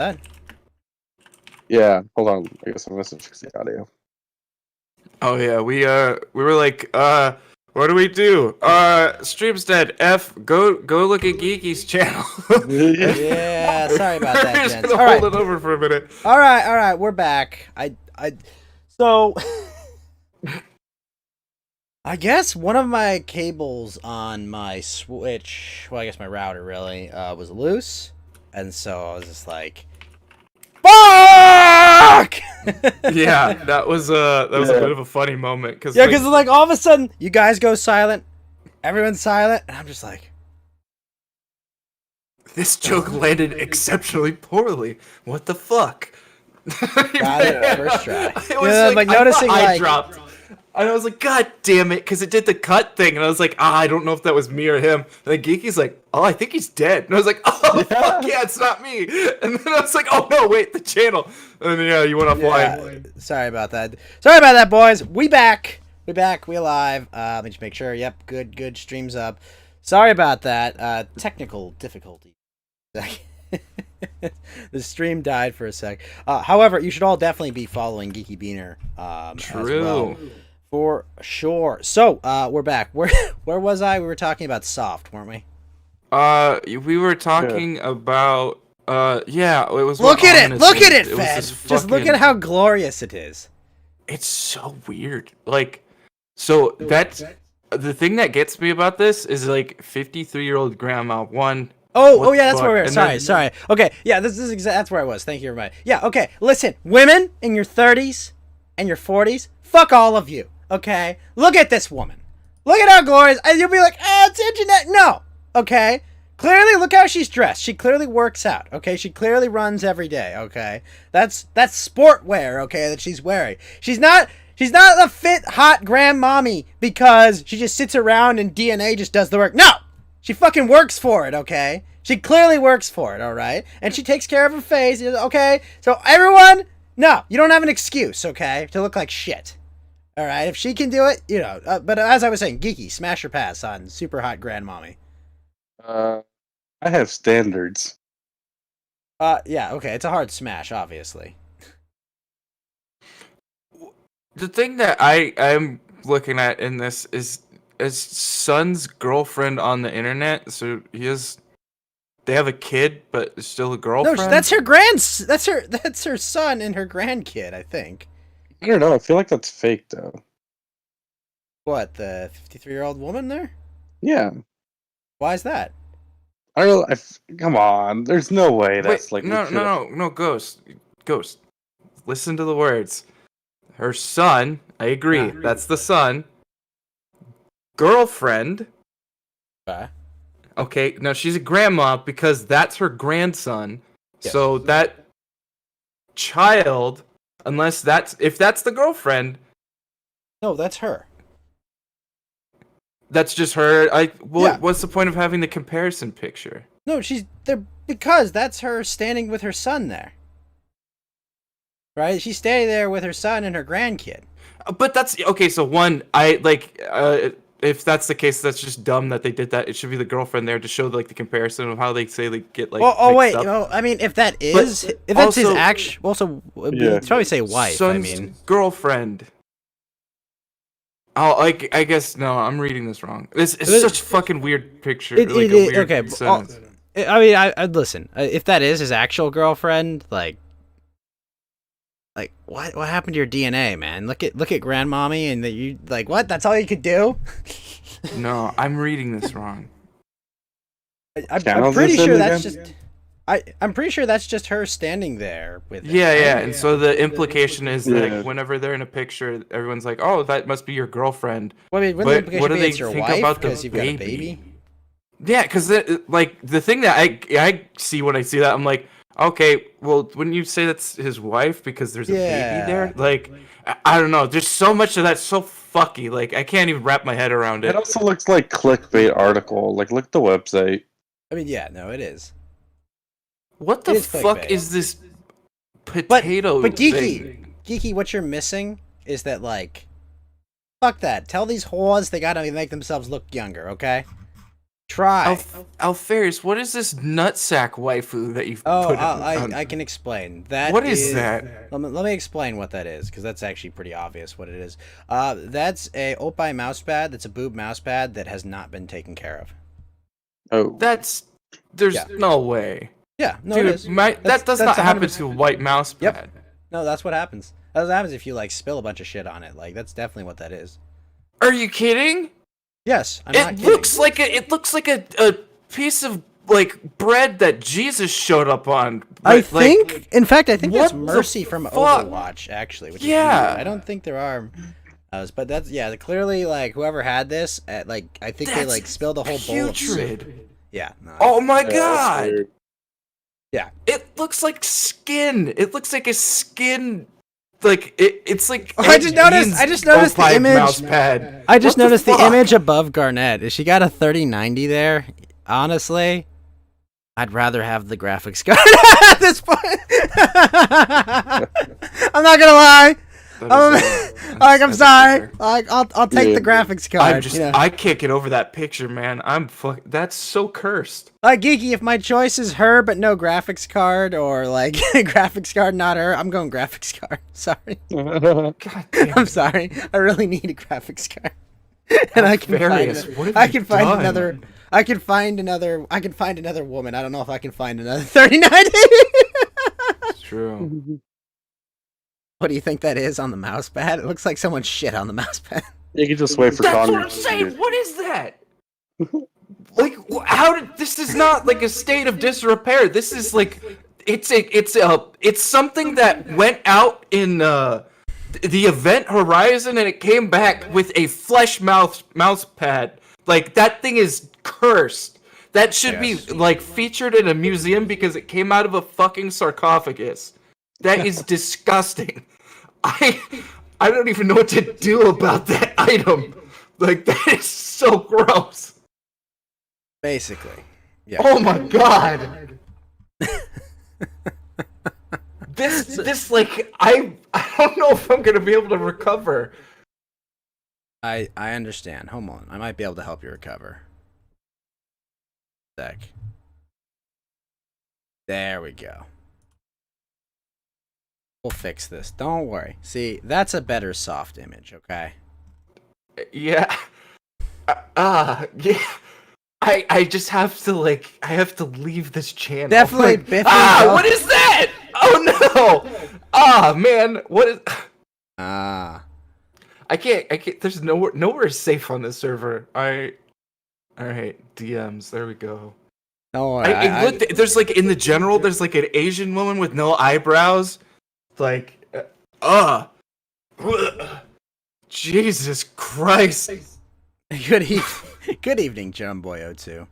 That? Yeah, hold on. I guess I'm missing fix the audio. Oh yeah, we were like, what do we do? Stream's dead. Go look at Geeky's channel. Yeah, sorry about that, We're just gents. gonna All hold right. it over for a minute. All right, we're back. So I guess one of my cables on my Switch, well, I guess my router really, was loose, and so I was just like, fuck! Yeah, that was a bit of a funny moment because Yeah, because like all of a sudden you guys go silent, everyone's silent, and I'm just like, this joke landed exceptionally poorly. What the fuck? got it first try. It was Yeah, like, like I noticing thought I like dropped. And I was like, God damn it, because it did the cut thing. And I was like, I don't know if that was me or him. And then Geeky's like, oh, I think he's dead. And I was like, oh, fuck yeah, it's not me. And then I was like, oh, no, wait, the channel. And then, yeah, you went offline. Sorry about that. Sorry about that, boys. We back. We alive. Let me just make sure. Yep, good. Stream's up. Sorry about that. Technical difficulty. The stream died for a sec. However, you should all definitely be following Geeky Beaner. True. As well, for sure. So, we're back. Where was I? We were talking about Soft, weren't we? We were talking about, yeah, it was. Look at it, was Fed. this Just look at how glorious it is. It's so weird. Like, so that's the thing that gets me about this is like 53-year-old grandma. Oh yeah, that's fuck? where we were. And Sorry. Okay, yeah, this is that's where I was. Thank you, everybody. Yeah, okay. Listen, women in your 30s and your 40s, fuck all of you. Okay, look at this woman. Look at how glorious. And you'll be like, it's internet. No. Okay. Clearly, look how she's dressed. She clearly works out. Okay, she clearly runs every day. Okay, that's sport wear. Okay, that she's wearing. She's not a fit, hot grandmommy because she just sits around and DNA just does the work. No. She fucking works for it, okay? She clearly works for it, alright? And she takes care of her face, okay? So everyone, no, you don't have an excuse, okay? To look like shit. Alright, if she can do it, you know. But as I was saying, Geeky, smash or pass on super hot grandmommy. I have standards. Yeah, okay, it's a hard smash, obviously. The thing that I'm looking at in this is his son's girlfriend on the internet. So they have a kid, but it's still a girlfriend. No, that's her son and her grandkid, I think. I don't know. I feel like that's fake, though. What, the 53-year-old woman there? Yeah. Why is that? I don't know. Come on. There's no way that's Wait, like. no, Ghost. Listen to the words. Her son. I agree. That's the son. Girlfriend. Okay, no, she's a grandma because that's her grandson. Yes. So that child, if that's the girlfriend. No, that's her. That's just her. Yeah. What's the point of having the comparison picture? No, she's there because that's her standing with her son there. Right? She's standing there with her son and her grandkid. But that's okay. So one, if that's the case, that's just dumb that they did that. It should be the girlfriend there to show like the comparison of how they say they get like. Oh wait, mixed up. no. I mean, if that's his actual, also, Yeah. you'd probably say wife. Son's girlfriend. Oh, I guess no. I'm reading this wrong. This is such a fucking weird picture. Okay. I listen. If that is his actual girlfriend, like what happened to your DNA, man? Look at grandmommy, and you like what? That's all you could do? No, I'm reading this wrong. I'm pretty sure that's just. I'm pretty sure that's just her standing there with. Yeah, and so the implication is that whenever they're in a picture, everyone's like, "Oh, that must be your girlfriend." Well, I mean, But the what do implication be they it's your think wife about the because you've got a baby? Yeah, because like the thing that I see when I see that, I'm like, okay, well, wouldn't you say that's his wife because there's a baby there? Like, I don't know. There's so much of that so fucky. Like, I can't even wrap my head around it. It also looks like clickbait article. Like, look at the website. I mean, yeah, no, it is. What the fuck clickbait. is this potato But thing? Geeky, what you're missing is that, like, fuck that. Tell these whores they gotta make themselves look younger, okay? Try. Alpharius, what is this nutsack waifu that you've Oh, put I can explain. That What is that? Let me explain what that is, because that's actually pretty obvious what it is. That's a Oppai mousepad. That's a boob mousepad that has not been taken care of. Oh, There's Yeah. no way. Yeah, no, Dude, it is. that does that's not happen 100%. to a white mouse pad. Yep. No, that's what happens. That's what happens if you like spill a bunch of shit on it. Like that's definitely what that is. Are you kidding? Yes, I'm not It kidding. looks like a piece of like bread that Jesus showed up on. I Like, think, in fact, I think that's what the Mercy from fuck? Overwatch, actually. Which Yeah. is weird. I don't think there are. But that's clearly like whoever had this, I think they That's like spilled a whole bowl of soup. putrid. Yeah. No, Oh my that's god! weird. yeah. It looks like skin. It looks like a skin. Like it's like. Oh, I just noticed the Oppai image. Mouse pad. I just What noticed the fuck? image above Garnett. Is she got a 3090 there? Honestly, I'd rather have the graphics card at this point. I'm not gonna lie. Like I'm sorry. Like I'll take Yeah. the graphics card. I can't get over that picture, man. That's so cursed. Like Geeky, if my choice is her but no graphics card, or like graphics card not her, I'm going graphics card. Sorry. God damn. I'm sorry. I really need a graphics card. And I can Alpharius, find what have I you can find done? another I can find another woman. I don't know if I can find another 3090. It's true. What do you think that is on the mouse pad? It looks like someone shit on the mouse pad. You can just wait for That's Connor. what I'm saying. What is that? Like, how did this is not like a state of disrepair. This is like, it's something that went out in the Event Horizon and it came back with a flesh mouse pad. Like that thing is cursed. That should Yes. be like featured in a museum because it came out of a fucking sarcophagus. That is disgusting. I don't even know what to do about that item. Like that is so gross. Basically. Yeah. Oh my god. This like I don't know if I'm gonna be able to recover. I understand. Hold on. I might be able to help you recover. Sec. There we go. We'll fix this. Don't worry. See, that's a better soft image, okay? Yeah. Yeah. I just have to like I have to leave this channel. Definitely Like, Biffy what is that? Oh no! Man, what is Ah. I can't there's nowhere is safe on this server. Alright, DMs, there we go. Don't worry. I looked there's like in the general there's like an Asian woman with no eyebrows. Like Jesus Christ. Good evening, Jumboy 02.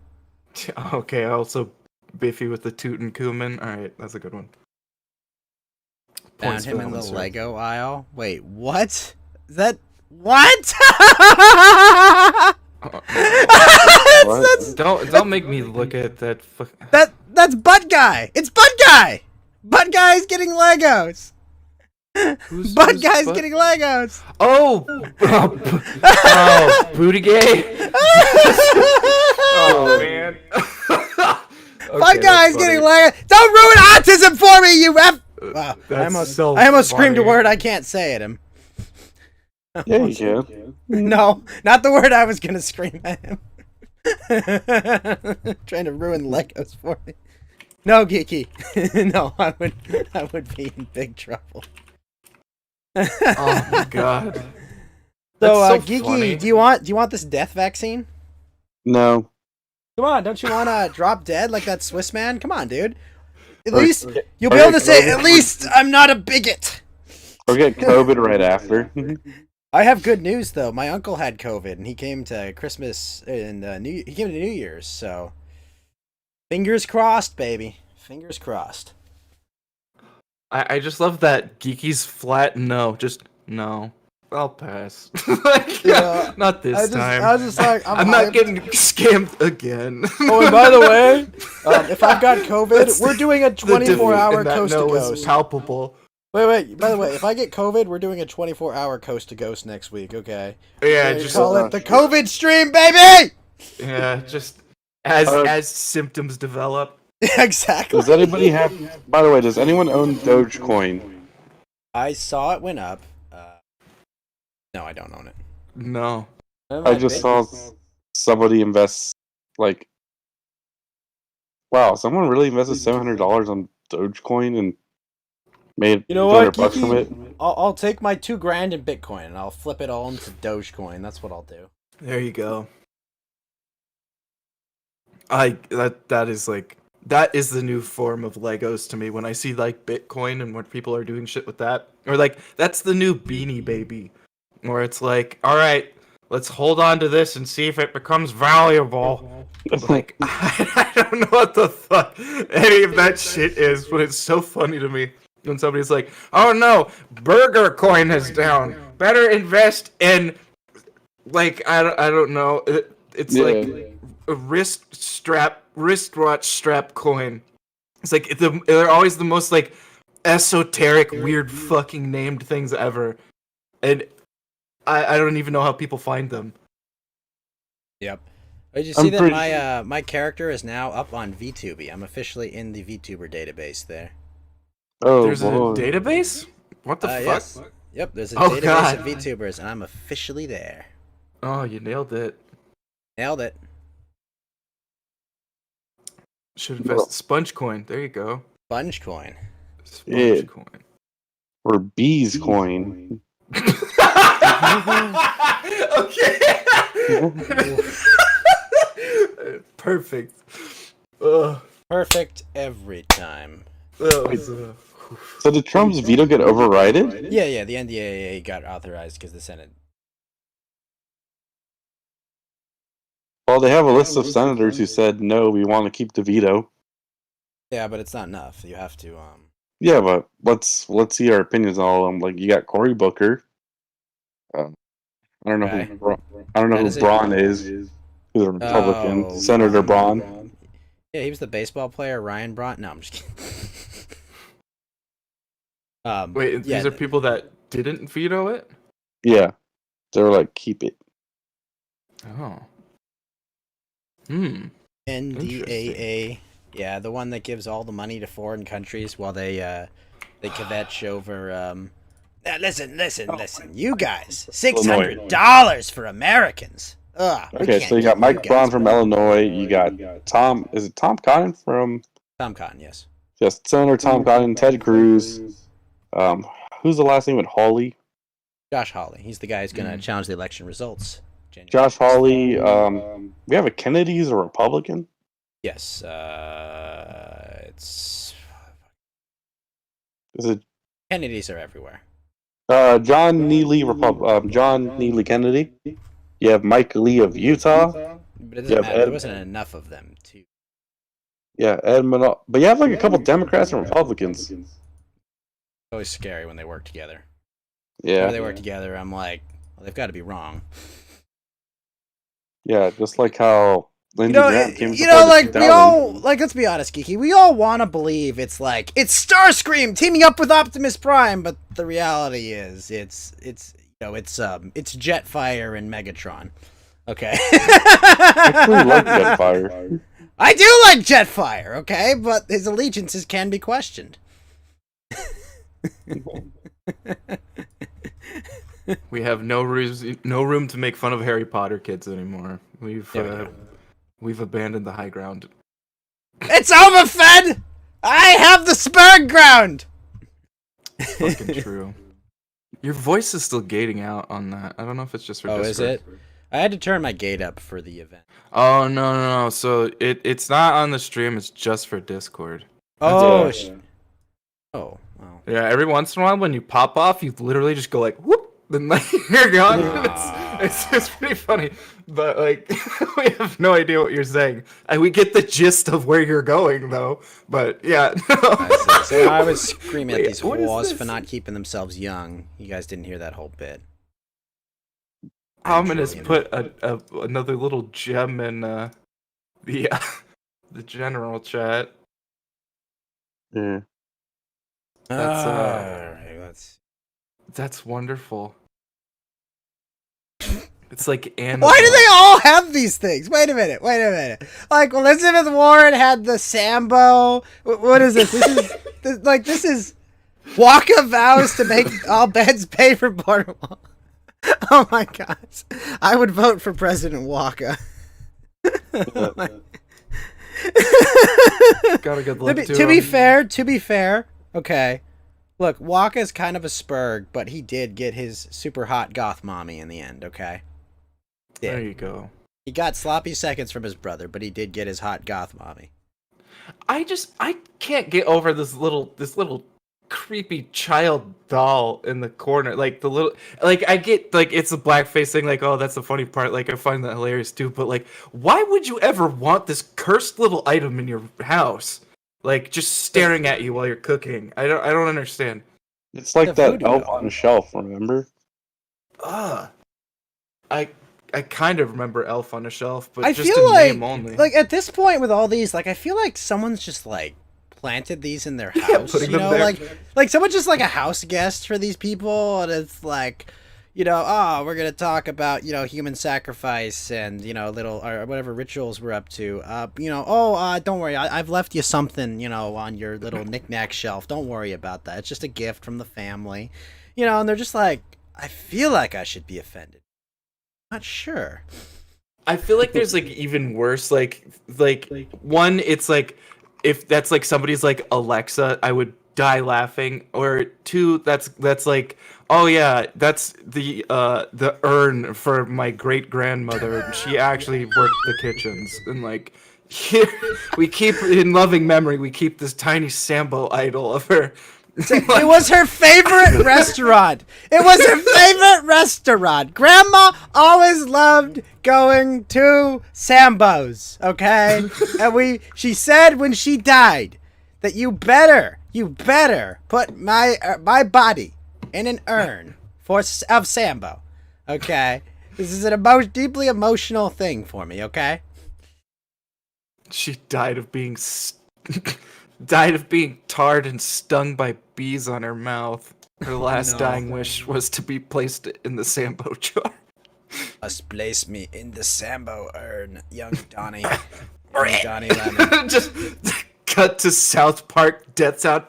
Okay, also Biffy with the Tutankhamun. Alright, that's a good one. Found Points him for in that the one, sir. Lego aisle. Wait, what? Is that what? What? Don't make me look at that That's Butt Guy. It's Butt Guy. Butt Guy's getting Legos. Butt Guy's getting Legos. Oh, booty gay. Oh man. Butt Guy's getting Legos. Don't ruin autism for me, you F. Wow, That's I almost screamed a funny. word I can't say at him. Yeah, you can. No, not the word I was gonna scream at him. Trying to ruin Legos for me. No, Geeky. No, I would be in big trouble. Oh my god. So, That's so Geeky, funny. do you want this death vaccine? No. Come on, don't you want to drop dead like that Swiss man? Come on, dude. At Or- least you'll be or able to get say, COVID. at least I'm not a bigot. Or get COVID right after. I have good news though. My uncle had COVID and he came to Christmas and he came to New Year's. So, fingers crossed, baby. Fingers crossed. I just love that Geeky's flat no, just no. I'll pass. Like, Yeah, not this time. I was just like, I'm not getting scammed again. Oh, and by the way, if I've got COVID, That's we're doing a The defeat 24-hour in that coast to no is coast. palpable. Wait. By the way, if I get COVID, we're doing a 24-hour coast to coast next week. Okay. Yeah, We just call it the COVID stream, baby. yeah, just as symptoms develop. Exactly. Does anybody have? By the way, does anyone own Dogecoin? I saw it went up. No, I don't own it. No. I just saw somebody invest like. Wow, someone really invested $700 on Dogecoin and made You know what, $200 from it. I'll take my $2,000 in Bitcoin and I'll flip it all into Dogecoin. That's what I'll do. There you go. That is the new form of Legos to me when I see like Bitcoin and when people are doing shit with that. Or like that's the new Beanie Baby. Where it's like, all right, let's hold on to this and see if it becomes valuable. Like I don't know what the fuck any of that shit is, but it's so funny to me when somebody's like, "Oh no, Burger Coin is down. Better invest in like I don't know. It's like a wristwatch strap coin. It's like they're always the most like esoteric, weird, fucking named things ever, and I don't even know how people find them. Yep. Did you see that my character is now up on VTuber? I'm officially in the VTuber database there. Oh, There's a database? What the fuck? Yes. Yep, there's a Oh, database God. of VTubers, and I'm officially there. Oh, you nailed it. Nailed it. Should invest Sponge Coin. There you go. Sponge Coin. Yeah. Coin. Or Bees Coin. Okay. Perfect. Ugh. Perfect every time. So did Trump's veto get overridden? Yeah, the NDAA got authorized because the Senate. Well, they have a list of senators who said no, we want to keep the veto. Yeah, but it's not enough. You have to Yeah, but let's see our opinions on all of them. Like you got Cory Booker. I don't know Okay. who Braun is. Who's a Republican? Oh, Senator Braun. Yeah, he was the baseball player, Ryan Braun. No, I'm just kidding. Wait, yeah, these are people that didn't veto it? Yeah, they were like, keep it. Oh. NDAA. Yeah, the one that gives all the money to foreign countries while they kvetch over. Listen, you guys, $600 for Americans. Ugh. Okay, so you got Mike Braun from Illinois. You got Tom. Is it Tom Cotton from? Tom Cotton, yes. Yes, Senator Tom Cotton, Ted Cruz. Who's the last name with Hawley? Josh Hawley. He's the guy who's gonna challenge the election results. January. Josh Hawley. We have a Kennedy's a Republican. Yes. It's Is it Kennedys are everywhere. John Neely John Neely Kennedy? You have Mike Lee of Utah. But it doesn't matter. There wasn't enough of them to. Yeah, but you have like a couple Democrats and Republicans. It's always scary when they work together. Yeah. Whenever they work together, I'm like, well, they've got to be wrong. Yeah, just like how Lindsey Graham came to like we all, like, let's be honest, Geeky, we all want to believe it's like it's Starscream teaming up with Optimus Prime, but the reality is it's Jetfire and Megatron. Okay. I actually like Jetfire. I do like Jetfire, okay, but his allegiances can be questioned. We have no room to make fun of Harry Potter kids anymore. We've abandoned the high ground. It's overfed! I have the spur ground! Fucking true. Your voice is still gating out on that. I don't know if it's just for Discord. Is it? I had to turn my gate up for the event. Oh, no. So it's not on the stream. It's just for Discord. Oh, well. Yeah, every once in a while when you pop off, you literally just go like, whoop, then like, you're gone. It's pretty funny. But like, we have no idea what you're saying. And we get the gist of where you're going, though. But yeah. I see. So I was screaming at these what is whores this? for not keeping themselves young. You guys didn't hear that whole bit. I'm gonna put another little gem in the general chat. Yeah. That's Alright, let's. That's wonderful. It's like Annabelle. Why do they all have these things? Wait a minute. Like Elizabeth Warren had the Sambo. What is this? This is Waka vows to make all beds pay for Boardwalk. Oh my gosh. I would vote for President Waka. Oh my- Got a good look to be fair, okay. Look, Waka's kind of a spurg, but he did get his super hot goth mommy in the end, okay? There you go. He got sloppy seconds from his brother, but he did get his hot goth mommy. I can't get over this little creepy child doll in the corner. Like the little, like I get like it's a blackface thing. Like, oh, that's the funny part. Like I find that hilarious too. But like, why would you ever want this cursed little item in your house? Like just staring at you while you're cooking. I don't understand. It's like The that voodoo elf doll. on the shelf, remember? I kind of remember Elf on a Shelf, but I just feel a like, name only. like at this point with all these, like I feel like someone's just like planted these in their house. putting You them know, there. like someone's just like a house guest for these people, and it's like, you know, oh, we're gonna talk about, you know, human sacrifice and, you know, little or whatever rituals we're up to. You know, don't worry, I've left you something, you know, on your little knickknack shelf. Don't worry about that. It's just a gift from the family, you know. And they're just like, I feel like I should be offended. Not sure. I feel like there's like even worse. Like one, it's like if that's like somebody's like Alexa, I would die laughing. Or two, that's like, oh yeah, that's the urn for my great grandmother. And she actually worked the kitchens. And like here we keep in loving memory. We keep this tiny Sambo idol of her. It was her favorite restaurant. It was her favorite restaurant. Grandma always loved going to Sambo's, okay? And she said when she died that you better put my body in an urn of Sambo, okay? This is an deeply emotional thing for me, okay? She died of being died of being tarred and stung by bees on her mouth. Her last dying wish was to be placed in the Sambo jar. Must place me in the Sambo urn, young Donnie. Young Donnie Lemon. Just cut to South Park death sound.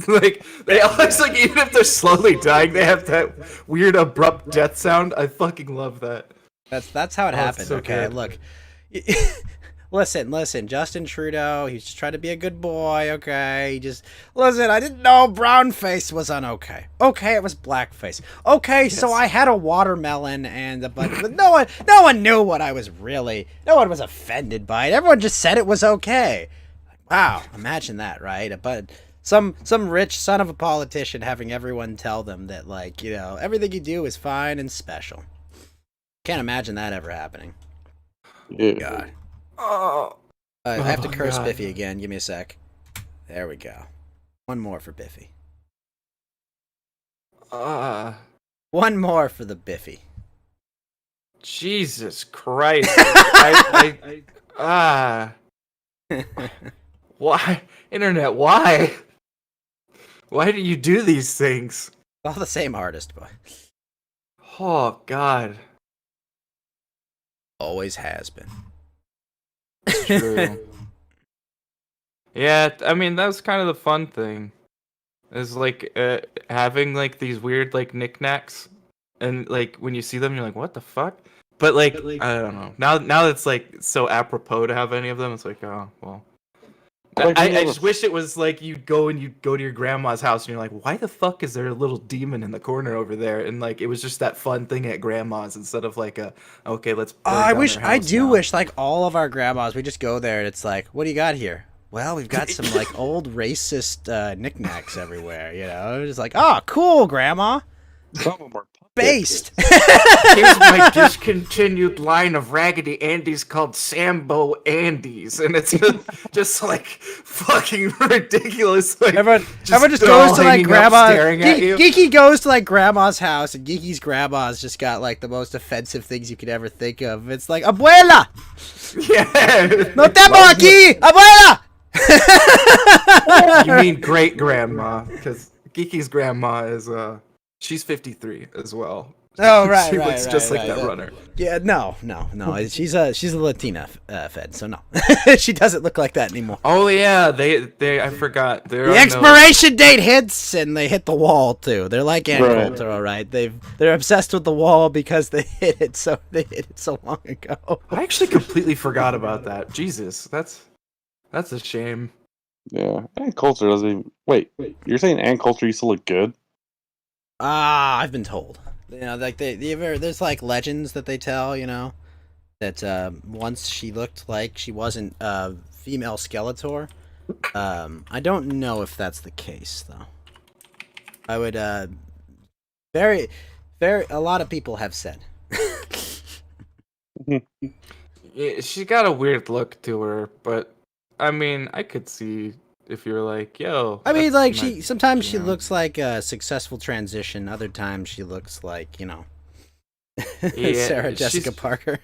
Like they always like, even if they're slowly dying, they have that weird abrupt death sound. I fucking love that. That's how it happened. so Okay, good. look. Listen, Justin Trudeau, he's just trying to be a good boy, okay? Listen, I didn't know brownface was okay. Okay, it was blackface. Okay, so I had a watermelon and a bunch, but no one knew what I was really, no one was offended by it. Everyone just said it was okay. Wow, imagine that, right? But some rich son of a politician having everyone tell them that, like, you know, everything you do is fine and special. Can't imagine that ever happening. Yeah. God. Oh, I have to curse God. Biffy again. Give me a sec. There we go. One more for Biffy. One more for the Biffy. Jesus Christ! Why, internet? Why? Why do you do these things? All the same artist, but Oh God. always has been. True. Yeah, I mean that was kind of the fun thing, is like having like these weird like knickknacks, and like when you see them, you're like, what the fuck? But like I don't know. Now it's like so apropos to have any of them. It's like, oh well. Like, I just wish it was like you'd go to your grandma's house and you're like, why the fuck is there a little demon in the corner over there? And like it was just that fun thing at grandma's instead of like okay, let's. burn I down wish, their I house do now. wish, like all of our grandmas, we just go there and it's like, what do you got here? Well, we've got some like old racist knickknacks everywhere, you know? Just like, oh, cool, grandma. Some of them are Based. Here's my discontinued line of Raggedy Andy's called Sambo Andy's, and it's just like fucking ridiculous. Like, Everyone just they're all goes to like hanging up, grandma. staring at you. Geeky goes to like grandma's house, and Geeky's grandma's just got like the most offensive things you could ever think of. It's like, Abuela, Yeah. no tengo aquí, Abuela. You mean great grandma? Because Geeky's grandma is she's 53 as well. Oh, right, she right, looks right, just like right. that runner. Yeah, no. She's a Latina Fed, so no, she doesn't look like that anymore. Oh yeah, they I forgot. The expiration date hits, and they hit the wall too. They're like Ann Right. Coulter, all right. They're obsessed with the wall because they hit it so long ago. I actually completely forgot about that. Jesus, that's a shame. Yeah, Ann Coulter doesn't even. Wait, you're saying Ann Coulter used to look good? I've been told. You know, like there's like legends that they tell. You know, that once she looked like she wasn't female Skeletor. I don't know if that's the case though. I would very a lot of people have said. Yeah, she got a weird look to her, but I mean, I could see if you're like, yo. I mean, that's like my- sometimes she yeah. looks like a successful transition. Other times she looks like, you know, Yeah, Sarah Jessica she's- Parker.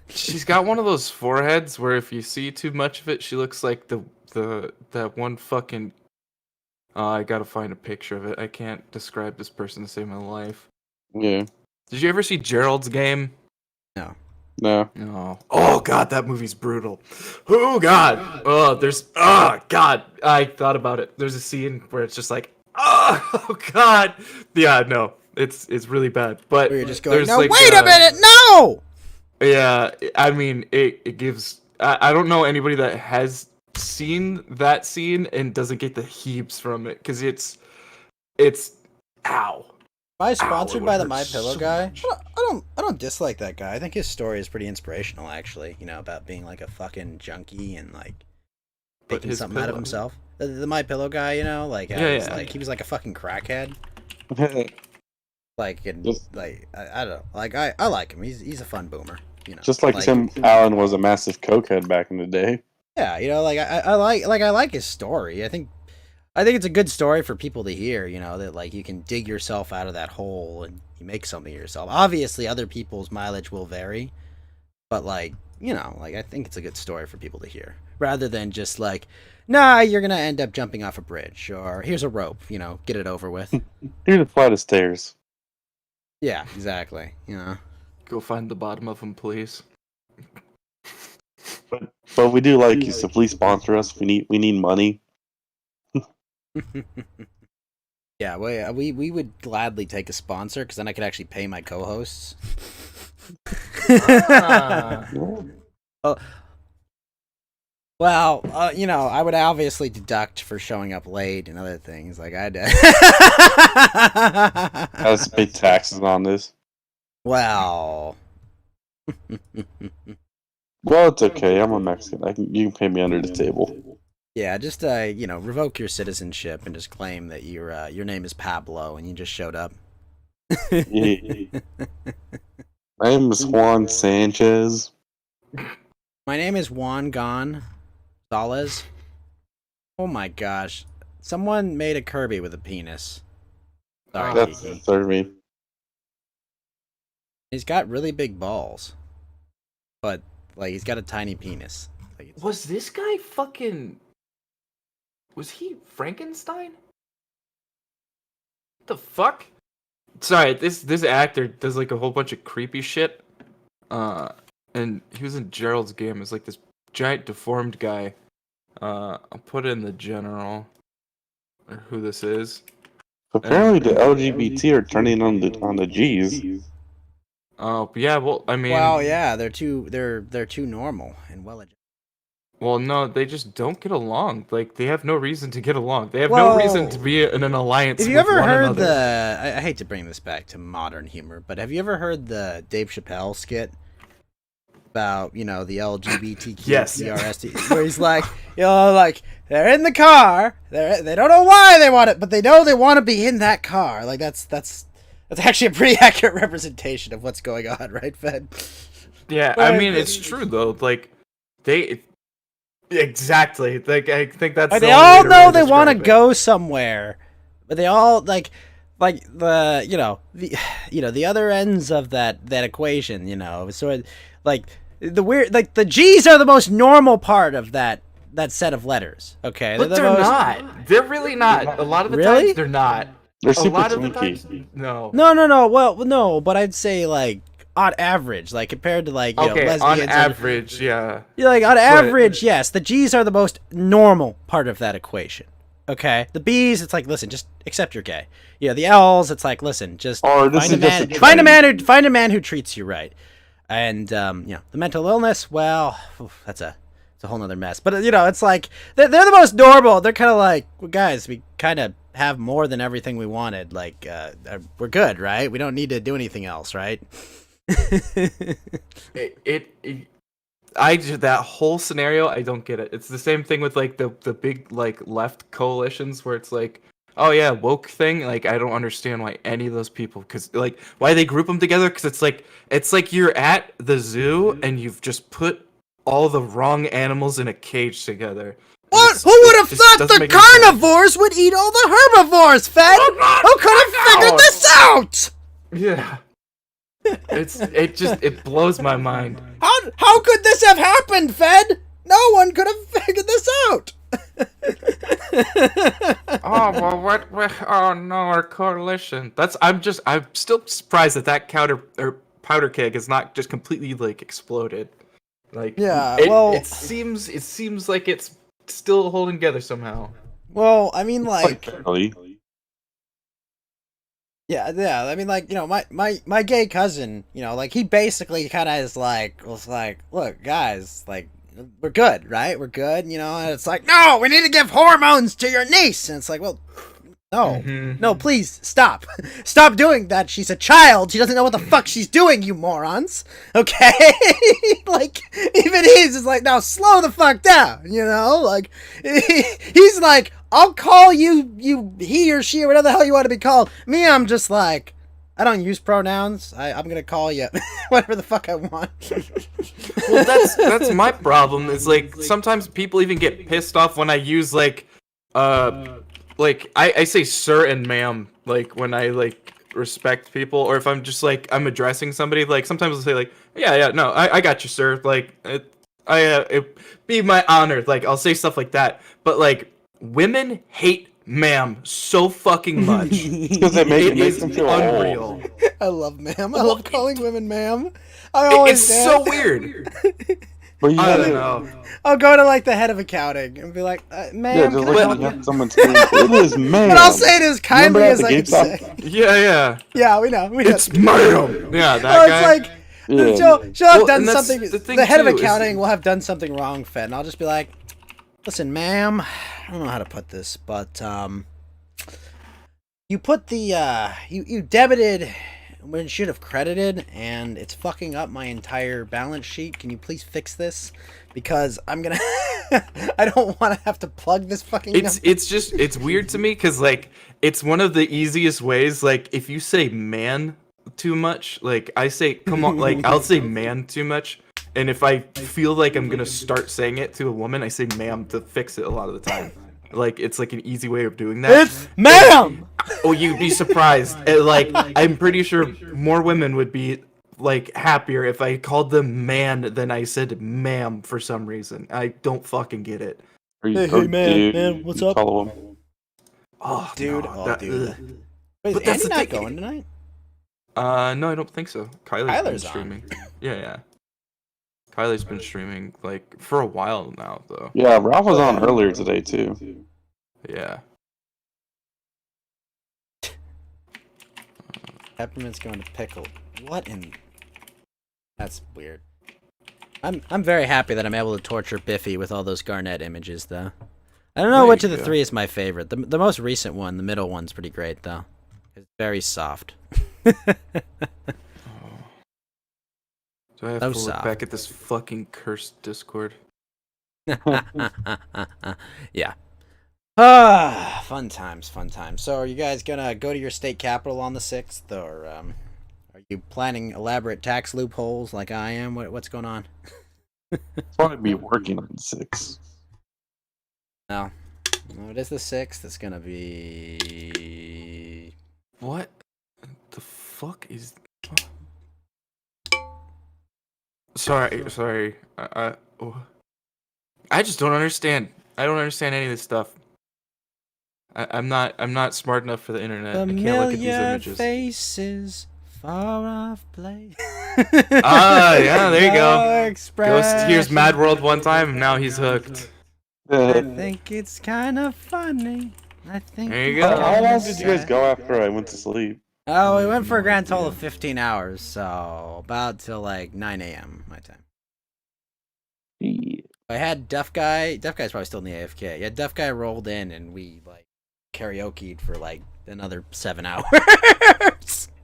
She's got one of those foreheads where if you see too much of it, she looks like that one fucking. I gotta find a picture of it. I can't describe this person to save my life. Yeah. Did you ever see Gerald's Game? No. No. No. Oh god, that movie's brutal. Oh god. Oh, god. I thought about it. There's a scene where it's just like, oh god. Yeah, no. It's really bad. But Where you're just going, there's no, like, wait a minute, no! Yeah, I mean, it gives. I don't know anybody that has seen that scene and doesn't get the heaps from it because it's ow. Am I Ow, sponsored it by the hurts My Pillow so guy? much. I don't dislike that guy. I think his story is pretty inspirational, actually. You know, about being like a fucking junkie and like But making his something out of pillow- the My Pillow guy. You know, like Yeah. like he was like a fucking crackhead. Like and Just- like I don't know. Like I like him. He's a fun boomer. You know, Just like Tim Allen was a massive cokehead back in the day. Yeah, you know, like I like his story. I think it's a good story for people to hear, you know, that like you can dig yourself out of that hole and you make something of yourself. Obviously other people's mileage will vary, but like, you know, like I think it's a good story for people to hear. Rather than just like, nah, you're gonna end up jumping off a bridge, or here's a rope, you know, get it over with. Here's a flight of stairs. Yeah, exactly. You know. Go find the bottom of them, please. But we do like you, so please sponsor us. We need money. Yeah, we would gladly take a sponsor because then I could actually pay my co-hosts. Ah. Well, you know, I would obviously deduct for showing up late and other things like I did. I have to pay taxes on this. Well, Well, it's okay. I'm a Mexican. You can pay me under the table. yeah, just you know, revoke your citizenship and just claim that your name is Pablo and you just showed up. Yeah. My name is Juan Sanchez. My name is Juan Gonzalez. Oh my gosh, someone made a Kirby with a penis. Sorry, That's Kiki. serve me. He's got really big balls, but like he's got a tiny penis. Like, it's... Was this guy fucking? Was he Frankenstein? What the fuck? Sorry, this actor does like a whole bunch of creepy shit. And he was in Gerald's Game as like this giant deformed guy. I'll put in the general or who this is. Apparently, the LGBT are turning on the G's. Oh, yeah. Well, I mean, Well, yeah, they're too normal and well-educated. well, no, they just don't get along. Like they have no reason to get along. They have no reason Whoa. to be in an alliance. Have you with ever one heard another. I hate to bring this back to modern humor, but have you ever heard the Dave Chappelle skit about, you know, the LGBTQ Yes. PRST, where he's like, you know, like they're in the car, they don't know why they want it, but they know they want to be in that car. Like that's actually a pretty accurate representation of what's going on, right, Fed? Yeah, I mean it's true though. Like they exactly. Like I think that's. Like, the they only all way know really they want to describe it. go somewhere, but they all like the the other ends of that equation, you know. So like the weird, like the G's are the most normal part of that set of letters. Okay, But the they're most- not. They're really not. A lot of the Really? times they're not. They're A super lot of the twinky. times, no. No. Well, no, but I'd say like on average, like compared to like you know Okay, on lesbians. average, yeah. You're like on average, yes, the G's are the most normal part of that equation. Okay, the B's, it's like listen, just accept you're gay. Yeah, the L's, it's like listen, just Or this find a is just man, a find a man who treats you right. And you know the mental illness, well, it's a whole nother mess. But you know, it's like they're the most normal. They're kind of like, well, guys, we kind of have more than everything we wanted. Like we're good, right? We don't need to do anything else, right? That whole scenario, I don't get it. It's the same thing with like the big like left coalitions where it's like, oh yeah, woke thing. Like I don't understand why any of those people, because like why they group them together, because it's like you're at the zoo and you've just put all the wrong animals in a cage together. What? Who would have thought the carnivores would eat all the herbivores, Fed? Who could have figured this out? Yeah. It blows my mind. How could this have happened, Fed? No one could have figured this out. Oh well, what? Oh no, our coalition. I'm still surprised that powder keg is not just completely like exploded. Like Yeah, it seems like it's still holding together somehow. Well, I mean, like, Really? yeah. I mean, like, you know, my gay cousin, you know, like, he basically kind of was like, look, guys, like, we're good, right? We're good, you know. And it's like, no, we need to give hormones to your niece, and it's like, well, no, no, please stop, stop doing that. She's a child. She doesn't know what the fuck she's doing, you morons. Okay, like even he's just like, now slow the fuck down, you know. Like he's like, I'll call you, he or she or whatever the hell you want to be called. Me, I'm just like, I don't use pronouns. I'm gonna call you whatever the fuck I want. Well, that's my problem. Is like sometimes people even get pissed off when I use like I say sir and ma'am, like when I like respect people, or if I'm just like I'm addressing somebody, like sometimes I'll say like yeah no I got you, sir, like it be my honor, like I'll say stuff like that. But like women hate ma'am so fucking much. Because it makes them feel unreal. old. I love ma'am. I love calling women ma'am. I always It's so weird. But you I don't gotta, know. I'll go to like the head of accounting and be like, ma'am, yeah, can just I like help you you? have someone say, it is man. But I'll say it as kindly as I can say. Yeah. Yeah, we know. It's ma'am. Yeah, that Well, guy. it's like Yeah. she'll have Well, done and that's something. the thing, The head of too, is- accounting will have done something wrong, Fed, and I'll just be like, listen, ma'am, I don't know how to put this, but you put the you debited when it should have credited, and it's fucking up my entire balance sheet. Can you please fix this? Because I'm gonna I don't want to have to plug this fucking number. It's weird to me because like it's one of the easiest ways. Like if you say man too much, like I say come on, like I'll say man too much, and if I feel like I'm gonna start saying it to a woman, I say ma'am to fix it a lot of the time. Like it's like an easy way of doing that. It's ma'am. Oh, you'd be surprised. Like I'm pretty sure more women would be like happier if I called them man than I said ma'am for some reason. I don't fucking get it. Hey, man, what's up? Follow him. Oh, Dude, no, oh, that- dude. ugh. Wait, But is that's Andy the not thing. going tonight? No, I don't think so. Kyler's Kyler's been on. streaming. Yeah. Kyler's been streaming like for a while now, though. Yeah, Ralph was on earlier today too. Yeah. Peppermint's going to pickle. What in? That's weird. I'm very happy that I'm able to torture Biffy with all those Garnett images, though. I don't know There which you of the go. three is my favorite. The most recent one, the middle one's pretty great, though. It's very soft. Do I have So to look soft. back at this fucking cursed Discord? Yeah. Ah, fun times, fun times. So, are you guys gonna go to your state capital on the 6th, or are you planning elaborate tax loopholes like I am? What's going on? Probably be working on 6. No, it is the 6th. It's gonna be. What the fuck is? Sorry. I just don't understand. I don't understand any of this stuff. I'm not smart enough for the internet. I can't look at these Familiar images. faces, far off place. Ah, yeah, there you go. No Ghost hears expression. Mad World one time, and now he's hooked. I think it's kind of funny. I think. There you it's go. How kinda long did you guys sad. go after I went to sleep? Oh, we went for a grand total of 15 hours, so about till like 9 a.m. my time. Yeah. I had Duff Guy. Duff Guy's probably still in the AFK. Yeah, Duff Guy rolled in, and we like karaoke'd for like another 7 hours.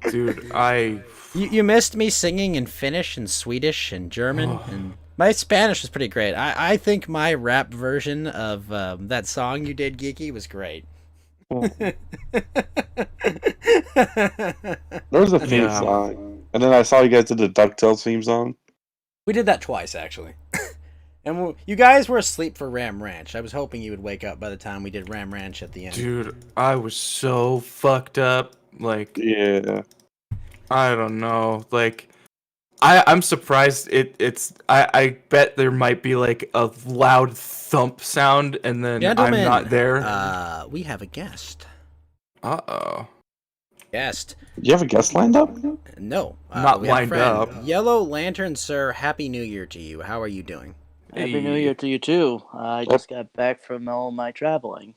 Dude, You missed me singing in Finnish and Swedish and German, and my Spanish was pretty great. I think my rap version of that song you did, Geeky, was great. There was a theme Yeah. song, and then I saw you guys did the DuckTales theme song. We did that twice, actually. And you guys were asleep for Ram Ranch. I was hoping you would wake up by the time we did Ram Ranch at the end. dude, I was so fucked up. Like, Yeah. I don't know. Like, I'm surprised I bet there might be like a loud thump sound, and then Gentlemen, I'm not there. We have a guest. Uh-oh. Guest. Do you have a guest lined up? No. Not we have a lined friend. up. Yellow Lantern, sir. Happy New Year to you. How are you doing? Happy New Year to you too. I just got back from all my traveling.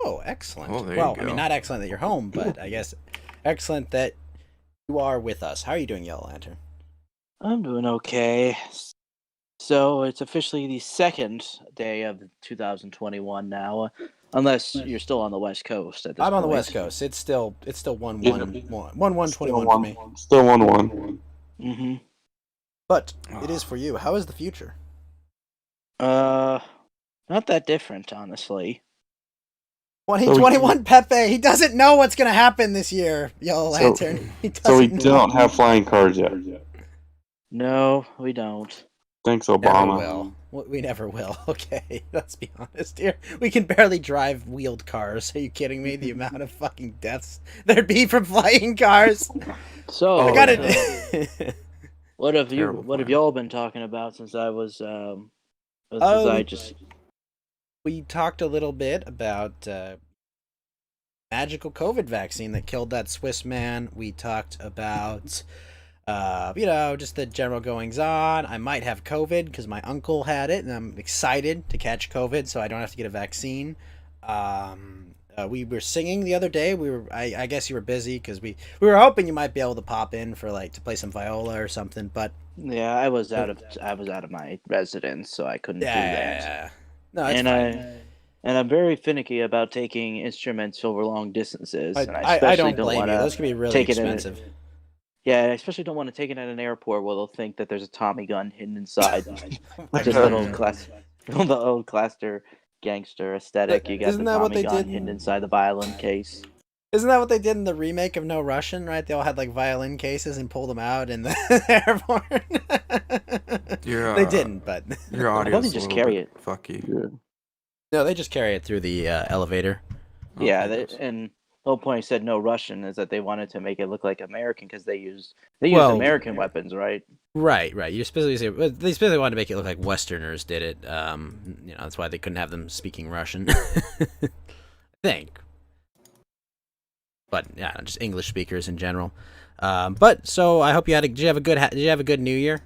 Oh, excellent. Oh, there well, you I mean, go. not excellent that you're home, but I guess excellent that you are with us. How are you doing, Yellow Lantern? I'm doing okay. So it's officially the second day of 2021 now, unless you're still on the West Coast at this I'm on the point. West Coast. It's still 1-1, Yeah. 1-1-21 for me. Still 1-1. Mm-hmm. But it is for you. How is the future? Not that different, honestly. 2021 Pepe. He doesn't know what's gonna happen this year, Yellow So- Lantern. He doesn't So we know. don't have flying cars yet. No, we don't. Thanks, Never Obama. will. We never will. Okay, let's be honest here. We can barely drive wheeled cars. Are you kidding me? The amount of fucking deaths there'd be from flying cars. So Oh, I got yeah. it. what have Terrible what have plan. y'all been talking about since I was since Oh, I just We talked a little bit about magical COVID vaccine that killed that Swiss man. We talked about, just the general goings on. I might have COVID because my uncle had it, and I'm excited to catch COVID so I don't have to get a vaccine. We were singing the other day. I guess you were busy because we were hoping you might be able to pop in for to play some viola or something, but yeah, I was out of my residence, so I couldn't do that. yeah. No, it's and fine. I'm very finicky about taking instruments over long distances. and I especially don't blame you. wanna Those can be really take it in expensive. Yeah, I especially don't want to take it at an airport where they'll think that there's a Tommy gun hidden inside. My Just God. the old cluster gangster aesthetic. You got Isn't the that what Tommy they gun did hidden inside the violin case. Isn't that what they did in the remake of No Russian, right? They all had violin cases and pulled them out in the airport. Your, They didn't, but Your Why audio don't they just carry it? Fucky. Yeah. no, they just carry it through the elevator. Yeah, Okay. and the whole point he said no Russian is that they wanted to make it look like American because they used Well- American weapons, right? Right. You specifically they specifically wanted to make it look like Westerners did it. That's why they couldn't have them speaking Russian. I think. But yeah, just English speakers in general. But so I hope did you have a good New Year?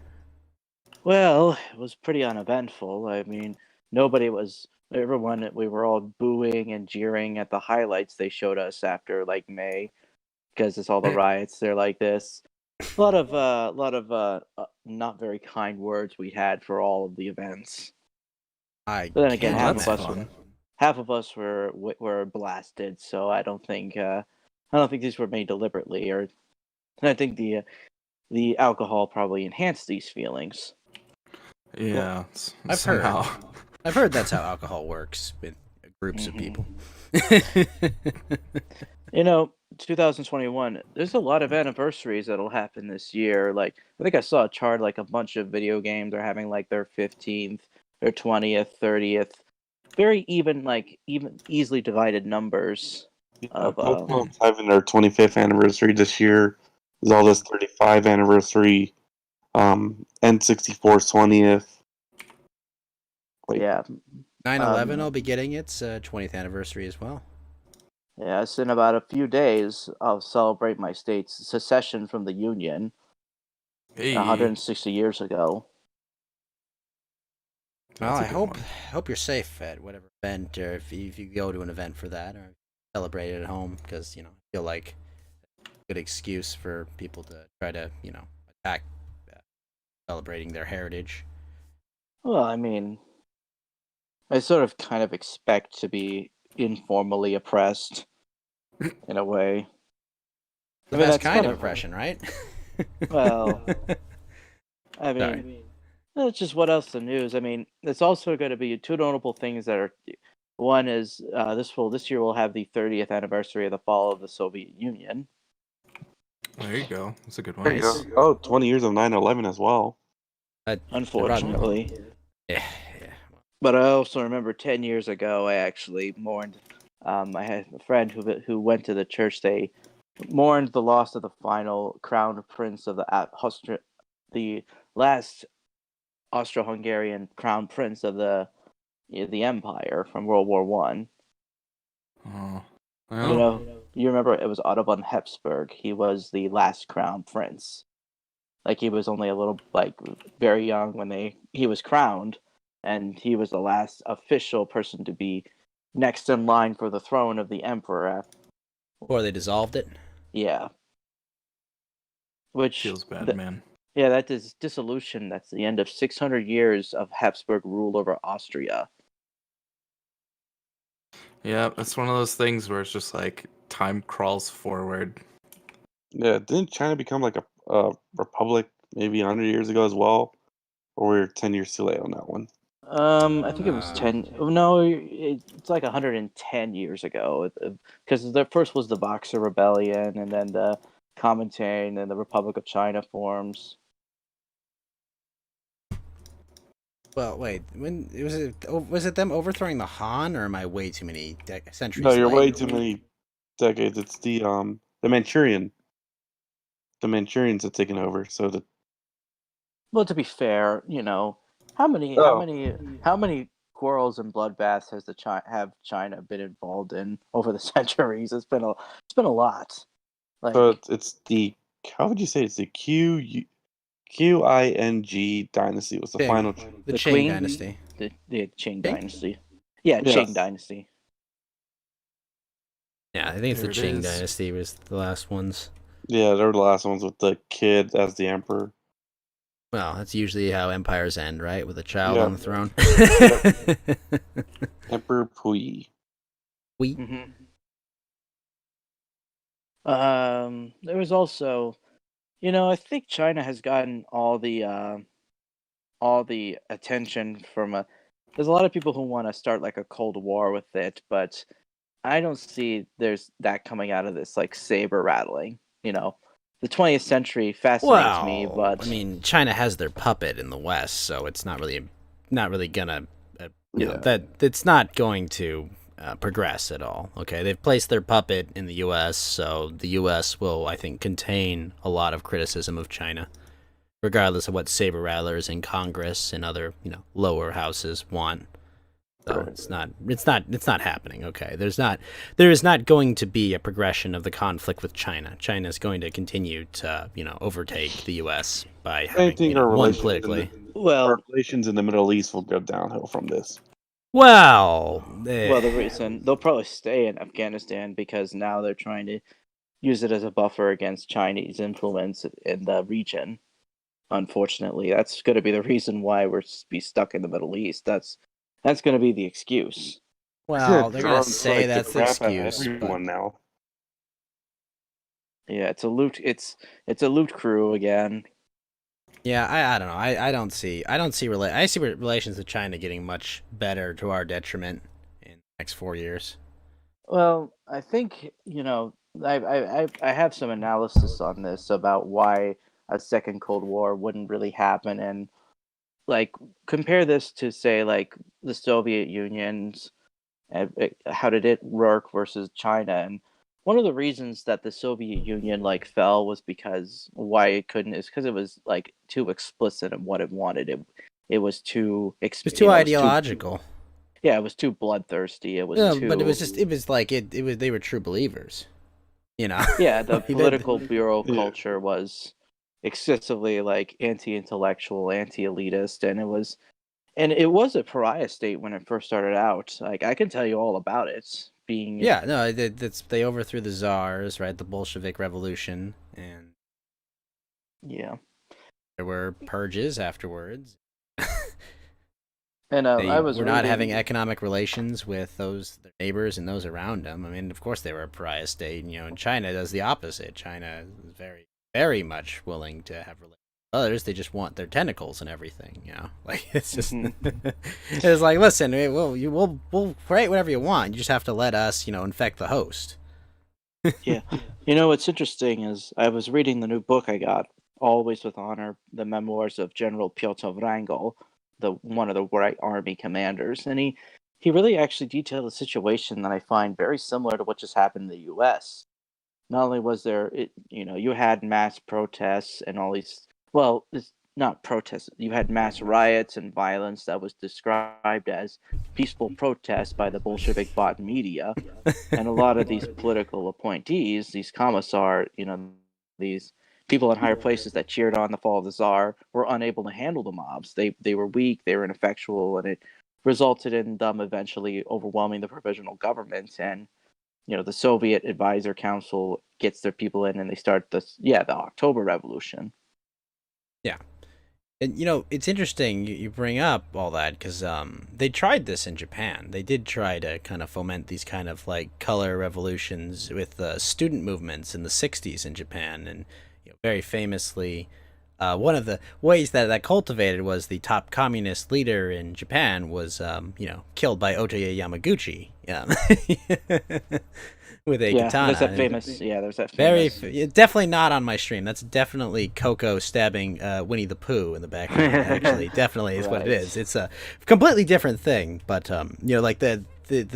Well, it was pretty uneventful. I mean, we were all booing and jeering at the highlights they showed us after May, because it's all the riots. They're like this. A lot of not very kind words we had for all of the events. I But then again, can't half that's of us fun. half of us were blasted, so I don't think these were made deliberately, or I think the alcohol probably enhanced these feelings. Yeah. I've heard. somehow. I've heard that's how alcohol works with groups of Mhm. people. 2021, there's a lot of anniversaries that'll happen this year. I think I saw a chart, a bunch of video games are having their 15th, their 20th, 30th, very even easily divided numbers. Pokemon's having their 25th anniversary this year. Zelda's 35th anniversary. N64's 20th. Wait. Yeah, 9/11 will be getting its 20th anniversary as well. Yes, in about a few days, I'll celebrate my state's secession from the Union Hey, 160 years ago. Well, that's a I good hope one. hope you're safe at whatever event, or if you go to an event for that, or celebrate it at home, because I feel like a good excuse for people to try to attack uh, celebrating their heritage. Well, I mean, I sort of kind of expect to be informally oppressed in a way. The I mean, best that's kind kind of of, oppression, right? well, I Sorry. mean, that's just what else the news. I mean, it's also going to be two notable things that are. One is this year will have the 30th anniversary of the fall of the Soviet Union. There you go. That's a good There one. you Nice. go. Oh, 20 years of 9/11 as well. They're probably- Unfortunately, yeah, yeah. but I also remember 10 years ago I actually mourned. I had a friend who went to the church. They mourned the loss of the final crown prince of the last Austro-Hungarian crown prince of the empire from World War One. Oh, You well, know, you remember it was Otto von Habsburg. He was the last crown prince. Like he was only a little very young when he was crowned, and he was the last official person to be next in line for the throne of the emperor. Before they dissolved it. Yeah, which feels bad, man. yeah, that is dissolution. That's the end of 600 years of Habsburg rule over Austria. Yeah, it's one of those things where it's just like time crawls forward. Yeah, didn't China become like a republic maybe 100 years ago as well? Or we're 10 years too late on that one? I think it was 10. No, it's like 110 years ago. Because the first was the Boxer Rebellion, and then the Comintern, and the Republic of China forms. Well, wait. When was it them overthrowing the Han, or am I way too many centuries? No, you're way late? too many decades. It's the Manchurian. The Manchurians have taken over. So the Well, to be fair, how many quarrels and bloodbaths has have China been involved in over the centuries? It's been a lot. Like so it's the how would you say it's the Qing dynasty was the Qing. final. The the Qing Qing dynasty. the Qing Qing? dynasty. Yeah, Yes. Qing dynasty. Yeah, I think it's There the it Qing is. dynasty was the last ones. Yeah, they were the last ones with the kid as the emperor. Well, that's usually how empires end, right? With a child Yeah. on the throne. Emperor Puyi. Mm-hmm. There was also, I think China has gotten all the attention from there's a lot of people who want to start like a Cold War with it, but I don't see there's that coming out of this like saber rattling. The 20th century fascinates me, Well, but I mean, China has their puppet in the West, so it's not really gonna, Yeah. that it's not going to progress at all. Okay, they've placed their puppet in the U.S., so the U.S. will, I think, contain a lot of criticism of China, regardless of what saber rattlers in Congress and other, lower houses want. So Right. it's not happening. Okay, there is not going to be a progression of the conflict with China. China is going to continue to, overtake the U.S. by I having, think our one relations politically. our relations in the Middle East will go downhill from this. Well, the reason they'll probably stay in Afghanistan because now they're trying to use it as a buffer against Chinese influence in the region. Unfortunately, that's going to be the reason why we're be stuck in the Middle East. That's going to be the excuse. well, they're gonna Drones say like that's the crap out of excuse. everyone now. Yeah, it's a loot crew again. Yeah, I don't know. I don't see I see relations with China getting much better to our detriment in the next 4 years. Well, I think I have some analysis on this about why a second Cold War wouldn't really happen, and like compare this to say like the Soviet Union's how did it work versus China, and one of the reasons that the Soviet Union like fell was because why it couldn't is because it was like too explicit in what it wanted. It was too It's too ideological. Yeah, it was too bloodthirsty. It was Yeah, too. but it was like it was they were true believers, you know. Yeah, the Like, political bureau Yeah. culture was excessively like anti-intellectual, anti-elitist, and it was a pariah state when it first started out. Like I can tell you all about it. Being yeah, no, they overthrew the czars, right? The Bolshevik Revolution, and yeah, there were purges afterwards. and They I was were not reading, having economic relations with their neighbors and those around them. I mean, of course they were a pariah state, and China does the opposite. China is very, very much willing to have relations with others. They just want their tentacles and everything, Like it's just, it's like, listen, we'll create whatever you want. You just have to let us, infect the host. Yeah, what's interesting is I was reading the new book I got, Always with Honor: The Memoirs of General Pyotr Wrangel, the one of the White Army commanders, and he really actually detailed a situation that I find very similar to what just happened in the U.S. Not only was there, you had mass protests and all these, well, it's not protests, you had mass riots and violence that was described as peaceful protests by the Bolshevik bought media. And a lot of these political appointees, these commissar, these people in higher places that cheered on the fall of the Tsar were unable to handle the mobs. They were weak, they were ineffectual, and it resulted in them eventually overwhelming the provisional government. And the Soviet Advisor Council gets their people in, and they start the October Revolution. Yeah. And it's interesting you bring up all that because they tried this in Japan. They did try to kind of foment these kind of like color revolutions with student movements in the '60s in Japan, and very famously, one of the ways that cultivated was the top communist leader in Japan was killed by Otoye Yamaguchi. With a katana. There's that famous. There's that Very famous. definitely not on my stream. That's definitely Coco stabbing Winnie the Pooh in the background. Actually, definitely is what it Right. is. It's a completely different thing. But like the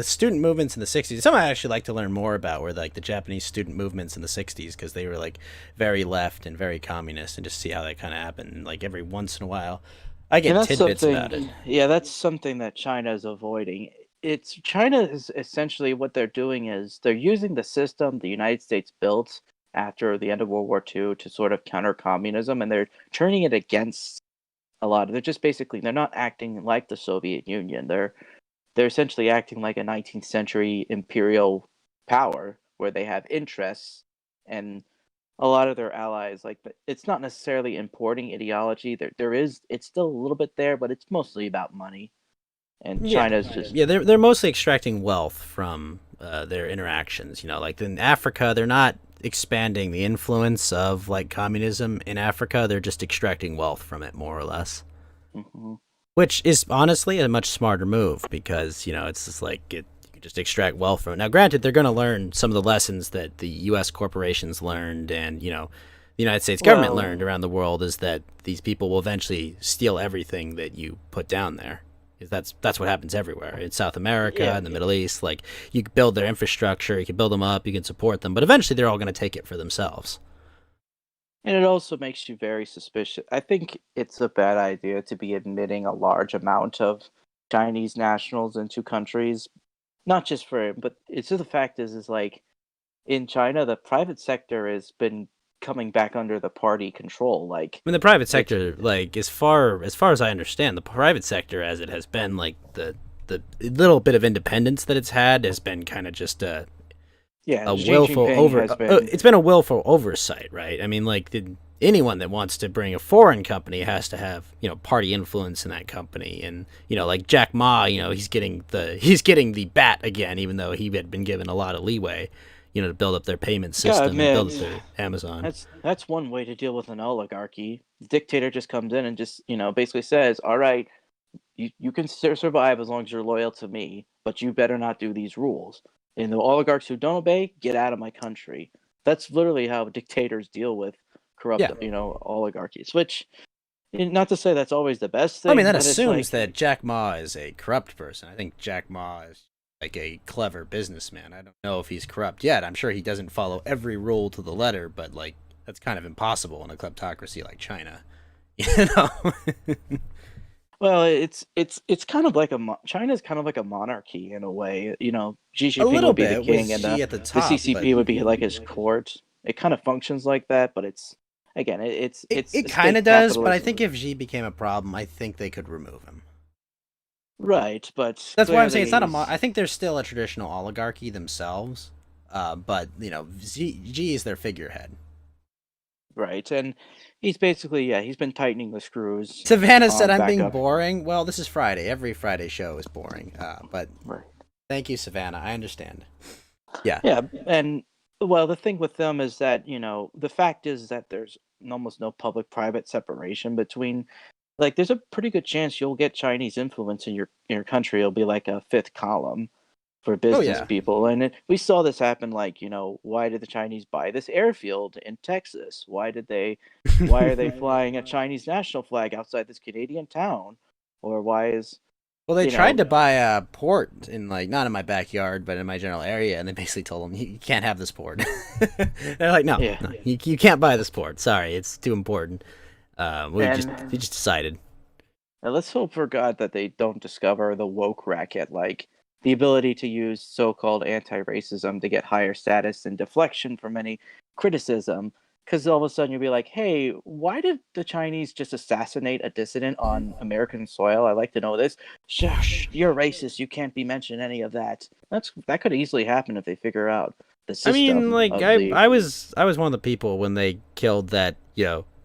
student movements in the '60s. Something I actually like to learn more about were like the Japanese student movements in the '60s because they were like very left and very communist, and just see how that kind of happened. And, like every once in a while, I get that's tidbits something. about it. Yeah, that's something that China is avoiding. China is essentially what they're doing is they're using the system the United States built after the end of World War II to sort of counter communism, and they're turning it against a lot of. They're just basically they're not acting like the Soviet Union. They're essentially acting like a 19th century imperial power where they have interests, and a lot of their allies but it's not necessarily importing ideology. It's still a little bit there, but it's mostly about money. And China's just they're mostly extracting wealth from their interactions. Like in Africa, they're not expanding the influence of like communism in Africa. They're just extracting wealth from it, more or less. Mhm. Which is honestly a much smarter move because it's just like you can just extract wealth from it. Now, granted, they're going to learn some of the lessons that the U.S. corporations learned, and the United States government learned around the world is that these people will eventually steal everything that you put down there. That's what happens everywhere in South America, in the Middle East. Like you can build their infrastructure, you can build them up, you can support them, but eventually they're all going to take it for themselves. And it also makes you very suspicious. I think it's a bad idea to be admitting a large amount of Chinese nationals into countries, not just for, but it's just the fact is like in China, the private sector has been coming back under the party control. Like, I mean, the private sector, like as far as I understand, the private sector, as it has been, like the little bit of independence that it's had, has been kind of just a Xi willful Jinping has been- it's been a willful oversight, right? I mean, like anyone that wants to bring a foreign company has to have party influence in that company, and like Jack Ma, he's getting the bat again, even though he had been given a lot of leeway. To build up their payment system and build up their Amazon. That's one way to deal with an oligarchy. The dictator just comes in and just basically says, "All right, you can survive as long as you're loyal to me, but you better not do these rules. And the oligarchs who don't obey, get out of my country." That's literally how dictators deal with corrupt, oligarchies. Which, not to say that's always the best thing. I mean, that but it's assumes like- that Jack Ma is a corrupt person. I think Jack Ma is like a clever businessman. I don't know if he's corrupt yet. I'm sure he doesn't follow every rule to the letter, but like that's kind of impossible in a kleptocracy like China. Well, it's kind of like China's kind of like a monarchy in a way. You know, Xi A Jinping little would be the bit with king, and Xi at the the top, but CCP would be like his court. It kind of functions like that, but it's again, it's it a kind of state does. But I capitalism. think if Xi became a problem, I think they could remove him. Right, but That's why I'm saying clearly it's not a. he's I think there's still a traditional oligarchy themselves, but Xi is their figurehead. right, and he's basically he's been tightening the screws Savannah said on I'm back being up. boring. Well, this is Friday. Every Friday show is boring. But Right. thank you, Savannah. I understand. Yeah. Yeah, and well, the thing with them is that, the fact is that there's almost no public-private separation between like there's a pretty good chance you'll get Chinese influence in your country. It'll be like a fifth column for Oh business yeah. people. And we saw this happen like, why did the Chinese buy this airfield in Texas? Why are they flying a Chinese national flag outside this Canadian town? Or why is, Well, they you tried know, to buy a port in not in my backyard, but in my general area, and they basically told them you can't have this port. They're like, no, Yeah. no, you can't buy this port. Sorry, it's too important. We And just decided. and let's hope for God that they don't discover the woke racket, like the ability to use so-called anti-racism to get higher status and deflection from any criticism. Because all of a sudden you'll be like, "Hey, why did the Chinese just assassinate a dissident on American soil? I'd like to know this." Shush, you're racist. You can't be mentioning any of that. That could easily happen if they figure out the I mean, system like of I was one of the people when they killed that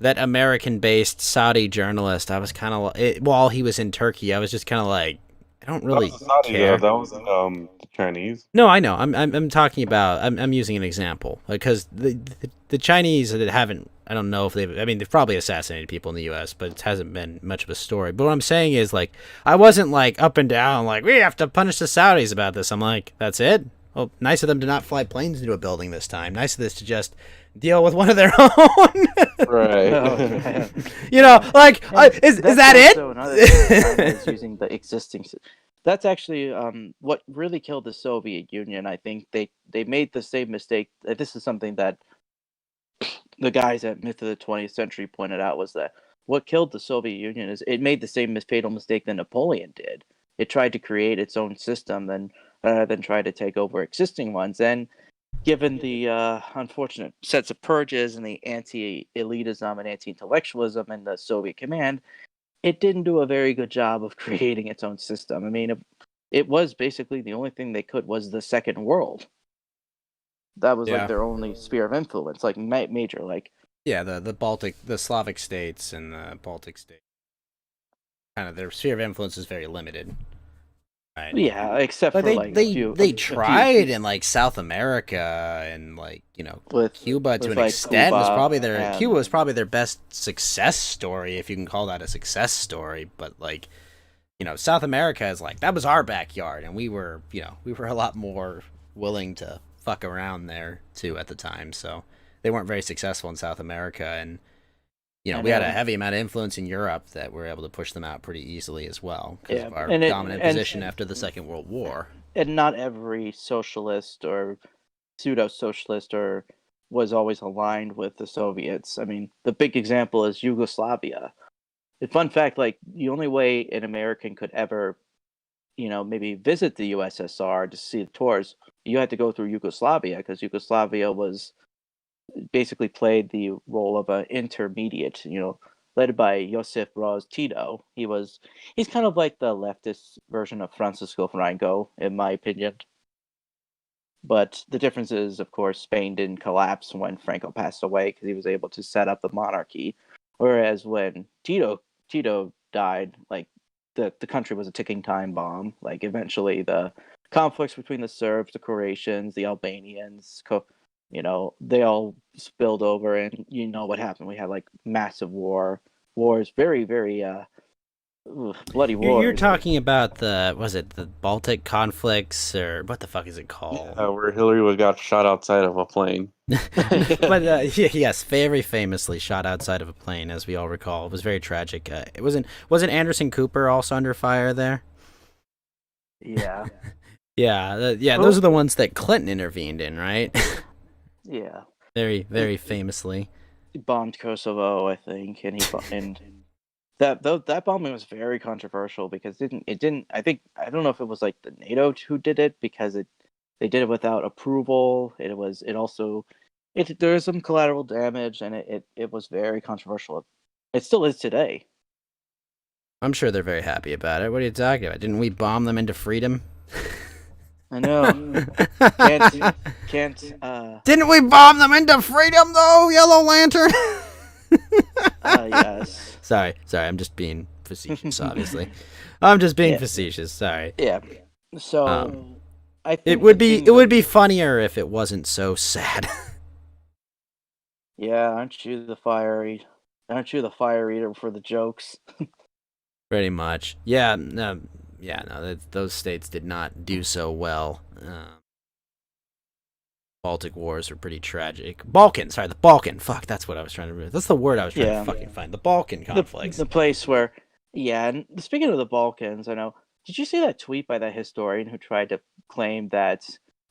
that American-based Saudi journalist. I was kind of while he was in Turkey, I was just kind of like, I don't That really was Saudi, care. though. That wasn't the Chinese. No, I know. I'm talking about. I'm using an example because the Chinese that haven't. I don't know if they've. I mean, they've probably assassinated people in the U.S., but it hasn't been much of a story. But what I'm saying is, like, I wasn't like up and down, like we have to punish the Saudis about this. I'm like, that's it. Well, nice of them to not fly planes into a building this time. Nice of this to just deal with one of their own. Right. Oh, yeah. Like, is That's that it? also another thing China is using the existing. That's actually what really killed the Soviet Union. I think they made the same mistake. This is something that the guys at Myth of the 20th Century pointed out was that what killed the Soviet Union is it made the same fatal mistake that Napoleon did. It tried to create its own system, then rather than try to take over existing ones. And given the unfortunate sets of purges and the anti-elitism and anti-intellectualism in the Soviet command, it didn't do a very good job of creating its own system. I mean, it was basically the only thing they could was the Second World. That was Yeah. like their only sphere of influence, like major, like Yeah, the Slavic states and the Baltic states. Kind of their sphere of influence is very limited. Right. yeah, except But for like they a few. tried in like South America and like with Cuba to with, an like, extent was Cuba probably and- Cuba was probably their best success story, if you can call that a success story. But like South America is like that was our backyard, and we were a lot more willing to fuck around there too at the time. So they weren't very successful in South America, and And, we had a heavy amount of influence in Europe that we're able to push them out pretty easily as well because Yeah, of our and dominant position after the Second World War. and not every socialist or pseudo-socialist or was always aligned with the Soviets. I mean, the big example is Yugoslavia. A fun fact, like the only way an American could ever, maybe visit the USSR to see the tours, you had to go through Yugoslavia because Yugoslavia was basically played the role of an intermediate, led by Josip Broz Tito. He's kind of like the leftist version of Francisco Franco, in my opinion. But the difference is, of course, Spain didn't collapse when Franco passed away because he was able to set up the monarchy. Whereas when Tito died, like the country was a ticking time bomb. Like eventually the conflicts between the Serbs, the Croatians, the Albanians, they all spilled over, and you know what happened. We had like massive wars, very, very bloody wars. You're talking about the Baltic conflicts, or what the fuck is it called? Where Hillary got shot outside of a plane. But yes, very famously shot outside of a plane, as we all recall. It was very tragic. It wasn't Anderson Cooper also under fire there? Yeah, Yeah, those are the ones that Clinton intervened in, right? yeah. Very, very famously. He bombed Kosovo, I think, and that bombing was very controversial because it didn't I don't know if it was like the NATO who did it because they did it without approval. It also there was some collateral damage and it was very controversial. It still is today. I'm sure they're very happy about it. What are you talking about? Didn't we bomb them into freedom? I know. Can't Didn't we bomb them into freedom though, Yellow Lantern? yes. Sorry, I'm just being facetious, obviously. I'm just being Yeah. facetious, sorry. Yeah. So I think It would the be thing it would that- be funnier if it wasn't so sad. Yeah, aren't you the fire eater for the jokes? Pretty much. Yeah, no, those states did not do so well. Baltic Wars were pretty tragic. The Balkan. Fuck, that's what I was trying to remember. That's the word I was trying Yeah. to fucking find. The Balkan conflicts. The place where, yeah. And speaking of the Balkans, I know. Did you see that tweet by that historian who tried to claim that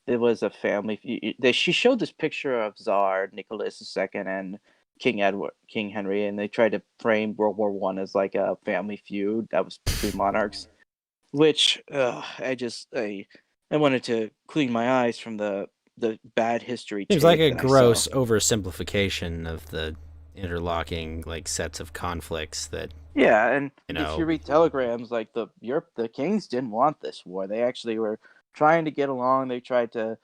it was a family? She showed this picture of Tsar Nicholas II and King Henry, and they tried to frame World War One as like a family feud that was between monarchs. Which I wanted to clean my eyes from the bad history. Seems like a tape that I gross saw. oversimplification of the interlocking like sets of conflicts that Yeah, and You if know. you read telegrams, like the kings didn't want this war. They actually were trying to get along. They tried to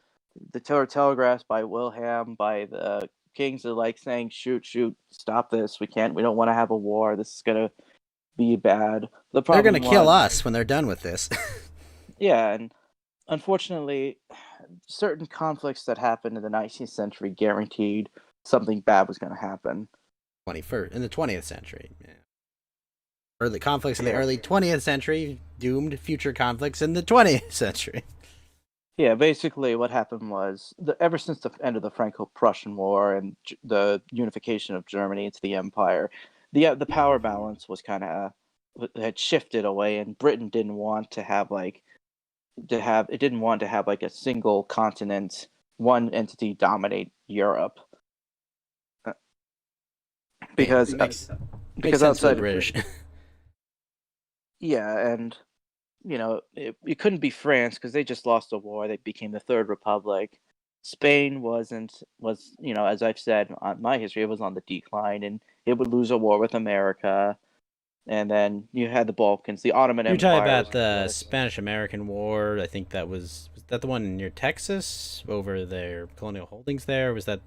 telegraphs by Wilhelm, by the kings are like saying, "Shoot, stop this. We don't want to have a war. This is gonna be bad." The they're problem gonna kill was- us when they're done with this. Yeah, and unfortunately, certain conflicts that happened in the 19th century guaranteed something bad was going to happen. 21st in the 20th century. Yeah. Early conflicts in the Yeah. early 20th century doomed future conflicts in the 20th century. Yeah, basically what happened was ever since the end of the Franco-Prussian War and the unification of Germany into the empire, the power balance was kind of had shifted away, and Britain didn't want to have like a single continent, one entity dominate Europe. Because makes because sense for outside the of British. Yeah, and it couldn't be France because they just lost a war. They became the Third Republic. Spain was as I've said on my history, it was on the decline, and it would lose a war with America. And then you had the Balkans, the Ottoman You're Empire. talking about was the this. Spanish-American War. I think that was that the one near Texas over their colonial holdings there? Was that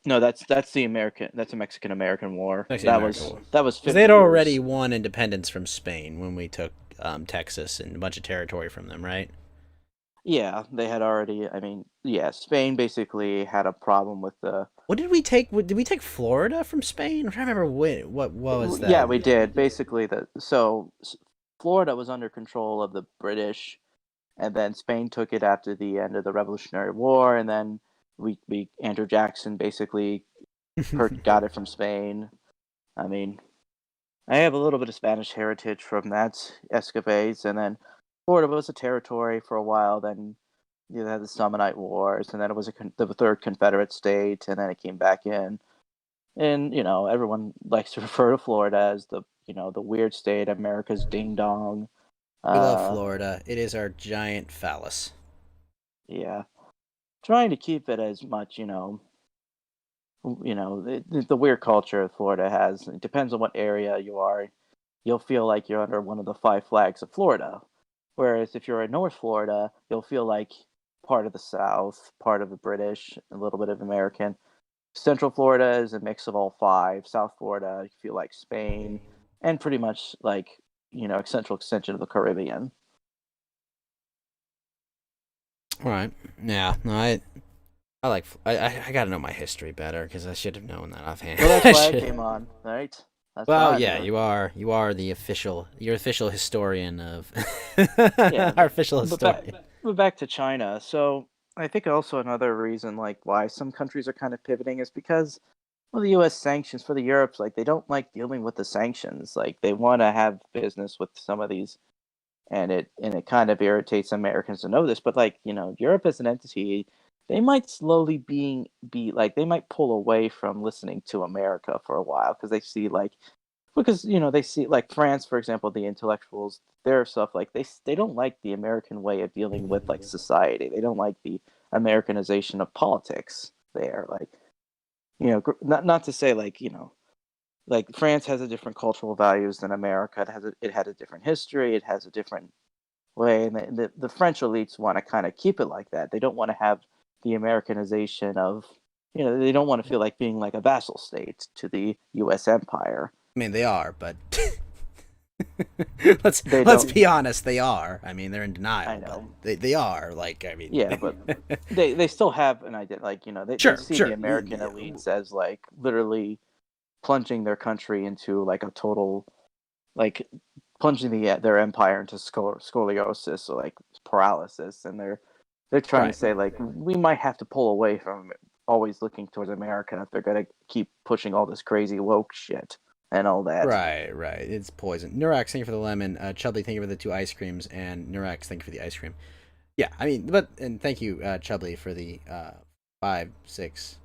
No, that's the American. That's a Mexican American War. Mexican-American War. That was 50 because they had years. already won independence from Spain when we took Texas and a bunch of territory from them, right? Yeah, they had already. I mean, yeah, Spain basically had a problem with the. What did we take? Did we take Florida from Spain? I'm trying to remember what was that? Yeah, we did. Basically, Florida was under control of the British, and then Spain took it after the end of the Revolutionary War, and then we Andrew Jackson basically got it from Spain. I mean, I have a little bit of Spanish heritage from that escapades, and then Florida was a territory for a while. Then you had the Seminole Wars, and then it was the third Confederate state, and then it came back in. And everyone likes to refer to Florida as the weird state, America's ding dong. We love Florida. It is our giant phallus. Yeah, trying to keep it as much the weird culture Florida has. It depends on what area you are. You'll feel like you're under one of the 5 flags of Florida. Whereas if you're in North Florida, you'll feel like part of the South, part of the British, a little bit of American. Central Florida is a mix of all 5. South Florida, you feel like Spain, and pretty much like central extension of the Caribbean. All right. Yeah. No, I got to know my history better because I should have known that offhand. Well, that's why I came on, right? That's Well, why yeah, I'm- you are the official historian of Yeah, our official but historian. But back to China. So I think also another reason like why some countries are kind of pivoting is because the U.S. sanctions for the Europes, like they don't like dealing with the sanctions. Like they want to have business with some of these, and it kind of irritates Americans to know this. But like Europe as an entity, they might slowly be like they might pull away from listening to America for a while because they see like because they see like France, for example, the intellectuals, their stuff like they don't like the American way of dealing with like society. They don't like the Americanization of politics there. Like not to say like like France has a different cultural values than America. It has a different history. It has a different way, and the French elites want to kind of keep it like that. They don't want to have the Americanization of they don't want to feel like being like a vassal state to the U.S. empire. I mean, they are, but let's They let's don't- be honest, they are. I mean, they're in denial, I know. but they are. Like, I mean, Yeah, but they still have an idea. Like they Sure, see sure. the American elites as like literally plunging their country into like a total like plunging their empire into scoliosis or like paralysis, and they're trying Right. to say like we might have to pull away from always looking towards America if they're gonna keep pushing all this crazy woke shit and all that. right. It's poison. Nurex, thank you for the lemon. Chubbly, thank you for the 2 ice creams, and Nurex, thank you for the ice cream. Yeah, I mean, and thank you, Chubbly, for the 5, 6,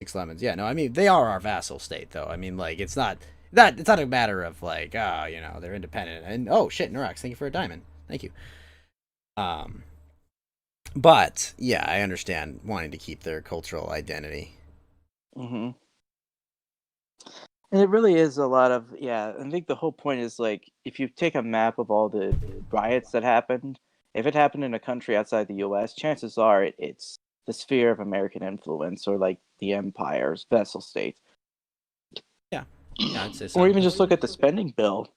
6 lemons. Yeah, no, I mean they are our vassal state, though. I mean, like it's not a matter of like they're independent. And oh shit, Nurex, thank you for a diamond. Thank you. But yeah, I understand wanting to keep their cultural identity. Mm-hmm. And it really is a lot of I think the whole point is like if you take a map of all the riots that happened, if it happened in a country outside the U.S., chances are it's the sphere of American influence or like the empire's vessel state. Yeah, I'd say so. Or even just look at the spending bill.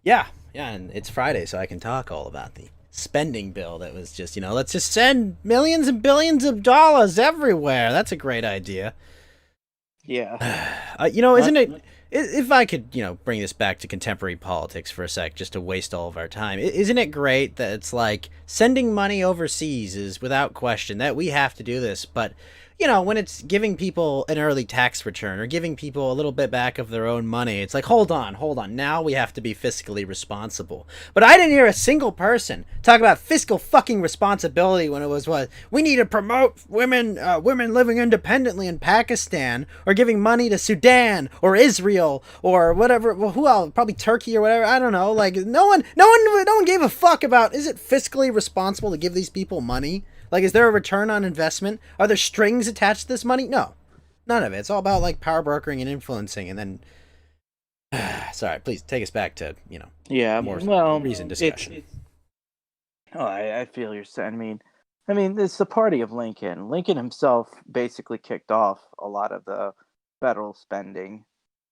Yeah, and it's Friday, so I can talk all about the spending bill that was just, let's just send millions and billions of dollars everywhere. That's a great idea. Yeah. Isn't it, if I could, bring this back to contemporary politics for a sec, just to waste all of our time, isn't it great that it's like sending money overseas is without question that we have to do this, but when it's giving people an early tax return or giving people a little bit back of their own money, it's like, hold on. Now we have to be fiscally responsible. But I didn't hear a single person talk about fiscal fucking responsibility when it was what we need to promote women living independently in Pakistan, or giving money to Sudan or Israel or whatever. Well, who else? Probably Turkey or whatever. I don't know. Like no one gave a fuck about, is it fiscally responsible to give these people money? Like, is there a return on investment? Are there strings attached to this money? No. None of it. It's all about, like, power brokering and influencing, and then... Sorry, please, take us back to, more reasoned discussion. I feel you're saying. I mean, it's the party of Lincoln. Lincoln himself basically kicked off a lot of the federal spending.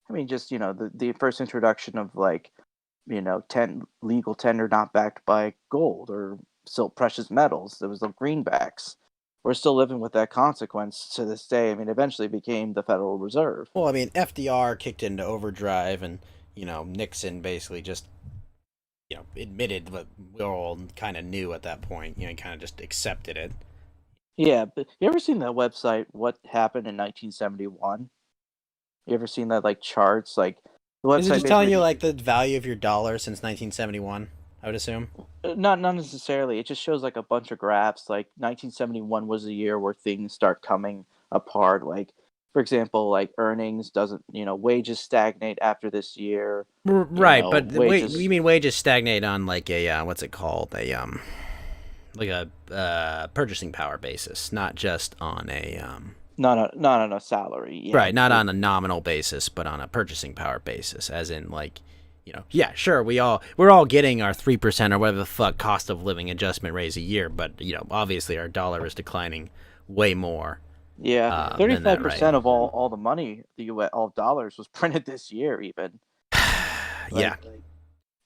I mean, just, the first introduction of, like, legal tender not backed by gold or still precious metals. There was the greenbacks. We're still living with that consequence to this day. I mean, eventually it became the Federal Reserve. Well, I mean, FDR kicked into overdrive, and, Nixon basically just, admitted what we all kind of knew at that point. Kind of just accepted it. Yeah, but you ever seen that website, What Happened in 1971? You ever seen that, like, charts? Like, the website Is it just telling you, like, the value of your dollar since 1971, I would assume? Not necessarily. It just shows like a bunch of graphs. Like 1971 was the year where things start coming apart. Like, for example, like earnings doesn't, wages stagnate after this year. Right, but wages... you mean wages stagnate on like a what's it called, like a purchasing power basis, not just on a not on a salary. Yeah. Right, not on a nominal basis, but on a purchasing power basis, as in like. Yeah, sure, we're all getting our 3% or whatever the fuck cost of living adjustment raise a year, but obviously our dollar is declining way more. Yeah, 35% of all the money, all dollars was printed this year, even. Yeah.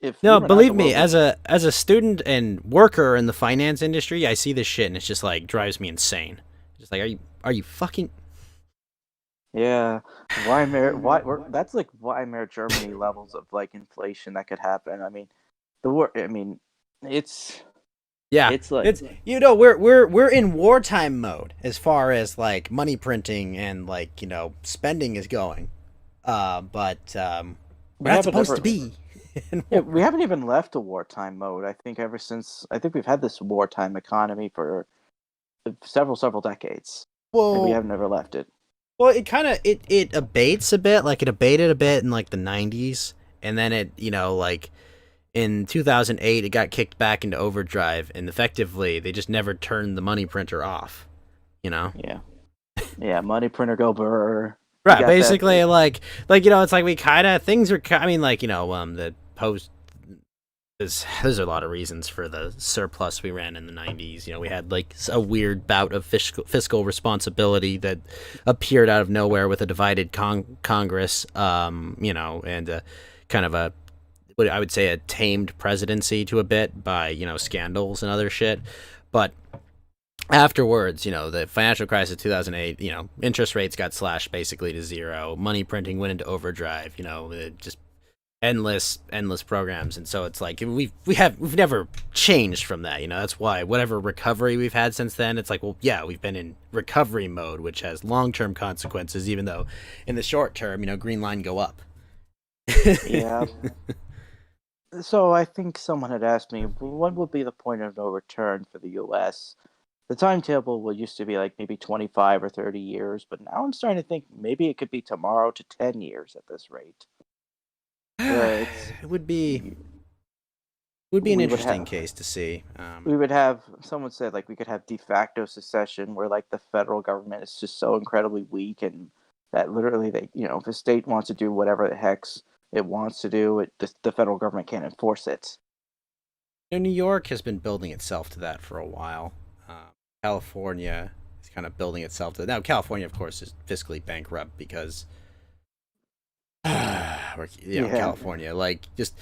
Believe me, as a student and worker in the finance industry, I see this shit and it's just like drives me insane. Just like, are you fucking? Yeah, that's like Weimar Germany levels of like inflation that could happen. I mean, it's like we're in wartime mode as far as like money printing and like spending is going, but we're not supposed to be. We haven't even left a wartime mode. I think we've had this wartime economy for several decades. Well, and we have never left it. Well, it kind of it abates a bit. Like it abated a bit in like the 90s, and then it like in 2008 it got kicked back into overdrive, and effectively they just never turned the money printer off. Yeah. Yeah, money printer go brr. Right, got basically, that. it's like we kind of things are. I mean, the post. There's a lot of reasons for the surplus we ran in the 90s. We had like a weird bout of fiscal responsibility that appeared out of nowhere with a divided Congress. And kind of what I would say a tamed presidency to a bit by scandals and other shit, but. Afterwards, the financial crisis of 2008, interest rates got slashed basically to zero. Money printing went into overdrive, just endless programs. And so it's like we've never changed from that. That's why whatever recovery we've had since then, it's like, well, yeah, we've been in recovery mode, which has long-term consequences, even though in the short term, green line go up. Yeah. So I think someone had asked me, what would be the point of no return for the U.S.? The timetable used to be like maybe 25 or 30 years, but now I'm starting to think maybe it could be tomorrow to 10 years at this rate. It would be an we would interesting have case to see. we would have someone said like we could have de facto secession where like the federal government is just so incredibly weak and that literally they if a state wants to do whatever the heck it wants to do, the federal government can't enforce it. New York has been building itself to that for a while. California is kind of building itself to now. California, of course, is fiscally bankrupt because, California, like just,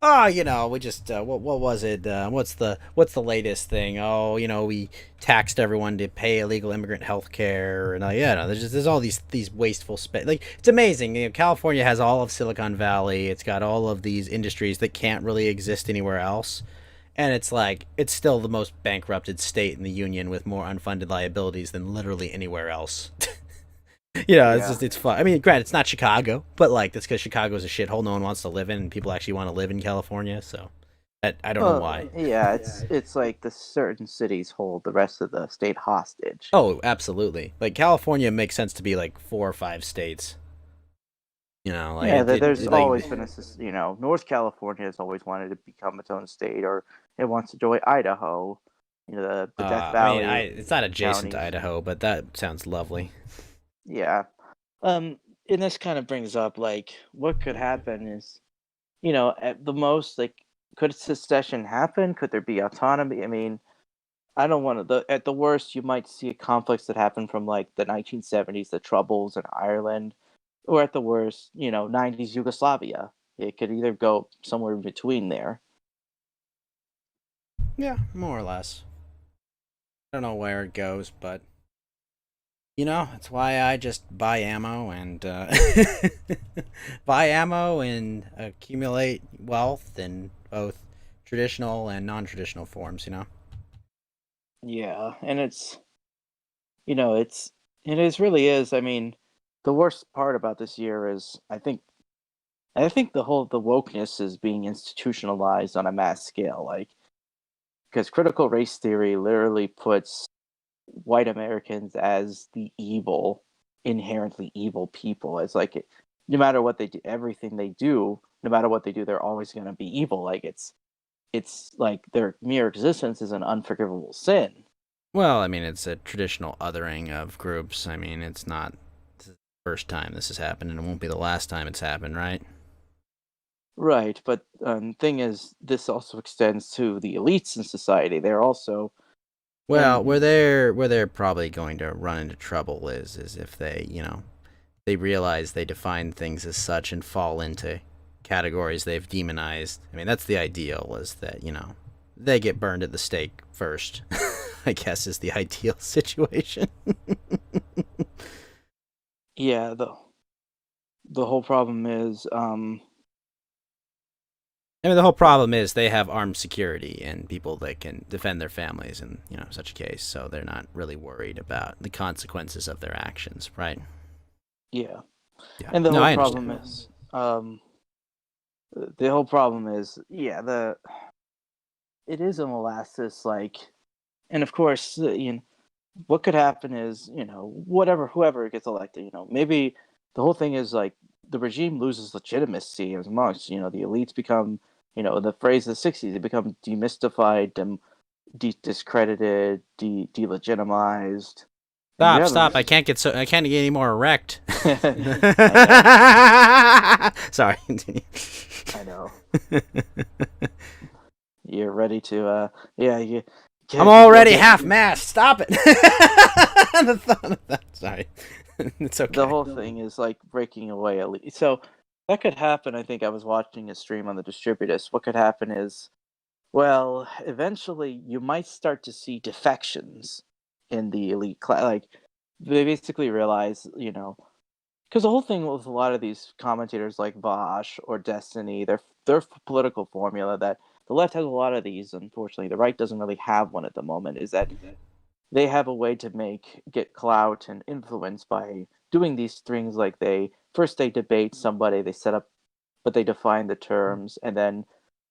we just what was it? What's the latest thing? Oh, we taxed everyone to pay illegal immigrant health care, and there's all these wasteful like it's amazing. California has all of Silicon Valley. It's got all of these industries that can't really exist anywhere else. And it's like, it's still the most bankrupted state in the union with more unfunded liabilities than literally anywhere else. It's fun. I mean, granted, it's not Chicago, but like, that's because Chicago's a shithole no one wants to live in, and people actually want to live in California, so I don't know why. Yeah, it's like the certain cities hold the rest of the state hostage. Oh, absolutely. Like, California makes sense to be like 4 or 5 states. There's always been North California has always wanted to become its own state, or it wants to join Idaho. The Death Valley. I mean, it's not adjacent counties. to Idaho, but that sounds lovely. Yeah. And this kind of brings up like what could happen is, at the most, like, could secession happen? Could there be autonomy? I mean, I don't want to. At the worst, you might see conflicts that happen from like the 1970s, the Troubles in Ireland, or at the worst, 90s Yugoslavia. It could either go somewhere in between there. Yeah, more or less. I don't know where it goes, but that's why I just buy ammo and accumulate wealth in both traditional and non-traditional forms. Yeah, and really is. I mean, the worst part about this year is I think the wokeness is being institutionalized on a mass scale, like because critical race theory literally puts white Americans as the inherently evil people. It's like no matter what they do, everything they do, no matter what they do, they're always going to be evil. Like it's like their mere existence is an unforgivable sin. Well, I mean, it's a traditional othering of groups. I mean, it's not the first time this has happened, and it won't be the last time it's happened, right? Right, but thing is, this also extends to the elites in society. They're also well, where they're probably going to run into trouble is if they they realize they define things as such and fall into categories they've demonized. I mean, that's the ideal, is that they get burned at the stake first. I guess is the ideal situation. Yeah, the whole problem is I mean, the whole problem is they have armed security and people that can defend their families in such a case, so they're not really worried about the consequences of their actions, right? Yeah. Yeah. And the No, whole I problem understand. is the whole problem is it is a molasses, like, and of course what could happen is, whoever gets elected, maybe the whole thing is like the regime loses legitimacy amongst, the elites become, the phrase of the 60s, they become demystified, discredited, delegitimized. And you Stop! have I can't get any more erect. I Sorry. know. You're ready to, yeah. I'm already half mast. Stop it. The thought of that. Sorry. It's okay. The whole thing is like breaking away. So that could happen. I think I was watching a stream on the Distributus. What could happen is, well, eventually you might start to see defections in the elite class. Like they basically realize, because the whole thing with a lot of these commentators like Vosh or Destiny, their political formula that the left has a lot of these. Unfortunately, the right doesn't really have one at the moment. Is that they have a way to get clout and influence by doing these things like they debate somebody, they set up, but they define the terms, and then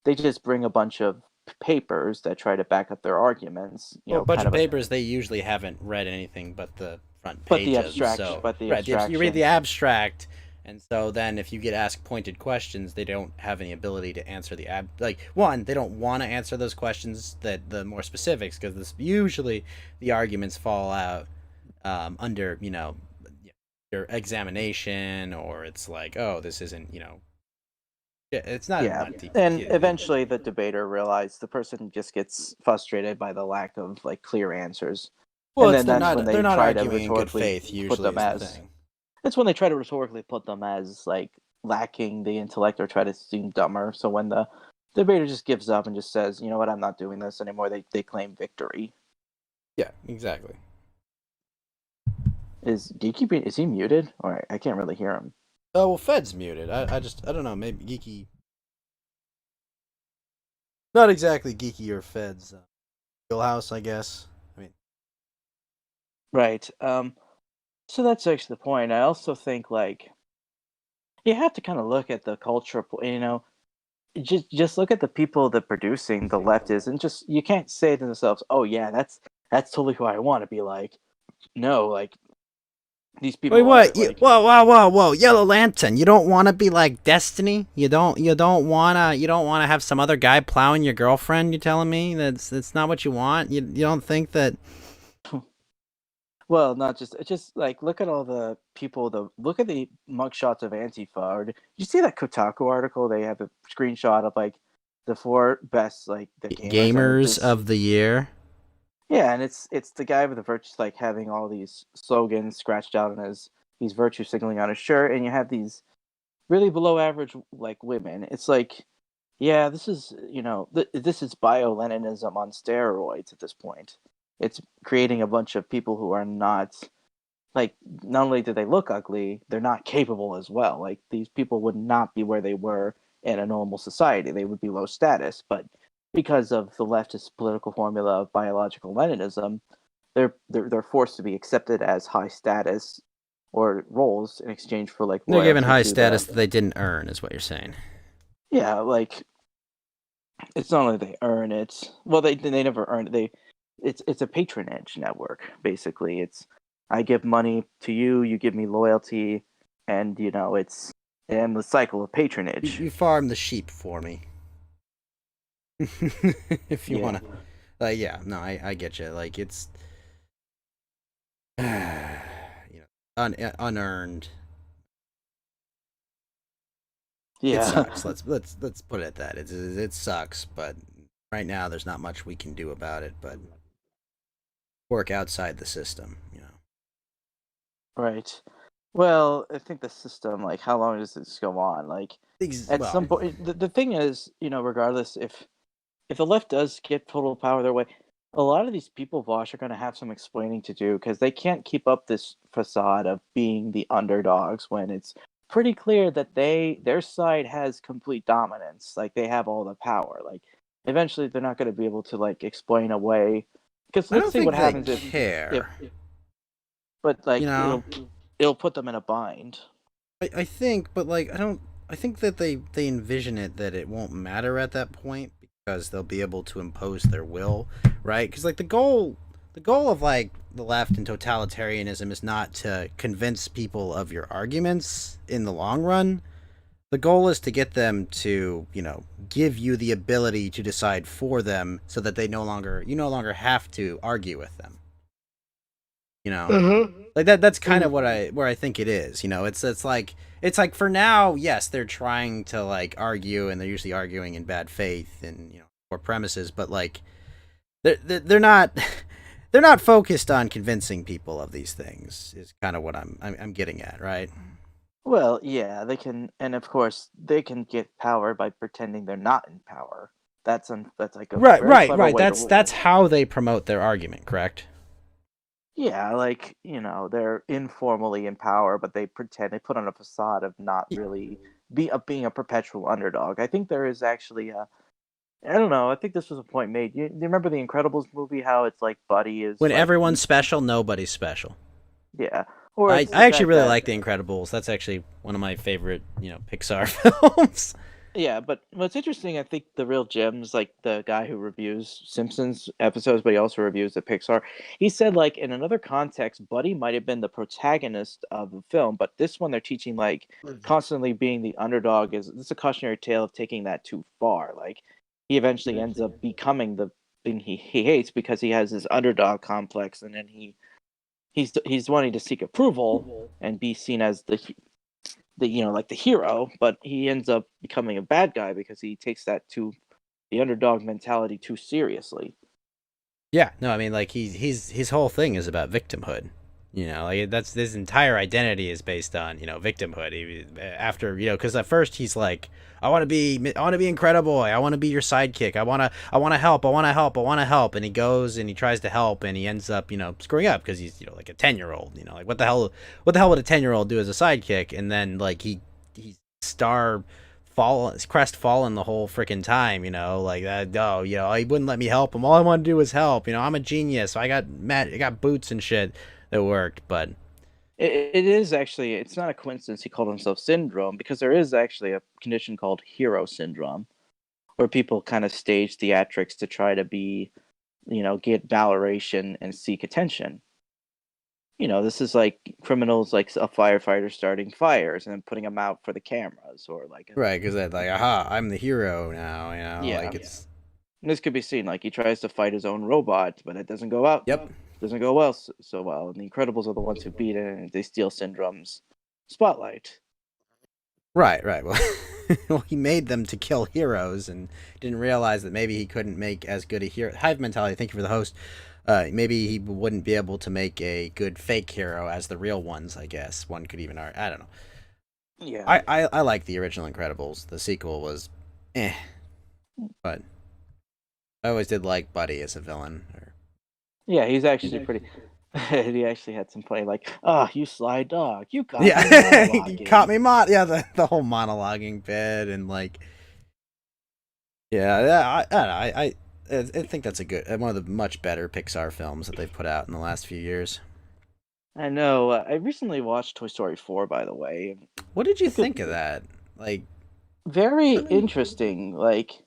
they just bring a bunch of papers that try to back up their arguments. Well, a bunch of papers they usually haven't read anything but the front pages. But the abstraction. You read the abstract, and so then if you get asked pointed questions, they don't have any ability to answer the they don't want to answer those questions, that the more specifics, because usually the arguments fall out under your examination, or it's like, oh, this isn't it's not. And eventually the debater realized the person just gets frustrated by the lack of like clear answers. Well, and then they're not arguing in good faith. Usually, that's when they try to rhetorically put them as like lacking the intellect or try to seem dumber. So when the debater just gives up and just says, you know what, I'm not doing this anymore, they claim victory. Yeah, exactly. Is Geeky, is he muted? Or I can't really hear him. Oh, well, Fed's muted. I don't know. Maybe Geeky. Not exactly Geeky or Fed's wheelhouse, I guess. I mean. Right. So that's actually the point. I also think like you have to kind of look at the culture. Just look at the people that producing the left is, and just you can't say to themselves, "Oh yeah, that's totally who I want to be like." No, like. These people. Wait, what? Whoa! Yellow Lantern. You don't want to be like Destiny. You don't wanna have some other guy plowing your girlfriend. You're telling me that's not what you want. You don't think that? Well, not just like look at all the people. Look at the mugshots of Antifa. Did you see that Kotaku article? They have a screenshot of like the 4 best like the gamers of the year. Yeah, and it's the guy with the virtues, like having all these slogans scratched out on he's virtue signaling on his shirt, and you have these really below average like women. It's like, yeah, this is this is bio-Leninism on steroids at this point. It's creating a bunch of people who are not only do they look ugly, they're not capable as well. Like these people would not be where they were in a normal society. They would be low status, but because of the leftist political formula of biological Leninism, they're forced to be accepted as high status or roles in exchange for like they're given high status that they didn't earn, is what you're saying. Yeah, like it's not only they earn it. Well, they never earn it. It's a patronage network basically. It's I give money to you, you give me loyalty, and it's the cycle of patronage. You farm the sheep for me. If you want to, I get you. Like it's, unearned. Yeah, it sucks. Let's put it at that. It sucks, but right now there's not much we can do about it. But work outside the system, Right. Well, I think the system, like, how long does this go on? Like, at some point, the thing is, regardless if the left does get total power their way, a lot of these people, Vosh, are going to have some explaining to do because they can't keep up this facade of being the underdogs when it's pretty clear that their side has complete dominance. Like they have all the power. Like eventually, they're not going to be able to like explain away. Because let's see what happens if but like it'll put them in a bind. I think, but like I think that they envision it that it won't matter at that point because they'll be able to impose their will, right? Because like the goal the goal of like the left and totalitarianism is not to convince people of your arguments in the long run. The goal is to get them to, give you the ability to decide for them so that you no longer have to argue with them. Like that's kind of where I think it is. It's like for now, yes, they're trying to like argue, and they're usually arguing in bad faith and for premises, but like they're not they're not focused on convincing people of these things. Is kind of what I'm getting at, right? Well, yeah, they can, and of course they can get power by pretending they're not in power. That's like a Right, very right, clever right. way to That's how they promote their argument, correct? Yeah, like, they're informally in power, but they put on a facade of not really being a perpetual underdog. I think there is actually I don't know, I think this was a point made. You remember the Incredibles movie, how it's like Buddy is When like, everyone's special, nobody's special. yeah. Or I it's the actually fact really that, like The Incredibles. That's actually one of my favorite, Pixar films. yeah, but what's interesting, I think the real gems, like the guy who reviews Simpsons episodes, but he also reviews the Pixar, he said like in another context, Buddy might have been the protagonist of the film, but this one they're teaching like constantly being the underdog is a cautionary tale of taking that too far. Like he eventually ends up becoming the thing he hates because he has this underdog complex, and then he's wanting to seek approval and be seen as the like the hero, but he ends up becoming a bad guy because he takes the underdog mentality too seriously. Yeah, no, I mean, like his whole thing is about victimhood. Like that's his entire identity is based on victimhood. After because at first he's like, I want to be incredible. I want to be your sidekick. I want to help. And he goes and he tries to help, and he ends up screwing up because he's like a 10-year-old. Like what the hell would a 10-year-old do as a sidekick? And then like he's crestfallen the whole freaking time, like that. Oh, he wouldn't let me help him. All I want to do is help. I'm a genius. So I got boots and shit that worked, but It is actually, it's not a coincidence he called himself Syndrome, because there is actually a condition called hero syndrome, where people kind of stage theatrics to try to be, get validation and seek attention. This is like criminals, like a firefighter starting fires and then putting them out for the cameras, or like right, because that like, aha, I'm the hero now. Yeah. Like it's And this could be seen like he tries to fight his own robot, but it doesn't go out. Yep. Doesn't go well so well. And the Incredibles are the ones who beat it, and they steal Syndrome's spotlight. right. Well, he made them to kill heroes and didn't realize that maybe he couldn't make as good a hero. Hive mentality. Thank you for the host. Maybe he wouldn't be able to make a good fake hero as the real ones. I guess one could even argue. I don't know. Yeah. I like the original Incredibles. The sequel was, but I always did like Buddy as a villain. Yeah, he's actually pretty. He actually had some play like, you sly dog, you caught me Yeah, monologuing." he caught me Yeah, the whole monologuing bit and like, yeah. I think that's one of the much better Pixar films that they've put out in the last few years. I know. I recently watched Toy Story 4, by the way. What did you think of that? Like, Very interesting. Like,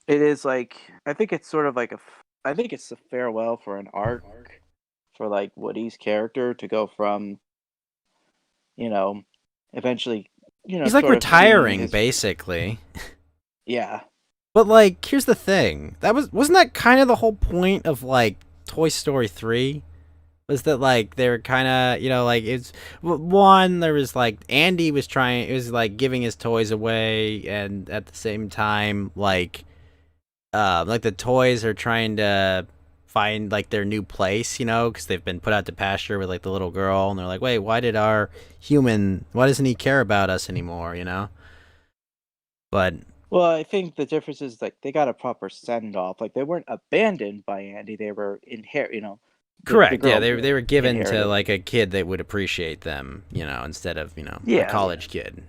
it is like, I think it's sort of like I think it's a farewell for an arc for like Woody's character to go from, eventually, he's like sort of retiring, his- basically. Yeah. But like, here's the thing. Wasn't that kind of the whole point of like Toy Story 3? Was that like they were kind of like it's one, there was like Andy was like giving his toys away, and at the same time like the toys are trying to find like their new place, because they've been put out to pasture with like the little girl, and they're like, wait, why doesn't he care about us anymore, But Well, I think the difference is like they got a proper send off. Like they weren't abandoned by Andy; they were correct, yeah, girl they were given to inherited. like a kid that would appreciate them, instead of a Yeah. college kid,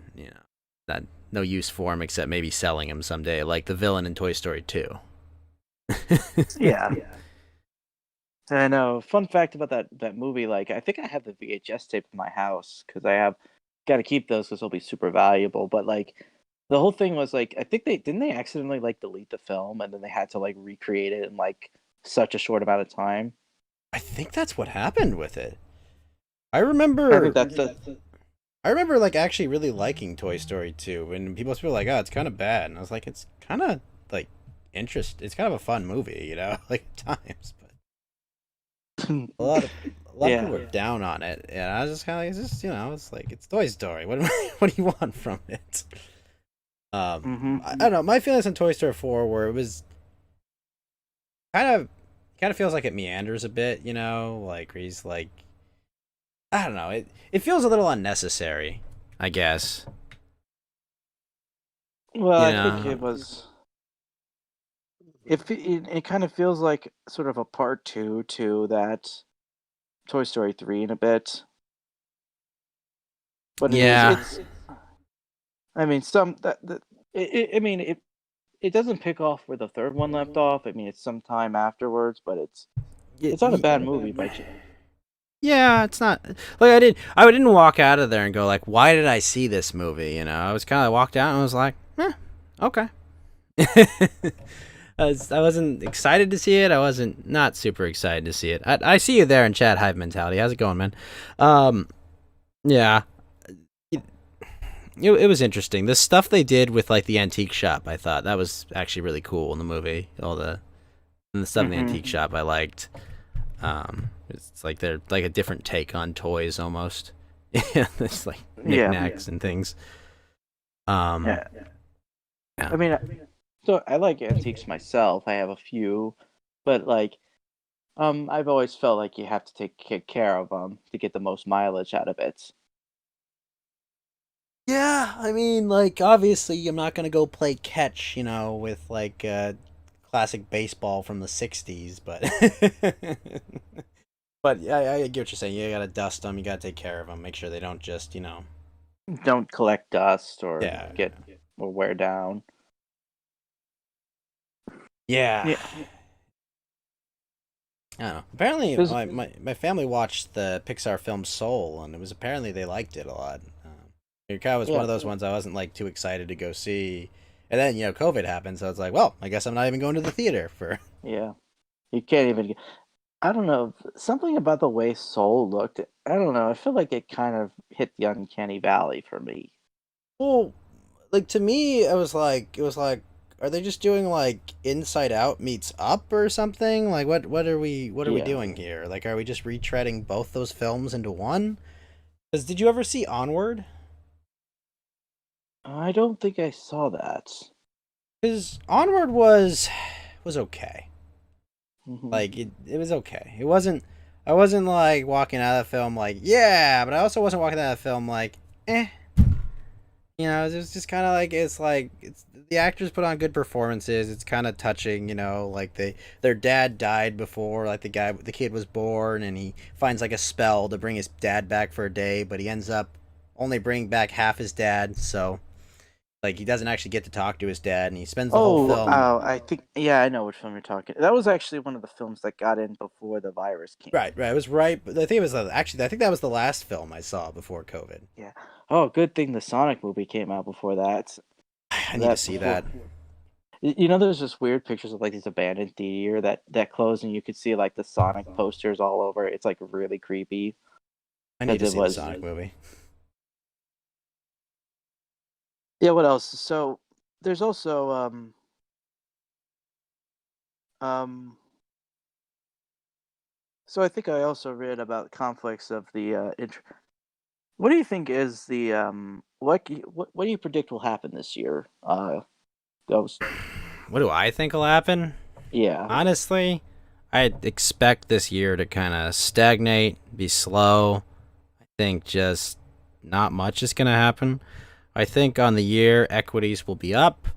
that no use for him except maybe selling him someday, like the villain in Toy Story 2. Yeah. I know. Fun fact about that movie, like I think I have the VHS tape in my house because I have got to keep those because they'll be super valuable. But like the whole thing was like I think they accidentally like delete the film and then they had to like recreate it in like such a short amount of time. I think that's what happened with it. I I remember think that's the I remember like actually really liking Toy Story 2, and people were like, "Oh, it's kind of bad," and I was like, "It's kind of like It's kind of a fun movie, you know, like at times." But a lot of Yeah. people were down on it, and I was just kind of like, "It's just, you know, it's like it's Toy Story. What do you want from it?" I don't know. My feelings on Toy Story 4 were it was kind of feels like it meanders a bit, you know, like where he's like, I don't know. It feels a little unnecessary, I guess. Well, You I think know? it was. It kind of feels like sort of a part two to that Toy Story 3 in a bit. But Yeah. it's I mean some that I mean it doesn't pick off where the third one left off. I mean it's some time afterwards, but it's not a bad movie by Yeah, it's not like I didn't walk out of there and go like, why did I see this movie? You know, I was kind of walked out and was like, okay. I wasn't excited to see it. I wasn't not super excited to see it. I see you there in chat, Hive Mentality. How's it going, man? Yeah, it was interesting. The stuff they did with like the antique shop, I thought that was actually really cool in the movie. All the stuff in the antique shop I liked. It's like they're like a different take on toys almost. Yeah, there's like knickknacks and things. yeah. I mean, so I like antiques myself. I have a few, but like, I've always felt like you have to take care of them to get the most mileage out of it. Yeah, I mean, like obviously, I'm not gonna go play catch, you know, with like classic baseball from the '60s, but but yeah, I get what you're saying. You gotta dust them. You gotta take care of them. Make sure they don't just, you know. Don't collect dust or Yeah. get or wear down. Yeah. Yeah. I don't know. Apparently, There's- my family watched the Pixar film Soul, and it was apparently they liked it a lot. It kind of was one of those ones I wasn't like too excited to go see, and then you know COVID happened, so it's like, well, I guess I'm not even going to the theater for. Yeah, you can't even. I don't know. Something about the way Soul looked. I don't know. I feel like it kind of hit the uncanny valley for me. Well, like to me, it was like, are they just doing like Inside Out meets Up or something? Like what are we Yeah. doing here? Like, are we just retreading both those films into one? Because did you ever see Onward? I don't think I saw that. Because Onward was okay. Mhm. Like it was okay. It wasn't. I wasn't like walking out of the film like yeah, but I also wasn't walking out of the film like eh. You know, it was just kind of like it's the actors put on good performances. It's kind of touching, you know, like their dad died before like the kid was born, and he finds like a spell to bring his dad back for a day, but he ends up only bringing back half his dad, so like he doesn't actually get to talk to his dad, and he spends the whole film. I think I know which film you're talking. That was actually one of the films that got in before the virus came. Right. It was right. But I think it was actually. I think that was the last film I saw before COVID. Oh, good thing the Sonic movie came out before that. I need to see that. You know, there's just weird pictures of like this abandoned theater that closed, and you could see like the Sonic posters all over. It's like really creepy. I need to Because see it the was- Sonic movie. Yeah. What else? So there's also So I think I also read about conflicts of the. What do you think is the what do you predict will happen this year? Ghost. What do I think will happen? Yeah. Honestly, I expect this year to kind of stagnate, be slow. I think just not much is going to happen. I think on the year, equities will be up.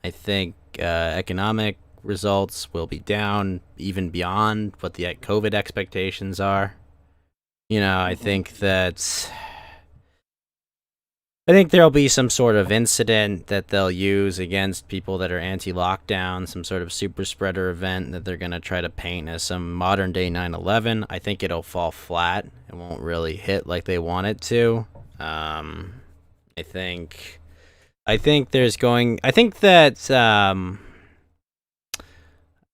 I think economic results will be down, even beyond what the COVID expectations are. You know, I think there'll be some sort of incident that they'll use against people that are anti-lockdown, some sort of super spreader event that they're going to try to paint as some modern day 9/11. I think it'll fall flat. It won't really hit like they want it to. I think that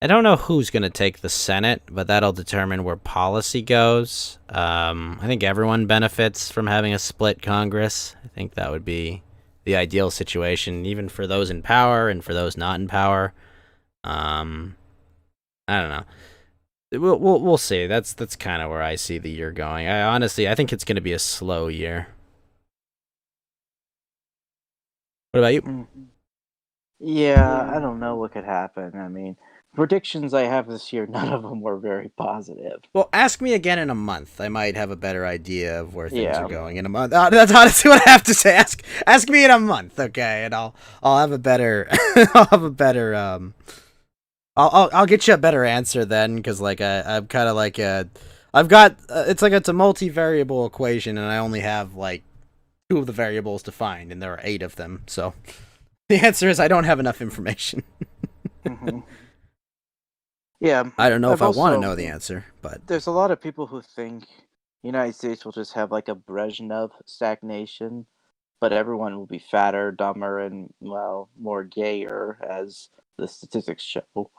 I don't know who's going to take the Senate, but that'll determine where policy goes. I think everyone benefits from having a split Congress. I think that would be the ideal situation, even for those in power and for those not in power. I don't know. We'll see. That's kind of where I see the year going. I think it's going to be a slow year. What about you? Yeah, I don't know what could happen. I mean, predictions I have this year, none of them were very positive. Well, ask me again in a month. I might have a better idea of where things Yeah. are going in a month. That's honestly what I have to say. Ask me in a month, okay? And I'll have a better I'll get you a better answer then, because like I'm kind of like I've got it's like it's a multivariable equation, and I only have like 2 of the variables to find, and there are 8 of them. So the answer is I don't have enough information. Mhm. Yeah, I don't know if I I've want to also- know the answer, but there's a lot of people who think the United States will just have like a Brezhnev stagnation, but everyone will be fatter, dumber, and well, more gayer, as the statistics show.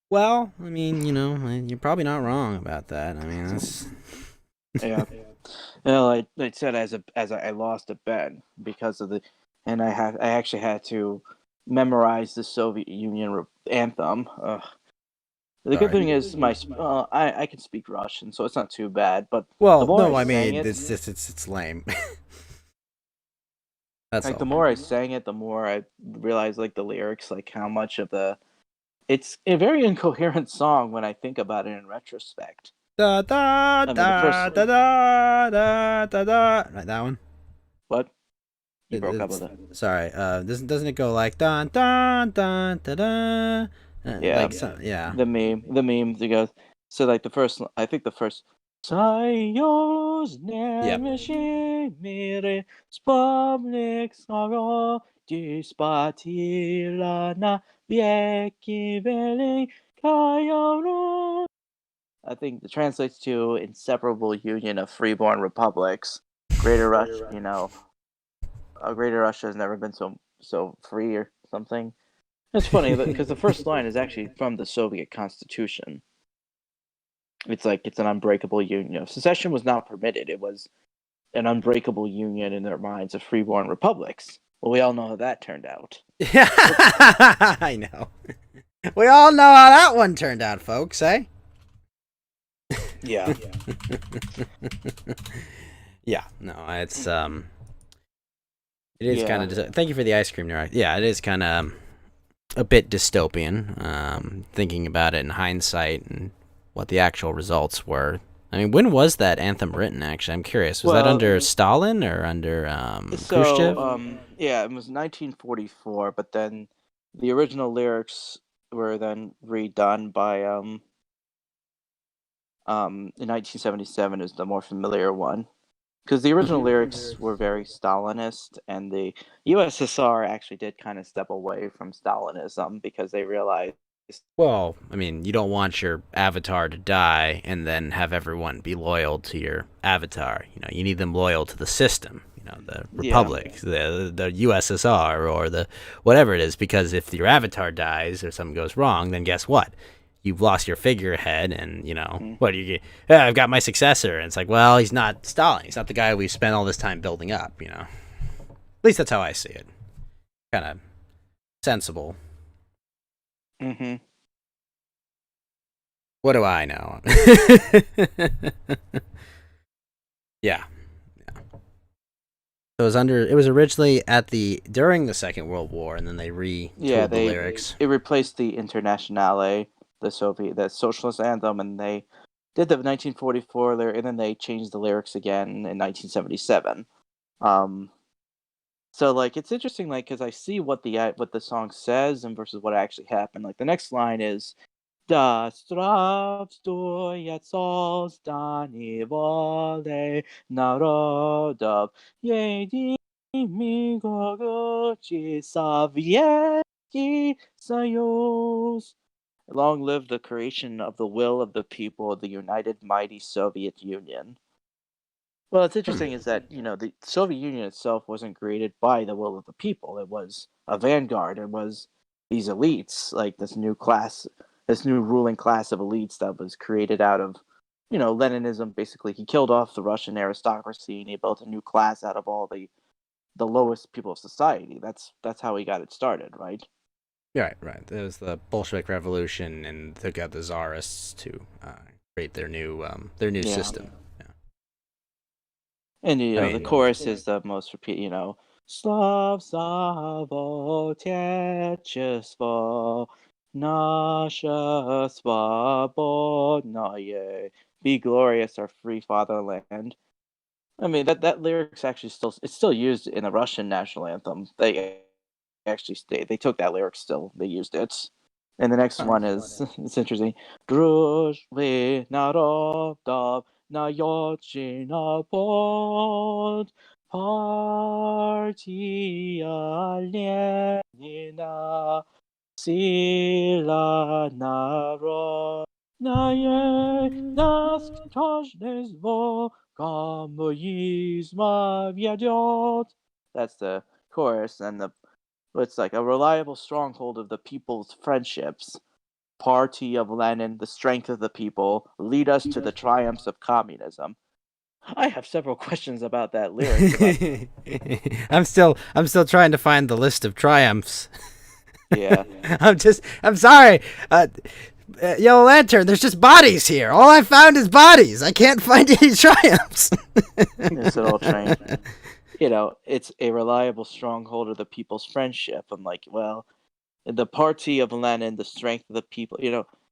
well, I mean, you're probably not wrong about that. I mean, that's Yeah. Well, I said I lost a bet because of and I actually had to memorize the Soviet Union anthem. Ugh. The good Sorry. thing is I can speak Russian, so it's not too bad. But well, the more no, I I sang mean, it, it's lame. That's like all. the more I sang it, the more I realized like the lyrics, like how much of it's a very incoherent song when I think about it in retrospect. Da da mean, the da first- da da da da da. Right, that one. What? You It- broke up it's- with it. Sorry. Doesn't it go like da da da da da? Yeah. Like yeah. The meme that goes, so like I think the first Союзные республик диспатила на веки великая. I think it translates to inseparable union of freeborn republics. Greater Russia, Greater Russia has never been so free or something. It's funny because the first line is actually from the Soviet Constitution. It's like it's an unbreakable union. Secession was not permitted. It was an unbreakable union in their minds of freeborn republics. Well, we all know how that turned out. Yeah, I know. We all know how that one turned out, folks, eh? Yeah. Yeah, no, it's it is Yeah. kind of. Thank you for the ice cream, there. Yeah, it is kind of a bit dystopian. Thinking about it in hindsight and what the actual results were. I mean, when was that anthem written? Actually, I'm curious. Was that Well, under Stalin or under Khrushchev? Yeah, it was 1944, but then the original lyrics were then redone by in 1977 is the more familiar one. Because the original lyrics were very Stalinist, and the USSR actually did kind of step away from Stalinism because they realized, Well, I mean, you don't want your avatar to die and then have everyone be loyal to your avatar. You need them loyal to the system. The republic, the USSR, or the whatever it is. Because if your avatar dies or something goes wrong, then guess what? You've lost your figurehead, and what do you get? Yeah, I've got my successor, and it's like, well, he's not Stalin. He's not the guy we spent all this time building up. At least that's how I see it. Kind of sensible. mm-hmm. What do I know? Yeah. So it was originally during the Second World War, and then they retooled the lyrics. It replaced the Internationale, the socialist anthem, and they did the 1944 lyric, and then they changed the lyrics again in 1977. So like it's interesting, like because I see what the song says and versus what actually happened. Like the next line is "Да здравствует создание воли народов едиными грядущий Советский Союз." Long live the creation of the will of the people of the united mighty Soviet Union. Well, it's interesting is that, the Soviet Union itself wasn't created by the will of the people. It was a vanguard. It was these elites, like this new class. this new ruling class of elites that was created out of, Leninism. Basically, he killed off the Russian aristocracy and he built a new class out of all the lowest people of society. That's how he got it started, right? Right, right. It was the Bolshevik Revolution, and took out the Tsarists to create their new Yeah. system. Yeah. And I the mean- chorus is the most repeat. Slav Savo Techesvo Nasha Svobodnoye. Be glorious, our free fatherland. I mean that lyric's actually it's still used in the Russian national anthem. They they took that lyric still. They used it. And the next one is it's interesting. Družby narodov najočina pod Partia Lenina sila narod naje nas ktožne zvo komunizma ведет. That's the chorus, and it's like a reliable stronghold of the people's friendships. Party of Lenin, the strength of the people, lead us to the triumphs of communism. I have several questions about that lyric. I'm still trying to find the list of triumphs. Yeah. I'm sorry. Yellow Lantern, there's just bodies here. All I found is bodies. I can't find any triumphs. This little train. It's a reliable stronghold of the people's friendship. I'm like, well, the party of Lenin, the strength of the people.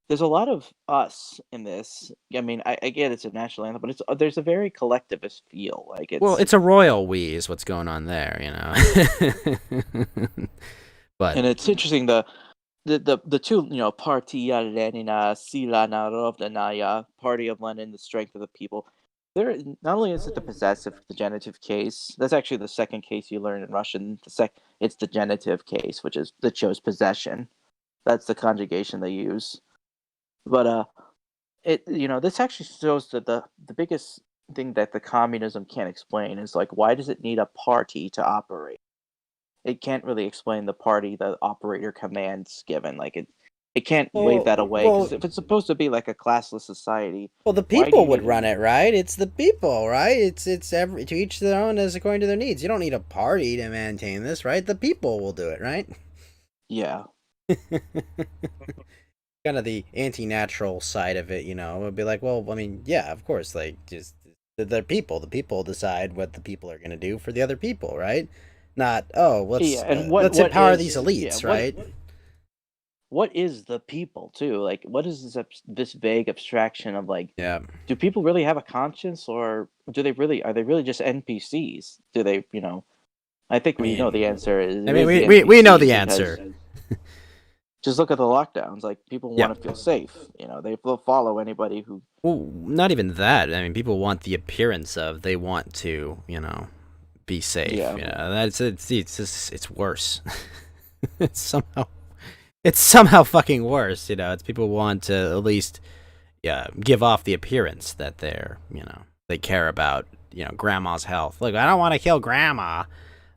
There's a lot of us in this. I mean, I get it's a national anthem, but there's a very collectivist feel. Like it's a royal we is what's going on there, But and it's interesting the two, Partia Lenina, Sila Narodnaya, Party of Lenin, the strength of the people. There, not only is it the possessive, the genitive case. That's actually the second case you learn in Russian. It's the genitive case, that shows possession. That's the conjugation they use. But this actually shows that the biggest thing that the communism can't explain is like, why does it need a party to operate? It can't really explain the party the operator commands given. Like it can't wave that away, because if it's supposed to be like a classless society, well, the people would run it, right? It's the people, right? It's to each their own as according to their needs. You don't need a party to maintain this, right? The people will do it, right? Yeah. Kind of the anti-natural side of it, it would be like, well, I mean, yeah, of course, like just the people decide what the people are going to do for the other people, right? Not let's empower these elites, right? What is the people too? Like, what is this vague abstraction of like? Yeah. Do people really have a conscience, or are they really just NPCs? Do they? I think we know the answer is. I mean, we know the answer. Just look at the lockdowns. Like, people want to feel safe. They will follow anybody who. Well, not even that. I mean, people want the appearance of. They want to, be safe. Yeah. It's worse. It's somehow fucking worse. It's people want to at least, give off the appearance that they're, they care about, grandma's health. Look, I don't want to kill grandma.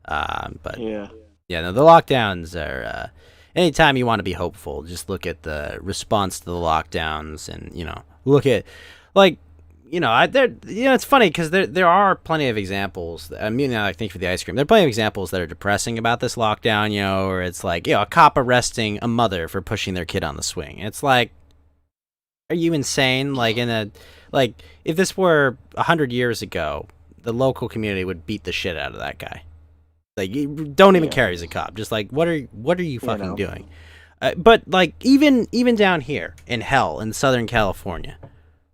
But no, the lockdowns are. Anytime you want to be hopeful, just look at the response to the lockdowns, and look at, like, it's funny because there are plenty of examples. I mean, I think for the ice cream, there are plenty of examples that are depressing about this lockdown. Where it's like, a cop arresting a mother for pushing their kid on the swing. It's like, are you insane? Like if this were 100 years ago, the local community would beat the shit out of that guy. Like, you don't even care he's a cop. Just like, what are you fucking doing? But like, even down here in hell in Southern California.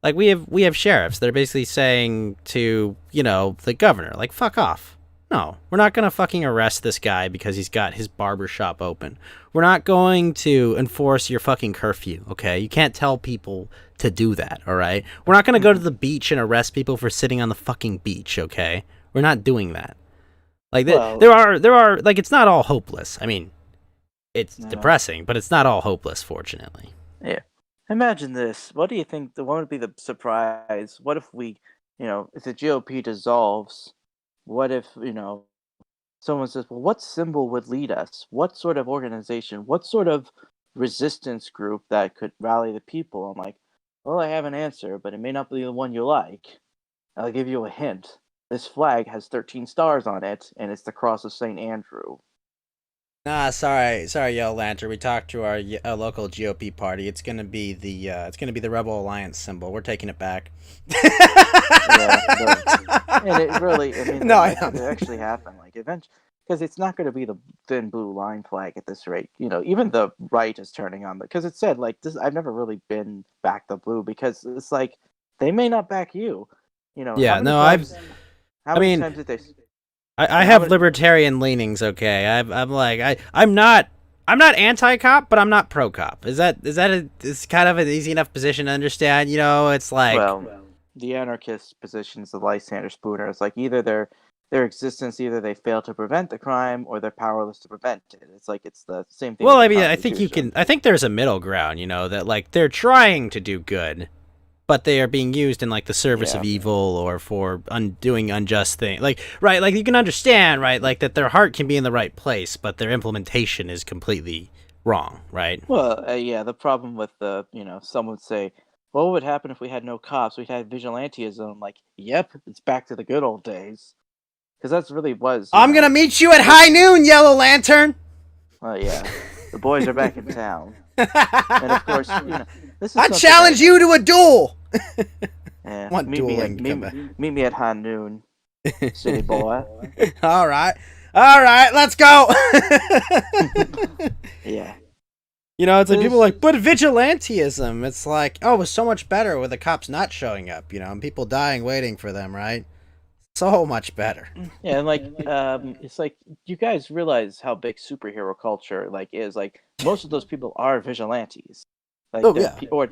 Like, we have sheriffs that are basically saying to, the governor, like, fuck off. No, we're not going to fucking arrest this guy because he's got his barbershop open. We're not going to enforce your fucking curfew, okay? You can't tell people to do that, all right? We're not going to go to the beach and arrest people for sitting on the fucking beach, okay? We're not doing that. Like, there are, like, it's not all hopeless. I mean, it's depressing, but it's not all hopeless, fortunately. Yeah. Imagine this. What do you think? What would be the surprise? What if we, if the GOP dissolves? What if, someone says, well, what symbol would lead us? What sort of organization? What sort of resistance group that could rally the people. I'm like, well, I have an answer, but it may not be the one you like. I'll give you a hint. This flag has 13 stars on it, and it's the cross of St. Andrew. Nah, sorry, Yellow Lantern. We talked to our local GOP party. It's gonna be the Rebel Alliance symbol. We're taking it back. And it really, I mean, No, it actually happened. Like eventually, because it's not going to be the thin blue line flag at this rate. You know, even the right is turning on because it said like this. I've never really been back the blue because it's like they may not back you. You know. Yeah, how many no, times, I've- How I many mean, times did they? I have libertarian leanings. Okay, I'm not anti-cop, but I'm not pro-cop. Is that it's kind of an easy enough position to understand? You know, it's like Well, the anarchist positions of Lysander Spooner. It's like either their existence, either they fail to prevent the crime or they're powerless to prevent it. It's like it's the same thing. well, with I the mean, I think you Constitution. can. I think there's a middle ground. You know, that like they're trying to do good, but they are being used in like the service of Yeah. evil or for doing unjust things. Like right, like you can understand, right, like that their heart can be in the right place, but their implementation is completely wrong, right? Well, yeah, the problem with some would say, what would happen if we had no cops? We'd have vigilantism. I'm like, yep, it's back to the good old days. Because that's really was. I'm gonna meet you at high noon, Yellow Lantern. Well, yeah, the boys are back in town, and of course, this is. I something challenge that- you to a duel. Yeah, want meet me dueling at to come back. meet me at high noon, city boy. All right, let's go. Yeah. You know, it's like people are like, but vigilantism. It's like, oh, it was so much better with the cops not showing up, you know, and people dying waiting for them, right? So much better. Yeah, and like it's like you guys realize how big superhero culture is. Like most of those people are vigilantes. Like Oh, they're yeah. or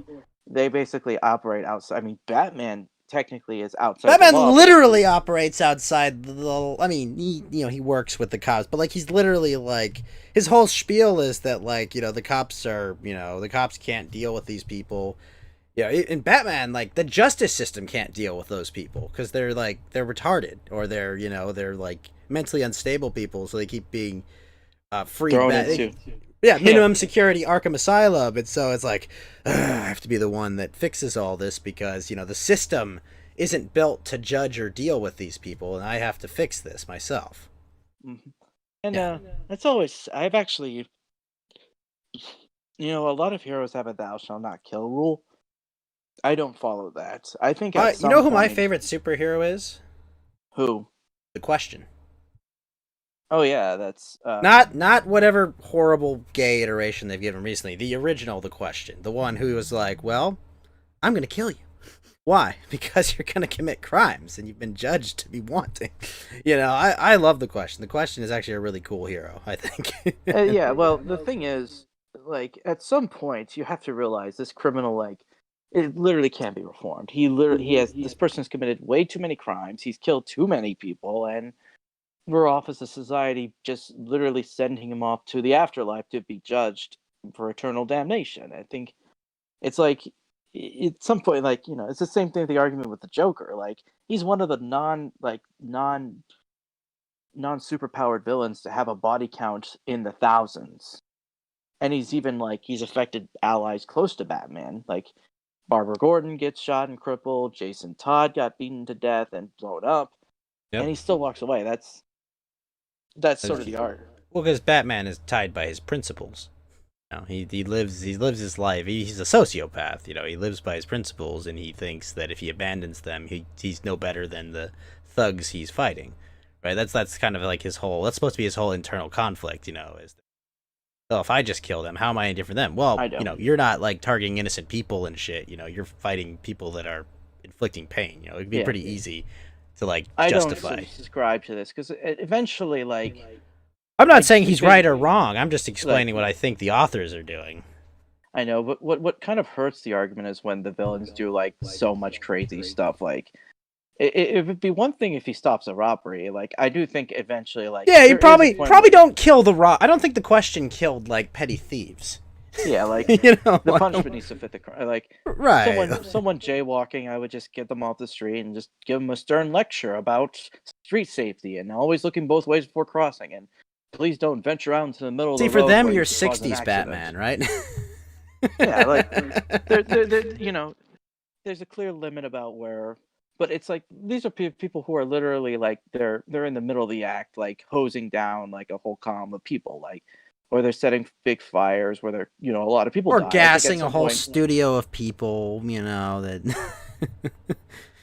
they basically operate outside. I mean, Batman technically is outside. Batman the law, but literally operates outside the. I mean, he works with the cops, but like he's literally like his whole spiel is that like the cops are the cops can't deal with these people. Yeah, in Batman, like the justice system can't deal with those people because they're retarded or they're like mentally unstable people, so they keep being freed thrown back. into. Yeah, minimum security Arkham Asylum, and so it's like I have to be the one that fixes all this because the system isn't built to judge or deal with these people, and I have to fix this myself. Mhm. And Yeah. that's always I've actually, a lot of heroes have a "thou shalt not kill" rule. I don't follow that. I think at You know who some my point- favorite superhero is? Who? The Question. Oh yeah, that's Not whatever horrible gay iteration they've given recently. The original, The Question. The one who was like, well, I'm going to kill you. Why? Because you're going to commit crimes and you've been judged to be wanting. I love The Question. The Question is actually a really cool hero, I think. yeah. Well, the thing is, like, at some point, you have to realize this criminal, it literally can't be reformed. This person has committed way too many crimes. He's killed too many people, and we're off as a society just literally sending him off to the afterlife to be judged for eternal damnation. I think it's like at some point, it's the same thing with the argument with the Joker. Like, he's one of the non superpowered villains to have a body count in the thousands. And he's even he's affected allies close to Batman. Like Barbara Gordon gets shot and crippled, Jason Todd got beaten to death and blown up. Yep. And he still walks away. That's sort of the art. Well, because Batman is tied by his principles. He lives his life. He's a sociopath. He lives by his principles, and he thinks that if he abandons them, he's no better than the thugs he's fighting. Right? That's kind of like his whole. That's supposed to be his whole internal conflict. Is so if I just kill them, how am I any different than them? Well, I don't. you're not targeting innocent people and shit. You're fighting people that are inflicting pain. It'd be Yeah. pretty easy to I justify. don't subscribe to this because eventually, I'm not saying because- he's right or wrong. I'm just explaining what I think the authors are doing. I know, but what kind of hurts the argument is when the villains do so much crazy stuff. It would be one thing if he stops a robbery. I do think eventually, Yeah, there you is a probably point don't kill the I don't think the Question killed petty thieves. where- yeah, The the punishment needs to fit the crime. right? Someone jaywalking, I would just get them off the street and just give them a stern lecture about street safety and always looking both ways before crossing and please don't venture out into the middle See, of the for road them, where you you're could cause an 60s accident." Batman, right? Yeah, like you know, there's a clear limit about where, but it's like these are people who are literally like they're in the middle of the act, like hosing down like a whole column of people, like, or they're setting big fires where they're, you know, a lot of people Or die. I think at gassing a some whole point, studio of people, you know, that.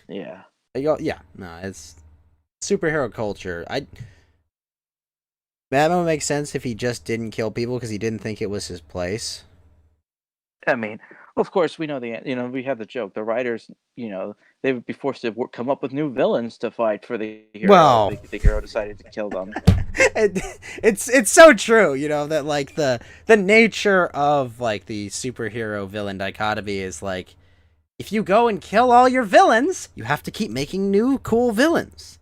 yeah. Yeah, no, it's superhero culture. Batman would make sense if he just didn't kill people because he didn't think it was his place. I mean, of course, we know we have the joke. The writers, they would be forced to come up with new villains to fight for the hero. Well, the hero decided to kill them. it's so true, you know, that like the nature of like the superhero villain dichotomy is like, if you go and kill all your villains, you have to keep making new cool villains,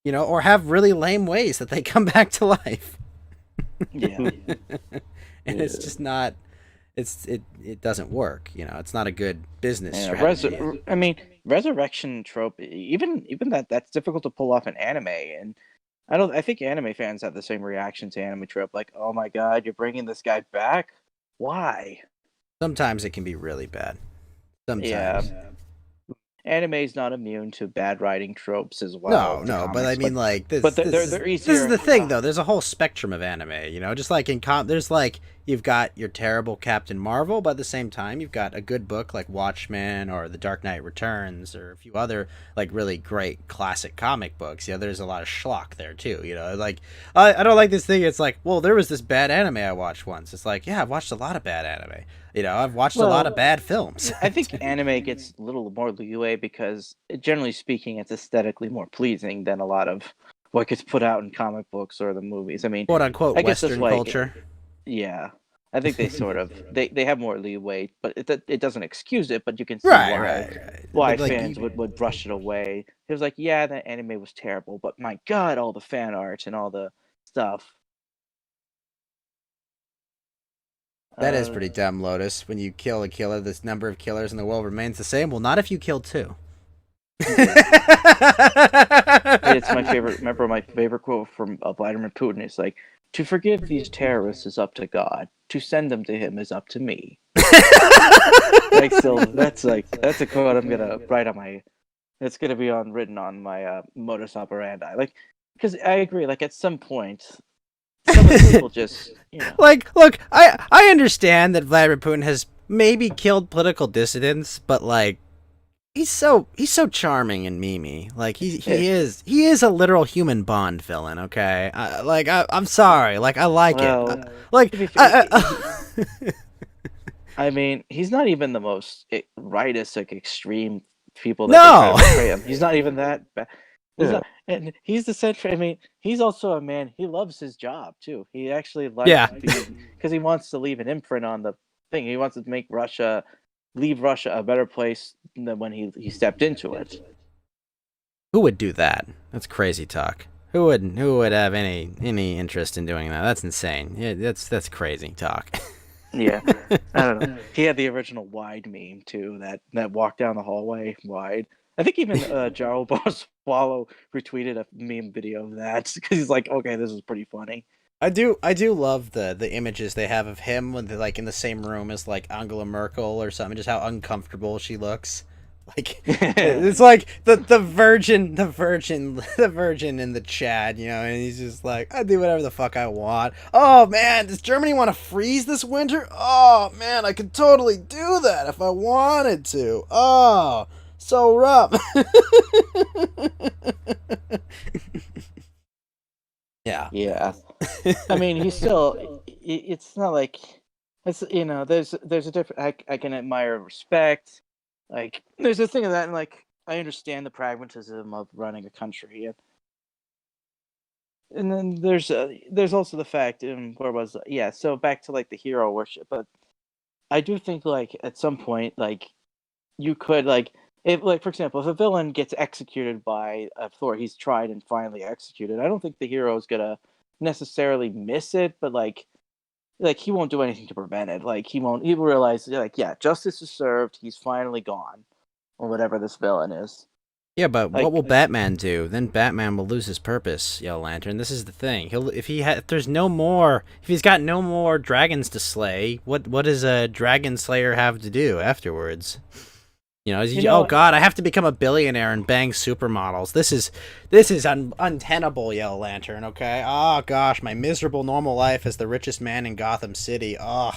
you know, or have really lame ways that they come back to life. Yeah. And it's just not. It doesn't work, you know. It's not a good business strategy. I mean, resurrection trope, even that's difficult to pull off in anime, and I think anime fans have the same reaction to anime trope, like, oh my god, you're bringing this guy back? Why? Sometimes it can be really bad. Sometimes. Yeah. Anime is not immune to bad writing tropes as well. No, but I mean, like, they're easier. This is the thing, though. There's a whole spectrum of anime, you know. Just like in there's like you've got your terrible Captain Marvel, but at the same time, you've got a good book like Watchmen or The Dark Knight Returns or a few other like really great classic comic books. You know, there's a lot of schlock there too. You know, like I don't like this thing. It's like, well, there was this bad anime I watched once. It's like, yeah, I've watched a lot of bad anime. You know, I've watched a lot of bad films. I think anime gets a little more leeway because, generally speaking, it's aesthetically more pleasing than a lot of what gets put out in comic books or the movies. I mean, quote unquote I guess Western that's culture. Yeah, I think they sort of they have more leeway, but it doesn't excuse it. But you can see Right. why But, like, fans would brush it away. It was like, yeah, that anime was terrible, but my god, all the fan art and all the stuff. That is pretty dumb, Lotus. When you kill a killer, this number of killers in the world remains the same. Well, not if you kill two. It's my favorite. Remember my favorite quote from Vladimir Putin? It's like, "To forgive these terrorists is up to God. To send them to him is up to me." Like, so that's a quote I'm gonna write on my. It's gonna be written on my modus operandi. Like, because I agree. Like, at some point, some of the people just, Like, look, I understand that Vladimir Putin has maybe killed political dissidents, but like, he's so charming and memey. Like he is a literal human Bond villain. Okay, I'm sorry. Like, I like it. Like, I mean, he's not even the most rightist, like extreme people that No! they try to portray him. He's not even that bad. And he's the central. I mean, he's also a man. He loves his job too. He actually likes because he wants to leave an imprint on the thing. He wants to make leave Russia a better place than when he stepped into it. Who would do that? That's crazy talk. Who would have any interest in doing that? That's insane. Yeah, that's crazy talk. Yeah, I don't know. He had the original wide meme too. That walk down the hallway wide. I think even Jarl Boss Swallow retweeted a meme video of that because he's like, okay, this is pretty funny. I do love the images they have of him when they're like in the same room as like Angela Merkel or something, just how uncomfortable she looks. Like, it's like the virgin in the Chad, you know, and he's just like, I do whatever the fuck I want. Oh man, does Germany want to freeze this winter? Oh man, I could totally do that if I wanted to. Oh, so rough. Yeah. I mean, he's still. It's not like it's There's a different. I can admire respect. Like, there's a thing of that, and like, I understand the pragmatism of running a country, and then there's also the fact, so back to like the hero worship, but I do think like at some point, like, you could like, if, like, for example, if a villain gets executed by Thor, he's tried and finally executed. I don't think the hero is gonna necessarily miss it, but like he won't do anything to prevent it. Like, he won't. He will realize, like, yeah, justice is served. He's finally gone, or whatever this villain is. Yeah, but Like- what will Batman do? Then Batman will lose his purpose, Yellow Lantern. This is the thing. If he's got no more dragons to slay, what does a dragon slayer have to do afterwards? Oh god, I have to become a billionaire and bang supermodels. This is untenable, Yellow Lantern, okay? Oh gosh, my miserable normal life as the richest man in Gotham City. Ugh.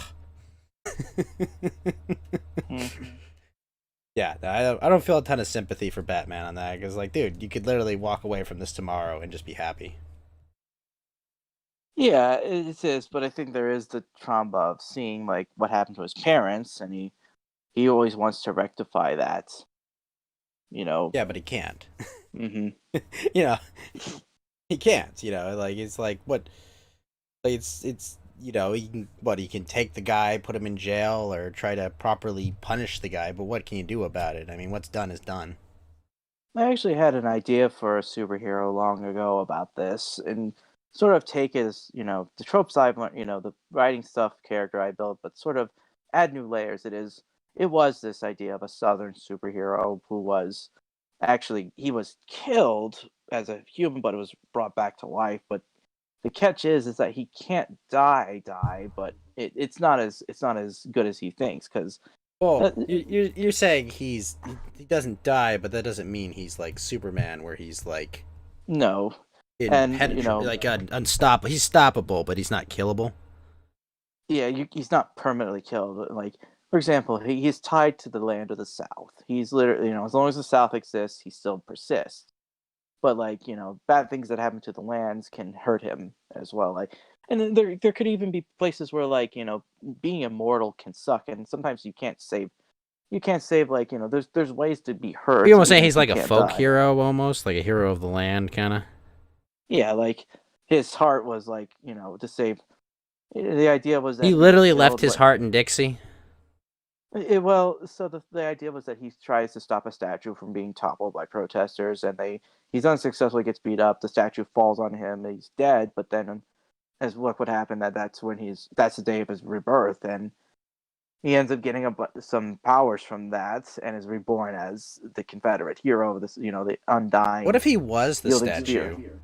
Yeah, I don't feel a ton of sympathy for Batman on that, because, like, dude, you could literally walk away from this tomorrow and just be happy. Yeah, it is, but I think there is the trauma of seeing like what happened to his parents, and he always wants to rectify that. You know. Yeah, but he can't. hmm You know, he can't. Like, it's like what? Like, it's he can take the guy, put him in jail, or try to properly punish the guy. But what can you do about it? I mean, what's done is done. I actually had an idea for a superhero long ago about this, and sort of take his, the tropes I've learned, the writing stuff character I built, but sort of add new layers. It was this idea of a Southern superhero who was actually he was killed as a human, but it was brought back to life. But the catch is that he can't die, but it's not as good as he thinks because Well, you're saying he doesn't die, but that doesn't mean he's like Superman, where he's like no, and like unstoppable. He's stoppable, but he's not killable. yeah, he's not permanently killed. Like, for example, he's tied to the land of the South. He's literally, as long as the South exists, he still persists. But like, bad things that happen to the lands can hurt him as well. Like, and then there could even be places where like, being immortal can suck, and sometimes you can't save like, there's ways to be hurt. You almost say even he's if you like a can't folk die. hero, almost like a hero of the land, kind of. Yeah, like his heart was like, to save. The idea was that He literally left killed, his like, heart in Dixie. Well, so the idea was that he tries to stop a statue from being toppled by protesters, and he's unsuccessfully gets beat up. The statue falls on him, and he's dead. But then, as look what happened, that's the day of his rebirth, and he ends up getting some powers from that, and is reborn as the Confederate hero of this, the undying. What if he was the wielding statue? spear.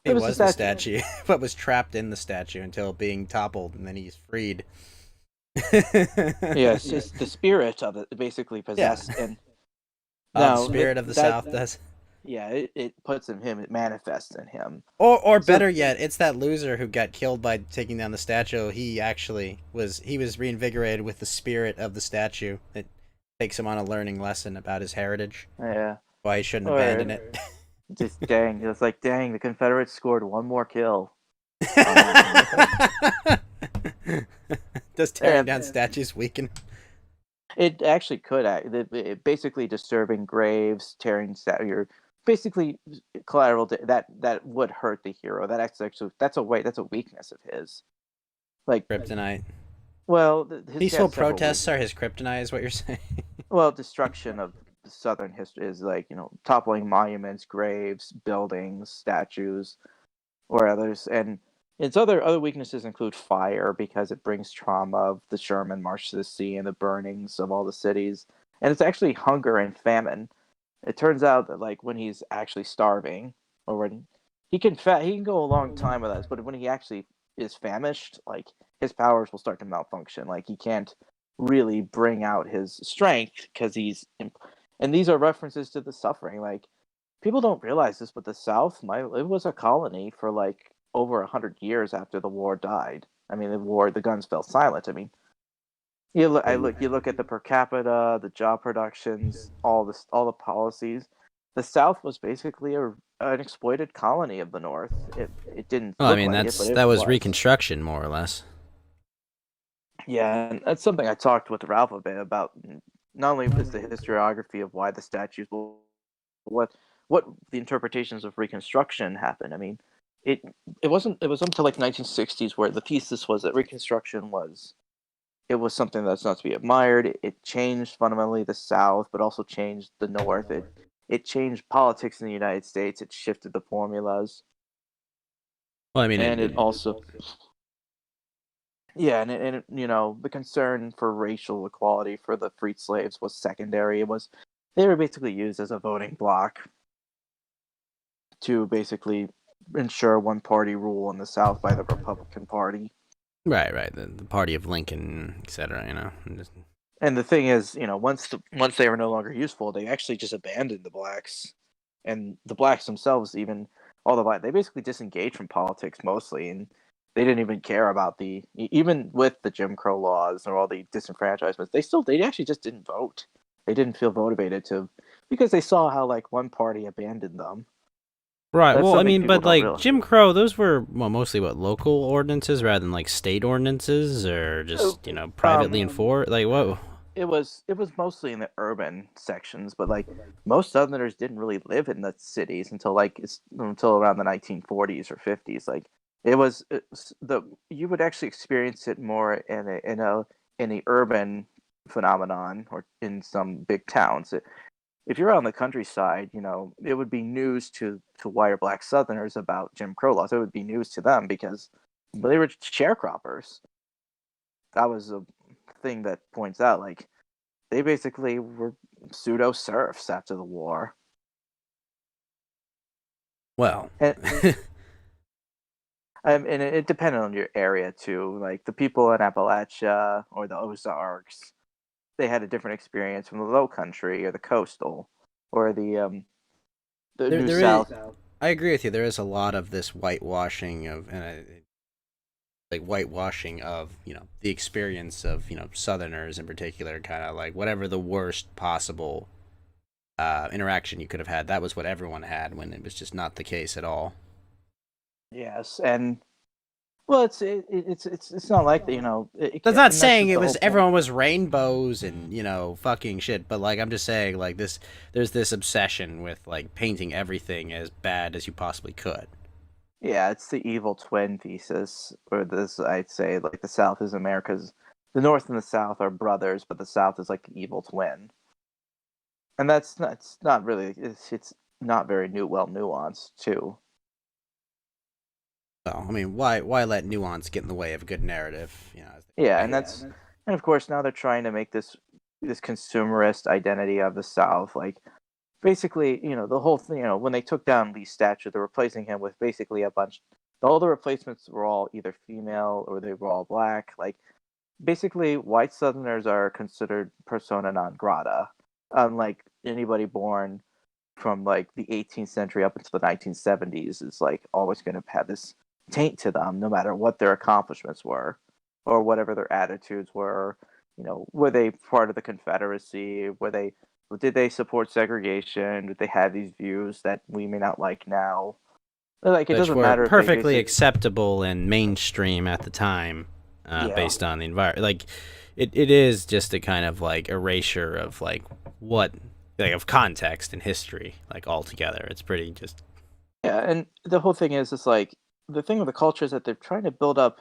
He It was was the the statue, but was trapped in the statue until being toppled, and then he's freed. Yeah, it's just the spirit of it basically possessed, and The now spirit of the that- South does. Yeah, it puts in him. It manifests in him. Or So- better yet, it's that loser who got killed by taking down the statue. He was reinvigorated with the spirit of the statue. It takes him on a learning lesson about his heritage, Yeah, why he shouldn't Or- abandon it. just dang. It's like dang. The Confederates scored one more kill. Does tearing Yeah. down statues weaken? It actually could. Basically disturbing graves, tearing you're basically collateral that would hurt the hero. That's a weakness of his. Like, Kryptonite. well, Peaceful protests are his kryptonite, is what you're saying? Well, destruction of the Southern history is like, toppling monuments, graves, buildings, statues, or others. And its other weaknesses include fire because it brings trauma of the Sherman March to the Sea and the burnings of all the cities. And it's actually hunger and famine. It turns out that like when he's actually starving, or when he can go a long time with us, but when he actually is famished, like his powers will start to malfunction. Like he can't really bring out his strength because and these are references to the suffering. Like people don't realize this, but the South, it was a colony for like over 100 years after the war died. I mean, the guns fell silent. I mean, you look at the per capita, the job productions, all the policies. The South was basically an exploited colony of the North. It didn't. Well, I look mean, like it, but that it was Reconstruction, more or less. Yeah, and that's something I talked with Ralph a bit about. Not only is the historiography of why the statues, what the interpretations of Reconstruction happened. I mean, it was until like 1960s where the thesis was that Reconstruction was something that's not to be admired. It changed fundamentally the South, but also changed the North. It changed politics in the United States. It shifted the formulas. Well, I mean, And it also, yeah, and the concern for racial equality for the freed slaves was secondary. It they were basically used as a voting bloc to basically ensure one party rule in the South by the Republican Party. Right, the party of Lincoln, etc. You know, And the thing is, once they were no longer useful, they actually just abandoned the blacks, and the blacks themselves, even all the black, they basically disengaged from politics mostly, and they didn't even care about even with the Jim Crow laws or all the disenfranchisements. They actually just didn't vote. They didn't feel motivated to, because they saw how like one party abandoned them. Right. That's Well, I something mean, people but don't like realize. Jim Crow, those were mostly local ordinances rather than like state ordinances, or just privately enforced. Like what? It was mostly in the urban sections, but like most Southerners didn't really live in the cities until around the 1940s or 50s. Like you would actually experience it more in a urban phenomenon or in some big towns. If you're on the countryside, it would be news to white or black Southerners about Jim Crow laws. It would be news to them because they were sharecroppers. That was a thing that points out, like, they basically were pseudo serfs after the war. Well, And it depended on your area too. Like the people in Appalachia or the Ozarks, they had a different experience from the Low Country or the coastal or the New South. I agree with you. There is a lot of this whitewashing of, whitewashing of the experience of Southerners in particular, kind of like whatever the worst possible interaction you could have had. That was what everyone had, when it was just not the case at all. Yes, and well, it's not like that. That's not saying it was everyone was rainbows and fucking shit, but like I'm just saying like there's this obsession with like painting everything as bad as you possibly could. Yeah, it's the evil twin thesis, or this I'd say like the South is the North and the South are brothers, but the South is like the evil twin, and it's not really it's not very well nuanced too. Well, I mean, why let nuance get in the way of a good narrative? Yeah, and of course now they're trying to make this consumerist identity of the South, like basically, the whole thing, when they took down Lee's statue, they're replacing him with basically all the replacements were all either female or they were all black. Like basically white Southerners are considered persona non grata, unlike anybody born from like the 18th century up until the 1970s is like always going to have this taint to them, no matter what their accomplishments were or whatever their attitudes were. Were they part of the Confederacy? Did they support segregation? Did they have these views that we may not like now? Like, it doesn't matter. Perfectly acceptable and mainstream at the time, based on the environment. Like, it is just a kind of like erasure of like of context and history, like altogether. It's pretty just. Yeah, and the whole thing is, it's like the thing with the culture is that they're trying to build up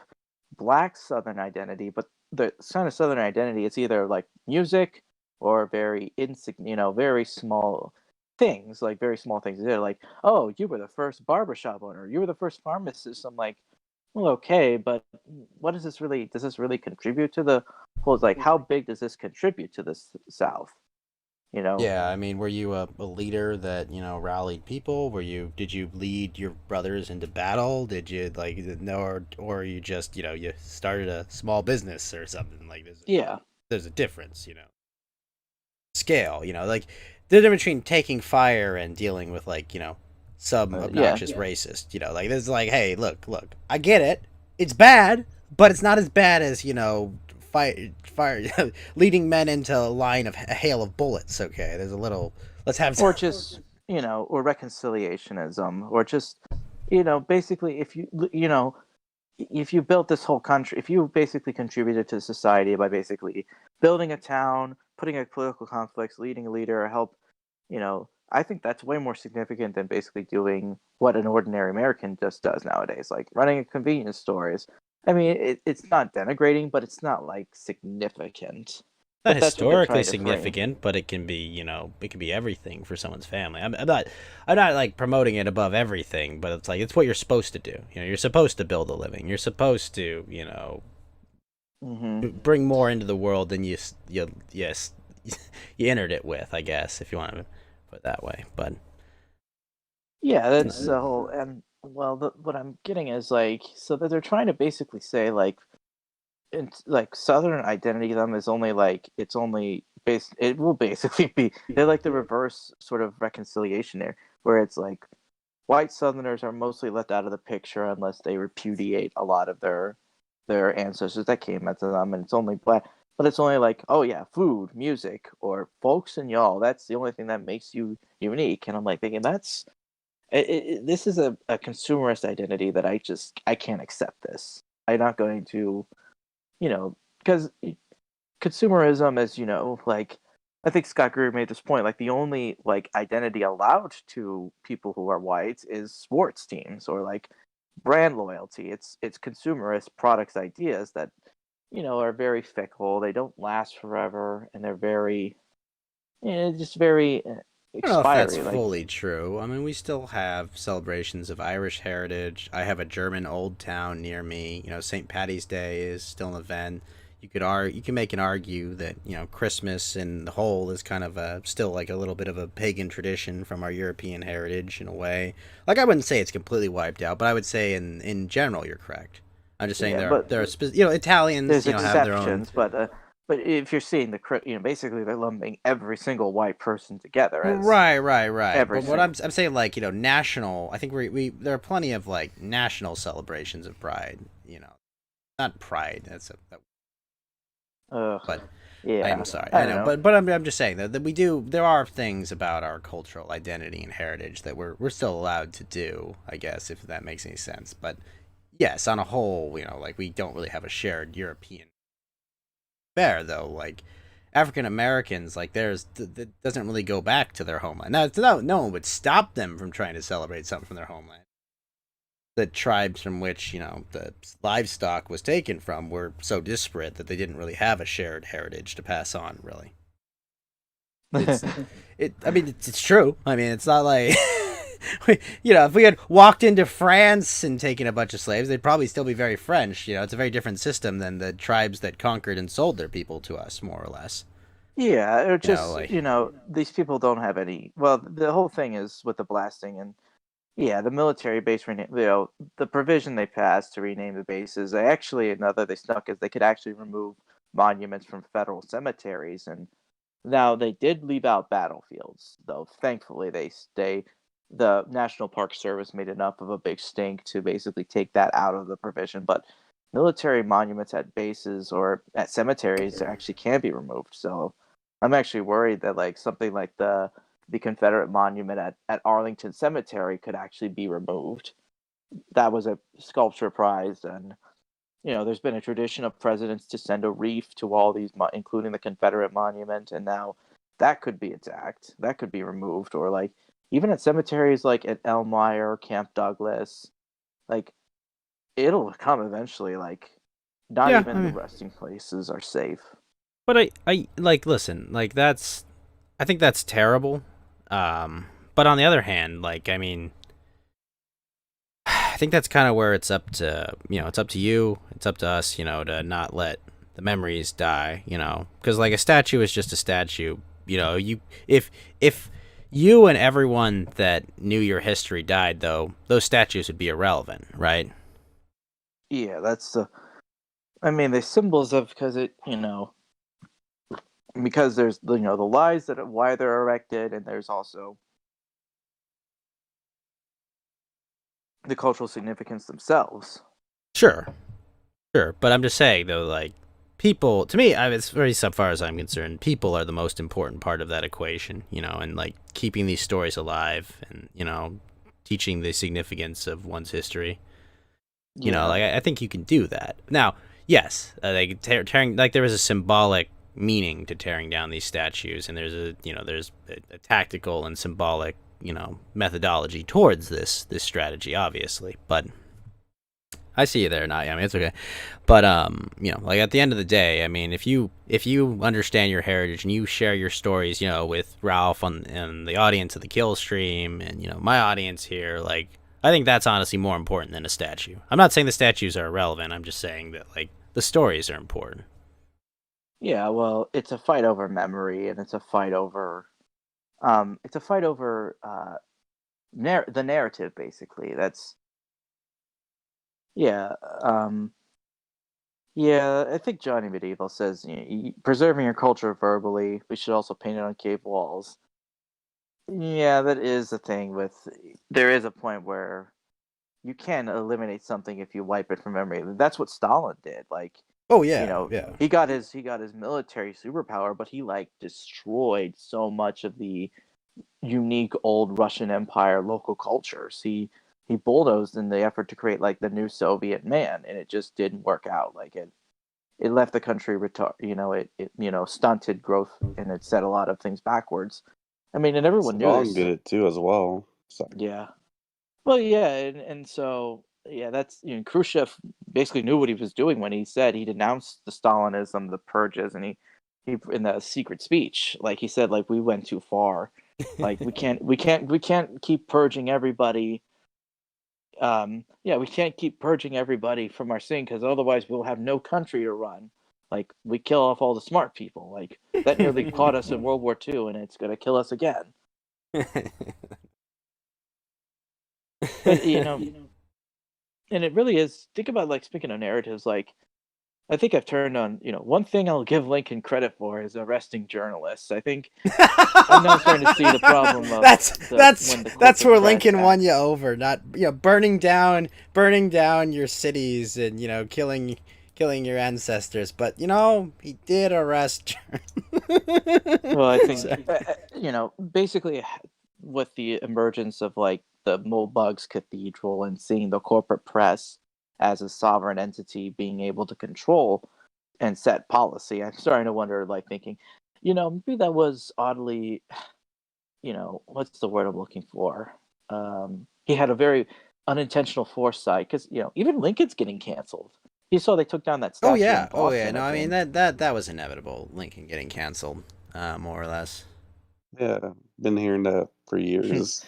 Black Southern identity, but the kind of Southern identity, it's either like music or very very small things, like very small things. They're like, oh, you were the first barbershop owner, you were the first pharmacist. I'm like, well, okay, but does this really contribute to the whole, like, how big does this contribute to the South? Yeah, I mean, were you a leader that rallied people? Did you lead your brothers into battle? Did you or you just you started a small business or something like this? There's a difference, scale, like the difference between taking fire and dealing with some obnoxious racist, like this is like, hey, look, I get it, it's bad, but it's not as bad as fire leading men into a line of a hail of bullets. Okay, there's a little, let's have or just or reconciliationism, or just basically if you built this whole country, if you basically contributed to society by basically building a town, putting a political conflicts, leading a leader, help, I think that's way more significant than basically doing what an ordinary American just does nowadays, like running a convenience store. I mean, it's not denigrating, but it's not like significant. Not historically significant, but it can be, it can be everything for someone's family. I'm not like promoting it above everything, but it's like, it's what you're supposed to do. You're supposed to build a living. You're supposed to, bring more into the world than you you entered it with, I guess, if you want to put it that way. But Yeah, that's the whole. And well, what I'm getting is like, so that they're trying to basically say like, like Southern identity to them is only like it's only based. It will basically be they're like the reverse sort of reconciliation there, where it's like white Southerners are mostly left out of the picture unless they repudiate a lot of their ancestors that came after them, and it's only black. But it's only like, oh yeah, food, music, or folks and y'all. That's the only thing that makes you unique. And I'm like thinking that's this is a consumerist identity that I can't accept this. I'm not going to, because consumerism is, like I think Scott Greer made this point, like the only like identity allowed to people who are white is sports teams or like brand loyalty. It's consumerist products ideas that, are very fickle. They don't last forever, and they're very, just very I don't know if that's expiry. Like, fully true. I mean, we still have celebrations of Irish heritage. I have a German old town near me. St. Patty's Day is still an event. You can make an argue that Christmas in the whole is kind of still like a little bit of a pagan tradition from our European heritage in a way. Like I wouldn't say it's completely wiped out, but I would say in general you're correct. I'm just saying yeah, there are Italians there's have their own. exceptions, but if you're seeing basically they're lumping every single white person together as Right. every But what single. I'm saying, like, national. I think we there are plenty of like national celebrations of Pride. Not Pride. Ugh, But yeah, I'm sorry. I I don't know, know. but I'm just saying that we do. There are things about our cultural identity and heritage that we're still allowed to do. I guess if that makes any sense. But yes, on a whole, like we don't really have a shared European fair though. Like African Americans, like that doesn't really go back to their homeland. Now, no one would stop them from trying to celebrate something from their homeland. The tribes from which the livestock was taken from were so disparate that they didn't really have a shared heritage to pass on. Really, it's I mean, it's true. I mean, it's not like if we had walked into France and taken a bunch of slaves, they'd probably still be very French. It's a very different system than the tribes that conquered and sold their people to us, more or less. Yeah, or just Like these people don't have any. Well, the whole thing is with the blasting and yeah, the military base rename. The provision they passed to rename the bases. Another they snuck is they could actually remove monuments from federal cemeteries, and now they did leave out battlefields. Though thankfully the National Park Service made enough of a big stink to basically take that out of the provision. But military monuments at bases or at cemeteries actually can be removed. So I'm actually worried that like something like the Confederate monument at Arlington Cemetery could actually be removed. That was a sculpture prize, and there's been a tradition of presidents to send a wreath to all these, including the Confederate monument, and now that could be attacked. That could be removed, or like even at cemeteries like at Elmire, Camp Douglas, like it'll come eventually. Like not yeah, even the resting places are safe. but I like listen, like I think that's terrible. But on the other hand, like I mean, I think that's kind of where it's up to it's up to you, it's up to us, to not let the memories die, because like a statue is just a statue. If you and everyone that knew your history died, though, those statues would be irrelevant, right? Yeah, that's the. I mean, the symbols of because because there's the lies that why they're erected, and there's also the cultural significance themselves. Sure, but I'm just saying though, like people, to me, it's very so far as I'm concerned, people are the most important part of that equation, and like keeping these stories alive, and teaching the significance of one's history. Like I think you can do that. Now, yes, like tearing, like there is a symbolic meaning to tearing down these statues, and there's a tactical and symbolic methodology towards this strategy, obviously. But I see you there, not. I mean, it's okay. But like at the end of the day, I mean, if you understand your heritage and you share your stories, with Ralph and the audience of the Kill Stream, and my audience here, like I think that's honestly more important than a statue. I'm not saying the statues are irrelevant. I'm just saying that like the stories are important. Yeah, well, it's a fight over memory, and it's a fight over the narrative, basically. That's yeah. Yeah, I think Johnny Medieval says, preserving your culture verbally. We should also paint it on cave walls. Yeah, that is the thing. There is a point where you can eliminate something if you wipe it from memory. That's what Stalin did. Like, Oh you yeah, know, yeah. he got his military superpower, but he like destroyed so much of the unique old Russian Empire local cultures. He bulldozed in the effort to create like the new Soviet man, and it just didn't work out. Like it left the country it stunted growth, and it set a lot of things backwards. I mean, and everyone knew Song this. did it too as well. So, Yeah. Well, yeah, and so yeah, that's Khrushchev basically knew what he was doing when he said he denounced the Stalinism, the purges, and he in the secret speech, like he said, like we went too far, like we can't keep purging everybody. Yeah, we can't keep purging everybody from our sin because otherwise we'll have no country to run. Like we kill off all the smart people. Like that nearly caught us in World War II, and it's gonna kill us again. But and it really is. Think about like speaking of narratives, like I think I've turned on. One thing I'll give Lincoln credit for is arresting journalists. I think I'm now starting to see the problem of that's when the that's where corporate press Lincoln won acts. you over. Not burning down your cities and killing your ancestors. But he did arrest. Well, I think So- basically with the emergence of like the Mulbugs Cathedral and seeing the corporate press as a sovereign entity being able to control and set policy, I'm starting to wonder, like thinking, maybe that was oddly, what's the word I'm looking for? He had a very unintentional foresight because even Lincoln's getting canceled. You saw they took down that Oh statue in yeah, oh yeah. Boston, No, I I mean think. that was inevitable. Lincoln getting canceled, more or less. yeah, been hearing that for years.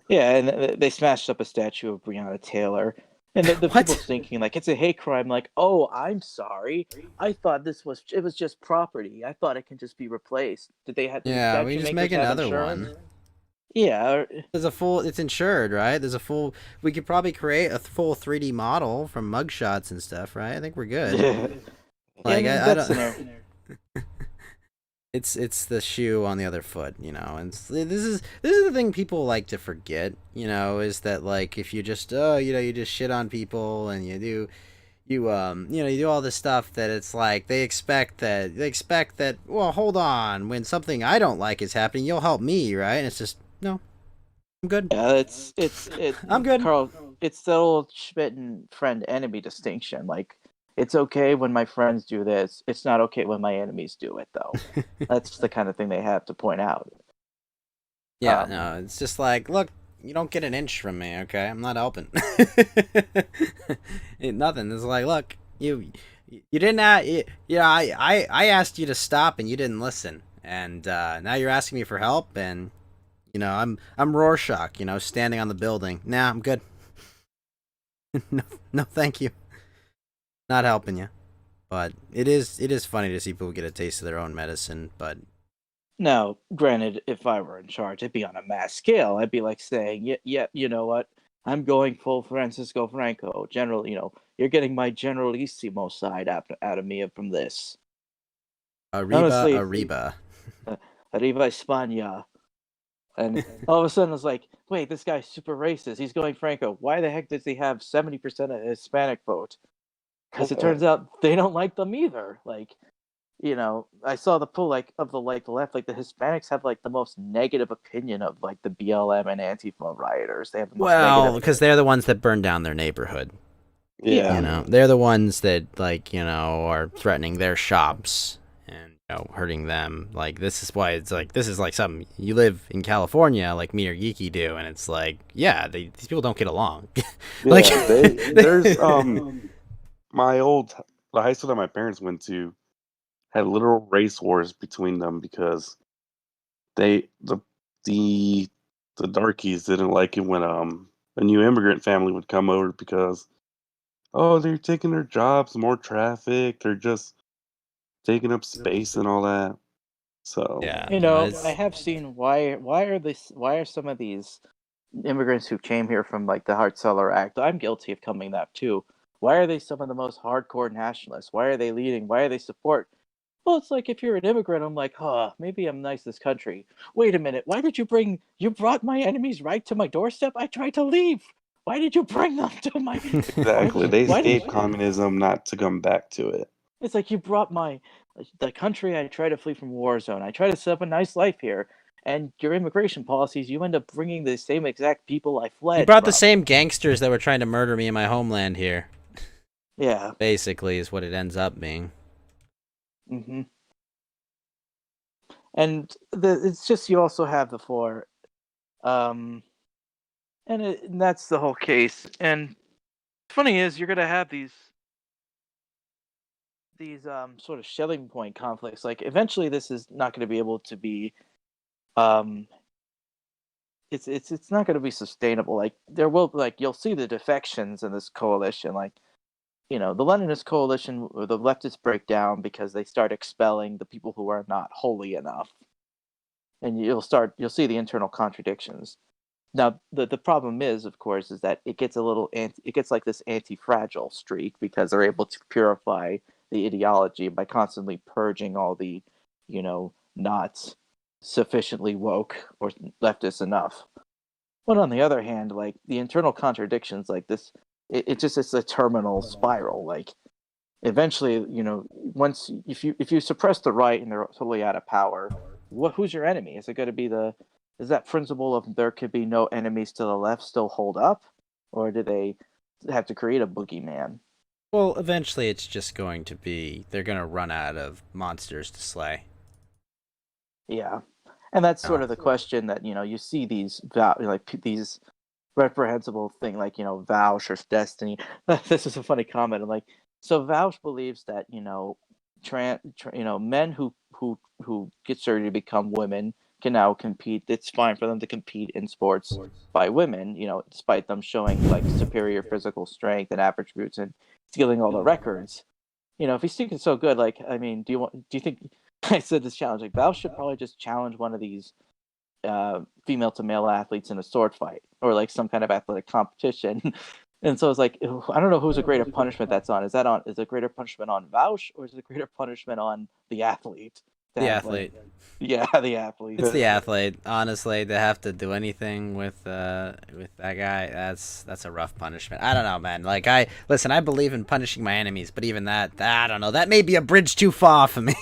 Yeah, and they smashed up a statue of Breonna Taylor, and the people What? thinking like it's a hate crime. Like, oh, I'm sorry, I thought it was just property. I thought it can just be replaced. Did the Yeah, we statue just make makers have another insurance? one. Yeah, It's insured, right? We could probably create a full 3D model from mugshots and stuff, right? I think we're good. yeah. Like And I that's don't. It's the shoe on the other foot, and this is the thing people like to forget, is that like if you just you just shit on people and you do all this stuff that it's like they expect that well, hold on, when something I don't like is happening, you'll help me, right? And it's just no, I'm good. Yeah, it's I'm good. Carl. It's the old Schmidt and friend enemy distinction. Like, it's okay when my friends do this. It's not okay when my enemies do it, though. That's the kind of thing they have to point out. Yeah, Um, no, it's just like, look, you don't get an inch from me, okay? I'm not helping. Ain't nothing. It's like, look, you didn't I asked you to stop and you didn't listen. And now you're asking me for help and I'm Rorschach, standing on the building. Nah, I'm good. No, no, thank you. Not helping you. But it is funny to see people get a taste of their own medicine, but Now, granted, if I were in charge, it'd be on a mass scale. I'd be like saying, yeah, you know what? I'm going full Francisco Franco. General, you're getting my Generalissimo side out of me from this. Arriba, Honestly, Arriba. Arriba España. And all of a sudden, it's like, wait, this guy's super racist. He's going Franco. Why the heck does he have 70% of Hispanic vote? Because it turns out they don't like them either. Like, I saw the poll like of the left, like the Hispanics have like the most negative opinion of like the BLM and Antifa rioters. They have the most Well, negative. because they're the ones that burned down their neighborhood. Yeah. They're the ones that like are threatening their shops and hurting them. Like this is why it's like this is like something you live in California like me or Geeky do, and it's like these people don't get along. Like There's the high school that my parents went to had literal race wars between them because the darkies didn't like it when a new immigrant family would come over because they're taking their jobs, more traffic, they're just taking up space and all that. So Yeah. You no, know, it's- I have seen why are some of these immigrants who came here from like the Hart-Celler Act? I'm guilty of coming that too. Why are they some of the most hardcore nationalists? Why are they leading? Why are they support? Well, it's like if you're an immigrant, I'm like, huh, maybe I'm nice this country. Wait a minute, why did you brought my enemies right to my doorstep? I tried to leave. Why did you bring them to my exactly, they why did- escaped communism not to come back to it. It's like you brought the country I try to flee from war zone. I try to set up a nice life here, and your immigration policies, you end up bringing the same exact people I fled. You brought the from. same gangsters that were trying to murder me in my homeland here. Yeah. Basically, is what it ends up being. Mm-hmm. And it's just you also have the four, and that's the whole case. And funny is you're gonna have these sort of shelling point conflicts. Like eventually, this is not going to be able to be um it's not going to be sustainable. Like there will like you'll see the defections in this coalition. Like the Leninist coalition, or the leftists break down because they start expelling the people who are not holy enough, and you'll see the internal contradictions. Now the problem is, of course, is that it gets it gets like this anti-fragile streak because they're able to purify the ideology by constantly purging all the, not sufficiently woke or leftist enough. But on the other hand, like the internal contradictions, like this, it's a terminal spiral. Like eventually, once if you suppress the right and they're totally out of power, who's your enemy? Is it going to be is that principle of there could be no enemies to the left still hold up, or do they have to create a boogeyman? Well, eventually it's just going to be, they're going to run out of monsters to slay. Yeah. And that's sort of the question that, you see these, these reprehensible thing, like, Vaush or Destiny. This is a funny comment. Like, so Vaush believes that, men who get surgery to become women can now compete. It's fine for them to compete in sports by women, despite them showing like superior physical strength and attributes and stealing all the records. If he's thinking so good, like, I mean, do you think I said this challenge? Like, Val should probably just challenge one of these female to male athletes in a sword fight or like some kind of athletic competition. And so it's like, I don't know who's a greater punishment that's on. Is it a greater punishment on Vaush or is it a greater punishment on the athlete? The athlete. Yeah, the athlete. It's the athlete. Honestly, to have to do anything with that guy, that's a rough punishment. I don't know, man. Like I believe in punishing my enemies, but even that, I don't know. That may be a bridge too far for me.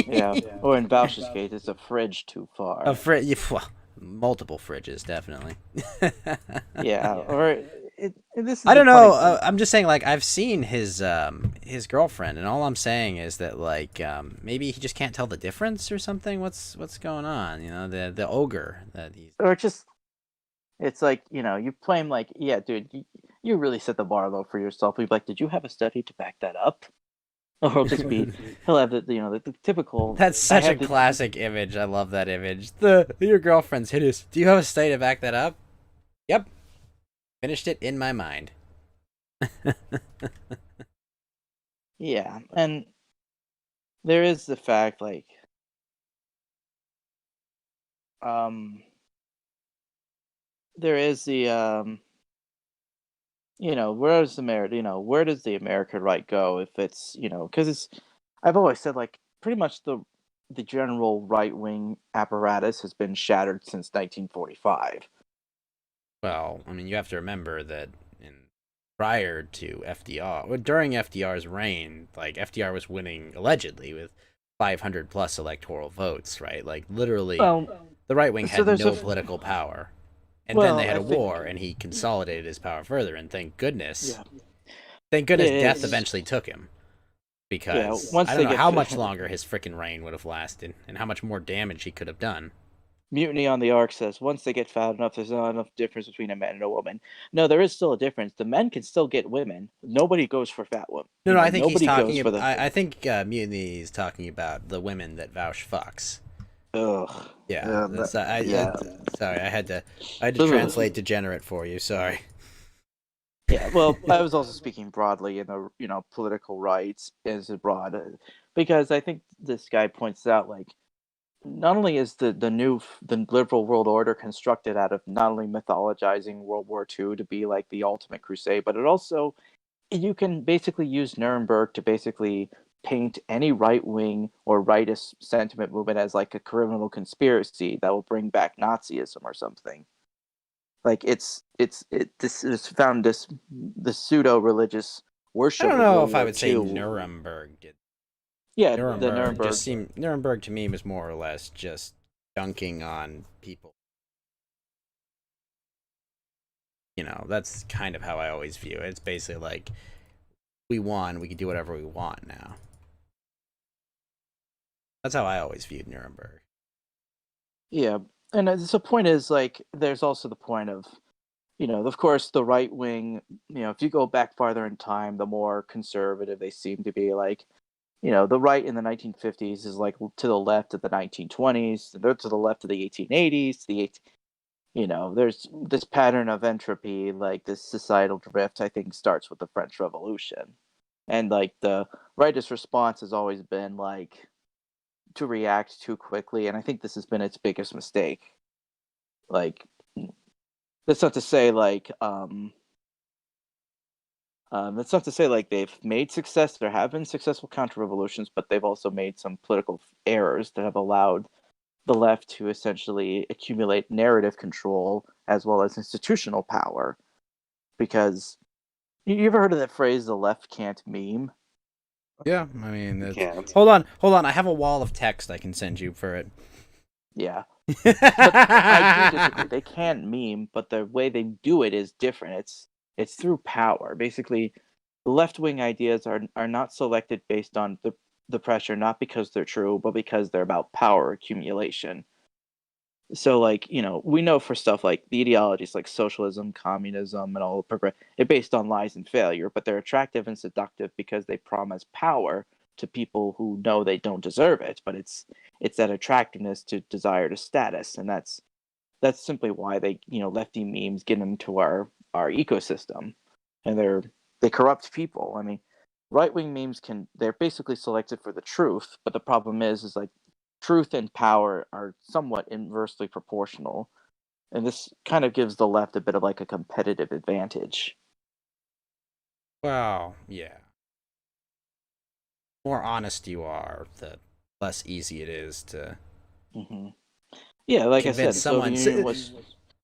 Yeah. Or in Vaush's case, it's a fridge too far. Multiple fridges, definitely. Yeah. Or this is I don't the know. funny thing. I'm just saying, like, I've seen his girlfriend, and all I'm saying is that, like, maybe he just can't tell the difference or something. What's going on? The ogre that he's. Or it's like, you play him like, yeah, dude, you really set the bar low for yourself. He'd be like, did you have a study to back that up? Or he'll just be, he'll have the typical. That's such a classic image. I love that image. Your girlfriend's hideous. Do you have a study to back that up? Yep. Finished it in my mind. Yeah, and there is the fact, like, there is the, where does where does the American right go if it's, because I've always said, like, pretty much the general right-wing apparatus has been shattered since 1945. Well, I mean, you have to remember that prior to FDR, during FDR's reign, like, FDR was winning allegedly with 500 plus electoral votes, right? Like, literally, the right wing had no political power. And then they had a war, and he consolidated his power further, and thank goodness death eventually took him. Because I don't know how much longer his frickin' reign would have lasted, and how much more damage he could have done. Mutiny on the Ark says, once they get fat enough, there's not enough difference between a man and a woman. No, there is still a difference. The men can still get women. Nobody goes for fat women. No, I think he's talking about... I think Mutiny is talking about the women that Vaush fucks. Ugh. Yeah. Sorry, I had to translate degenerate for you. Sorry. Yeah, well, I was also speaking broadly in the political rights as a broad, because I think this guy points out like not only is the liberal world order constructed out of not only mythologizing World War II to be like the ultimate crusade, but it also you can basically use Nuremberg to basically paint any right wing or rightist sentiment movement as like a criminal conspiracy that will bring back Nazism or something. Like this is found this the pseudo religious I worship don't of know World if I War would say II. Nuremberg did. Yeah, the Nuremberg Nuremberg. just seemed Nuremberg to me was more or less just dunking on people. That's kind of how I always view it. It's basically like we won, we can do whatever we want now. That's how I always viewed Nuremberg. Yeah, and the point is like there's also the point of of course the right wing. If you go back farther in time, the more conservative they seem to be. Like the right in the 1950s is like to the left of the 1920s. They're to the left of the 1880s. There's this pattern of entropy, like this societal drift. I think starts with the French Revolution, and like the rightist response has always been like to react too quickly, and I think this has been its biggest mistake. Like that's not to say like that's not to say like they've made success. There have been successful counter revolutions, but they've also made some political errors that have allowed the left to essentially accumulate narrative control as well as institutional power. Because you ever heard of that phrase, "the left can't meme"? Yeah, I mean, You can't. hold on. I have a wall of text I can send you for it. Yeah, but I do disagree. They can meme, but the way they do it is different. It's through power. Basically, left wing ideas are not selected based on the pressure, not because they're true, but because they're about power accumulation. So, like, we know for stuff like the ideologies like socialism, communism, and all they're based on lies and failure, but they're attractive and seductive because they promise power to people who know they don't deserve it. But it's that attractiveness to desire to status, and that's simply why lefty memes get into our ecosystem, and they corrupt people. I mean, right wing memes they're basically selected for the truth, but the problem is like truth and power are somewhat inversely proportional, and this kind of gives the left a bit of like a competitive advantage. Well, yeah. More honest you are, the less easy it is to hmm Yeah, like I said, convince someone.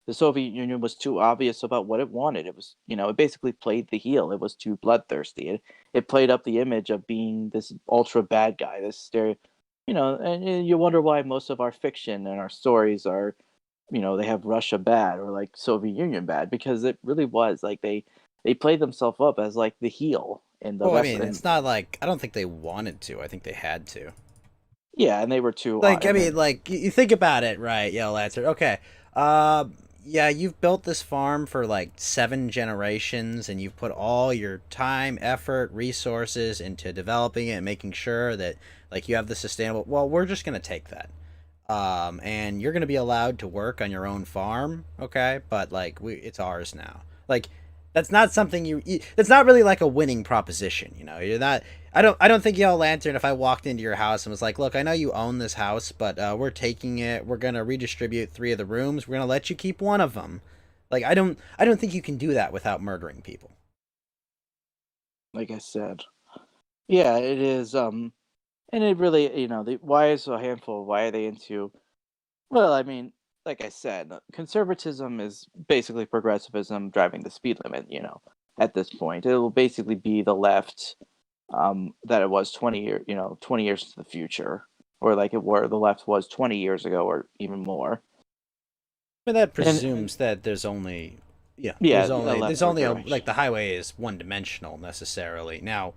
the Soviet Union was too obvious about what it wanted. It was, it basically played the heel. It was too bloodthirsty. It played up the image of being this ultra bad guy, this stereo, and you wonder why most of our fiction and our stories are, they have Russia bad or like Soviet Union bad because it really was like they played themselves up as like the heel and the Well, I rest mean, and it's not like I don't think they wanted to. I think they had to. yeah, and they were too Like, I and mean, then like you think about it, right? Yeah, Lancer. Okay. Yeah, you've built this farm for like 7 generations, and you've put all your time, effort, resources into developing it and making sure that like you have the sustainable. Well, we're just gonna take that. And you're gonna be allowed to work on your own farm, okay? But like, it's ours now. Like, that's not something that's not really like a winning proposition, You're not. I don't think Yellow Lantern. If I walked into your house and was like, "Look, I know you own this house, but we're taking it. We're gonna redistribute 3 of the rooms. We're gonna let you keep one of them." Like, I don't think you can do that without murdering people. like I said, yeah, it is. And it really, why is a handful? Why are they into? Well, I mean, like I said, conservatism is basically progressivism driving the speed limit. At this point, it will basically be the left that it was 20 years to the future, or like it were the left was 20 years ago, or even more. I mean, that And presumes that there's only, yeah, yeah, there's the only there's leftward only direction. like the highway is one dimensional necessarily. Now,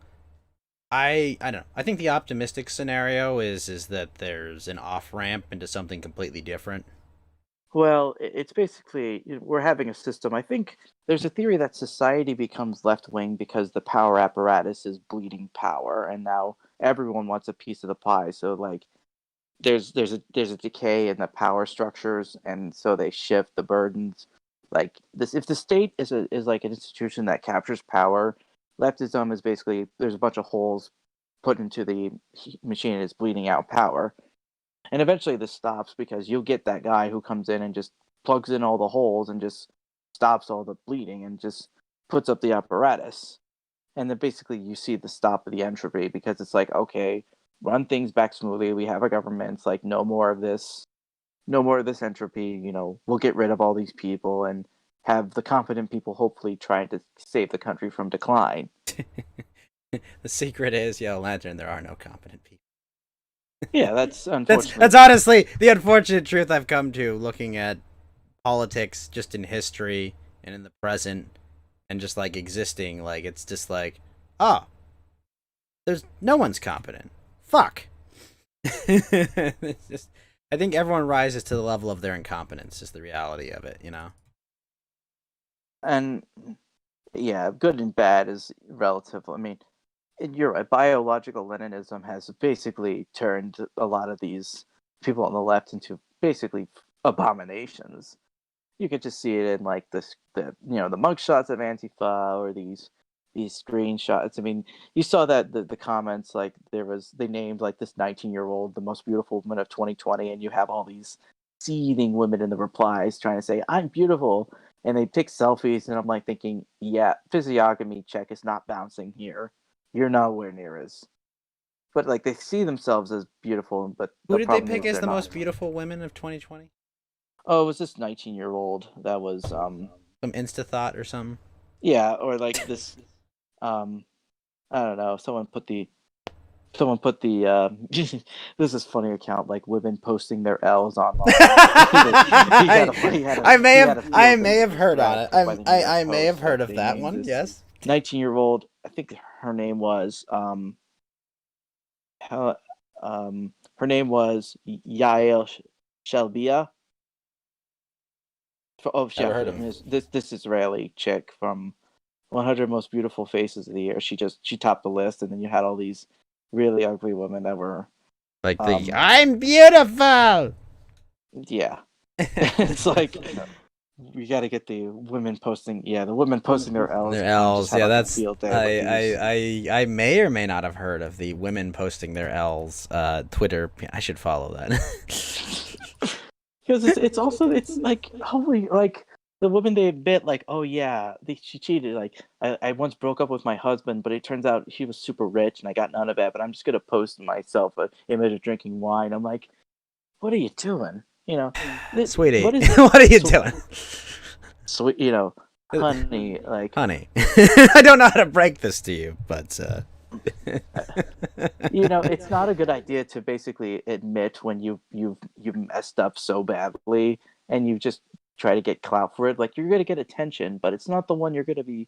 I don't know. I think the optimistic scenario is that there's an off ramp into something completely different. Well, it's basically we're having a system. I think there's a theory that society becomes left wing because the power apparatus is bleeding power, and now everyone wants a piece of the pie. So like, there's a decay in the power structures, and so they shift the burdens like this. If the state is like an institution that captures power, leftism is basically there's a bunch of holes put into the machine and it's bleeding out power. And eventually this stops because you'll get that guy who comes in and just plugs in all the holes and just stops all the bleeding and just puts up the apparatus. And then basically you see the stop of the entropy because it's like, okay, run things back smoothly. We have a government. It's like no more of this, no more of this entropy. We'll get rid of all these people and have the competent people hopefully trying to save the country from decline. The secret is, Lantern, there are no competent people. Yeah, that's unfortunately. That's honestly the unfortunate truth I've come to looking at politics just in history and in the present and just like existing. Like it's just like, oh, there's no one's competent. Fuck. It's just, I think everyone rises to the level of their incompetence is the reality of it, And yeah, good and bad is relative. I mean, you're right. Biological Leninism has basically turned a lot of these people on the left into basically abominations. You could just see it in like the mugshots of Antifa or these screenshots. I mean, you saw that the comments like they named like this 19-year-old the most beautiful woman of 2020, and you have all these seething women in the replies trying to say I'm beautiful, and they take selfies, and I'm like thinking, yeah, physiognomy check is not bouncing here. You're nowhere near as. But like they see themselves as beautiful, but Who the did they problem pick is as they're the not. most beautiful women of 2020? Oh, it was this 19-year-old that was Some Insta thought or something. yeah, or like this I don't know, someone put the this is funny account like women posting their L's online. I may have heard on it. I may have heard of They that named one. this Yes. 19-year-old, I think her name was her name was Yael Shelbia. Never heard of him. This Israeli chick from 100 Most Beautiful Faces of the Year. She topped the list, and then you had all these really ugly women that were Like I'm beautiful. yeah. It's like we got to get the women posting. Yeah, the women posting their L's. Their L's. Yeah, that's. I I may or may not have heard of the women posting their L's. Twitter. I should follow that. Because it's like holy, like the woman they admit like, oh yeah, she cheated. Like I once broke up with my husband, but it turns out he was super rich and I got none of it. But I'm just gonna post myself an image of drinking wine. I'm like, what are you doing? Sweetie, what is what are you doing? Sweet, honey, like honey. I don't know how to break this to you, but it's not a good idea to basically admit when you've messed up so badly and you just try to get clout for it. Like you're gonna get attention, but it's not the one you're gonna be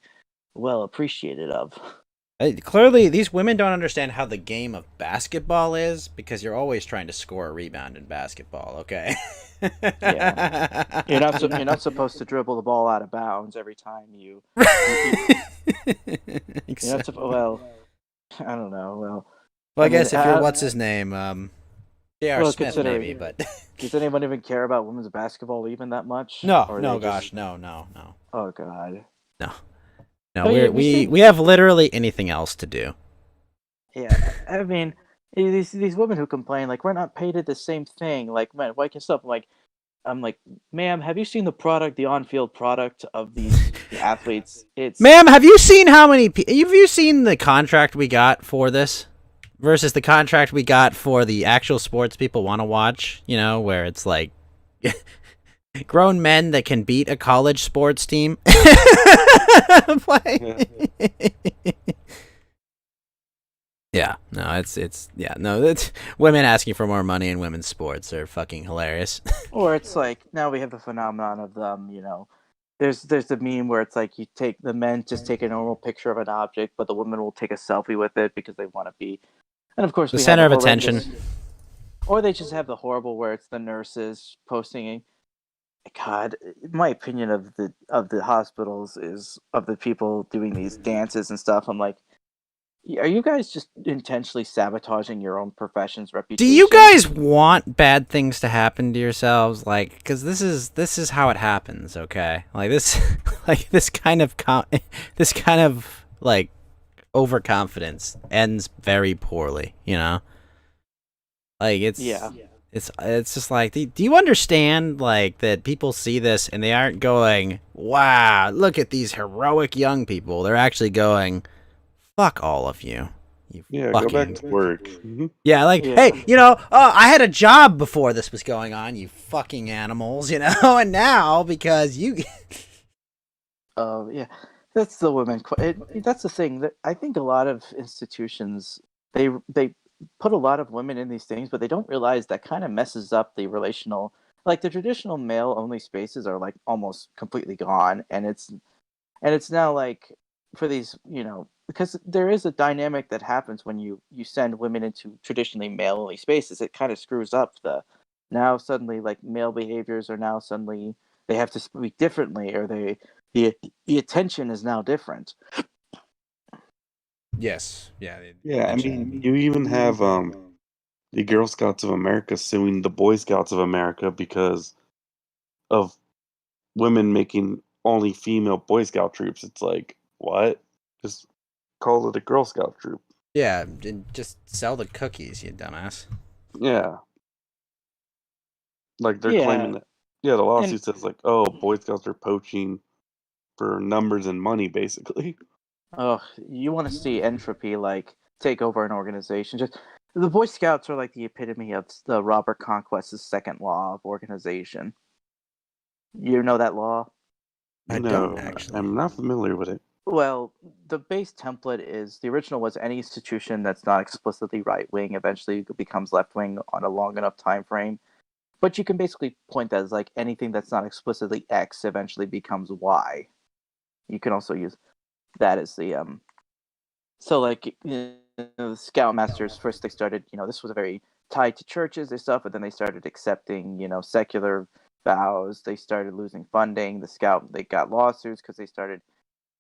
well appreciated of. Clearly these women don't understand how the game of basketball is because you're always trying to score a rebound in basketball. Okay. Yeah. You're not supposed to dribble the ball out of bounds every time you. Well, I don't know. Well, I guess if you're what's his name, J.R. Smith maybe, but does anyone even care about women's basketball even that much? No, no. Oh God. No, we have literally anything else to do. Yeah, I mean, these women who complain like we're not paid at the same thing. Like, man, why can't stuff? I'm like, ma'am, have you seen the on-field product of these athletes? Ma'am, have you seen have you seen the contract we got for this versus the contract we got for the actual sports people want to watch? Where it's like grown men that can beat a college sports team. Yeah, no, it's women asking for more money in women's sports are fucking hilarious. Or it's like now we have the phenomenon of them, there's the meme where it's like the men just take a normal picture of an object, but the women will take a selfie with it because they want to be, and of course the center of attention. Or they just have the horrible where it's the nurses posting. God, my opinion of the hospitals is of the people doing these dances and stuff. I'm like, Are you guys just intentionally sabotaging your own profession's Do reputation? you guys want bad things to happen to yourselves? Like, because this is how it happens. Okay, like this, like this kind of like overconfidence ends very poorly. You know, like Yeah. it's just like, do you understand like that people see this and they aren't going, wow, look at these heroic young people. They're actually going, fuck all of you. You Yeah, fucking go back to work. Mhm. yeah, like, Yeah. hey, you know, oh, I had a job before this was going on, you fucking animals, you know, and now because you. Yeah, that's the women. That's the thing that I think a lot of institutions they put a lot of women in these things, but they don't realize that kind of messes up the relational. Like the traditional male only spaces are like almost completely gone, and it's now like for these, because there is a dynamic that happens when you send women into traditionally male only spaces. It kind of screws up the now suddenly like male behaviors are now suddenly they have to speak differently, or the the attention is now different. Yes, yeah. Yeah, I mean, you even have the Girl Scouts of America suing the Boy Scouts of America because of women making only female Boy Scout troops. It's like, what? Just call it a Girl Scout troop. Yeah, just sell the cookies, you dumbass. Yeah. Like they're Yeah, claiming that, yeah, the and lawsuit says like, oh, Boy Scouts are poaching for numbers and money, basically. oh, you want to see entropy like take over an organization. Just the Boy Scouts are like the epitome of the Robert Conquest's second law of organization. You know that law? I don't No, actually. I'm not familiar with it. Well, the base template is the original was any institution that's not explicitly right wing eventually becomes left wing on a long enough time frame. But you can basically point that as like anything that's not explicitly X eventually becomes Y. You can also use that as the so like the Scoutmasters first they started, this was a very tied to churches and stuff, but then they started accepting, secular vows. They started losing funding. They got lawsuits because they started,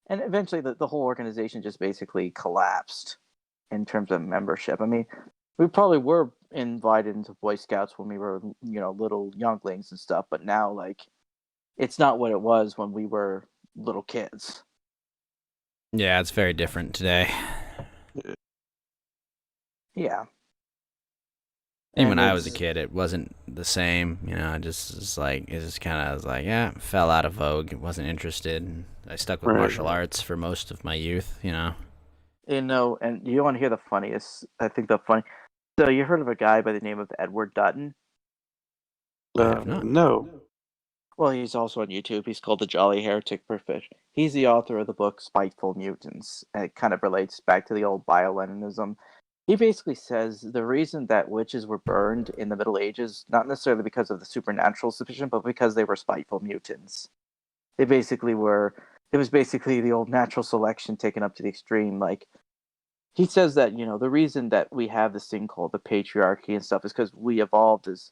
and eventually the whole organization just basically collapsed in terms of membership. I mean, we probably were invited into Boy Scouts when we were, little younglings and stuff, but now like it's not what it was when we were little kids. Yeah, it's very different today. Yeah. Even when And I was a it's kid, it wasn't the same. You know, it just kind of was like, yeah, fell out of vogue. Wasn't interested. I stuck with Right. martial arts for most of my youth. You know. and you want to hear the funniest? I think the funny. So you heard of a guy by the name of Edward Dutton? I have not. No. Well, he's also on YouTube. He's called the Jolly Heretic Prophet. He's the author of the book Spiteful Mutants, and it kind of relates back to the old bio-Leninism. He basically says the reason that witches were burned in the Middle Ages, not necessarily because of the supernatural suspicion, but because they were spiteful mutants. They basically were. It was basically the old natural selection taken up to the extreme. Like he says that the reason that we have this thing called the patriarchy and stuff is because we evolved as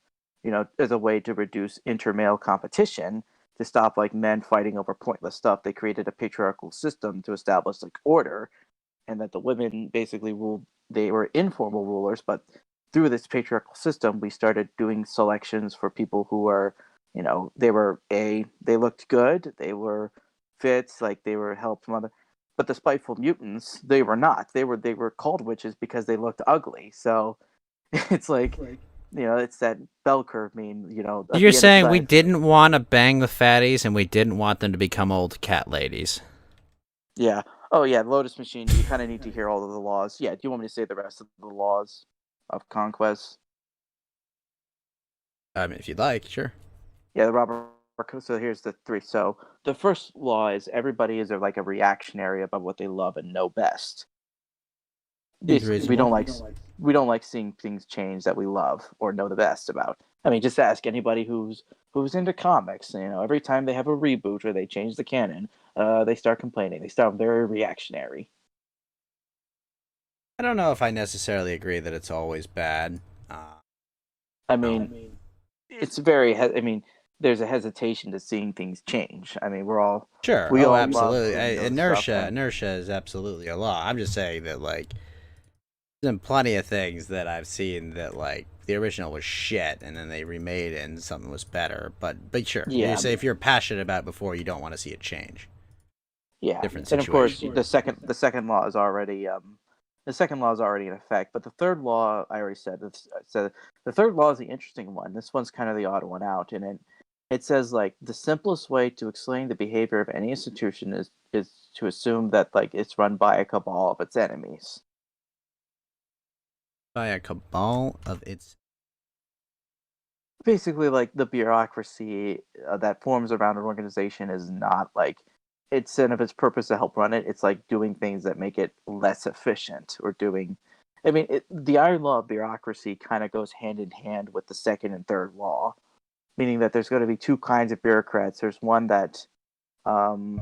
as a way to reduce intermale competition to stop like men fighting over pointless stuff. They created a patriarchal system to establish like order, and that the women basically ruled. They were informal rulers, but through this patriarchal system we started doing selections for people who were they looked good, they were fit, like they were helped mother. But the spiteful mutants, they were not. They were called witches because they looked ugly. So it's like it's that bell curve meme. At You're the end saying of we life. didn't want to bang the fatties and we didn't want them to become old cat ladies. Yeah. Oh yeah, Lotus Machine. You kind of need to hear all of the laws. Yeah. Do you want me to say the rest of the laws of conquest? I mean, if you'd like, sure. Yeah, the Robert. So here's the three. So the first law is everybody is like a reactionary about what they love and know best. Seems Basically, reasonable. we don't like seeing things change that we love or know the best about. I mean, just ask anybody who's into comics. Every time they have a reboot or they change the canon, they start complaining. They start very reactionary. I don't know if I necessarily agree that it's always bad. I mean, it's very. I mean, there's a hesitation to seeing things change. I mean, Sure. we Oh, all love absolutely. seeing those stuff, Inertia. and Inertia is absolutely a law. I'm just saying that like there's been plenty of things that I've seen that like the original was shit and then they remade it and something was better. But sure, you yeah, say if you're passionate about it before, you don't want to see it change. yeah, Different and of course situation. the second law is already in effect. But the third law, I already said. So the third law is the interesting one. This one's kind of the odd one out, and it says like the simplest way to explain the behavior of any institution is to assume that like it's run by a cabal of its enemies. By a cabal of its. Basically, like the bureaucracy that forms around an organization is not like instead of its purpose to help run it, it's like doing things that make it less efficient or doing. I mean, the iron law of bureaucracy kind of goes hand in hand with the second and third law, meaning that there's going to be two kinds of bureaucrats. There's one that um,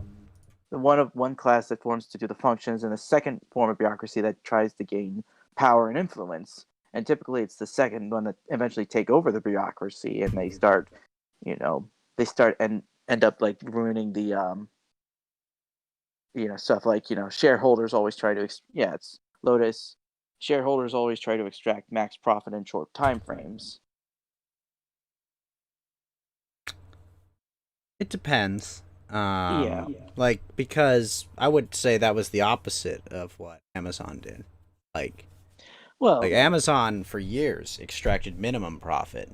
one class that forms to do the functions, and the second form of bureaucracy that tries to gain power and influence. And typically, it's the second one that eventually take over the bureaucracy, and they start, and end up like ruining the stuff like shareholders always try to it's Lotus. Shareholders always try to extract max profit in short time frames. It depends. Yeah. Like because I would say that was the opposite of what Amazon did. Like Well, Amazon for years extracted minimum profit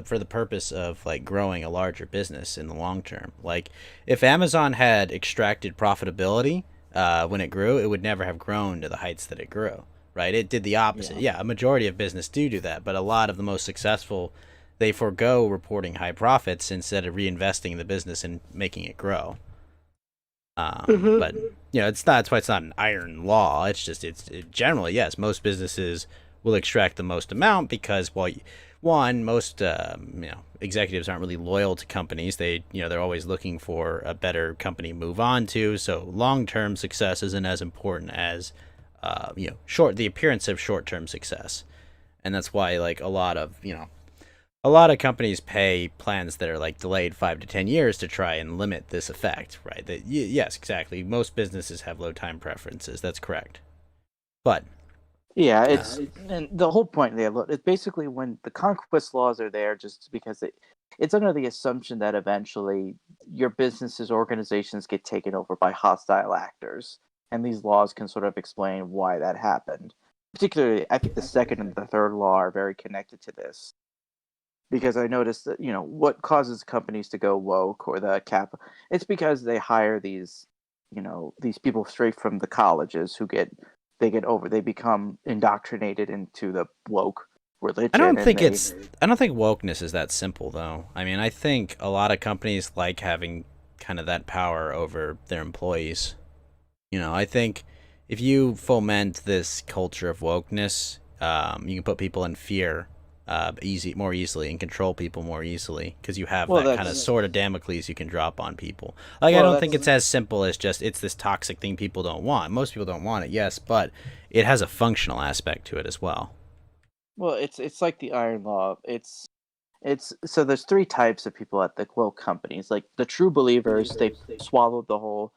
for the purpose of like growing a larger business in the long term. Like if Amazon had extracted profitability when it grew, it would never have grown to the heights that it grew. Right? It did the opposite. Yeah, a majority of business do that, but a lot of the most successful they forego reporting high profits instead of reinvesting in the business and making it grow. But it's not. That's why it's not an iron law. It's just generally yes. Most businesses will extract the most amount because one, most executives aren't really loyal to companies. They're always looking for a better company to move on to. So long term success isn't as important as the appearance of short term success, and that's why like a lot of companies pay plans that are like delayed 5 to 10 years to try and limit this effect, right? Yes, exactly. Most businesses have low time preferences. That's correct. But yeah, and the whole point there. Look, it's basically when the conquest laws are there, just because it's under the assumption that eventually your businesses organizations get taken over by hostile actors, and these laws can sort of explain why that happened. Particularly, I think the second and the third law are very connected to this because I noticed that what causes companies to go woke or the cap, it's because they hire these people straight from the colleges who they become indoctrinated into the woke religion. I don't think wokeness is that simple though. I mean, I think a lot of companies like having kind of that power over their employees. I think if you foment this culture of wokeness, you can put people in fear more easily and control people more easily because you have that kind of sword of Damocles you can drop on people. Like I don't think it's as simple as just it's this toxic thing people don't want. Most people don't want it, yes, but it has a functional aspect to it as well. Well, it's like the iron law. It's so there's three types of people at the woke companies. Like the true believers, they swallowed the whole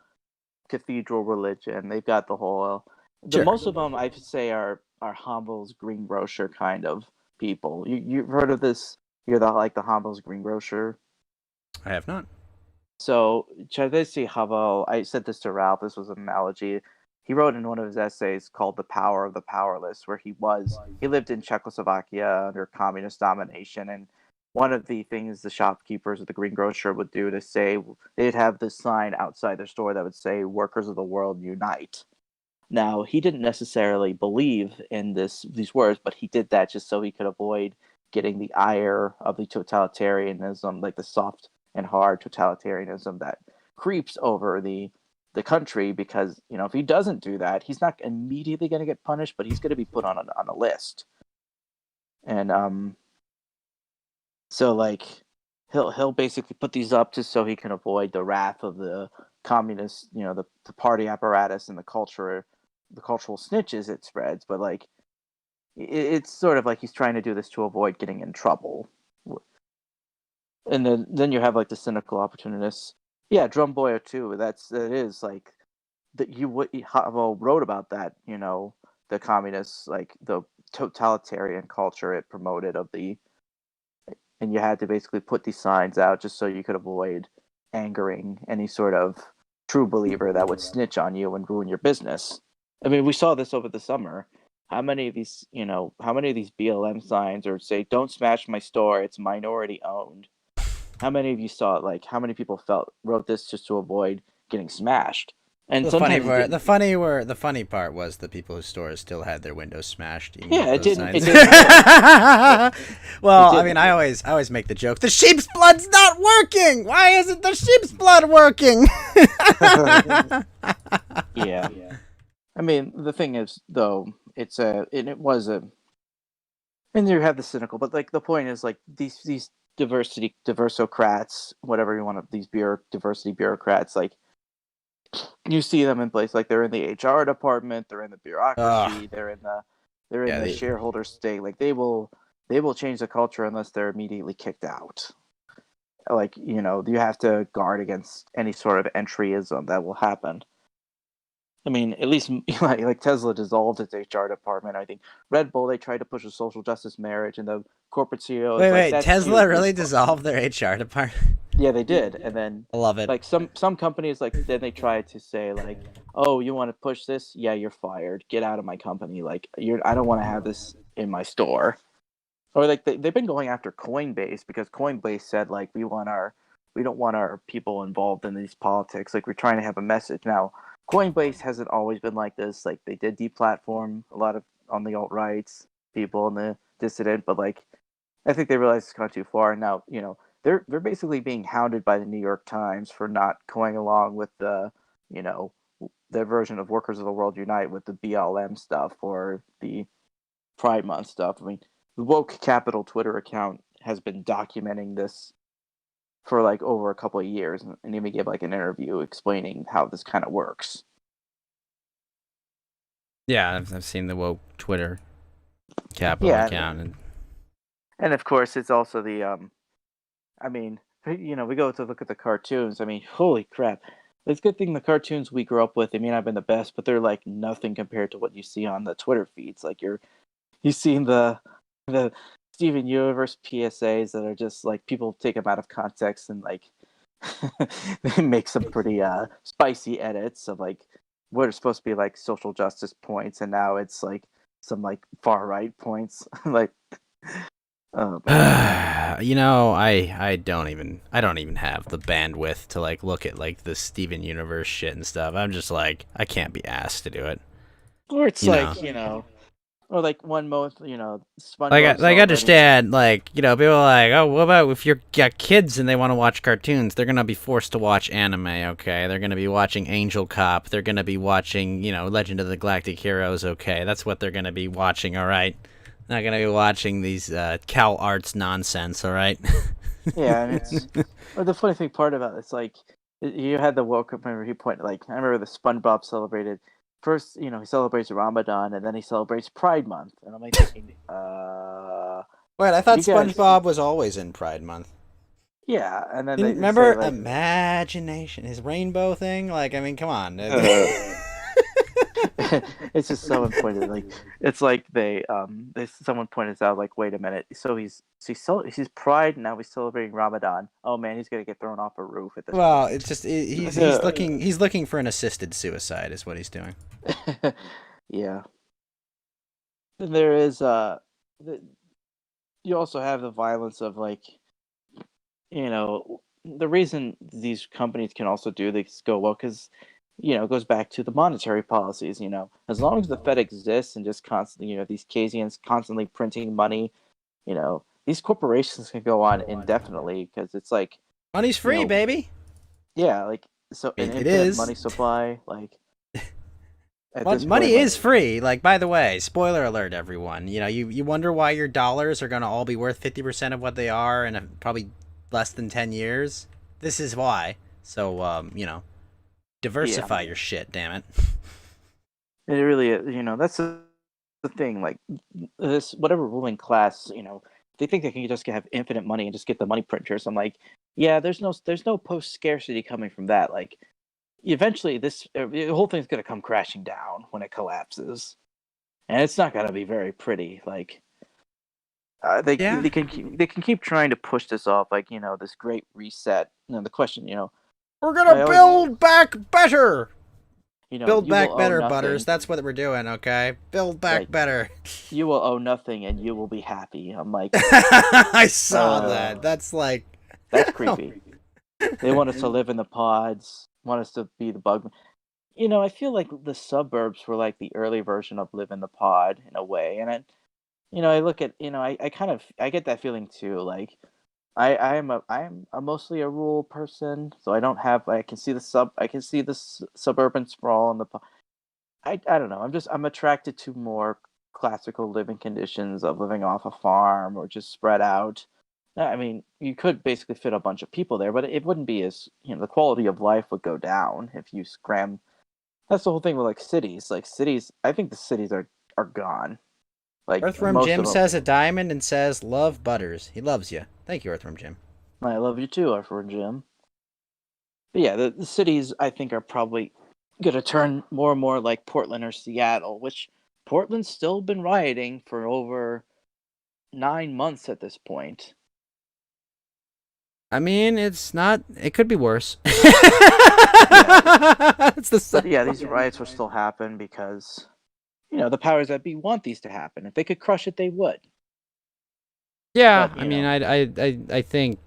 cathedral religion. They've got the whole. Sure. Most of them, I'd say, are Humbles greengrocer kind of people. You've heard of this? You're the Humbles greengrocer. I have not. So Chavez Havel, I said this to Ralph. This was an analogy. He wrote in one of his essays called "The Power of the Powerless," where he lived in Czechoslovakia under communist domination, and one of the things the shopkeepers of the greengrocer would do to say they'd have this sign outside their store that would say "Workers of the world unite." Now, he didn't necessarily believe in these words, but he did that just so he could avoid getting the ire of the totalitarianism, like the soft and hard totalitarianism that creeps over the country. Because if he doesn't do that, he's not immediately going to get punished, but he's going to be put on a list. And so like he'll basically put these up just so he can avoid the wrath of the communists, the party apparatus and the cultural snitches it spreads. But like it's sort of like he's trying to do this to avoid getting in trouble. And then you have like the cynical opportunists. Yeah, Drum Boy too. It is like that you what Havel wrote about that. The communists, like the totalitarian culture it promoted of the, and you had to basically put these signs out just so you could avoid angering any sort of true believer that would snitch on you and ruin your business. I mean, we saw this over the summer. How many of these BLM signs or say "Don't smash my store, it's minority owned." How many of you saw it? Like, how many people wrote this just to avoid getting smashed? And The funny sometimes it part, didn't. the funny part was the people whose stores still had their windows smashed. Even Yeah, with it those didn't- it signs. didn't Well, It I didn't. mean, I always make the joke: the sheep's blood's not working. Why isn't the sheep's blood working? Yeah. I mean, the thing is, though, and it was a, and you have the cynical, but like the point is, like these diversocrats, whatever you want to, diversity bureaucrats, like you see them in place, like they're in the HR department, they're in the bureaucracy, they're in the shareholder state. Like they will change the culture unless they're immediately kicked out. Like you have to guard against any sort of entryism that will happen. I mean, at least like Tesla dissolved its HR department. I think Red Bull, they tried to push a social justice marriage, and the corporate CEO is Wait, "That's Tesla cute, really this dissolved their HR department? Yeah, they did, and then I love it. like some companies, like then they tried to say like, "Oh, you want to push this? Yeah, you're fired. Get out of my company. Like I don't want to have this in my store." Or like they've been going after Coinbase because Coinbase said like we don't want our people involved in these politics. Like we're trying to have a message. Now, Coinbase hasn't always been like this. Like they did deplatform a lot of on the alt rights people and the dissident, but like I think they realized it's gone too far. And now they're basically being hounded by the New York Times for not going along with the their version of Workers of the World Unite with the BLM stuff or the Pride Month stuff. I mean, the Woke Capital Twitter account has been documenting this for like over a couple of years, and even gave like an interview explaining how this kind of works. Yeah, I've seen the woke Twitter Capital account. And of course, it's also the I mean, we go to look at the cartoons. I mean, holy crap! It's a good thing the cartoons we grew up with, they may not have been the best, but they're like nothing compared to what you see on the Twitter feeds. Like you've seen the Steven Universe PSAs that are just like people take them out of context and like they make some pretty spicy edits of like what are supposed to be like social justice points, and now it's like some like far right points. Like, I don't even have the bandwidth to like look at like the Steven Universe shit and stuff. I'm just like, I can't be asked to do it. Or it's or like one most, SpongeBob. Like I understand, like, people are like, oh, what about if you're got kids and they want to watch cartoons? They're gonna be forced to watch anime, okay? They're gonna be watching Angel Cop. They're gonna be watching, Legend of the Galactic Heroes, okay? That's what they're gonna be watching, all right? Not gonna be watching these Cal Arts nonsense, all right? Yeah, and it's or the funny thing part about it's like you had the woke up. Remember he pointed like I remember the SpongeBob celebrated. First, he celebrates Ramadan, and then he celebrates Pride Month, and I'm like thinking, Wait, I thought You guys- SpongeBob was always in Pride Month. yeah, and then Remember say, like, Imagination, his rainbow thing? Like, I mean, come on. it's just someone pointed like it's like someone pointed out like wait a minute, so he's Pride, now he's celebrating Ramadan. Oh man, he's gonna get thrown off a roof at this Well, point. it's just he's looking for an assisted suicide is what he's doing. Yeah. Then there is you also have the violence of like the reason these companies can also do this go well because it goes back to the monetary policies. As long as the Fed exists and just constantly these Keynesians constantly printing money, these corporations can go on indefinitely because it's like Money's free, baby. yeah, like so an It infinite is. money supply like. At this Money point, is free. Like, by the way, spoiler alert, everyone. You wonder why your dollars are gonna all be worth 50% of what they are in probably less than 10 years. This is why. So, diversify your shit. Damn it. It really, that's the thing. Like this, whatever ruling class, they think they can just have infinite money and just get the money printers. I'm like, yeah, there's no post scarcity coming from that. Like, eventually, the whole thing's gonna come crashing down when it collapses, and it's not gonna be very pretty. Like, Yeah. they can keep trying to push this off, like this great reset. The question, We're I gonna always- build back better. Build you back will owe better, nothing. Butters. That's what we're doing, okay? Build back Right. better. You will owe nothing, and you will be happy. I'm like, I saw Uh, that. That's like that's creepy. They want us to live in the pods, want us to be the bug. I feel like the suburbs were like the early version of live in the pod in a way, and I look at, I kind of I get that feeling too. Like, I'm a mostly a rural person, so I can see the suburban sprawl and I don't know. I'm attracted to more classical living conditions of living off a farm or just spread out. I mean, you could basically fit a bunch of people there, but it wouldn't be as, the quality of life would go down if you scram. That's the whole thing with like cities. Like cities, I think the cities are gone. Like Earthworm most Jim of them. says a diamond and says love Butters. He loves you. Thank you, Earthworm Jim. I love you too, Arthur Jim. But yeah, the cities I think are probably gonna turn more and more like Portland or Seattle, which Portland's still been rioting for over 9 months at this point. I mean, it's not. It could be worse. It's the But yeah, these riots will still happen because the powers that be want these to happen. If they could crush it, they would. Yeah, But, I mean, I think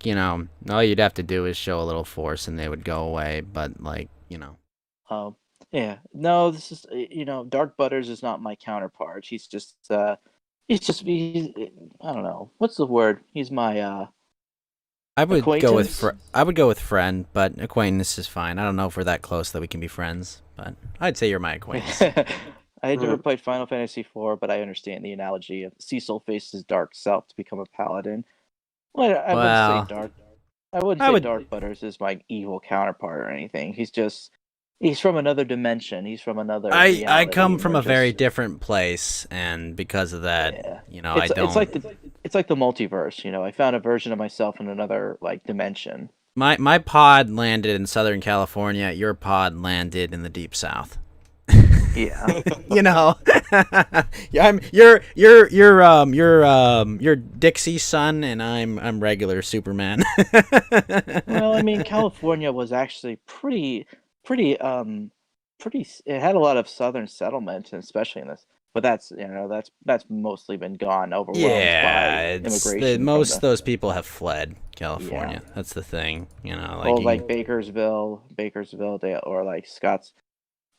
all you'd have to do is show a little force and they would go away. But like, Yeah, no, this is Dark Butters is not my counterpart. He's I don't know what's the word. He's my I would go with acquaintance? I would go with friend, but acquaintance is fine. I don't know if we're that close that we can be friends, but I'd say you're my acquaintance. I had never played Final Fantasy IV, but I understand the analogy of Cecil faces dark self to become a paladin. Well, I Well, wouldn't say dark. I wouldn't I say would- Dark Butters is my evil counterpart or anything. He's from another dimension. He's from another. I reality, come and from we're a very just- different place, and because of that, Yeah. I don't. It's like the multiverse. I found a version of myself in another dimension. My pod landed in Southern California. Your pod landed in the Deep South. Yeah. Yeah, you're Dixie's son, and I'm regular Superman. Well, I mean, California was actually pretty. It had a lot of southern settlement, and especially in this. But that's that's mostly been gone, overwhelmed Yeah, by it's immigration. from most of the- those people have fled California. That's the thing, like Bakersville, or like Scotts.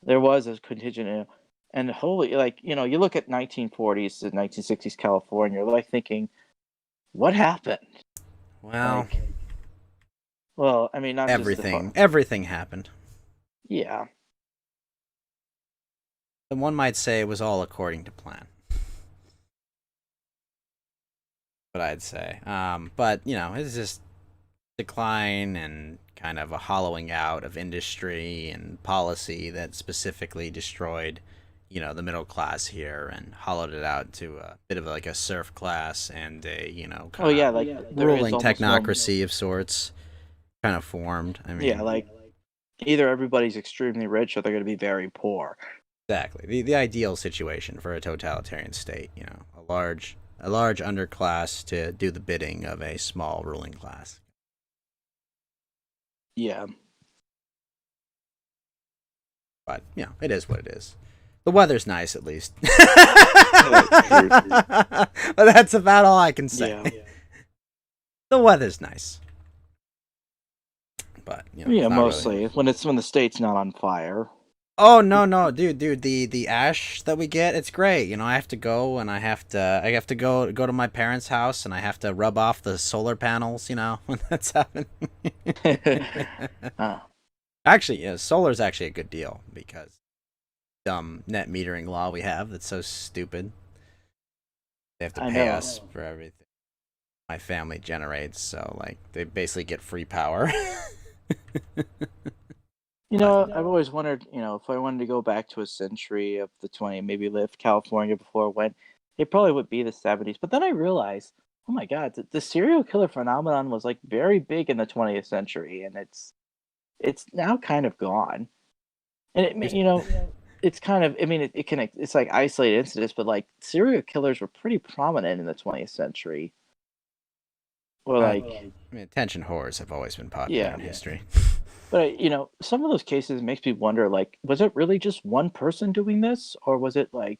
There was a contingent, and holy, you look at 1940s and 1960s California, you're like thinking, what happened? well, Well, I mean, not just everything happened. yeah. And one might say it was all according to plan. But I'd say, but it's just decline and kind of a hollowing out of industry and policy that specifically destroyed, the middle class here and hollowed it out to a bit of like a serf class and a, Oh yeah, kinda like there is ruling almost no- technocracy of sorts kind of formed. I mean, Yeah, like either everybody's extremely rich or they're going to be very poor. exactly the ideal situation for a totalitarian state. A large underclass to do the bidding of a small ruling class. Yeah. But it is what it is. The weather's nice, at least. But that's about all I can say. Yeah. The weather's nice. But Yeah, not really. mostly when the state's not on fire. Oh no, dude, the ash that we get, it's great. I have to go and I have to go to my parents' house and I have to rub off the solar panels, when that's happening. Huh. Actually, yeah, solar's actually a good deal because dumb net metering law we have that's so stupid. They have to I pay know. us for everything my family generates, so like they basically get free power. I've always wondered, if I wanted to go back to a century of the 20, maybe live California before it went, it probably would be the 70s. But then I realized, oh my god, the serial killer phenomenon was like very big in the 20th century, and it's now kind of gone. And it's kind of, I mean, it's like isolated incidents, but like serial killers were pretty prominent in the 20th century. Or like, I mean, attention whores have always been popular Yeah. in history. but some of those cases makes me wonder, like, was it really just one person doing this, or was it like,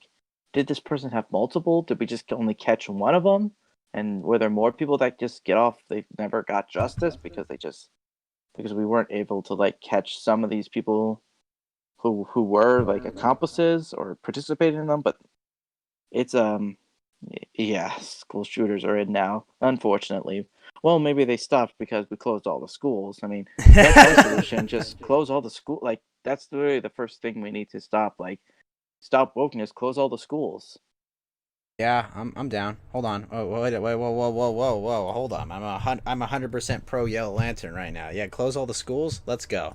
did this person have multiple? Did we just only catch one of them? And were there more people that just get off? They never got justice because we weren't able to like catch some of these people who were like accomplices or participated in them. But it's yeah, school shooters are in now, unfortunately. Well, maybe they stopped because we closed all the schools. I mean, that's one solution. Just close all the school. Like that's really the first thing we need to stop. Like, stop wokeness. Close all the schools. Yeah, I'm down. Hold on. Oh, wait, whoa. Hold on. I'm 100% pro Yellow Lantern right now. Yeah, close all the schools. Let's go.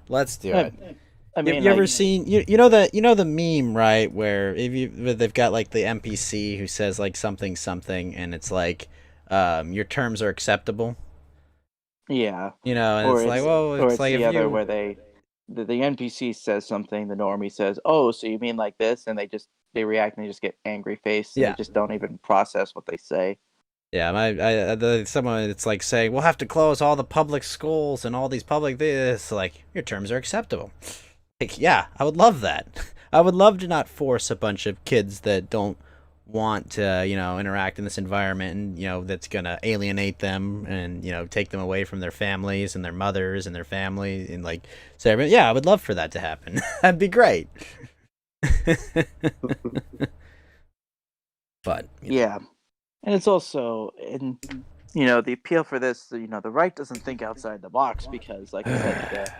Let's do it. I mean, you ever like, seen you know the meme, right, where where they've got like the NPC who says like something and it's like your terms are acceptable. Yeah. And Or it's like, it's whoa, or it's it's like the if other you where the NPC says something, the normie says, "Oh, so you mean like this?" And they react and they just get angry faced and Yeah. they just don't even process what they say. Yeah, someone it's like saying we'll have to close all the public schools and all these public this like your terms are acceptable. Like, yeah, I would love that. I would love to not force a bunch of kids that don't want to, interact in this environment and, that's going to alienate them and, take them away from their families and their mothers and their family and like say, yeah, I would love for that to happen. That'd be great. But Yeah. And it's also the appeal for this, the right doesn't think outside the box because, like I said,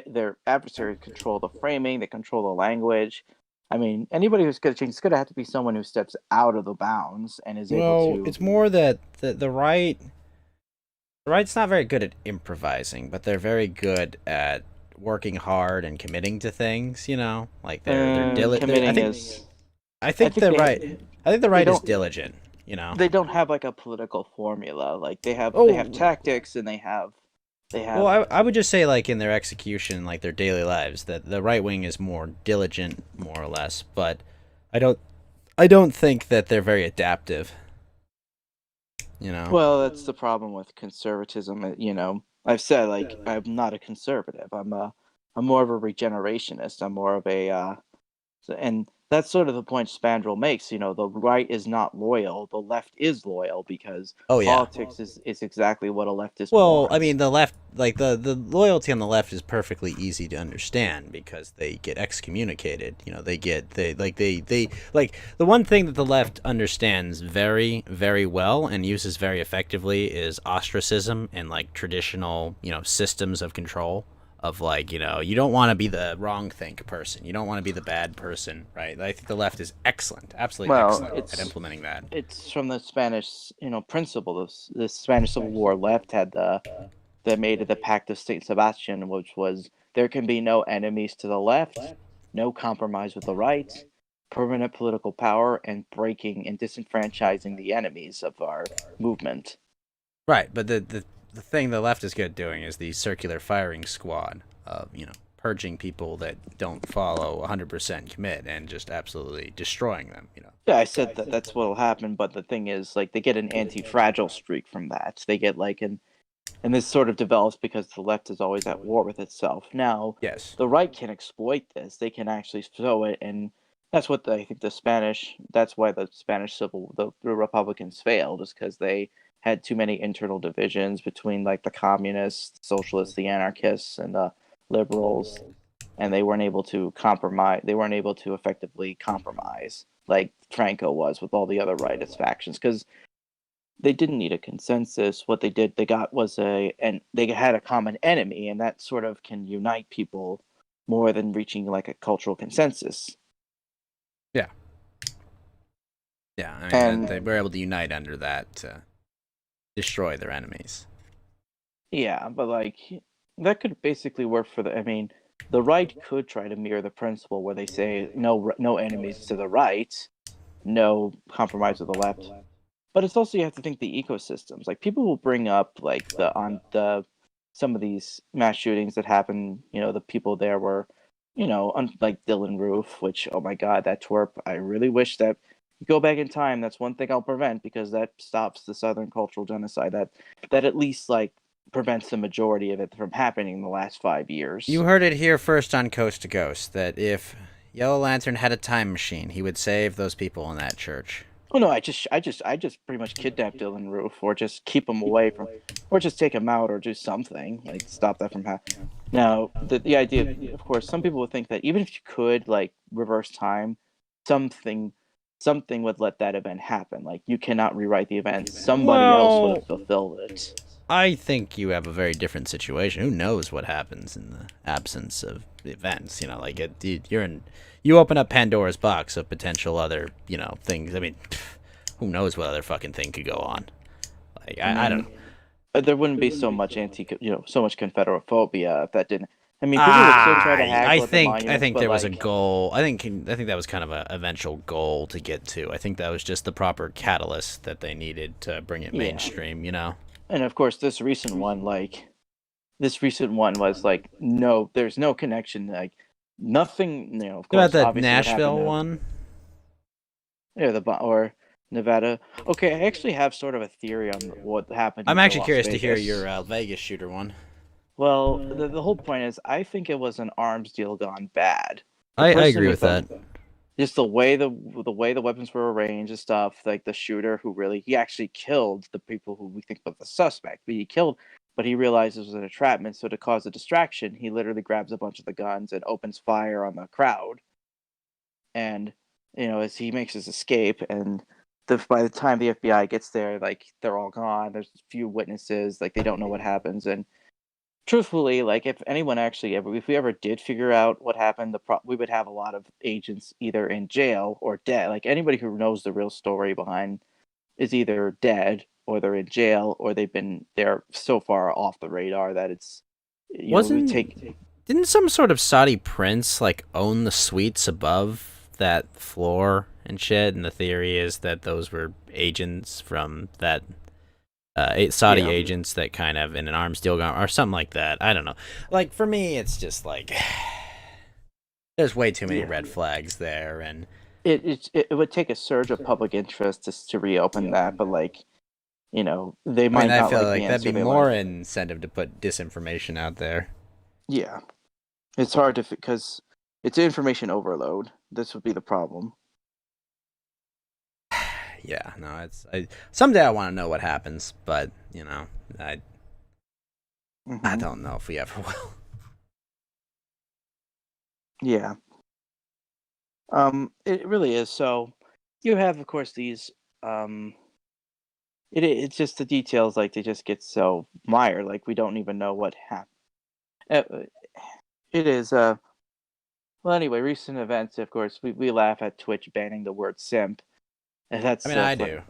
their adversaries control the framing, they control the language. I mean, anybody who's going to change, it's going to have to be someone who steps out of the bounds and is able to. It's more that the right's not very good at improvising, but they're very good at working hard and committing to things. Like they're diligent. I think the right is diligent. They don't have like a political formula. Like they have tactics and they have. Well, I would just say like in their execution, like their daily lives, that the right wing is more diligent, more or less. But I don't think that they're very adaptive. Well, that's the problem with conservatism. I've said like I'm not a conservative. I'm more of a regenerationist. I'm more of a and that's sort of the point Spandrel makes. The right is not loyal. The left is loyal because politics is exactly what a leftist wants. I mean, the left, like the loyalty on the left is perfectly easy to understand because they get excommunicated. The one thing that the left understands very, very well and uses very effectively is ostracism and like traditional, systems of control. Of like, you don't want to be the wrong think person. You don't want to be the bad person, right? I think the left is excellent, absolutely excellent at implementing that. It's from the Spanish, principle. The Spanish Civil War left had they made it the Pact of Saint Sebastian, which was there can be no enemies to the left, no compromise with the right, permanent political power, and breaking and disenfranchising the enemies of our movement. Right, but the thing the left is good at doing is the circular firing squad of, purging people that don't follow 100% commit and just absolutely destroying them, Yeah, I said that's what'll happen, but the thing is, like, they get an anti-fragile streak from that. They get, like, and this sort of develops because the left is always at war with itself. Now, yes, the right can exploit this. They can actually show it, and that's what I think that's why the Spanish the Republicans failed, is because they had too many internal divisions between like the communists, socialists, the anarchists, and the liberals, and they weren't able to compromise. They weren't able to effectively compromise like Franco was with all the other rightist factions because they didn't need a consensus. What they got was they had a common enemy, and that sort of can unite people more than reaching like a cultural consensus. Yeah. Yeah, I mean, they were able to unite under that to destroy their enemies. Yeah, but like that could basically work for the right could try to mirror the principle where they say no enemies to the right, no compromise with the left. But it's also, you have to think the ecosystems. Like, people will bring up like some of these mass shootings that happen. The people there were, like Dylan Roof, which, oh my God, that twerp. I really wish that you go back in time. That's one thing I'll prevent, because that stops the Southern cultural genocide. That at least like prevents the majority of it from happening in the last 5 years. You heard it here first on Coast to Ghost, that if Yellow Lantern had a time machine, he would save those people in that church. Oh no, I just pretty much kidnap Dylan Roof, or just keep him away from, or just take him out, or do something like stop that from happening. Now, the idea, of course, some people would think that even if you could like reverse time, something would let that event happen. Like, you cannot rewrite the event. Somebody else would have fulfilled it. I think you have a very different situation. Who knows what happens in the absence of events? Like you open up Pandora's box of potential other, things. I mean, who knows what other fucking thing could go on? Like, I don't know. There wouldn't be so much so much Confederophobia if that didn't. I mean, people would still try to haggle at the monuments, I think but, there was a like, goal. I think that was kind of an eventual goal to get to. I think that was just the proper catalyst that they needed to bring it mainstream. And of course, this recent one was like, no, there's no connection. Like, nothing. Of course, About that obviously it Nashville happened one. Yeah, or Nevada. Okay, I actually have sort of a theory on what happened. I'm in actually Las curious to hear Vegas. your Vegas shooter one. Well, the whole point is, I think it was an arms deal gone bad. I person agree with with that. Just the way the weapons were arranged and stuff, like the shooter who he actually killed the people who we think were the suspect, but he realized this was an entrapment, so to cause a distraction, he literally grabs a bunch of the guns and opens fire on the crowd. And, as he makes his escape, and by the time the FBI gets there, like, they're all gone, there's a few witnesses, like, they don't know what happens, and truthfully, like, if we ever did figure out what happened, we would have a lot of agents either in jail or dead. Like, anybody who knows the real story behind is either dead, or they're in jail, or they're so far off the radar that it's Didn't some sort of Saudi prince like own the suites above that floor and shit? And the theory is that those were agents from that. Saudi agents that kind of in an arms deal or something like that. I don't know. Like, for me, it's just like there's way too many red flags there, and it would take a surge of public interest to reopen that, but like, they might I not feel like like the that'd answer be they more want. incentive to put disinformation out there. Yeah, it's hard because it's information overload. This would be the problem. Yeah, no, someday I want to know what happens, but I don't know if we ever will. Yeah. It really is. So you have, of course, these it's just the details, like, they just get so mired, like, we don't even know what happened. It is well, anyway, recent events, of course, we laugh at Twitch banning the word simp. And that's I mean, I do.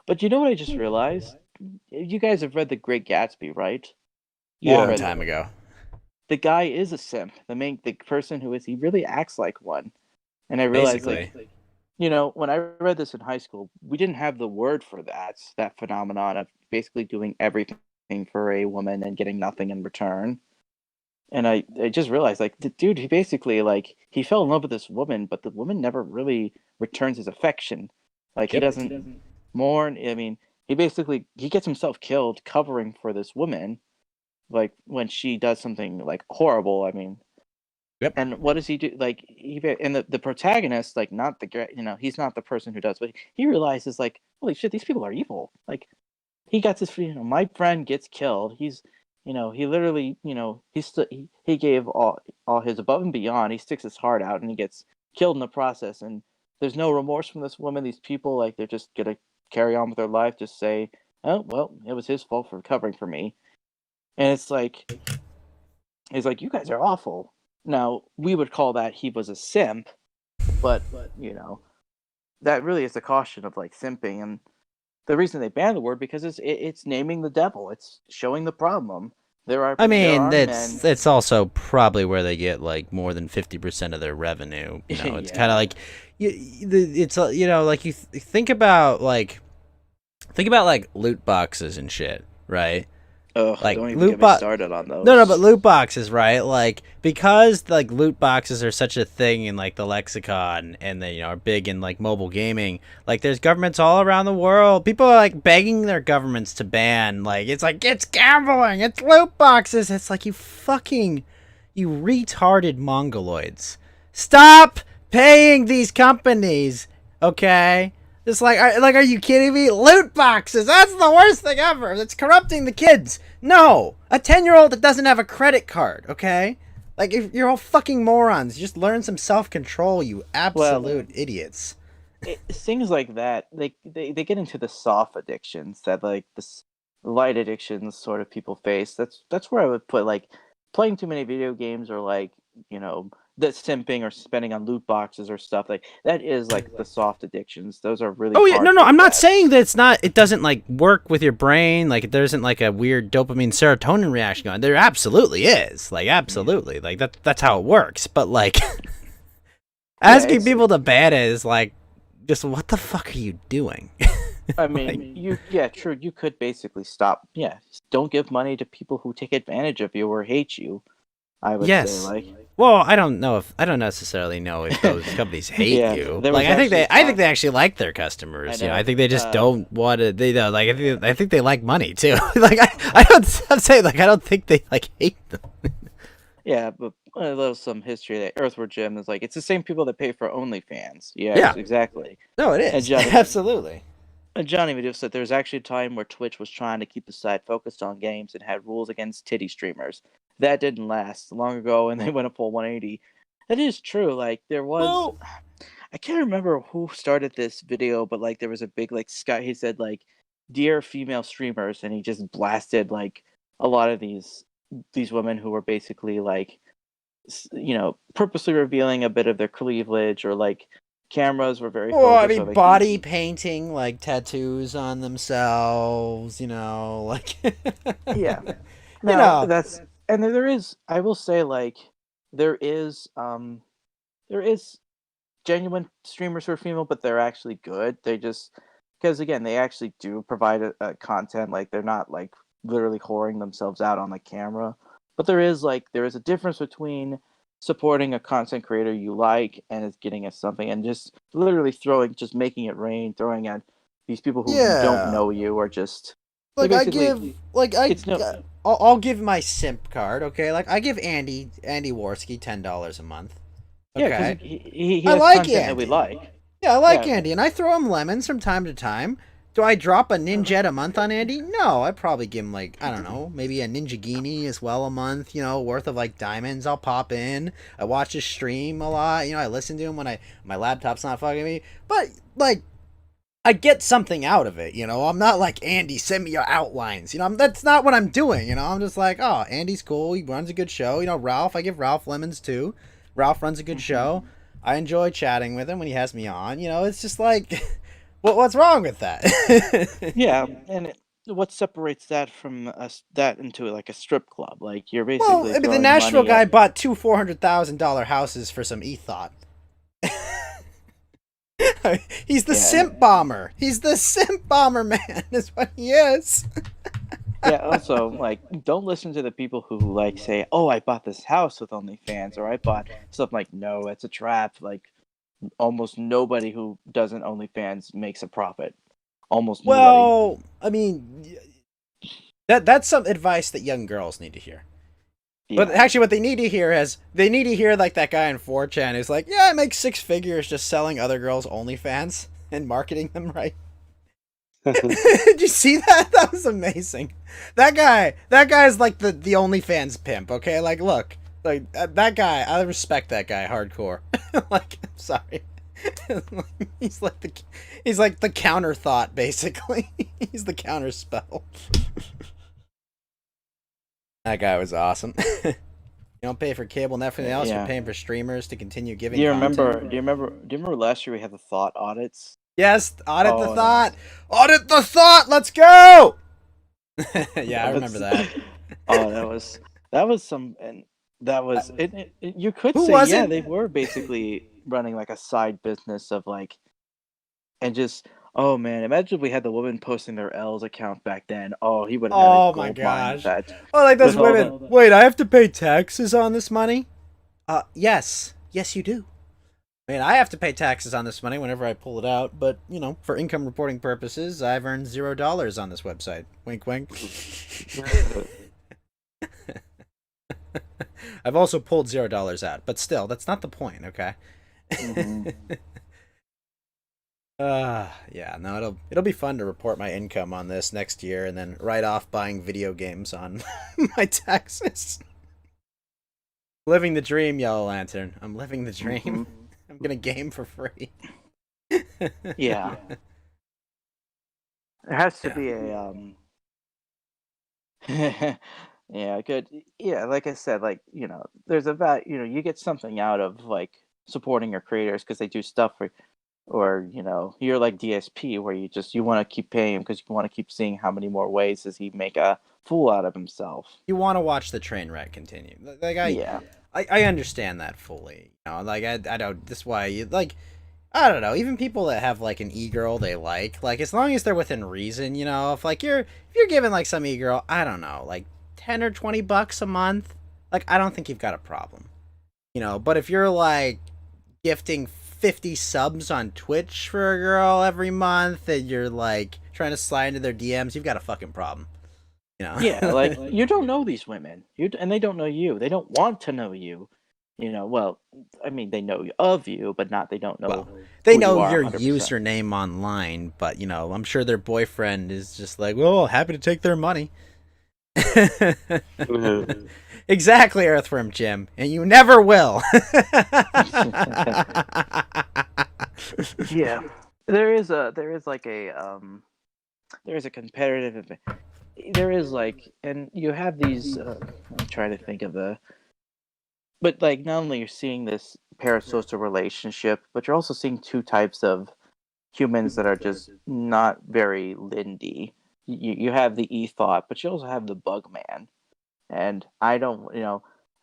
But you know what I just realized? You guys have read The Great Gatsby, right? Long time ago. The guy is a simp. The person he really acts like one. And I realized, Basically. when I read this in high school, we didn't have the word for that phenomenon of basically doing everything for a woman and getting nothing in return. And I just realized, like, the dude, he basically, like, he fell in love with this woman, but the woman never really returns his affection. Like, he doesn't mourn. I mean, he gets himself killed covering for this woman, like, when she does something, like, horrible. I mean, and what does he do? Like, and the protagonist, like, not he's not the person who does, but he realizes, like, holy shit, these people are evil. Like, he got this, my friend gets killed. He's, he literally, he gave all his above and beyond. He sticks his heart out and he gets killed in the process. And there's no remorse from this woman. These people, like, they're just gonna carry on with their life. Just say, oh, well, it was his fault for covering for me. And it's like, you guys are awful. Now, we would call that he was a simp, but that really is the caution of, like, simping. And the reason they banned the word, because it's naming the devil. It's showing the problem. That's also probably where they get, like, more than 50% of their revenue. It's kind of like, it's like, you think about, like, Think about like loot boxes and shit, right? Ugh, Like don't even loot get me box. started on those. No, but loot boxes, right? Like because like loot boxes are such a thing in like the lexicon, and they are big in like mobile gaming. Like there's governments all around the world. People are like begging their governments to ban. Like it's gambling. It's loot boxes. It's like you retarded mongoloids. Stop paying these companies, okay? Just like, are you kidding me? Loot boxes, that's the worst thing ever. It's corrupting the kids. No, a 10-year-old that doesn't have a credit card, okay? Like, if you're all fucking morons. Just learn some self-control, you absolute idiots. Things like that, they get into the soft addictions that like light addictions sort of people face. That's where I would put like playing too many video games or like the simping or spending on loot boxes or stuff like that is like the soft addictions. Those are really Oh yeah, hard no, to I'm not get. saying that it doesn't like work with your brain, like there isn't like a weird dopamine serotonin reaction going. There absolutely is, like absolutely, like that's how it works. But like asking people to ban it is like, just what the fuck are you doing? I mean, true. You could basically stop. Yeah, don't give money to people who take advantage of you or hate you. I would Yes. say, like, Well, I don't necessarily know if those companies hate Yeah, you. there was Like I think actually they actually like their customers. I know. I think they just don't want to. They like I think they like money too. Like I'm saying like I don't think they like hate them. yeah, but a little some history that Earthward Jim is like it's the same people that pay for OnlyFans. Yeah. Yeah, exactly. No, it And is Johnny- absolutely. Johnny Video said there was actually a time where Twitch was trying to keep the site focused on games and had rules against titty streamers. That didn't last long ago, and they went a full 180. That is true. Like there was, Well- I can't remember who started this video, but like there was a big like Sky. He said like, "Dear female streamers," and he just blasted like a lot of these women who were basically like, purposely revealing a bit of their cleavage or like cameras were very. Well, I focused on, mean, like, body painting, like tattoos on themselves. Like Yeah. You No, know. that's and there is. I will say, like, there is genuine streamers who are female, but they're actually good. They just because again, they actually do provide a content. Like, they're not like literally whoring themselves out on the camera. But there is a difference between supporting a content creator you like and is getting us something, and just literally making it rain, throwing at these people who Yeah. don't know you or just Like basically- it's I'll give my simp card, okay? Like I give Andy Warski $10 a month. Okay. Yeah, because he I has like content that we Andy. like. Yeah, I like Yeah. Andy, and I throw him lemons from time to time. Do I drop a Ninjet a month on Andy? No, I probably give him like, I don't know, maybe a Ninjagini as well a month, worth of like diamonds. I'll pop in. I watch his stream a lot. I listen to him when my laptop's not fucking me. But like I get something out of it, I'm not like, Andy, send me your outlines. That's not what I'm doing, I'm just like, oh, Andy's cool. He runs a good show. Ralph, I give Ralph lemons too. Ralph runs a good show. I enjoy chatting with him when he has me on. It's just like, what's wrong with that? Yeah, and what separates that from that into like a strip club? Like you're basically. Well, I mean, the throwing Nashville money guy at- bought two $400,000 houses for some ethot. He's the Yeah. simp bomber. He's the simp bomber, man, is what he is. Yeah. Also, like, don't listen to the people who like say, "Oh, I bought this house with OnlyFans," or "I bought something." Like, no, it's a trap. Like, almost nobody who doesn't OnlyFans makes a profit. Almost nobody. Well, I mean, that's some advice that young girls need to hear. Yeah. But actually, what they need to hear like that guy in 4chan who's like, yeah, I make 6 figures just selling other girls' OnlyFans and marketing them right. Did you see that? That was amazing. That guy's like the OnlyFans pimp. Okay, like look, like that guy. I respect that guy hardcore. Like, I'm sorry. he's like the counter thought, basically. He's the counter spell. That guy was awesome. You don't pay for cable and everything else. Yeah. You're paying for streamers to continue giving. Do you content. remember last year we had the thought audits? Yes, audit the Oh, thought. Audit the thought. Let's go. Yeah, I remember that. Oh, that was some, and that was it. You could Who say, was yeah, it? they were basically running like a side business of like, and just Oh man, imagine if we had the woman posting their L's account back then. Oh, he would have had a Oh my gold mine with gosh. that. Oh, like those With all women. the Wait, I have to pay taxes on this money? Yes. Yes, you do. I mean, I have to pay taxes on this money whenever I pull it out, but, you know, for income reporting purposes, I've earned $0 on this website. Wink, wink. I've also pulled $0 out, but still, that's not the point, okay? Mhm. Yeah, no, it'll be fun to report my income on this next year and then write off buying video games on my taxes. Living the dream, Yellow Lantern. I'm living the dream. Mhm. I'm gonna game for free. Yeah. There has to Yeah. be a yeah, good. Yeah, like I said, like, there's a you get something out of like supporting your creators because they do stuff for, or you're like DSP where you want to keep paying him because you want to keep seeing how many more ways does he make a fool out of himself. You want to watch the train wreck continue. Like Yeah. I understand that fully. Like I don't. This is why you like. I don't know. Even people that have like an e-girl they like as long as they're within reason, if like if you're giving like some e-girl, I don't know, like 10 or 20 bucks a month, like I don't think you've got a problem. But if you're like gifting 50 subs on Twitch for a girl every month and you're like trying to slide into their DMs, you've got a fucking problem. Yeah, like you don't know these women. And they don't know you. They don't want to know you. Well, I mean, they know of you, but not they don't know. Well, they who you know are your 100%. username online, but I'm sure their boyfriend is just like, well, happy to take their money. Exactly, Earthworm Jim, and you never will. Yeah, there is a competitive. There is like, and you have these. I'm trying to think of but like not only you're seeing this parasocial relationship, but you're also seeing two types of humans that are just not very Lindy. You have the e-thought, but you also have the bug man. And I don't,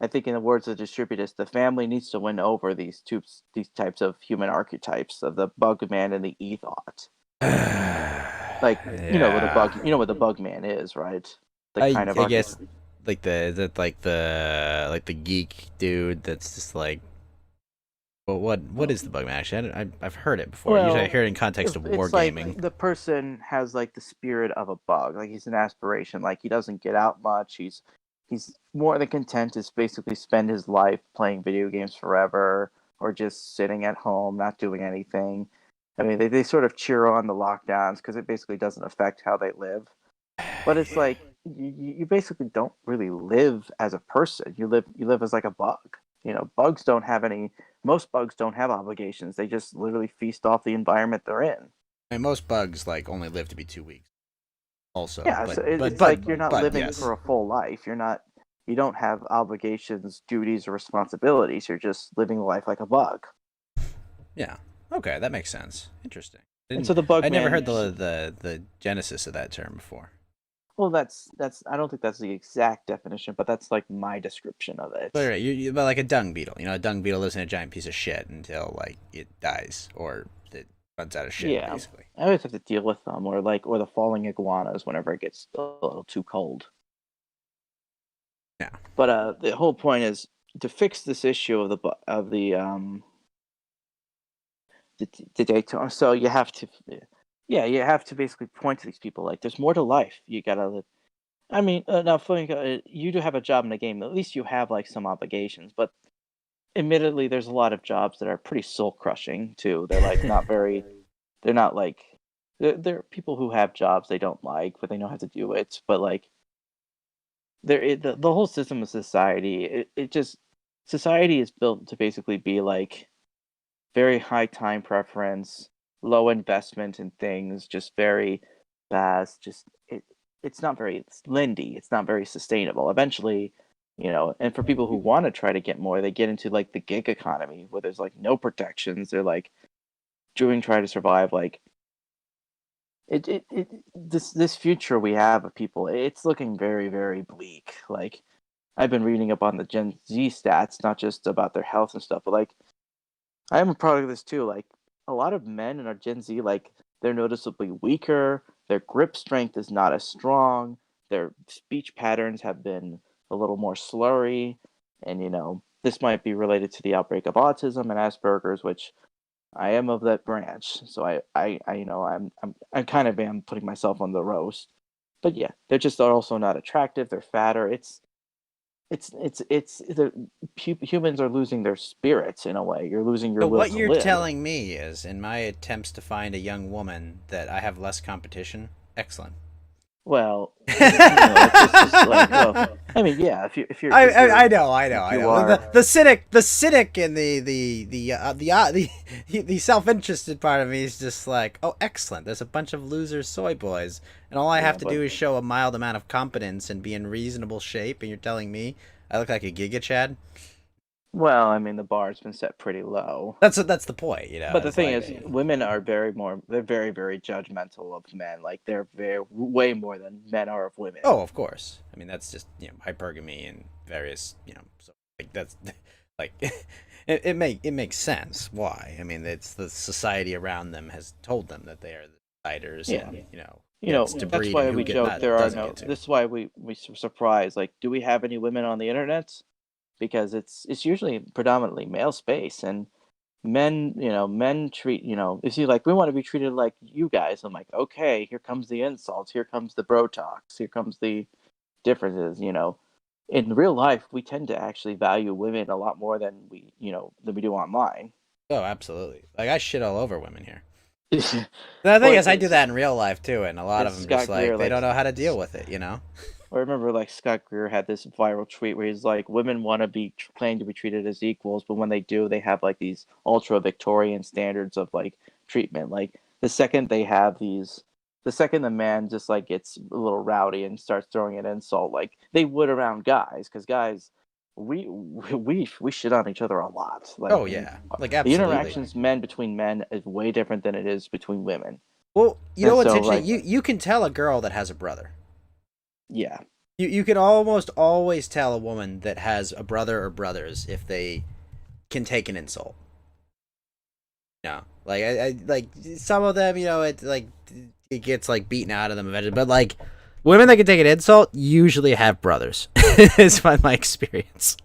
I think in the words of the distributist, the family needs to win over these types of human archetypes of the bug man and the e-thought. Like, what the bug man is, right? The I kind of I guess archetype. like the geek dude that's just like, well, what is the bug man? Actually, I've heard it before. Usually, I hear it in context of It's like wargaming. the person has like the spirit of a bug. Like he's an aspiration. Like he doesn't get out much. He's more than content to basically spend his life playing video games forever or just sitting at home, not doing anything. I mean, they sort of cheer on the lockdowns because it basically doesn't affect how they live. But it's like you basically don't really live as a person. You live as like a bug. Bugs don't have any. Most bugs don't have obligations. They just literally feast off the environment they're in. And most bugs like only live to be 2 weeks. Also, Yeah, but so but it's but like you're not but living yes, for a full life. You don't have obligations, duties, or responsibilities. You're just living life like a bug. yeah, okay, that makes sense. Interesting. And so the bug I never man. heard the genesis of that term before. Well, that's. I don't think that's the exact definition, but that's like my description of it. But right, but like a dung beetle. A dung beetle lives in a giant piece of shit until like it dies or it runs out of shit. Yeah, Basically. I always have to deal with them, or the falling iguanas whenever it gets a little too cold. Yeah. But the whole point is to fix this issue of the Daytona. So you have to, yeah, you have to basically point to these people like there's more to life. You gotta live. I mean, now you do have a job in the game. At least you have like some obligations, but admittedly, there's a lot of jobs that are pretty soul crushing too. They're like not very. They're not like. There are people who have jobs they don't like, but they know how to do it. But like, the whole system of society, it just society is built to basically be like very high time preference, low investment in things, just very fast. It's not very Lindy. It's not very sustainable. Eventually, and for people who want to try to get more, they get into like the gig economy where there's like no protections. They're like doing try to survive. Like this future we have of people, it's looking very very bleak. Like I've been reading up on the Gen Z stats, not just about their health and stuff, but like I am a product of this too. Like a lot of men in our Gen Z, like they're noticeably weaker. Their grip strength is not as strong. Their speech patterns have been a little more slurry, and this might be related to the outbreak of autism and Asperger's, which I am of that branch. So I kind of am putting myself on the roast. But yeah, they're just also not attractive. They're fatter. It's the humans are losing their spirits in a way. You're losing your So will what to you're live. telling me is, in my attempts to find a young woman, that I have less competition. Excellent. Well, it's just like, well, I mean, yeah. If you're, I know. you are- The cynic, and the self-interested part of me is just like, oh, excellent. There's a bunch of loser soy boys, and all I have to but- do is show a mild amount of competence and be in reasonable shape. And you're telling me I look like a Giga Chad? Well, I mean, the bar's been set pretty low. That's the point, But the it's thing like- is, women are they're very, very judgmental of men. Like they're way more than men are of women. Oh, of course. I mean, that's just hypergamy and various so like that's like it makes sense why. I mean, it's the society around them has told them that they are the deciders, Yeah. and that's breed why and who we joke not- there are doesn't no. get to. This is why we surprised. Like, do we have any women on the internet? Because it's usually predominantly male space, and men treat if you like we want to be treated like you guys. I'm like, okay, here comes the insults, here comes the bro talks, here comes the differences. In real life, we tend to actually value women a lot more than we do online. Oh, absolutely. Like I shit all over women here. The The thing is, I do that in real life too, and a lot of it's them just Scott like Greer, they like- don't know how to deal with it. I remember like Scott Greer had this viral tweet where he's like, women want to be claimed to be treated as equals, but when they do, they have like these ultra Victorian standards of like treatment. Like the second the man just like gets a little rowdy and starts throwing an insult, like they would around guys, because guys, we shit on each other a lot. Like, Oh yeah, like the absolutely. interactions between men is way different than it is between women. Well, you know And what's so, interesting? like- You can tell a girl that has a brother. Yeah. You can almost always tell a woman that has a brother or brothers if they can take an insult. No, like I like some of them, it's like it gets like beaten out of them eventually. But like women that can take an insult usually have brothers. It's my experience.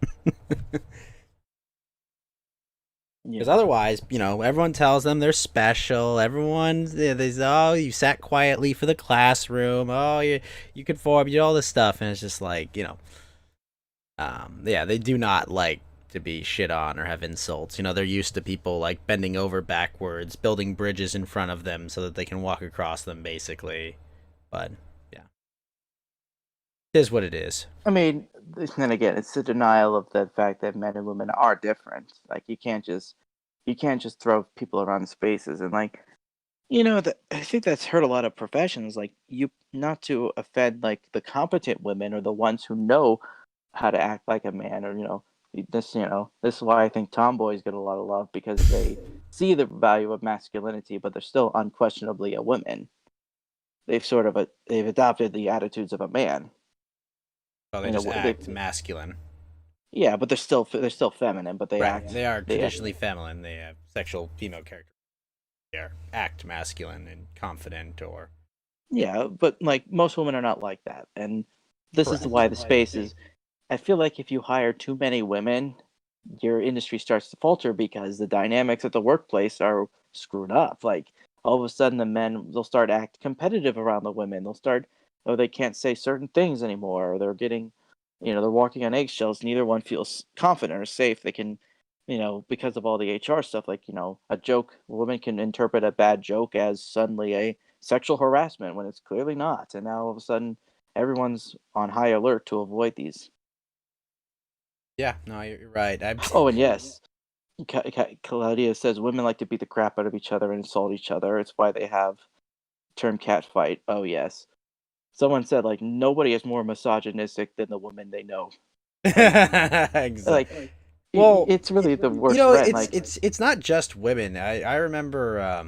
Because otherwise, everyone tells them they're special. You sat quietly for the classroom. Oh, you conform. You do all this stuff, and it's just like, they do not like to be shit on or have insults. They're used to people like bending over backwards, building bridges in front of them so that they can walk across them, basically. But yeah, it is what it is. I mean, then again, it's the denial of the fact that men and women are different. Like you can't just throw people around spaces, and like I think that's hurt a lot of professions. Like not to offend like the competent women or the ones who know how to act like a man, or this is why I think tomboys get a lot of love, because they see the value of masculinity, but they're still unquestionably a woman. They've they've adopted the attitudes of a man. Oh, they You know, just they- act masculine. Yeah, but they're still feminine, but they Right. act. They are they- traditionally feminine. They have sexual female characters. They act masculine and confident, or Yeah, but like most women are not like that, and this is Correct. why the space is. I feel like if you hire too many women, your industry starts to falter because the dynamics at the workplace are screwed up. Like all of a sudden, the men they'll start act competitive around the women. They'll start, they can't say certain things anymore. Or they're getting, they're walking on eggshells. Neither one feels confident or safe. They can, because of all the HR stuff. Like a joke, a woman can interpret a bad joke as suddenly a sexual harassment when it's clearly not. And now all of a sudden, everyone's on high alert to avoid these. yeah, no, you're right. Oh, and yes, Claudia says women like to beat the crap out of each other and insult each other. It's why they have term cat fight. Oh yes, someone said like nobody is more misogynistic than the woman they know. Exactly. Like, Well, it's really the worst. threat. it's Like, it's not just women. I remember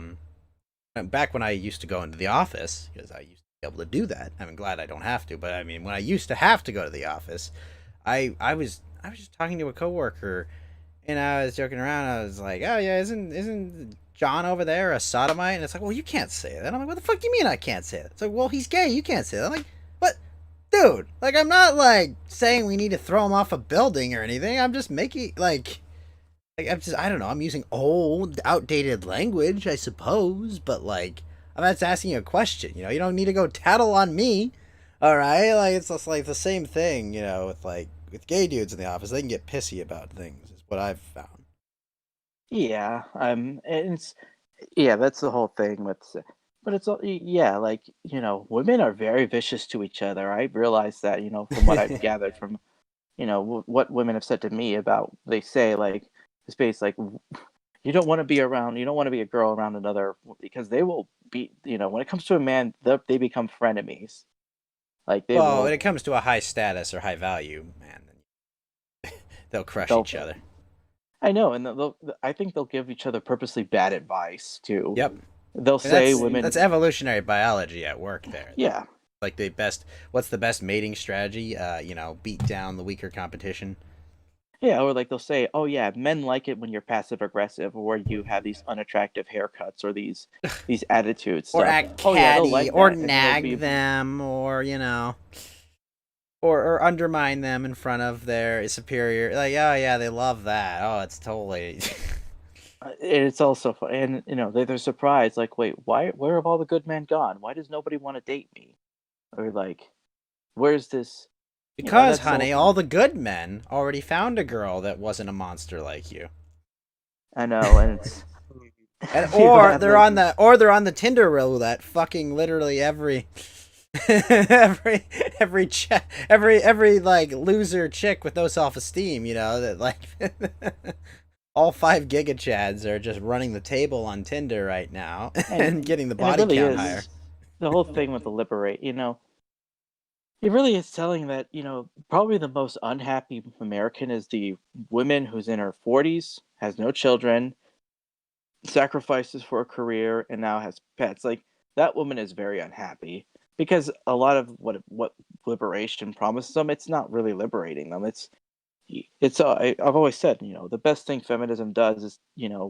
back when I used to go into the office, because I used to be able to do that. I'm glad I don't have to, but I mean, when I used to have to go to the office, I was just talking to a coworker, and I was joking around. I was like, "Oh yeah, isn't John over there a sodomite? And it's like, well, you can't say that. I'm like, what the fuck do you mean I can't say that? It's like, well, he's gay. You can't say that. I'm like, what? Dude, like, I'm not, like, saying we need to throw him off a building or anything. I'm just making, like I don't know. I'm using old, outdated language, I suppose. But, like, I'm just asking you a question. You know, you don't need to go tattle on me. All right? Like, it's just, like, the same thing, you know, with gay dudes in the office. They can get pissy about things, is what I've found. Yeah, and yeah, that's the whole thing with, but it's yeah, like women are very vicious to each other. I realize that from what I've gathered from what women have said to me about they say like space like you don't want to be around you don't want to be a girl around another because they will be when it comes to a man they become frenemies like they Well, will when it comes to a high status or high value, man, they'll crush they'll each other. I know, and I think they'll give each other purposely bad advice too. Yep. They'll And say women. that's evolutionary biology at work there. Yeah, Like what's the best mating strategy? Beat down the weaker competition. yeah, or like they'll say, "Oh yeah, men like it when you're passive aggressive, or you have these unattractive haircuts or these attitudes." Or stuff. act Oh yeah, they'll catty, like or that, and they'll nag be- them, or or undermine them in front of their superior. Like, oh yeah, they love that. Oh, it's totally. It's also fun, and they're surprised. Like, wait, why? Where have all the good men gone? Why does nobody want to date me? Or like, where's this? Because, that's the whole honey, thing. all the good men already found a girl that wasn't a monster like you. I know, and it's And, You or have, they're like- on the Tinder roulette, fucking literally every every like loser chick with no self-esteem, that like all 5 gigachads are just running the table on Tinder right now and getting the And it body really count is. higher. The whole thing with the liberate, it really is telling that, probably the most unhappy American is the woman who's in her 40s, has no children, sacrifices for a career, and now has pets. Like, that woman is very unhappy because a lot of what liberation promises them, it's not really liberating them. I've always said, the best thing feminism does is,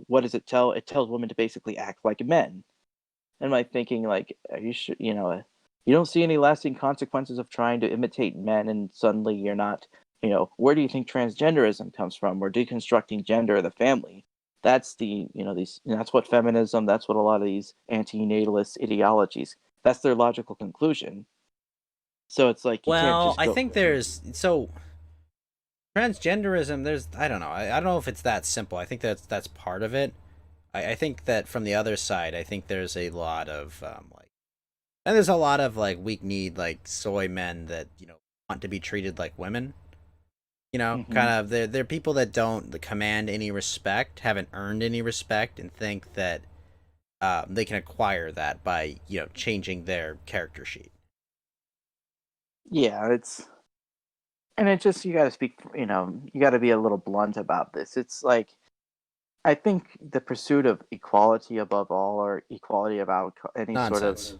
what does it tell? It tells women to basically act like men. And my thinking, like, are you sure, you don't see any lasting consequences of trying to imitate men, and suddenly you're not, where do you think transgenderism comes from? We're deconstructing gender of the family. That's that's what feminism, that's what a lot of these anti-natalist ideologies, that's their logical conclusion. So it's like, you can't Well, just I go, think there's transgenderism. I don't know. I don't know if it's that simple. I think that's part of it. I think that from the other side, I think there's a lot of and there's a lot of like weak-kneed like soy men that want to be treated like women. Mhm. Kind of they're people that don't command any respect, haven't earned any respect, and think that they can acquire that by changing their character sheet. yeah, and it just, you got to speak, you got to be a little blunt about this. It's like, I think the pursuit of equality above all, or equality about any sort Nonsense. of,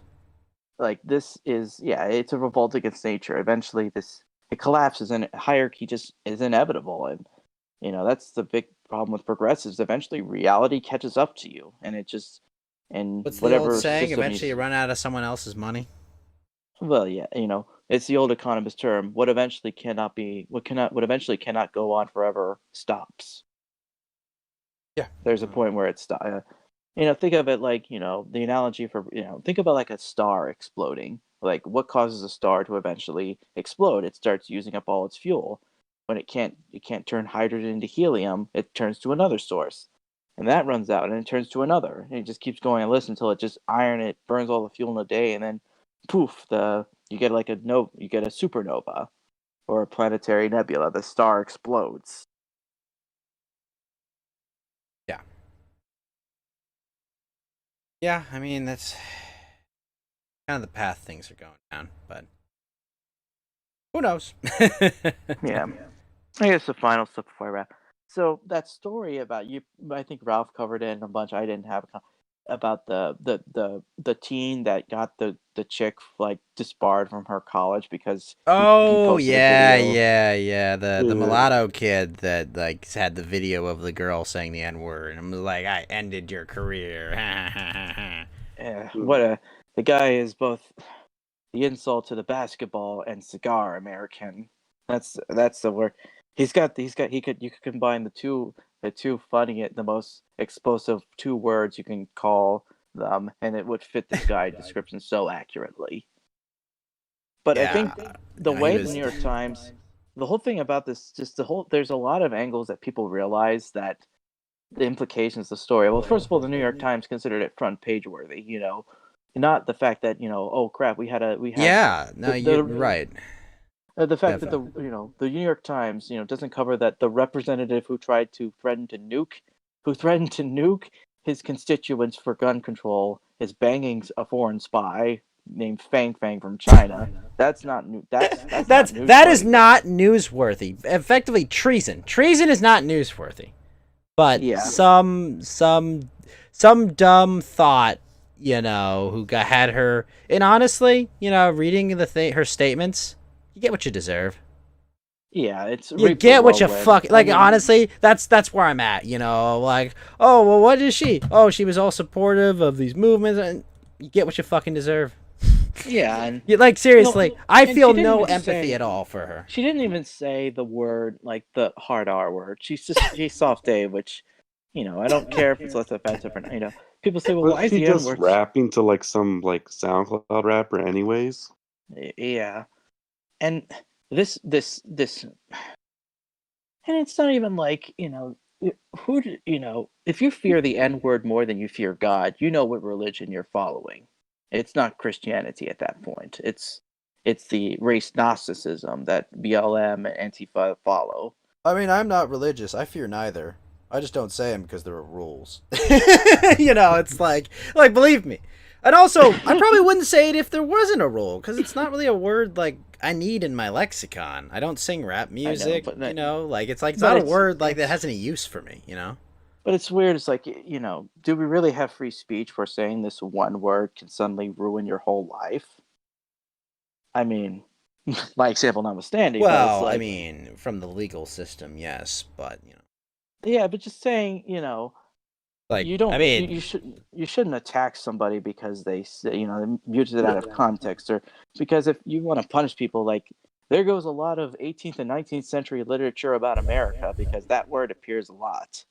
like, this is, yeah, it's a revolt against nature. Eventually it collapses, and hierarchy just is inevitable. And that's the big problem with progressives. Eventually reality catches up to you, and it just, and What's the whatever old saying? system Eventually, you run out of someone else's money. well, yeah, it's the old economist term. What eventually cannot go on forever stops. Yeah. There's a point where it stops. Think of it like, the analogy for, think about like a star exploding. Like, what causes a star to eventually explode? It starts using up all its fuel. When it can't turn hydrogen into helium, it turns to another source. And that runs out, and it turns to another. And it just keeps going until it just it burns all the fuel in a day, and then poof, you get like you get a supernova or a planetary nebula. The star explodes. Yeah, I mean that's kind of the path things are going down, but who knows? Yeah. I guess the final stuff before I wrap. So that story about you, I think Ralph covered it in a bunch. I didn't have a. about the teen that got the chick like disbarred from her college because he Oh posted a yeah, video. yeah. The Yeah. mulatto kid that like had the video of the girl saying the N word and was like, "I ended your career." What a the guy is both the insult to the basketball and cigar American. That's the word. He could combine the two funny the most explosive two words you can call them, and it would fit this guy description so accurately. But I think Yeah, the no, he way the was. New York Times, the whole thing about this, just the whole, there's a lot of angles that people realize that the implications of the story. Well, first of all, the New York Times considered it front page worthy. Not the fact that oh crap, we had Yeah, no, you're the right. the fact that Definitely. the New York Times doesn't cover that the representative who tried to threatened to nuke his constituents for gun control is banging a foreign spy named Fang Fang from China. That's not new. That's not That is newsworthy. not newsworthy. Effectively, treason. Treason is not newsworthy. But Yeah, some dumb thought, who had her. And honestly, reading her statements, you get what you deserve. yeah. It's You reap the get what you whirlwind. like. Honestly, that's where I'm at. Like, oh well, what is she? Oh, she was all supportive of these movements, and you get what you fucking deserve. Yeah, and Like seriously, I and she feel didn't no even empathy say at all for her. she didn't even say the word like the hard R word. She's soft A, which I don't care if it's less offensive or not. People say, well, Was why is she the N just word? rapping to like some like SoundCloud rapper anyways? Yeah, and this, and it's not even like if you fear the N word more than you fear God, you know what religion you're following. It's not Christianity at that point. It's the race Gnosticism that BLM and Antifa follow. I mean, I'm not religious. I fear neither. I just don't say them because there are rules. It's like believe me. And also, I probably wouldn't say it if there wasn't a rule because it's not really a word like I need in my lexicon. I don't sing rap I know, music, but like it's but not a word like that has any use for me. but it's weird. It's like do we really have free speech where saying this one word can suddenly ruin your whole life? I mean, my example notwithstanding, but it's Well, I like, mean, from the legal system, yes, but yeah, but just saying, like you I don't, mean, you shouldn't attack somebody because they say, they used it out of context, or because if you want to punish people, like there goes a lot of 18th and 19th century literature about America because that word appears a lot.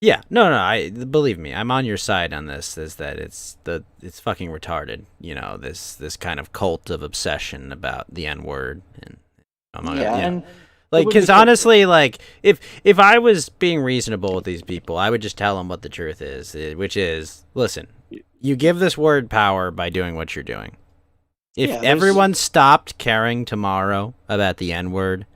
yeah, no, I believe me, I'm on your side on this. Is that it's fucking retarded. This kind of cult of obsession about the N word, and among Yeah, and it like, would be because honestly, like if I was being reasonable with these people, I would just tell them what the truth is, which is, listen, you give this word power by doing what you're doing. If yeah, everyone stopped caring tomorrow about the N word,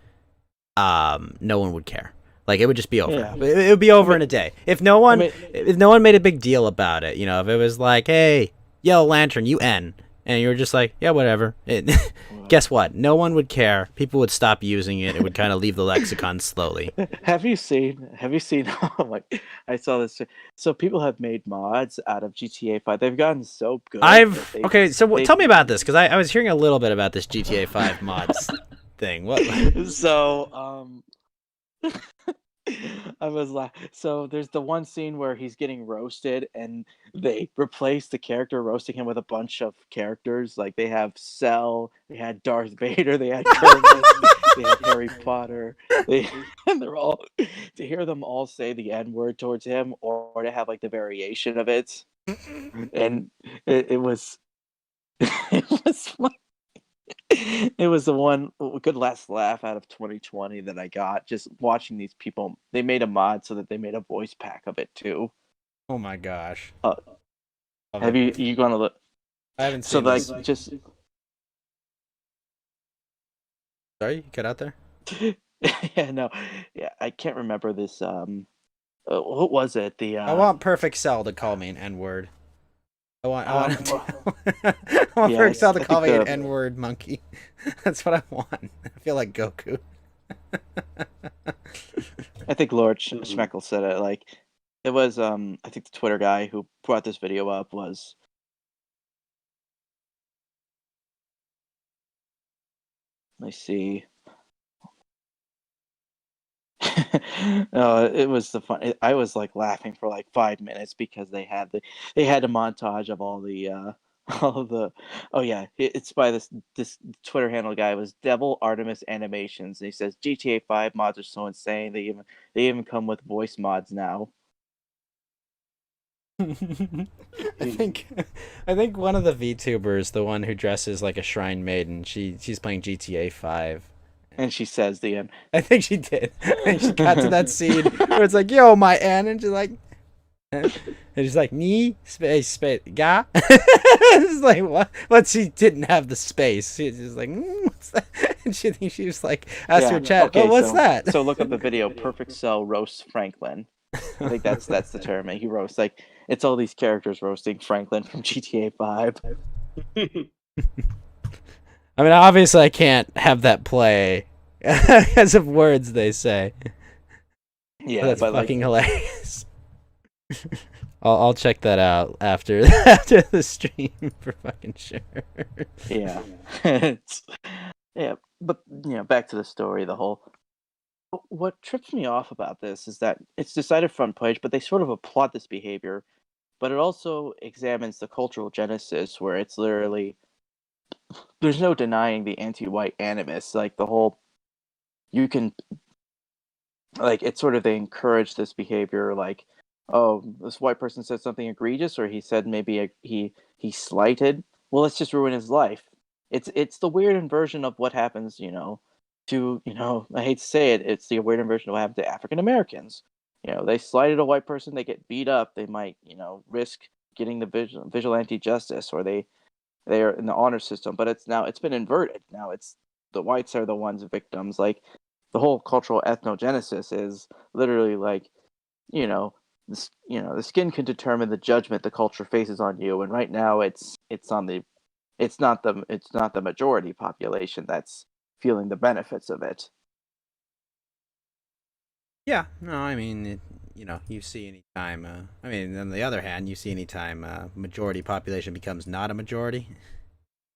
no one would care. Like it would just be over. yeah. It would be over in a day. If no I one, mean, if no one made a big deal about it, if it was like, hey, Yellow Lantern, you N, and you were just like, yeah, whatever. Guess what? No one would care. People would stop using it. It would kind of leave the lexicon slowly. Have you seen? Oh my! I saw this. So people have made mods out of GTA 5. They've gotten so good. That Okay. So they tell me about this because I was hearing a little bit about this GTA 5 mods thing. What? so I was like, so there's the one scene where he's getting roasted, and they replace the character roasting him with a bunch of characters. Like they have Cell, they had Darth Vader, they had Kermit, they had Harry Potter. They and they're all to hear them all say the N word towards him, or to have like the variation of it, and it was it was fun. It was the one good last laugh out of 2020 that I got just watching these people. They made a mod so that they made a voice pack of it too. Oh my gosh. Uh, Love have it. you gonna look? I haven't So seen like this. just Sorry, you cut out there. yeah, no, yeah, I can't remember this. What was it? The I want Perfect Cell to call me an N word. I want him to. I want yeah, Perfect Cell to I call think me an the- N word monkey. That's what I want. I feel like Goku. I think Lord Schmeckel said it. Like It was I think the Twitter guy who brought this video up was let me see. It was the fun. I was like laughing for like 5 minutes because they had a montage of all the all the oh yeah it's by this Twitter handle guy. It was Devil Artemis Animations, and he says GTA 5 mods are so insane they even come with voice mods now. I think I think one of the VTubers, the one who dresses like a shrine maiden, she's playing GTA 5. And she says the end. I think she did. And she got to that scene where it's like, "Yo, my Ann," and she's like, and she's like, "Ni space ga." It's like what? But she didn't have the space. She's just like, "What's that?" And she thinks she was like, asked her chat, okay, "Oh, what's so, that?" So look up the video. Perfect Cell roasts Franklin. I think that's the term. He roasts like it's all these characters roasting Franklin from GTA 5. I mean, obviously, I can't have that play because of words they say. Yeah, That's but fucking hilarious. I'll check that out after the stream for fucking sure. yeah, yeah. But back to the story. The whole what trips me off about this is that it's decided front page, but they sort of applaud this behavior, but it also examines the cultural genesis, where it's literally there's no denying the anti-white animus. Like the whole you can like it's sort of they encourage this behavior like oh this white person said something egregious or he said maybe he slighted well let's just ruin his life. It's the weird inversion of what happens to I hate to say it, it's the weird inversion of what happened to African Americans. They slighted a white person, they get beat up, they might risk getting the vigilante justice, or they are in the honor system, but it's been inverted. Now it's the whites are the ones victims. Like the whole cultural ethnogenesis is literally like, the skin can determine the judgment the culture faces on you, and right now it's not the majority population that's feeling the benefits of it. Yeah, no, I mean, you see any time. I mean, on the other hand, you see any time majority population becomes not a majority.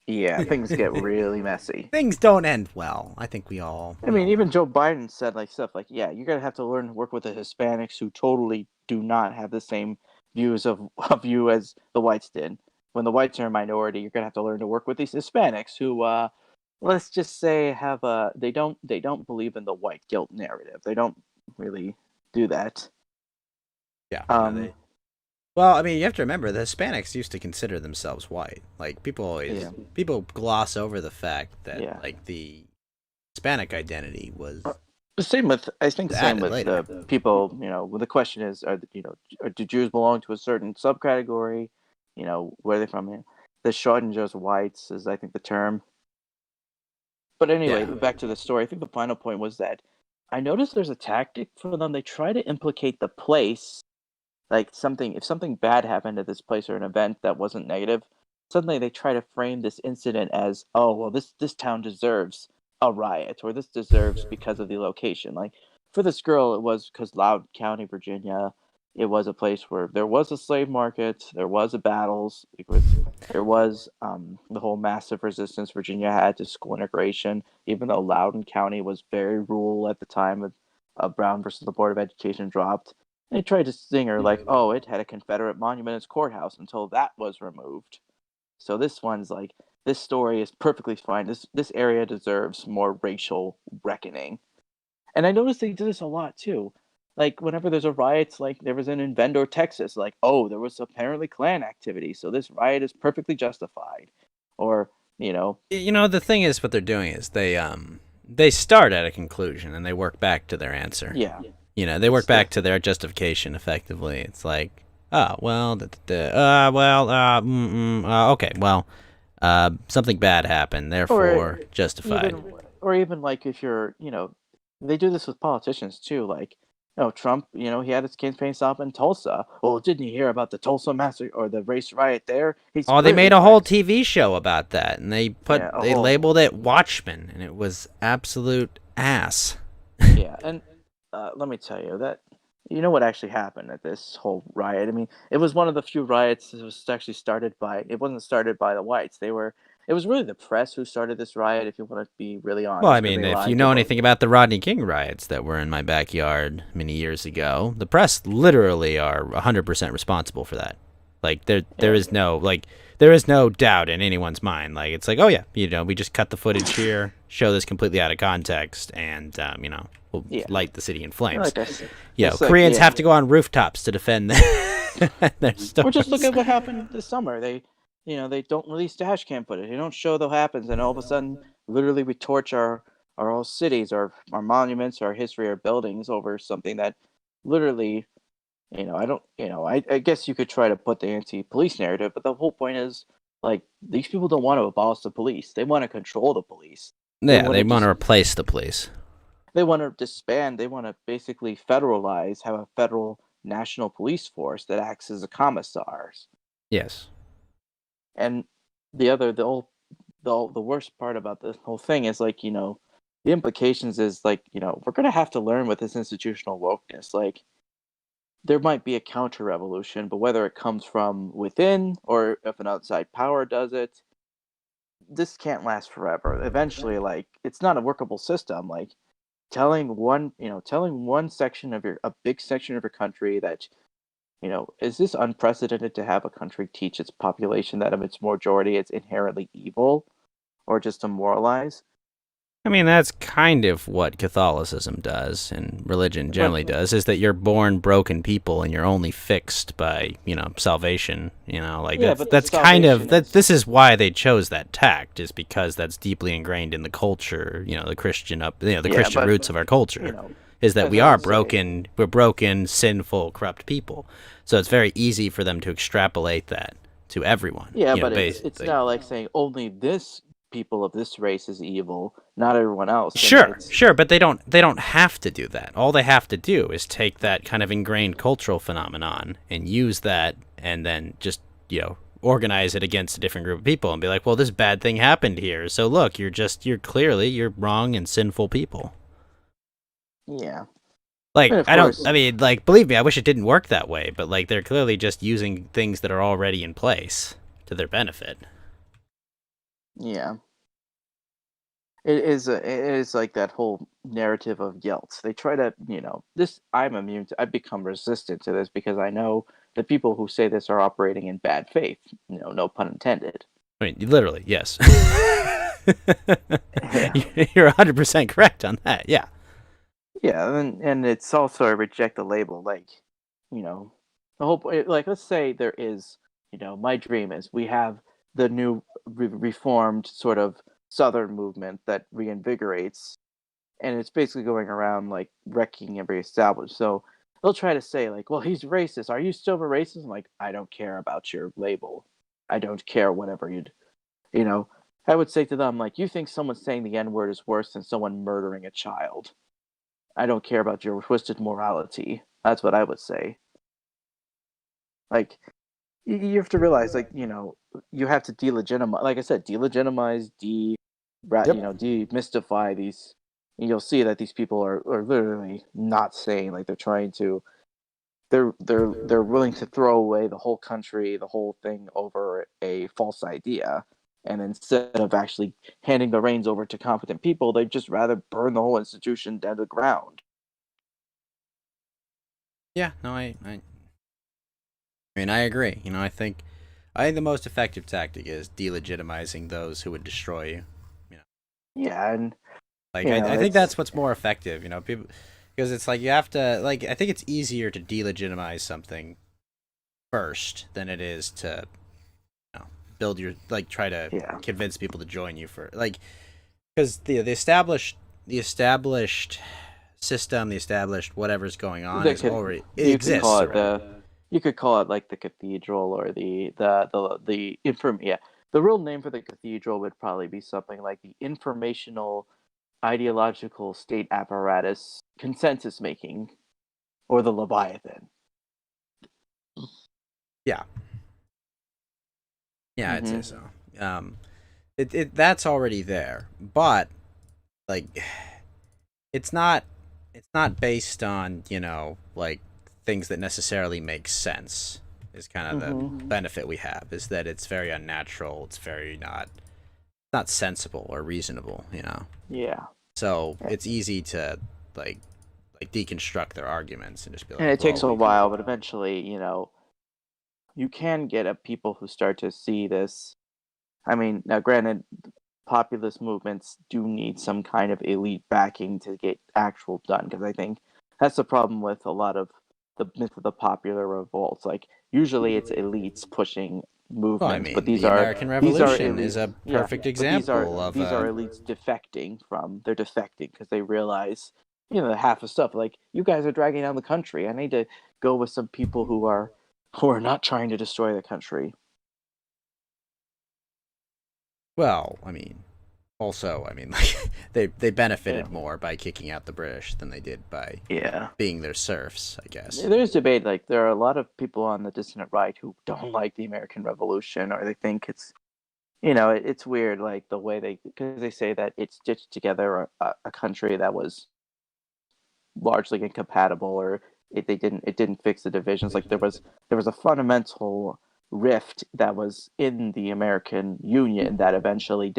Yeah, things get really messy. Things don't end well. I think we all. I mean, even Joe Biden said like stuff like, "Yeah, you're gonna have to learn to work with the Hispanics who totally do not have the same views of you as the whites did. When the whites are a minority, you're gonna have to learn to work with these Hispanics who, let's just say, have they don't believe in the white guilt narrative. They don't really do that." Yeah. Well, I mean, you have to remember the Hispanics used to consider themselves white. Like people gloss over the fact that like the Hispanic identity was. Same with later. the people. Well, the question is, do Jews belong to a certain subcategory? Where are they from? The Schrodinger's whites is, I think, the term. But anyway, back to the story. I think the final point was that I noticed there's a tactic for them. They try to implicate the place, like if something bad happened at this place or an event that wasn't negative, suddenly they try to frame this incident as, oh well, this town deserves a riot, or this deserves because of the location. Like for this girl, it was because Loudoun County, Virginia, it was a place where there was a slave market, there was a battles, there was the whole massive resistance Virginia had to school integration, even though Loudoun County was very rural at the time of Brown versus the Board of Education dropped. They tried to sing her like, oh, it had a Confederate monument in its courthouse until that was removed. So this one's like, this story is perfectly fine. This area deserves more racial reckoning. And I noticed they do this a lot too. Like whenever there's a riot, like there was in Vendor, Texas, like, oh, there was apparently Klan activity, so this riot is perfectly justified. Or, the thing is, what they're doing is they start at a conclusion and they work back to their answer. Yeah. They work back to their justification effectively. It's like, oh, well, okay, well, something bad happened, therefore justified. Even like if you're, they do this with politicians too. Like, Trump, he had his campaign stop in Tulsa. Well, didn't you hear about the Tulsa massacre or the race riot there? They made a whole TV show about that, and they labeled it Watchmen, and it was absolute ass. Yeah, and let me tell you that You know what actually happened at this whole riot? I mean, it was one of the few riots that was actually started by. It wasn't started by the whites. They were. It was really the press who started this riot. If you want to be really Well, I honest, because mean, they if you lied know about. anything about the Rodney King riots that were in my backyard many years ago, the press literally are 100% responsible for that. Like there Yeah. is no there is no doubt in anyone's mind. Like it's like, oh yeah, we just cut the footage here, show this completely out of context, and we'll Yeah. light the city in flames. Like I said, Yeah, it's like, Koreans yeah. have to go on rooftops to defend their stores. Or just look at what happened this summer. They don't release dash cam footage. They don't show what happens, and all of a sudden, literally, we torch our whole cities, our monuments, our history, our buildings over something that, literally, I don't, I guess you could try to put the anti-police narrative, but the whole point is, like, these people don't want to abolish the police. They want to control the police. Yeah, wanna they want to just- replace the police. They want to disband. They want to basically federalize, have a federal national police force that acts as a commissars. Yes. And the worst part about this whole thing is, like, the implications is, like, we're gonna have to learn with this institutional wokeness. Like, there might be a counter revolution, but whether it comes from within or if an outside power does it, this can't last forever. Eventually, like, it's not a workable system. Like, telling one section of a big section of your country that, is this unprecedented to have a country teach its population that of its majority it's inherently evil or just to moralize? I mean, that's kind of what Catholicism does and religion generally does, is that you're born broken people and you're only fixed by, salvation. Like Yeah, that's, but that's kind of salvation that. is- This is why they chose that tact, is because that's deeply ingrained in the culture. The Christian Yeah, Christian but, roots of our culture You know, is that as we I are would say- broken. We're broken, sinful, corrupt people. So it's very easy for them to extrapolate that to everyone. yeah, but it's basically. now like saying only this people of this race is evil, not everyone else. And Sure, it's- sure, but they don't have to do that. All they have to do is take that kind of ingrained cultural phenomenon and use that, and then just organize it against a different group of people and be like, well, this bad thing happened here, so look, you're clearly wrong and sinful people. Yeah. Like, And of I don't, course- I mean, like, believe me, I wish it didn't work that way, but like, they're clearly just using things that are already in place to their benefit. Yeah. It is like that whole narrative of Yelts. They try to, I've become resistant to this because I know the people who say this are operating in bad faith, no pun intended. I mean, literally, yes. You're 100% correct on that, yeah. Yeah, and it's also I reject the label. Like, the whole point. Like, let's say there is, my dream is we have the new reformed sort of Southern movement that reinvigorates, and it's basically going around like wrecking every established. So they'll try to say like, well, he's racist. Are you still a racist? I'm like, I don't care about your label. I don't care whatever you know. I would say to them like, you think someone saying the N word is worse than someone murdering a child? I don't care about your twisted morality. That's what I would say. Like, you have to realize, like, you have to delegitimize, like I said, delegitimize, demystify these. And you'll see that these people are literally not saying, like, they're trying to. They're willing to throw away the whole country, the whole thing over a false idea. And instead of actually handing the reins over to competent people, they'd just rather burn the whole institution down to the ground. Yeah, no, I mean, I agree. I think the most effective tactic is delegitimizing those who would destroy you. Yeah, and Like, Yeah, I think it's- that's what's more effective. People, because it's like you have to, like, I think it's easier to delegitimize something first than it is to, build your, like, try to Yeah. convince people to join you for, like, because the established system, the established whatever's going on That is could- already, you it could exists call it already. you could call it like the cathedral or the yeah. The real name for the cathedral would probably be something like the informational ideological state apparatus consensus making, or the Leviathan. Yeah, I'd say Mhm. so. That's already there, but like, it's not based on like things that necessarily make sense. Is kind of the benefit we have, is that it's very unnatural. It's very not sensible or reasonable, you know. Yeah. So it's easy to like deconstruct their arguments and just be like. And it takes well, a while, but eventually, you know, you can get at people who start to see this. I mean, now granted, populist movements do need some kind of elite backing to get actual done, because I think that's the problem with a lot of the myth of the popular revolts. Like usually it's elites pushing movements, Well, I mean, but these the are American Revolution elites, is a yeah, perfect but example of these are elites defecting from. They're defecting because they realize, you know, half the stuff. Like you guys are dragging down the country. I need to go with some people who are not trying to destroy the country. well, I mean, also, I mean, like they benefited Yeah. more by kicking out the British than they did by Yeah. being their serfs, I guess. There's debate. Like there are a lot of people on the dissident right who don't like the American Revolution, or they think it's, you know, it's weird. Like the way because they say that it stitched together a country that was largely incompatible, or it didn't fix the divisions. Like there was a fundamental rift that was in the American Union that eventually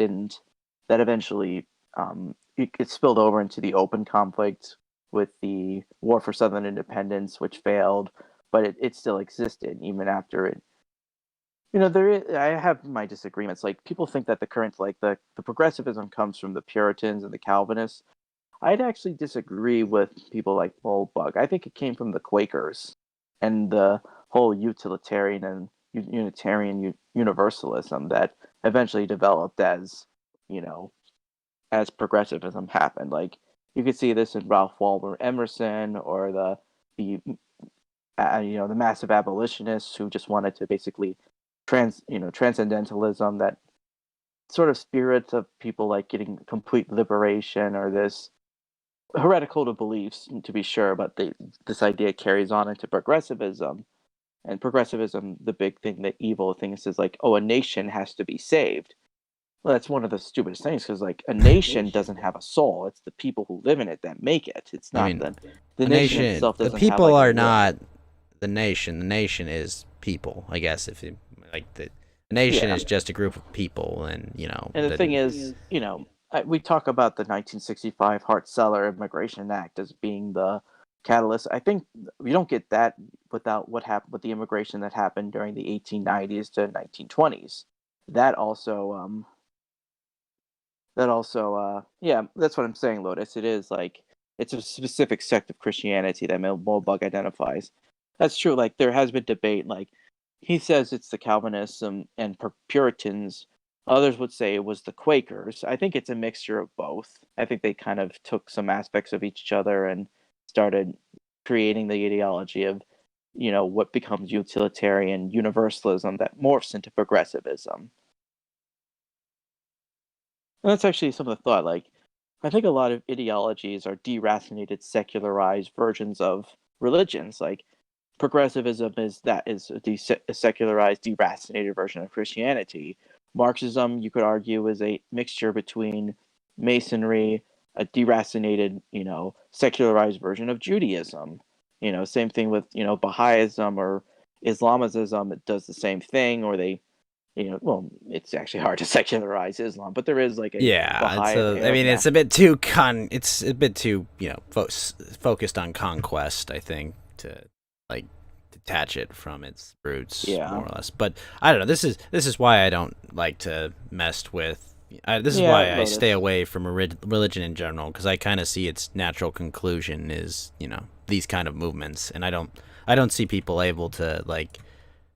it spilled over into the open conflict with the War for Southern Independence, which failed, but it still existed even after it. You know, I have my disagreements. Like people think that the current, like the progressivism comes from the Puritans and the Calvinists. I'd actually disagree with people like Moldbug. I think it came from the Quakers and the whole utilitarian and Unitarian universalism that eventually developed as, you know, as progressivism happened. Like you could see this in Ralph Waldo Emerson, or the you know, the massive abolitionists who just wanted to basically transcendentalism, that sort of spirit of people like getting complete liberation, or this heretical to beliefs, to be sure, but this idea carries on into progressivism. And progressivism, the big thing, the evil thing is like, oh, a nation has to be saved. Well, that's one of the stupidest things, because like a nation doesn't have a soul. It's the people who live in it that make it. It's not I mean, the the nation nation, itself the doesn't people have, like, are a will. not the nation. The nation is people, I guess. If you like the nation Yeah. is just a group of people, and you know. And the thing is, you know, we talk about the 1965 Hart-Celler Immigration Act as being the catalyst. I think we don't get that without what happened with the immigration that happened during the 1890s to 1920s. That also, yeah, that's what I'm saying, Lotus. It is like it's a specific sect of Christianity that Moldbug identifies. That's true. Like there has been debate. Like he says it's the Calvinists and Puritans. Others would say it was the Quakers. I think it's a mixture of both. I think they kind of took some aspects of each other and started creating the ideology of, you know, what becomes utilitarian universalism that morphs into progressivism. And that's actually some of the thought. Like, I think a lot of ideologies are deracinated, secularized versions of religions. Like, progressivism is a secularized, deracinated version of Christianity. Marxism, you could argue, is a mixture between Masonry, a deracinated, you know, secularized version of Judaism. You know, same thing with, you know, Baha'ism or Islamism. It does the same thing, or they, you know, well, it's actually hard to secularize Islam, but there is like a Yeah, Baha'i. I mean, it's a bit too it's a bit too, you know, focused on conquest, I think, to like detach it from its roots, Yeah. more or less. But I don't know. This is why I don't like to mess with. This is Yeah, why I Lotus. stay away from religion in general, because I kind of see its natural conclusion is, you know, these kind of movements, and I don't see people able to like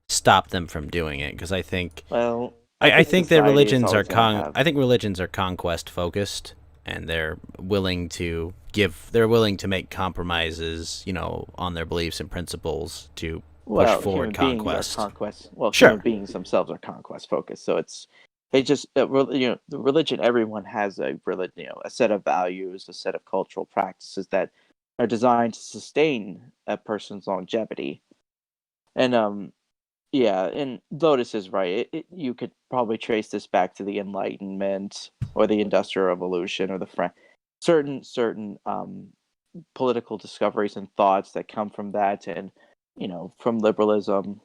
stop them from doing it, because I think. Well, I think that society is religions are always gonna have- I think religions are conquest focused, and they're willing to make compromises, you know, on their beliefs and principles to push forward conquest. Sure. Human beings themselves are conquest focused. So they just you know, the religion. Everyone has a religion, you know, a set of values, a set of cultural practices that are designed to sustain a person's longevity, and yeah, and Lotus is right. You could probably trace this back to the Enlightenment or the Industrial Revolution or the certain political discoveries and thoughts that come from that, and from liberalism.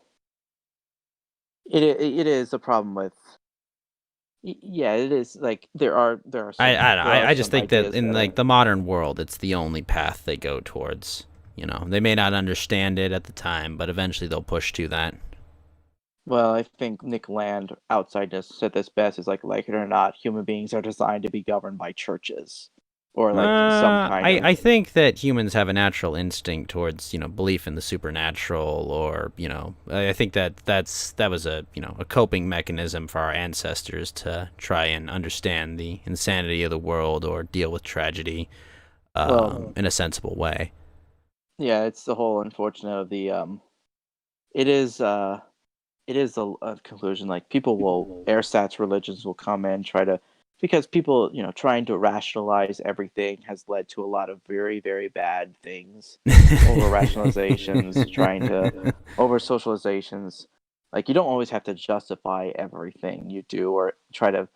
It is a problem with. Yeah, it is like there are I just some think that ideas in that like are. the modern world, it's the only path they go towards. They may not understand it at the time, but eventually they'll push to that. Well, I think Nick Land outside this said this best is like it or not, human beings are designed to be governed by churches or like some kind I of. I think that humans have a natural instinct towards belief in the supernatural, or I think that was a coping mechanism for our ancestors to try and understand the insanity of the world or deal with tragedy Well, in a sensible way. yeah, it's the whole unfortunate of the it is a conclusion. Like people will ersatz religions will come in try to because people trying to rationalize everything has led to a lot of very very bad things. Over rationalizations, trying to over socializations. Like you don't always have to justify everything you do or try to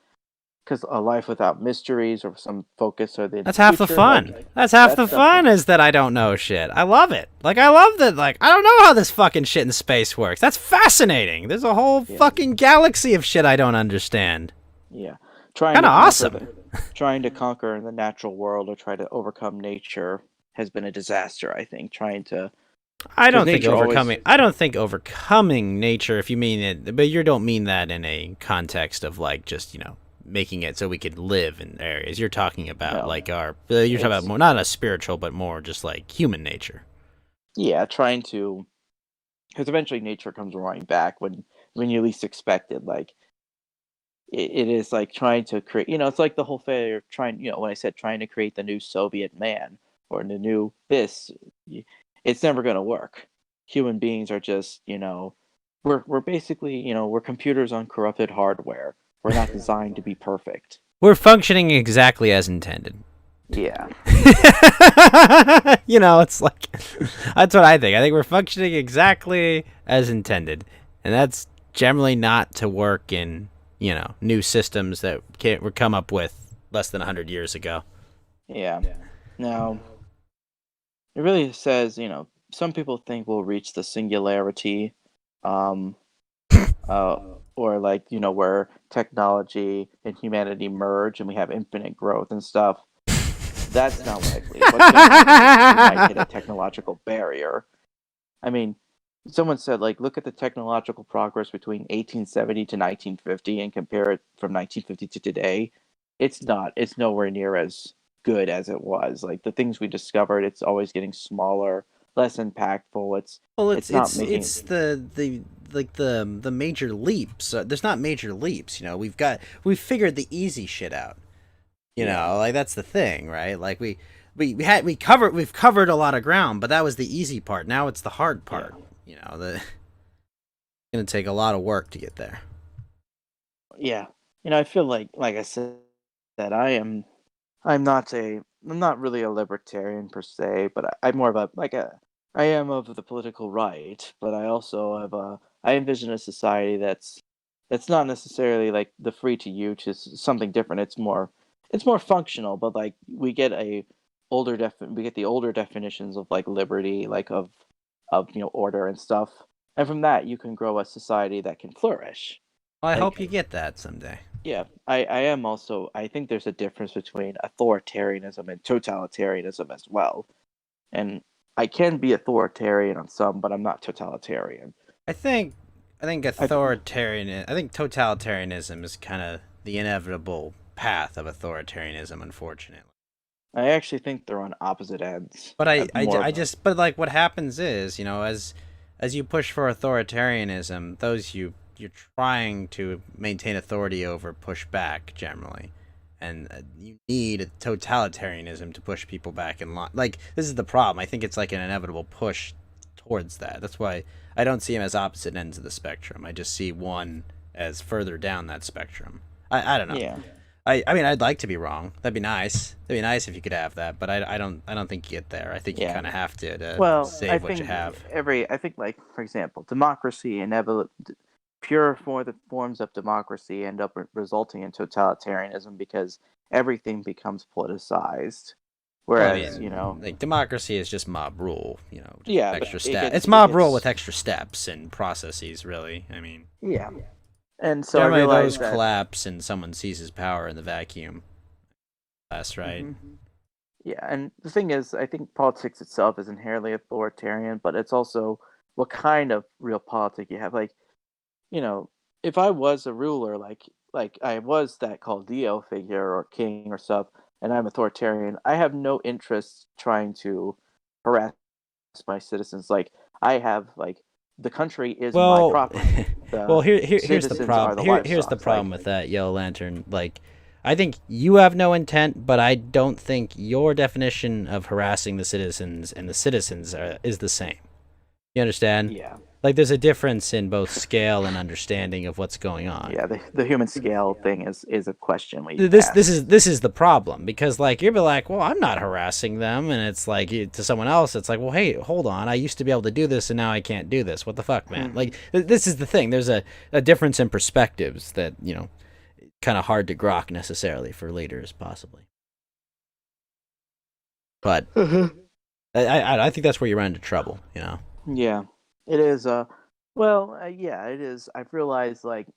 because a life without mysteries or some focus or the That's half the future fun. like That's half that the stuff fun is that I don't know shit. I love it. Like, I love that, like, I don't know how this fucking shit in space works. That's fascinating. There's a whole yeah fucking galaxy of shit I don't understand. yeah trying Kind to of conquer awesome. the natural world or try to overcome nature has been a disaster. I think trying to because nature always. I don't think overcoming nature, if you mean it, but you don't mean that in a context of like just, making it so we could live in areas. You're talking about No, like you're talking about it's more, not a spiritual, but more just like human nature. yeah trying to because eventually nature comes roaring back when you least expect it. Like it is like trying to create. It's like the whole failure of trying. When I said trying to create the new Soviet man or the new this, it's never going to work. Human beings are just we're basically we're computers on corrupted hardware. We're not designed to be perfect. We're functioning exactly as intended. Yeah, It's like that's what I think. I think we're functioning exactly as intended, and that's generally not to work in new systems that were come up with less than 100 years ago. yeah. Now it really says some people think we'll reach the singularity, um, uh, or like where technology and humanity merge and we have infinite growth and stuff. That's not likely. What's going to happen is we might hit a technological barrier. I mean, someone said like look at the technological progress between 1870 to 1950 and compare it from 1950 to today. It's nowhere near as good as it was. Like the things we discovered, it's always getting smaller, less impactful. Well, It's not making it's the like the major leaps. There's not major leaps. We've figured the easy shit out. yeah. Like that's the thing, right? Like we've covered a lot of ground, but that was the easy part. Now it's the hard Yeah. part. It's gonna take a lot of work to get there. Yeah. I feel like I said that I'm not really a libertarian per se, but I'm more of a like a I am of the political right, but I also have a I envision a society that's not necessarily like the free to use is something different. It's more functional, but like we get the older definitions of like liberty, like of order and stuff. And from that you can grow a society that can flourish. Well, I hope Like you get that someday. yeah, I am also. I think there's a difference between authoritarianism and totalitarianism as well. And I can be authoritarian on some, but I'm not totalitarian. I think I think I authoritarian. I think totalitarianism is kind of the inevitable path of authoritarianism, unfortunately. I actually think they're on opposite ends. But More of I just but like what happens is as you push for authoritarianism, those you're trying to maintain authority over push back generally, and you need a totalitarianism to push people back in line. Like this is the problem. I think it's like an inevitable push towards that. That's why I don't see them as opposite ends of the spectrum. I just see one as further down that spectrum. I don't know. yeah. I mean, I'd like to be wrong. That'd be nice. That'd be nice if you could have that, but I don't think you get there. I think you Yeah. kind of have to Well, I save what you think have. I think like for example, democracy pure forms of democracy end up resulting in totalitarianism because everything becomes politicized. Well, I Whereas, mean, like democracy is just mob rule, just yeah, but extra it steps. gets It's mob it rule gets with extra steps and processes, really. I mean, yeah. And so I generally those realized that collapse and someone seizes power in the vacuum. That's right. yeah, and the thing is, I think politics itself is inherently authoritarian, but it's also what kind of real politic you have. Like, you know, if I was a ruler, like I was that Caldeo figure or king or stuff, and I'm authoritarian, I have no interest trying to harass my citizens. Like I have like the country is my Well, property. well, The here's the citizens are problem. the Here's the livestock. problem Like with that, Yellow Lantern. Like, I think you have no intent, but I don't think your definition of harassing the citizens and the citizens is the same. You understand? yeah, Like, there's a difference in both scale and understanding of what's going on. yeah. The human scale thing is a question we This ask. this is the problem, because like you'll be like, well, I'm not harassing them, and it's like to someone else, it's like, well, hey, hold on, I used to be able to do this, and now I can't do this. What the fuck, man? Like this is the thing. There's a difference in perspectives that kind of hard to grok necessarily for leaders, possibly. But I think that's where you run into trouble. Yeah, it is. Well, yeah, it is. I've realized, like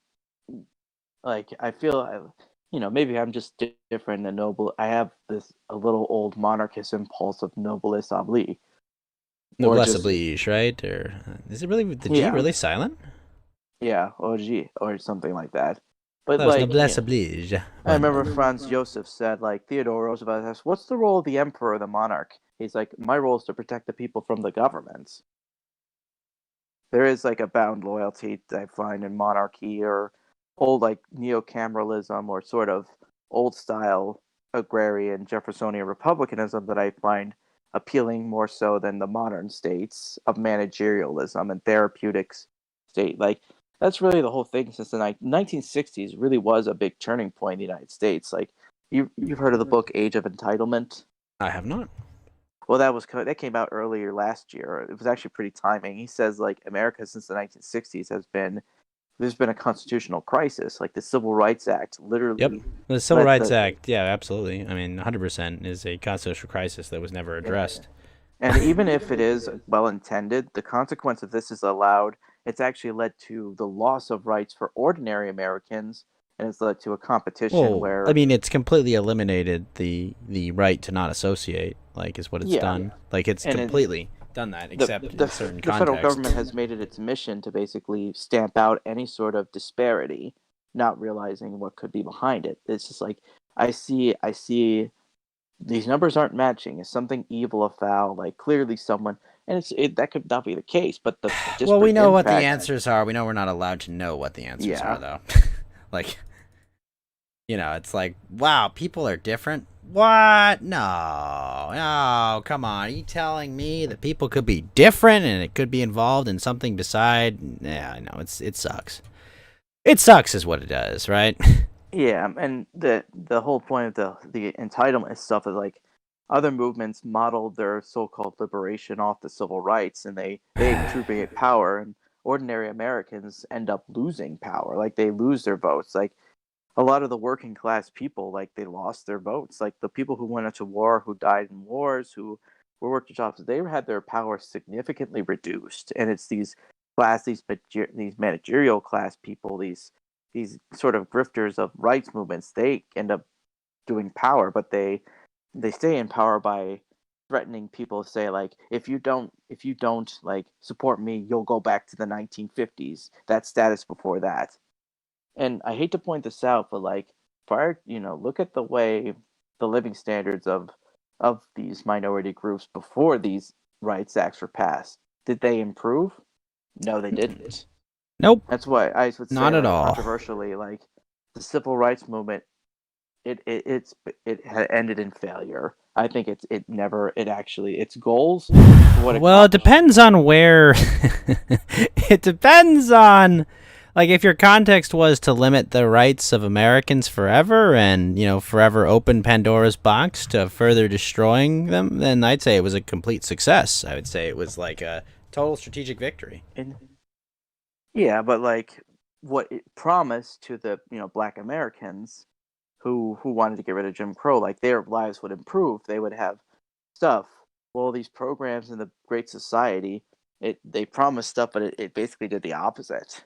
I feel, maybe I'm just different than noble. I have this a little old monarchist impulse of noblesse oblige, or Noblesse just oblige, right? Or is it really the G yeah, really silent? yeah, OG or something like that. But No, it's like, noblesse oblige. I But remember Franz Joseph said, like Theodore Roosevelt asked, "What's the role of the emperor or the monarch?" He's like, "My role is to protect the people from the government." There is like a bound loyalty that I find in monarchy or old like neo-cameralism or sort of old style agrarian Jeffersonian republicanism that I find appealing more so than the modern states of managerialism and therapeutics state. Like that's really the whole thing since the 1960s really was a big turning point in the United States. Like you've heard of the book Age of Entitlement? I have not. Well, that came out earlier last year. It was actually pretty timing. He says like America since the 1960s there's been a constitutional crisis. Like the Civil Rights Act literally Yep. The Civil led Rights the Act, yeah, absolutely. I mean, 100% is a constitutional crisis that was never addressed. and even if it is well intended, the consequence of this is allowed. It's actually led to the loss of rights for ordinary Americans, and it's led to a competition Well, where I mean, it's completely eliminated the right to not associate, like, is what it's yeah, done. Like, it's and completely done that, except in certain the federal contexts. government has made it its mission to basically stamp out any sort of disparity, not realizing what could be behind it. It's just like I see these numbers aren't matching. Is something evil afoul? Like clearly someone, and that could not be the case. But the Well, we disparate know what the impact, answers are. We know we're not allowed to know what the answers Yeah. are, though. Like, it's like, wow, people are different. What? No, come on. Are you telling me that people could be different and it could be involved in something beside? Yeah, no, it sucks. It sucks is what it does, right? yeah, and the whole point of the entitlement stuff is like other movements modeled their so-called liberation off the civil rights, and they appropriate power, and ordinary Americans end up losing power. Like they lose their votes. Like a lot of the working class people, like they lost their votes. Like the people who went into war, who died in wars, who were working jobs, they had their power significantly reduced. And it's these managerial class people, these sort of grifters of rights movements, they end up doing power, but they stay in power by threatening people to say like if you don't like support me, you'll go back to the 1950s, that status before that. And I hate to point this out, but like look at the way the living standards of these minority groups before these rights acts were passed. Did they improve? No, they didn't. Nope, That's why I would say, not at like, all. controversially, like the civil rights movement, it had ended in failure. I think it actually its goals. What it Well, it accomplished- depends on where. It depends on, like, if your context was to limit the rights of Americans forever and, forever open Pandora's box to further destroying them, then I'd say it was a complete success. I would say it was like a total strategic victory. Yeah, but like what it promised to the Black Americans who wanted to get rid of Jim Crow, like their lives would improve. They would have stuff. Well, these programs in the Great Society, they promised stuff, but it basically did the opposite.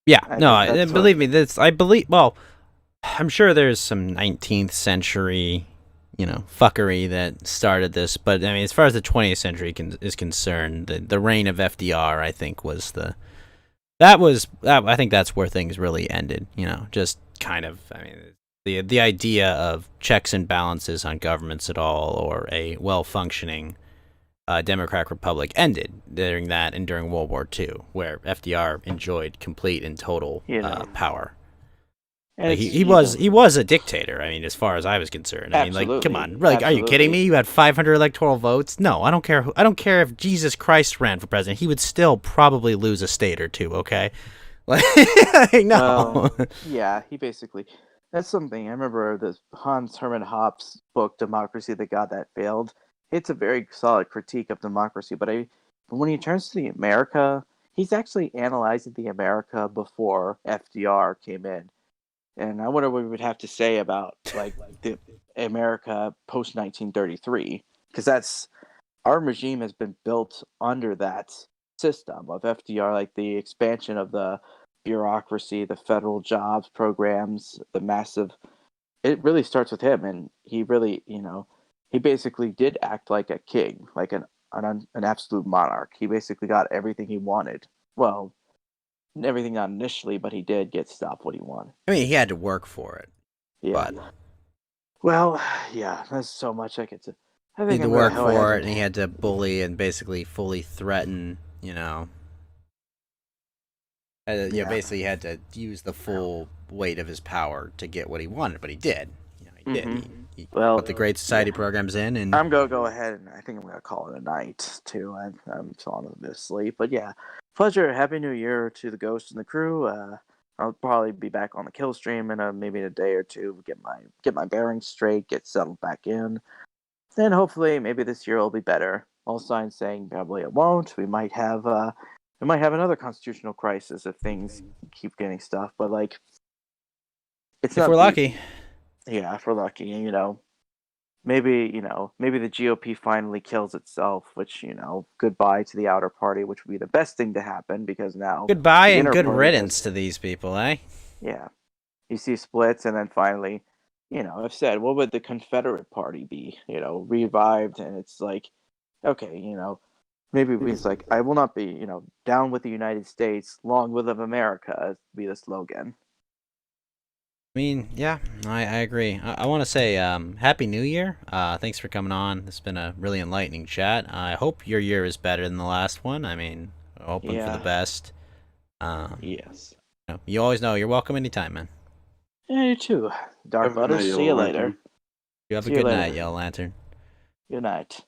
Yeah, I no, think that's believe me, I believe. Well, I'm sure there's some 19th century, fuckery that started this, but I mean, as far as the 20th century is concerned, the reign of FDR, I think, was I think that's where things really ended. Just kind of, I mean, the idea of checks and balances on governments at all, or a well-functioning Democratic Republic, ended during that and during World War II, where FDR enjoyed complete and total power. And He was a dictator. I mean, as far as I was concerned. I mean, like, come on, like, are you kidding me? You had 500 electoral votes. No, I don't care. I don't care if Jesus Christ ran for president. He would still probably lose a state or two. Okay, like, no. Well, yeah, he basically. That's something I remember. The Hans Hermann Hoppe book, "Democracy: The God That Failed." It's a very solid critique of democracy, but when he turns to the America, he's actually analyzing the America before FDR came in. And I wonder what we would have to say about like the America post 1933, because that's our regime has been built under that system of FDR, like the expansion of the bureaucracy, the federal jobs programs, the massive. It really starts with him, and he really, he basically did act like a king, like an absolute monarch. He basically got everything he wanted. Well, everything not initially, but he did get stuff what he wanted. I mean, he had to work for it. Yeah. But... Well, yeah, there's so much I could say. He had to work for it, and he had to bully and basically fully threaten, basically he had to use the full weight of his power to get what he wanted, but he did. He did. He put the Great Society programs in, and I'm gonna go ahead and I think I'm gonna call it a night too. I'm falling a bit asleep, but yeah, pleasure. Happy New Year to the Ghost and the crew. I'll probably be back on the kill stream in maybe a day or two. Get my bearings straight, get settled back in. Then hopefully maybe this year will be better. All signs saying probably it won't. We might have another constitutional crisis if things keep getting stuff. But like, if we're lucky. Yeah, if we're lucky, maybe the GOP finally kills itself, which, goodbye to the outer party, which would be the best thing to happen, because now... Goodbye and good riddance to these people, eh? Yeah. You see splits, and then finally, I've said, what would the Confederate Party be, revived, and it's like, okay, maybe it's like, I will not be, down with the United States, long live America, be the slogan. I mean, yeah, I agree. I want to say Happy New Year. Thanks for coming on. It's been a really enlightening chat. I hope your year is better than the last one. I mean, hoping for the best. Yes. You always know you're welcome anytime, man. Yeah, you too. Dark Butters, see you later. You have a good night, Yellow Lantern. Good night.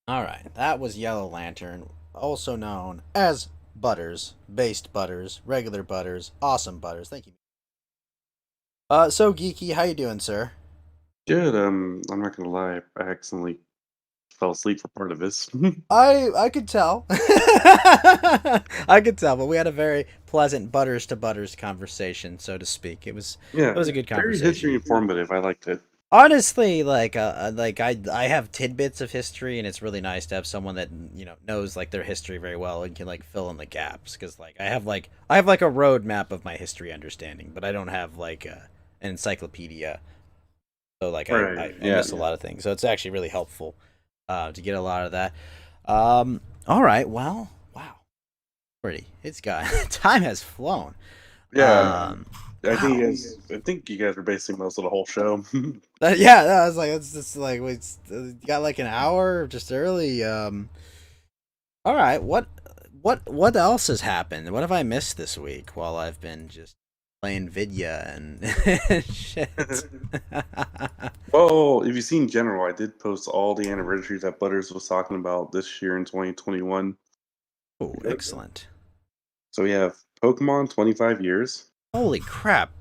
All right, that was Yellow Lantern, also known as Butters, Based Butters, Regular Butters, Awesome Butters. Thank you. So Geeky, how you doing, sir? Good. I'm not gonna lie. I accidentally fell asleep for part of this. I could tell. I could tell, but we had a very pleasant butters to butters conversation, so to speak. It was a good conversation. Very history informative. I liked it. Honestly, like I have tidbits of history, and it's really nice to have someone that knows like their history very well and can like fill in the gaps. Because like I have like a roadmap of my history understanding, but I don't have like an encyclopedia. So like I miss a lot of things. So it's actually really helpful to get a lot of that. All right, well, wow, pretty. It's got time has flown. Yeah. I think you guys are basing most of the whole show. I was like, it's just like we got like an hour just early. All right, what else has happened? What have I missed this week while I've been just playing Vidya and shit? Well, if you've seen General, I did post all the anniversaries that Butters was talking about this year in 2021. Oh, excellent. So we have Pokemon 25 years. Holy crap.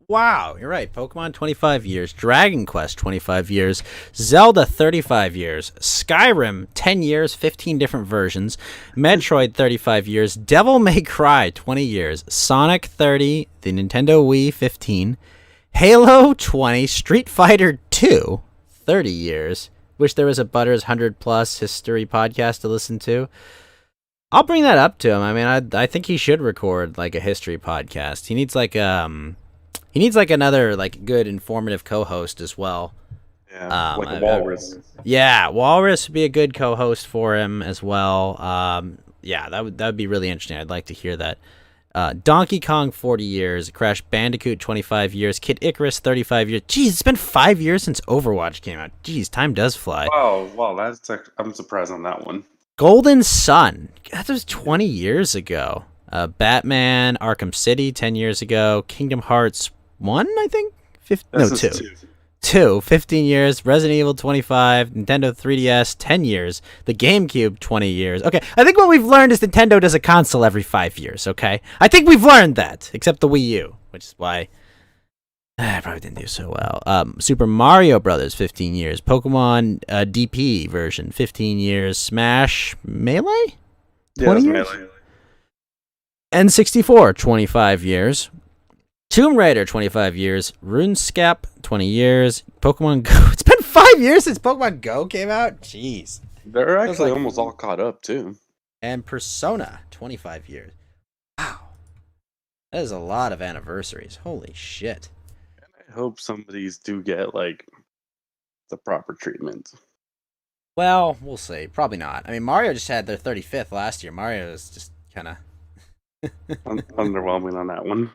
Wow, you're right. Pokemon 25 years, Dragon Quest 25 years, Zelda 35 years, Skyrim 10 years, 15 different versions, Metroid 35 years, Devil May Cry 20 years, Sonic 30, the Nintendo Wii 15, Halo 20, Street Fighter 2 30 years. Wish there was a Butters 100+ history podcast to listen to. I'll bring that up to him. I mean, I think he should record like a history podcast. He needs like another like good informative co-host as well. Yeah, like a walrus. Yeah, Walrus would be a good co-host for him as well. Yeah, that would be really interesting. I'd like to hear that. Donkey Kong 40 years, Crash Bandicoot 25 years, Kid Icarus 35 years. Jeez, it's been 5 years since Overwatch came out. Jeez, time does fly. Wow, I'm surprised on that one. Golden Sun, that was 20 years ago. Batman Arkham City 10 years ago. Kingdom Hearts 1, I think? 2, 15 years. Resident Evil 25, Nintendo 3DS 10 years, the GameCube 20 years. Okay, I think what we've learned is Nintendo does a console every 5 years, okay? I think we've learned that, except the Wii U, which is why I probably didn't do so well. Super Mario Brothers 15 years, Pokemon DP version 15 years, Smash Melee 20 years. Melee. N64 25 years. Tomb Raider, 25 years. RuneScape, 20 years. Pokemon Go. It's been 5 years since Pokemon Go came out? Jeez. They're actually like- almost all caught up, too. And Persona, 25 years. Wow. That is a lot of anniversaries. Holy shit. I hope some of these do get, like, the proper treatment. Well, we'll see. Probably not. I mean, Mario just had their 35th last year. Mario is just kind of... Underwhelming on that one.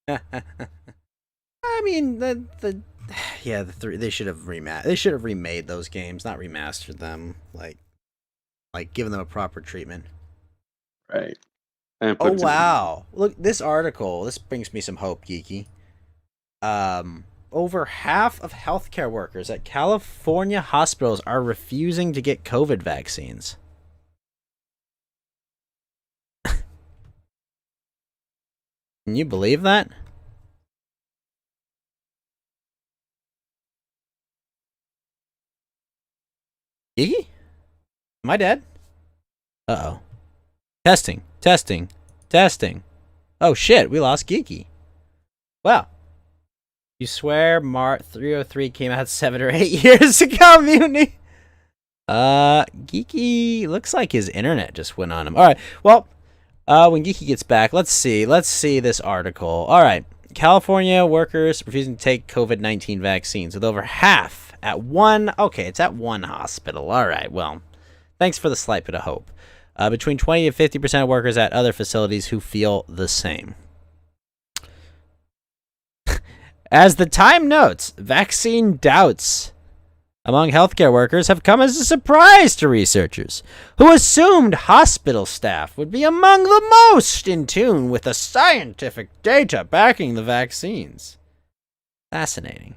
I mean, they should have remade those games, not remastered them. Like given them a proper treatment. Right. And Oh wow! Look, this article. This brings me some hope, Geeky. Over half of healthcare workers at California hospitals are refusing to get COVID vaccines. Can you believe that? Geeky? Am I dead? Uh-oh. Testing. Oh shit, we lost Geeky. Wow. You swear Mart 303 came out 7 or 8 years ago, Mutiny? Geeky looks like his internet just went on him. Alright, well, when Geeky gets back, let's see this article. Alright, California workers refusing to take COVID-19 vaccines with over half at one hospital. Alright, well, thanks for the slight bit of hope. Between 20 to 50% of workers at other facilities who feel the same. As the Time notes, vaccine doubts among healthcare workers have come as a surprise to researchers, who assumed hospital staff would be among the most in tune with the scientific data backing the vaccines. Fascinating.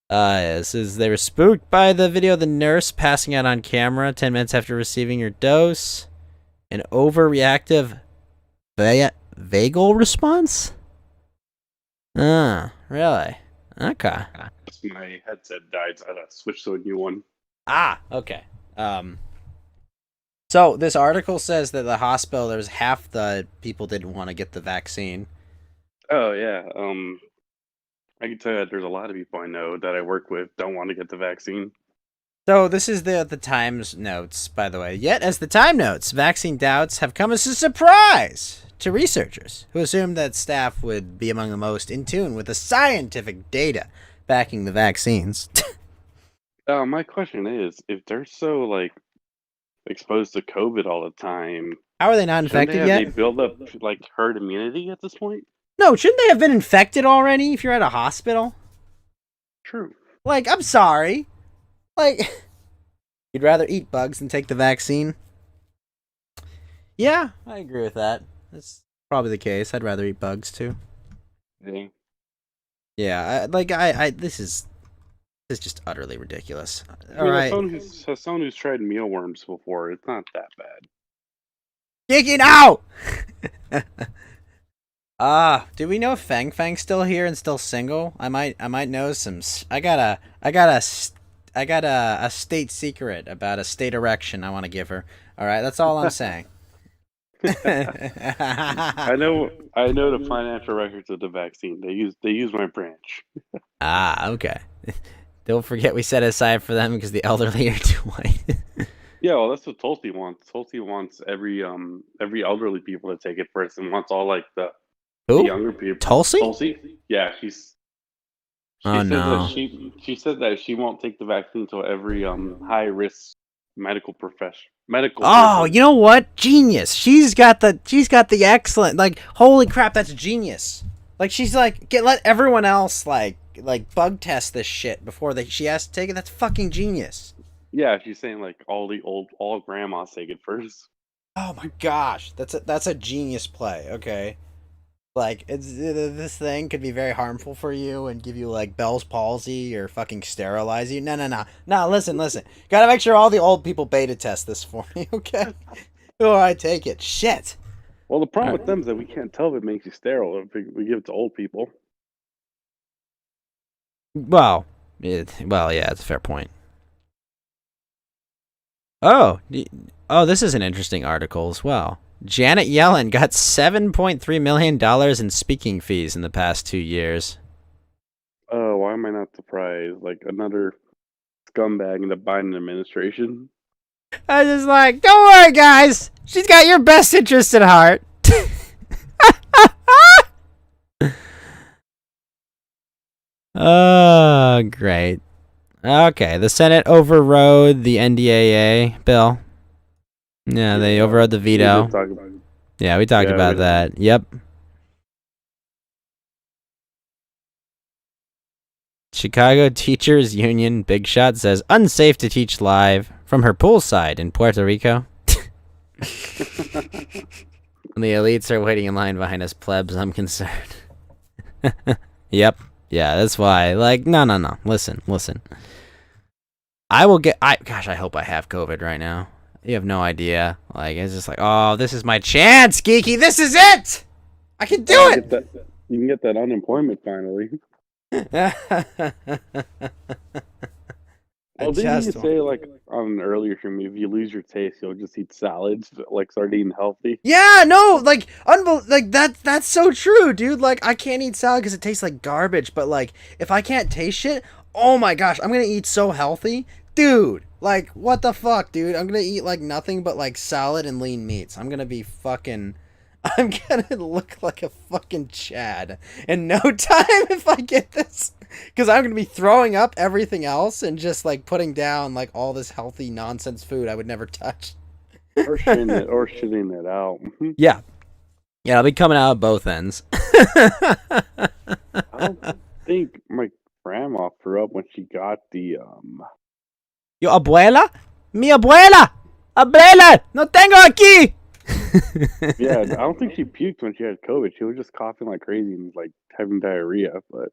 This is, they were spooked by the video of the nurse passing out on camera 10 minutes after receiving her dose. An overreactive vagal response? Really? Okay. My headset died, so I had to switch to a new one. Okay. So this article says that the hospital, there's half the people didn't want to get the vaccine. Oh, yeah. I can tell you that there's a lot of people I know that I work with don't want to get the vaccine. So this is the Times notes, by the way. Yet, as the Time notes, vaccine doubts have come as a surprise to researchers who assumed that staff would be among the most in tune with the scientific data backing the vaccines. My question is, if they're so, like, exposed to COVID all the time, How are they not infected shouldn't yet? they build up, like, herd immunity at this point? No, shouldn't they have been infected already if you're at a hospital? True. Like, I'm sorry. Like, you'd rather eat bugs than take the vaccine? Yeah, I agree with that. That's probably the case. I'd rather eat bugs too. Yeah. Yeah, this is just utterly ridiculous. I All mean, right. as someone who's tried mealworms before, it's not that bad. Geeky now! Do we know if Fang Fang's still here and still single? I might know some. I got a state secret about a state erection I want to give her. All right, that's all I'm saying. I know the financial records of the vaccine. They use my branch. Okay. Don't forget we set aside for them because the elderly are too white. Yeah, well, that's what Tulsi wants. Tulsi wants every elderly people to take it first, and wants all like the Who? younger people. Tulsi? Tulsi? Yeah, she Oh, says no. that she said that she won't take the vaccine until every high risk medical Oh, person. you know what? Genius. She's got the excellent, like, holy crap, that's genius. Like, she's like, let everyone else like bug test this shit before she has to take it. That's fucking genius. Yeah, she's saying like all grandmas take it first. Oh my gosh, that's a genius play. Okay, like this thing could be very harmful for you and give you like Bell's palsy or fucking sterilize you. No. Listen. Gotta make sure all the old people beta test this for me. Okay, before I take it. Shit. Well, the problem with them is that we can't tell if it makes you sterile if we give it to old people. Well, yeah, that's a fair point. Oh, this is an interesting article as well. Janet Yellen got $7.3 million in speaking fees in the past 2 years. Oh, why am I not surprised? Like another scumbag in the Biden administration. I was just like, don't worry, guys. She's got your best interest at heart. Oh, great. Okay, the Senate overrode the NDAA bill. Yeah, they overrode the We veto. did talk about it. Yeah, we talked Yeah, about we- that. Yep. Chicago Teachers Union Big Shot says unsafe to teach live from her poolside in Puerto Rico. When the elites are waiting in line behind us plebs, I'm concerned. Yep. Yeah, that's why. Like, no. Listen. I hope I have COVID right now. You have no idea. Like, it's just like, oh, this is my chance, Geeky. This is it. I can do You it. can get that unemployment finally. Well, didn't you say like on an earlier stream, if you lose your taste, you'll just eat salads, like start eating healthy? Yeah, no, like that's so true, dude. Like I can't eat salad because it tastes like garbage, but like if I can't taste shit, oh my gosh, I'm gonna eat so healthy, dude. Like what the fuck, dude? I'm gonna eat like nothing but like salad and lean meats. I'm gonna look like a fucking Chad in no time if I get this. Because I'm going to be throwing up everything else and just like putting down like all this healthy nonsense food I would never touch. Or shitting it out. Yeah. Yeah, I'll be coming out of both ends. I don't think my grandma threw up when she got the Yo, abuela? Mi abuela! Abuela! No tengo aquí! Yeah, I don't think she puked when she had COVID. She was just coughing like crazy and like having diarrhea. But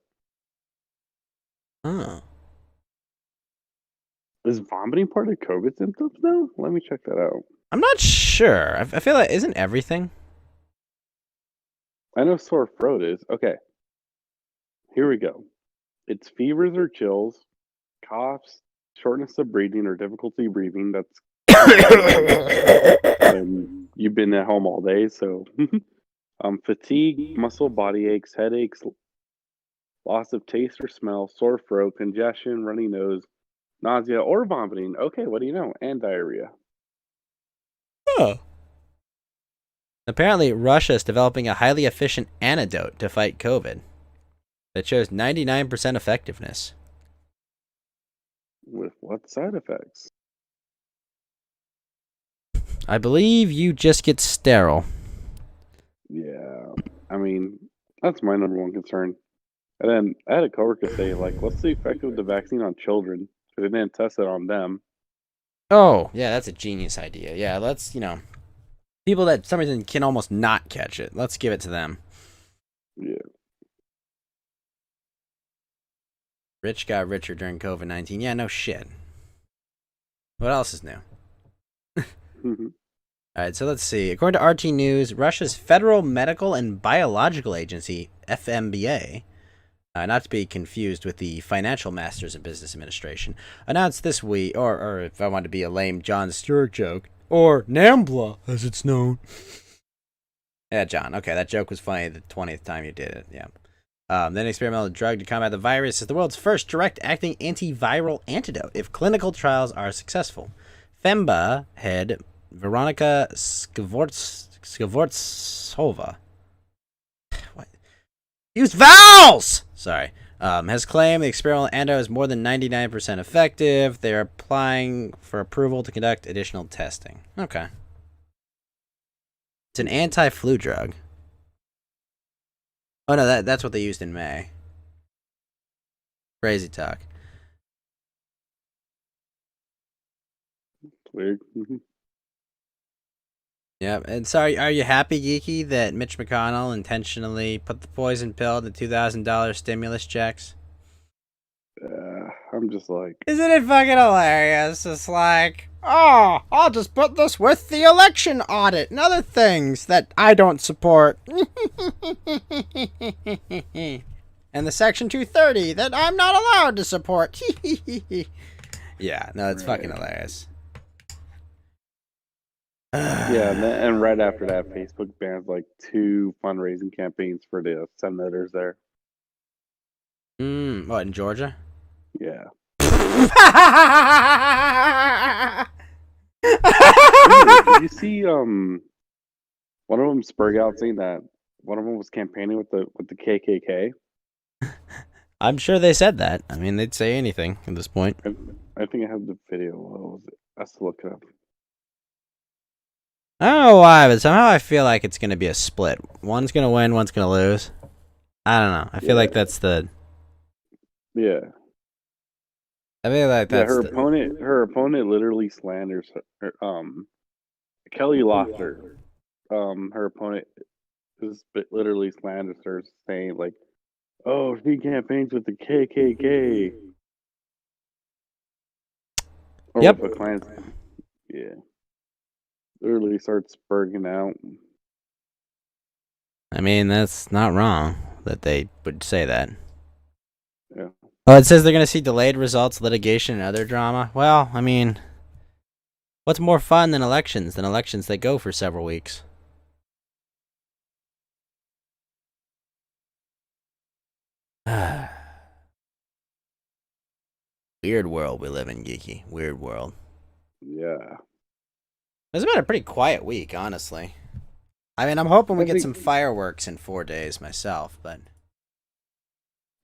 Oh. is vomiting part of COVID symptoms now? Let me check that out. I'm not sure. I feel like, isn't everything? I know sore throat is. Okay. Here we go. It's fevers or chills, coughs, shortness of breathing or difficulty breathing. That's when you've been at home all day. So fatigue, muscle, body aches, headaches, loss of taste or smell, sore throat, congestion, runny nose, nausea, or vomiting. Okay, what do you know? And diarrhea. Oh. Apparently, Russia is developing a highly efficient antidote to fight COVID that shows 99% effectiveness. With what side effects? I believe you just get sterile. Yeah, I mean, that's my number one concern. And then I had a coworker say, like, what's the effect of the vaccine on children? Because they didn't test it on them. Oh, yeah, that's a genius idea. Yeah, let's, people that for some reason can almost not catch it. Let's give it to them. Yeah. Rich got richer during COVID-19. Yeah, no shit. What else is new? All right, so let's see. According to RT News, Russia's Federal Medical and Biological Agency, FMBA, not to be confused with the Financial Masters in Business Administration, announced this week, or if I want to be a lame Jon Stewart joke, or NAMBLA, as it's known. Yeah, John. Okay, that joke was funny the 20th time you did it. Yeah. Then experimental drug to combat the virus is the world's first direct-acting antiviral antidote if clinical trials are successful. Femba head Veronica Skvortsova. What? Use vowels! Sorry. Has claimed the experimental antidote is more than 99% effective. They are applying for approval to conduct additional testing. Okay. It's an anti-flu drug. Oh no, that's what they used in May. Crazy talk. Weird. Yep. And sorry, are you happy, Geeky, that Mitch McConnell intentionally put the poison pill in the $2,000 stimulus checks? I'm just like, Isn't it fucking hilarious? It's like, oh, I'll just put this with the election audit and other things that I don't support. And the Section 230 that I'm not allowed to support. Yeah, no, it's fucking hilarious. yeah, and right after that, Facebook bans like 2 fundraising campaigns for the senators there. What, in Georgia? Yeah. Did you see one of them spurred out saying that one of them was campaigning with the KKK? I'm sure they said that. I mean, they'd say anything at this point. I think I have the video. What was it? I have to look it up. I don't know why, but somehow I feel like it's going to be a split. One's going to win, one's going to lose. I don't know. I feel like that's the... Yeah. I feel like that's her opponent literally slanders her, Kelly Loeffler. Her opponent is literally slanders her, saying like, "Oh, she campaigns with the KKK." Or Yep. with the Klansman. Yeah. Literally starts spurging out. I mean, that's not wrong that they would say that. Yeah. Oh, it says they're going to see delayed results, litigation, and other drama. Well, I mean, what's more fun than elections that go for several weeks? Weird world we live in, Geeky. Weird world. Yeah. It's been a pretty quiet week, honestly. I mean, I'm hoping we I get think- some fireworks in 4 days myself, but...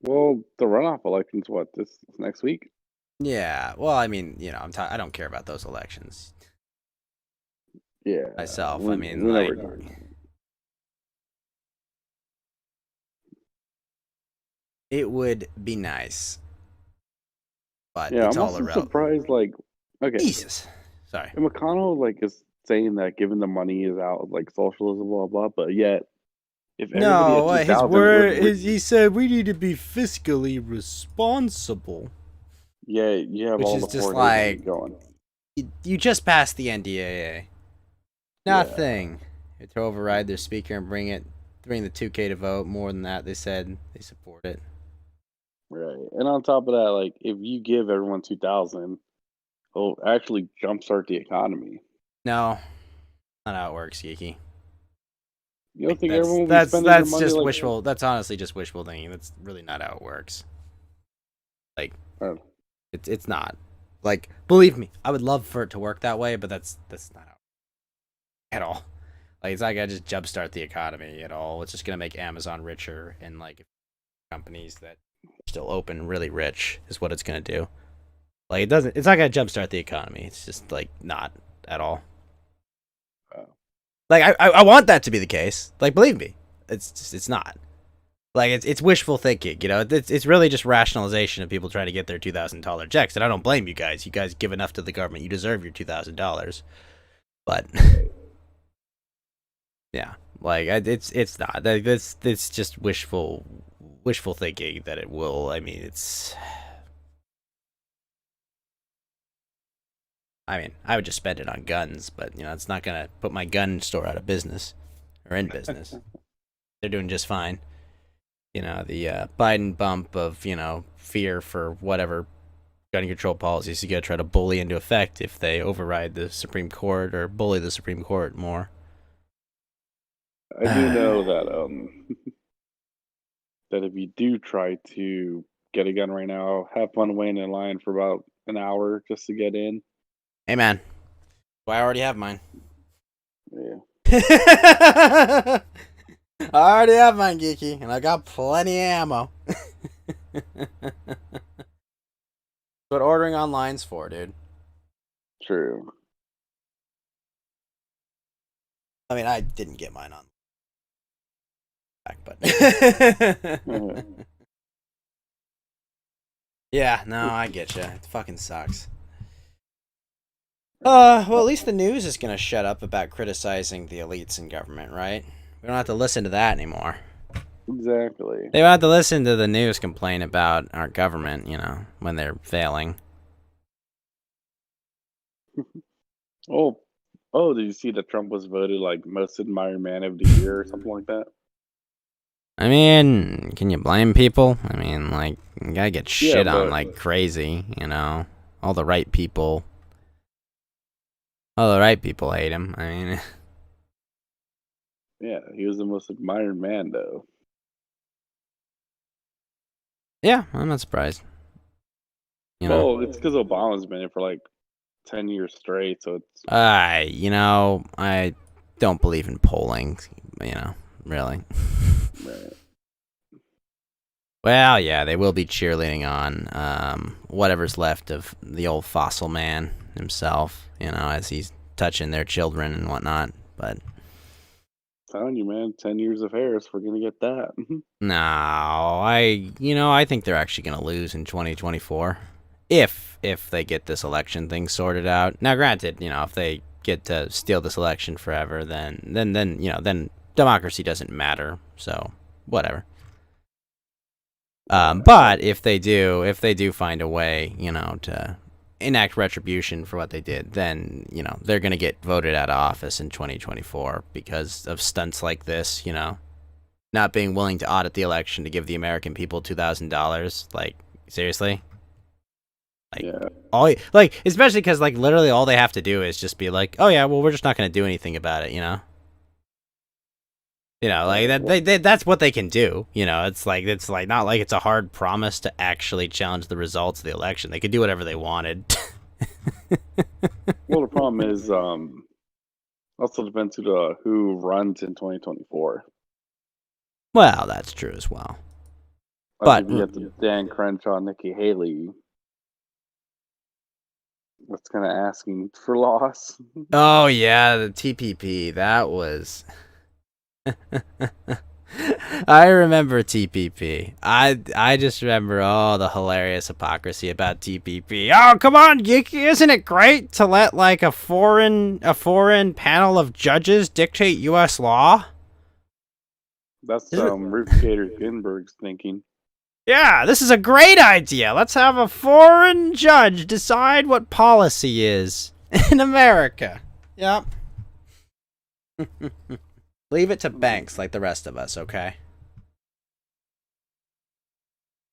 Well, the runoff election's what, this next week? Yeah, well, I mean, you know, I don't care about those elections Yeah. myself. I we- mean, we like, never do. it would be nice, but Yeah, it's I'm all also irrelevant. surprised, like, okay, Jesus, sorry. and McConnell, like, is saying that given the money is out, like, socialism, blah, blah, but yet, if No, everybody at his 2000 word would- is he said we need to be fiscally responsible. yeah, you have Which all is the just 4 days like- going. You just passed the NDAA. Nothing. To override their speaker and bring the 2K to vote. More than that, they said they support it. Right. And on top of that, like, if you give everyone 2000, it'll actually jumpstart the economy. No, not how it works, Geeky. You don't think That's everyone will be that's, spending their that's money just like wishful. That's honestly just wishful thinking. That's really not how it works. Like, Oh. it's not. Like, believe me, I would love for it to work that way, but that's not how at all. Like, it's not gonna just jumpstart the economy at all. It's just gonna make Amazon richer and like companies that are still open really rich is what it's gonna do. Like, it's not gonna jumpstart the economy. It's just like not at all. Oh. Like, I want that to be the case. Like, believe me, it's not. Like, it's wishful thinking, you know. It's really just rationalization of people trying to get their $2,000 checks, and I don't blame you guys. You guys give enough to the government, you deserve your $2,000. But yeah, like it's not. Like, it's just wishful thinking that it will. I mean, I would just spend it on guns, but you know, it's not gonna put my gun store out of business or in business. They're doing just fine. You know, the Biden bump of, you know, fear for whatever gun control policies you gotta try to bully into effect if they override the Supreme Court or bully the Supreme Court more. I do know that that if you do try to get a gun right now, have fun waiting in line for about an hour just to get in. Hey, man. Well, I already have mine. Yeah. I already have mine, Geeky, and I got plenty of ammo. That's what ordering online's for, dude. True. I mean, I didn't get mine on back, but yeah, no, I get you. It fucking sucks. Well, at least the news is gonna shut up about criticizing the elites in government, right? We don't have to listen to that anymore. Exactly. They don't have to listen to the news complain about our government, you know, when they're failing. Oh, did you see that Trump was voted like most admired man of the year or something like that? I mean, can you blame people? I mean, like, you gotta get Yeah, shit on but- like crazy, you know? All the right people. All the right people hate him. I mean, Yeah, he was the most admired man though. yeah, I'm not surprised. You know? Well, it's because Obama's been in for like 10 years straight, so it's You know, I don't believe in polling, you know, really. right. Well, yeah, they will be cheerleading on whatever's left of the old fossil man himself, you know, as he's touching their children and whatnot. But Telling you, man, 10 years of Harris, we're gonna get that. no, I think they're actually gonna lose in 2024 if they get this election thing sorted out. Now, granted, you know, if they get to steal this election forever, then then democracy doesn't matter. So whatever. But if they do find a way, you know, to enact retribution for what they did, then, you know, they're going to get voted out of office in 2024 because of stunts like this, you know, not being willing to audit the election to give the American people $2,000. Like, seriously? Like, Yeah. Especially because, like, literally all they have to do is just be like, oh, yeah, well, we're just not going to do anything about it, you know? You know, like that's what they can do. You know, it's like not like it's a hard promise to actually challenge the results of the election. They could do whatever they wanted. Well, the problem is, also depends who runs in 2024. Well, that's true as well. Like, But- if you get the Dan Crenshaw, Nikki Haley, that's kind of asking for loss. Oh yeah, the TPP. That was. I remember TPP. I just remember all the hilarious hypocrisy about TPP. Oh, come on, Geeky, isn't it great to let like a foreign panel of judges dictate U.S. law? That's Isn't it- Ruth Bader Ginsburg's thinking. Yeah, this is a great idea. Let's have a foreign judge decide what policy is in America. Yep. Leave it to banks like the rest of us, okay?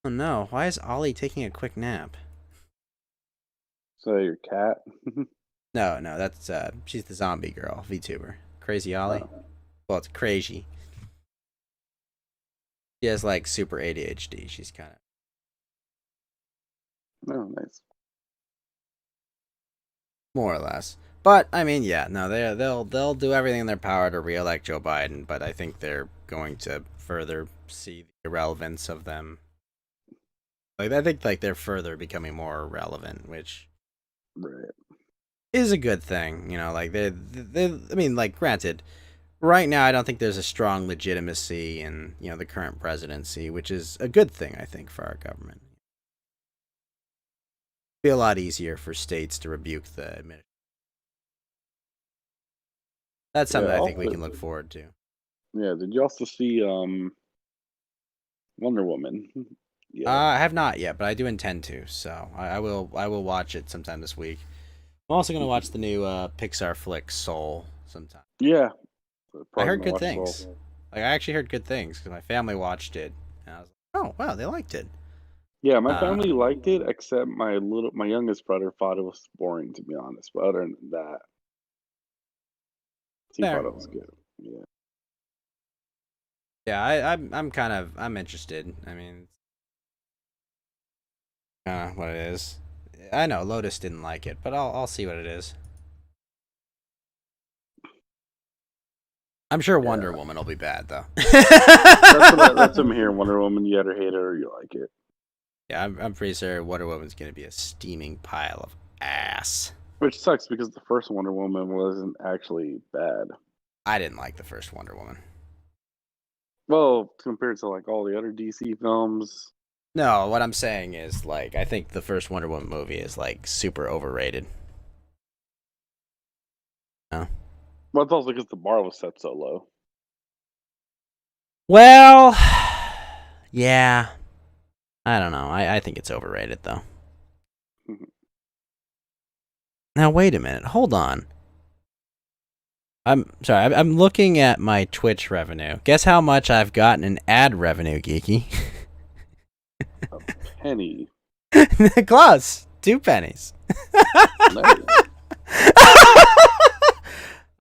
Oh no, why is Ollie taking a quick nap? So your cat. No, that's she's the zombie girl, VTuber. Crazy Ollie. Oh. Well, it's crazy. She has like super ADHD. She's kind of Oh, nice. more or less. But I mean, yeah, no, they'll do everything in their power to reelect Joe Biden, but I think they're going to further see the irrelevance of them. Like I think like they're further becoming more irrelevant, which Right. is a good thing, you know, like they I mean, like granted, right now I don't think there's a strong legitimacy in, you know, the current presidency, which is a good thing I think for our government. It'd be a lot easier for states to rebuke the administration. That's something Yeah, I think we also- can look forward to. Yeah. Did you also see Wonder Woman? Yeah. I have not yet, but I do intend to, so I will watch it sometime this week. I'm also gonna watch the new Pixar flick Soul sometime. Yeah. I heard Probably good watch things. both. Like I actually heard good things because my family watched it, and I was like, oh wow, they liked it. Yeah, my Uh, family liked it, except my youngest brother thought it was boring, to be honest. But other than that, he Fair. thought it was good. Yeah. Yeah, I'm interested. I mean, what it is. I know Lotus didn't like it, but I'll see what it is. I'm sure Wonder Woman will be bad though. That's what I'm hearing. Wonder Woman, you either hate it or you like it. Yeah, I'm pretty sure Wonder Woman's gonna be a steaming pile of ass. Which sucks because the first Wonder Woman wasn't actually bad. I didn't like the first Wonder Woman. Well, compared to like all the other DC films. No, what I'm saying is like I think the first Wonder Woman movie is like super overrated. No. Well, it's also because the bar was set so low. Well, yeah. I don't know. I think it's overrated though. Now wait a minute. Hold on. I'm sorry. I'm looking at my Twitch revenue. Guess how much I've gotten in ad revenue, Geeky? A penny. Close. 2 pennies. Nice.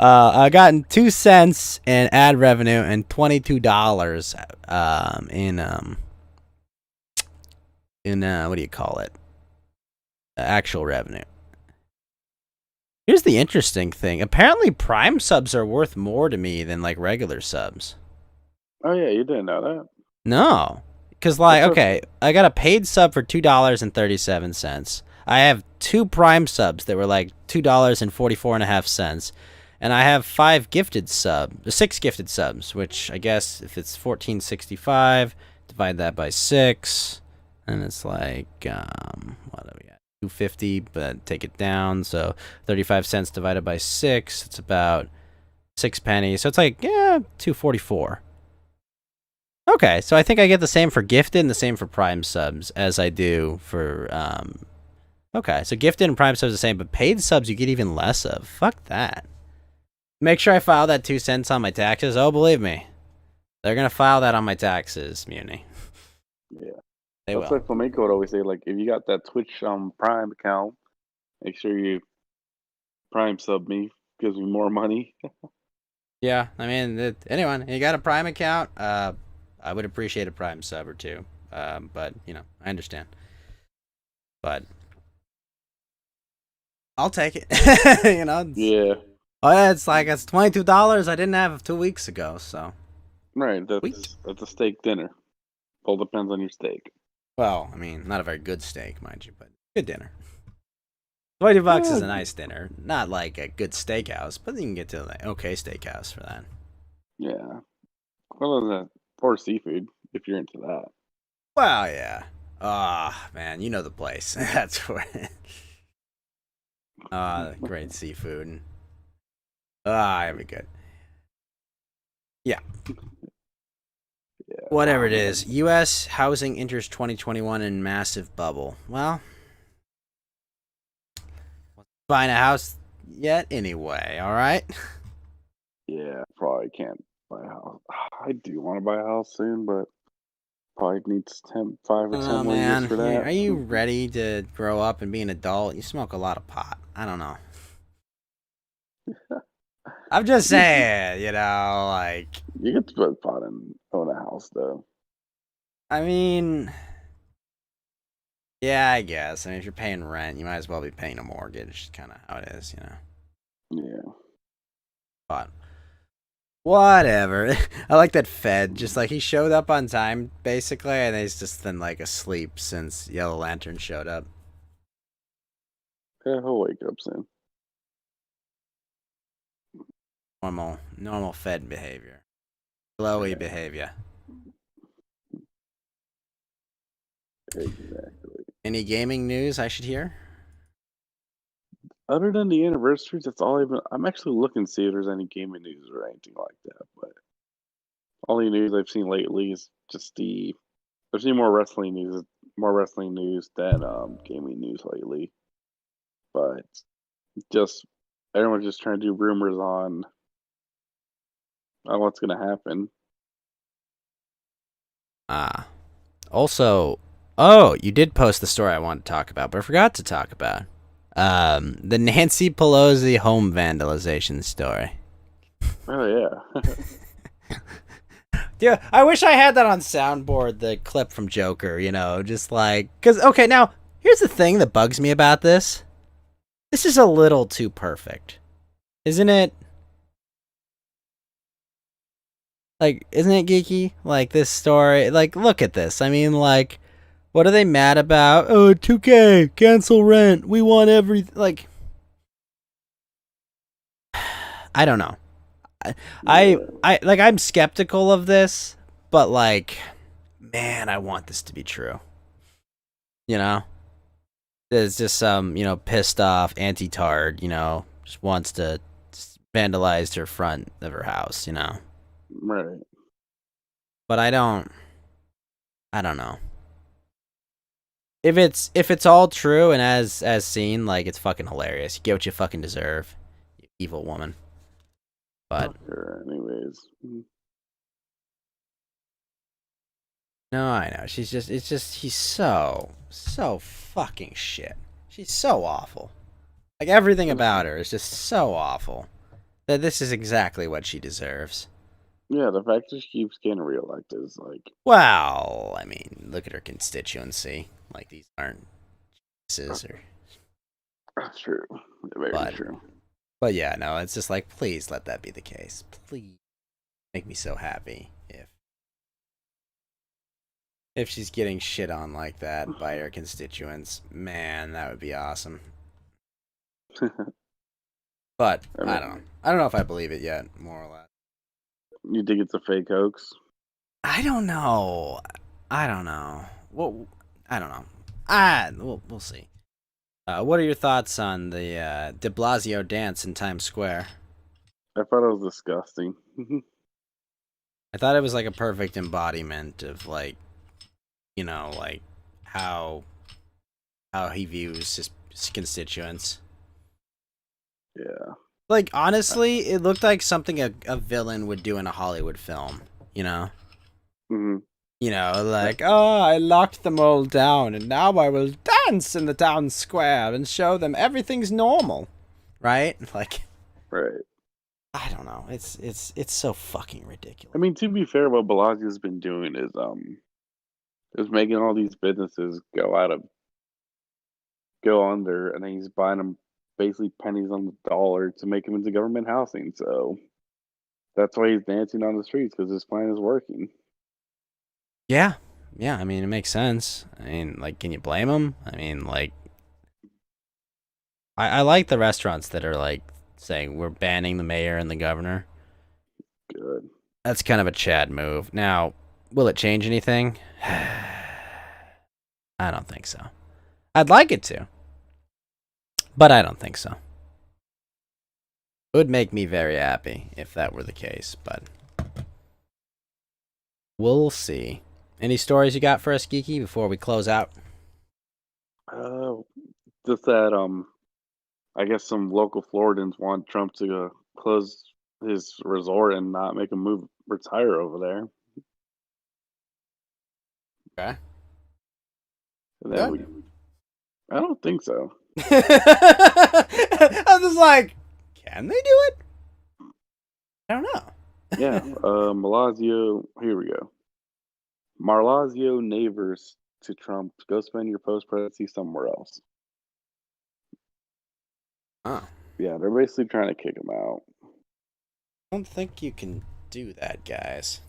I gotten 2 cents in ad revenue and $22 in what do you call it? Actual revenue. Here's the interesting thing. Apparently Prime subs are worth more to me than like regular subs. Oh yeah, you didn't know that. No. Cuz like okay, I got a paid sub for $2.37. I have 2 Prime subs that were like $2.44.5. And I have 6 gifted subs, which I guess if it's $14.65, divide that by 6, and it's like what do we got? $2.50, but take it down, so 35 cents divided by 6, it's about 6 pennies. So it's like $2.44. Okay, so I think I get the same for gifted and the same for Prime subs as I do for okay, so gifted and Prime subs are the same, but paid subs you get even less of. Fuck that. Make sure I file that 2 cents on my taxes. Oh, believe me, they're gonna file that on my taxes, Muni. Yeah, they that's will. like Flamenco would always say. Like, if you got that Twitch Prime account, make sure you Prime sub me. Gives me more money. Yeah, I mean, anyone, you got a Prime account? I would appreciate a Prime sub or 2. But you know, I understand. But I'll take it. You know. Yeah. Oh yeah, it's $22 I didn't have 2 weeks ago, so. Right. That's a steak dinner. All depends on your steak. Well, I mean, not a very good steak, mind you, but good dinner. $20 is a nice dinner. Not like a good steakhouse, but you can get to an okay steakhouse for that. Yeah. Well, that or seafood if you're into that. Well, yeah. Ah, man, you know the place. That's where. Great seafood. It'd be good. Yeah. Whatever it is, U.S. housing enters 2021 in massive bubble. Well, buying a house yet anyway, all right? Yeah, probably can't buy a house. I do want to buy a house soon, but probably needs 5 or 10 more years for that. Are you ready to grow up and be an adult? You smoke a lot of pot. I don't know. I'm just saying, you know, like... You get to put pot and own a house, though. I mean... Yeah, I guess. I mean, if you're paying rent, you might as well be paying a mortgage. Kind of how it is, you know? Yeah. But... whatever. I like that Fed. Just like, he showed up on time, basically, and he's just been, like, asleep since Yellow Lantern showed up. Yeah, he'll wake up soon. Normal Fed behavior. Glowy behavior. Exactly. Any gaming news I should hear? Other than the anniversaries, that's all I'm actually looking to see if there's any gaming news or anything like that. But only news I've seen lately is just I've seen more wrestling news than gaming news lately. But just everyone's just trying to do rumors on what's gonna happen. Also, you did post the story I wanted to talk about, but I forgot to talk about. The Nancy Pelosi home vandalization story. Oh yeah. Yeah, I wish I had that on soundboard, the clip from Joker, you know, just like, because, okay, now, here's the thing that bugs me about this. This is a little too perfect. Isn't it? Like, isn't it geeky? Like, this story, like, look at this. I mean, like, what are they mad about? Oh, 2K, cancel rent, we want everything, like, I don't know. I'm skeptical of this, but like, man, I want this to be true. You know? There's just some, you know, pissed off anti-tard, you know, just wants to vandalize her front of her house, you know? Right. But I don't know. If it's all true and as seen, like, it's fucking hilarious. You get what you fucking deserve, you evil woman. But Sure, anyways. no, I know. He's so fucking shit. She's so awful. Like, everything about her is just so awful that this is exactly what she deserves. Yeah, the fact that she keeps getting reelected is like, Well, I mean, look at her constituency. Like, these aren't or that's true. Very But- true. But yeah, no, it's just like, please let that be the case. Please make me so happy if she's getting shit on like that by her constituents. Man, that would be awesome. But I don't know. I don't know if I believe it yet, more or less. You think it's a fake hoax? I don't know. Well, I don't know. We'll see. What are your thoughts on the De Blasio dance in Times Square? I thought it was disgusting. I thought it was like a perfect embodiment of, like, you know, like how he views his constituents. Yeah. Like, honestly, it looked like something a villain would do in a Hollywood film, you know? hmm You know, like, oh, I locked them all down, and now I will dance in the town square and show them everything's normal, right? Like, Right. I don't know. It's so fucking ridiculous. I mean, to be fair, what Balasio's been doing is making all these businesses go under, and then he's buying them basically pennies on the dollar to make them into government housing. So that's why he's dancing on the streets, because his plan is working. Yeah, I mean, it makes sense. I mean, like, can you blame him? I mean, like, I like the restaurants that are like saying we're banning the mayor and the governor. Good. That's kind of a Chad move. Now, will it change anything? I don't think so. I'd like it to, but I don't think so. It would make me very happy if that were the case, but we'll see. Any stories you got for us, Geeky, before we close out? Just that I guess some local Floridans want Trump to close his resort and not make him retire over there. Okay. And then Good. I don't think so. I was just like, can they do it? I don't know. Yeah. Malasio. Here we go. Marlasio neighbors to Trump. Go spend your post presidency somewhere else. Oh. Yeah, they're basically trying to kick him out. I don't think you can do that, guys.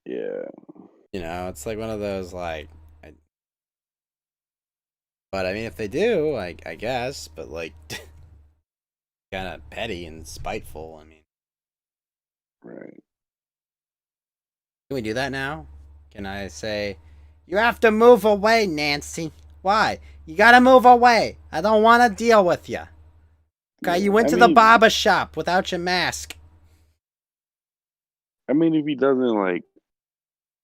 Yeah. You know, it's like one of those, like, but I mean, if they do, I guess, but like, kind of petty and spiteful. I mean, Right. can we do that now? Can I say, you have to move away, Nancy? Why? You gotta move away. I don't want to deal with you. Okay, you went to the barber shop without your mask. I mean, if he doesn't, like,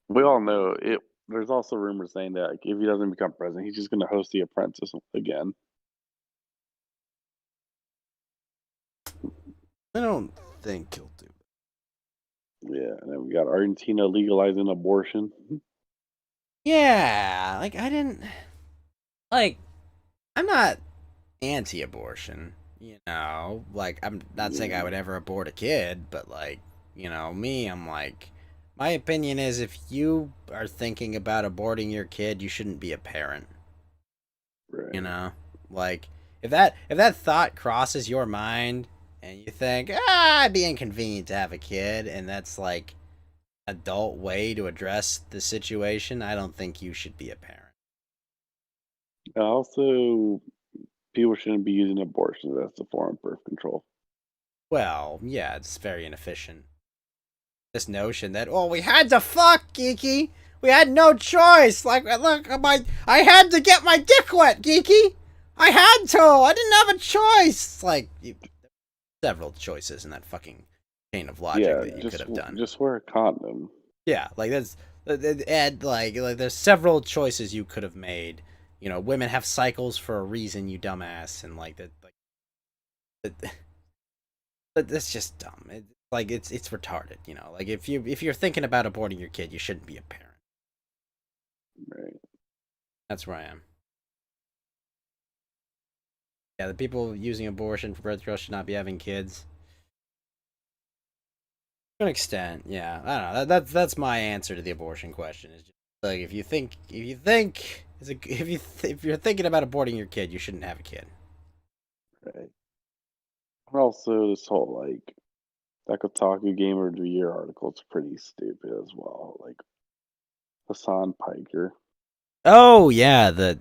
we all know it. There's also rumors saying that, like, if he doesn't become president, he's just going to host The Apprentice again. I don't think he'll do. Yeah, and then we got Argentina legalizing abortion. Yeah, like, I didn't, like, I'm not anti-abortion, you know, like, I'm not saying I would ever abort a kid, but, like, you know, me, I'm like, My opinion is if you are thinking about aborting your kid, you shouldn't be a parent. Right. You know? Like if that thought crosses your mind and you think, it'd be inconvenient to have a kid, and that's like adult way to address the situation, I don't think you should be a parent. Also, people shouldn't be using abortion as a form of birth control. Well, yeah, it's very inefficient. This notion that, we had to fuck, Geeky. We had no choice. Like, look, I had to get my dick wet, Geeky. I had to. I didn't have a choice. It's like several choices in that fucking chain of logic that you could have done. Just wear a condom. Yeah, like that's and like there's several choices you could have made. You know, women have cycles for a reason, you dumbass, and like that, but that's just dumb. It's retarded. You know, like if you're thinking about aborting your kid, you shouldn't be a parent. Right. That's where I am. Yeah, the people using abortion for birth control should not be having kids. To an extent, yeah. I don't know. That's my answer to the abortion question. Is just like if you're thinking about aborting your kid, you shouldn't have a kid. Right. Also, this whole that Kotaku Gamer of the Year article is pretty stupid as well. Like Hassan Piker. Oh yeah,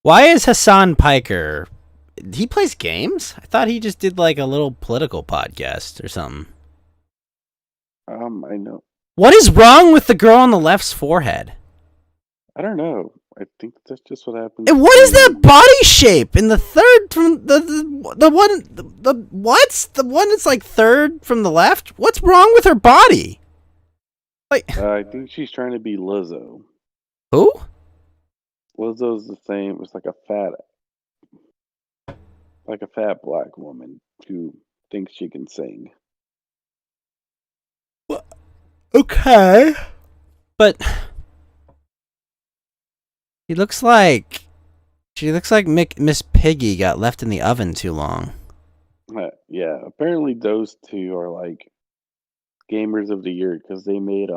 why is Hassan Piker? He plays games? I thought he just did like a little political podcast or something. I know. What is wrong with the girl on the left's forehead? I don't know. I think that's just what happened. And what is that body shape in the third from the one that's like third from the left? What's wrong with her body? Like I think she's trying to be Lizzo. who? Lizzo's the same. It's like a fat black woman who thinks she can sing. Okay, but she looks like Miss Piggy got left in the oven too long. Yeah, apparently those two are like gamers of the year because they made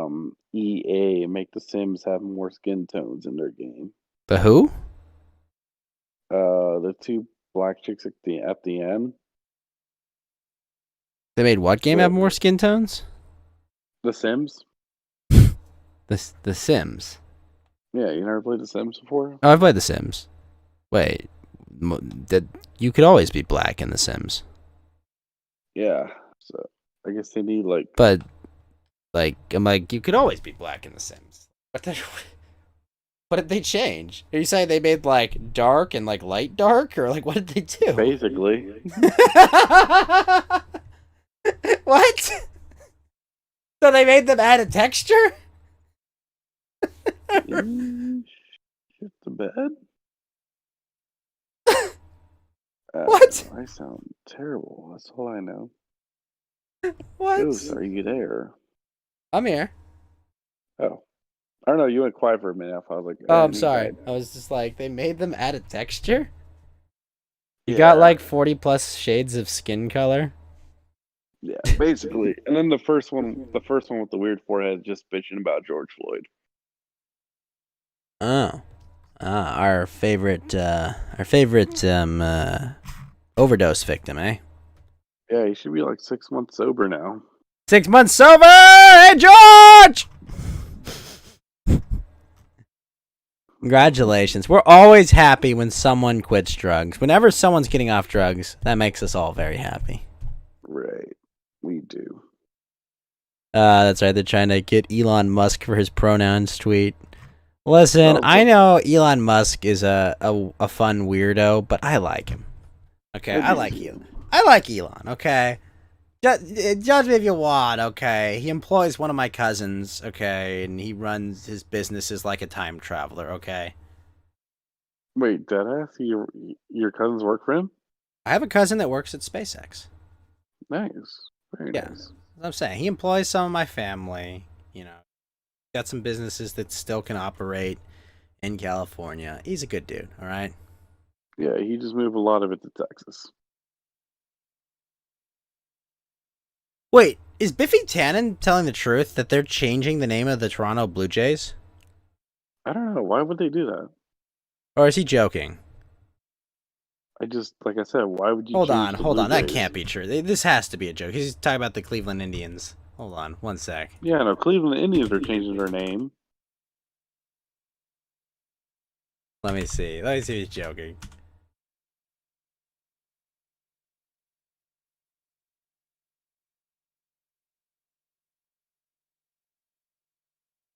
EA make The Sims have more skin tones in their game. The who? The two black chicks at the end. They made what game have more skin tones? The Sims. The Sims. Yeah, you never played The Sims before? Oh, I've played The Sims. Wait, that you could always be black in The Sims. Yeah, so I guess they need But I'm like, you could always be black in The Sims. What did they change? Are you saying they made like dark and like light dark, or like what did they do? basically. What? So they made them add a texture? Shit the bed. What? I sound terrible. That's all I know. What? Ghost, are you there? I'm here. Oh, I don't know. You went quiet for a minute. I was like, Oh, I'm he's sorry. dead. I was just like, they made them add a texture? You Yeah. got like 40 plus shades of skin color? Yeah, basically. And then the first one with the weird forehead, just bitching about George Floyd. Oh. Our favorite overdose victim, eh? Yeah, he should be like 6 months sober now. 6 months sober! Hey, George! Congratulations. We're always happy when someone quits drugs. Whenever someone's getting off drugs, that makes us all very happy. Right. We do. That's right. They're trying to get Elon Musk for his pronouns tweet. Listen, Oh, I know Elon Musk is a fun weirdo, but I like him. Okay, I like Elon. I like Elon. Okay, judge me if you want. Okay, he employs one of my cousins. Okay, and he runs his businesses like a time traveler. Okay. Wait, deadass? Your cousins work for him? I have a cousin that works at SpaceX. Nice. Very Yeah. nice. As I'm saying, he employs some of my family. You know, got some businesses that still can operate in California. He's a good dude. All right. Yeah, he just moved a lot of it to Texas. Wait, Is Biffy Tannen telling the truth that they're changing the name of the Toronto Blue Jays? I don't know. Why would they do that? Or is he joking? I just, like I said, why would you Hold change on, the hold Blue on. That Jays? can't be true. This has to be a joke. He's talking about the Cleveland Indians. Hold on, one sec. Yeah, no, Cleveland Indians are changing their name. Let me see. Let me see if he's joking.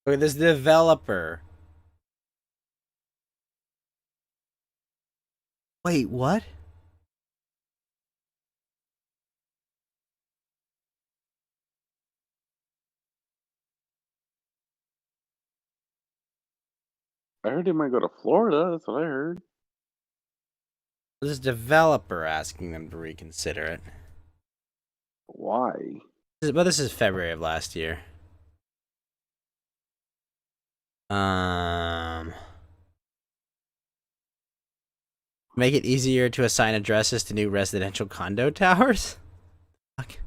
Look at this developer. Wait, what? I heard he might go to Florida. That's what I heard. This developer asking them to reconsider it. Why? But this is February of last year. Make it easier to assign addresses to new residential condo towers? Fuck.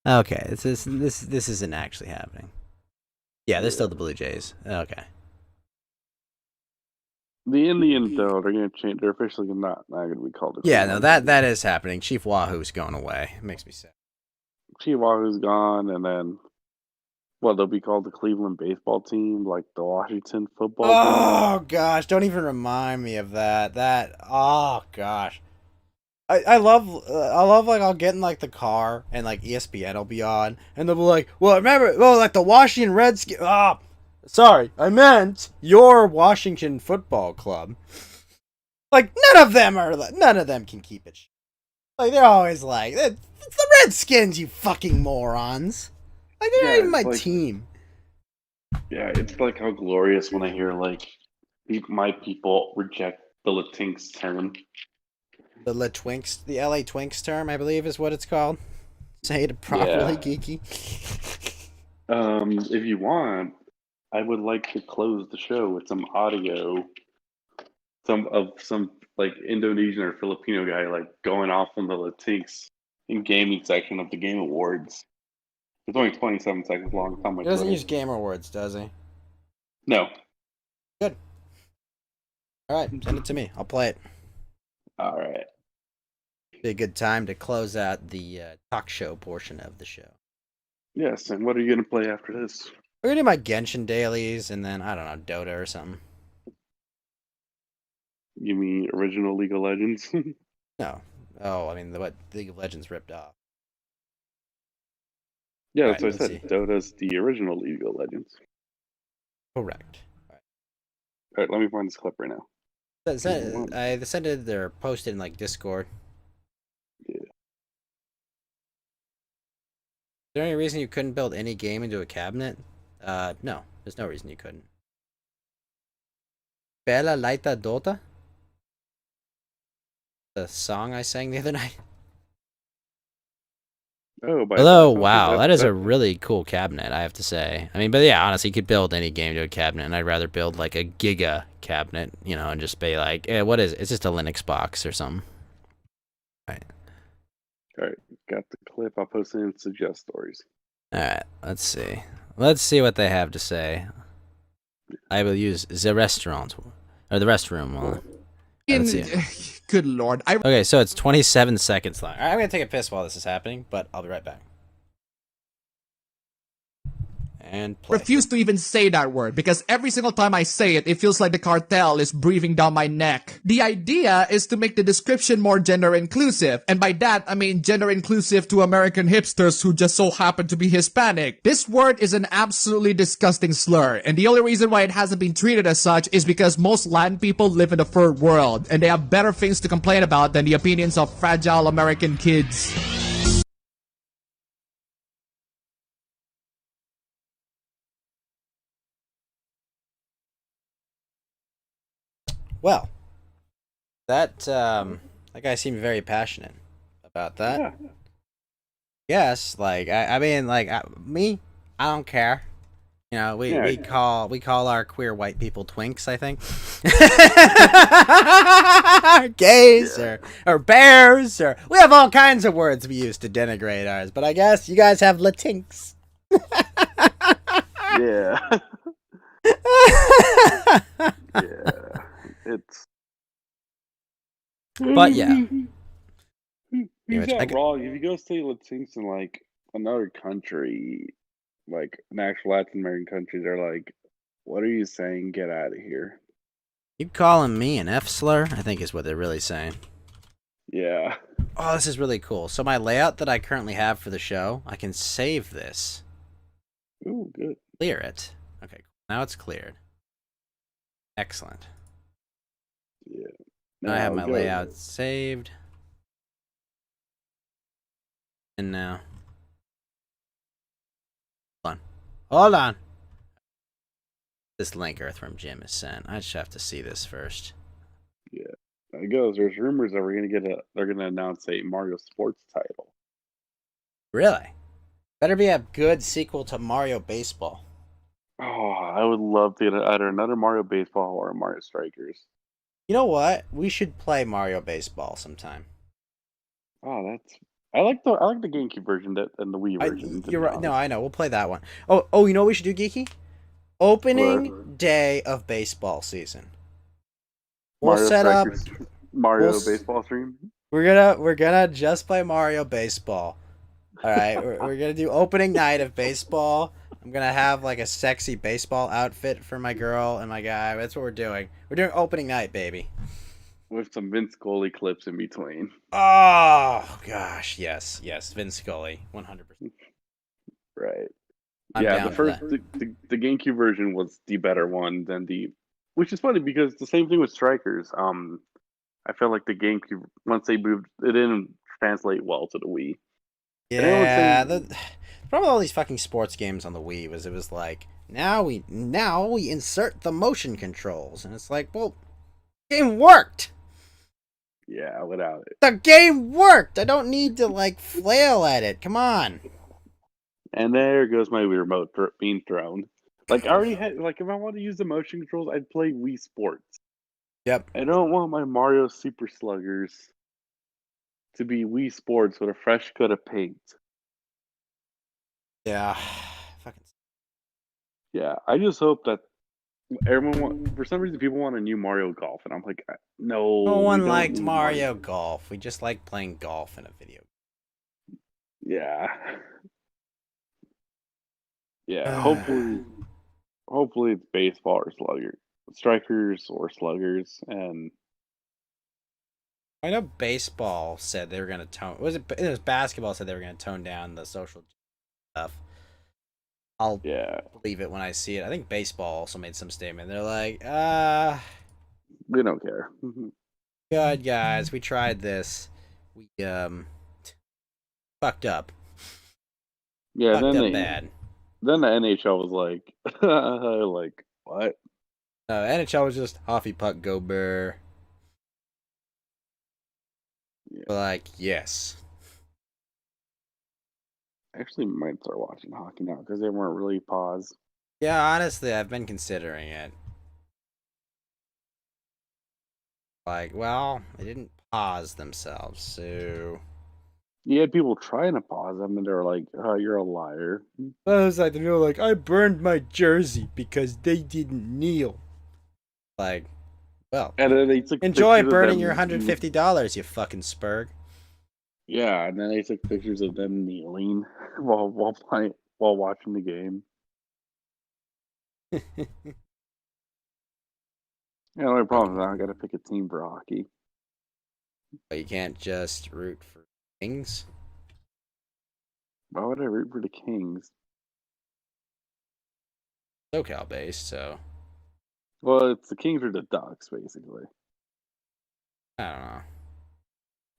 Okay, this isn't actually happening. Yeah, they're still the Blue Jays. Okay. The Indians, though, they're going to change. They're officially not going to be called. Yeah, no, that is happening. Chief Wahoo's going away. It makes me sad. Chihuahua's gone, and then, well, they'll be called the Cleveland baseball team, like the Washington football team. Oh gosh, don't even remind me of that. Oh gosh. I love like I'll get in like the car and like ESPN will be on and they'll be like, well, remember, like the Washington Redskins. Sorry, I meant your Washington Football Club. Like none of them can keep it. Like they're always like, it's the Redskins, you fucking morons. Like they're not even my team. Yeah, it's like how glorious when I hear like my people reject the Latinx term. The LA Twinks term, I believe, is what it's called. Say it properly, Geeky. If you want, I would like to close the show with some audio, some like Indonesian or Filipino guy like going off on the Latinx in gaming section of the Game Awards. It's only 27 seconds long. It's not much. He doesn't use Game Awards, does he? No. Good. All right, send it to me. I'll play it. All right. Be a good time to close out the talk show portion of the show. Yes, and what are you going to play after this? We're gonna do my Genshin dailies, and then I don't know, Dota or something. You mean original League of Legends? No. Oh, I mean what League of Legends ripped off. Yeah, Right, that's what I let's said. Dota's the original League of Legends. Correct. All right, let me find this clip right now. I sent it. They're posted in like Discord. Yeah. Is there any reason you couldn't build any game into a cabinet? No. There's no reason you couldn't. Bella Laita Dota? The song I sang the other night? Oh, Hello, wow, that is a really cool cabinet, I have to say. I mean, but yeah, honestly, you could build any game to a cabinet, and I'd rather build like a Giga cabinet, you know, and just be like, what is it? It's just a Linux box or something. All right, got the clip. I'll post it in suggest stories. All right, let's see. Let's see what they have to say. I will use the restaurant or the restroom. Let's see. Good lord. Okay, so it's 27 seconds long. All right, I'm gonna take a piss while this is happening, but I'll be right back. And play. Refuse to even say that word because every single time I say it, it feels like the cartel is breathing down my neck. The idea is to make the description more gender inclusive, and by that I mean gender inclusive to American hipsters who just so happen to be Hispanic. This word is an absolutely disgusting slur, and the only reason why it hasn't been treated as such is because most land people live in the third world, and they have better things to complain about than the opinions of fragile American kids. Well, that guy seemed very passionate about that. Yeah. Yes, like I mean, like me, I don't care. You know, we Yeah. we call our queer white people twinks, I think. Gays or bears or we have all kinds of words we use to denigrate ours, but I guess you guys have latinx. Yeah. Yeah. It's. But yeah. He's Which I not g- wrong. If you go stay Latinx in like another country, like an actual Latin American country, they're like, "What are you saying? Get out of here!" You calling me an F slur? I think is what they're really saying. Yeah. Oh, this is really cool. So my layout that I currently have for the show, I can save this, Ooh, good. clear it. Okay, now it's cleared. Excellent. Yeah. Now I have my go. layout saved. And now. Hold on. This link Earthworm Jim is sent. I just have to see this first. It goes. There's rumors that they're gonna announce a Mario Sports title. Really? Better be a good sequel to Mario Baseball. Oh, I would love to get either another Mario Baseball or a Mario Strikers. You know what? We should play Mario Baseball sometime. Oh, that's. I like the GameCube version and the Wii version. to You're be right. No, honest. I know. We'll play that one. Oh, you know what we should do, Geeky? Opening day of baseball season. We'll Mario set up. Strikers, Mario we'll s- Baseball stream. We're gonna just play Mario Baseball. All right, we're gonna do opening night of baseball. I'm gonna have like a sexy baseball outfit for my girl and my guy. That's what we're doing. We're doing opening night, baby. With some Vince Scully clips in between. Oh gosh, yes, Vince Scully, 100%. Right. I'm yeah, down the for first that. the GameCube version was the better one than which is funny because the same thing with Strikers. I felt like the GameCube once they moved it didn't translate well to the Wii. And everyone's Yeah, saying- the problem with all these fucking sports games on the Wii was it was like now we insert the motion controls, and it's like, well, the game worked. Yeah, without it. The game worked. I don't need to like flail at it. Come on. And there goes my Wii remote being thrown. Like I already had if I want to use the motion controls, I'd play Wii Sports. Yep. I don't want my Mario Super Sluggers to be Wii Sports with a fresh coat of paint. Yeah. Fucking. Yeah, I just hope that for some reason people want a new Mario Golf, and I'm like, no. No we one don't liked need Mario Golf. We just like playing golf in a video. Yeah. Yeah, hopefully it's baseball or strikers or sluggers, and I know baseball said they were gonna tone. It was basketball said they were gonna tone down the social stuff. I'll yeah, believe it when I see it. I think baseball also made some statement. They're like, we don't care. good guys, we tried this. We fucked up. Yeah, Fucked up bad. then the NHL was like, like what? NHL was just Hoffy Puck Go Bear. Yeah. Like, yes. Actually, might start watching hockey now because they weren't really paused. Yeah, honestly, I've been considering it. Like, well, they didn't pause themselves, so. You had people trying to pause them, and they were like, "Oh, you're a liar." I was like, I burned my jersey because they didn't kneel. Like, well, And then they took enjoy pictures of burning them- your $150, you fucking spurg. Yeah, and then they took pictures of them kneeling while watching the game. Yeah, the only problem is now I got to pick a team for hockey. But you can't just root for Kings. Why would I root for the Kings? SoCal based, so Well, it's the Kings or the Ducks, basically. I don't know.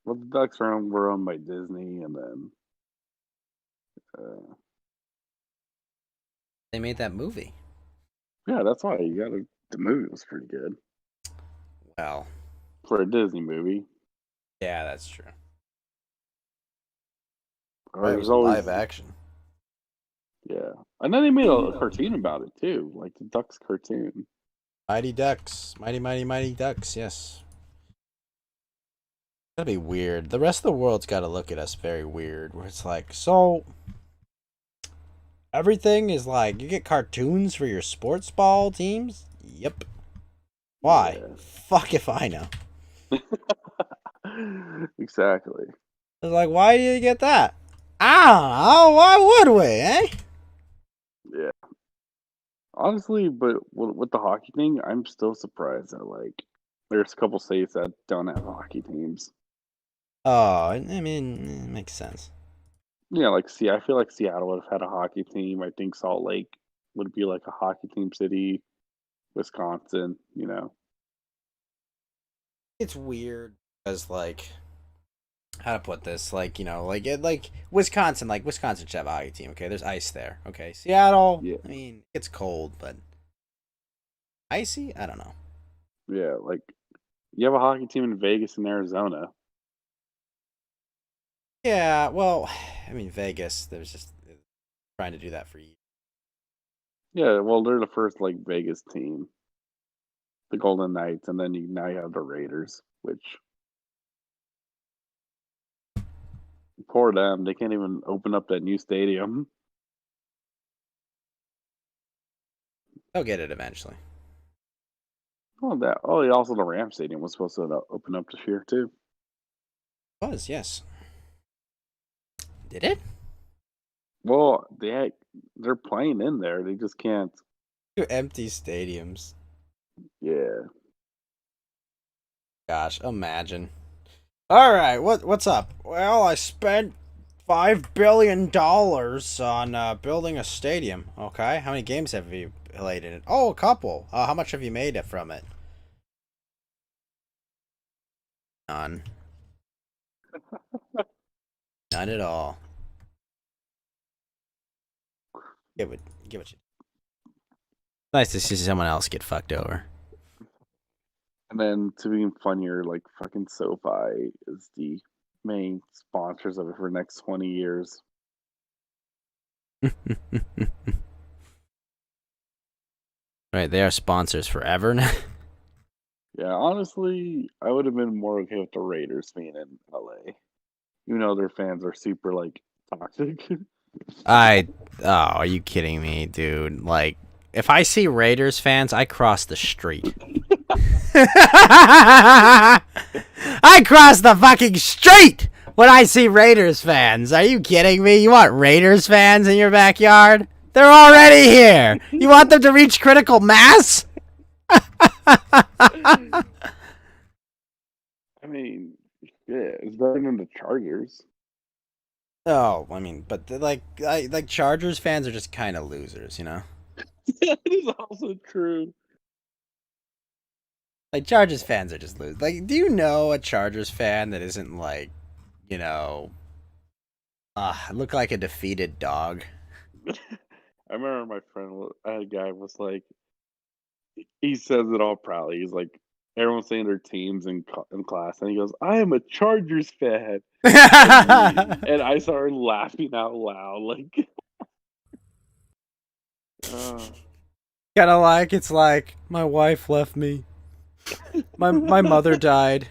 Well, the Ducks were owned by Disney, and then They made that movie. yeah, that's why you got to. The movie was pretty good Well, for a Disney movie. yeah, that's true. There's always live action. yeah. And then they made a cartoon about it too, like the Ducks cartoon. Mighty Ducks. Mighty, mighty, mighty Ducks, yes. That'd be weird. The rest of the world's got to look at us very weird. Where it's like, so everything is like, you get cartoons for your sports ball teams? Yep. Why? Yeah. Fuck if I know. Exactly. It's like, why do you get that? I don't know. Why would we, eh? Yeah. Honestly, but with the hockey thing, I'm still surprised that like there's a couple states that don't have hockey teams. Oh, I mean, it makes sense. Yeah, like see, I feel like Seattle would have had a hockey team. I think Salt Lake would be like a hockey team city. Wisconsin, you know. It's weird because, like, how to put this? Like, you know, like Wisconsin should have a hockey team. Okay, there's ice there. Okay, Seattle. Yeah. I mean, it's cold, but icy. I don't know. Yeah, like you have a hockey team in Vegas and Arizona. Yeah, well, I mean, Vegas. There's just trying to do that for years. Yeah, well, they're the first like Vegas team, the Golden Knights, and then now you have the Raiders, which poor them. They can't even open up that new stadium. They'll get it eventually. Also the Ram Stadium was supposed to open up this year too. Was yes. Did it? Well, they're playing in there. They just can't. Two empty stadiums. Yeah. Gosh, imagine. All right, what's up? Well, I spent $5 billion on building a stadium. Okay, how many games have you played in it? Oh, a couple. How much have you made it from it? None. None at all. Give it you. Nice to see someone else get fucked over. And then to be funnier, like fucking SoFi is the main sponsors of it for the next 20 years. Right, they are sponsors forever now. Yeah, honestly, I would have been more okay with the Raiders being in LA. You know their fans are super like toxic. Are you kidding me, dude? Like, if I see Raiders fans, I cross the street. I cross the fucking street when I see Raiders fans. Are you kidding me? You want Raiders fans in your backyard? They're already here. You want them to reach critical mass? I mean, yeah, it's better than the Chargers. Oh, I mean, but like Chargers fans are just kind of losers, you know? That is also true. Like, Chargers fans are just losers. Like, do you know a Chargers fan that isn't like, you know, look like a defeated dog? I remember my friend, a guy was like, he says it all proudly. He's like, everyone's saying their teams in class, and he goes, "I am a Chargers fan," and I started laughing out loud, like, kind of like it's like my wife left me. My mother died.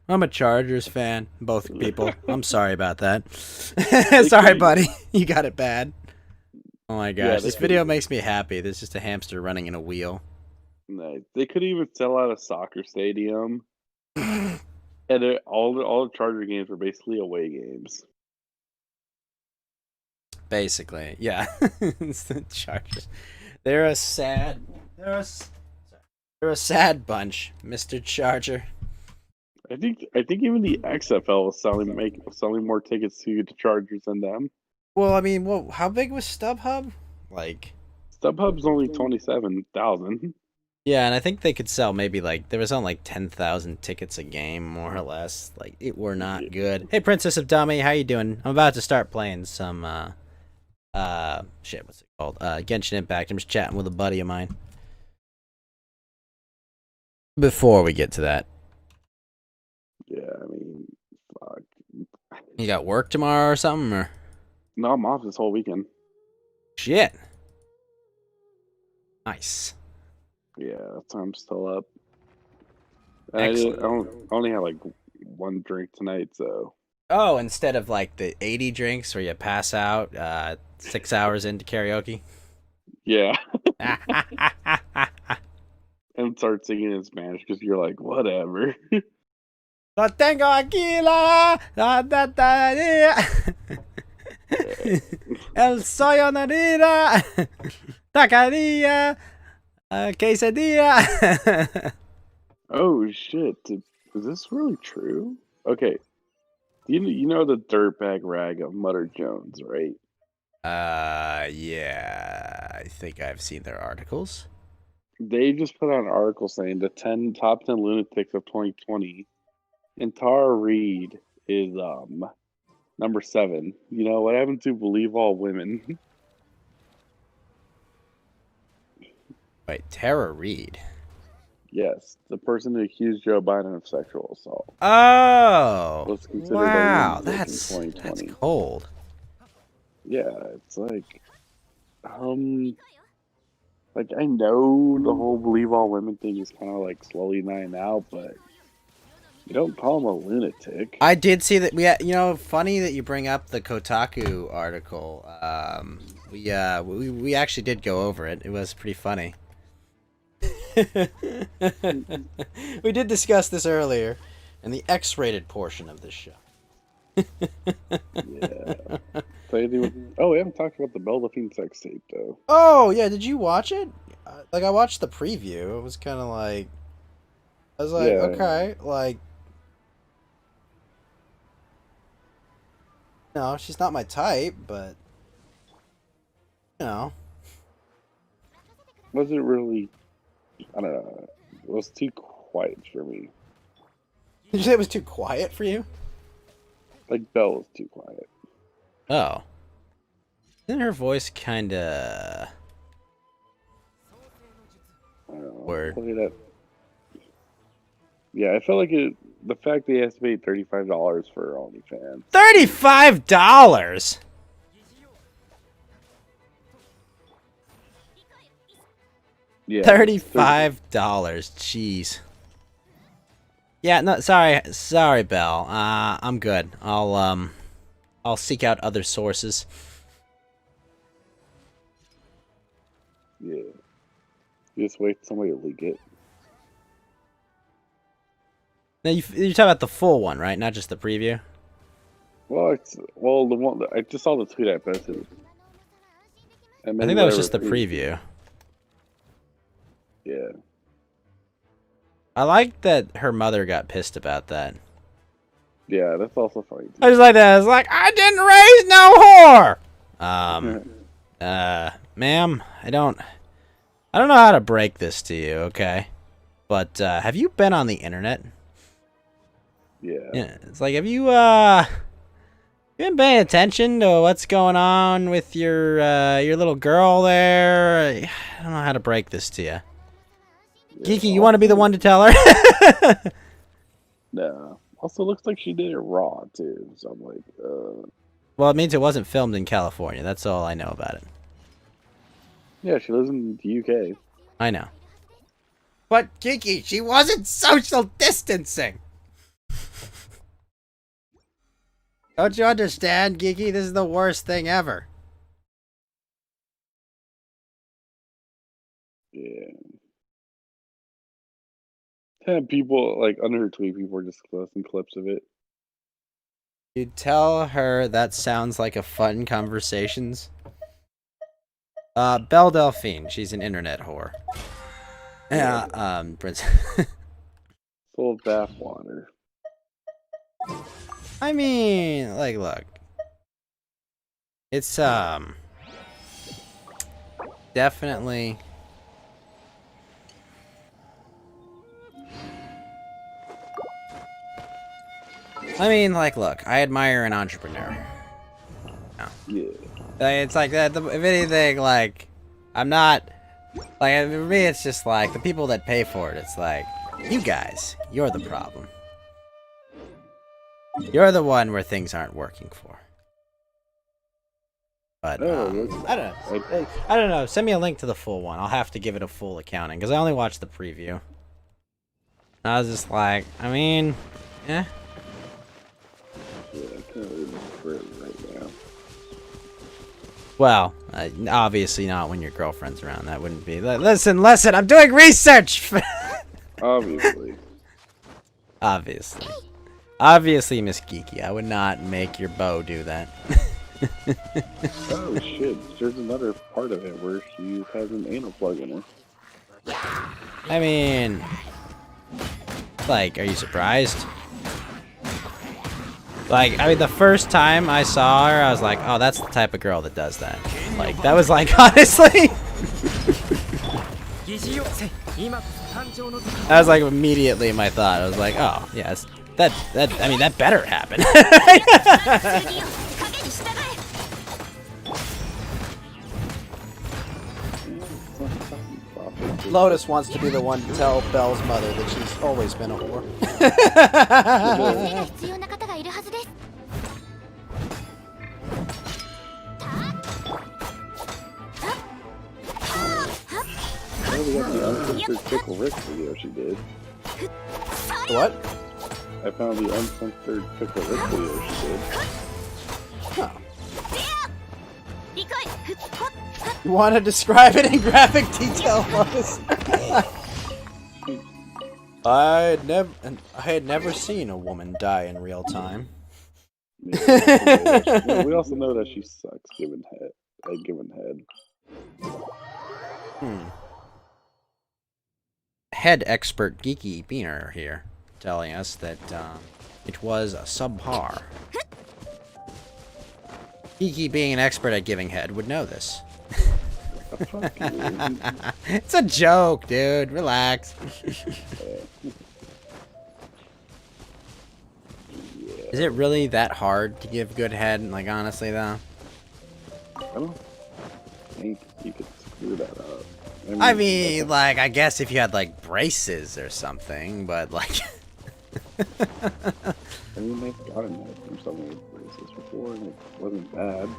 I'm a Chargers fan. Both people. I'm sorry about that. Sorry, buddy. You got it bad. Oh my gosh, Yeah, this video makes me happy. There's just a hamster running in a wheel. nice. They could even sell out a soccer stadium, and all the Charger games were basically away games. Basically, yeah. It's the Chargers. They're a sad bunch, Mr. Charger. I think even the XFL was selling more tickets to the Chargers than them. Well, I mean, how big was StubHub? Like, StubHub's only 27,000. yeah, and I think they could sell maybe like there was only like 10,000 tickets a game, more or less. Like, it were not good. Hey, Princess of Dummy, how you doing? I'm about to start playing some what's it called? Genshin Impact. I'm just chatting with a buddy of mine. Before we get to that, Yeah, I mean, fuck. you got work tomorrow or something, or No, I'm off this whole weekend. shit? Nice. Yeah, so I'm still up. Excellent. I only had like one drink tonight, so Oh, instead of like the 80 drinks where you pass out 6 hours into karaoke. yeah. And start singing in Spanish because you're like, whatever. Lo tengo aquí la El soy narira taqueria quesadilla. Oh shit! Is this really true? Okay, you know the dirtbag rag of Mutter Jones, right? Yeah, I think I've seen their articles. They just put out an article saying the top 10 lunatics of 2020, and Tara Reid is number 7. You know what happened to Believe All Women? Wait, Tara Reid. Yes, the person who accused Joe Biden of sexual assault. Oh, Was considered a wow, lunatic in that's 2020. cold. Yeah, it's like I know the whole Believe All Women thing is kind of like slowly dying out, but you don't call him a lunatic. I did see that. Funny that you bring up the Kotaku article. We actually did go over it. It was pretty funny. We did discuss this earlier in the X-rated portion of this show. Yeah. So we haven't talked about the Belle Delphine sex tape though. Oh yeah, did you watch it? Like I watched the preview. It was kind of like, I was like, Yeah. okay, like, no, she's not my type, but you know, Was it really? I don't know. It was too quiet for me. did you say it was too quiet for you? Like Belle was too quiet. Oh, isn't her voice kind of? I don't know. Word. Play that. Yeah, I felt like it. The fact they has to pay $35 for OnlyFans. $35. Yeah, $35. Jeez. Yeah, no, sorry, Belle. I'm good. I'll seek out other sources. Yeah. You just wait for somebody to leak it. Now you're talking about the full one, right? Not just the preview. Well, the one I just saw the tweet I posted. And I think that was just the preview. Yeah. I like that her mother got pissed about that. Yeah, that's also funny. I just like that. I was like, I didn't raise no whore. Ma'am, I don't know how to break this to you, okay? But have you been on the internet? Yeah. Yeah, it's like, have you been paying attention to what's going on with your little girl there? I don't know how to break this to you. Geeky, you want to be the one to tell her? No. Also, looks like she did it raw too. So I'm like, Well, it means it wasn't filmed in California. That's all I know about it. yeah, she lives in the UK. I know. But Geeky, she wasn't social distancing. Don't you understand, Geeky? This is the worst thing ever. Yeah. And people like under her tweet, people were just posting clips of it. You tell her that sounds like a fun conversations. Belle Delphine, she's an internet whore. Yeah, Prince. Full of bath water. I mean, like, look. It's, definitely... I mean, like, look, I admire an entrepreneur. Yeah. It's like that. If anything, like, I'm not. Like, for me, it's just like the people that pay for it. It's like, you guys, you're the problem. You're the one where things aren't working for. But Oh, I don't know. I don't know. Send me a link to the full one. I'll have to give it a full accounting because I only watched the preview. I was just like, I mean, eh. Yeah, I can't really remember it right now. Well, obviously not when your girlfriend's around. That wouldn't be. Listen, I'm doing research. Obviously. Obviously, Miss Geeky. I would not make your beau do that. Oh shit, there's another part of it where she has an anal plug in her. I mean, like, are you surprised? Like, I mean, the first time I saw her, I was like, oh, that's the type of girl that does that. Like, that was like, honestly. That was like immediately my thought. I was like, oh, yes, I mean, that better happen. Lotus wants to be the one to tell Belle's mother that she's always been a whore. Oh, we got the uncensored Pickle Rick video she did. What? I found the uncensored Pickle Rick video she did. Huh. You want to describe it in graphic detail, Lotus? I had never seen a woman die in real time. Yeah, we also know that she sucks giving head. Head expert Geeky Beaner here, telling us that it was a subpar. Geeky, being an expert at giving head, would know this. It's a joke, dude. Relax. Is it really that hard to give good head? Like, honestly, though? I don't think you could screw that up. I mean, like, I guess if you had, like, braces or something, but, like... I mean, they've gotten that from someone with braces before, and it wasn't bad.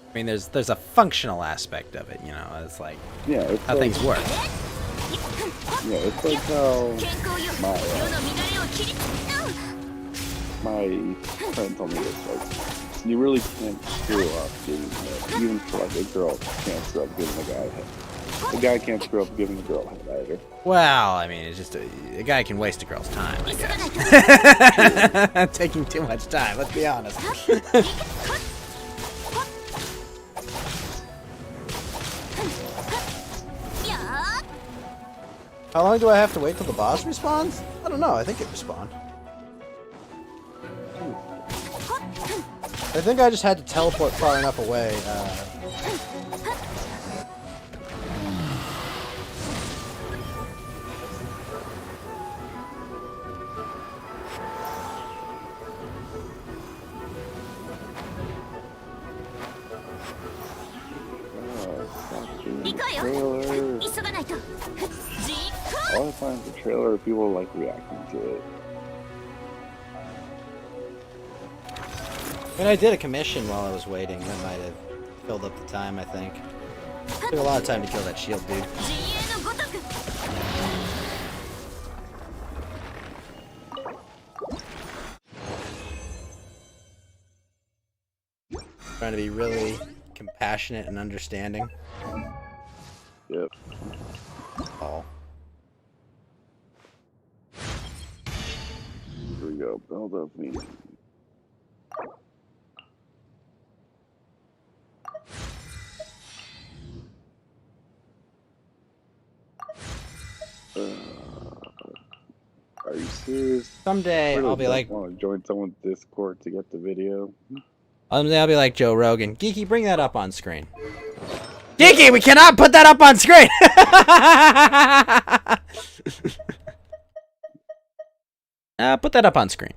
I mean, there's a functional aspect of it, you know? It's like, Yeah, it's how like, things work. Yeah, it's like how my friend told me this, like, you really can't screw up giving head. Even for, like, a girl can't screw up giving a guy head. A guy can't screw up giving a girl head either. Well, I mean, it's just a guy can waste a girl's time, I guess. Taking too much time, let's be honest. How long do I have to wait till the boss responds? I don't know, I think it respawned. I think I just had to teleport far enough away. All the times the trailer, people like reacting to it. I mean, I did a commission while I was waiting. That might have filled up the time, I think. Took a lot of time to kill that shield dude. Trying to be really compassionate and understanding. Yep. Oh. Here we go. Build up me. Are you serious? Someday I'll be like, want to join someone's Discord to get the video? someday I'll be like Joe Rogan. Geeky, bring that up on screen. Geeky, we cannot put that up on screen. Put that up on screen.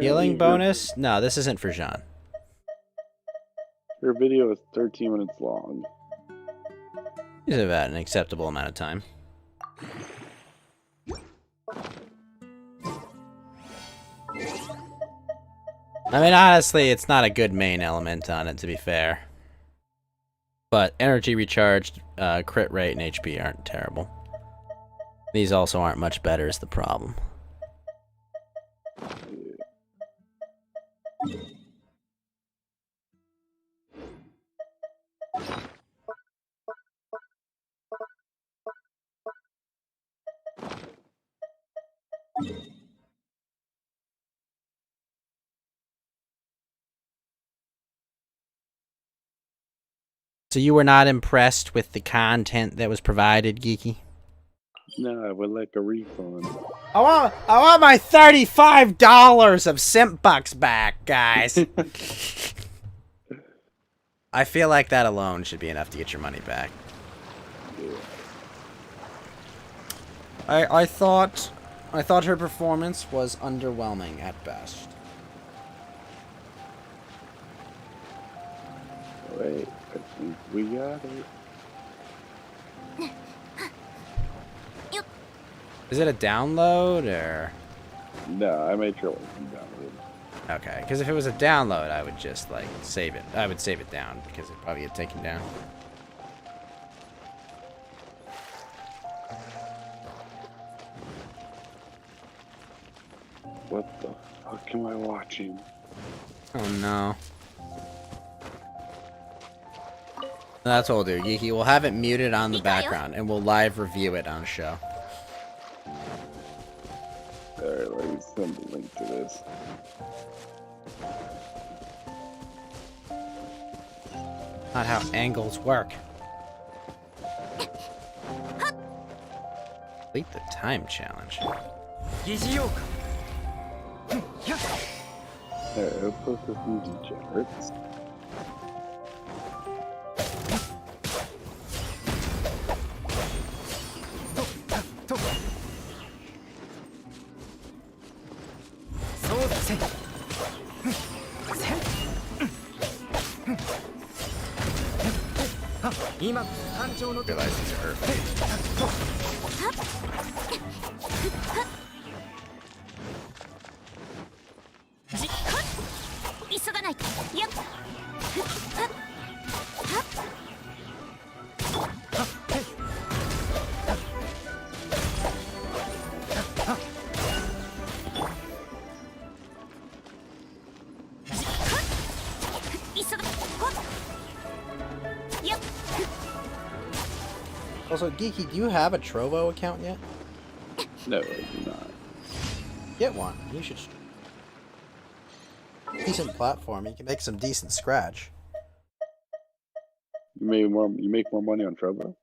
Healing bonus? No, this isn't for Jean. Her video is 13 minutes long. It's about an acceptable amount of time. I mean, honestly, it's not a good main element on it, to be fair. But energy recharged, crit rate, and HP aren't terrible. These also aren't much better is the problem. So you were not impressed with the content that was provided, Geeky? No, I would like a refund. I want my $35 of simp bucks back, guys. I feel like that alone should be enough to get your money back. I thought her performance was underwhelming at best. Wait, I think we got it. Is it a download or? No, I made sure it wasn't downloaded. Okay, because if it was a download, I would just like save it. I would save it down because it probably get taken down. What the fuck am I watching? Oh no. That's what we'll do, Geeky. We'll have it muted on the background and we'll live review it on a show. Alright, let me send the link to this. Not how angles work. Complete the time challenge. Alright, I'll post this in degenerates. Realize these are earthly. Also, Geeky, do you have a Trovo account yet? No, I do not. Get one. You should. Decent platform. You can make some decent scratch. You make more money on Trovo?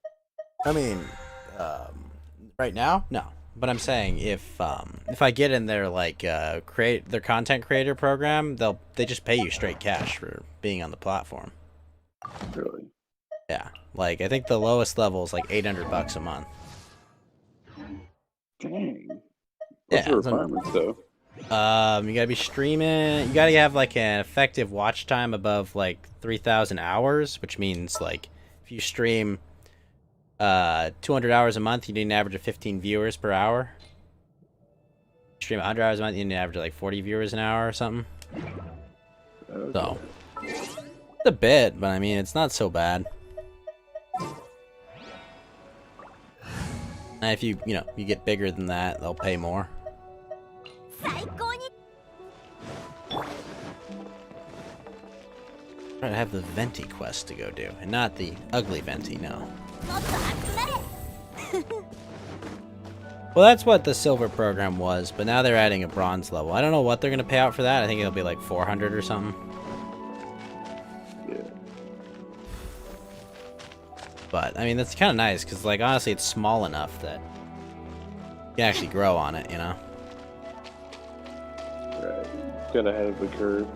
I mean, right now, no. But I'm saying if I get in their like create their content creator program, they just pay you straight cash for being on the platform. Really? Yeah, like I think the lowest level is like $800 a month. Dang. Yeah, What's the so- requirements though? You gotta be streaming. You gotta have like an effective watch time above like 3,000 hours, which means like if you stream 200 hours a month, you need an average of 15 viewers per hour. Stream 100 hours a month, you need an average of like 40 viewers an hour or something. Okay. So it's a bit, but I mean it's not so bad. And if you get bigger than that, they'll pay more. I have the Venti quest to go do, and not the ugly Venti, no. Well, that's what the silver program was, but now they're adding a bronze level. I don't know what they're gonna pay out for that. I think it'll be like 400 or something. Yeah. But I mean, that's kind of nice because, like, honestly, it's small enough that you can actually grow on it, you know. Right. Got ahead of the curve.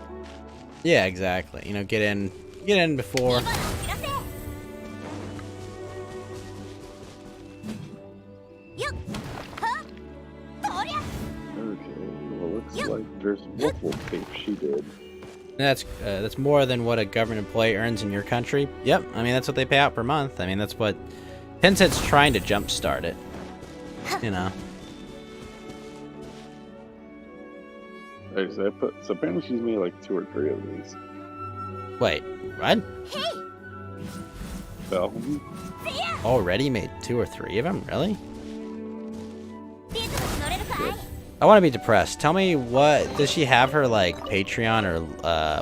Yeah, exactly. You know, get in before. Okay. Well, looks like there's multiple tapes she did. That's more than what a government employee earns in your country. Yep, I mean that's what they pay out per month. I mean that's what Tencent's trying to jumpstart it. You know. Like, so apparently she's made like 2 or 3 of these. Wait, what? So, Already made 2 or 3 of them? Really? I want to be depressed. Tell me what does she have her like Patreon or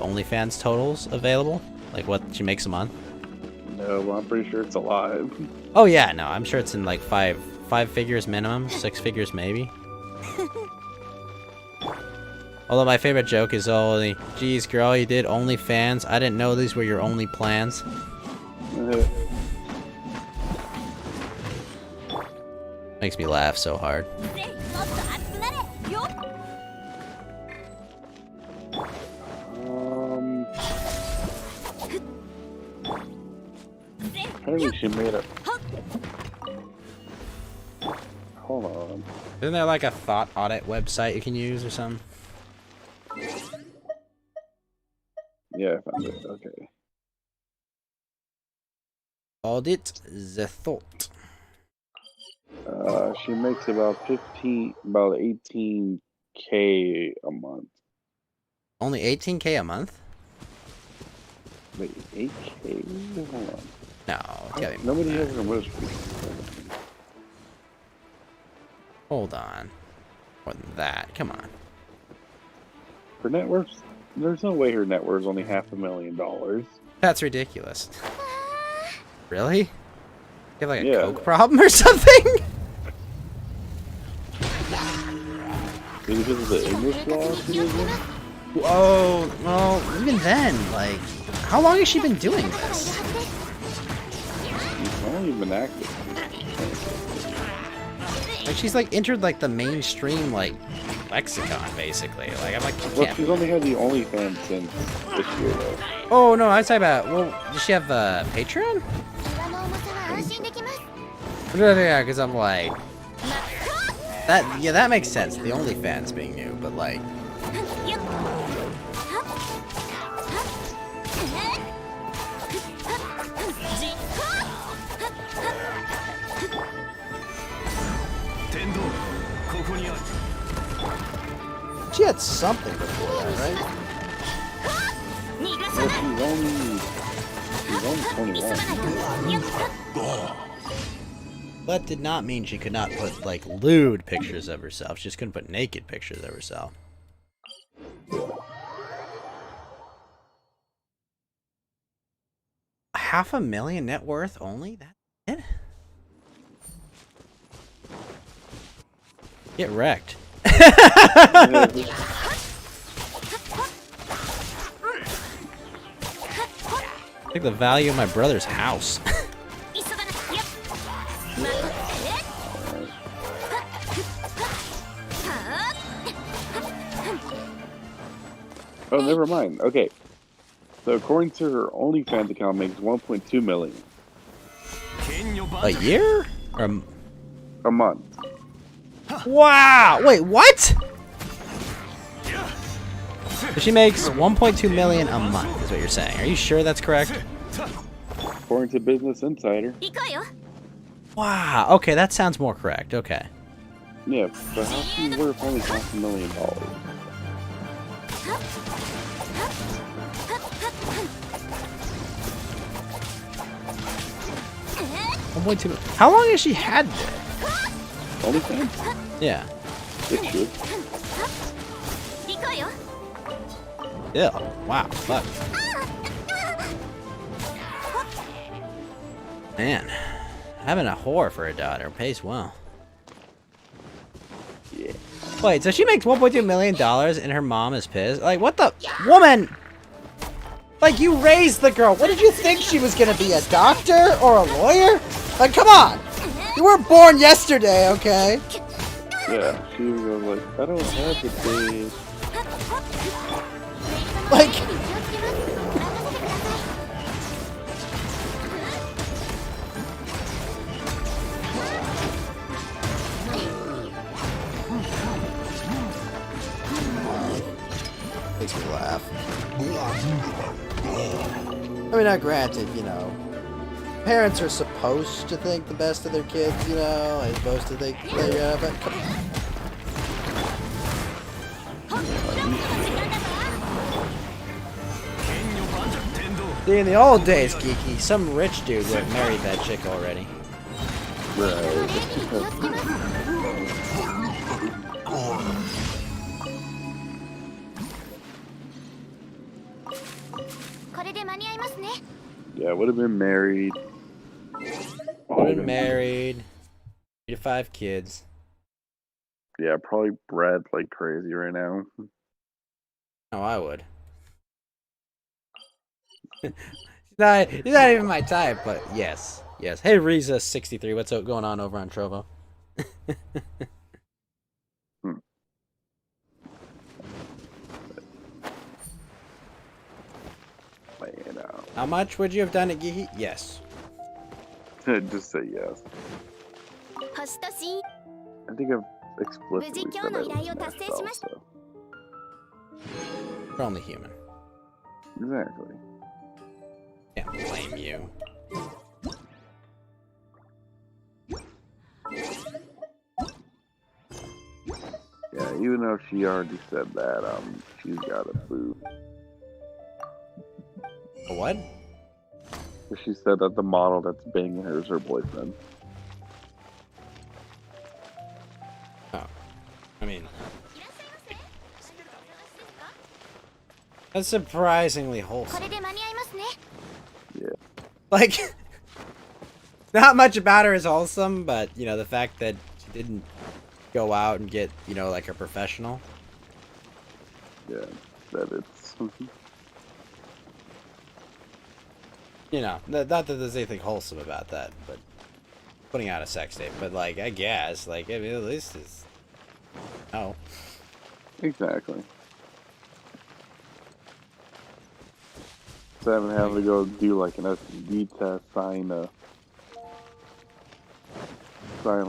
OnlyFans totals available? Like what she makes a month? no, well, I'm pretty sure it's alive. Oh yeah, no, I'm sure it's in like five figures minimum, 6 figures maybe. Although my favorite joke is only, geez, girl, you did OnlyFans. I didn't know these were your only plans. Makes me laugh so hard. Apparently she made a. Hold on. Isn't there like a thought audit website you can use or something? Yeah, I found it. Okay. Audit the thought. She makes about 18K a month. Only 18K a month? Wait, 8K? Hold on. No, it's gotta be Nobody more has than her that. wish. Hold on. More than that. Come on. Her net worth, there's no way her net worth is only $500,000. That's ridiculous. Really? You have like a Yeah. coke problem or something? Maybe because of the English law she lives in? Whoa, well, even then, like, how long has she been doing this? She's only been active. Like, she's like entered like the mainstream like lexicon, basically. Like, I'm like, you Well, can't. she's only had the OnlyFans since this year, though. Oh no, I was talking about. Well, does she have a Patreon? Yeah, because I'm like, that. Yeah, that makes sense. The OnlyFans being new, but like, she had something before that, right? Well, she's only 21. That did not mean she could not put like lewd pictures of herself. She just couldn't put naked pictures of herself. $500,000 net worth only? That's it? Get wrecked. Like the value of my brother's house. Oh, never mind. Okay. So according to her OnlyFans account, makes 1.2 million A year? Or a month. wow! Wait, what? So she makes 1.2 million a month, is what you're saying. Are you sure that's correct? According to Business Insider. Wow. Okay, that sounds more correct. Okay. Yeah, but how's she worth only $500,000? 1.2. How long has she had this? OnlyFans? Yeah. 6 years. Yeah. Wow. Fuck. Man, having a whore for a daughter pays well. Yeah. Wait, so she makes $1.2 million and her mom is pissed? Like, what the? Woman! Like, you raised the girl. What did you think she was gonna be, a doctor or a lawyer? Like, come on! You weren't born yesterday, okay? Yeah, she was like, I don't have the days. Like, Makes me laugh. I mean, now granted, you know, parents are supposed to think the best of their kids, you know, as supposed to think they, but come on. See, in the old days, Geeky, some rich dude would have married that chick already. Yeah, would have been married. Would have married, 3 to 5 kids. Yeah, probably bred like crazy right now. No, I would. He's not even my type, but yes. Yes. Hey, Riza63, what's going on over on Trovo? How much would you have done it, Geeky? Yes. Just say yes. I think I've explicitly said that with myself, so. We're only human. Exactly. Can't blame you. Yeah, even though she already said that, she's got a boo. A what? She said that the model that's banging her is her boyfriend. Oh. I mean... That's surprisingly wholesome. Yeah. Like... not much about her is wholesome, but, you know, the fact that she didn't go out and get, you know, like a professional. Yeah, that it's... You know, not that there's anything wholesome about that, but putting out a sex tape. But like, I guess, like, I mean, at least it's no. Exactly. So I haven't to go do like an STD test, sign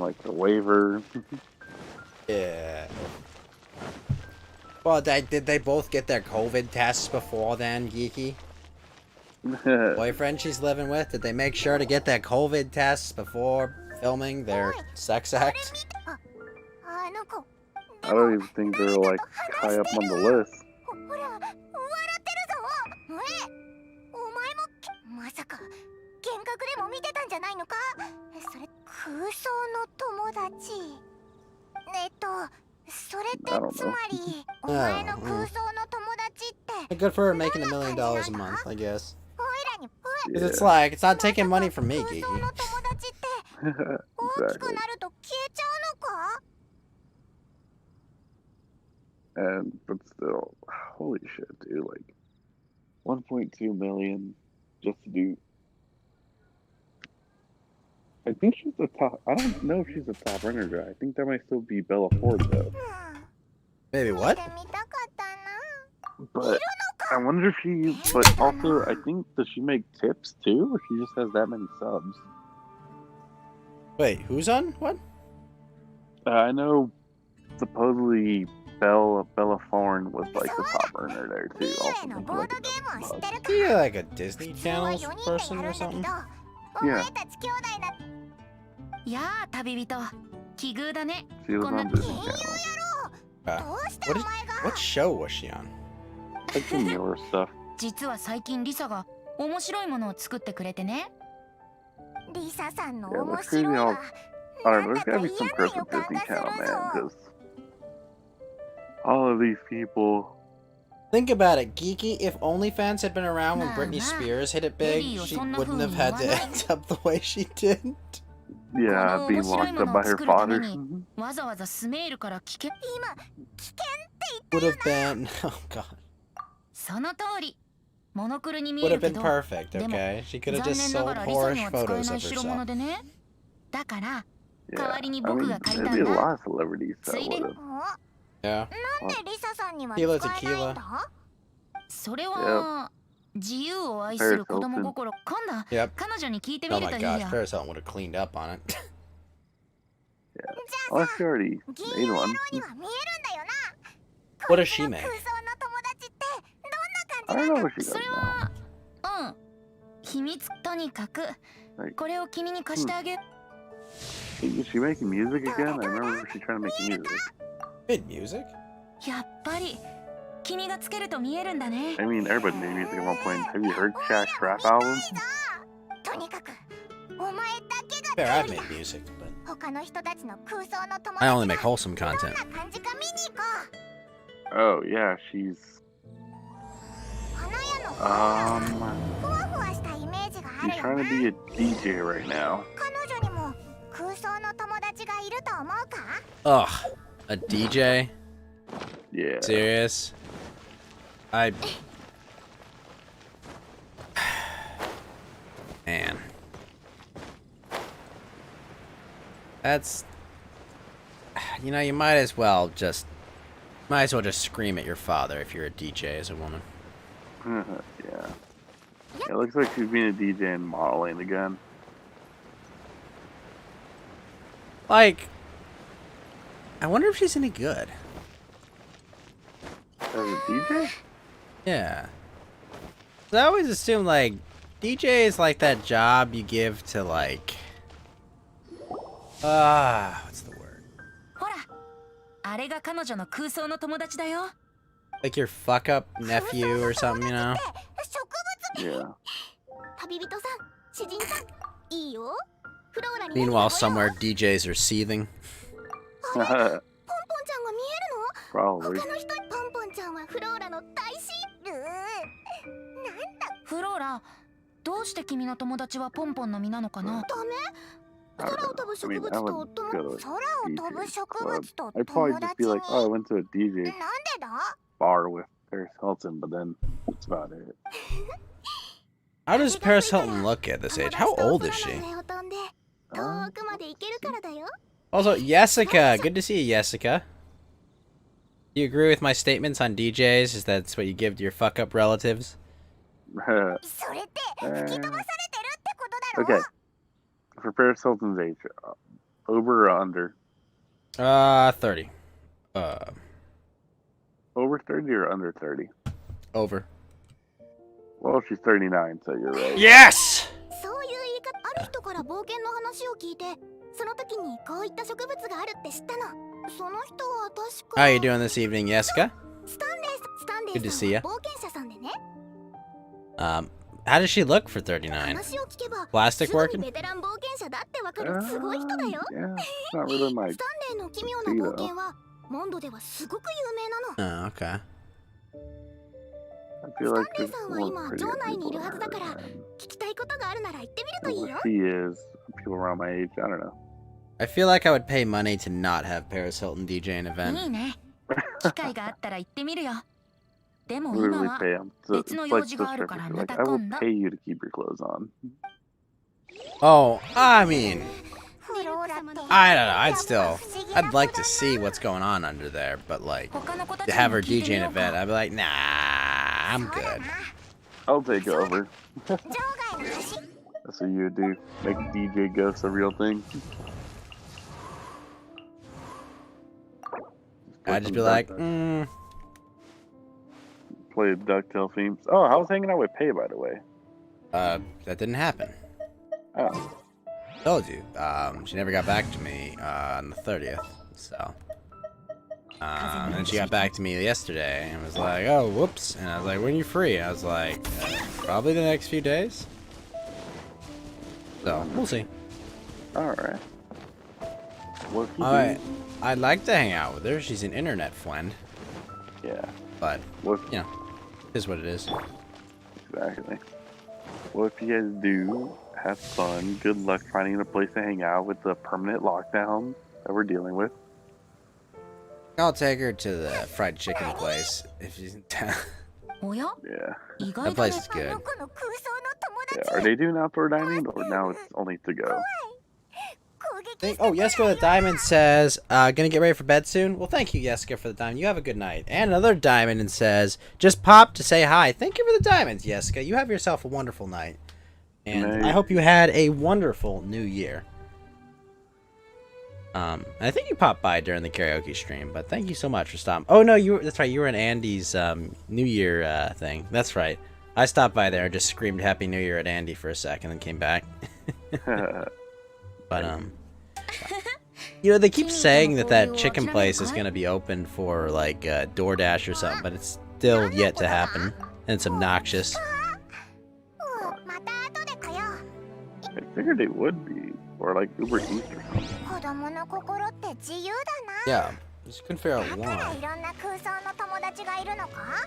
like a waiver. Yeah. Well, did they both get their COVID tests before then, Geeky? Boyfriend she's living with, did they make sure to get their COVID tests before filming their sex act? I don't even think they're like high up on the list. I don't know. Good for her making $1 million a month, I guess. Yeah. Cause it's like, it's not taking money from me, Geeky. Exactly. And but still, holy shit, dude! Like 1.2 million just to do. I think she's the top. I don't know if she's a top runner guy. I think that might still be Bella Ford though. Maybe what? But I wonder if she. But also, I think does she make tips too, or she just has that many subs? Wait, who's on? What? I know supposedly Bella Thorne was like the top earner there too. Also making like $1,000,000. Is he like a Disney Channel person or something? Yeah. She was on Disney Channel. What show was she on? Like some newer stuff. 実は最近リサが面白いものを作ってくれてね。リサさんの Yeah, 面 that's crazy 白い how. は Alright, there's gotta be some curse with Disney Channel, man, because all of these people. Think about it, Geeky. If OnlyFans had been around when Britney Spears hit it big, she wouldn't have had to end up the way she did. Yeah, being locked up by her father. わざわざスメールから聞け。今危険って言 Would have been, oh god, その通り。モノクロに見 would え have るけ been ど、 perfect. でも Okay, she could have 残 just 念な sold がらリサに whorish は使え photos な of い代物 herself. でね。だから Yeah, 代わりに I 僕 mean, が借り there'd た be a んだ。 lot of celebrities that ついで would have. Yeah. なんでリサさんには Tequila 使えないんだ tequila. それは自由を愛する子供心。今度 Yep. 彼女に聞いてみ Oh る my といい gosh, よ。 Paris Hilton would have cleaned up on it. Oh, she already 銀 made 色 one. には見えるんだよな。 What does she make? 空想の友達って I don't know what she does それ now. は秘密。とにかく Like, これを君に貸してあげ。 is she making music again? I remember she trying to make music. Made music? やっぱり君がつけると見えるんだね。 I mean, everybody made music at one point. Have you heard Shaq's rap album? とにかくお前だけ Fair, が I've made music, but 他の人たちの空想の友 I 達 only make wholesome どん content. な感じか見に行こ Oh, yeah, she's... う。花屋の Um... ふわふわしたイメージがあ She's るよ trying な to be a DJ right now. 彼女にも空想の友達がいると思うか Ugh, a DJ? Yeah. Serious? I... Man. That's... You know, you might as well just scream at your father if you're a DJ as a woman. Yeah. It looks like she's being a DJ and modeling again. Like, I wonder if she's any good. As a DJ? Yeah. 'Cause I always assume, like, DJ is like that job you give to, like... what's the word? ほら、あれが彼女の空想の友達だよ。 Like your fuck-up nephew or something, you know? 植物 Yeah. 旅人さん詩人さんいいよフローラに Meanwhile, somewhere DJs are seething. ポンポンちゃんが見えるの Probably. 他の人ポンポンちゃんはフローラの大親友なんだフローラ、どうして君の友達はポンポンの実なのかな。ダメ I 空を don't 飛ぶ know. I 植 mean, 物 I と wouldn't 友 go to 空を a 飛ぶ DJ 植 club. 物と I'd 友 probably just 達 be に like, oh, I went to a DJ なんでだ bar with Paris Hilton, but then that's about it. How does Paris Hilton look at this age? How old is she? 友達と空の上を飛んで遠くまで行けるからだよ Also, Jessica! Good to see you, Jessica. Do you agree with my statements on DJs? Is that's what you give to your fuck-up relatives? それって吹き飛ばされてるってことだろ Okay. For Paris Hilton's age, over or under? 30. Over 30 or under 30? Over. Well, she's 39, so you're right. Yes! そういう言い方ある人から冒険の話を聞いてその時にこういった植物があるって知ったのその人は確か How are you doing this evening, Jessica? スタンレ Good to ー see さ ya. んは冒険者さんでね How does she look for 39? 話を聞けば Plastic すぐ working? にベテラン冒険者だってわかるすごい人だよ Yeah, it's not really my スタンレーの奇妙な冒険はモンドではすごく有名なの Oh, okay. I feel like there's スタンレーさんは more 今 prettier 城内にい people るは than ずだから her, and 聞きたいことがあるなら言ってみるといい who よ she is, people around my age, I don't know. I feel like I would pay money to not have Paris Hilton DJ an い event. いね。機会があったら行ってみるよ。でも Literally 今は pay them. So it's 別の like 用事がある Swiss から Family. ま Like, た I will 今度。 pay you to keep your clothes on. Oh, I mean, フローラって I don't know. I'd like to see what's going on under there, but like, 他の子た to ち have にも her 聞いて DJ み an よう event, か。 I'd be like, nah, I'm そうだ good. な I'll take over. 場外の話 That's what you would do. Make DJ ghosts a real thing. I'd just be like, mm, Play DuckTale themes. Oh, I was hanging out with Pay, by the way. that didn't happen. Oh. Told you. She never got back to me on the 30th, so. And she got back to me yesterday and was like, oh, whoops. And I was like, when are you free? I was like, probably the next few days. So, we'll see. Alright. What if you Alright. I'd like to hang out with her. She's an internet friend. do? Yeah. But, What if, you know, it is what it is. exactly. What if you guys do have fun? Good luck finding a place to hang out with the permanent lockdown that we're dealing with. I'll take her to the fried chicken place if she's in town. おや、 Yeah. 意 That 外だ place ね is。good. あの子の空想の友 Yeah. 達 Are they doing outdoor dining or now it's only to go? 攻撃 Thank, して oh, Jessica with the diamond says, gonna get ready for bed soon? Well, thank you, Jessica, for the diamond. You have a good night. And another diamond and says, just popped to say hi. Thank you for the diamonds, Jessica. You have yourself a wonderful night. And Nice. I hope you had a wonderful new year. I think you popped by during the karaoke stream, but thank you so much for stopping. Oh no, that's right. You were in Andy's New Year thing. That's right. I stopped by there, just screamed Happy New Year at Andy for a second, and came back. But you know, they keep saying that chicken place is gonna be open for like DoorDash or something, but it's still yet to happen, and it's obnoxious. また後で来よう。 I figured it would be, or like Uber Eats or something. 子供の心って自由だ Yeah, just couldn't figure な。 out だから why. いろんな空想の友達がいるのか？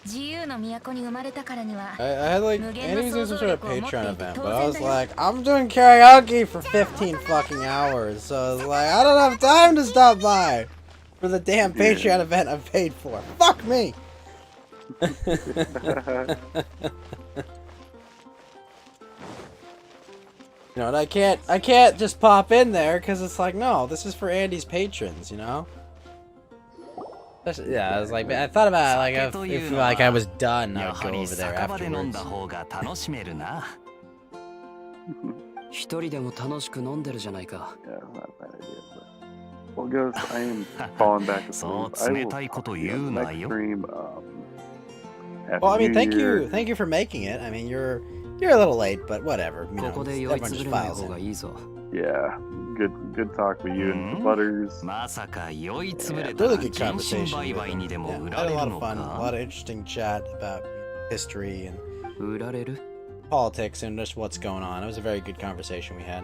自由の都に生まれたからには I had like Mugen Andy was doing some sort of no Souzoureku Patreon Motte event, Ito but I was Tozen da yo. like, I'm doing karaoke for 15 fucking hours, so I was like, I don't have time to stop by for the damn Patreon event I paid for. Fuck me. You know, and I can't just pop in there because it's like, no, this is for Andy's patrons, you know. Yeah, I was like, I thought about it, like if like I was done, I would go over there afterwards. 一人でも楽しく飲んでるじゃないか。 Yeah, it's not a bad idea. But... Well, guys, I am falling back asleep. I will see you on the next stream. Happy Well, I mean, New thank Year. you for making it. I mean, you're a little late, but whatever. You こ know, こで酔い everyone つぶ just れない files 方が in. いいぞ。 Yeah, good talk with you and the Butters. まさか酔いつぶれ Yeah, た really ら good 人身 conversation. 売 with 買 him. にでも Yeah, 売 I ら had a れ lot る of の fun, a か lot of interesting chat about history and 売られる politics and just what's going on. It was a very good conversation we had.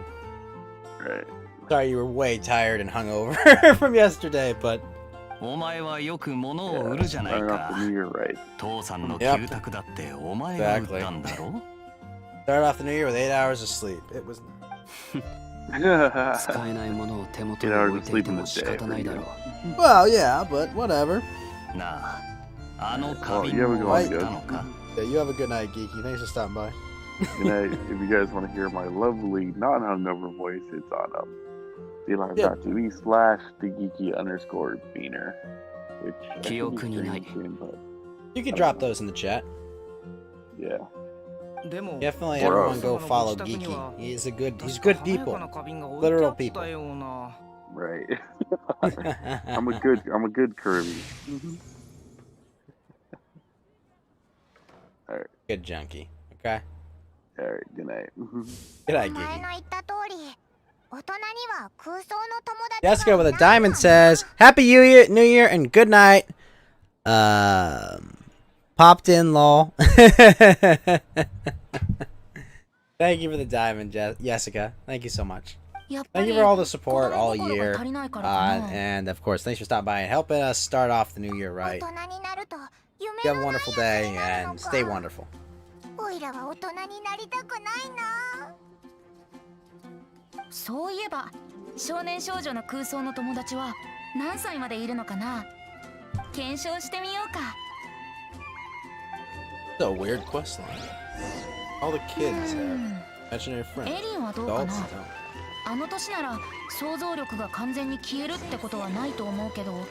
Right. Sorry you were way tired and hungover from yesterday, but お前はよく物を Yeah, 売るじゃない starting off か the New Year right. 父さんの Yep. 旧宅だってお前が売ったんだろ started off the new year with 8 hours of sleep. It was 使えないものを手元に置いていても仕方ないだろう。 well, yeah, but whatever. なああの花 Well, 瓶 yeah, を we go 売 on, った guys. のか Yeah, you have a good night, Geeky. Thanks for stopping by. And if you guys want to hear my lovely, non-hungover voice, it's on DLive.tv/thegeeky_beaner. Which I should be 記憶にない。 streaming soon, but You can drop those in the chat. yeah. でも Definitely Or everyone go follow Geeky. He's good people. Literal people. Right. I'm a good Kirby. Good junkie. Okay. Alright, good night. Good night, 前 Geeky. の言った通り、大人には空想の友達 Jessica with a diamond says, Happy New Year and good night. Popped in, lol. Thank you for the diamond, Jessica. Thank you so much. やっぱ Thank り you for all the support 子 all 供心が year. 足りないからかな And of course, thanks for stopping by and helping us start off the new year 大 right. 人になると夢 You have a のない wonderful やつ day になるの and か stay wonderful. おいらは大人になりたくないな。そういえば少年少女の空想の友達は何歳までいるのかな検証してみようか It's a weird quest line. All the kids have imaginary エ friends. リンはどうか Adults な don't. あの年なら想像力が完全に消えるってことはないと思うけどもし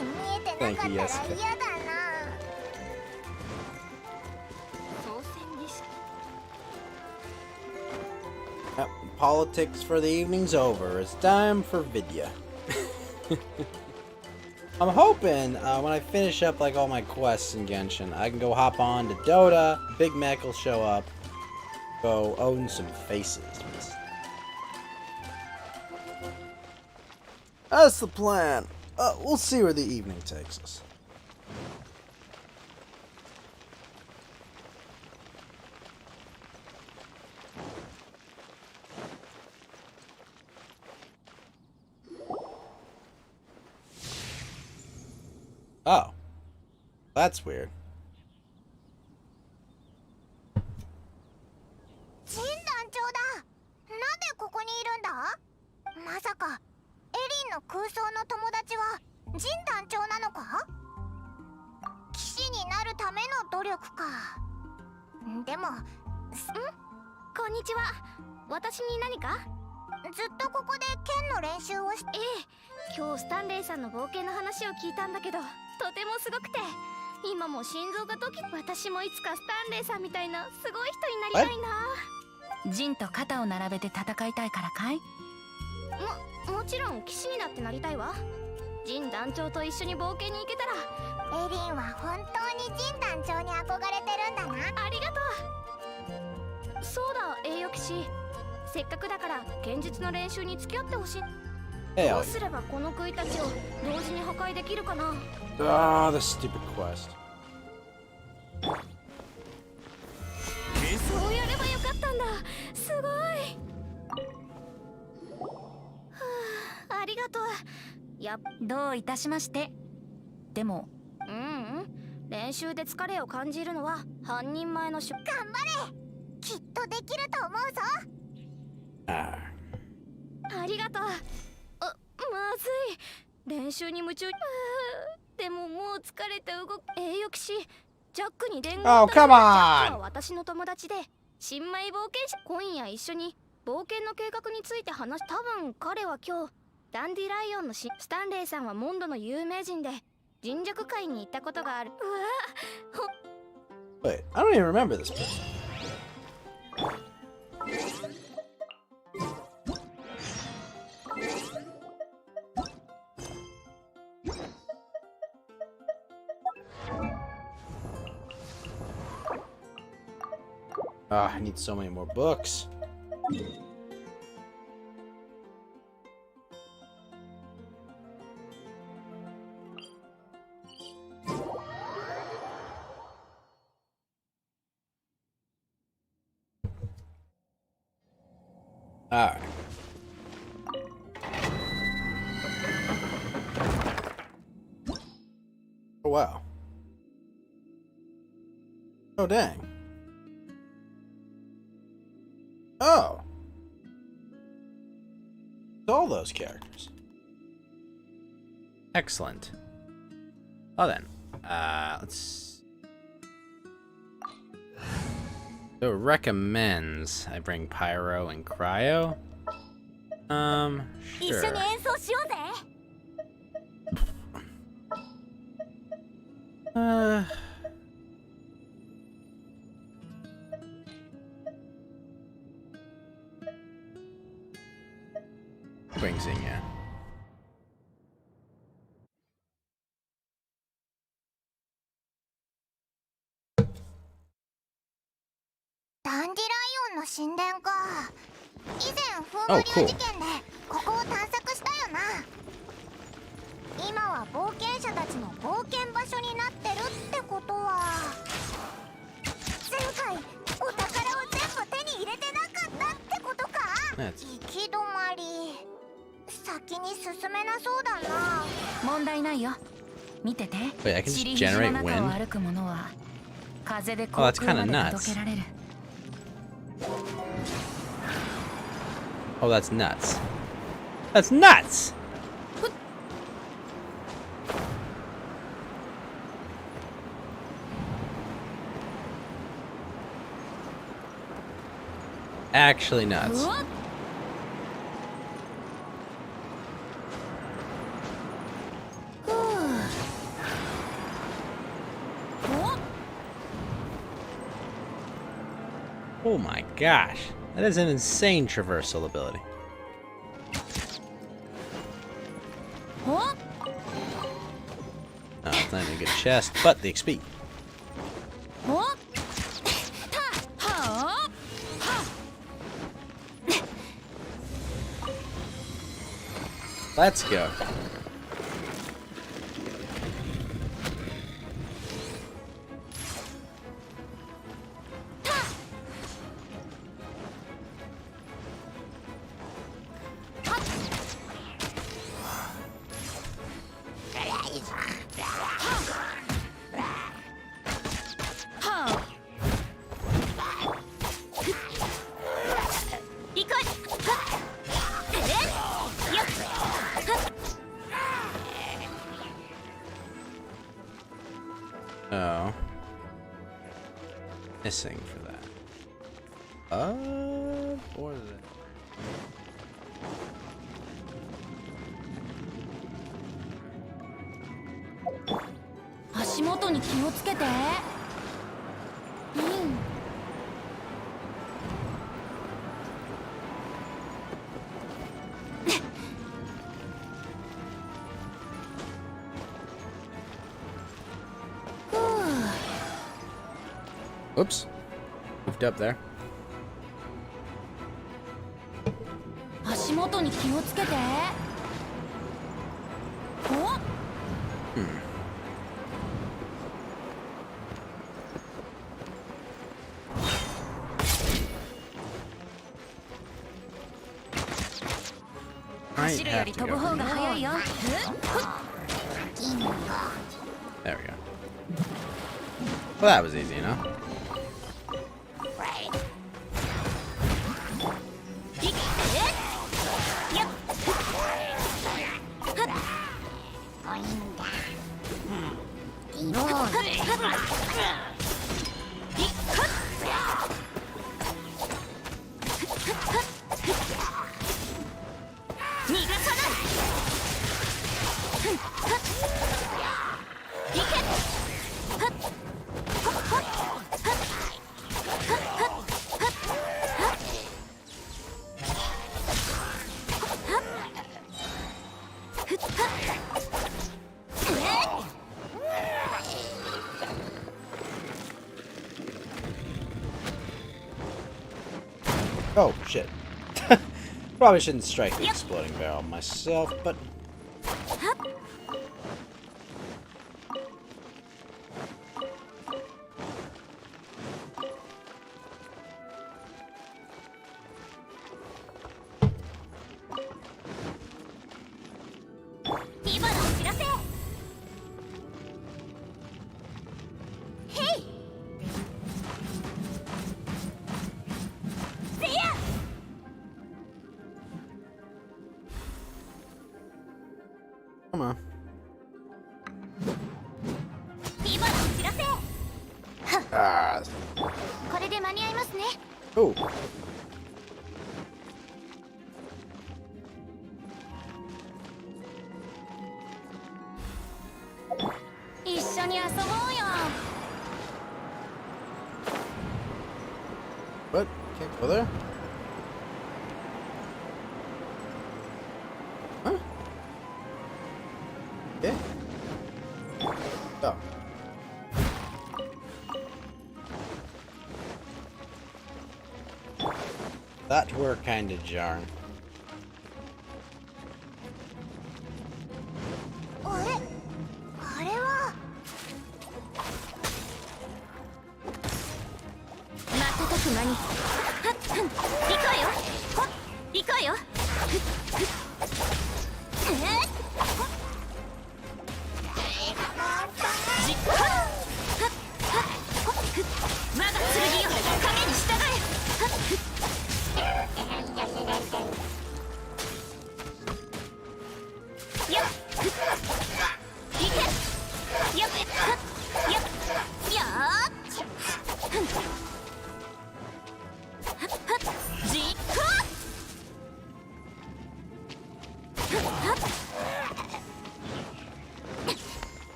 見えてなかったら嫌だ Thank you, な。 Jessica. 当選儀式 Yep, politics for the evening's over. It's time for Vidya. I'm hoping when I finish up like all my quests in Genshin, I can go hop on to Dota. Big Mac will show up. Go own some faces. That's the plan. We'll see where the evening takes us. Oh. That's weird. ジン団長だ。なんでここにいるんだ？まさかエリンの空想の友達はジン団長なのか？騎士になるための努力か。でも、こんにちは。私に何か？ずっとここで剣の練習をして。ええ、今日スタンレーさんの冒険の話を聞いたんだけど、とてもすごくて。今も心臓がドキ。私もいつかスタンレーさんみたいなすごい人になりたいな。ジンと肩を並べて戦いたいからかい？もちろん騎士になってなりたいわ。ジン団長と一緒に冒険に行けたら。エリンは本当にジン団長に憧れてるんだな。ありがとう。そうだ、栄誉騎士。せっかくだから剣術の練習に付き合ってほしい。どうすればこの杭たちを同時に破壊できるかな。Ah, the stupid quest. そうやればよかったんだ。すごい。はあ、ありがとう。どういたしまして。でも練習で疲れを感じるのは半人前の頑張れ。きっとできると思うぞ。ありがとう。まずい。練習に夢中。でももう疲れて動く。栄誉騎士、ジャックに伝言。Oh, come ジャックは on! 私の友達で新米冒険者。今夜一緒に冒険の計画について話し。多分彼は今日ダンディライオンのスタンレーさんはモンドの有名人で人辱会に行ったことがある。Wait, I don't even remember this person. I need so many more books. Alright. Oh, wow. Oh, dang. Oh. All those characters. Excellent. Well then, let's... So it recommends I bring Pyro and Cryo. Sure. Bring Xingyan. Oh, cool. ここを探索したよな。今は冒険者たちの冒険場所になってるってことは、前回お宝を全部手に入れてなかったってことか。行き止まり。先に進めなそうだな。問題ないよ。見てて。Wait, I can just generate wind? Oh, that's kind of nuts. Oh, that's nuts. That's nuts! Actually nuts. Oh my gosh. That is an insane traversal ability. No, it's not even a good chest, but the XP. Let's go. Oh. Missing for that. Or is it? Oops. Moved up there. 足元に気をつけて。お 走るより飛ぶ方が早いよ。 There we go. Well, that was easy enough. Oh, shit. Probably shouldn't strike the exploding barrel myself, but... Come on. Ah. これで間に合いますね。 Oh. 一緒に遊ぼうよ。 What? Can't go there? Huh? Okay. Oh. That were kind of jarring. あれ？あれは？瞬く間に。はっ、行くわよ。ほっ、行くわよ。我が剣よ、影に従え。よっ、いけ。よっ、よっ、よっ。実行。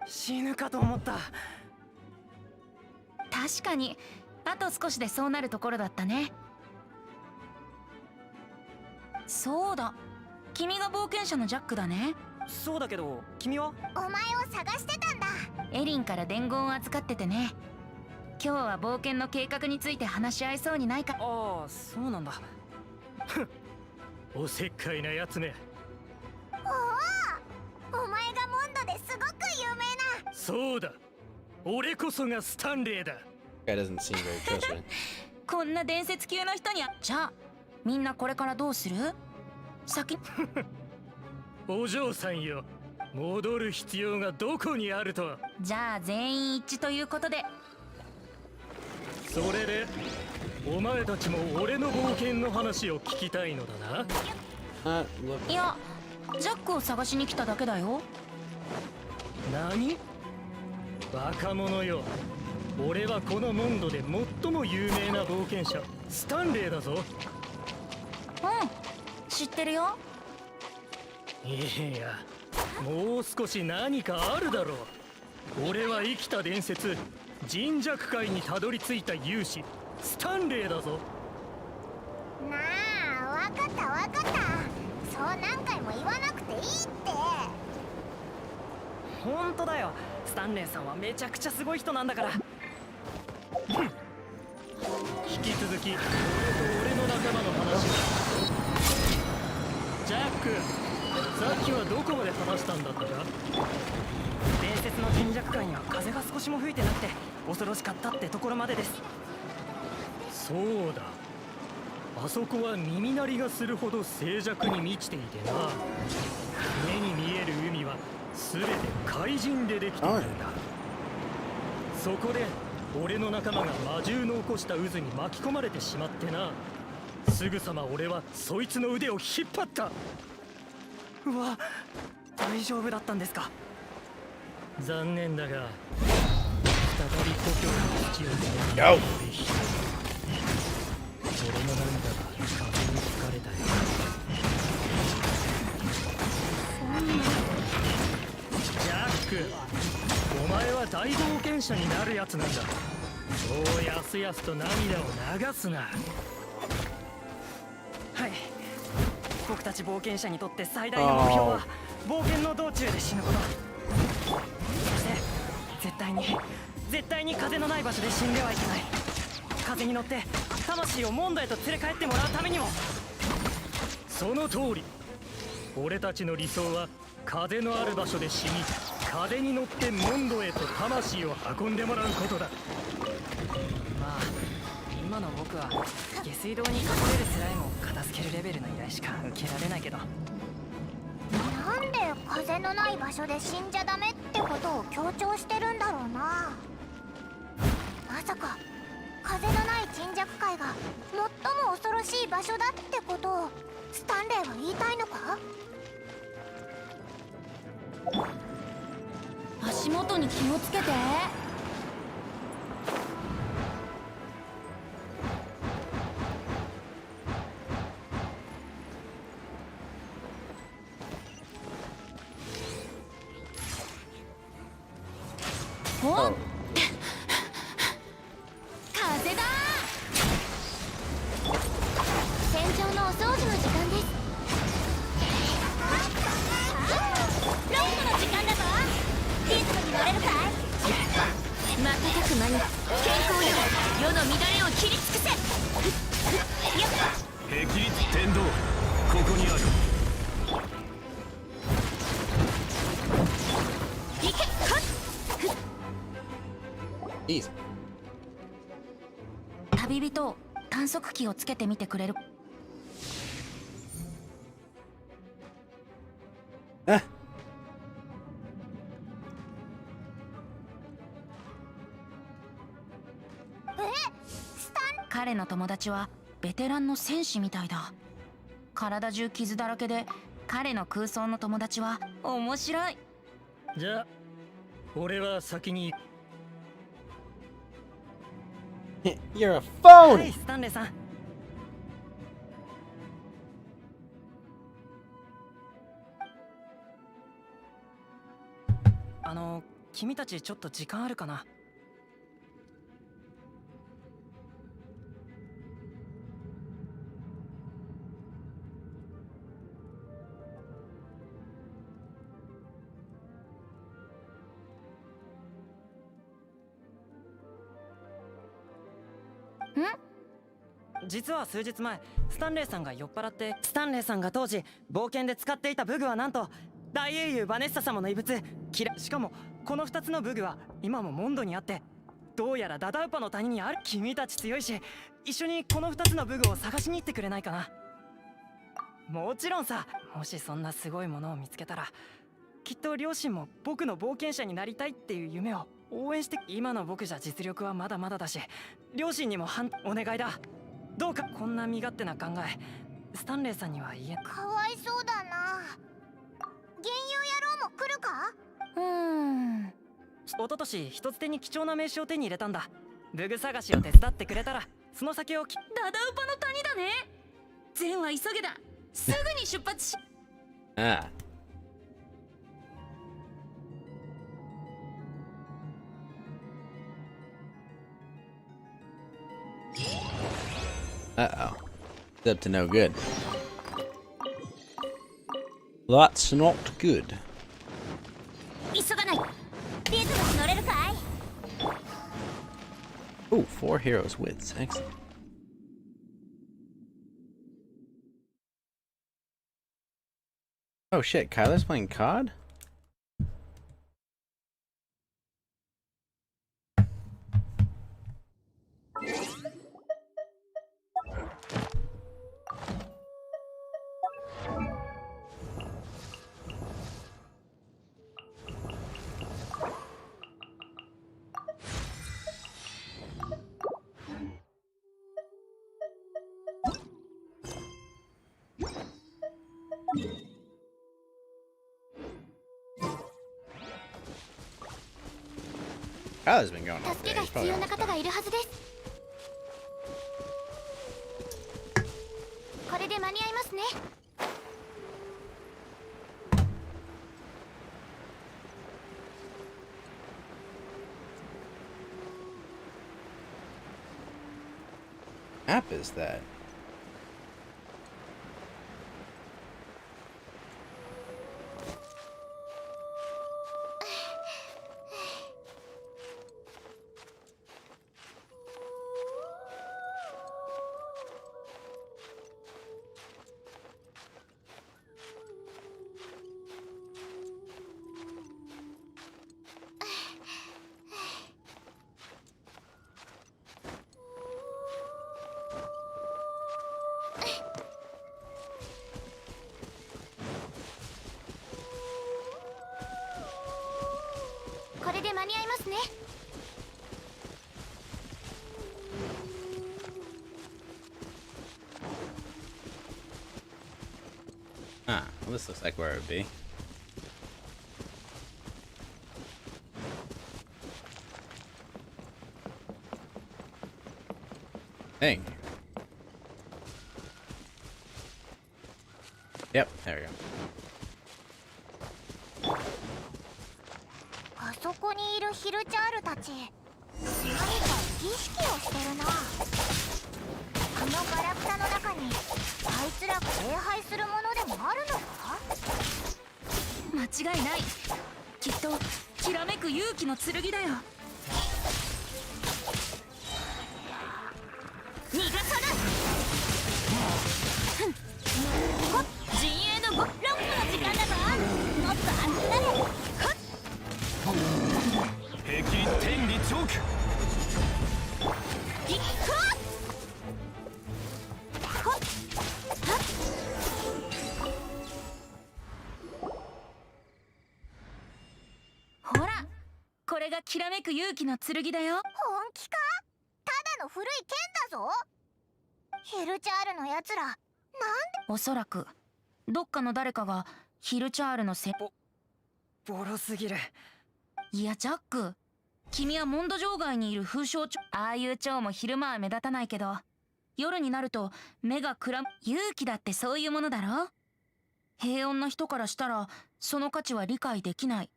死ぬかと思った。確かに、あと少しでそうなるところだったね。そうだ、君が冒険者のジャックだね。そうだけど、君は？お前を探してたんだ。エリンから伝言を預かっててね。今日は冒険の計画について話し合いそうにないか。ああ、そうなんだ。おせっかいなやつめ。おお、お前がモンドですごく有名な。そうだ、俺こそがスタンレーだ。Guy doesn't seem very trustworthy. こんな伝説級の人にじゃあみんなこれからどうする？先お嬢さんよ、戻る必要がどこにあると。じゃあ全員一致ということで。それでお前たちも俺の冒険の話を聞きたいのだな。いや、ジャックを探しに来ただけだよ。何？バカ者よ、俺はこのモンドで最も有名な冒険者スタンレーだぞ。うん、知ってるよ。いや、もう少し何かあるだろう。俺は生きた伝説神弱界にたどり着いた勇士スタンレーだぞ。なあ、わかったわかった。そう何回も言わなくていいって。本当だよ。スタンレーさんはめちゃくちゃすごい人なんだから。引き続き俺と俺の仲間の話だ。ジャック、さっきはどこまで話したんだったか。伝説の神弱界には風が少しも吹いてなくて恐ろしかったってところまでです。そうだ、あそこは耳鳴りがするほど静寂に満ちていてな。目に見える海は全て怪人でできているんだ。そこで俺の仲間が魔獣の起こした渦に巻き込まれてしまってな。すぐさま俺はそいつの腕を引っ張った。うわ、大丈夫だったんですか。残念だが再び故郷の土を踏む Yo. 俺の涙が風に吹かれたよ。ジャック、お前は大冒険者になるやつなんだ。そうやすやすと涙を流すな。はい、僕たち冒険者にとって最大の目標は冒険の道中で死ぬこと。そして絶対に風のない場所で死んではいけない。風に乗って魂をモンドへと連れ帰ってもらうためにも。その通り。俺たちの理想は風のある場所で死に、風に乗ってモンドへと魂を運んでもらうことだ。まあ今の僕は下水道に隠れるスライムを片付けるレベルの依頼しか受けられないけど。なんで風のない場所で死んじゃダメってことを強調してるんだろうな。まさか風のない沈弱界が最も恐ろしい場所だってことをスタンレーは言いたいのか。足元に気をつけて。おっ、風だ。船長のお掃除の時間です。ロックの時間だぞ。リズムに乗れるかい。瞬く間に健康より世の乱れを切り尽くせ。よっ、霹靂天道、ここにある。行け。いいぞ。旅人、観測器をつけてみてくれる。彼の友達はベテランの戦士みたいだ。体中傷だらけで、彼の空想の友達は面白い。じゃあ俺は先に。You're a は phone! い、スタンレーさん。君たちちょっと時間あるかな。実は数日前、スタンレーさんが酔っ払って、スタンレーさんが当時冒険で使っていた武具はなんと大英雄バネッサ様の遺物。しかもこの2つの武具は今もモンドにあって、どうやらダダウパの谷にある。君たち強いし、一緒にこの2つの武具を探しに行ってくれないかな。もちろんさ。もしそんなすごいものを見つけたら、きっと両親も僕の冒険者になりたいっていう夢を応援して。今の僕じゃ実力はまだまだだし、両親にもお願いだ。どうか。こんな身勝手な考えスタンレーさんには言え。かわいそうだな。幻遊野郎も来るか。一昨年一つ手に貴重な名刺を手に入れたんだ。武具探しを手伝ってくれたらその先をダダウパの谷だね。善は急げだ。すぐに出発し。Ah. Uh-oh. It's up to no good. That's not good. 急がないリズムに乗れるかい？ Ooh, 4 heroes wins. Excellent. Oh shit, Kyler's playing COD? Kyler's been going off 助け there. が He's 必 probably 要 on な方がいるはずです。これで間に合いますね。app is that?これで間に合いますね。Ah, well, this looks like where it would be. Dang. Yep, there we go. あそこにいるヒルチャールたち、何か儀式をしてるな。あのガラクタの中にあいつらが礼拝するものでもあるのか？間違いない。きっときらめく勇気の剣だよ。逃がさない。ほっ、陣営のロックの時間だぞ。もっと熱くなれ。ほっ、壁天理チョーク。ひっほっほっはっ。ほら、これがきらめく勇気の剣だよ。本気か？ただの古い剣だぞ。ヒルチャールのやつら、なんで？おそらくどっかの誰かがヒルチャールのボロすぎる。いやジャック、君はモンド城外にいる風象長。ああいう長も昼間は目立たないけど、夜になると目がくらむ。勇気だってそういうものだろ。平穏な人からしたらその価値は理解できない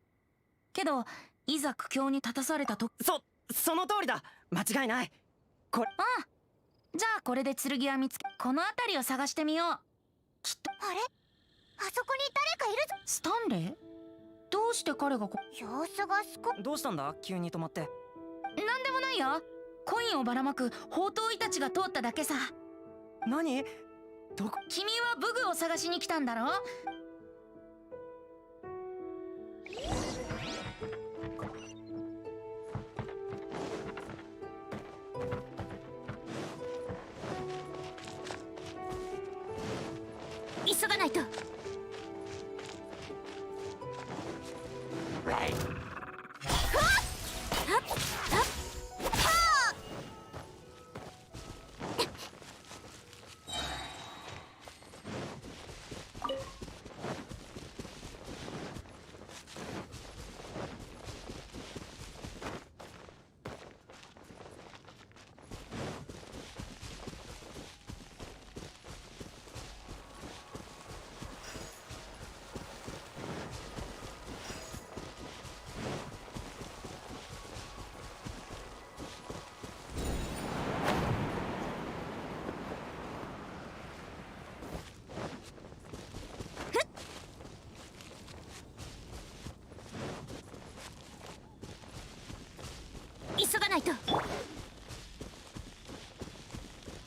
けど、いざ苦境に立たされたと。その通りだ。間違いない。これ。ああ、じゃあこれで剣は見つけ、この辺りを探してみよう。きっと。あれ？あそこに誰かいるぞ。スタンレー？どうして彼が様子がどうしたんだ急に止まって。なんでもないよ。コインをばらまく宝刀医たちが通っただけさ。何？どこ？君は武具を探しに来たんだろ？急がないと。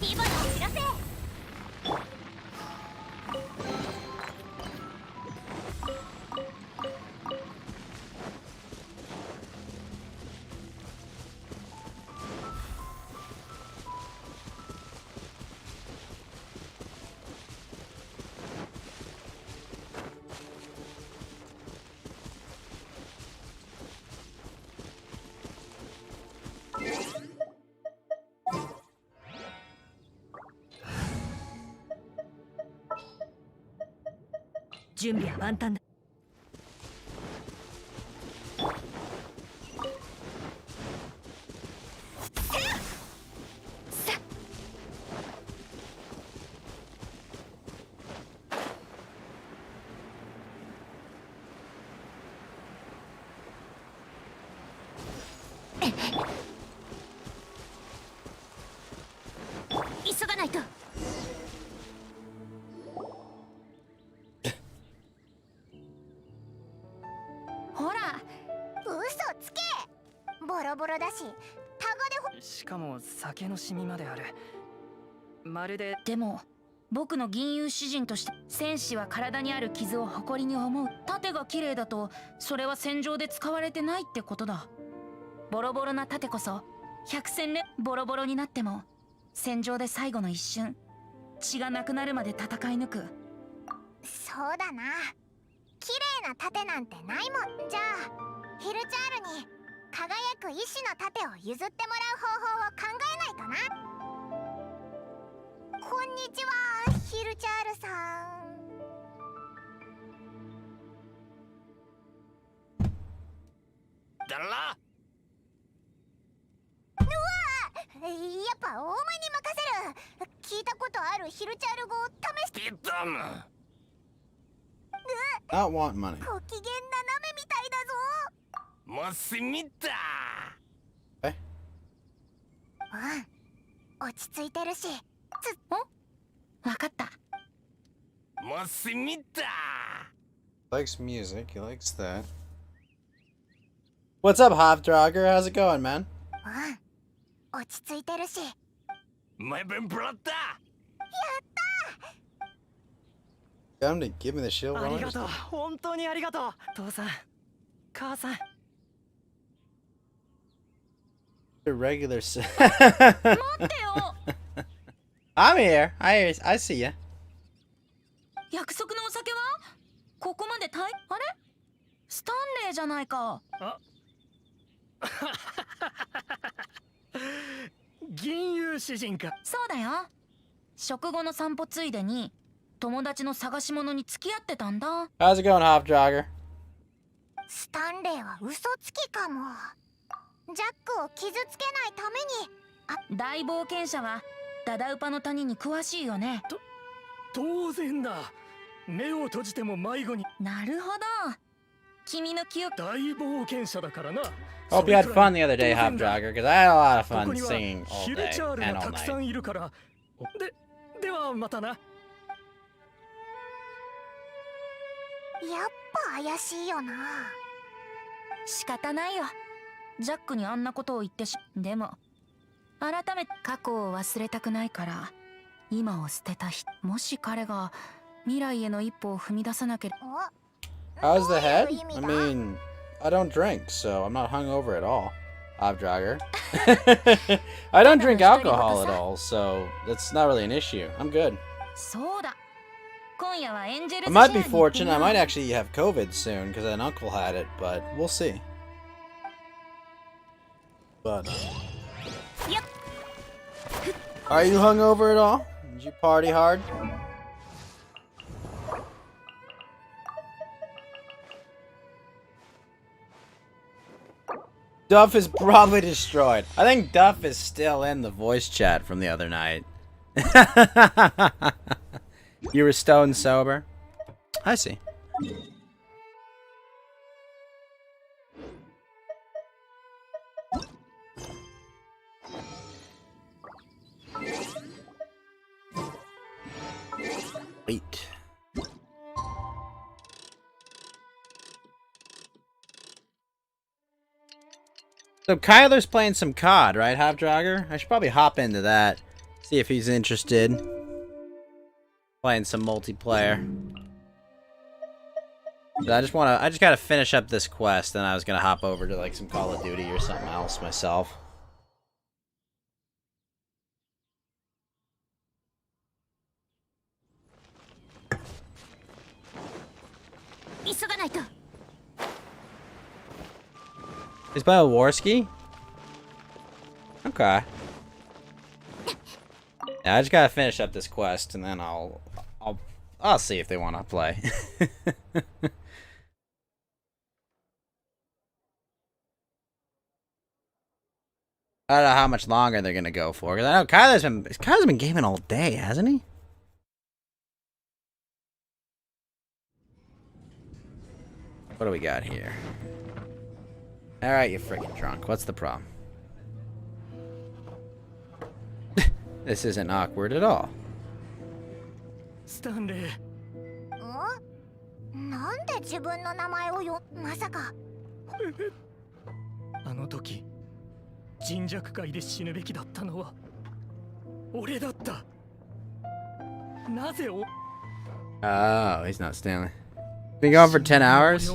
今のお知らせ。準備は万端だ。急がないと。ほら、嘘つけ。ボロボロだし、タガでしかも酒のシミまである。まるで。でも僕の銀融詩人として戦士は体にある傷を誇りに思う。盾が綺麗だとそれは戦場で使われてないってことだ。ボロボロな盾こそ百戦錬。ボロボロになっても戦場で最後の一瞬、血がなくなるまで戦い抜く。そうだな。綺麗な盾なんてないもん。じゃあヒルチャールに輝く意志の盾を譲ってもらう方法を考えないとな。こんにちは、ヒルチャールさん。だらやっぱお前に任せる。聞いたことあるヒルチャール語を試して。ピトム Not want money. ご機嫌斜めみたいだぞ。もしみたうん、落ち着いてるし。わかった。もしみた Likes music. He likes that. What's up, Hofdrager? How's it going, man? うん、落ち着いてるし。マイベンブラッダ Got him to give me the shield. ありが rollers? とう。本当にありがとう。父さん、母さん。 A regular. 待ってよ。I'm here. I see ya. 約束のお酒はここまであれスタンレーじゃないか。銀融詩人か。そうだよ。食後の散歩ついでに友達の探し物に付き合ってたんだ。 How's it going, Hofdrager? スタンレーは嘘つきかも。ジャックを傷つけないために。大冒険者はダダウパの谷に詳しいよね。当然だ。目を閉じても迷子に。なるほど。君の記憶。大冒険者だからな。 Hope you had fun the other day, Hofdrager, because I had a lot of ここ fun には singing all ヒル day チャール and が all たくさ night. んいるから。ではまたな。やっぱ怪しいよな。仕方ないよ。ジャックにあんなことを言ってし。でも改めて過去を忘れたくないから今を捨てた人。もし彼が未来への一歩を踏み出さなければ。 How's the head? どういう意 I 味だ？ mean, I don't drink, so I'm not hungover at all. Hofdrager. I don't drink alcohol at all, so that's not really an issue. I'm good. そうだ。今夜はエンジェル I ス might シ be ェアに行って fortunate. I な might actually have COVID soon because an uncle had it, but we'll see. But Yep. are you hungover at all? Did you party hard? Duff is probably destroyed. I think Duff is still in the voice chat from the other night. You were stone sober? I see. Wait. So Kyler's playing some COD, right, Hofdrager? I should probably hop into that. See if he's interested. Playing some multiplayer. But I just gotta finish up this quest, and I was gonna hop over to like some Call of Duty or something else myself. Is by a Warski? Okay. Yeah, I just gotta finish up this quest, and then I'll see if they want to play. I don't know how much longer they're gonna go for, because I know Kyler's been gaming all day, hasn't he? What do we got here? Alright, you freaking drunk. What's the problem? This isn't awkward at all. スタンレー。なんで自分の名前をまさか。あの時、人弱界で死ぬべきだったのは俺だった。なぜお Oh, he's not Stanley. Been going for 10 hours?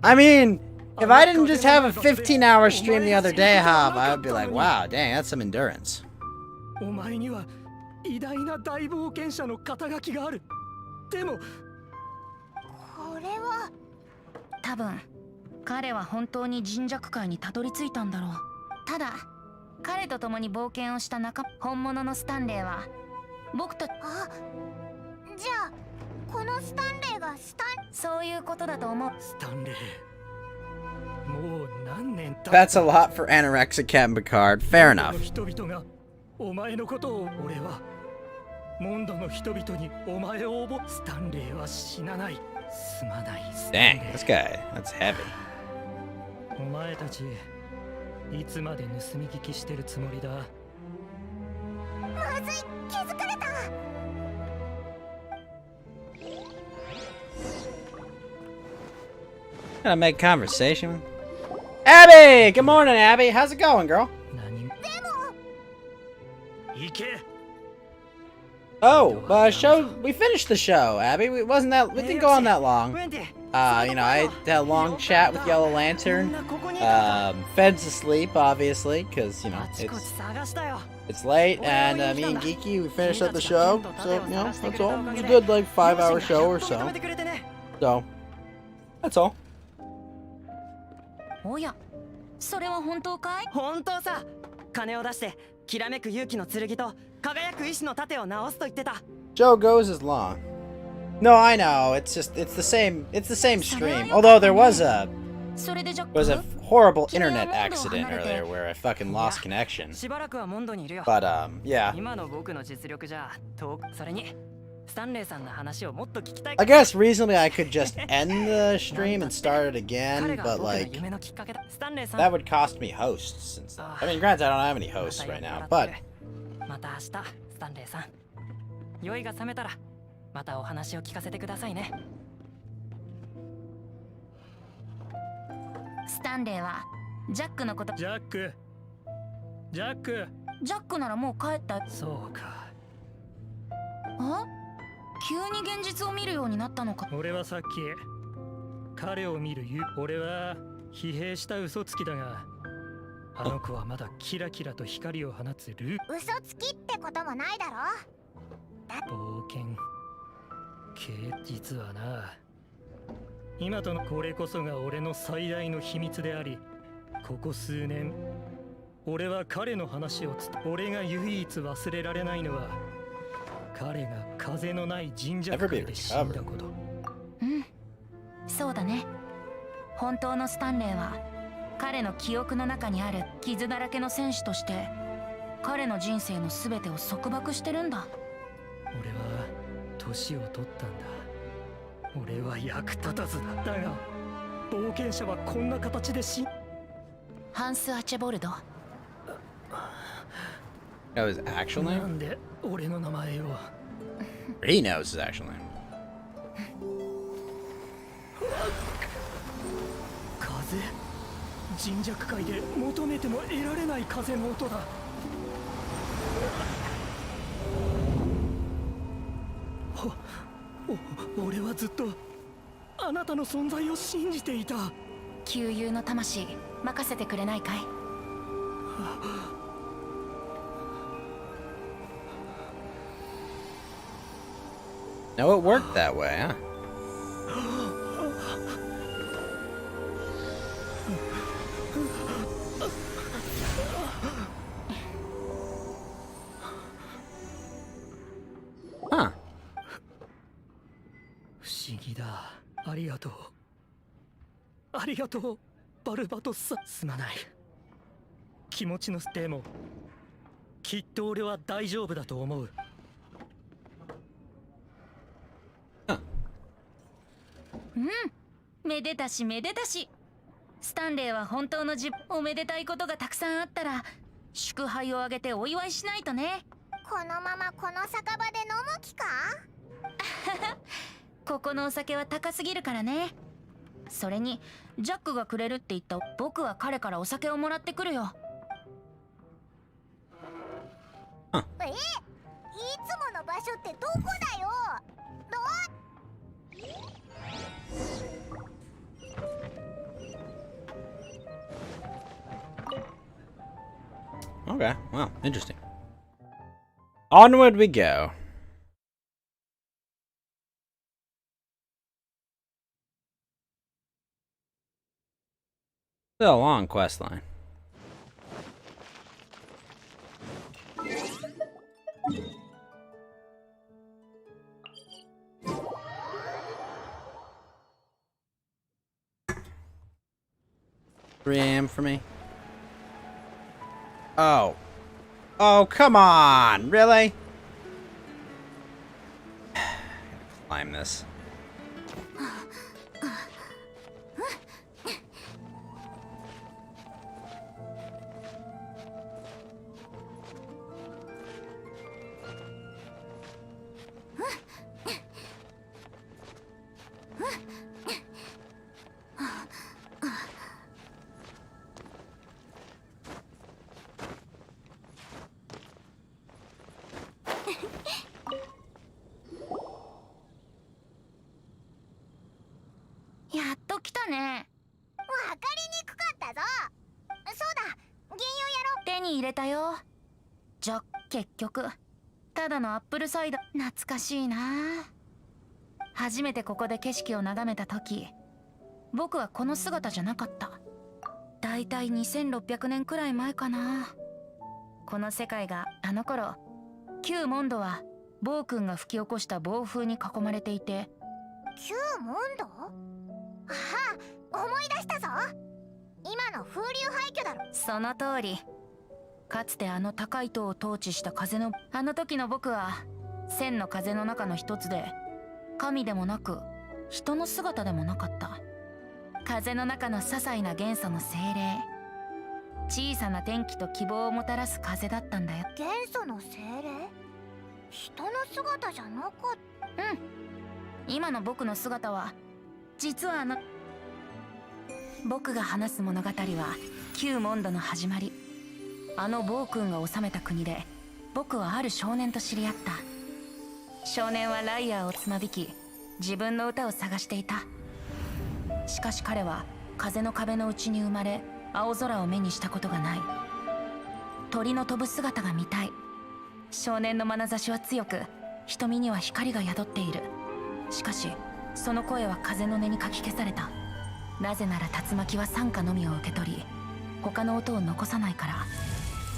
I mean, if I didn't just have a 15-hour stream the other day, Hob, I would be like, wow, dang, that's some endurance. お前には偉大な大冒険者の肩書きがある。でも、これは多分彼は本当に人弱界にたどり着いたんだろう。ただ彼と共に冒険をした本物のスタンレーは僕と。じゃあこのスタンレーがそういうことだと思う。スタンレー、もう何年経 That's a lot for Anorexic Cat and Picard. Fair enough. 人々がお前のことを。俺はモンドの人々にお前をスタンレーは死なない。すまない。 Dang, this guy, that's heavy. お前たちいつまで盗み聞きしてるつもりだ。まずい、気づかれた。Gotta make conversation. Abby! Good morning, Abby. How's it going, girl? 何も。行け。Oh, we finished the show, Abby. We didn't go on that long. You know, I had a long chat with Yellow Lantern. Fed's asleep, obviously, because, you know, it's late, and me and Geeky, we finished up the show, so, you know, that's all. It was a good, like, 5-hour show or so. So, that's all. おや、それは本当かい？本当さ。金を出してきらめく勇気の剣と輝く意志の盾を直すと言ってた。 Joe goes as long. No, I know. It's the same stream. Although there was a horrible internet accident earlier where I fucking lost connection. しばらくはモンドにいるよ。 But yeah. 今の僕の実力じゃそれにスタンレーさんの話をもっと聞きたい。 I guess reasonably I could just end the stream and start it again, but like that would cost me hosts and stuff. I mean, granted, I don't have any hosts right now, but また明日スタンレーさん。酔いが覚めたらまたお話を聞かせてくださいね。スタンレーはジャックのこと。ジャックならもう帰った。そうか。あ？急に現実を見るようになったのか。俺はさっき彼を見る俺は疲弊した嘘つきだが、あの子はまだキラキラと光を放つル嘘つきってこともないだろ。冒険実はな、今とのこれこそが俺の最大の秘密であり、ここ数年俺は彼の話を俺が唯一忘れられないのは彼が風のない神社界で死んだこと。うん、そうだね。本当のスタンレーは彼の記憶の中にある傷だらけの戦士として彼の人生の全てを束縛してるんだ。俺は年を取ったんだ。俺は役立たずだ。だが冒険者はこんな形でハンス・アチェボルド。 That was his actual name? なんで俺の名前を。 He knows his actual name. 風、人弱界で求めても得られない風の音だ。俺はずっとあなたの存在を信じていた。旧友の魂任せてくれないかい？No, it worked that way, huh? Huh. 不思議だ。ありがとう。ありがとう、バルバトスさん。すまない。気持ちのでも、きっと俺は大丈夫だと思う。めでたしめでたし。スタンレーは本当のおめでたいことがたくさんあったら祝杯をあげてお祝いしないとね。このままこの酒場で飲む気か？ここのお酒は高すぎるからね。それにジャックがくれるって言った。僕は彼からお酒をもらってくるよ。いつもの場所ってどこだよ。Okay, well, interesting. Onward we go. Still a long quest line. $3 AM for me. Oh. Oh, come on! Really? Climb this.結局ただのアップルサイダー。懐かしいな。初めてここで景色を眺めた時、僕はこの姿じゃなかった。だいたい2600年くらい前かな。この世界があの頃、旧モンドは暴君が吹き起こした暴風に囲まれていて。旧モンド？ああ、思い出したぞ。今の風流廃墟だろ。その通り。かつてあの高い塔を統治した風の、あの時の僕は千の風の中の一つで、神でもなく人の姿でもなかった。風の中の些細な元素の精霊、小さな天気と希望をもたらす風だったんだよ。元素の精霊？人の姿じゃなかった。うん、今の僕の姿は実は僕が話す物語は旧モンドの始まり。あの暴君が治めた国で僕はある少年と知り合った。少年はライアーをつまびき自分の歌を探していた。しかし彼は風の壁の内に生まれ、青空を目にしたことがない。鳥の飛ぶ姿が見たい。少年の眼差しは強く、瞳には光が宿っている。しかしその声は風の音にかき消された。なぜなら竜巻は惨禍のみを受け取り、他の音を残さないから。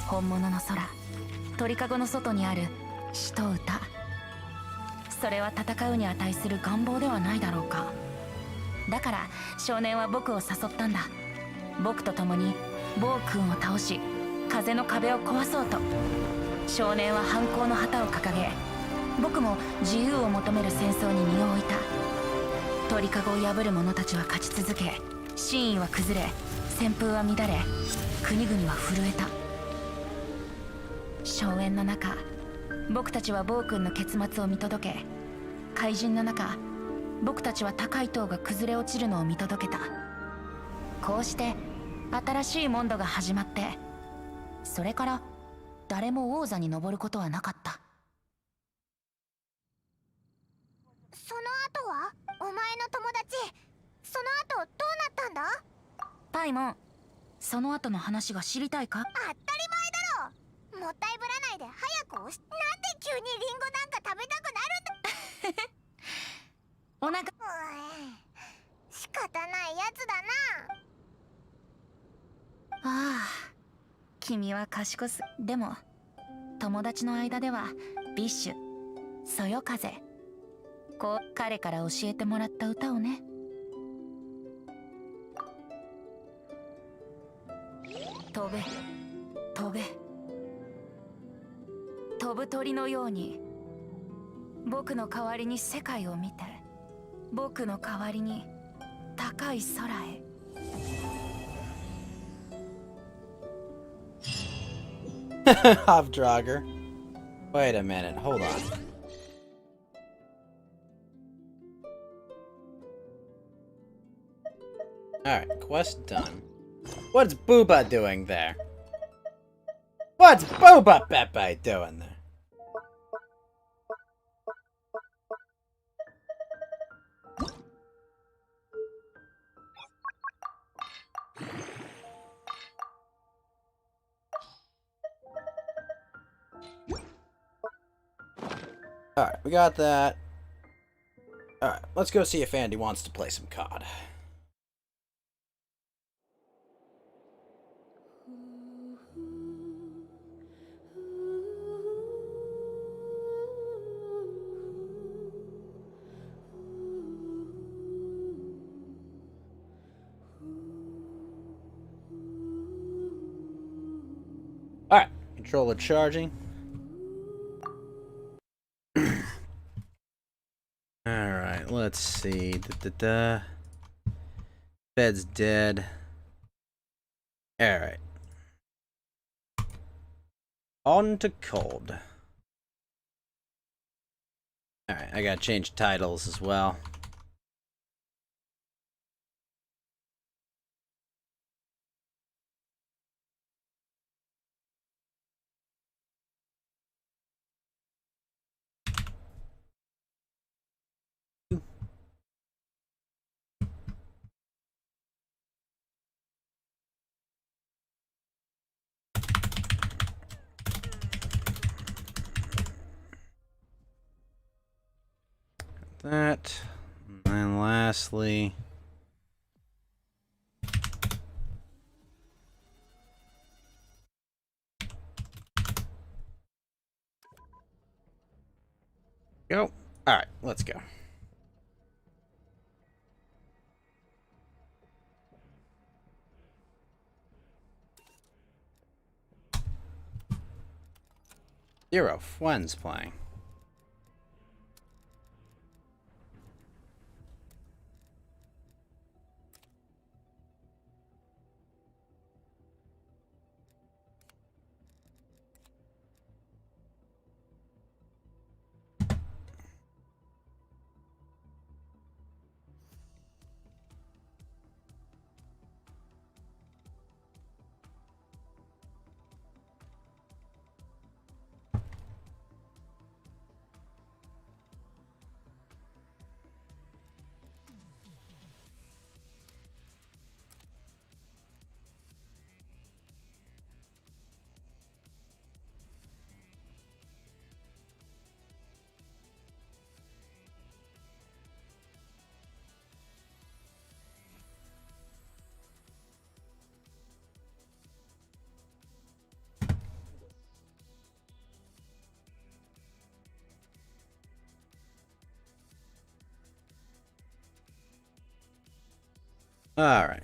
本物の空、鳥かごの外にある詩と歌、それは戦うに値する願望ではないだろうか。だから少年は僕を誘ったんだ。僕と共に暴君を倒し、風の壁を壊そうと。少年は反抗の旗を掲げ、僕も自由を求める戦争に身を置いた。鳥かごを破る者たちは勝ち続け、真意は崩れ、旋風は乱れ、国々は震えた。荘園の中、僕たちは暴君の結末を見届け、怪人の中、僕たちは高い塔が崩れ落ちるのを見届けた。こうして新しいモンドが始まって、それから誰も王座に登ることはなかった。その後はお前の友達その後どうなったんだ？パイモン、その後の話が知りたいか？当たり前だろ。もったいぶらないで早くなんで急にリンゴなんか食べたくなるんだ。お腹仕方ないやつだな。ああ、君は賢す。でも友達の間ではビッシュ、そよ風、こう彼から教えてもらった歌をね。飛べ飛べ、飛ぶ鳥のように僕の代わりに世界を見て、僕の代わりに高い空へ。Hofdrager. Wait a minute, hold on. Alright, quest done. What's Booba doing there? What's Booba Pepe doing there? Alright, we got that. Alright, let's go see if Andy wants to play some COD. Alright, controller charging. Alright, let's see. Bed's dead. Alright. On to cold. Alright, I gotta change titles as well. That, and then lastly, go. All right, let's go. Zero, when's playing? All right.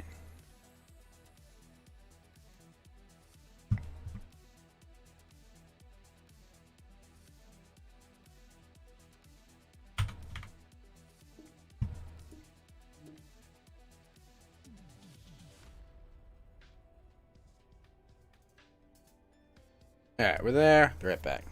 All right, we're there. Be right back.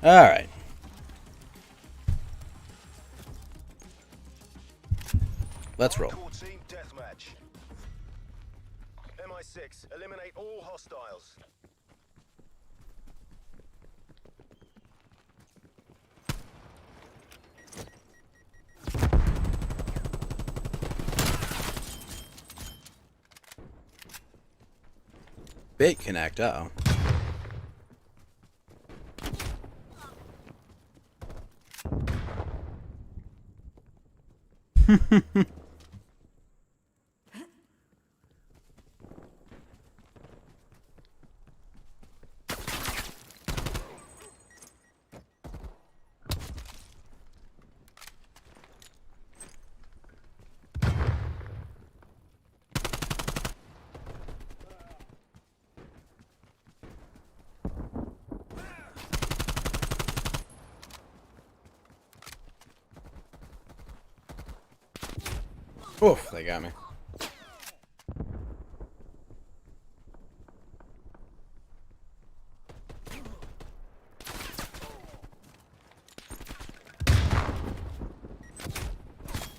All right. Let's roll. Team deathmatch. MI6, eliminate all hostiles. Bait connect. Uh-oh. Oof, they got me.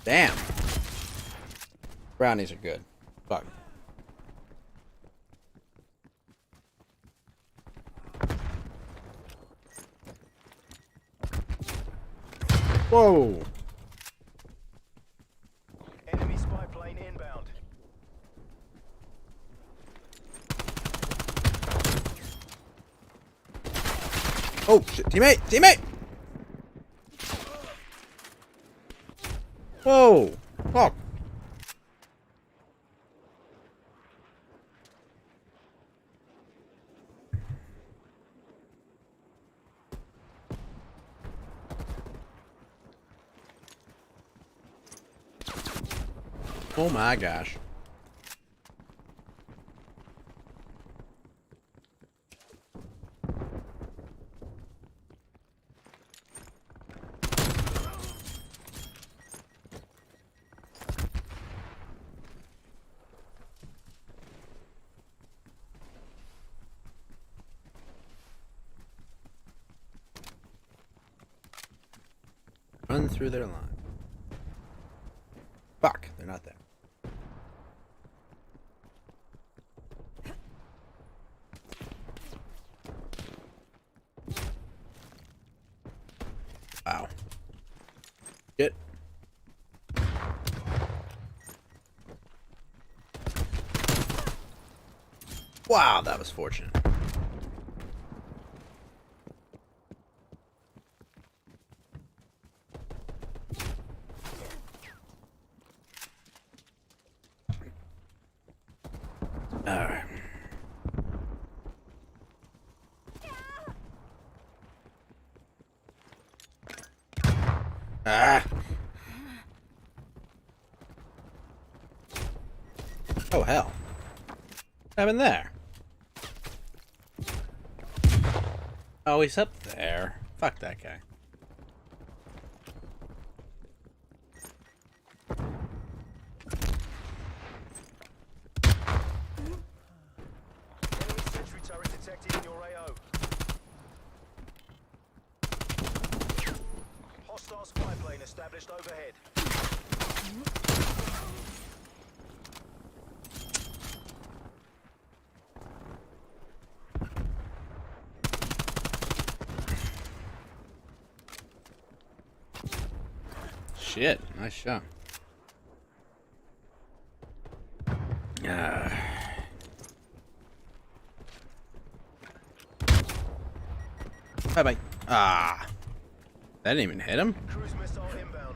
Damn. Brownies are good. Fuck. Whoa. Enemy spy plane inbound. Oh, shit. Teammate! Teammate! Whoa. Fuck. Oh my gosh. Run through their line. Fuck, they're not there. Wow. Get. Wow, that was fortunate. All right. Ah. Oh hell. What happened there? Oh, he's up there. Fuck that guy. Enemy sentry turret detected in your AO. Hostile spy plane established overhead. Shit, nice shot. Bye bye. Ah. That didn't even hit him. Cruise missile inbound.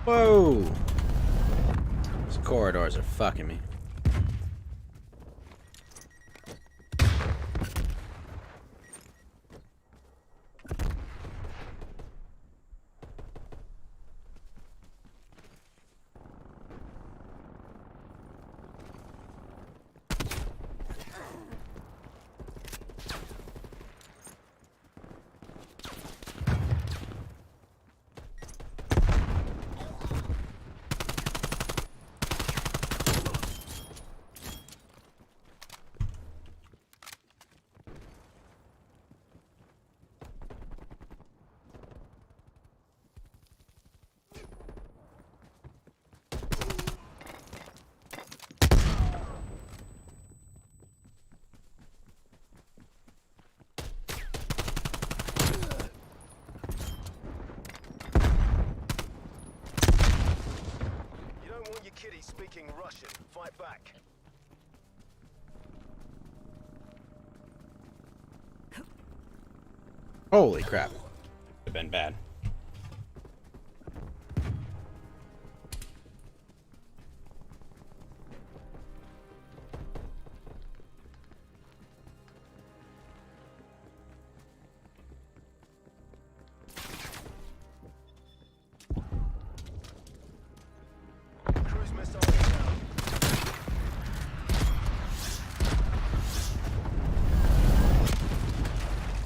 Whoa. These corridors are fucking me. Fight back. Holy crap. Could have been bad. Cruise missile inbound.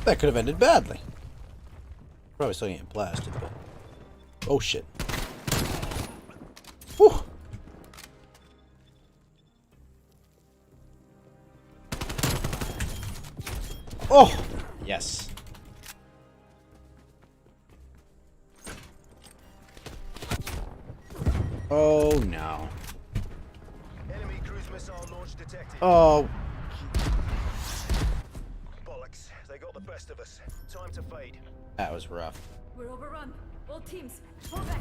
That could have ended badly. Probably still getting blasted, but... Oh, shit. Whew. Oh! Yes. Oh, no. Enemy cruise missile launch detected. Oh. Bollocks. They got the best of us. Time to fade. That was rough. We're overrun. All teams, pull back.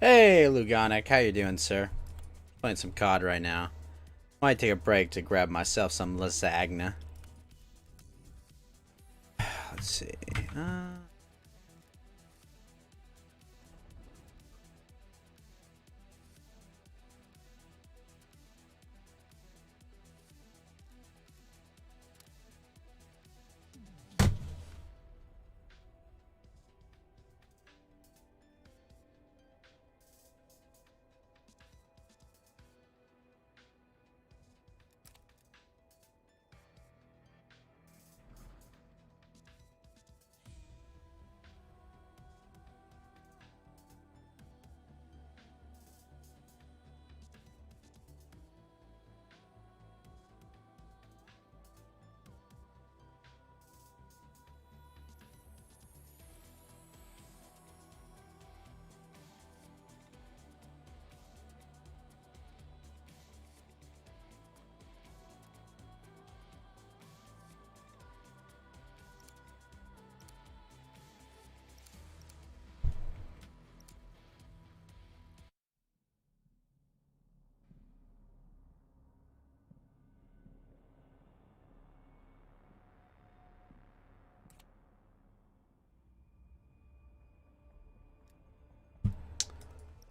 Hey, Luganic, how you doing, sir? Playing some COD right now. Might take a break to grab myself some lasagna. Let's see.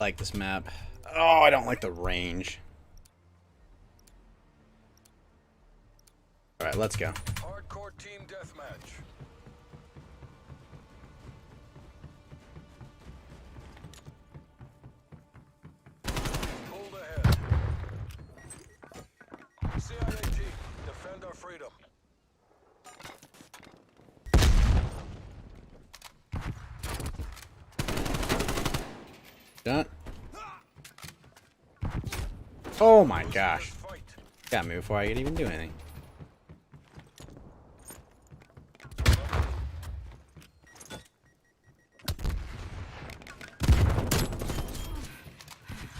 Like this map. Oh, I don't like the range. Alright, let's go. Hardcore team deathmatch. Pulled ahead. CIA team, defend our freedom. Done. Oh my gosh. Gotta move before I can even do anything.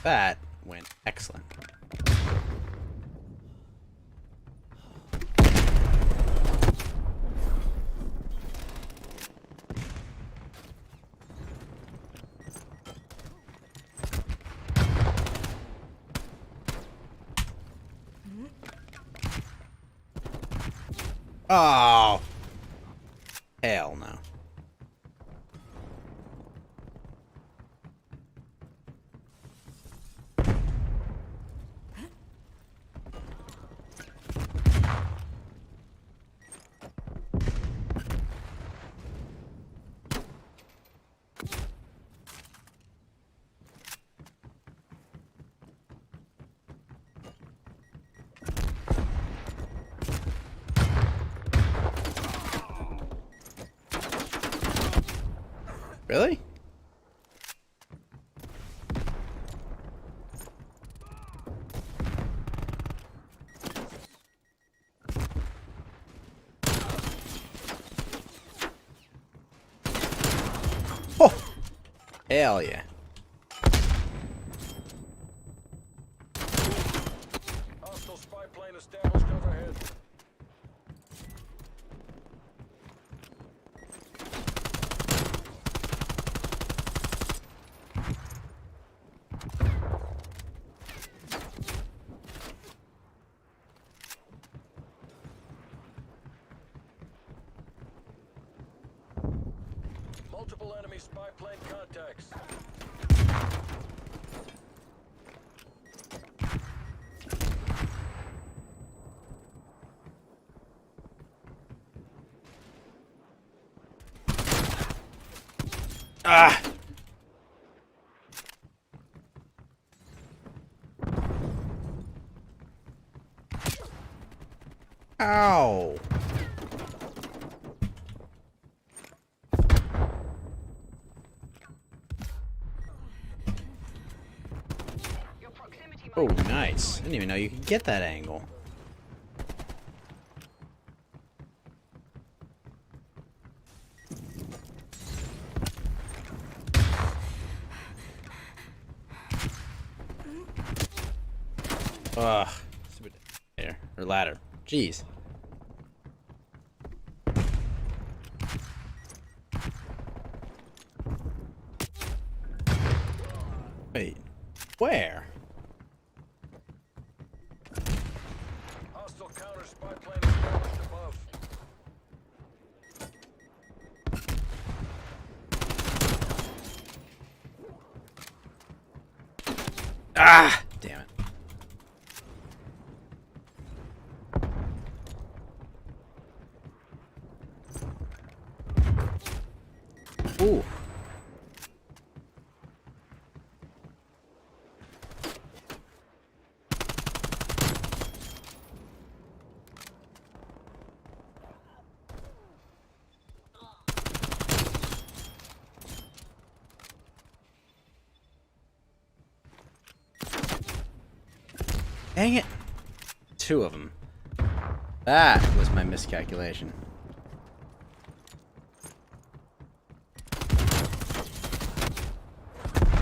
That Excellent. Oh. Hell no. Really? Oh! Hell yeah. Hostile spy plane established overhead. Multiple enemy spy plane contacts. Ah! Ow! Oh, nice. I didn't even know you could get that angle. Ugh. Stupid elevator. Or ladder. Jeez. Wait. Where? Hostile counter spy plane established above. Ah! Damn it. Ooh. Dang it. Two of them. That was my miscalculation.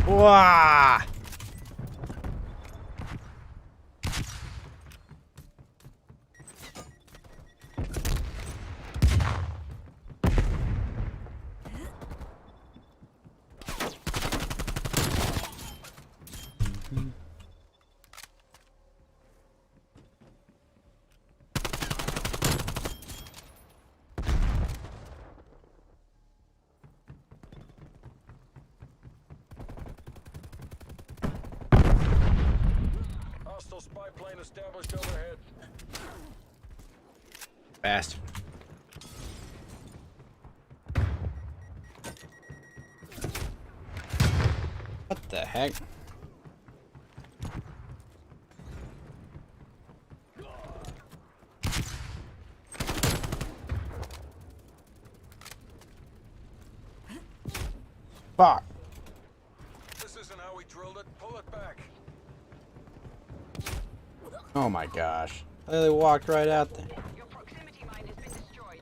Wah! Hostile spy plane established overhead. Bastard. What the heck? Fuck. This isn't how we drilled it. Pull it back. Oh my gosh. They walked right out there. Your proximity mine has been destroyed.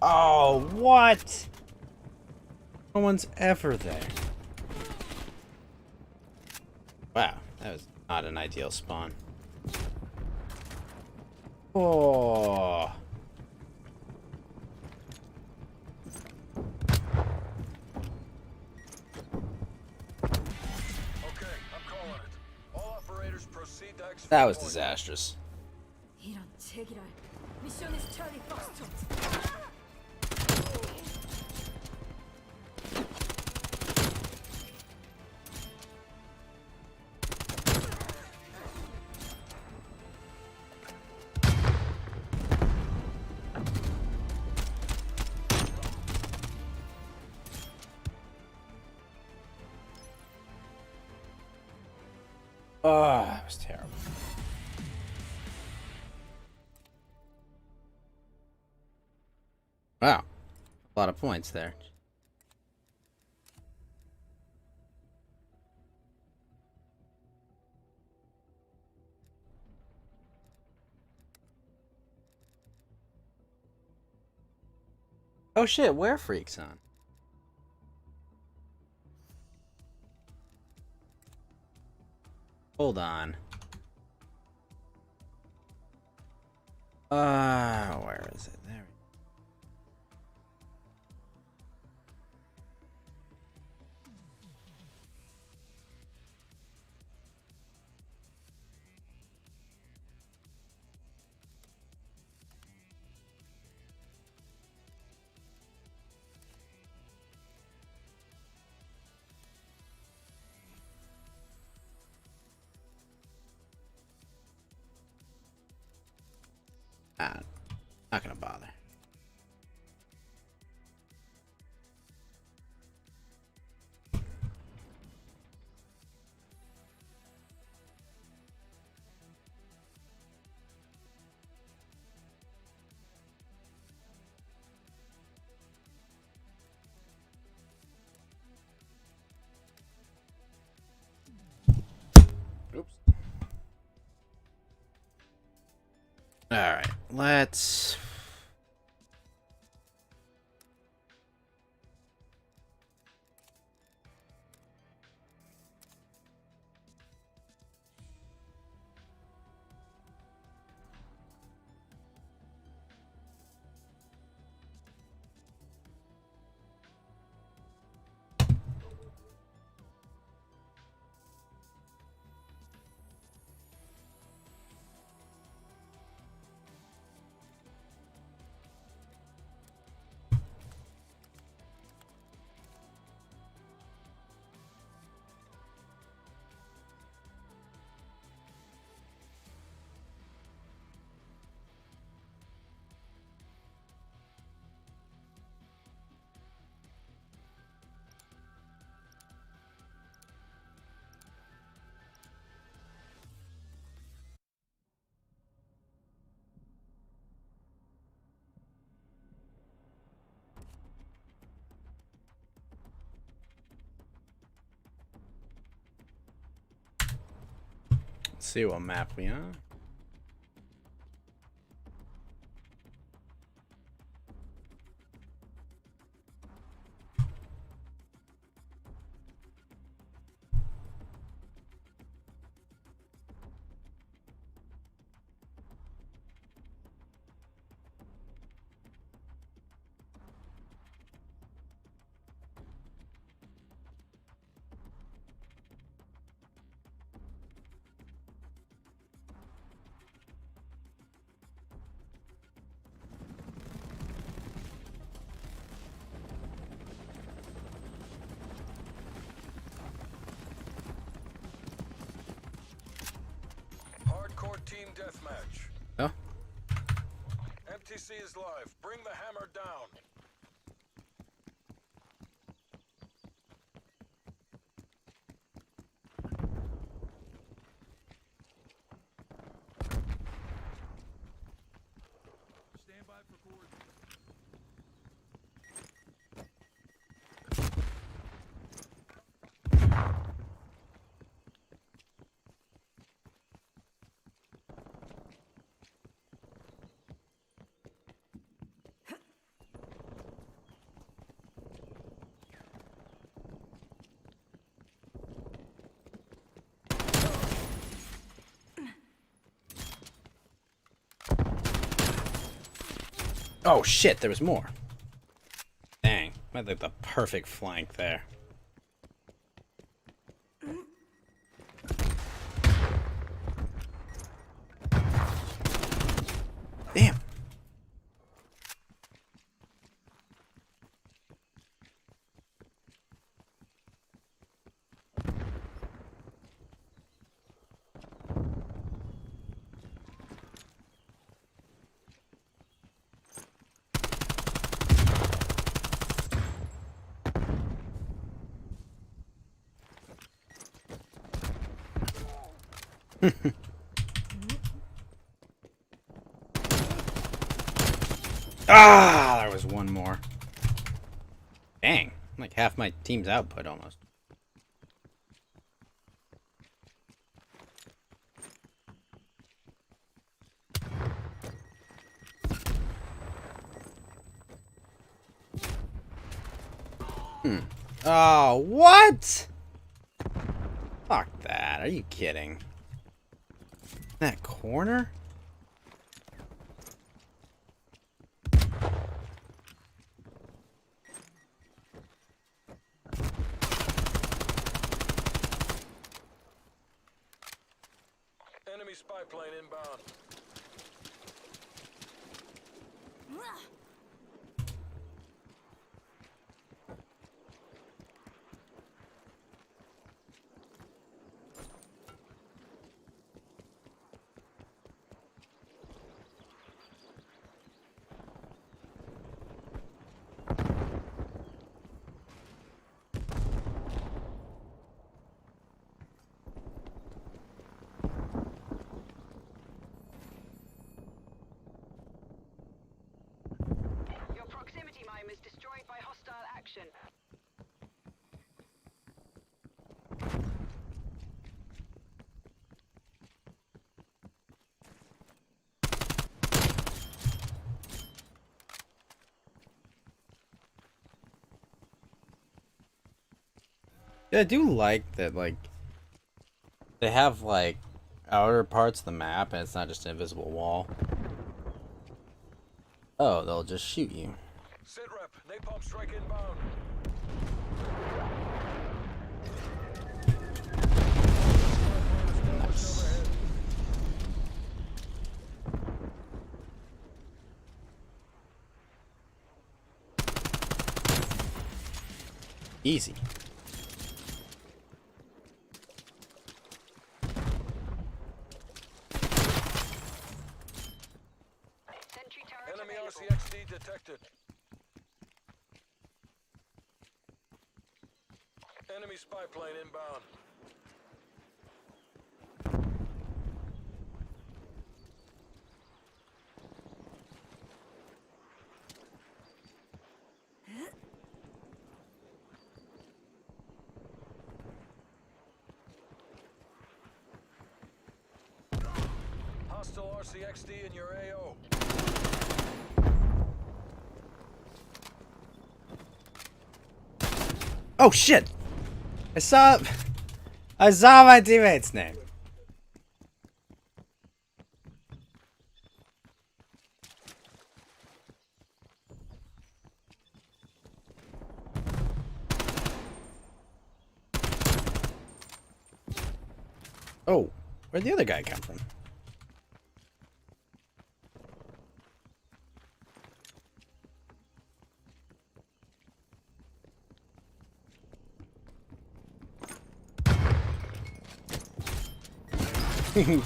Oh, what? No one's ever there. Wow, that was not an ideal spawn. Oh. Okay, I'm calling it. All operators proceed to exfil That was point. disastrous. Oh, that was terrible. Wow. A lot of points there. Oh shit, where Freak's on? Hold on. Where is it? There. Not gonna bother. Oops. All right, let's. See what map we on. Hardcore team deathmatch. Oh. MTC is live. Bring the hammer down. Stand by for coordinates. Oh shit, there was more. Dang, I had like the perfect flank there. Damn. Ah, there was one more. Dang, like half my team's output almost. Oh, what? Fuck that. Are you kidding? That corner? Enemy spy plane inbound. Your proximity mine was destroyed by hostile action. Yeah, I do like that, like, they have, like, outer parts of the map, and it's not just an invisible wall. Oh, they'll just shoot you. Sit rep. Napalm strike inbound. Nice. Easy. Sentry turret Enemy available. RCXD detected. Enemy spy plane inbound. Hostile RCXD in your AO. Oh shit! I saw my teammate's name. Oh, where'd the other guy come from?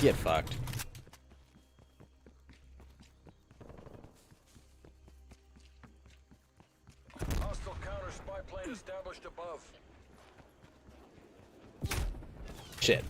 Get fucked. Hostile counter spy plane established above. Shit.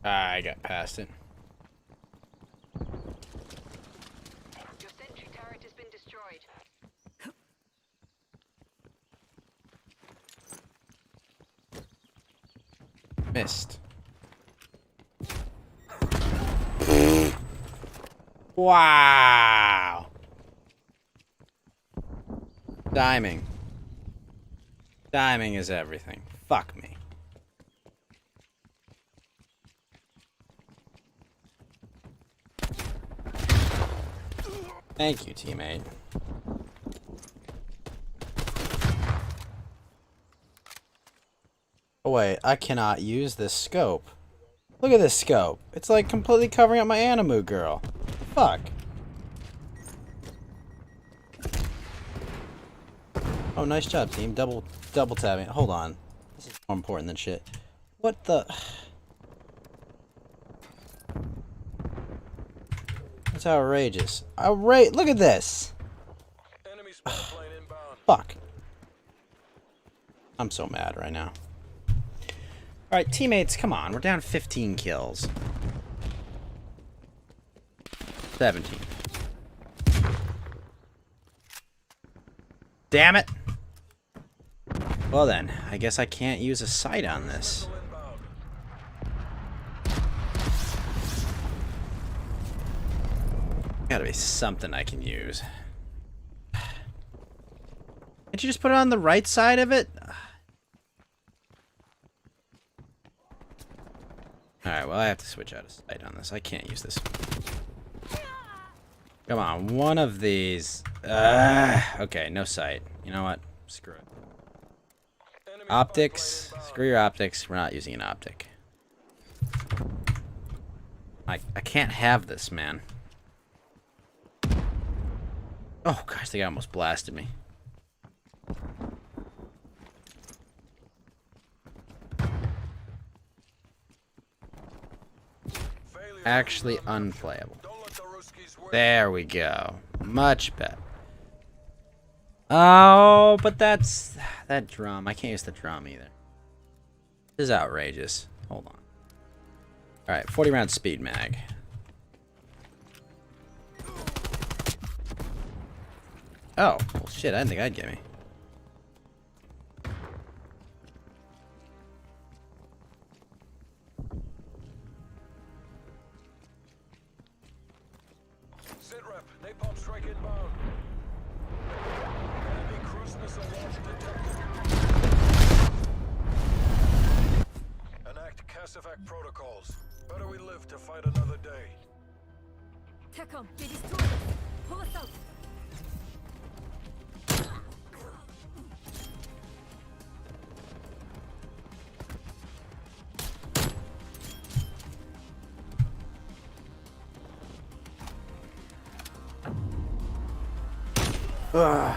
I got past it. Your sentry turret has been destroyed. Missed. Wow. Diming. Diming is everything. Fuck me. Thank you, teammate. Oh wait, I cannot use this scope. Look at this scope. It's like completely covering up my Animu girl. Fuck. Oh, nice job, team. Double tabbing. Hold on. This is more important than shit. What the? That's outrageous. Look at this. Fuck. I'm so mad right now. Alright, teammates, come on. We're down 15 kills. 17. Damn it! Well then, I guess I can't use a sight on this. Gotta be something I can use. Can't you just put it on the right side of it? Alright, well I have to switch out a sight on this. I can't use this. Come on, one of these. Okay, no sight. You know what? Screw it. Optics. Screw your optics. We're not using an optic. I can't have this, man. Oh gosh, the guy almost blasted me. Actually unplayable. There we go. Much better. Oh, but that's that drum. I can't use the drum either. This is outrageous. Hold on. Alright, 40 round speed mag. Oh, well shit, I didn't think I'd get me. Sitrep, napalm strike inbound. Enemy cruise missile launch detected. Enact Casevac protocols. Better we live to fight another day. TACOM, they destroyed us. Pull us out. Ugh.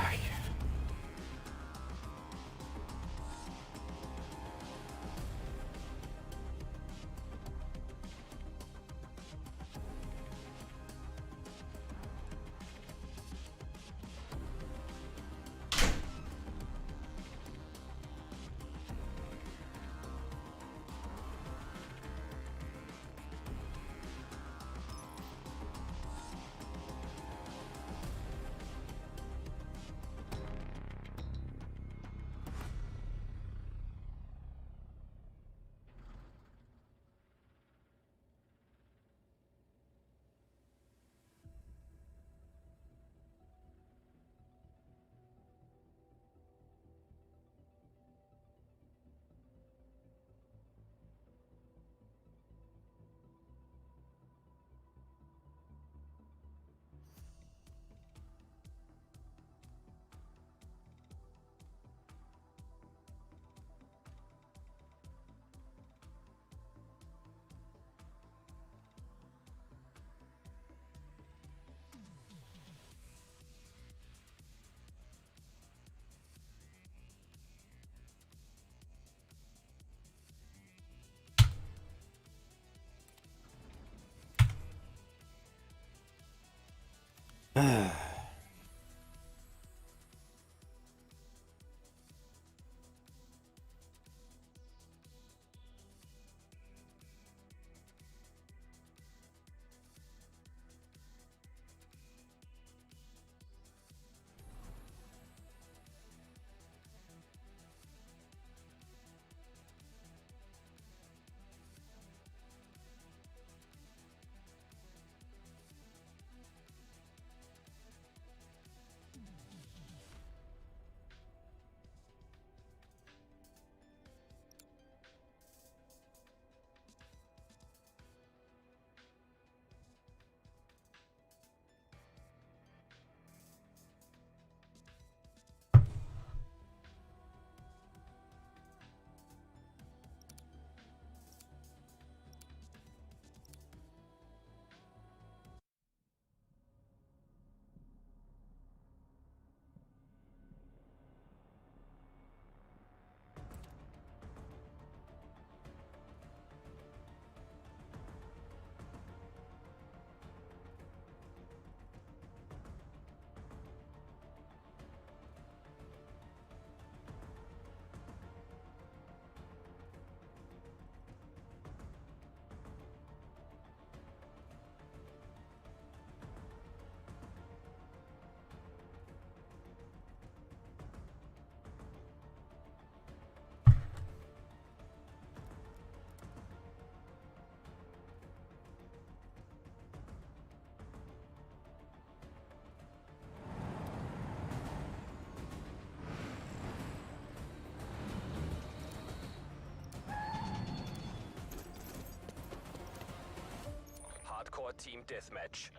team deathmatch.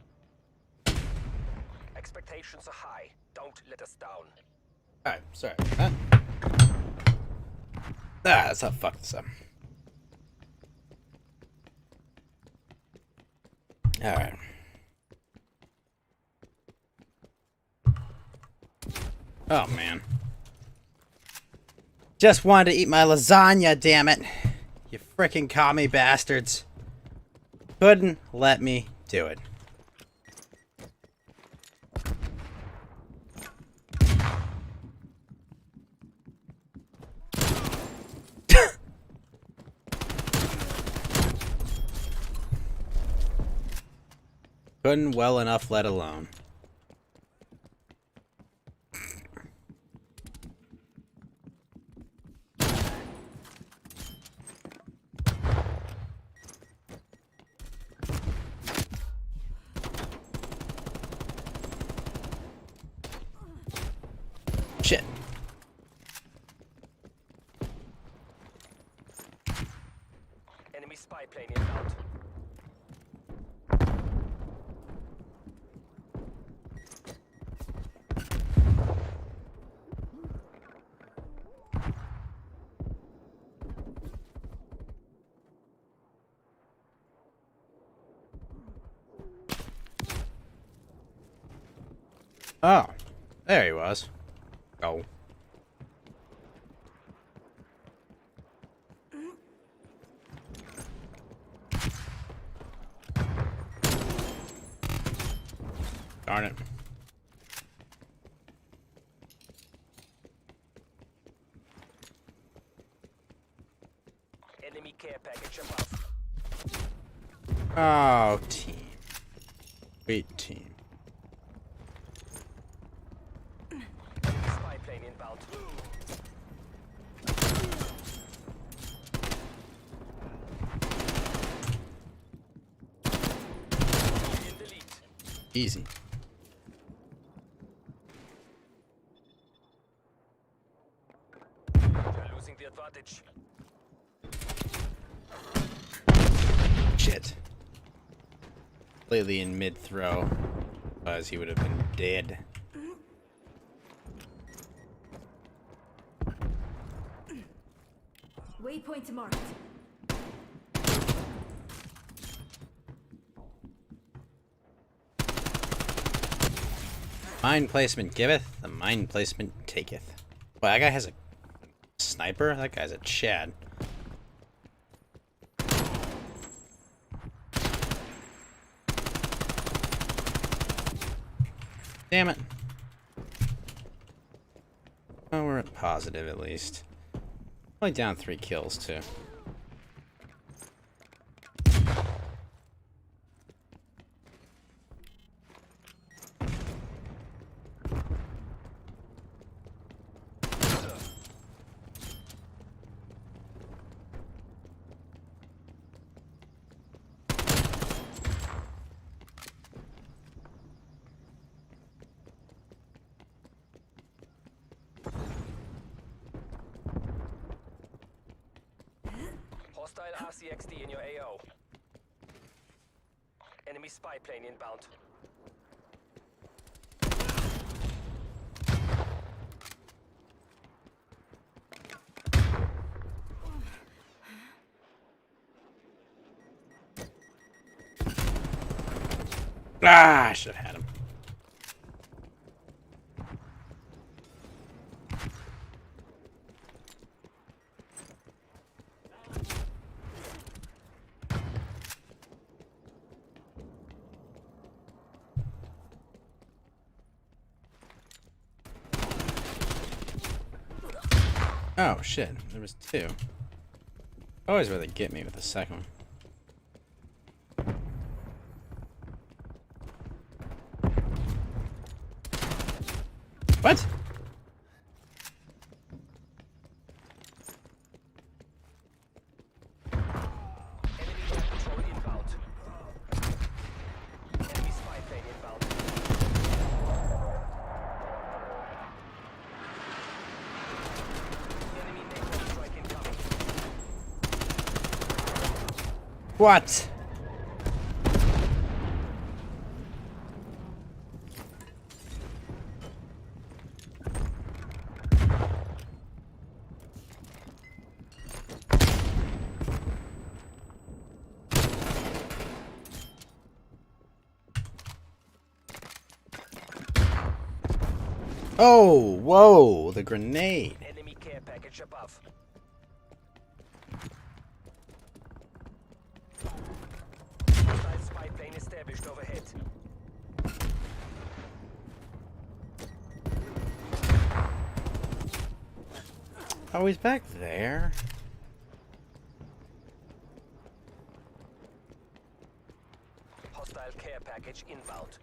Expectations are high. Don't let us down. Alright, sorry. Huh? Let's not fuck this up. Alright. Oh, man. Just wanted to eat my lasagna, damn it. You frickin' commie bastards. Couldn't let me do it. Couldn't well enough let alone. Shit. Enemy spy plane inbound. Oh, there he was. Oh. Darn it. Enemy care package above. Oh, team. Sweet team. Spy plane inbound. In the lead. Easy. We're losing the advantage. Shit. Completely in mid-throw. Otherwise he would have been dead. Waypoint marked. Mine placement giveth, the mine placement taketh. Well, that guy has a sniper? That guy's a Chad. Damn it. Oh, we're at positive at least. Only down 3 kills, too. Hostile RCXD in your AO. Enemy spy plane inbound. Ah, I should have had him. Oh shit, there was 2. Always where they get me with the second one. What? Enemy air patrol inbound. Enemy spy plane inbound. Enemy NATO strike incoming. What? Oh, whoa, the grenade. Enemy care package above. Hostile spy plane established overhead. Oh, he's back there. Hostile care package inbound.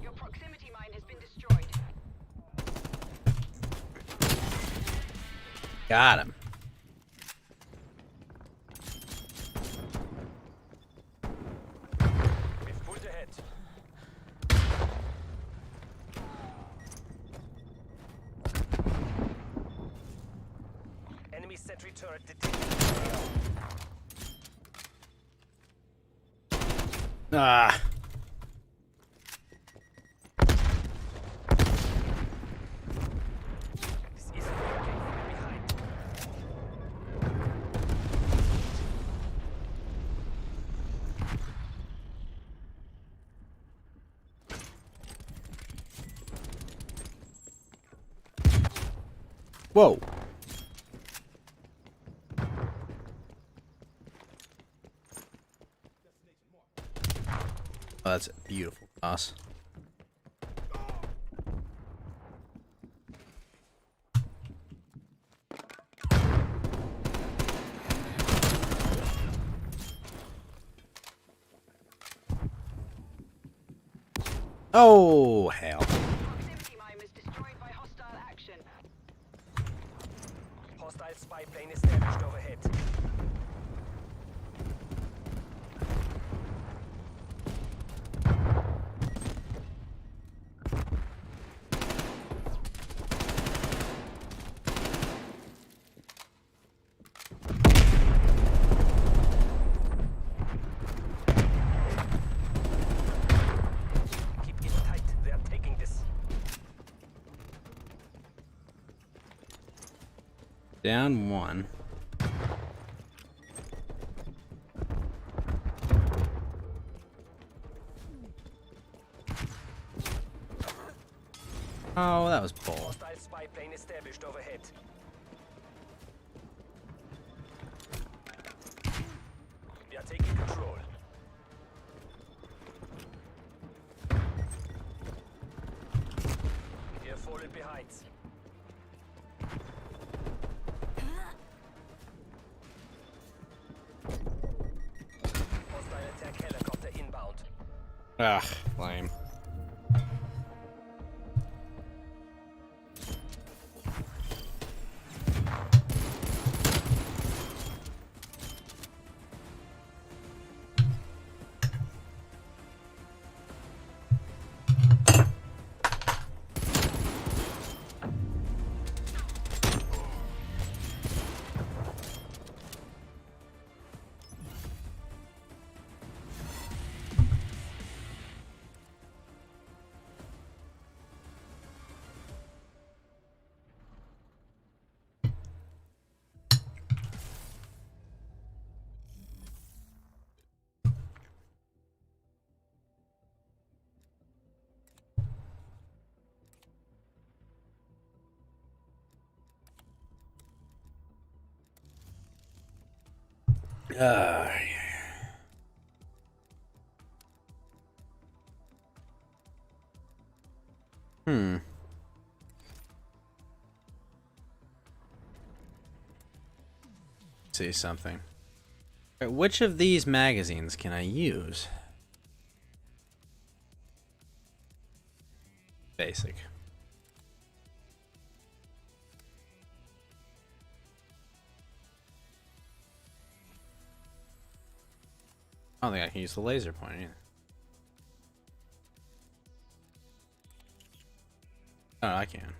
Your proximity mine has been destroyed. Got him. We've pulled ahead. Enemy sentry turret detected. Ah. This isn't working. We're behind. Whoa. Oh, that's beautiful, boss. Oh, hell. Proximity mine was destroyed by hostile action. Hostile spy plane established overhead. Keep it tight. They are taking this. Down one. Oh, that was bull. Hostile spy plane established overhead. We are taking control. We have fallen behind. Hostile attack helicopter inbound. Ugh, lame. Uh, hmm. See something. Alright, which of these magazines can I use? Basic. I don't think I can use the laser pointer either. Oh, I can.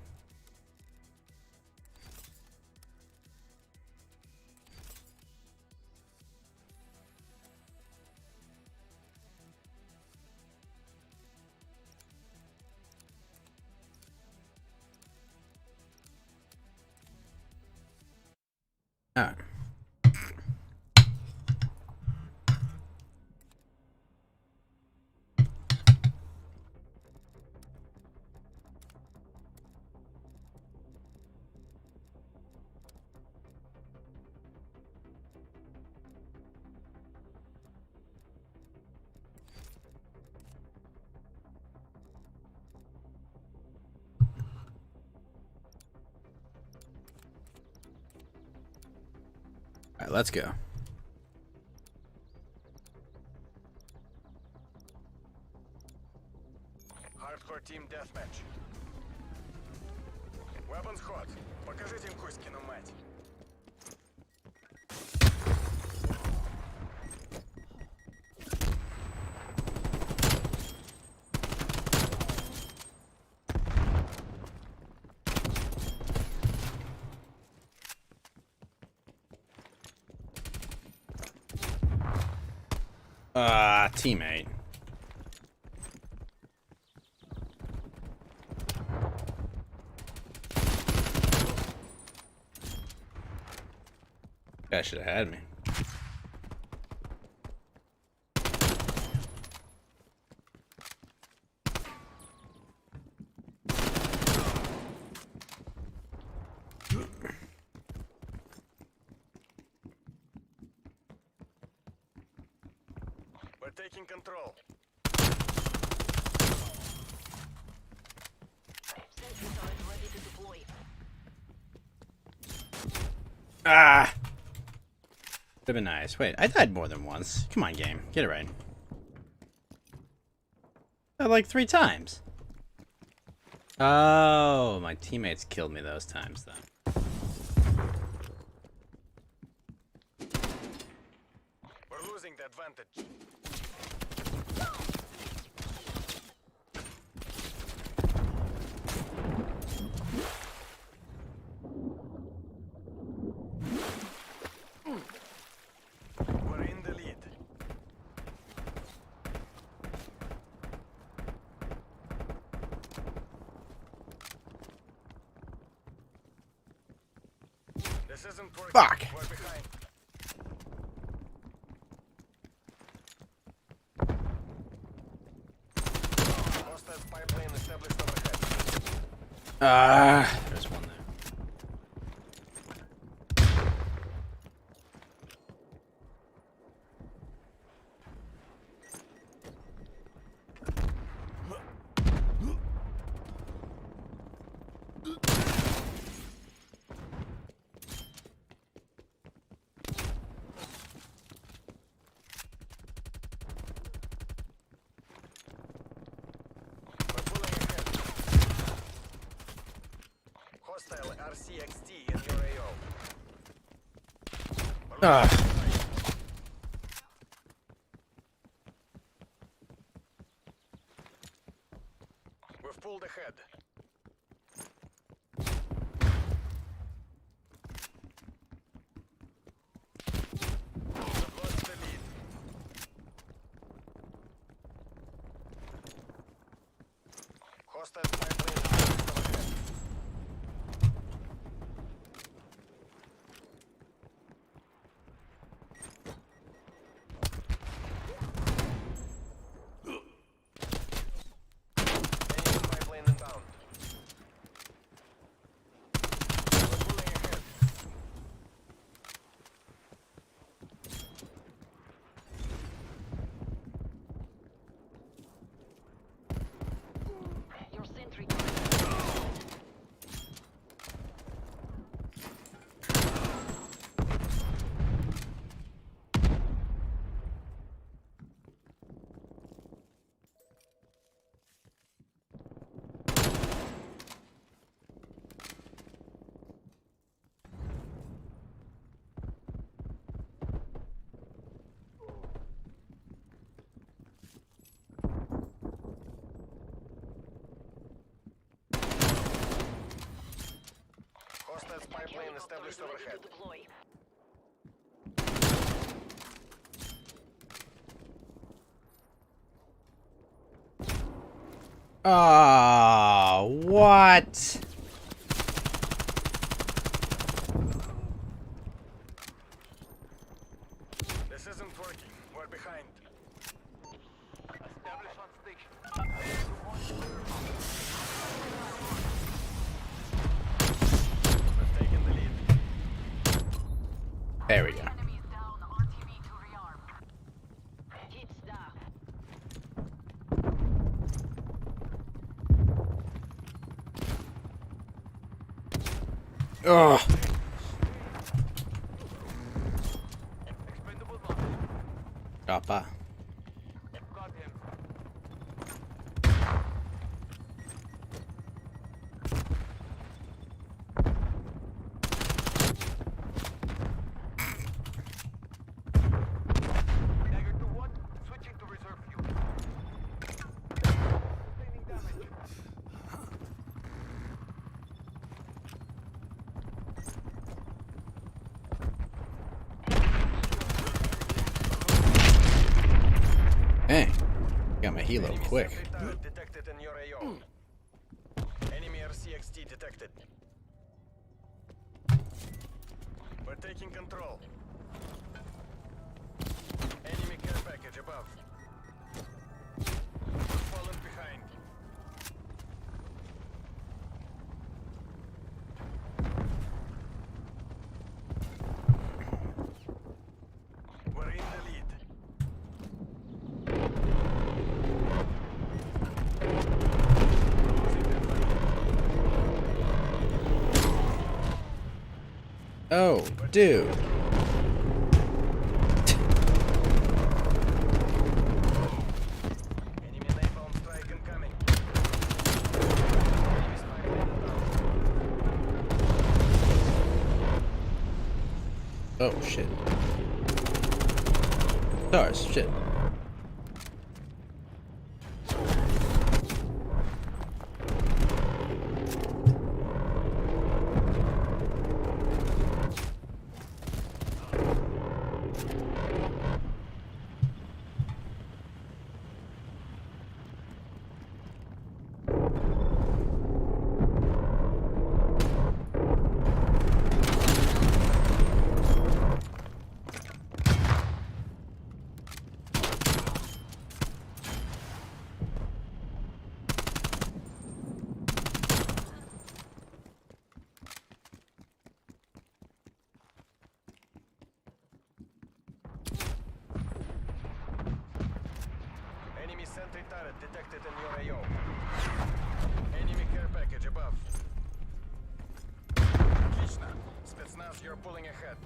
Alright, let's go. Hardcore team deathmatch. Weapons hot. Покажите им Кузькину мать. Teammate. Guy should have had me. We're taking control. Sentry turret ready to deploy. Ah! Would've been nice. Wait, I died more than once. Come on, game. Get it right. Like 3 times. Oh, my teammates killed me those times, though. We're losing the advantage. We're in the lead. This isn't working. Fuck. We're behind. Hostile spy plane established overhead. There's one there. We're pulling ahead. Hostile RCXT in your AO. We've pulled ahead. We've lost the lead. Hostile spy plane established overhead. Enemy spy plane inbound. We're pulling ahead. Your sentry turret. Hostile spy plane established Helicopter is ready overhead. to deploy. What? This isn't working. We're behind. Establish on station. We've taken the lead. There we go. Enemies down. RTV to rearm. Hits down. Ugh. helo quick. Detected in your AO. Enemy RCXD detected. We're taking control. Enemy care package above. Fallen behind. We're in the lead. Oh, dude. Enemy napalm strike incoming. Enemy spy plane inbound. Oh, shit. Stars, shit. Enemy sentry turret detected in your AO. Enemy care package above. Отлично. Spetsnaz, you're pulling ahead.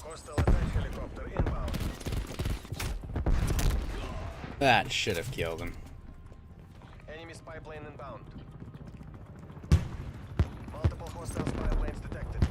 Hostile attack helicopter inbound. That should have killed him. Enemy spy plane inbound. Multiple hostile spy planes detected.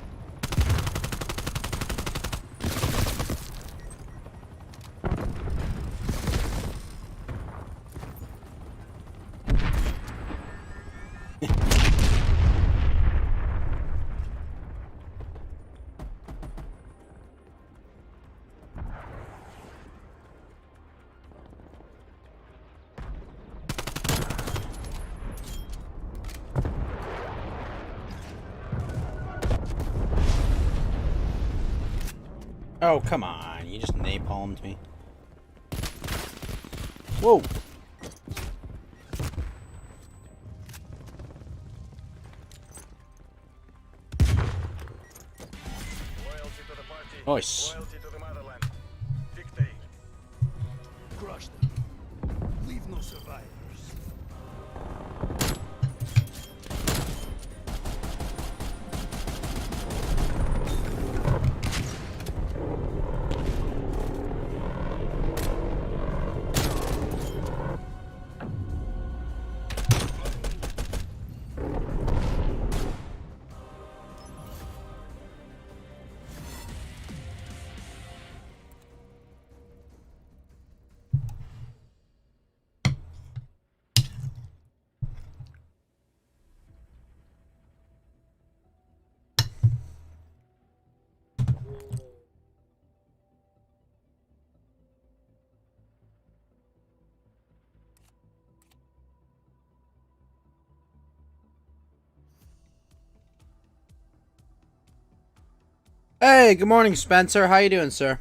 Oh, come on. You just napalmed me. Whoa. Loyalty to the party. Nice. Loyalty to the motherland. Victory. Crush them. Leave no survivors. Hey, good morning, Spencer. How you doing, sir?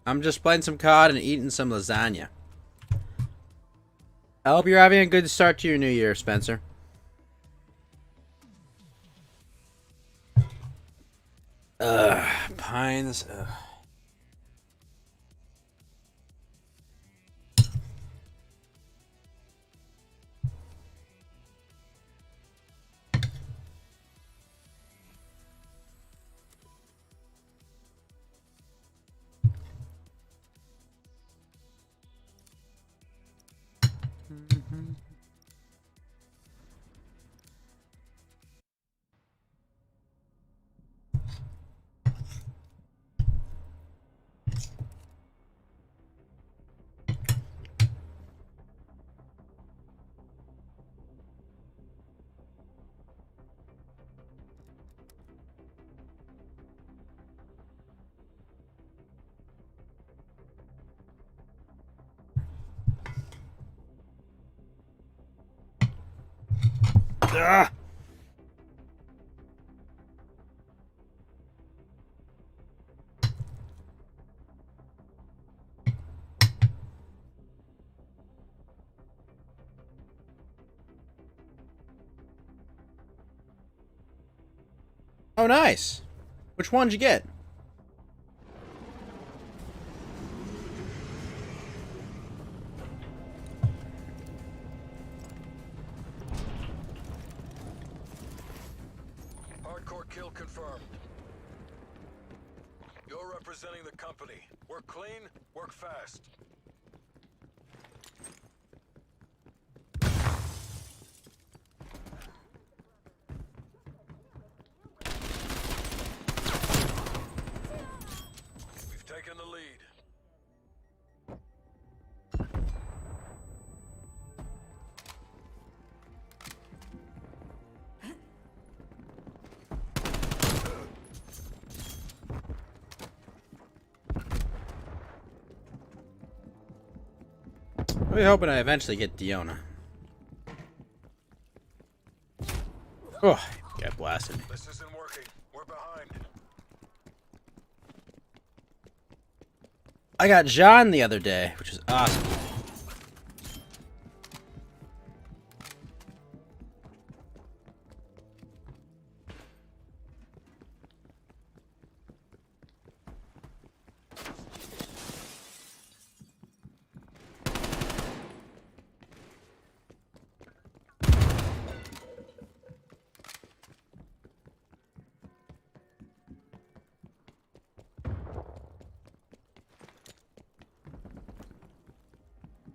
I'm just playing some COD and eating some lasagna. I hope you're having a good start to your new year, Spencer. Pines. Ugh. Ugh. Oh, nice. Which one did you get? Hardcore kill confirmed. You're representing the company. Work clean, work fast. We've taken the lead. I'm really hoping I eventually get Diona. Oh, got blasted. This isn't working. We're behind. I got Jean the other day, which is awesome.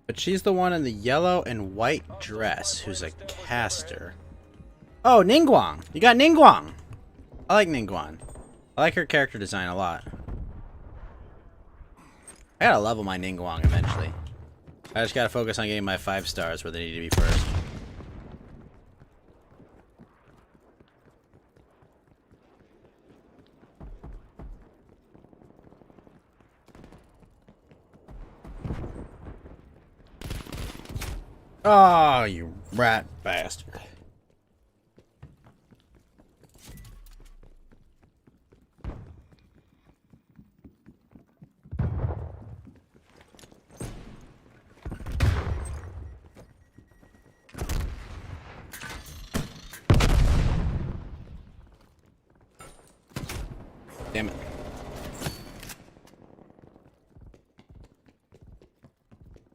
But she's the one in the yellow and white dress who's a caster. Oh, Ningguang! You got Ningguang! I like Ningguang. I like her character design a lot. I gotta level my Ningguang eventually. I just gotta focus on getting my 5 stars where they need to be first. Oh, you rat bastard. Damn it.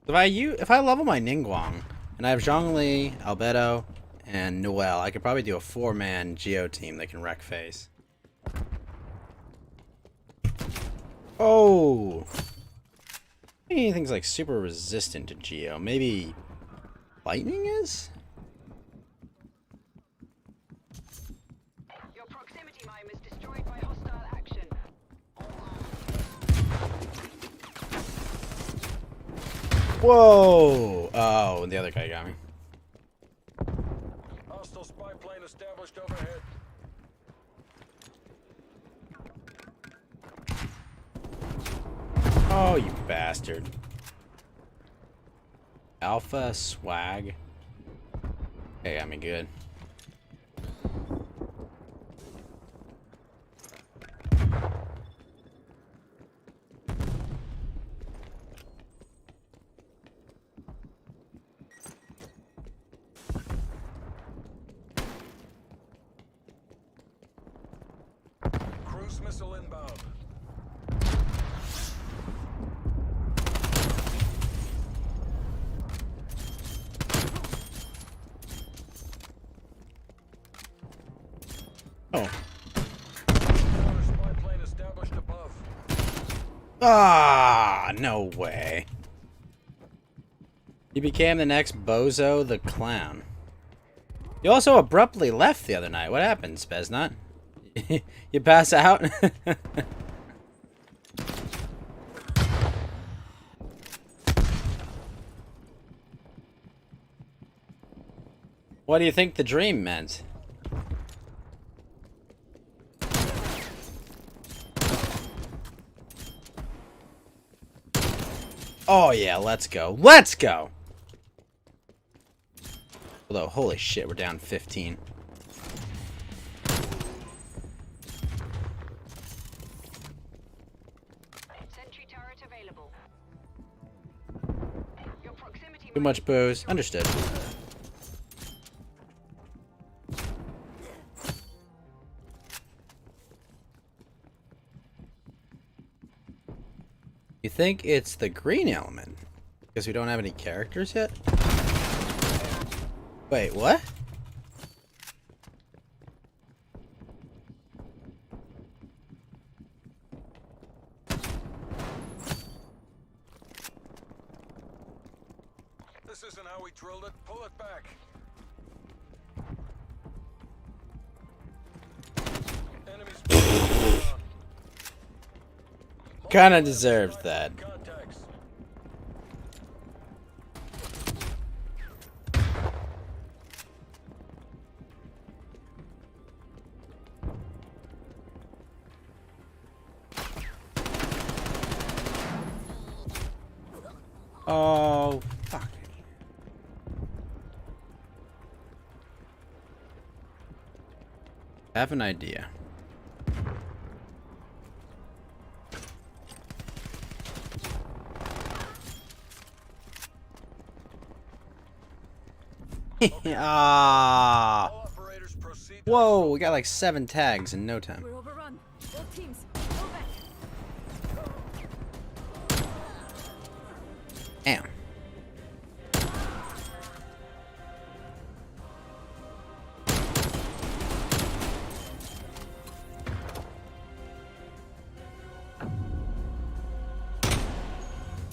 If I level my Ningguang, and I have Zhongli, Albedo, and Noelle, I could probably do a 4-man Geo team that can wreck face. Oh! Maybe anything's like super resistant to Geo. Maybe lightning is? Your proximity mine was destroyed by hostile action. Whoa! Oh, the other guy got me. Hostile spy plane established overhead. Oh, you bastard. Alpha swag. Hey, got me good. Cruise missile inbound. Oh. Spy plane established above. Ah, no way. He became the next Bozo the Clown. You also abruptly left the other night. What happened, Speznut? You pass out? What do you think the dream meant? Oh yeah, let's go. Let's go! For Although, holy shit, we're down 15. Sentry turret available. Your proximity Too much booze. Understood. You think it's the green element? Because we don't have any characters yet? Wait, what? This isn't how we drilled it. Pull it back. Enemies. Kinda deserved that. Contacts. Oh, fuck. I have an idea. Ah. All operators proceed. Whoa, we got like 7 tags in no time. We're overrun. All teams, go back. Damn.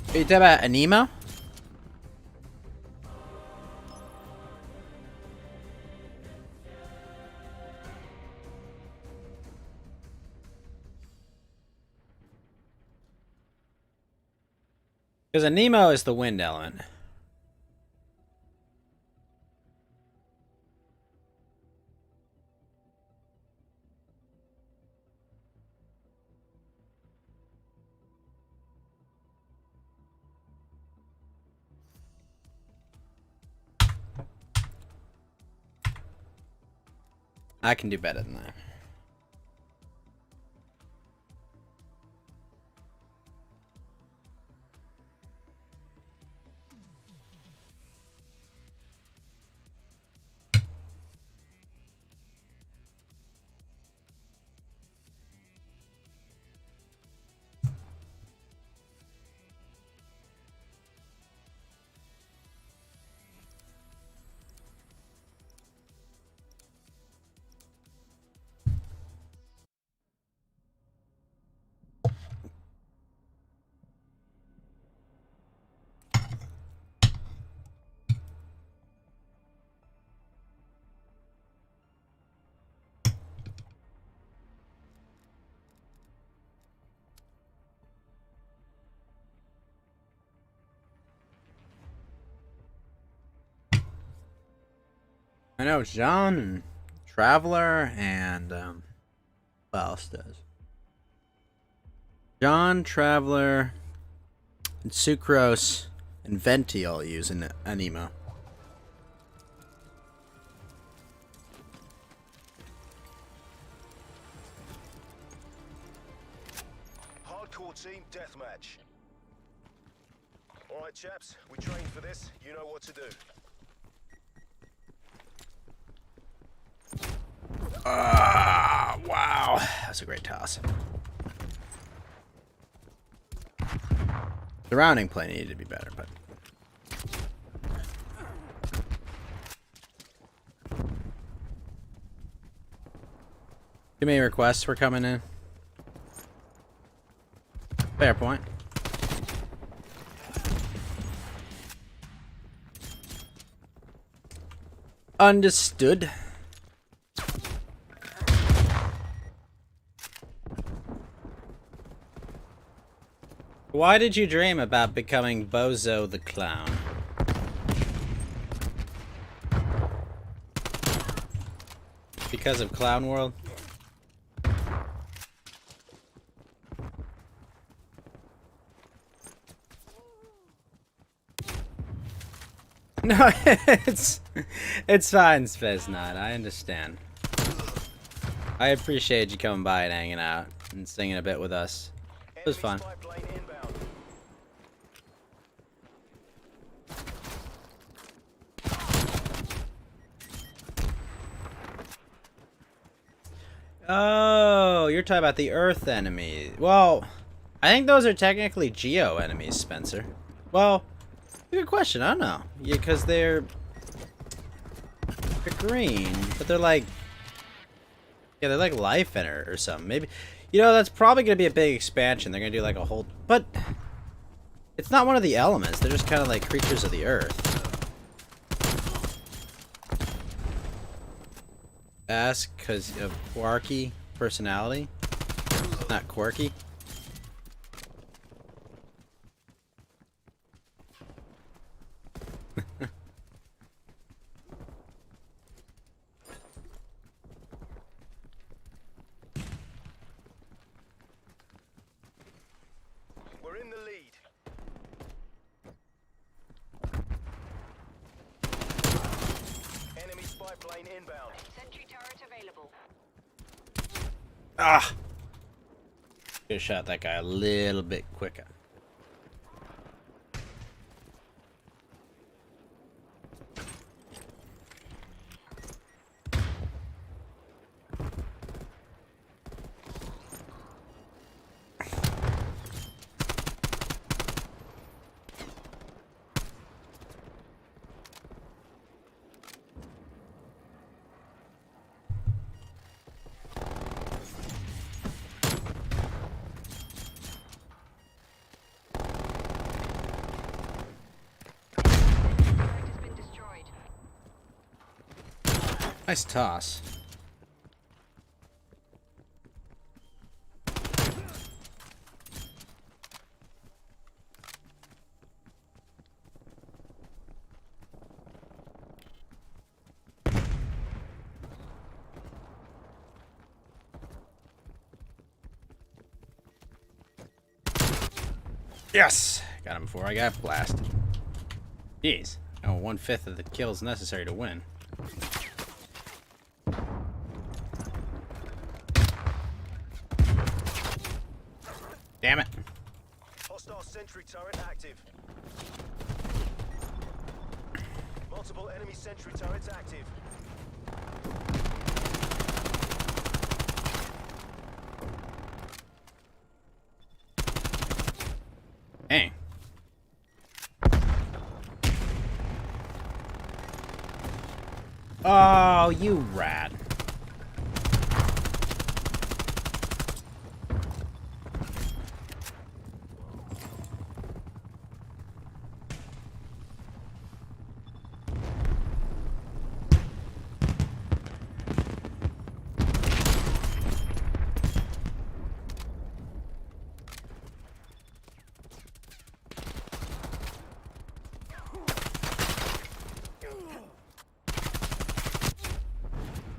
Are you talking about Anemo? Because Anemo is the wind element. I can do better than that. I know John and Traveler and what else does? John, Traveler, and Sucrose and Venti all use an Anemo. Hardcore team deathmatch. All right, chaps. We trained for this. You know what to do. Ah, wow. That's a great toss. The rounding play needed to be better, but... Too many requests were coming in. Fair point. Understood. Why did you dream about becoming Bozo the Clown? Because of Clown World? No, it's fine, Space Nine. I understand. I appreciate you coming by and hanging out and singing a bit with us. It was fun. Spy plane inbound. Oh, you're talking about the Earth enemies. Well, I think those are technically Geo enemies, Spencer. Well, good question. I don't know. Yeah, because they're green, but they're like, yeah, they're like Life Enter or something. Maybe, you know, that's probably gonna be a big expansion. They're gonna do like a whole, but it's not one of the elements. They're just kind of like creatures of the Earth. Ask because of quirky personality, not quirky. We're in the lead. Enemy spy plane inbound. Sentry turret available. Ah! Could have shot that guy a little bit quicker. Turret has been destroyed. Nice toss. Yes! Got him before I got blasted. Jeez. Oh, 1/5 of the kills necessary to win. Damn it. Hostile sentry turret active. Multiple enemy sentry turrets active. Dang. Oh, you rat.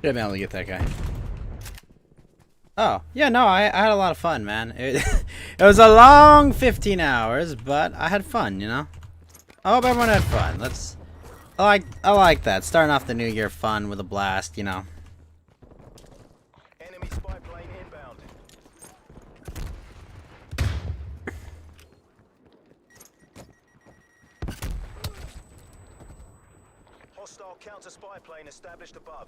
Should have been able to get that guy. Oh, yeah, no, I had a lot of fun, man. It was a long 15 hours, but I had fun, you know? I hope everyone had fun. I like that. Starting off the new year fun with a blast, you know? Enemy spy plane inbound. Hostile counter spy plane established above.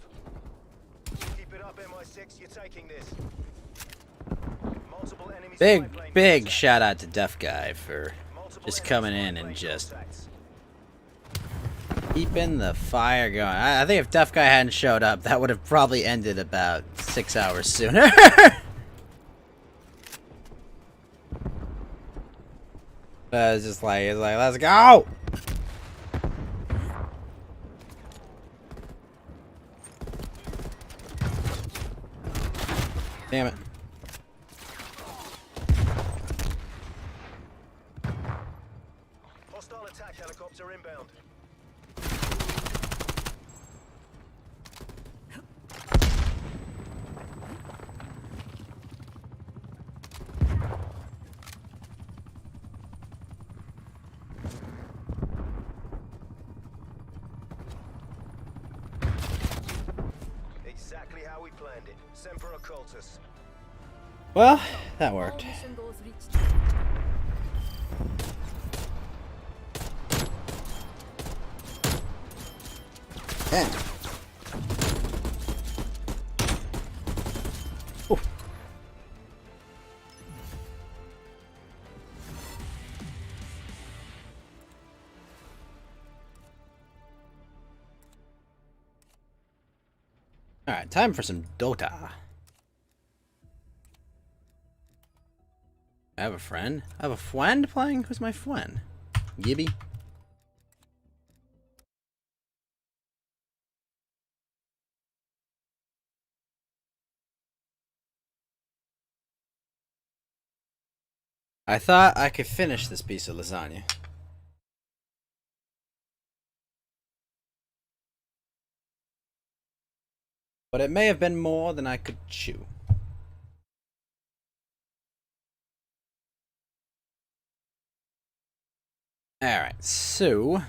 Keep it up, MI6. You're taking this. Multiple enemy spy plane Big contacts. shout out to Deaf Guy for Multiple just enemy coming spy in and plane just contacts. keeping the fire going. I think if Deaf Guy hadn't showed up, that would have probably ended about 6 hours sooner. But it's like, let's go! Damn it. Hostile attack helicopter inbound. Bandit, Semper Occultus. Well, that worked. Damn. Ooh. Alright, time for some Dota. I have a friend? I have a friend playing? Who's my friend? Gibby? I thought I could finish this piece of lasagna. But it may have been more than I could chew. Alright, so let's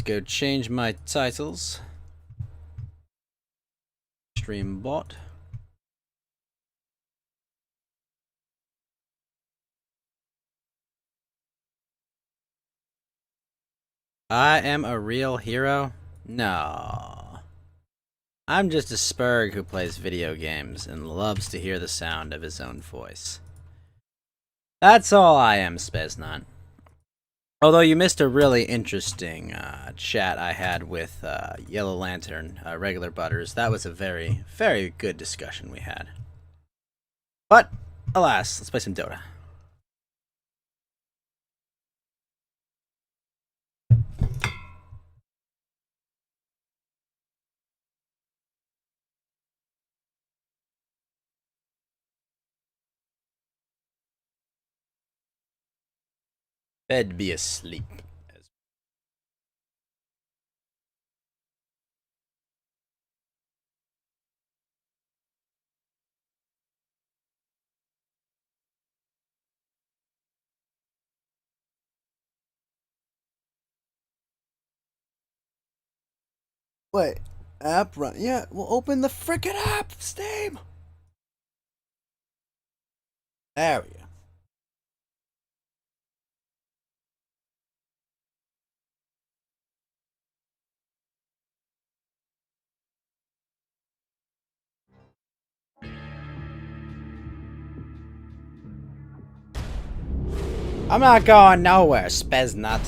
go change my titles. Stream bot. I am a real hero? No. I'm just a spurg who plays video games and loves to hear the sound of his own voice. That's all I am, Spaznut. Although you missed a really interesting chat I had with Yellow Lantern, Regular Butters. That was a very, very good discussion we had. But, alas, let's play some Dota. Bed be asleep. Wait, app run? Yeah, we'll open the frickin' app, Steam. There we go. I'm not going nowhere, Spaznut.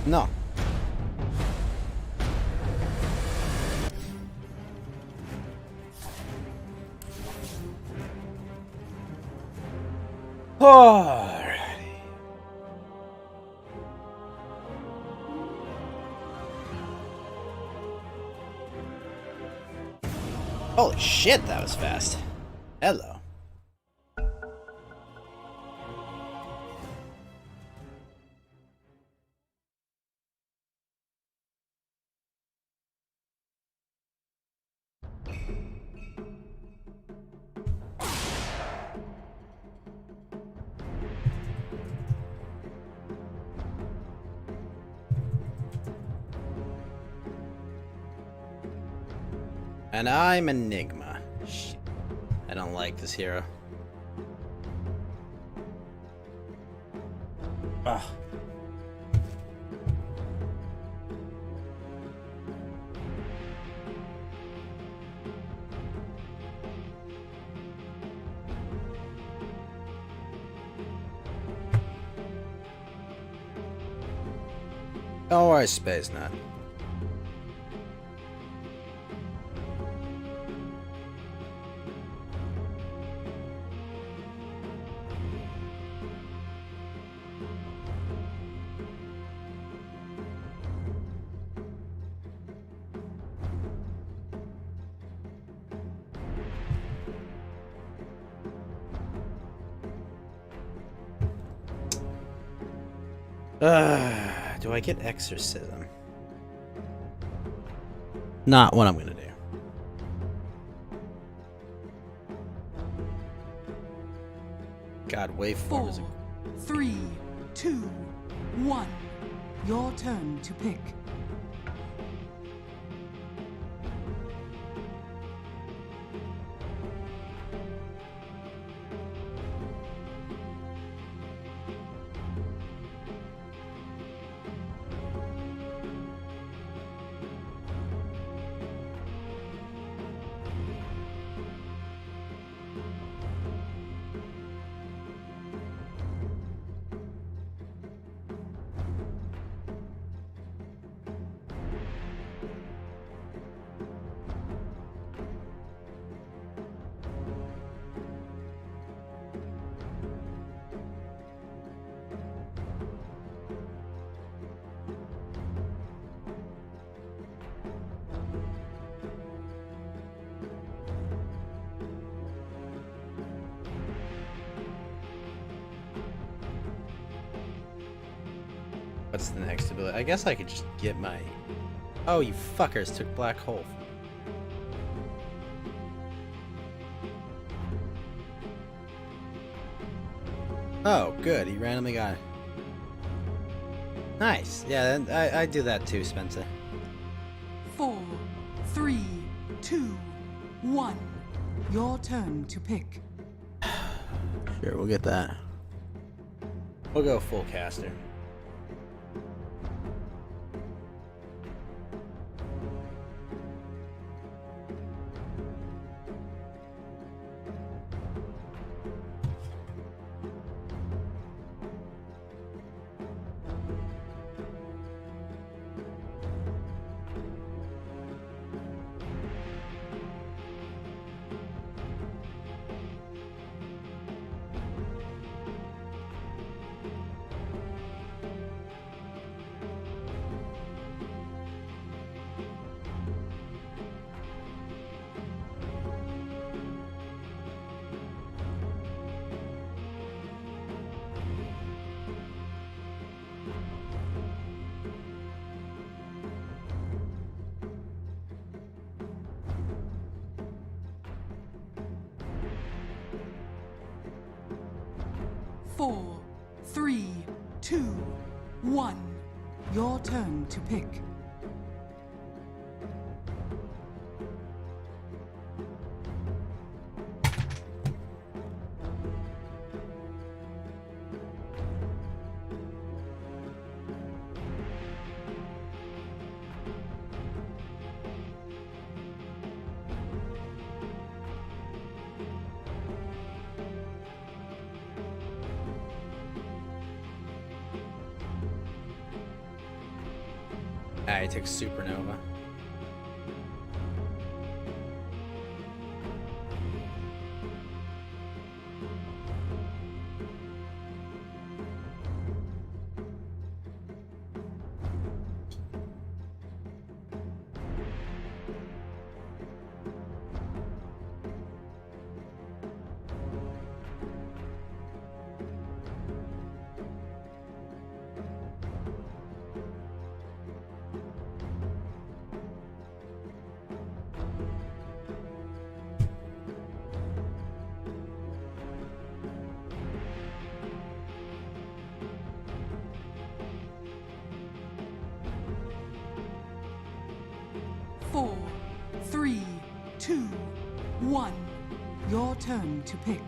No. Alrighty. Holy shit, that was fast. Hello. And I'm Enigma. Shit. I don't like this hero. Ugh. Don't worry, Spaznut. Do I get exorcism? Not what I'm gonna do. God, waveform is 4, 3, 2, 1. Your turn to pick. What's the next ability? I guess I could just get my... Oh, you fuckers took Black Hole. Oh, good. He randomly got... Nice. Yeah, I do that too, Spencer. 4, 3, 2, 1. Your turn to pick. Sure, we'll get that. We'll go full caster. Four, 3, 2, 1. Your turn to pick. I took Supernova. Four, 3, 2, 1. Your turn to pick.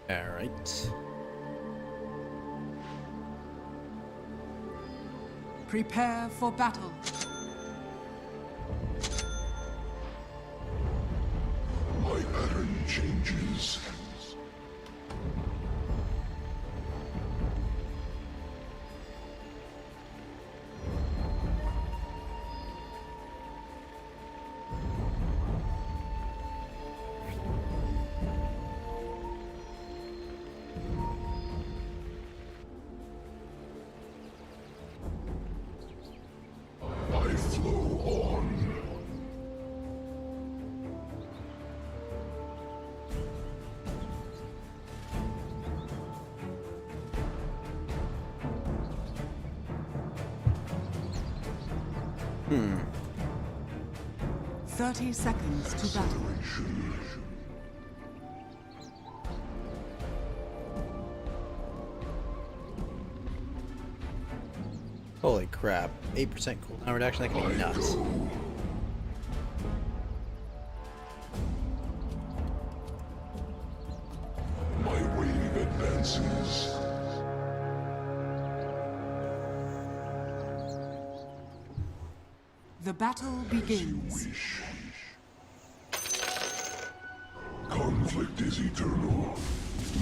Alright. Prepare for battle. My pattern changes. 30 seconds to battle. Holy crap. 8% cooldown reduction, that can be nuts. My wave advances. The battle begins. Conflict is eternal.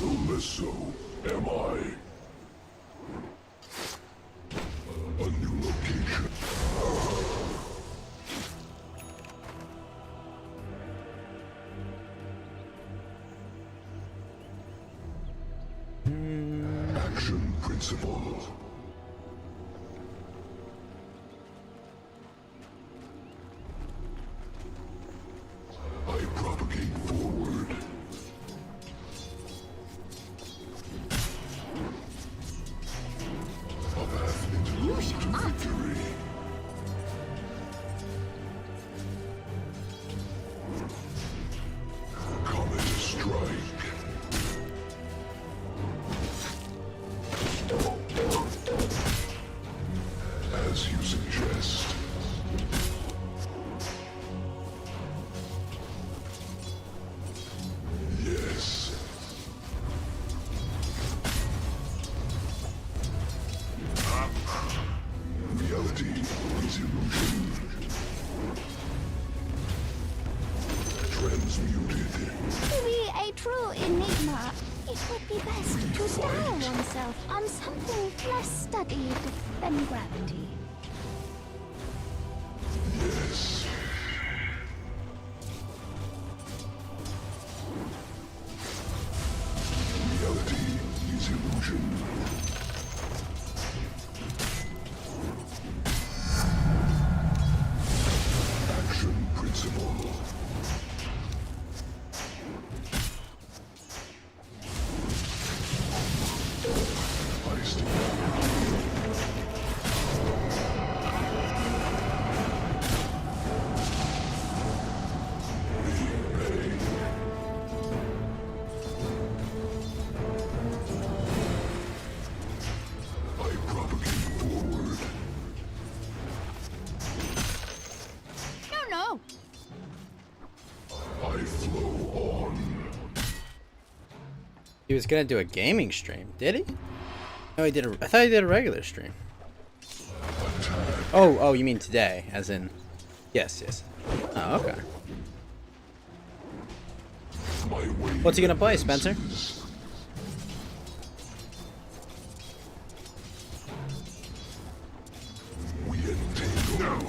No less so am I. A new location. Action principle. I propagate forward. A path into victory. Comet strike. As you suggest. Yes. Reality is illusion. Transmuted. To be a true enigma, it would be best to style oneself on something less studied than gravity. Yes. Reality is illusion. Action principle. I stand. I propagate forward. No. I flow on. He was gonna do a gaming stream, did he? No, he did I thought he did a regular stream. Oh, you mean today, as in... Yes. Oh, okay. My wave What's he gonna play, Spencer? advances. We entangle.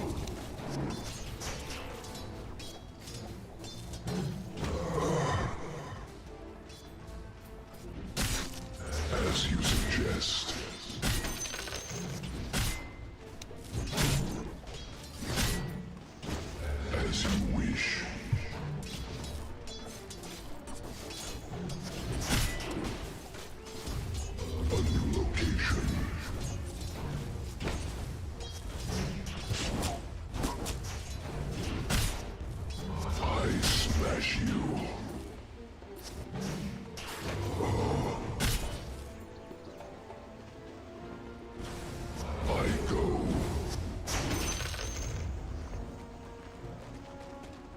As you suggest. As you wish. A new location. I smash you. I go.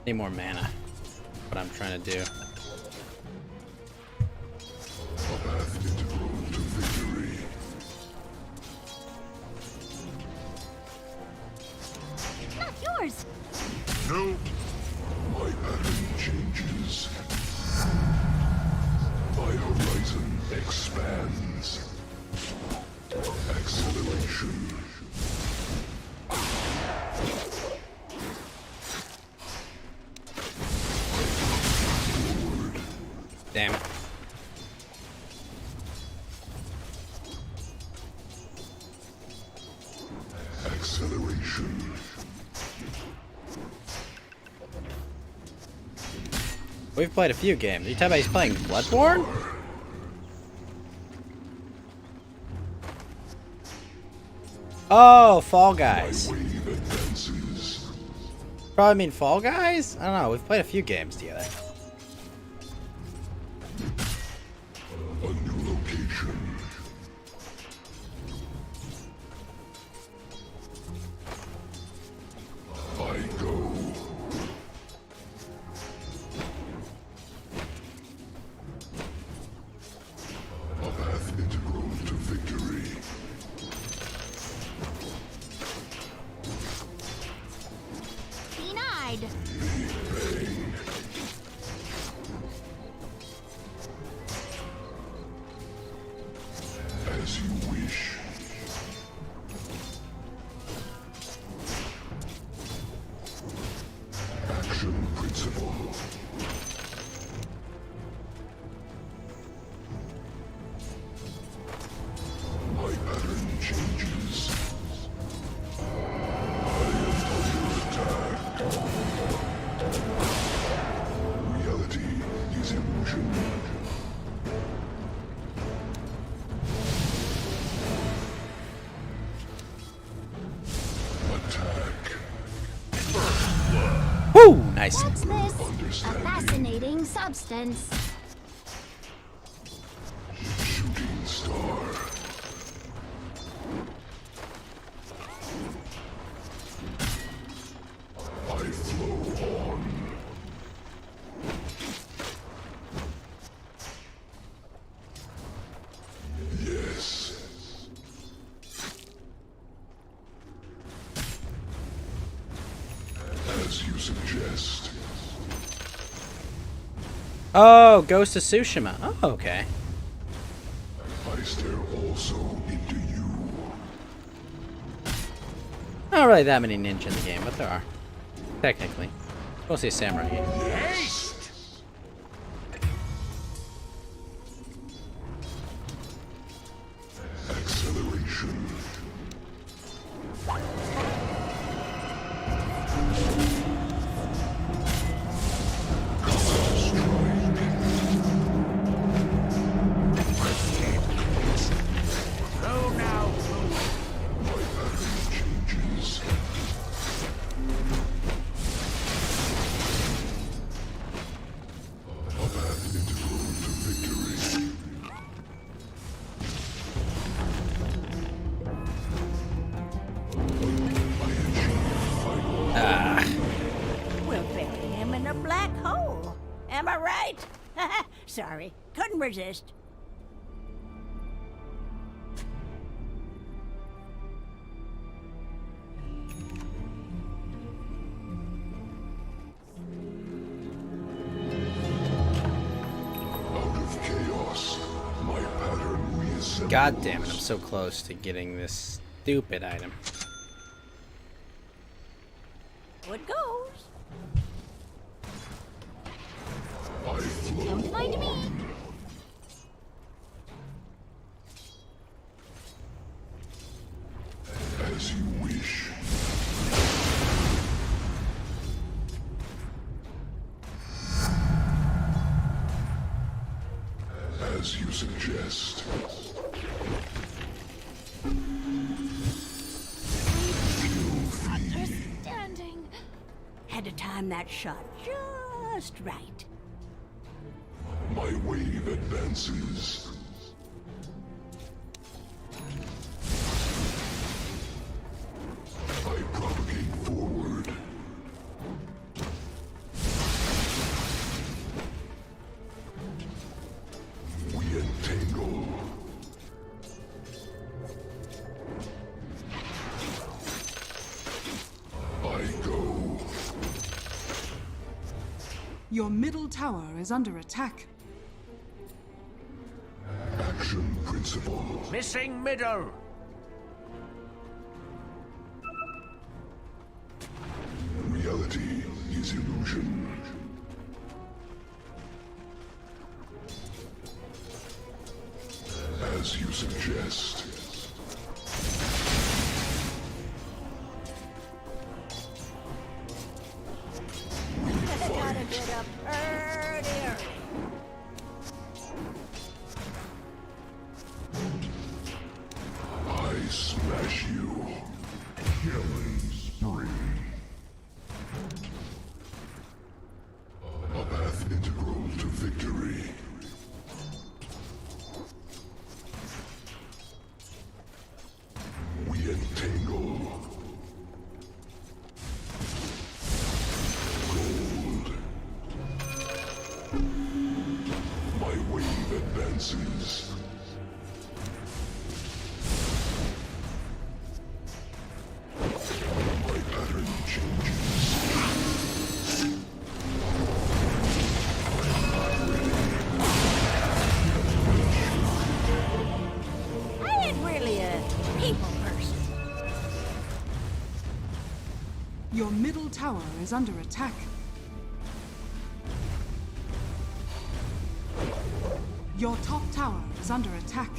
Need more mana. What I'm trying to do. A path integral to victory. Not yours. No. My pattern changes. My horizon expands. Acceleration. Damn it. Acceleration. We've played a few games. Are you talking about he's playing Bloodborne? Oh, Fall Guys. Wave advances. Probably mean Fall Guys? I don't know. We've played a few games together. A new location. I go. A path integral to victory. Denied. Bang. As you wish. Action principle. My pattern changes. I am under attack. Reality is illusion. Attack. Woo! Nice. What's this? A Understanding. fascinating substance. Shooting star. I flow on. Yes. As you suggest. Oh, Ghost of Tsushima. Oh, okay. I stare also into you. Not really that many ninja in the game, but there are. Technically. Mostly a samurai game. Haste! Acceleration. My pattern changes. A path integral to victory. We'll bury him in a black hole. Am I right? Sorry, couldn't resist. Out of chaos, my pattern reassembles. God damn it, I'm so close to getting this stupid item. It goes. I flow Don't mind me. on. As you wish. As you suggest. Understanding. Had to time that shot just right. My wave advances. I propagate forward. We entangle. I go. Your middle tower is under attack. Action principle. Missing middle. Reality is illusion. As you suggest. Gotta get up early. I smash you. Killing spree. Your middle tower is under attack. Your top tower is under attack.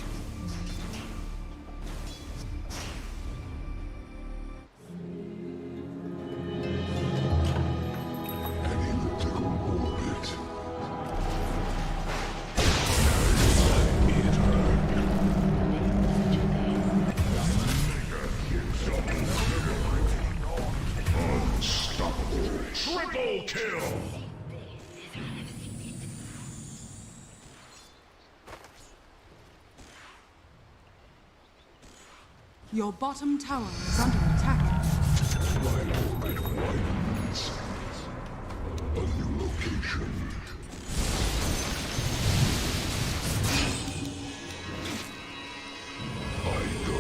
Triple kill! Your bottom tower is under attack. My orbit widens. A new location. I go.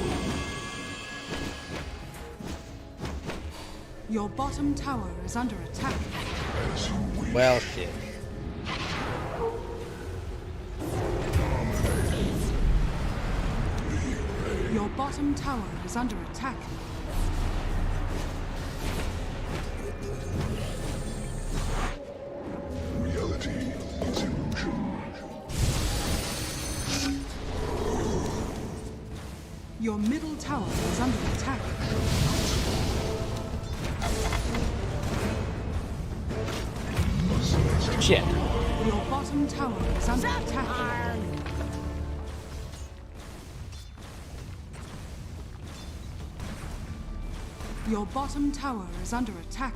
Your bottom tower is under attack. As you wish. Well, shit. Your bottom tower is under attack. Reality is illusion. Your middle tower is under attack. Shit. Your bottom tower is under attack. Your bottom tower is under attack.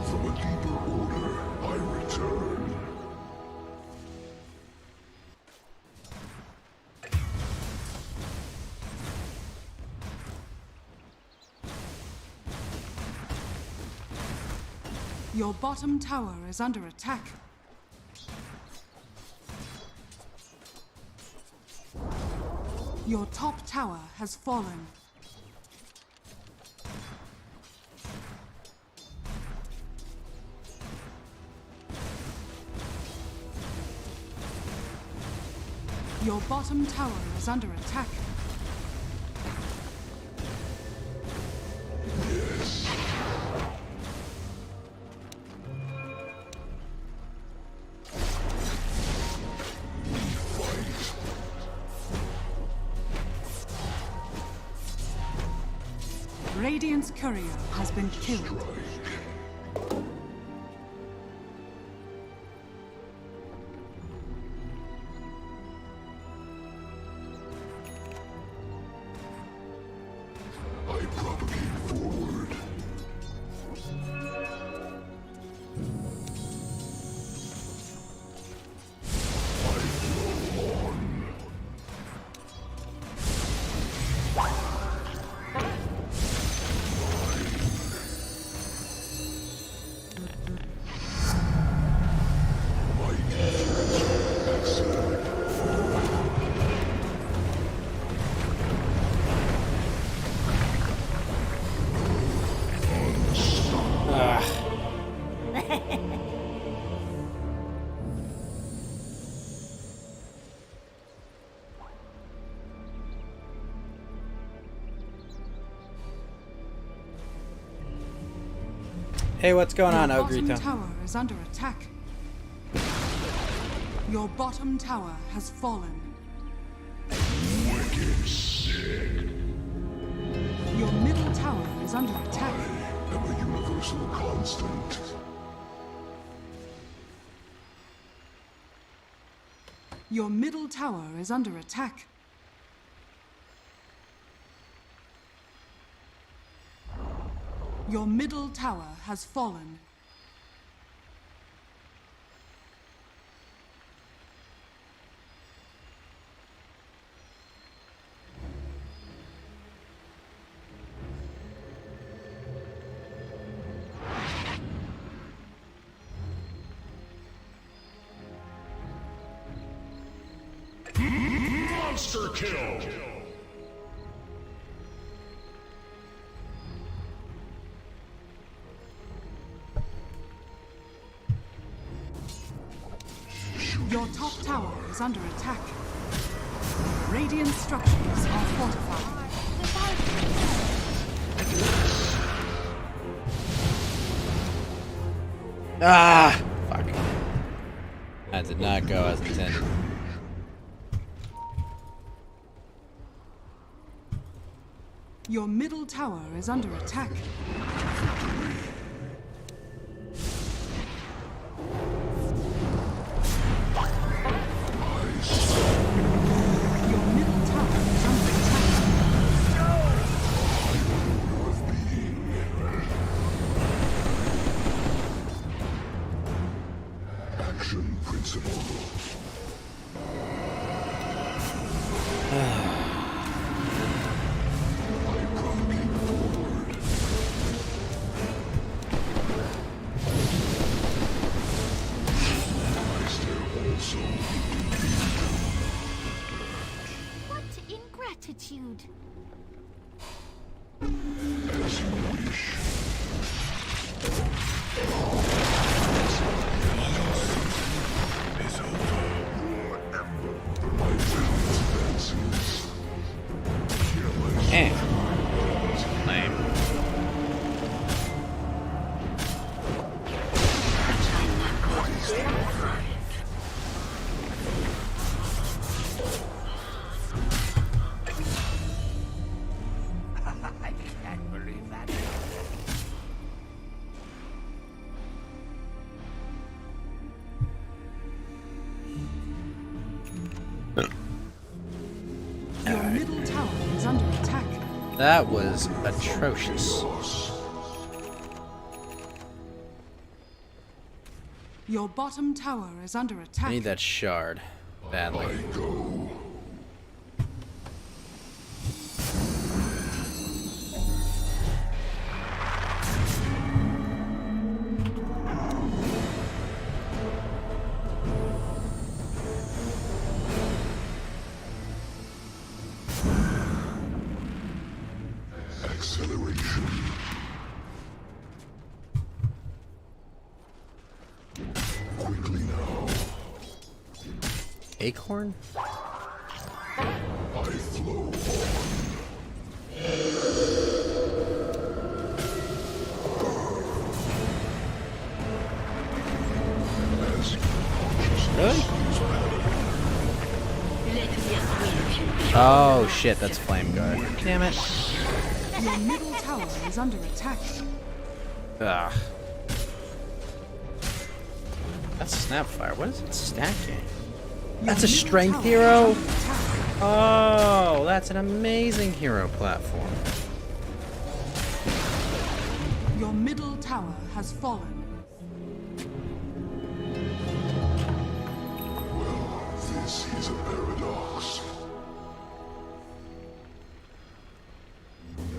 From a deeper order, I return. Your bottom tower is under attack. Your top tower has fallen. Your bottom tower is under attack. Radiant's courier has been killed. I propagate forward. I flow on. Hey, what's going on, Your bottom Ogrito? tower is under attack. Your bottom tower has fallen. Wicked sick. Your middle tower is under attack. I am a universal constant. Your middle tower is under attack. Your middle tower has fallen. Monster kill! Your top tower is under attack. Radiant structures are fortified. Ah! Fuck. That did not go as intended. Your middle tower is under attack. Your middle tower is under attack. Action principle. What ingratitude! As you wish. Is over. Your ember. My will advances. Eh. Lame. I can't believe that. Your middle tower is under attack. That was atrocious. Your bottom tower is under attack. I need that shard badly. Go. Acceleration. Quickly now. Acorn? I flow Really? Oh shit, that's Flame Guard. Damn it. Your middle tower is under attack. Ugh. That's Snapfire. What is it stacking? That's a strength hero? Oh, that's an amazing hero platform. Your middle tower has fallen. This is a paradox.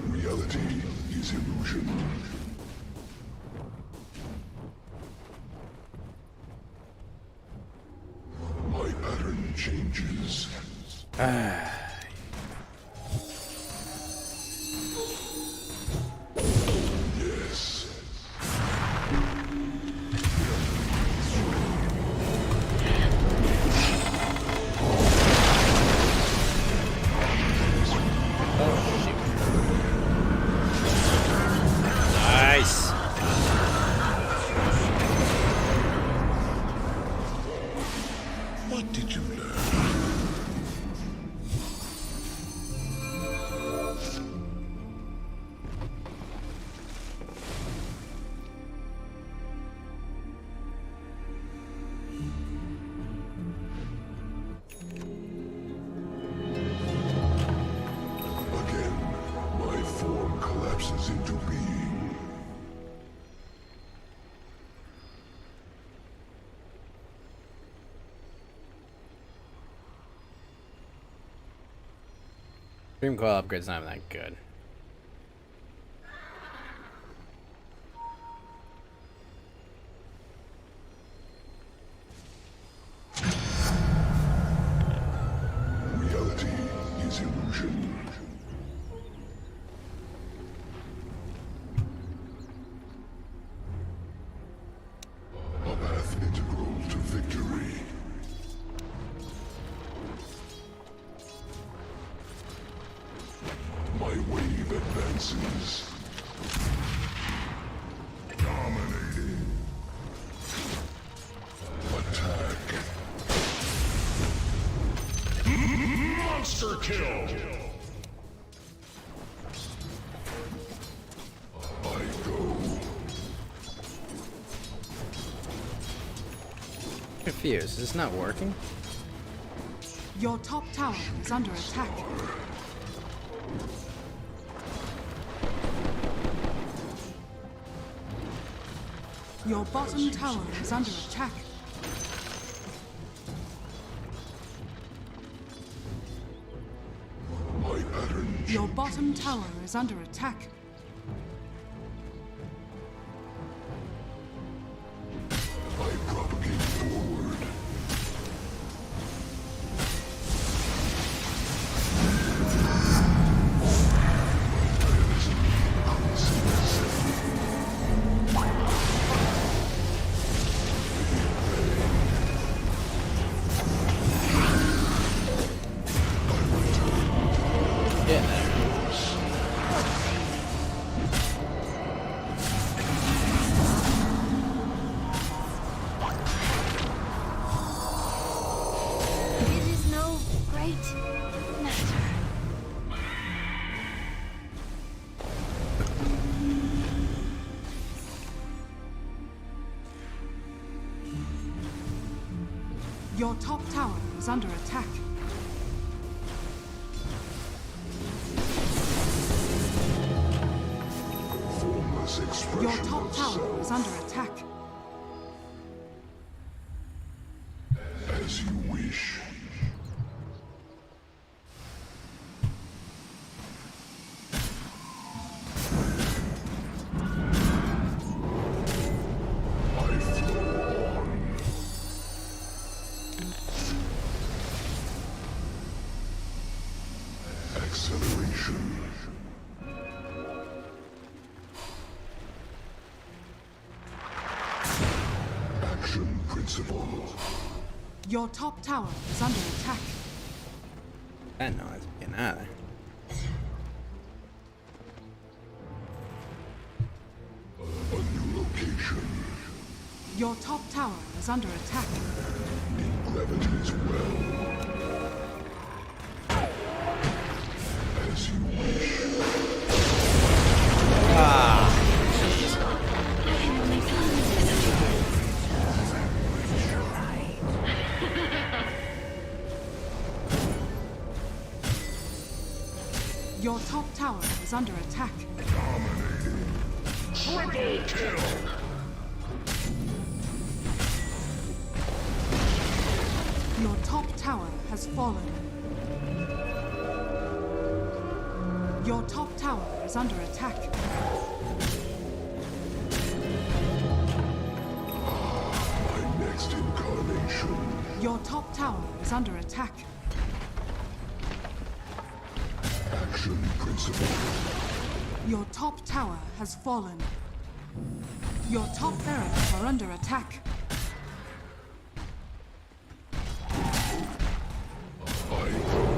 Reality is illusion. My pattern changes. Yes. Nice. What did you learn? Again, my form collapses into being. Dream Coil upgrade's not even that good. Reality is illusion. A path integral to victory. defenses. Dominating. Attack. Monster kill. I go. Confused. Is this not working? Your top tower is under attack. Your bottom tower is under attack. My pattern. Your bottom tower is under attack. I propagate forward. Getting there. It is no great matter. Your top tower is under attack. Formless expression Your top of tower is self. under attack. As you wish. I flow on. Acceleration. Action principle. Your top tower is under attack. That noise. Getting out of there. A new location. Your top tower is under attack. Gravity's well. As you wish. Your top tower is under attack. Triple kill. Your top tower has fallen. Your top tower is under attack. My next incarnation. Your top tower is under attack. Action principle. Your top tower has fallen. Your top barracks are under attack. I go.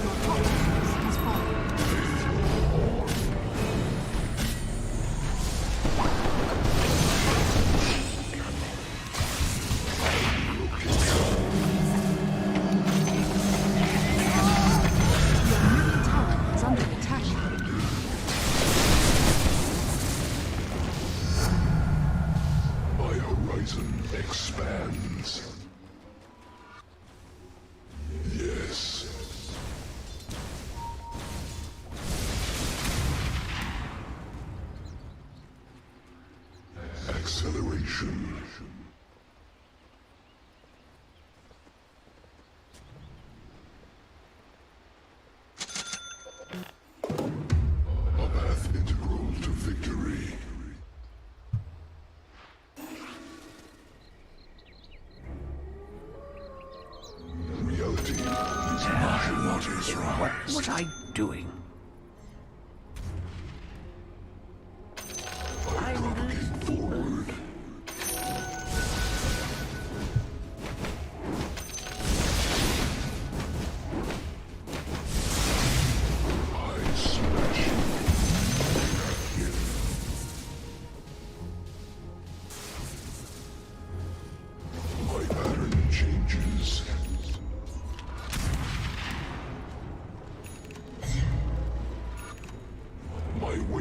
Your top barracks has fallen. Your middle tower is under attack. My horizon expands. Yes. Acceleration. A path integral to victory. Reality is illusion. What is wrong? What was I doing? I propagate forward.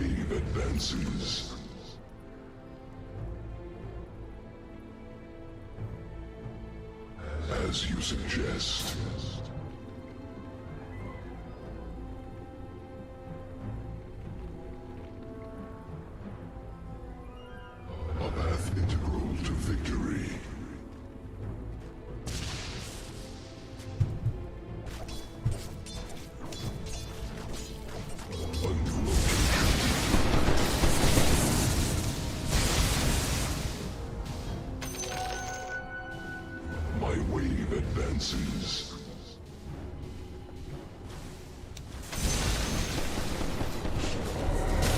wave advances. As you suggest. A path integral to victory. My wave advances.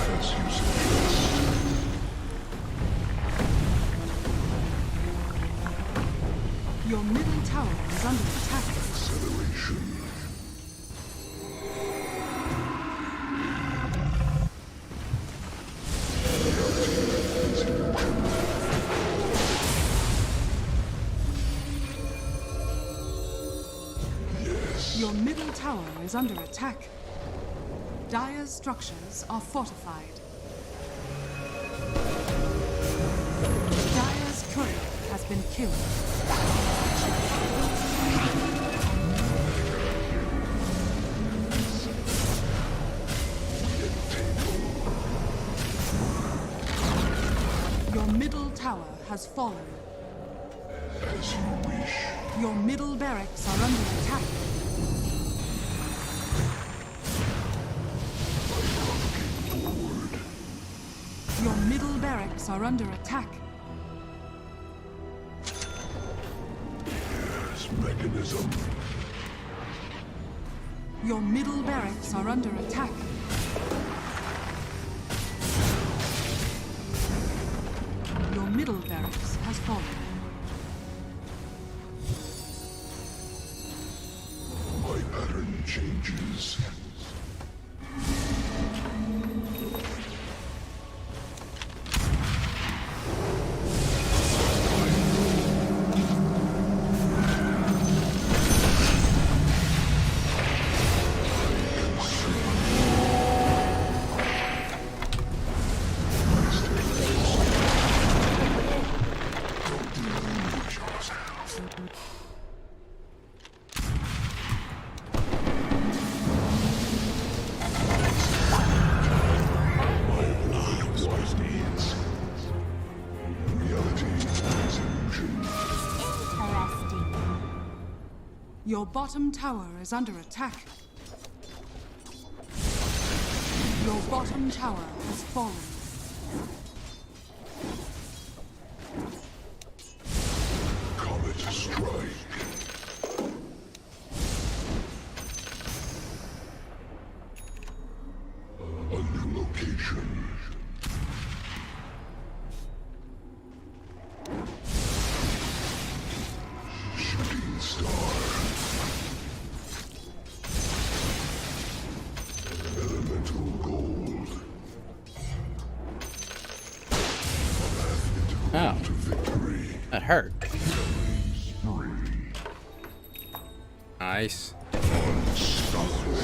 As you suggest. Your middle tower is under attack. Acceleration. Your middle tower is under attack. Dire's structures are fortified. Dire's courier has been killed. Your middle tower has fallen. As you wish. Your middle barracks are under attack. Your middle barracks are under attack. Yes, mechanism. Your middle barracks are under attack. Your middle barracks has fallen. My pattern changes. Your bottom tower is under attack. Your bottom tower has fallen. Comet strike. A new location. Shooting star. Elemental gold. Oh, To victory. that hurt. Spree. Nice. Unstoppable.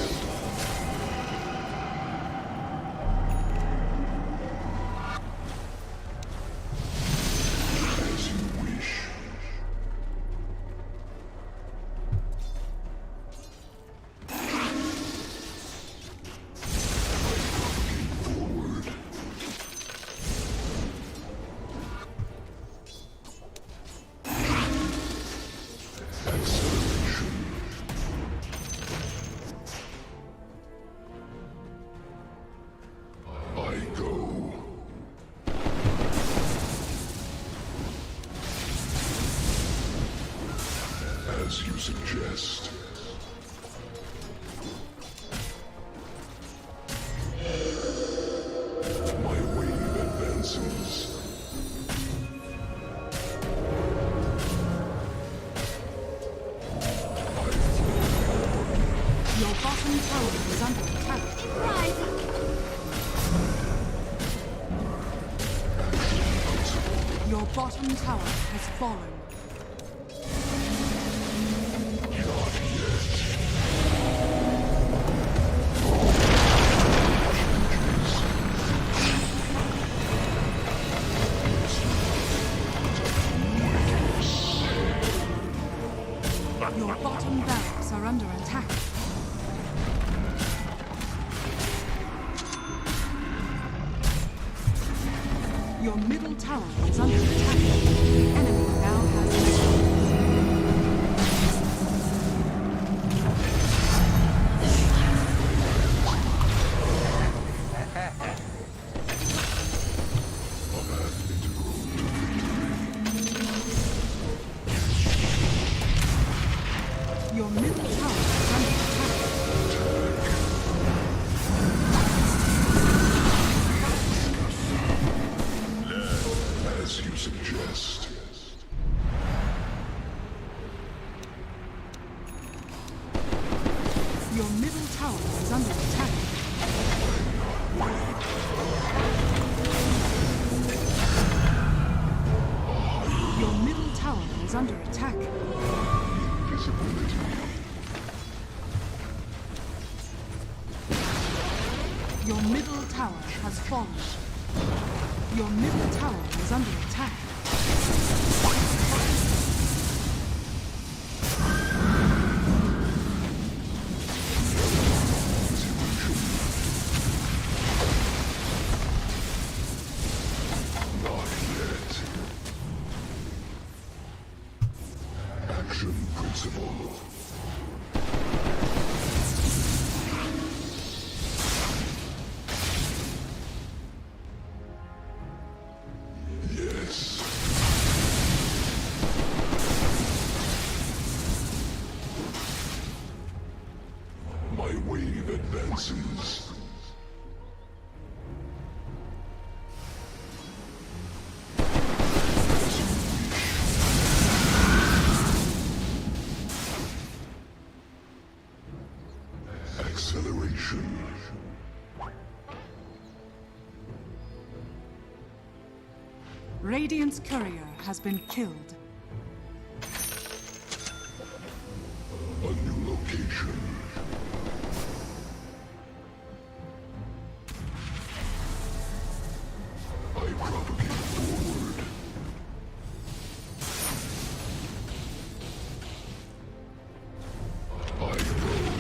As you wish. Forward. Acceleration. I go. As you suggest. My wave advances. Your bottom tower is under attack. Your bottom tower has fallen. Your middle tower is under attack. The enemy now has Your middle tower is under attack. As you suggest. Your middle tower is under attack. Your middle tower is under attack. Your middle tower has fallen. Your middle tower is under attack. Not yet. Action principle. Yes. My wave advances. Acceleration. Radiant's courier has been killed. A new location. I propagate forward. I roam.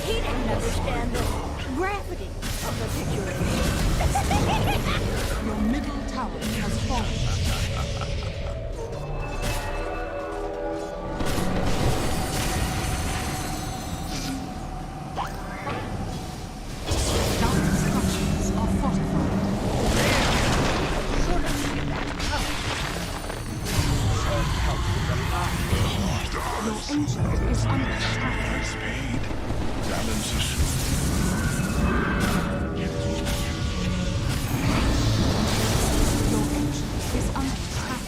He didn't understand the gravity of the situation. Your middle tower has fallen. Dark structures are fortified. Your ancient is under attack. Speed. Balance assumed. Your ancient is under attack.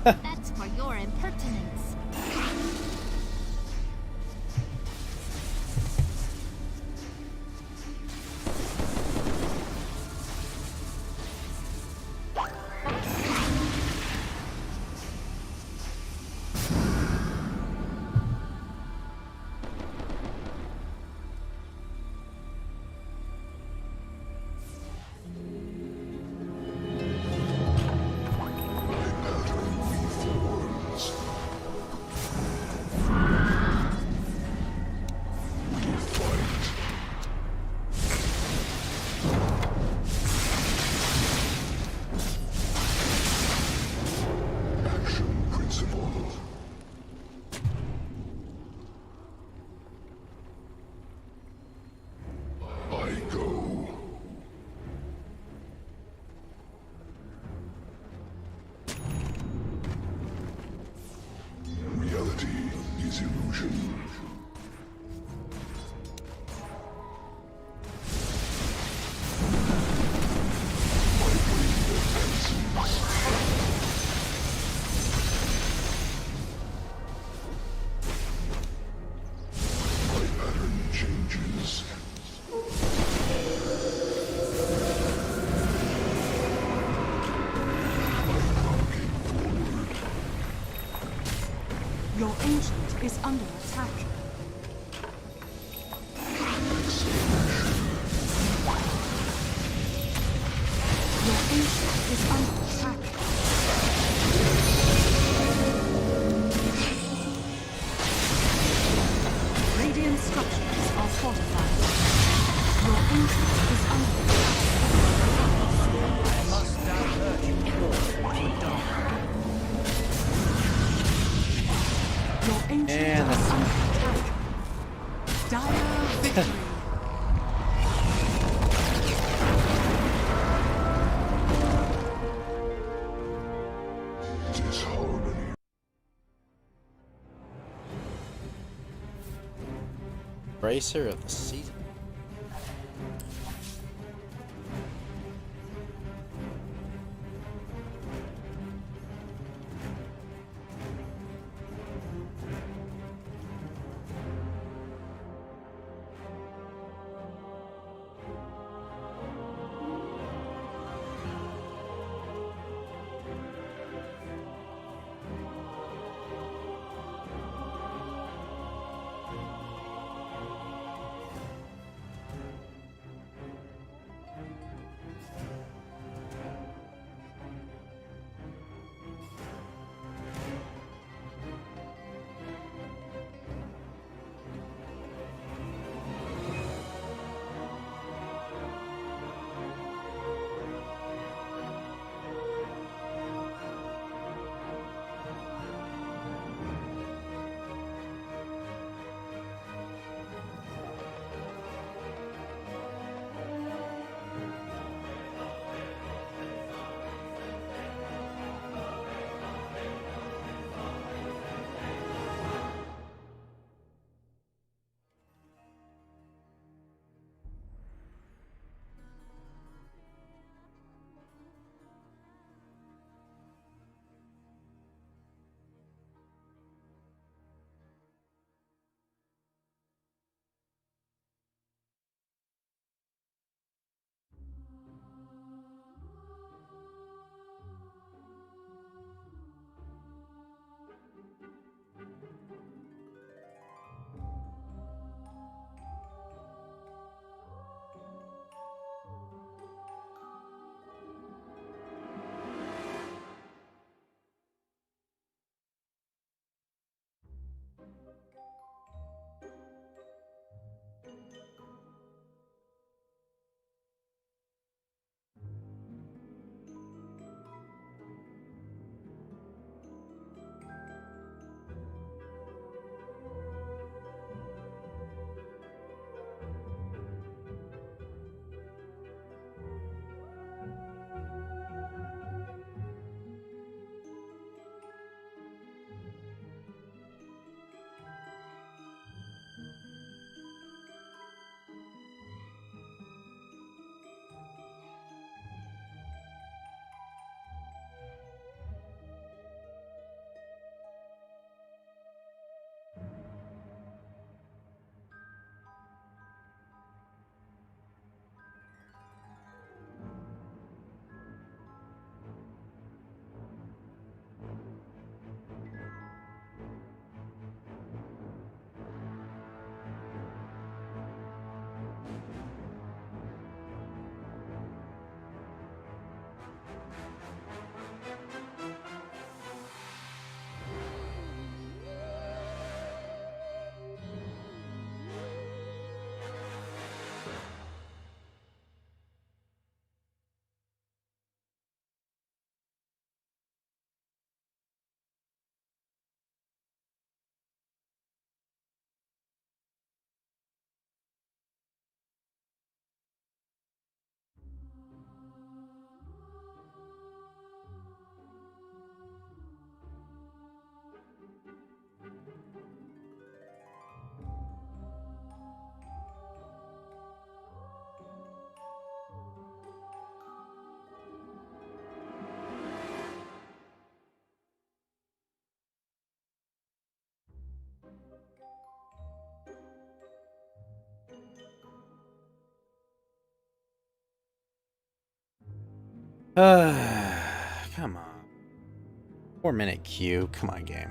That's for your impertinence. Action principle. I go. Reality is illusion. My wave advances. My pattern changes. is under attack. Your ancient is under attack. Radiant structures are fortified. Your ancient is under attack. I must divert your to dark. Your ancient And is that's- under attack. Dire victory. Disharmony. Bracer of the season. Come on. 4-minute queue. Come on, game.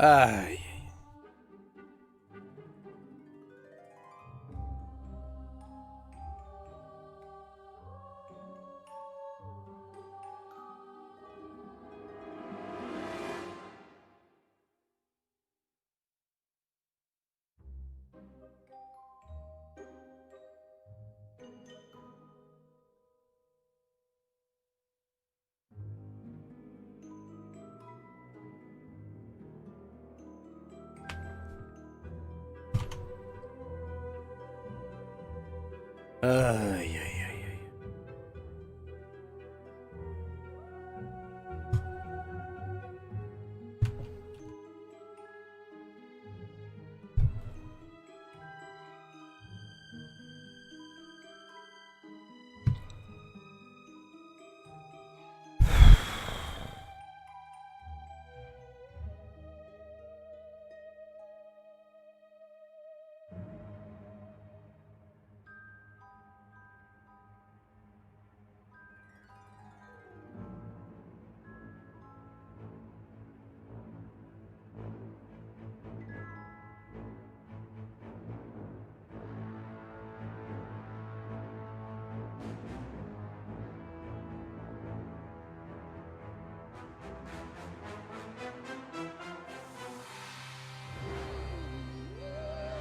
Uh, yeah, yeah, yeah.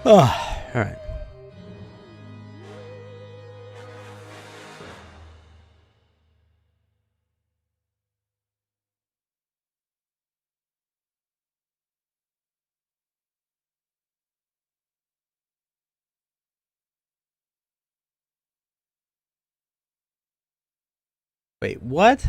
Oh, all right. Wait, what?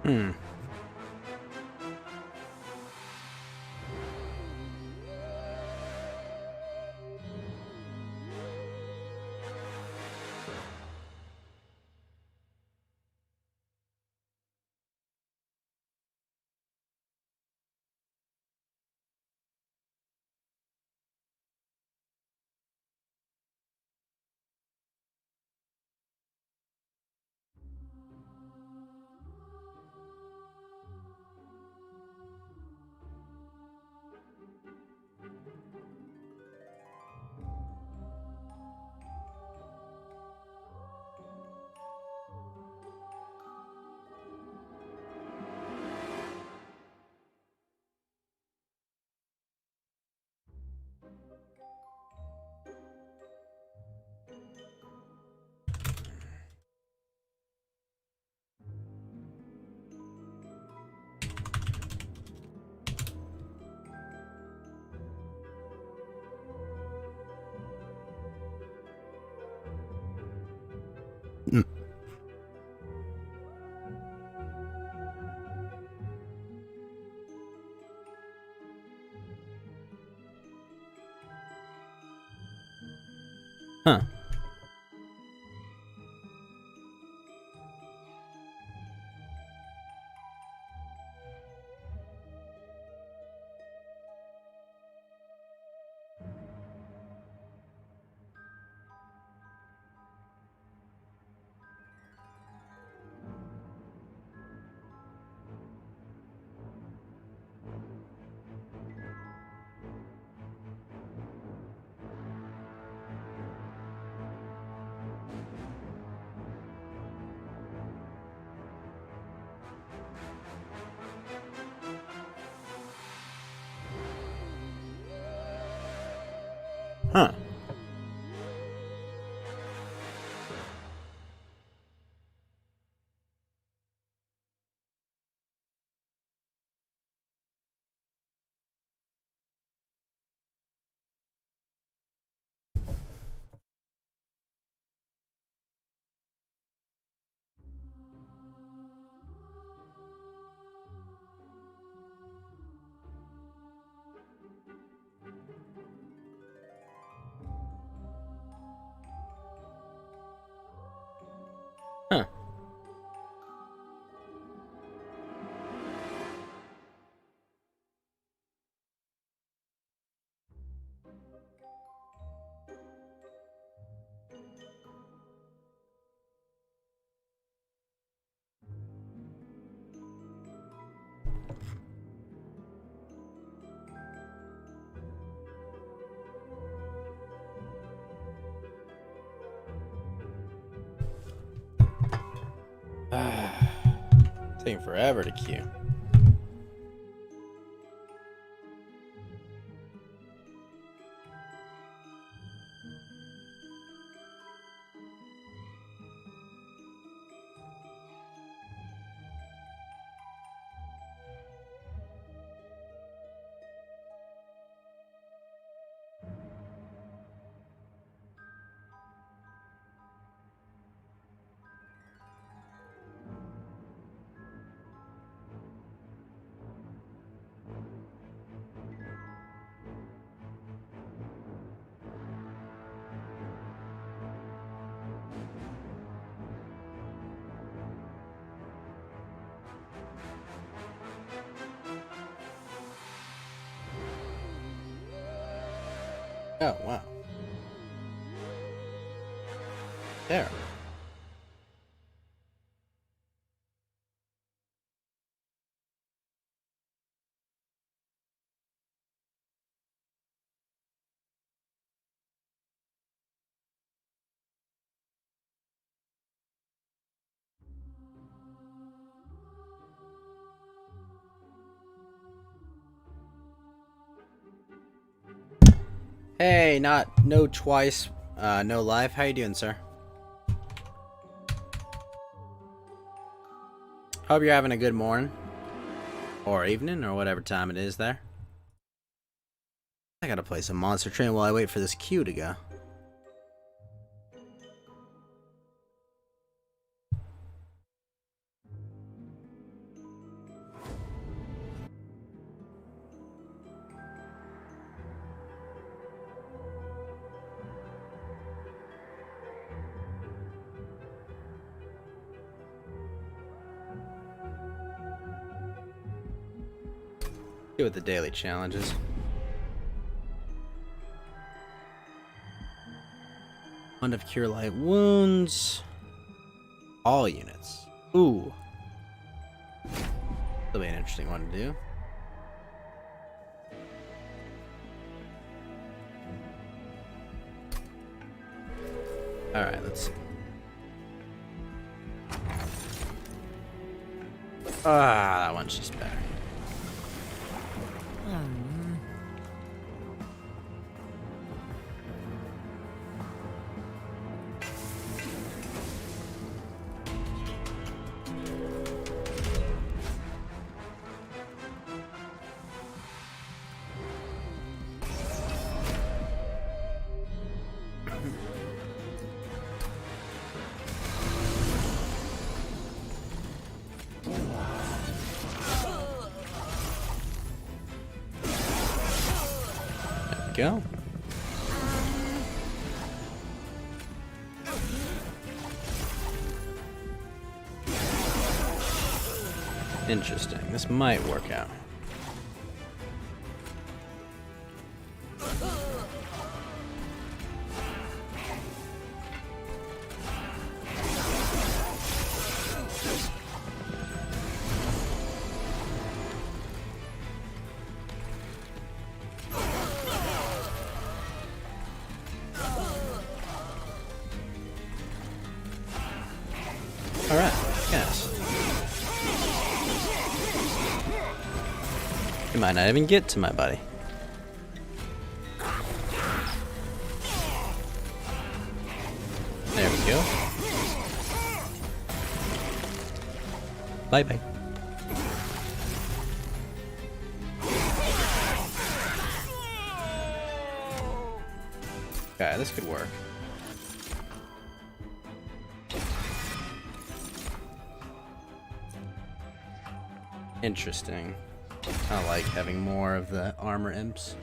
Hmm. Huh. Huh. Huh. Taking forever to queue. Oh, wow. There. Hey, no twice, no live. How you doing, sir? Hope you're having a good morning. Or evening, or whatever time it is there. I gotta play some Monster Train while I wait for this queue to go. Get with the daily challenges. Fund of Cure Light Wounds. All units. Ooh. That'll be an interesting one to do. Alright, let's see. Ah, that one's just better. Go. Interesting. This might work out. Alright, yes. You might not even get to my buddy. Thank you. Bye-bye. Okay, this could work. Interesting. I like having more of the armor imps.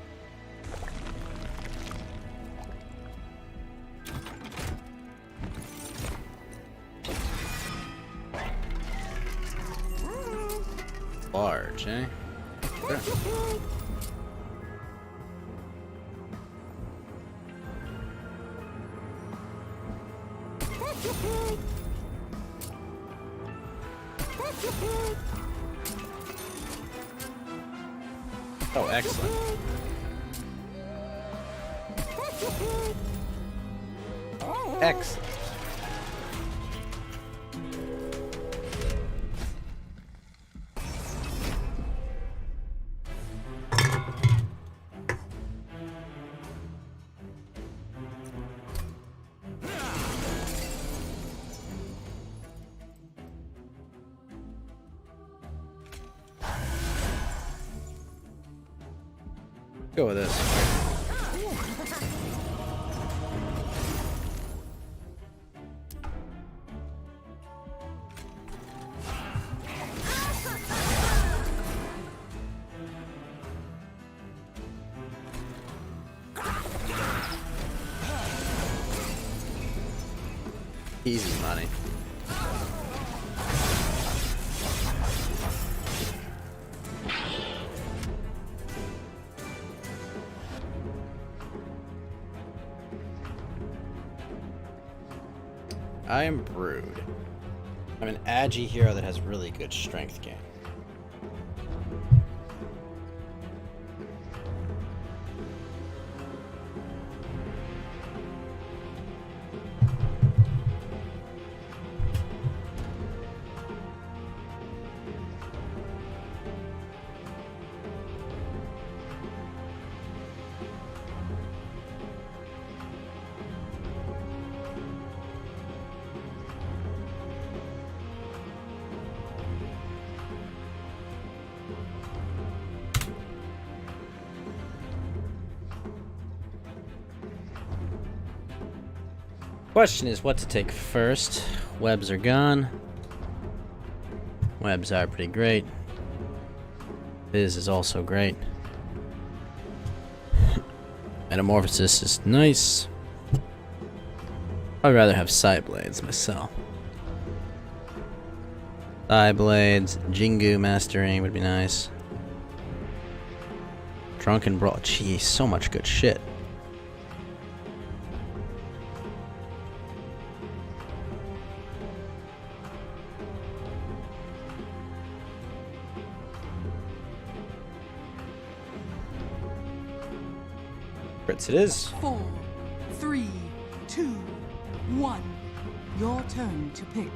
Large, eh? Sure. Oh, excellent. Excellent. Go with this. Easy money. I am Brood. I'm an agi hero that has really good strength gain. Question is what to take first. Webs are gone. Webs are pretty great. Fizz is also great. Metamorphosis is nice. I'd rather have Side Blades myself. Side Blades, Jingu Mastering would be nice. Drunken Brawl. Geez, so much good shit. Crits it is. 4, 3, 2, 1. Your turn to pick.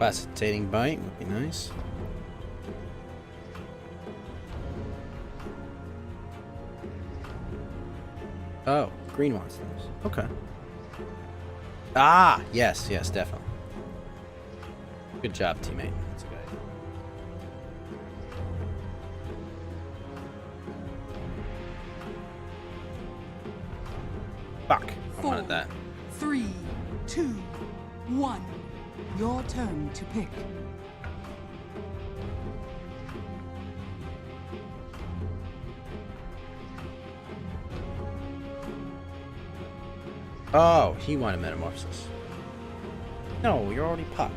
Incapacitating Bite would be nice. Oh, green wants those. Okay. Ah, yes, yes, definitely. Good job, teammate. That's a good idea. Fuck. I wanted that. 3, 2, 1. Your turn to pick. Oh, he wanted Metamorphosis. No, you're already Puck.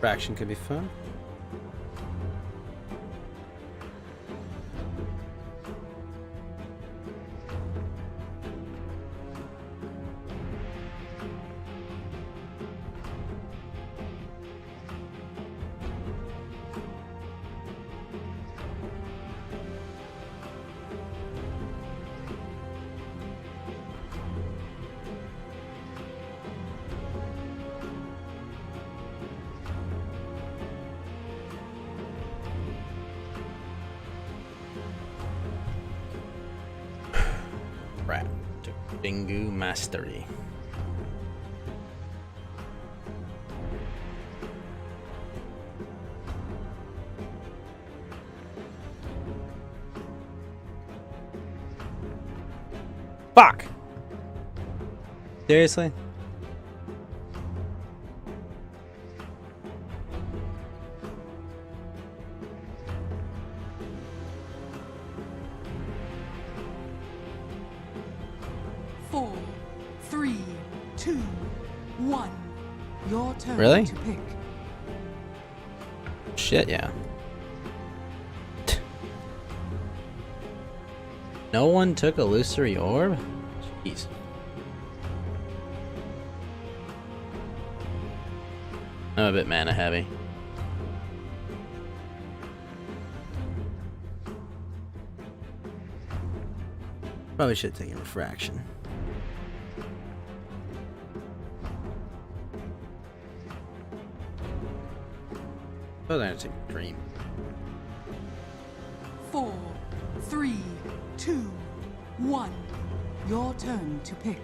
Fraction could be fun. Bingu Mastery. Fuck! Seriously? Four, three, two, one. Your turn Really? to pick. Shit, yeah. No one took Illusory Orb? Jeez. I'm a bit mana heavy. Probably should have taken Refraction. I was gonna take Dream. 4, 3, 2, 1. Your turn to pick.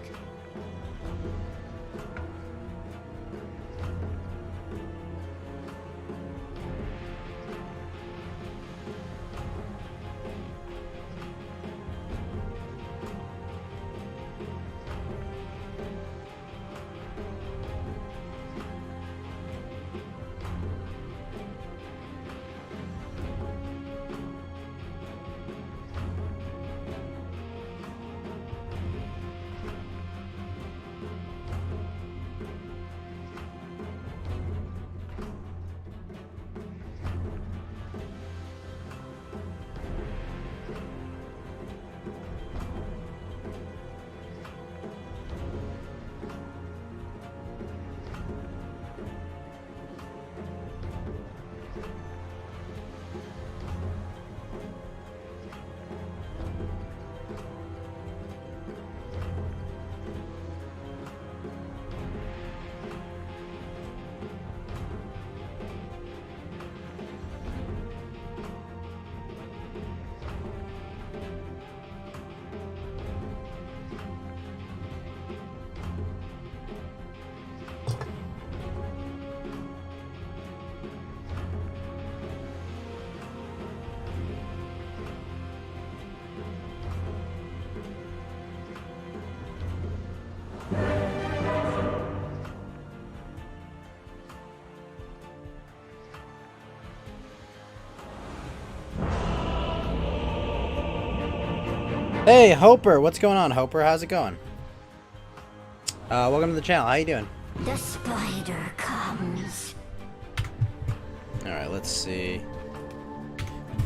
Hey, Hoper, what's going on, Hoper? How's it going? Welcome to the channel. How you doing? The spider comes. All right, let's see.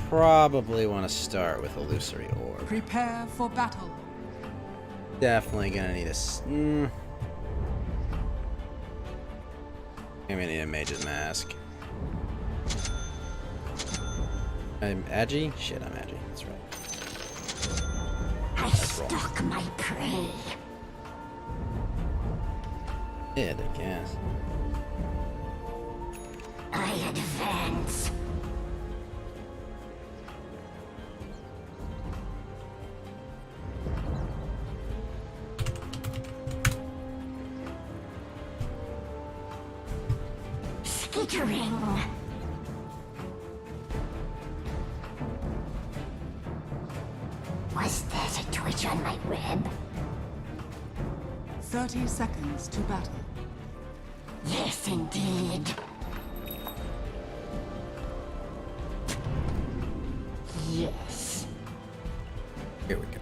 Probably want to start with Illusory Orb. Prepare for battle. Definitely gonna need a. I'm gonna need a Mage's Mask. I'm Agi? Shit, I'm Agi. That's right. I stalk my prey. Yeah, I guess. I advance. Skittering. Was that a twitch on my rib? 30 seconds to battle. Yes, indeed. Yes. Here we go.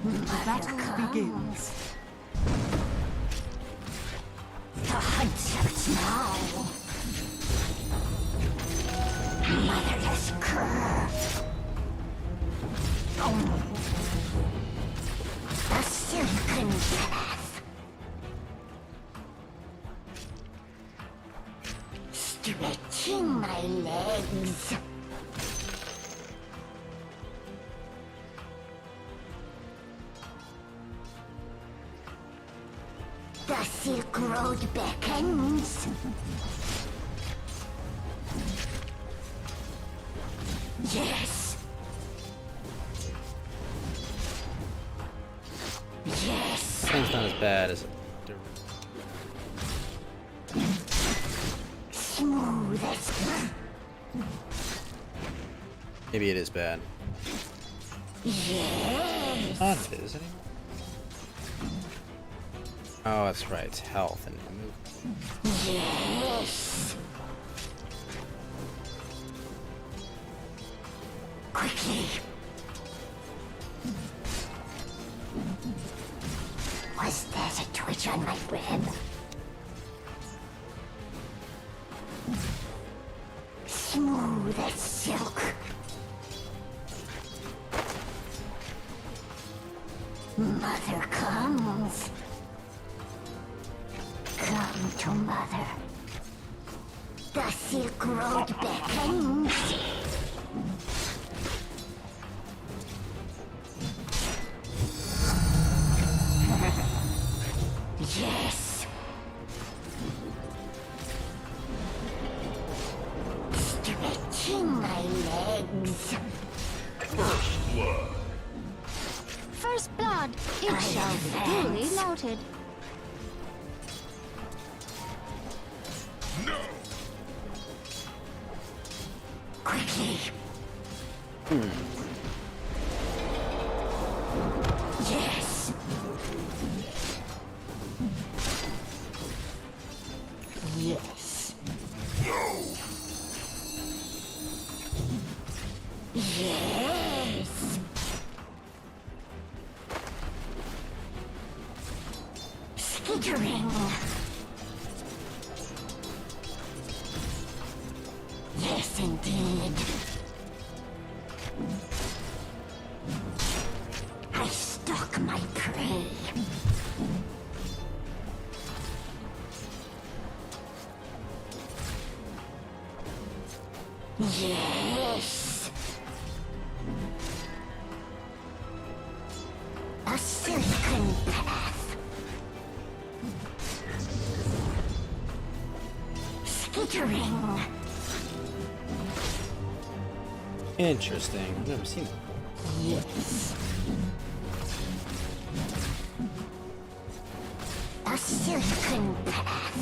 The battle begins. The hunt starts now. Motherless cur. A silken path. Stretching my legs. The Silk Road beckons. Yes. Yes. Sounds not as bad as. Smooth as. Maybe it is bad. Yes. Not it is anymore. Oh, that's right. It's health and move. Yes. Quickly. Was there a twitch on my rib? Smooth as silk. Mother comes. Come to Mother. The Silk Road beckons. Yes. Stretching my legs. First blood. First blood. It shall be duly noted. No. Quickly. Yes. Yes. No. Yes. Skittering. Yes, indeed. I stalk my prey. Yes. A silken path. Skittering. Interesting. I've never seen that before. Yes. A silken path.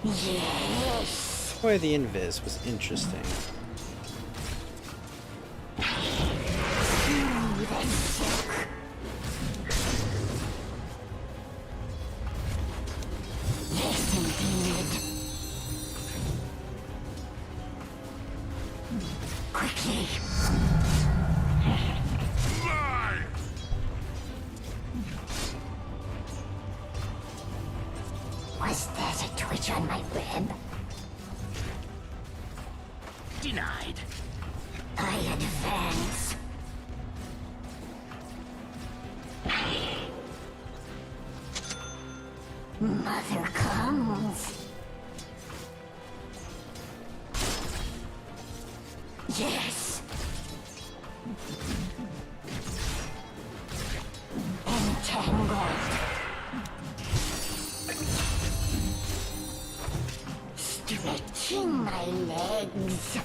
Yes. Boy, the invis was interesting. Smooth as silk. Yes, indeed. Quickly. Lie. Was there a twitch on my rib? Denied. I advance. Mother comes. Yes. Entangled. Stretching my legs.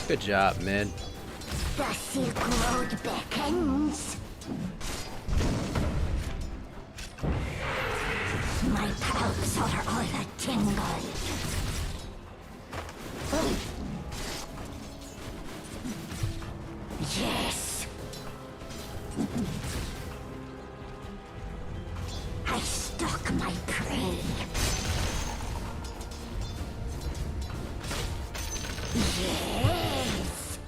Good job, mid. The Silk Road beckons. My palps are all a tingle. Yes. I stalk my prey. Yes.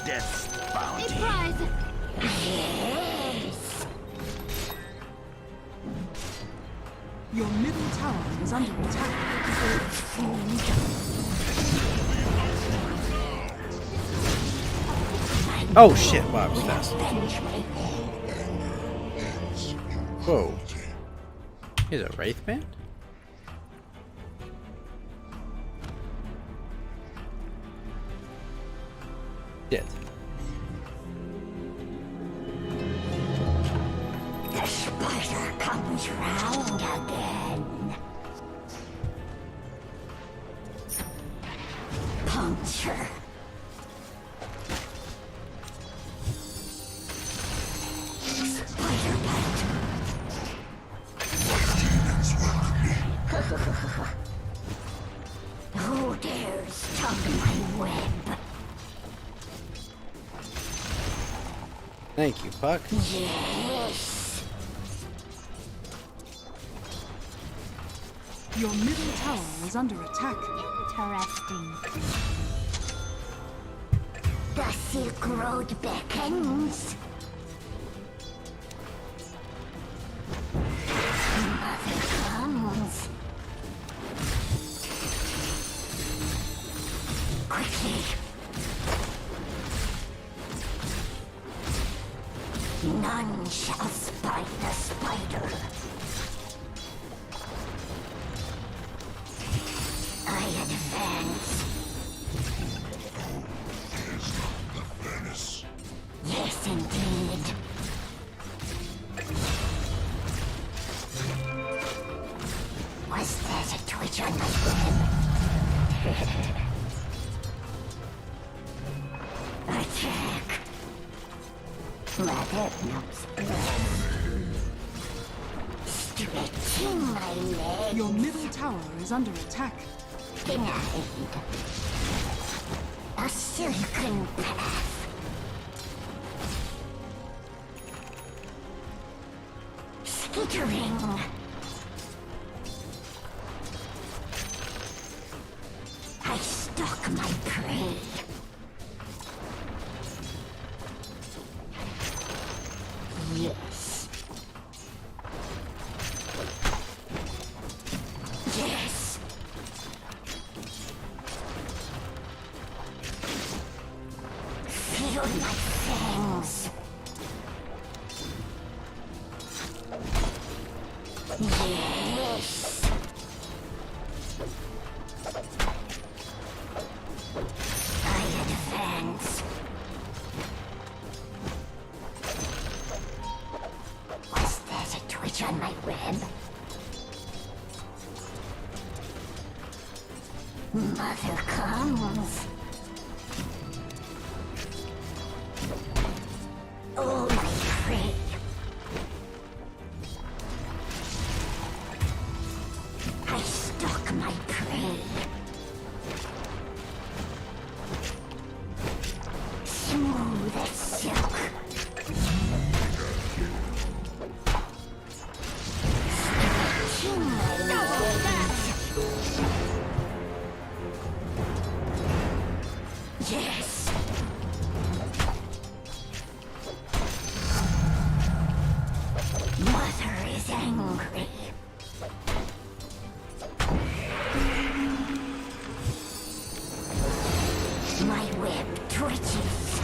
Death's bounty. Yes. Your middle tower is under attack. Oh shit! Wow, it was fast. Whoa. He's a Wraith Band? Shit. The spider comes round again. Puncture. Spider bite. Who dares tug my web? Thank you, Puck. Yes. Your middle tower is under attack. Interesting. The Silk Road beckons. Mother comes. Quickly. None shall spite the spider. I advance. Yes, indeed. Was that a twitch on my web? Attack. Mother knows blood. Stretching my legs. Your middle tower is under attack. Denied. A silken path. Skittering. I stalk my prey. Yes. Yes. Feel my fangs. Yes. I advance. Was that a twitch on my web? Mother comes. Oh, my prey. I stalk my prey. Smooth as silk. Stretching my legs. Yes. Mother is angry. My web twitches.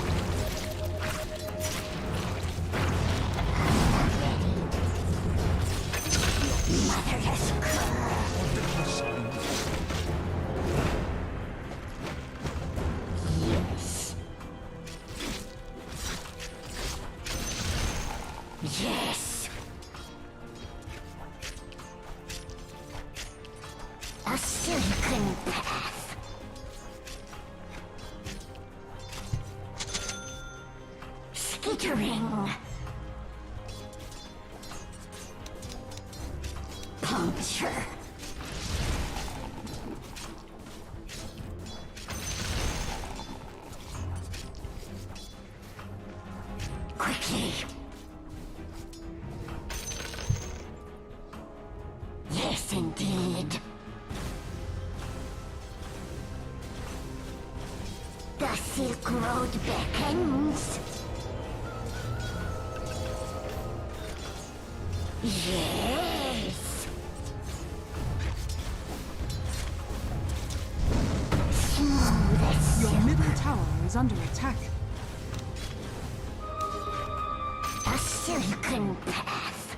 I'm ready. Mother has come. Yes. Yes. A silken path. Skittering. Puncture. Quickly. Yes, indeed. The Silk Road beckons. Yes. Smooth as Your silk. middle tower is under attack. A silken path.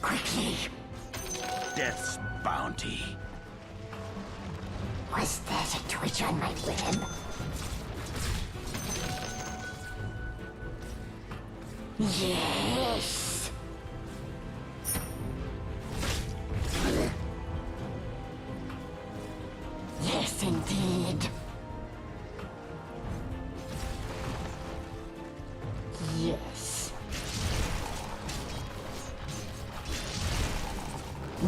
Quickly. Death's bounty. Was that a twitch on my web? Yes. Yes, indeed. Yes.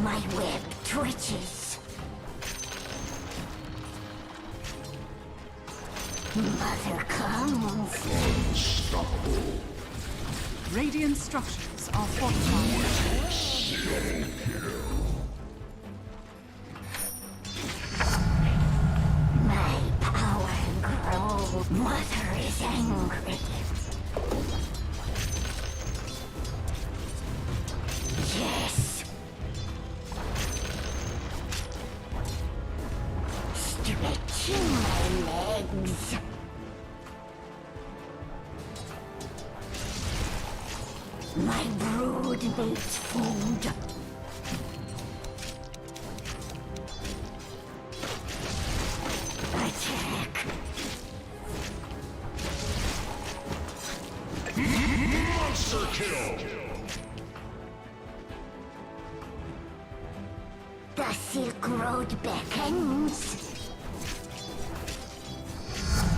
My web twitches. Mother comes. Unstoppable. Radiant structures are fortified. My power grows. Mother is angry. Yes. Stretching my legs. My brood needs food. Attack. Monster kill. The Silk Road beckons.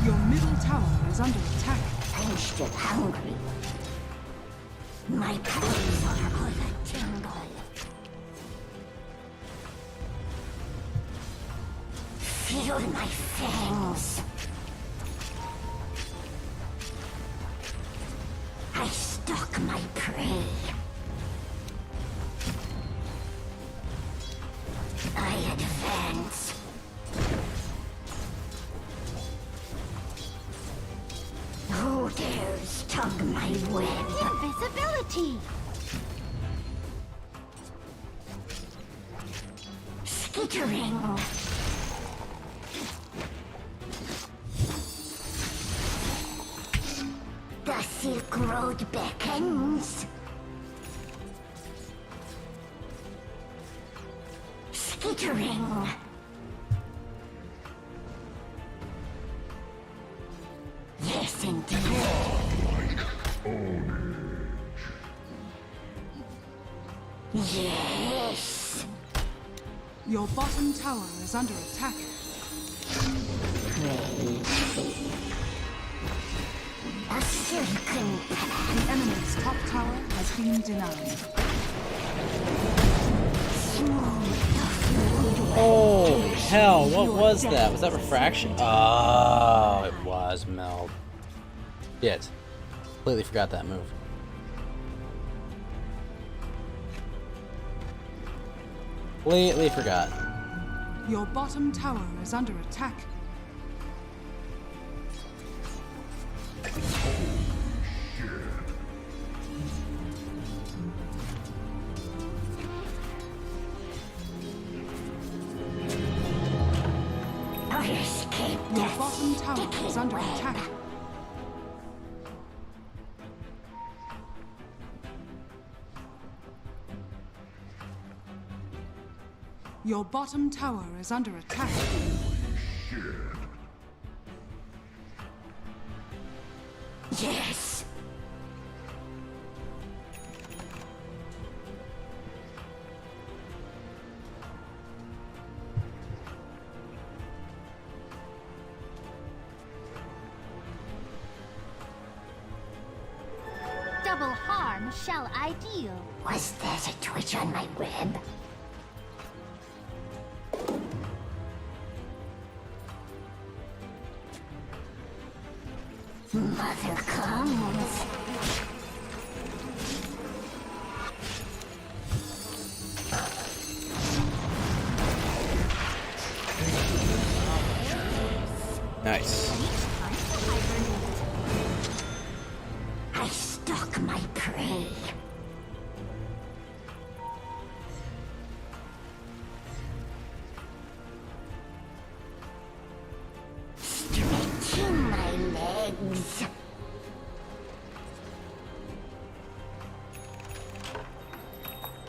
Your middle tower is under attack. I'm still hungry. My palms are all a tingle. Feel my fangs. I stalk my prey. I advance. Who dares tug my web? Invisibility! Skittering. The Silk Road beckons. Skittering. Yes, indeed. Yes. Your bottom tower is under attack. A silken path. The enemy's top tower has been denied. Oh, hell, what was that? Was that refraction? Oh, it was meld. Shit. Completely forgot that move. Completely forgot. Your bottom tower is under attack. Your bottom tower is under attack. Your bottom tower is under attack. Yes. Double harm shall I deal? Was that a twitch on my web? Mother comes. Nice. I stalk my prey. Stretching my legs.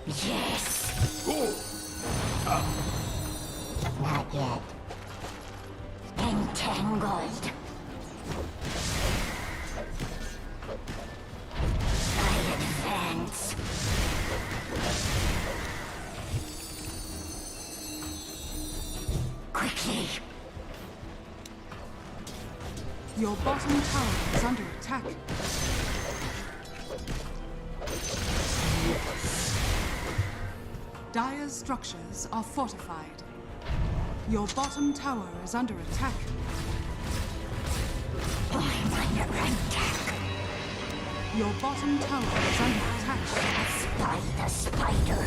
Yes. Not yet. Entangled. I advance. Quickly. Your bottom tower is under attack. Dire's structures are fortified. Your bottom tower is under attack. I'm under attack. Your bottom tower is under attack. By the spider.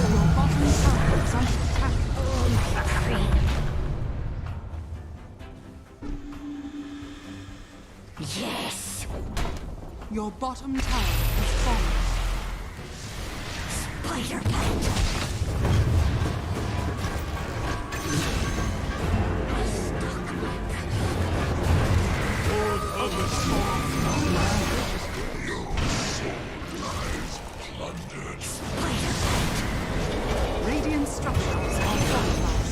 Your bottom tower is under attack. Yes. Your bottom tower has fallen. Spider plant. Radiant structures are fortified.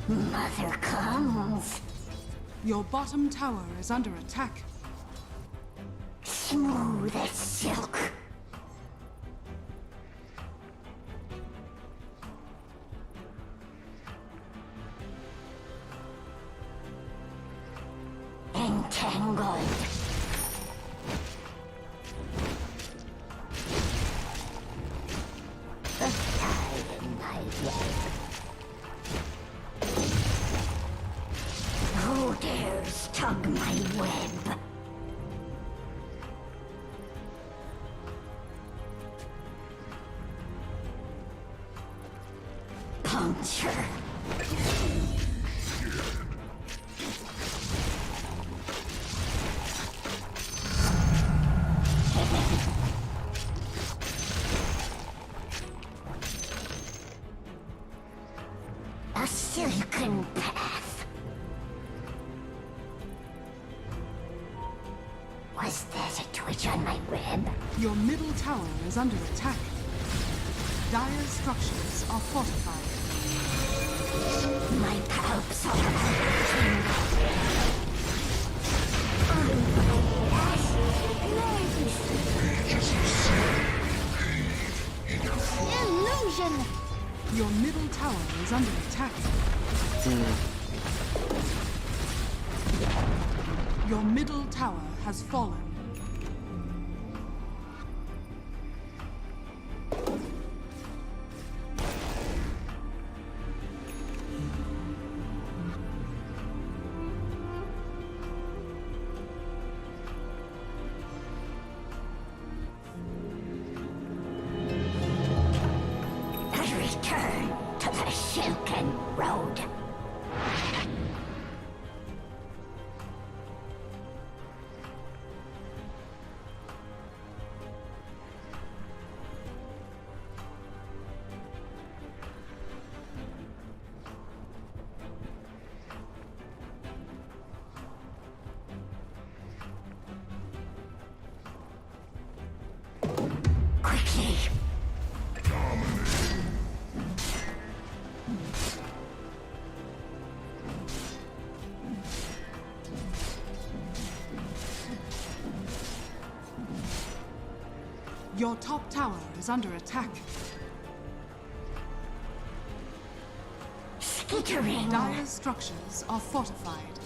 Mother comes. Your bottom tower is under attack. Smooth as silk. Entangled. The tide in my web. Who dares tug my web? Puncture. A silken path. Was that a twitch on my web? Your middle tower is under attack. Dire's structures are fortified. My palps are Illusion! Your middle tower is under attack. Your middle tower has fallen. I return to the silken road. Quickly. Your top tower is under attack. Skittering. Dire's structures are fortified.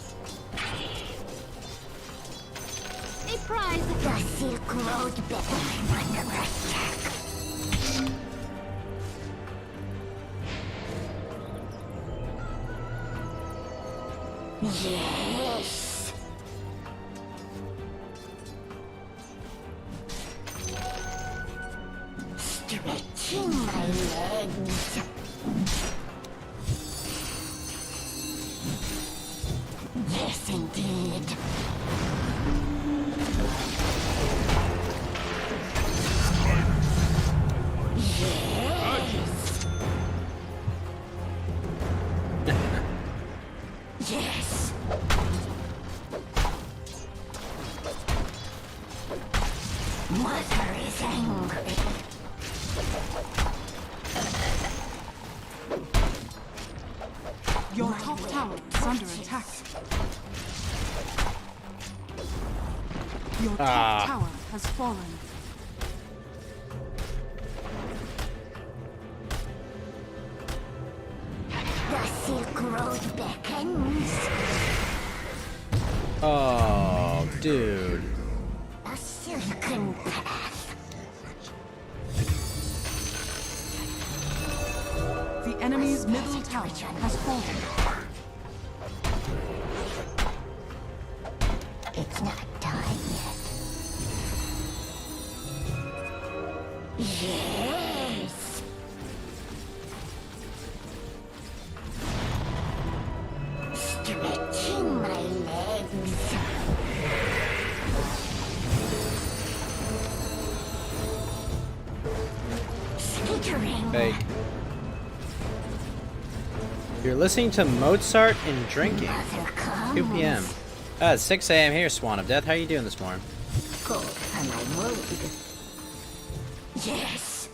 A prize! The Silk Road better. I'm under attack. Yes. Stretching my legs. Yes, indeed. Yes. is under attack. Your top Ah. tower has fallen. The Silk Road beckons. Oh, dude. A silken path. The enemy's middle tower has fallen. It's not done yet. Yes. Stretching my legs. Skittering. Fake. You're listening to Mozart and drinking. 2 p.m. 6 a.m. here, Swan of Death. How are you doing this morning? Go for my mood. Yes.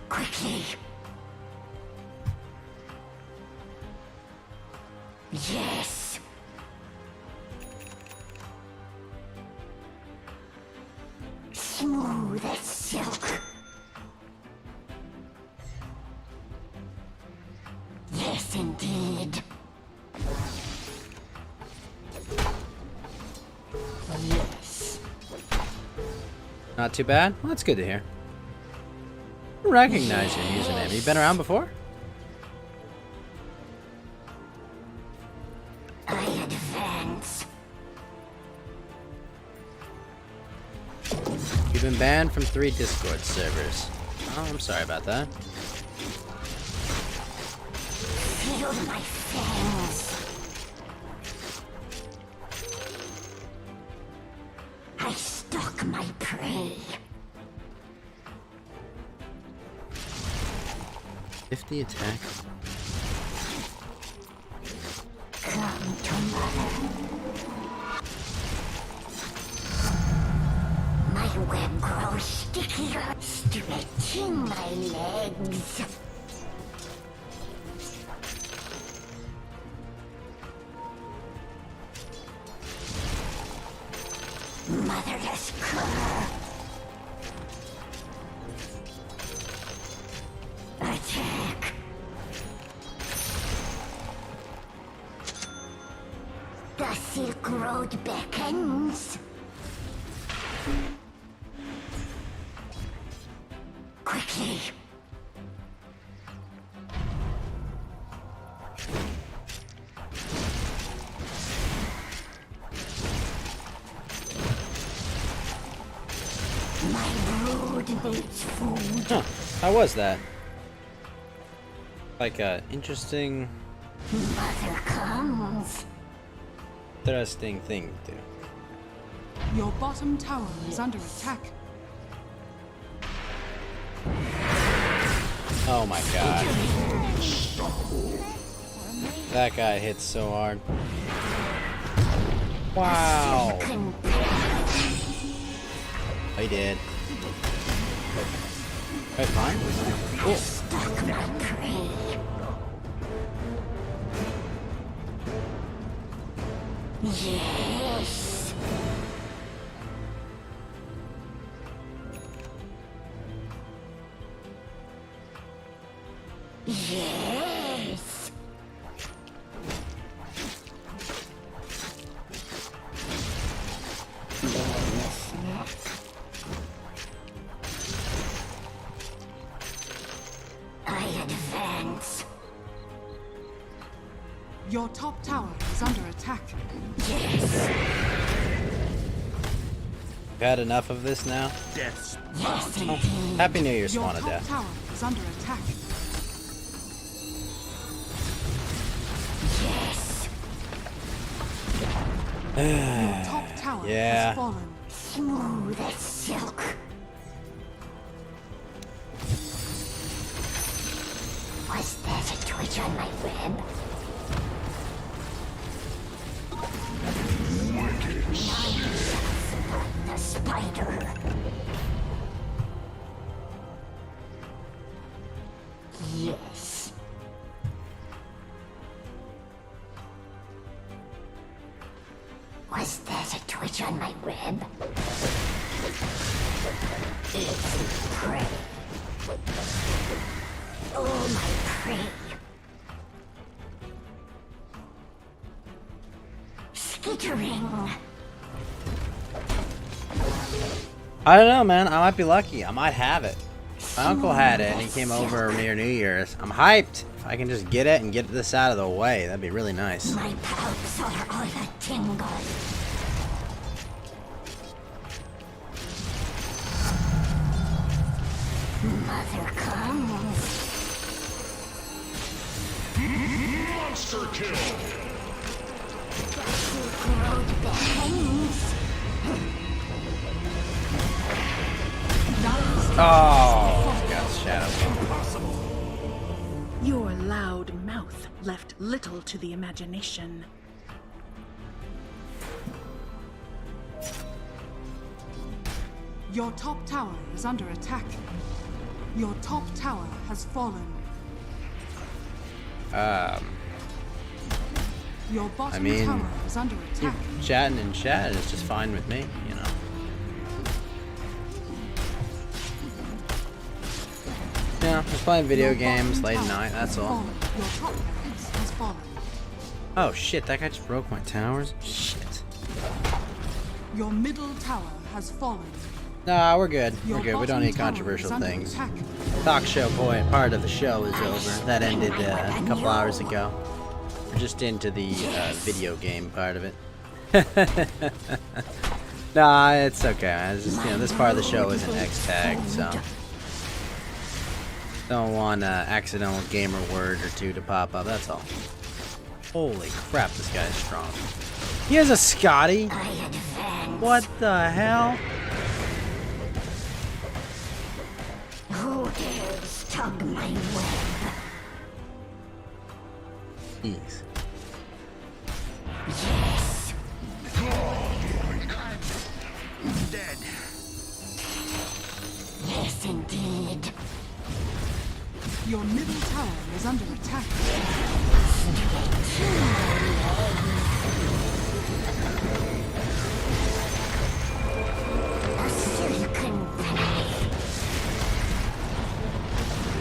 Quickly. Yes. Smooth as silk. Yes, indeed. Yes. Not too bad? Well, that's good to hear. I recognize your username. You been around before? I advance. You've been banned from 3 Discord servers. Oh, I'm sorry about that. Feel my fangs. I stalk my prey. 50 attack. Come to mother. My web grows stickier, stretching my legs. Motherless cur. Attack. The Silk Road beckons. Quickly. My brood needs food. Huh. How was that? Like a interesting, Mother comes. interesting thing to do. Your bottom tower is under attack. Oh my god. That guy hits so hard. Wow. He did. Wait, fine? Cool. Stalk my prey. Yes. Yes. I advance. Your top tower is under attack. Yes. You've had enough of this now? Yes, Oh, indeed. Happy New Year, Your Swan of top Death. tower is under attack. Yes. Your top tower Yeah. has fallen. Smooth as silk. Was that a twitch on my web? The spider. Yes. I don't know, man. I might be lucky. I might have it. My uncle had it, and he came over near New Year's. I'm hyped. If I can just get it and get this out of the way, that'd be really nice. My palps are all a tingle. Mother comes. Monster kill. Grow bangs. Oh, got shadow. Your loud mouth left little to the imagination. Your top tower is under attack. Your top tower has fallen. Your bottom I mean, tower is under attack. chatting in chat is just fine with me, you know. Yeah, just playing video games late at night, that's all. Your top barracks has fallen. Oh shit, that guy just broke my towers? Shit. Your middle tower has fallen. Nah, we're good. We're Your good. We don't bottom need tower controversial is under things. attack. Talk show part of the show is over. That ended a couple hours ago. We're just into the video game part of it. Nah, it's okay. It's just, you know, this part of the show isn't X-tagged, so don't want an accidental gamer word or two to pop up. That's all. Holy crap, this guy's strong. He has a Scotty. What the hell? Who dares tug my web? Jeez. Yes. Dead. Yes, indeed. Your middle tower is under attack. A silken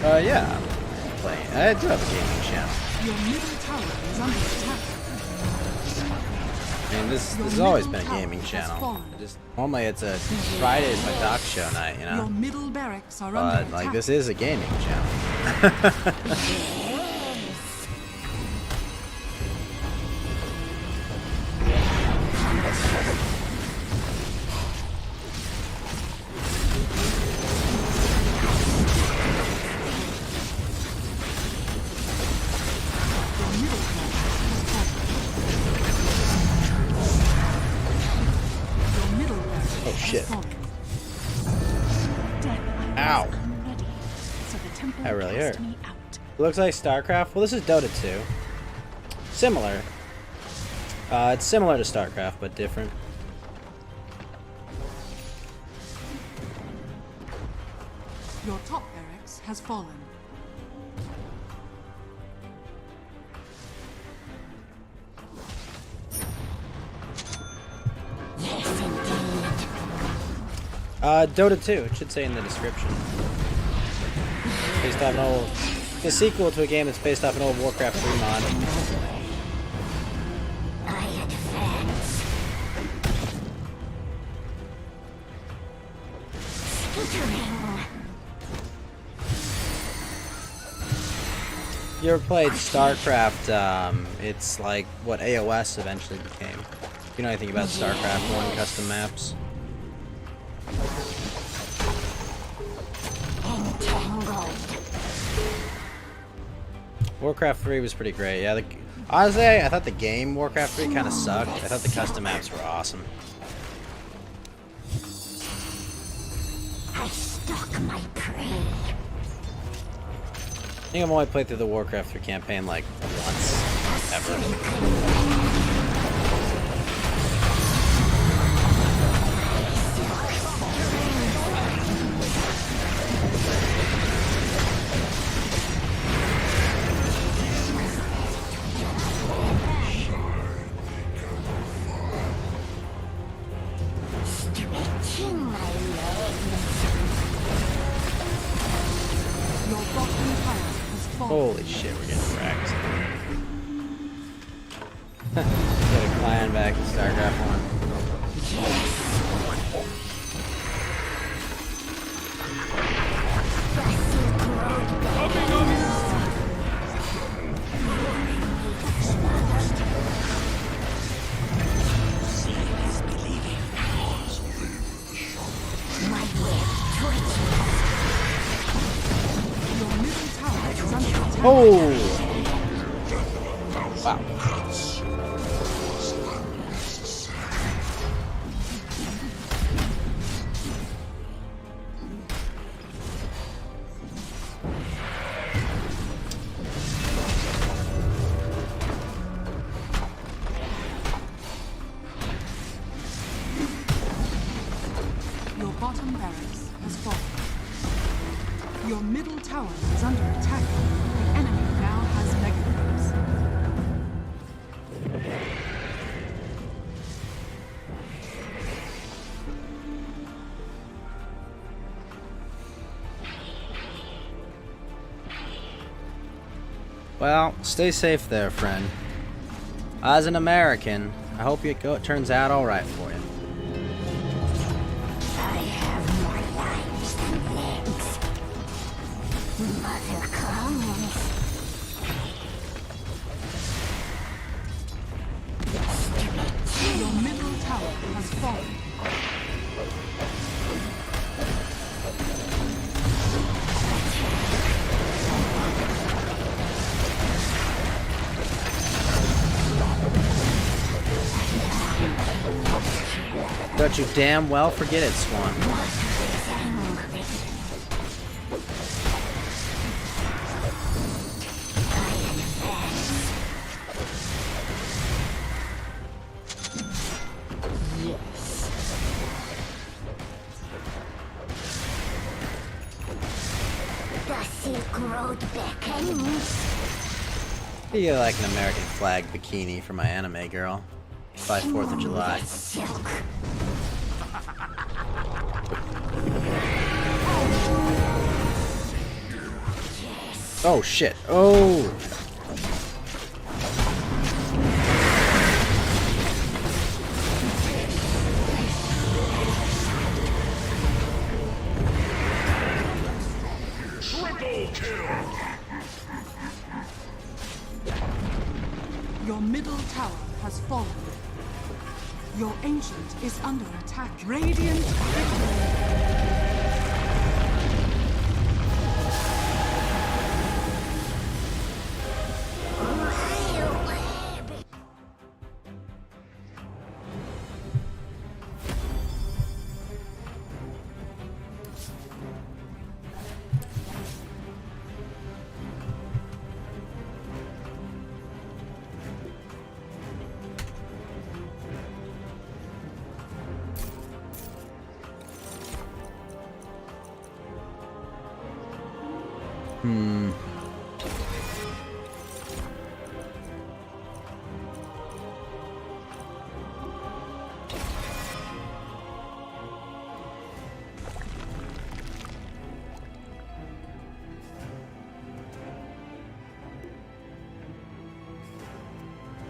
Yeah. I'm playing. I do have a gaming channel. Your middle tower is under attack. I mean, this has always been a gaming channel. Just normally it's a Friday is my talk show night, you Your know. middle barracks are But under like attack. this is a gaming channel. Oh shit. Ow. That really hurt. It looks like StarCraft. Well, this is Dota 2. Similar. It's similar to StarCraft, but different. Your top barracks has fallen. Dota 2. It should say in the description. Based off an old... The sequel to a game that's based off an old Warcraft 3 mod. I advance. Skittering. You ever played StarCraft? It's like what AOS eventually became. If you know anything about StarCraft 1 custom maps. Entangled. Warcraft 3 was pretty great. Yeah, honestly, I thought the game Warcraft 3 kind of sucked. I thought the custom maps were awesome. I stalk my prey. I think I've only played through the Warcraft 3 campaign like once, ever. Stretching my legs. Your bottom tower has fallen. Holy shit, we're getting wrecked. Get a clan back in StarCraft 1. Your middle tower is under attack. Oh! Wow. Your bottom barracks has fallen. Your middle tower is under attack. The enemy now has mega waves. Well, stay safe there, friend. As an American, I hope it turns out all right for you. I have more lives than legs. Mother comes. Your middle tower has fallen. Don't you damn well forget it, Swan. The Silk Road beckons. You like an American flag bikini for my anime girl. By 4th of July. Silk. Oh shit. Oh. Your middle tower has fallen. Your ancient is under attack. Radiant victory.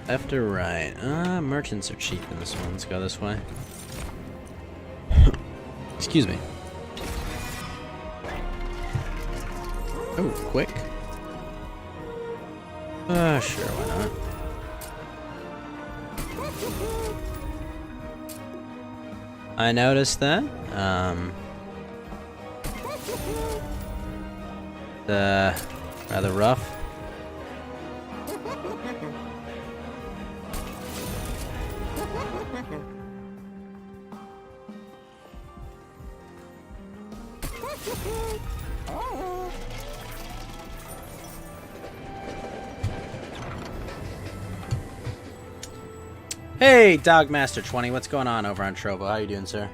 Left or right? Merchants are cheap in this one. Let's go this way. Excuse me. Oh, quick. Sure, why not? I noticed that. Rather rough. Hey, Dogmaster20, what's going on over on Trovo? How you doing, sir?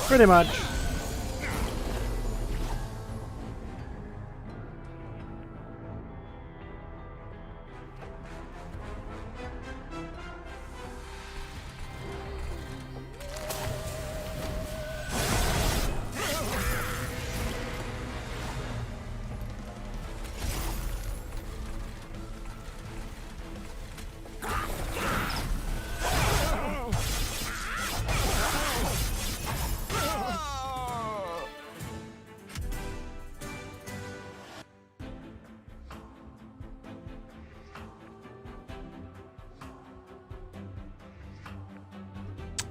Pretty much.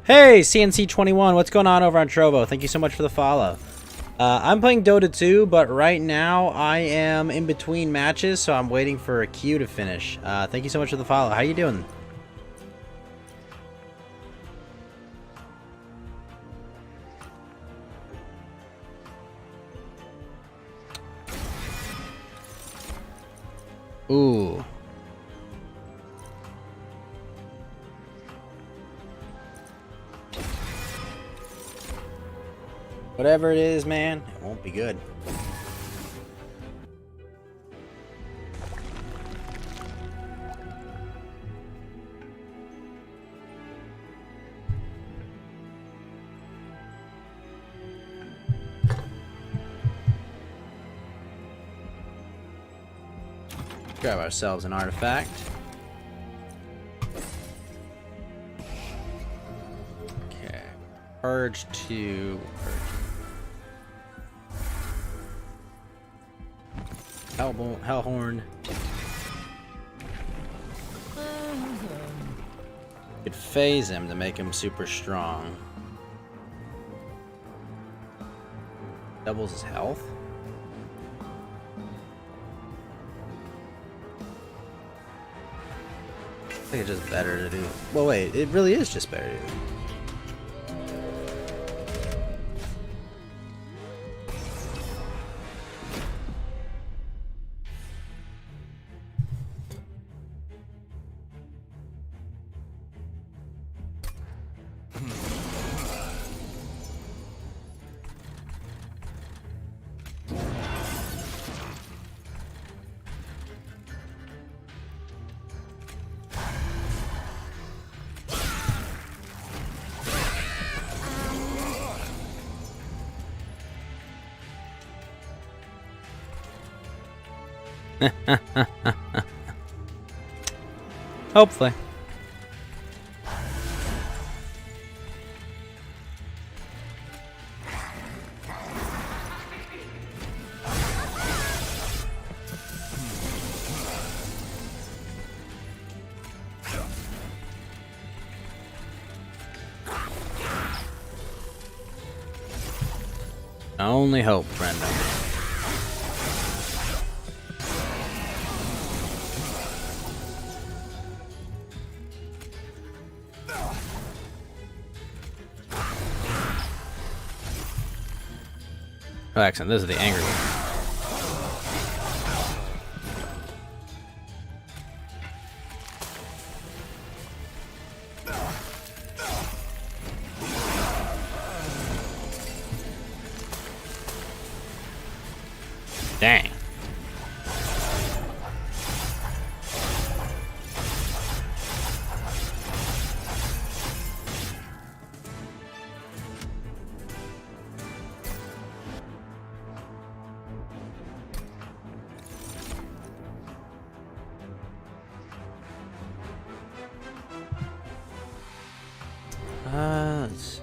Hey, CNC21, what's going on over on Trovo? Thank you so much for the follow. I'm playing Dota 2, but right now I am in between matches, so I'm waiting for a queue to finish. Thank you so much for the follow. How you doing? Ooh. Whatever it is, man, it won't be good. Grab ourselves an artifact. Okay. Purge 2. Hellhorn. Could phase him to make him super strong. Doubles his health. I think it's just better to do. Well, wait, it really is just better to do. Hopefully. Only hope, Brenda. Oh, excellent. This is the angry one. Dang. Let's...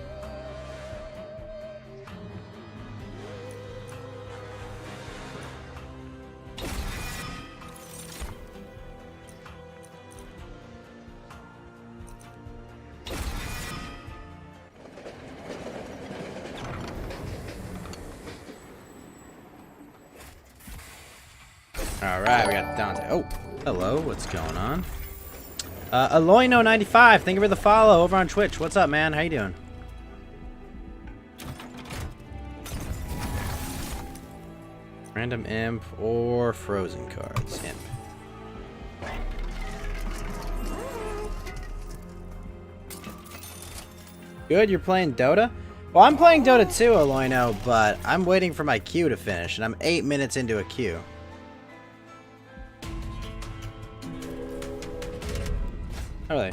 Alright, we got Dante. Oh, hello, what's going on? Aloino95, thank you for the follow over on Twitch. What's up, man? How you doing? Random imp or frozen cards? Imp. Good, you're playing Dota? Well, I'm playing Dota too, Aloino, but I'm waiting for my queue to finish, and I'm 8 minutes into a queue. Really?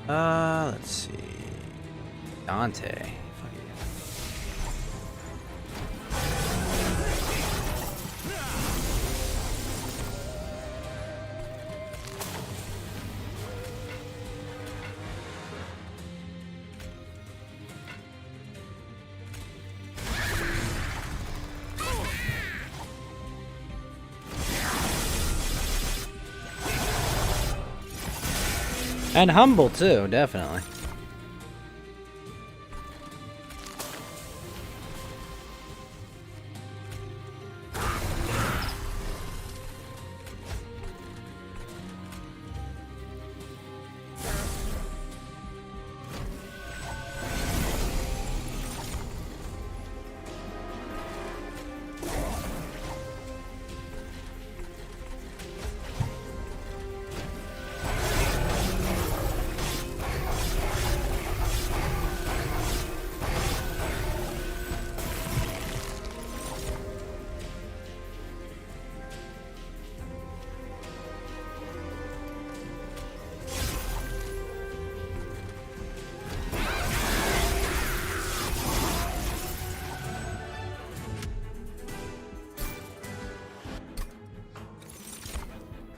Let's see. Dante. Fuck yeah. And humble too, definitely.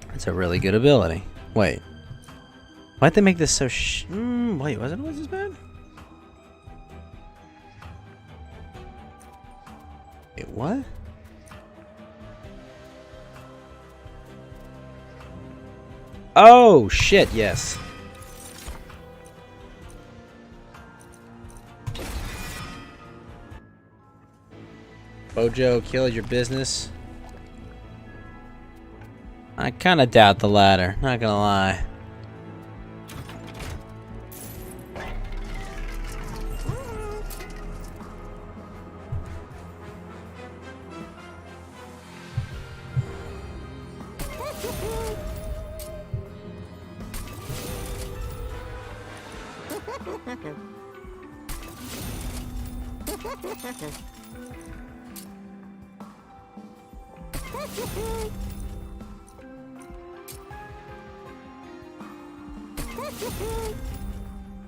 That's a really good ability. Wait. Why'd they make this so wait, was it always this bad? Wait, what? Oh, shit, yes. Bojo killed your business. I kind of doubt the latter, not gonna lie.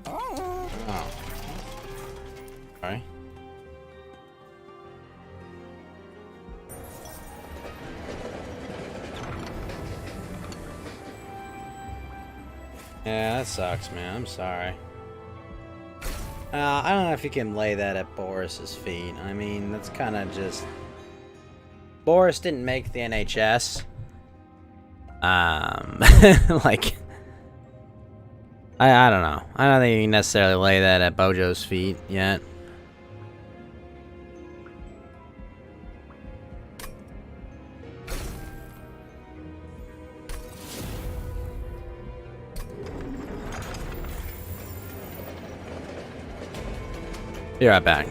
Oh. Sorry. Yeah, that sucks, man. I'm sorry. I don't know if you can lay that at Boris's feet. I mean, that's kind of just... Boris didn't make the NHS. Like... I don't know. I don't think you can necessarily lay that at Bojo's feet yet. Be right back.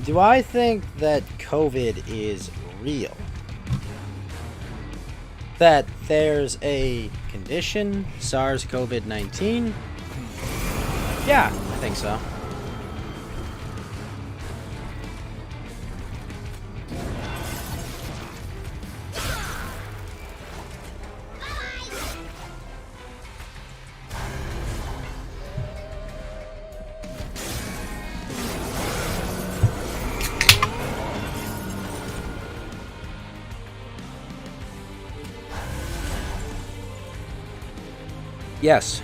Do I think that COVID is real? That there's a condition, SARS-CoV-19? Yeah, I think so. Yes.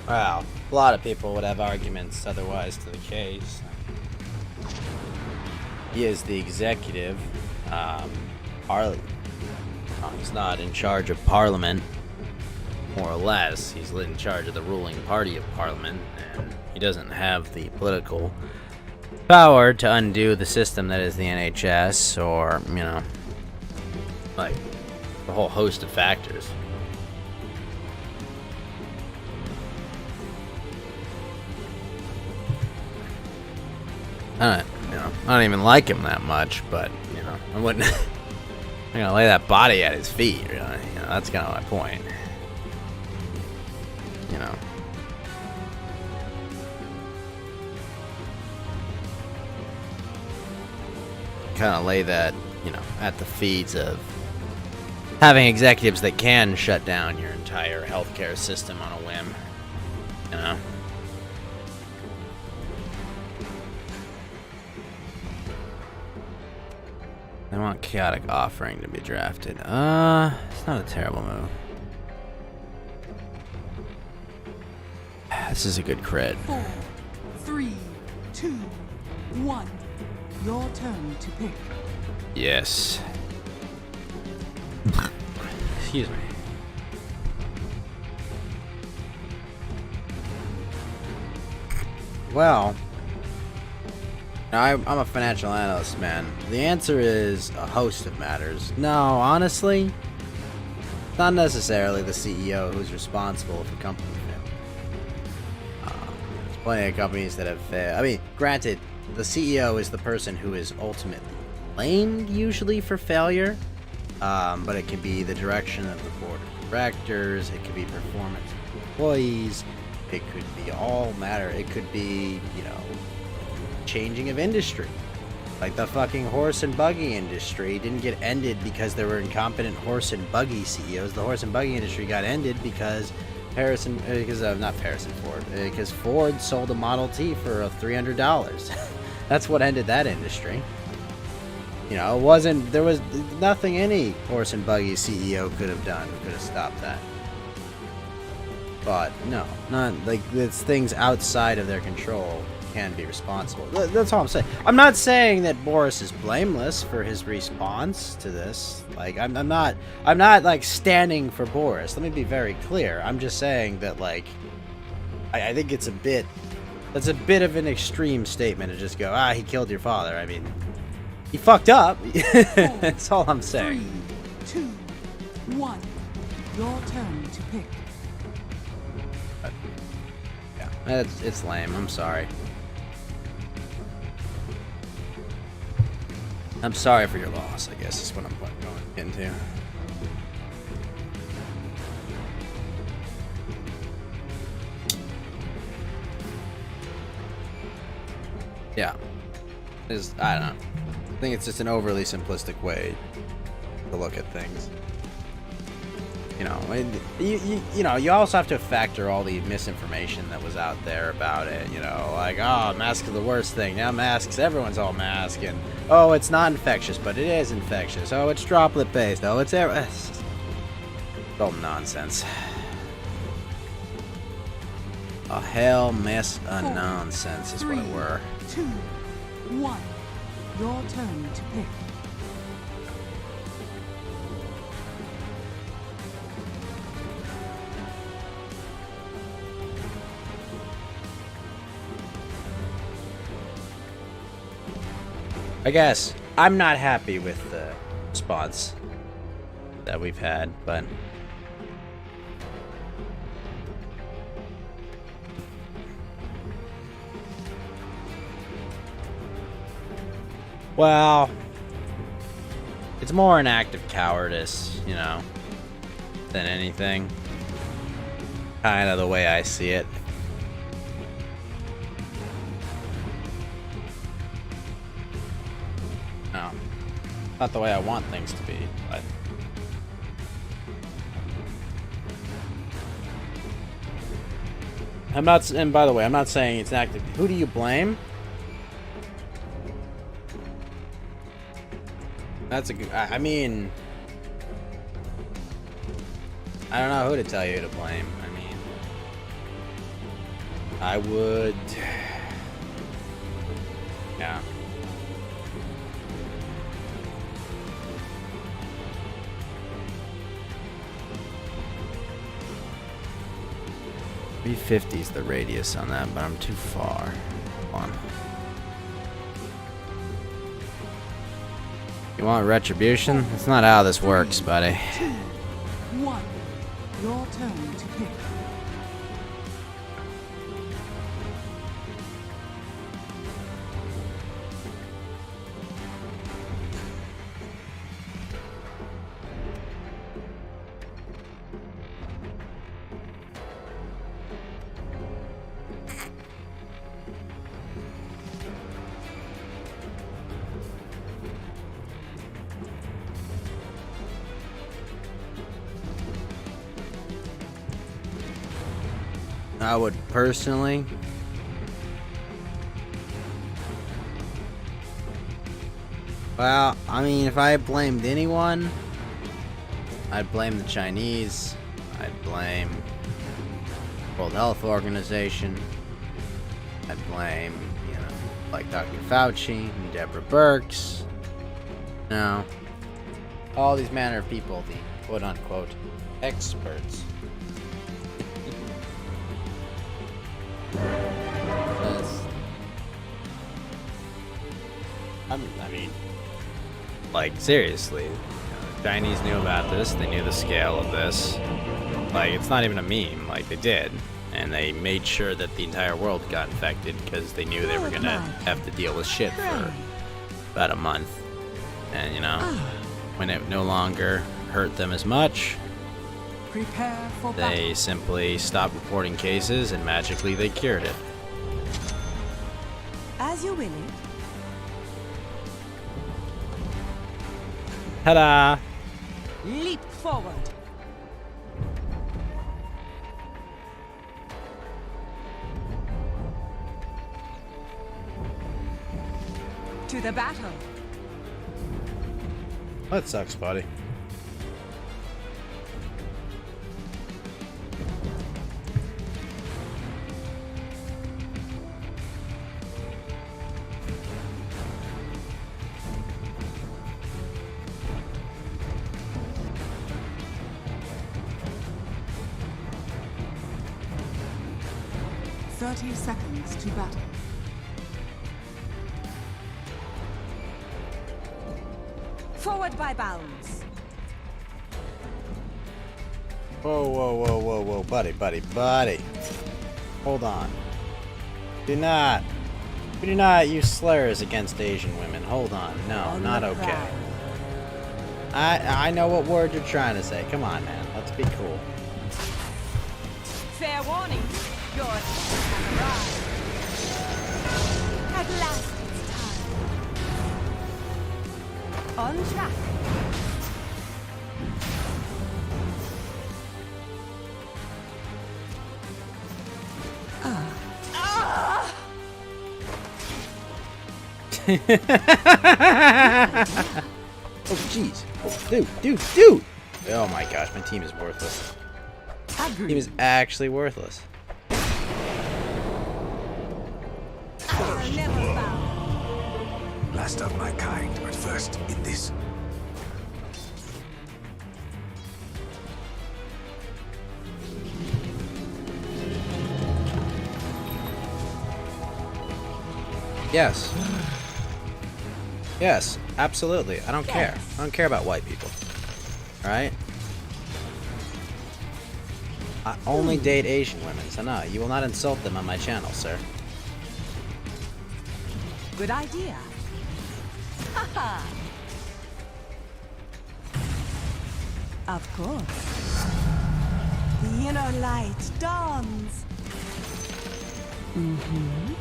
Wow, a lot of people would have arguments otherwise to the case. He is the executive. He's not in charge of Parliament, more or less. He's in charge of the ruling party of Parliament, and he doesn't have the political power to undo the system that is the NHS, or, you know, like, a whole host of factors. I don't even like him that much, but, you know, I wouldn't. I'm gonna lay that body at his feet, really. You know, that's kind of my point. You know. Kind of lay that, you know, at the feet of having executives that can shut down your entire healthcare system on a whim. You know. I want Chaotic Offering to be drafted. It's not a terrible move. This is a good crit. 4, 3, 2, 1. Your turn to pick. Yes. Excuse me. Well, I'm a financial analyst, man. The answer is a host of matters. No, honestly, not necessarily the CEO who's responsible if a company fails. There's plenty of companies that have failed. I mean, granted, the CEO is the person who is ultimately blamed usually for failure, but it could be the direction of the board of directors, it could be performance of employees, it could be all matter. It could be, you know, changing of industry. Like the fucking horse and buggy industry didn't get ended because there were incompetent horse and buggy CEOs. The horse and buggy industry got ended because because Ford sold a Model T for $300. That's what ended that industry. You know, there was nothing any horse and buggy CEO could have done could have stopped that. But no, not like it's things outside of their control can be responsible. That's all I'm saying. I'm not saying that Boris is blameless for his response to this. Like I'm not like standing for Boris. Let me be very clear. I'm just saying that like I think that's a bit of an extreme statement to just go, he killed your father. I mean, he fucked up. That's all I'm saying. 3, 2, 1. Your turn to pick. Yeah, it's lame. I'm sorry. I'm sorry for your loss, I guess is what I'm going into. Yeah. I don't know. I think it's just an overly simplistic way to to look at things. You know, and you know, you also have to factor all the misinformation that was out there about it. You know, like, oh, masks are the worst thing. Now masks, everyone's all masked, and oh, it's not infectious, but it is infectious. Oh, it's droplet based. Oh, it's all nonsense. A hell mess of nonsense is what it were. 2, 1. Your turn to pick. I guess I'm not happy with the response that we've had, but well, it's more an act of cowardice, you know, than anything. Kind of the way I see it. No, not the way I want things to be, but I'm not. And by the way, I'm not saying it's an act of. Who do you blame? That's a good. I mean, I don't know who to tell you to blame. I mean, I would. Yeah. $350 is the radius on that, but I'm too far. Hold on. You want retribution? That's not how this works, buddy. 2, 1. Your turn to pick. I would personally well, I mean, if I blamed anyone, I'd blame the Chinese, I'd blame World Health Organization, I'd blame, you know, like Dr. Fauci and Deborah Birx, you know, all these manner of people, the quote-unquote experts. I mean, like, seriously, you know, the Chinese knew about this, they knew the scale of this. Like, it's not even a meme, like, they did. And they made sure that the entire world got infected because they knew they were gonna have to deal with shit for about a month. And, you know, when it no longer hurt them as much, Prepare for they simply stopped reporting cases and magically they cured it. As you will it. Ta-da! Leap forward. To the battle. That sucks, buddy. Seconds to battle. Forward by bounds. Whoa, whoa, whoa, whoa, whoa, buddy. Hold on. We do not use slurs against Asian women. Hold on. No, not okay. I know what word you're trying to say. Come on, man. Let's be cool. Fair warning. Your time has arrived. At last it's time. On track. Oh, jeez. Oh, dude! Oh my gosh, my team is worthless. Team is actually worthless. Last of my kind, but first in this. Yes. Yes, absolutely. I don't care. I don't care about white people. Alright? I only date Asian women, so no, you will not insult them on my channel, sir. Good idea. Haha. Of course. The inner light dawns. Mm-hmm.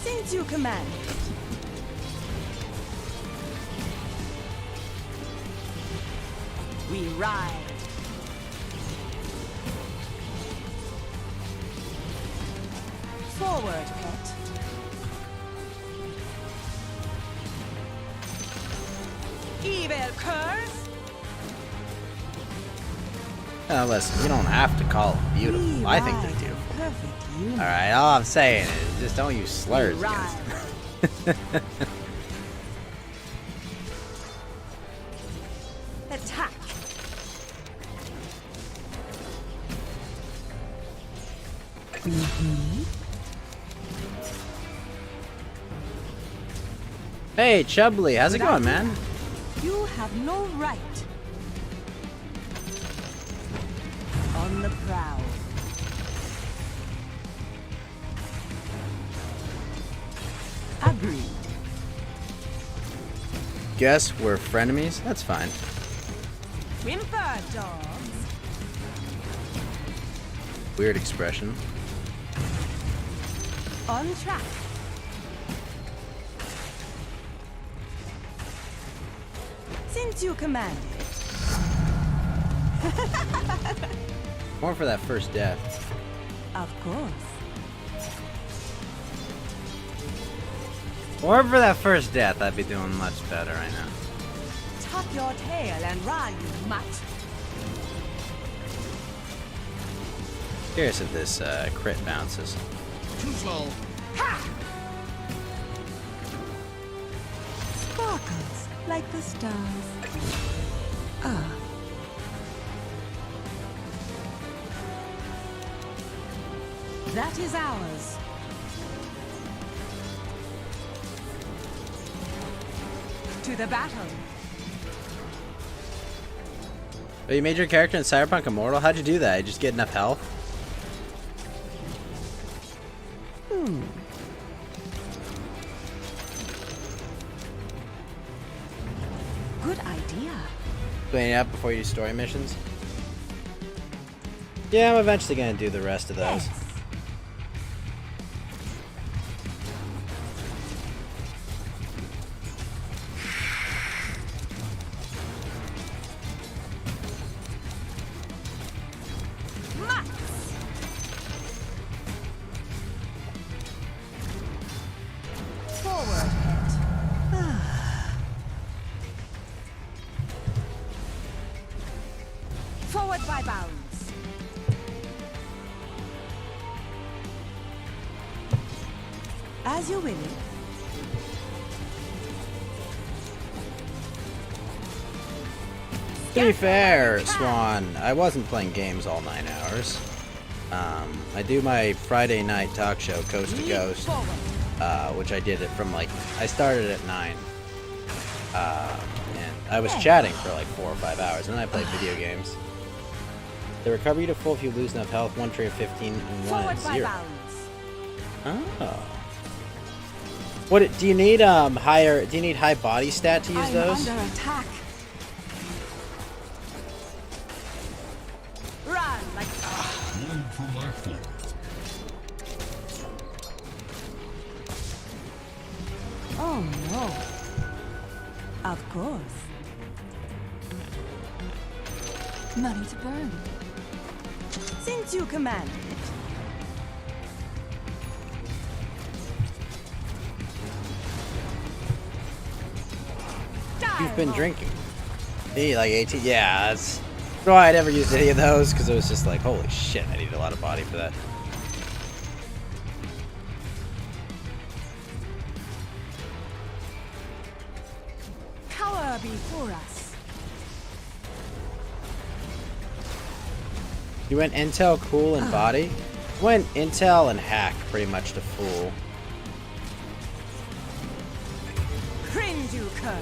Since you command. We ride. Forward, pet. Evil curse. Listen, you don't have to call them beautiful. I think they do. Alright, all I'm saying is just don't use slurs against them. Attack. Hey, Chubbly, how's it going, man? You have no right. On the prowl. Agreed. Guess we're frenemies? That's fine. Whimper, dogs. Weird expression. On track. Since you commanded. More for that first death. Of course. More for that first death, I'd be doing much better right now. Tuck your tail and run, you mutt. Curious if this crit bounces. Too slow. Ha! Sparkles like the stars. Ah. That is ours. To the battle. Oh, you made your character in Cyberpunk Immortal? How'd you do that? You just get enough health? Good idea. Cleaning up before you do story missions? Yeah, I'm eventually gonna do the rest of those. Yes. Forward, pet. Forward by bounds. As you will. To be fair, Swan, I wasn't playing games all 9 hours. I do my Friday night talk show, Coast to Ghost, which I did it from I started at 9. And I was chatting for 4 or 5 hours, and then I played video games. They recover you to full if you lose enough health, 1 tree of 15, and 1 at 0. Oh. What do you need do you need high body stat to use those? Under attack. Run like Oh no. Of course. Money to burn. Since you command it. you've been drinking. See, like 18. Yeah, that's why I never used any of those, because it was just like, holy shit, I need a lot of body for that. Cower before us. You went intel, cool, and body? Went intel and hack pretty much to full. Krinduker.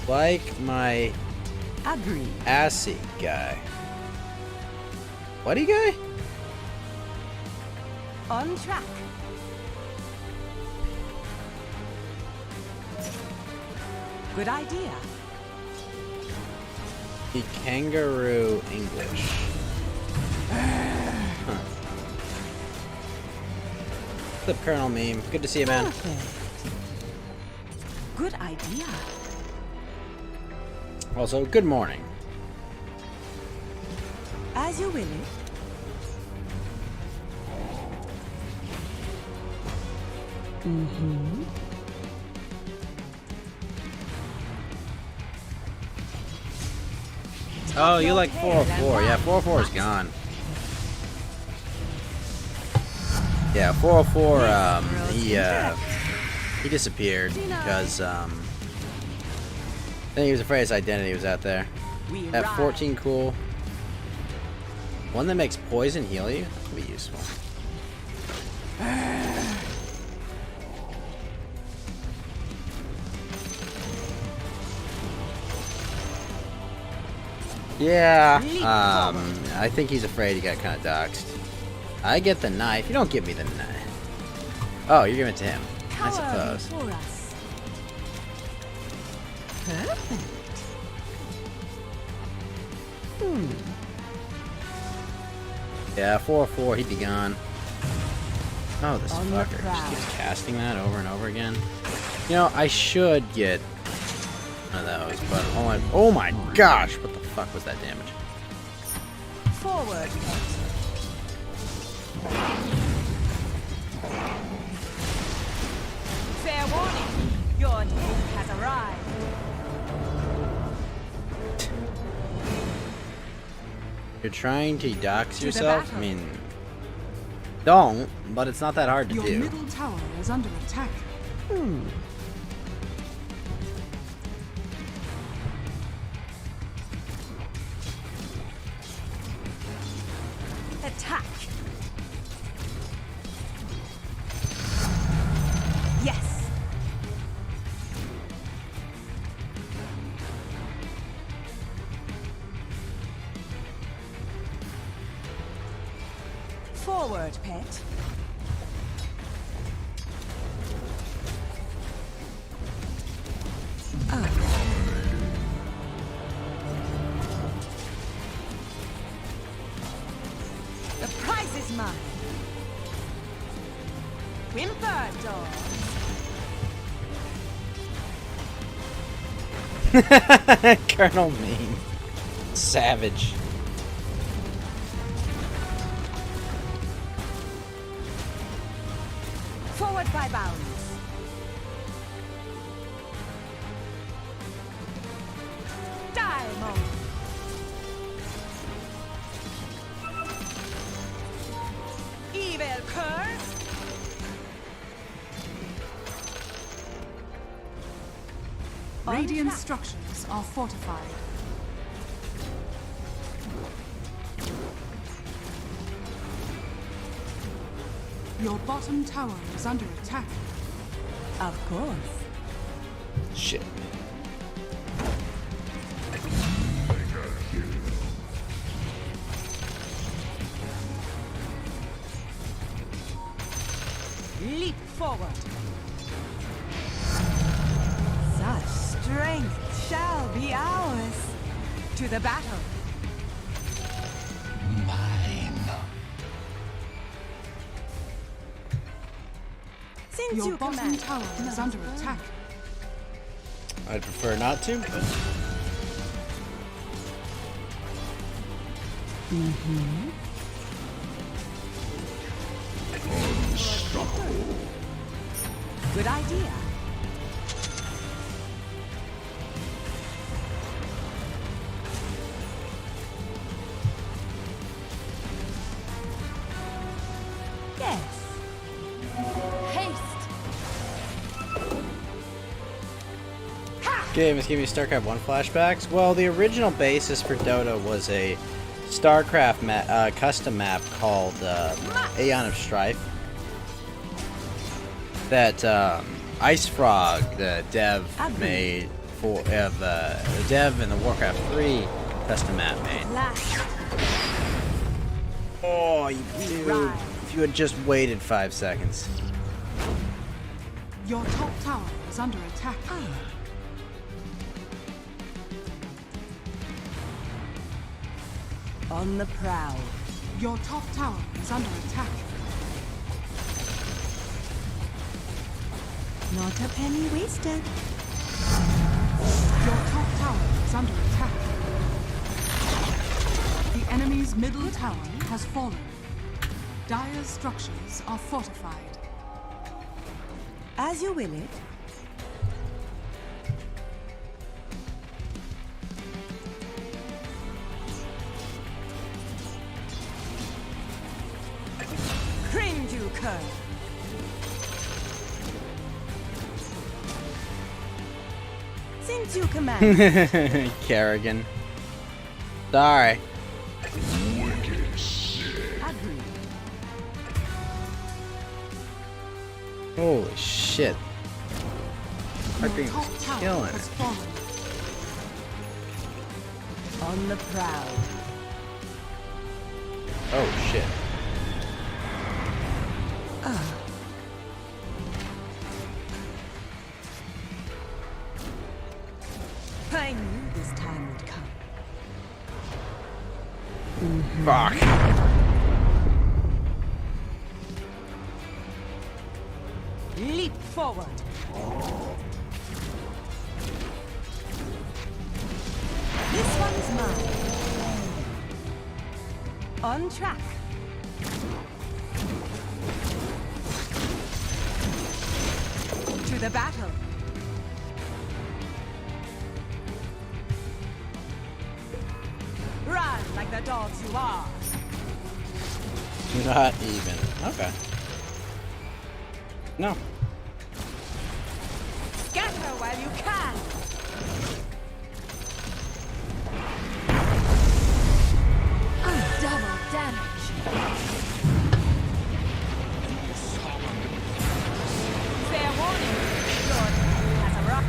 Like my Agree. assy guy. Whatty guy? On track. Good idea. The kangaroo English. Huh. What's up, Colonel Meme? Good to see you, man. Good idea. Also, good morning. As you will. Mm-hmm. Oh, you like 404. Yeah, 404 is gone. Yeah, 404, he disappeared because, I think he was afraid his identity was out there. At 14 cool. One that makes poison heal you? That could be useful. Yeah, I think he's afraid he got kind of doxxed. I get the knife. You don't give me the knife. Oh, you're giving it to him. I suppose. Perfect. Yeah, 404, he'd be gone. Oh, this On the fucker just prowl. keeps casting that over and over again. You know, I should get one of those, but oh my gosh, what the fuck was that damage? Forward. Fair warning. Your day has arrived. You're trying to dox the yourself? battle. I mean, don't, but it's not that hard to Your do. middle tower is under attack. Attack. Yes. Forward, pet. The prize is mine. Whimper, dog. Colonel Mean. Savage. Forward by bounds. Diamond. Evil curse. Radiant structures are fortified. Your bottom tower is under attack. Of course. Shit. Leap forward. Such strength shall be ours. To the battle. Since your bottom tower is under attack. I'd prefer not to, but victory. Good idea. Yes. Haste. Game is giving me StarCraft 1 flashbacks. Well, the original basis for Dota was a StarCraft custom map called Aeon of Strife. That Ice Frog, the dev made for the dev in the Warcraft 3 custom map made. Oh, you dude! If you had just waited 5 seconds. Your top tower is under attack. On the prowl. Your top tower is under attack. Not a penny wasted. Your top tower is under attack. The enemy's middle tower has fallen. Dire's structures are fortified. As you will it. Cringe, you cur. Since you command. Kerrigan. Sorry. Agreed. Holy shit. Your Fucking top tower killing has it. fallen. On the prowl. Oh shit. I knew this time would come. Fuck. Leap forward. This one's mine. On track. To the battle. Run like the dogs you are. Not even. Okay. No. Scatter while you can. Double damage. Fair warning. Lord has a rock.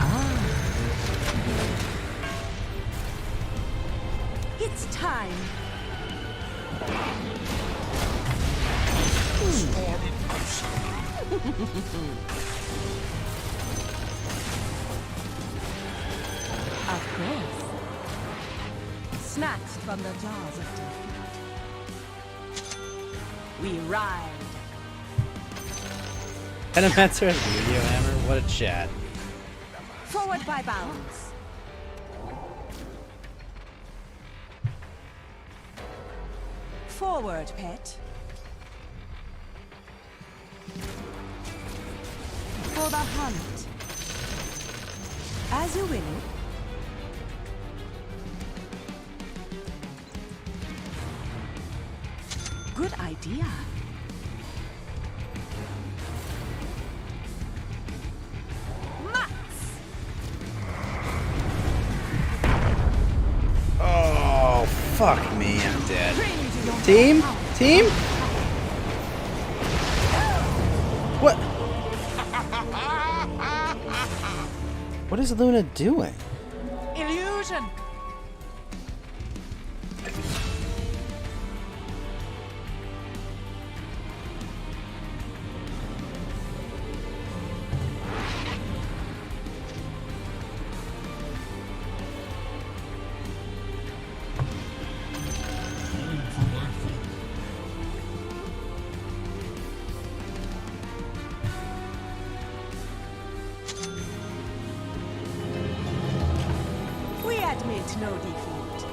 It's time. Of course. Snatched from the jaws of defeat. We ride. Penimancer has Meteor Hammer? What a chat. Forward by bounds. Forward, pet. For the hunt. As you will. Good idea. Oh, fuck me, I'm dead. Team? Team? What? What is Luna doing? Illusion. We admit no defeat.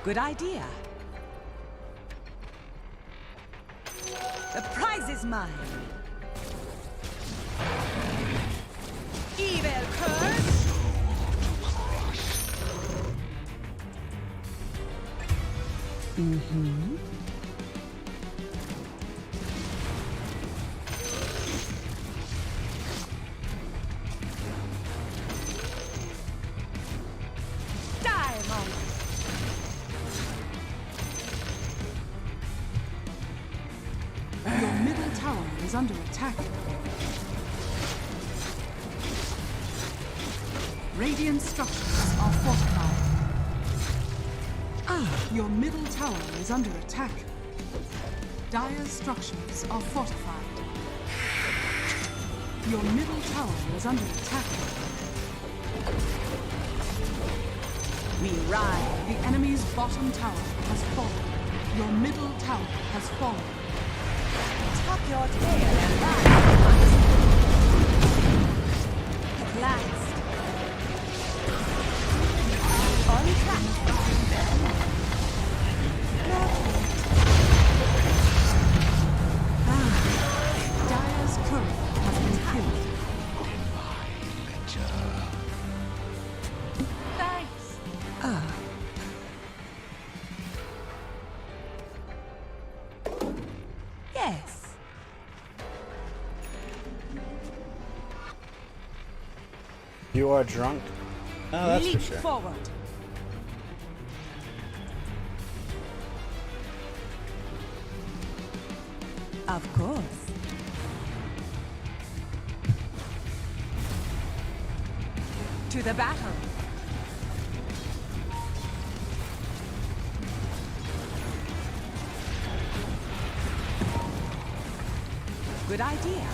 Good idea. The prize is mine. Evil curse. Mm-hmm. Diamond. Your middle tower is under attack. Radiant structures are fortified. Your middle tower is under attack. Dire's structures are fortified. Your middle tower is under attack. We ride. The enemy's bottom tower has fallen. Your middle tower has fallen. Tuck your tail and ride. At last. On track. Dire's courier has been killed. Thanks. Yes. You are drunk? Oh, that's Leap for sure. forward. Of course. To the battle. Good idea.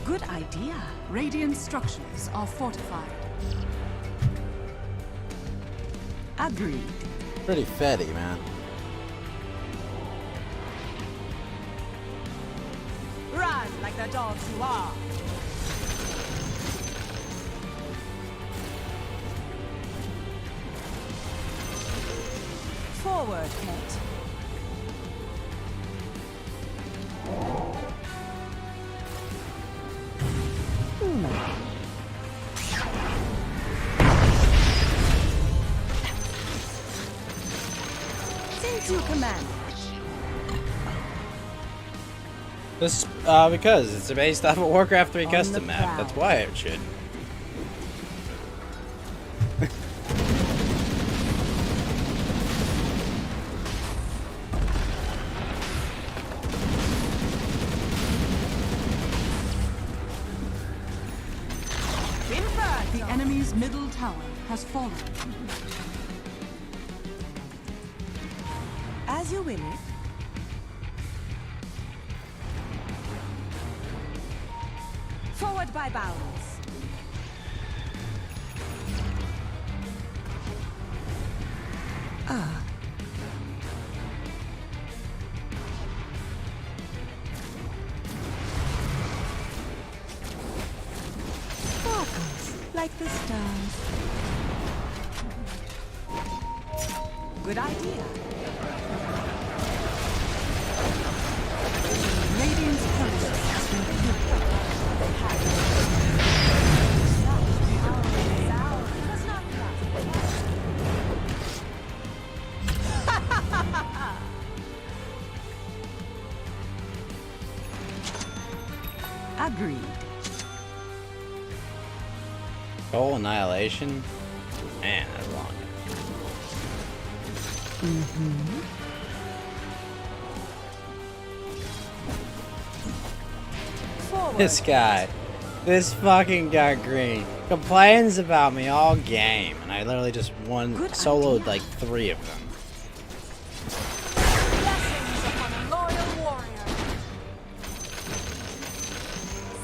Good idea. Radiant structures are fortified. Agreed. Pretty fetty, man. Run like the dogs you are. Forward, pet. Since you command. This because it's based off a Warcraft 3 custom map. That's why it should. The enemy's middle tower has fallen. As you will it. Forward by bounds. Sparkles like the stars. Good idea. Radiant's courier has been killed. Agreed. Soul Annihilation? Man, that's long. Forward. This guy. This fucking guy green. Complains about me all game. And I literally just soloed like 3 of them. Blessings upon a loyal warrior.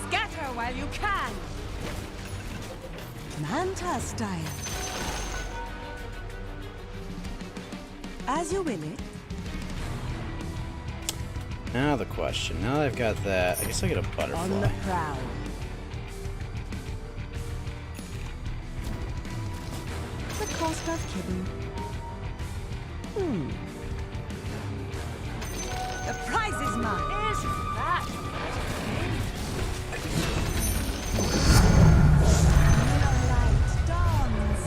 Scatter while you can. Manta style. As you will it. Now the question. Now that I've got that, I guess I'll get a On the butterfly. prowl. postaw kibu. The prize is mine. Isn't that Light dawns.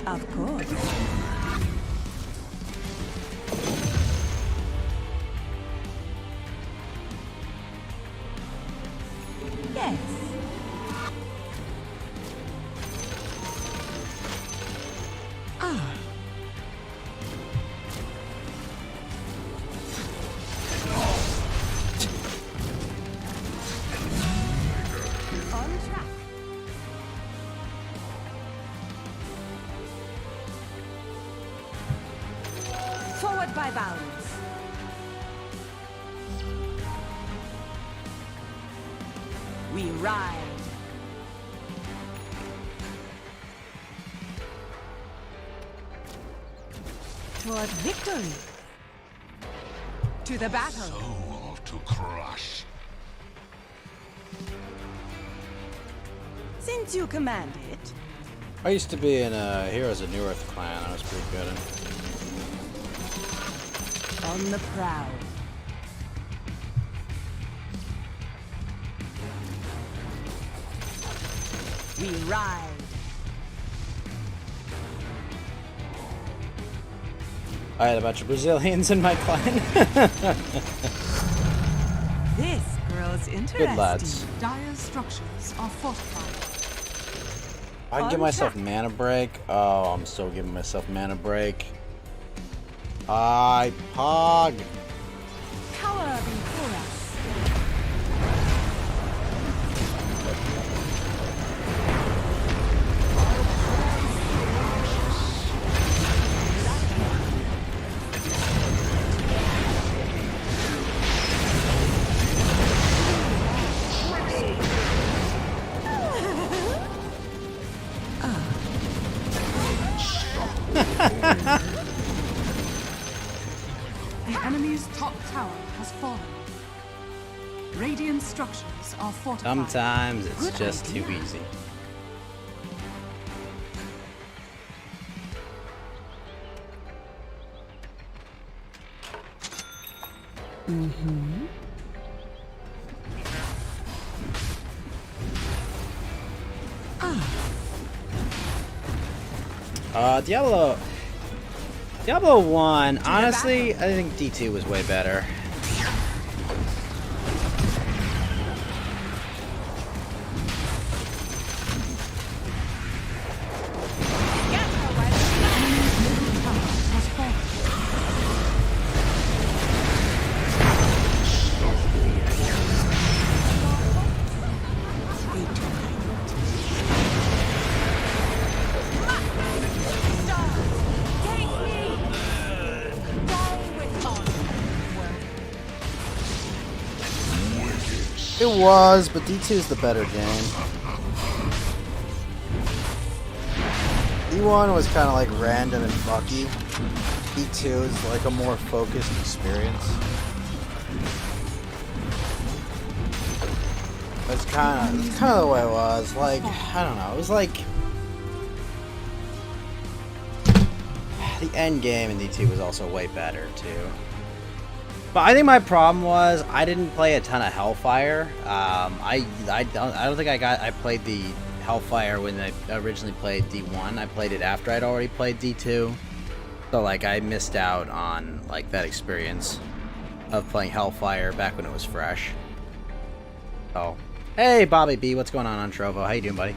Of course. Yes. Ah. On track. Forward by bounds. We ride. Toward victory. To the battle. Soul to crush. Since you command it, I used to be in Heroes of New Earth clan. I was pretty good at. on the prowl. We ride. I had a bunch of Brazilians in my clan. This girl's interesting. Good lads. Dire's structures are fortified. I can give myself mana break. Oh, I'm still giving myself mana break. I pog. Cower before us. The enemy's top tower has fallen. Radiant structures are fortified. Sometimes it's Good just idea. too easy. Mm-hmm. Diablo 1, honestly, I think D2 was way better. Has fallen. It was, but D2 is the better game. D1 was kind of like random and fucky. D2 is like a more focused experience. It's kind of the way it was. Like, I don't know. It was like the end game in D2 was also way better too. But I think my problem was I didn't play a ton of Hellfire. I don't think I played the Hellfire when I originally played D1. I played it after I'd already played D2. So like I missed out on like that experience of playing Hellfire back when it was fresh. So hey Bobby B, what's going on Trovo? How you doing, buddy?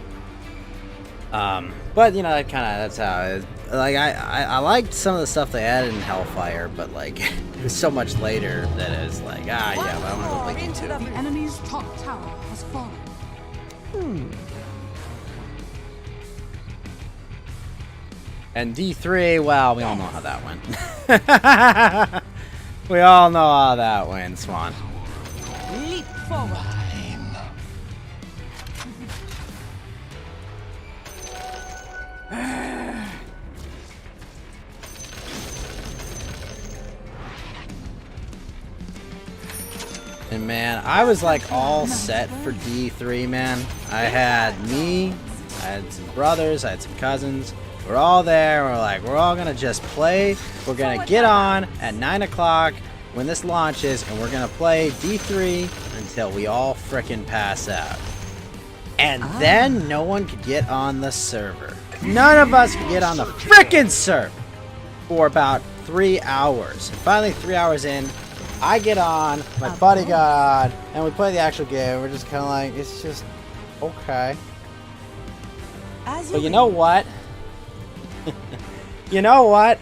But you know, that's how it is. Like I liked some of the stuff they added in Hellfire, but like it was so much later that it's like yeah, but I want to go play D2. The enemy's top tower has fallen. And D3, well, we all know how that went. We all know how that went, Swan. Leap forward. And man, I was like all set for D3, man. I had me, I had some brothers, I had some cousins. We're all there. We're like, we're all gonna just play. We're gonna get on at 9 o'clock when this launches, and we're gonna play D3 until we all frickin' pass out. And then no one could get on the server. None of us could get on the frickin' server for about 3 hours. And finally, 3 hours in, I get on, my buddy got on, and we play the actual game. We're just kind of like, it's just okay. But you know what? You know what?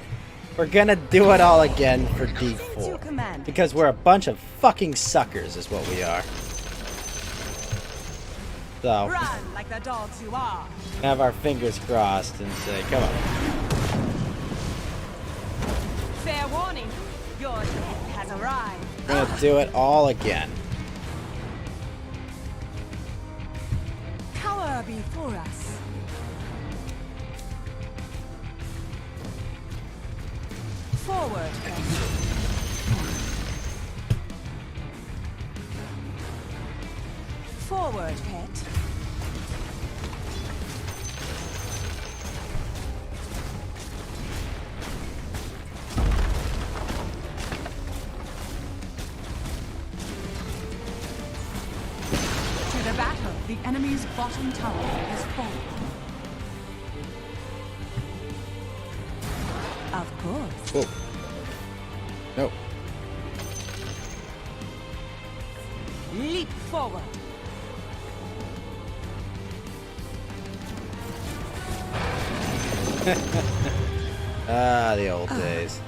We're gonna do it all again for D4. Because we're a bunch of fucking suckers is what we are. So, Run like the dogs you are. have our fingers crossed and say, come on. Fair warning, your death has arrived. We're gonna do it all again. Cower before us. Forward. Forward, pet. To the battle, the enemy's bottom tower has fallen. Of course. Whoa. No. Leap forward. Ah, the old days.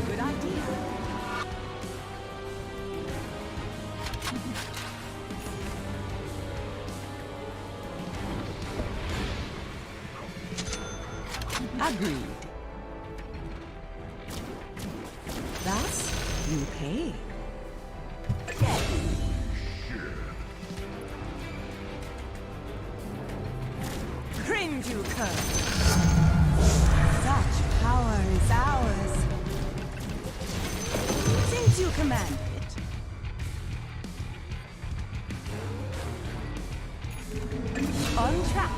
Good idea. Agreed. Thus, you pay. Cringe, you cur. Such power is ours. Since you command it. On track.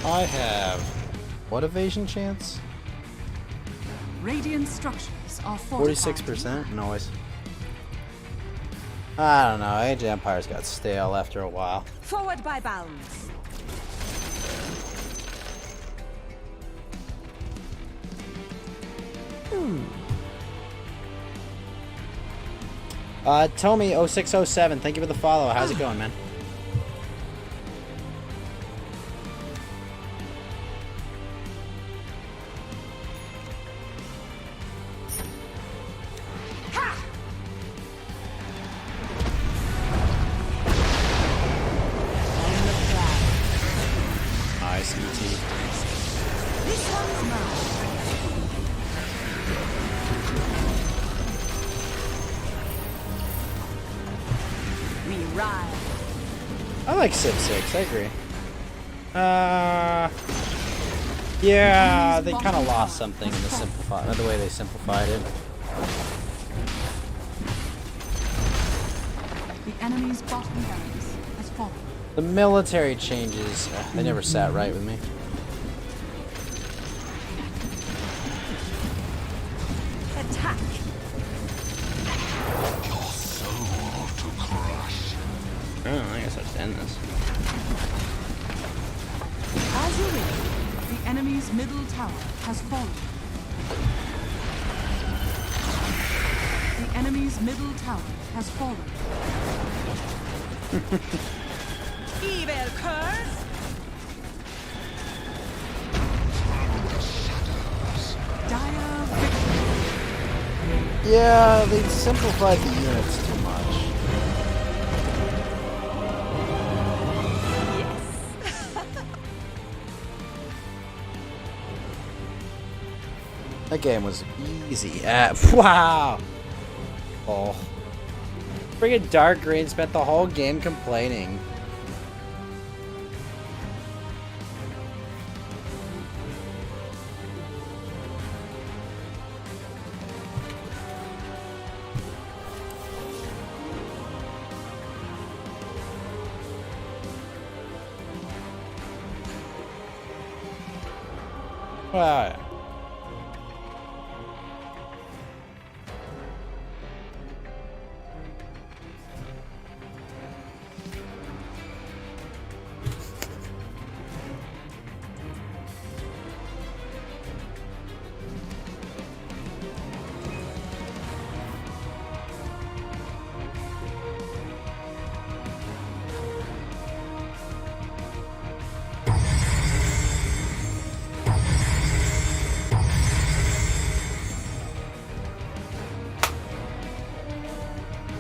I have what evasion chance? Radiant structures are fortified. 46% noise. I don't know. Age of Empires got stale after a while. Forward by bounds. Tommy0607, thank you for the follow. How's it going, man? Nice, ET. This one's mine. We ride. I like Civ 6, I agree. Yeah, they kind of lost something in the way they simplified it. The enemy's bottom barracks has fallen. The military changes, they never sat right with me. Attack. Oh, I guess I'll just end this. As you wish, the enemy's middle tower has fallen. The enemy's middle tower has fallen. Evil curse! Dire victory. Yeah, they simplified the units too much. That game was easy. Wow. Oh. Friggin' Dark Green spent the whole game complaining. Well,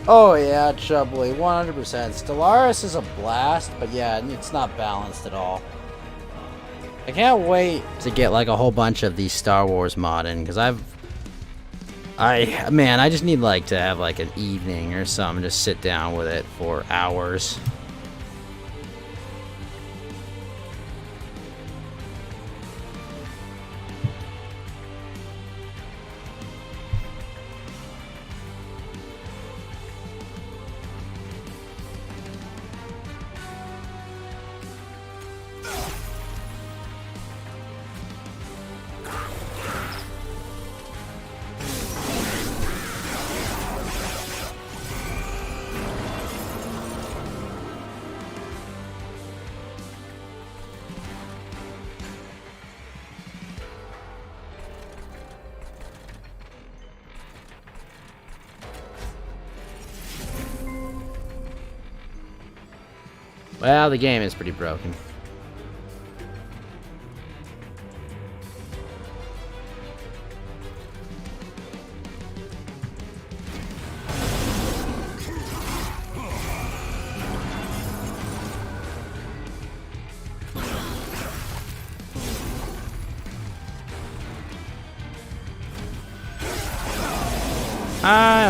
oh yeah, Chubbly, 100%. Stellaris is a blast, but yeah, it's not balanced at all. I can't wait to get like a whole bunch of these Star Wars modding, because I just need like to have like an evening or something, just sit down with it for hours. Well, the game is pretty broken.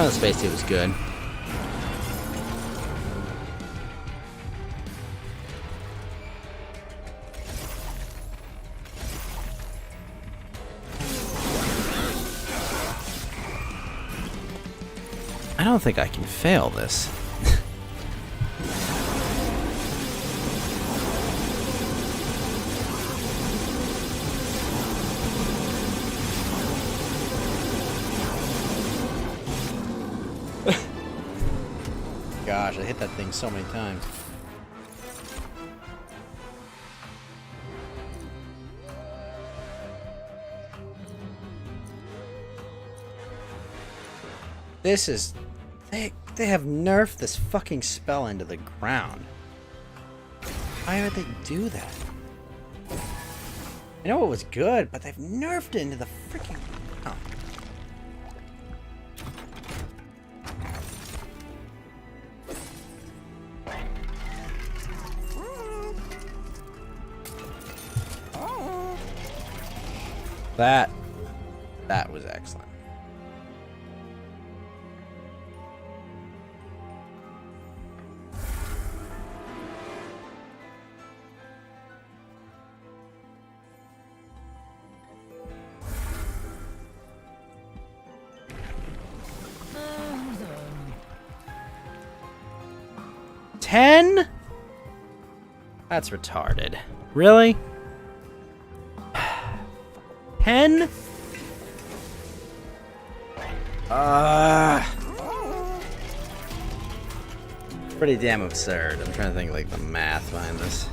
The spacesuit was good. I don't think I can fail this. Gosh, I hit that thing so many times. This is... They have nerfed this fucking spell into the ground. Why would they do that? I know it was good, but they've nerfed it into the freaking ground. That was excellent. $10? That's retarded. Really? 10? Pretty damn absurd. I'm trying to think like the math behind this.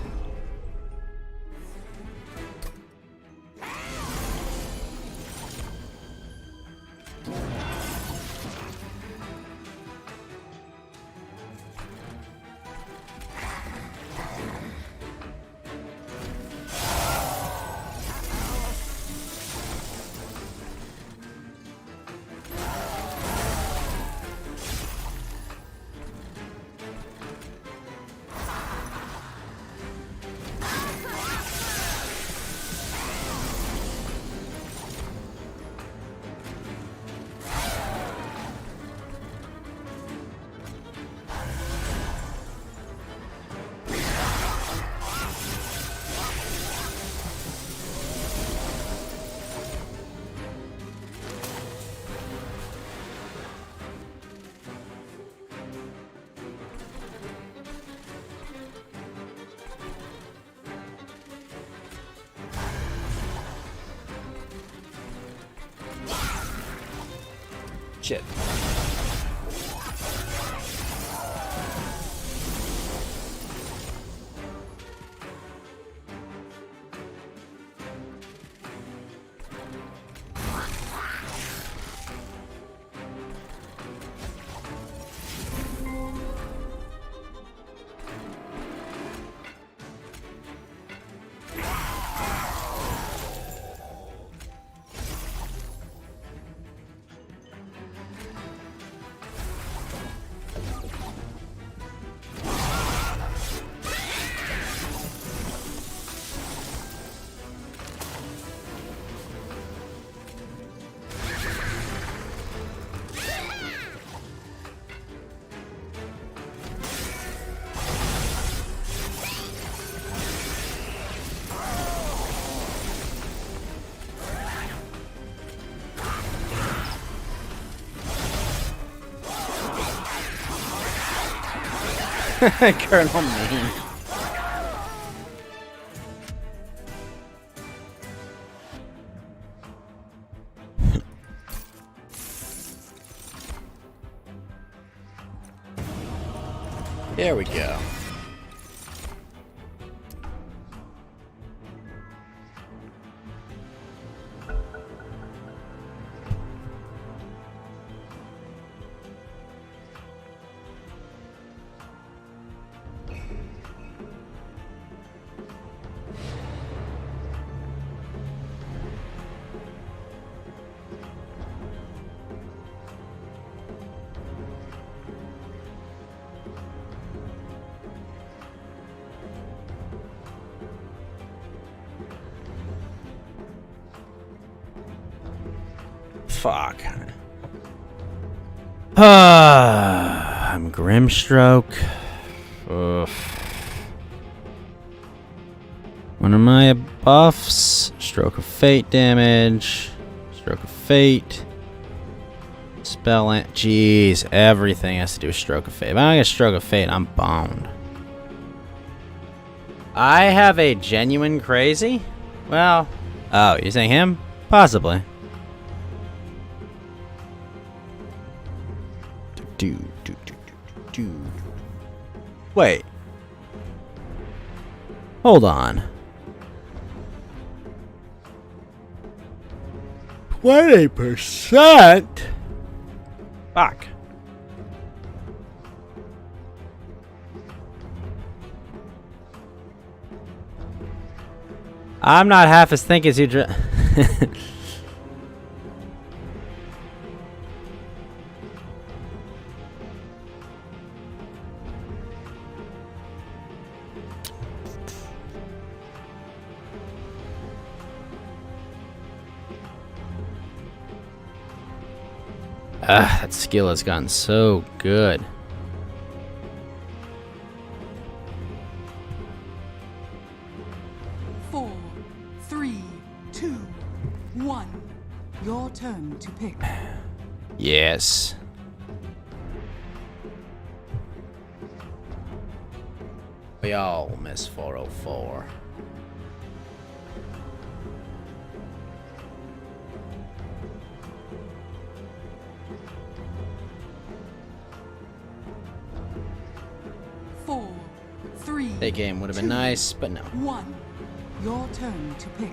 shit. Colonel Mean. There we go. Fuck. I'm Grimstroke. Ugh. One of my buffs. Stroke of Fate damage. Stroke of Fate. Spell. Jeez, everything has to do with Stroke of Fate. If I don't get Stroke of Fate, I'm boned. I have a genuine crazy? Well, oh, you're saying him? Possibly. Wait. Hold on. 20%? Fuck. I'm not half as thick as you. That skill has gotten so good. Four, three, two, one. Your turn to pick. Yes. We all miss 404. Four, three. That game would have been nice, but no. One. Your turn to pick.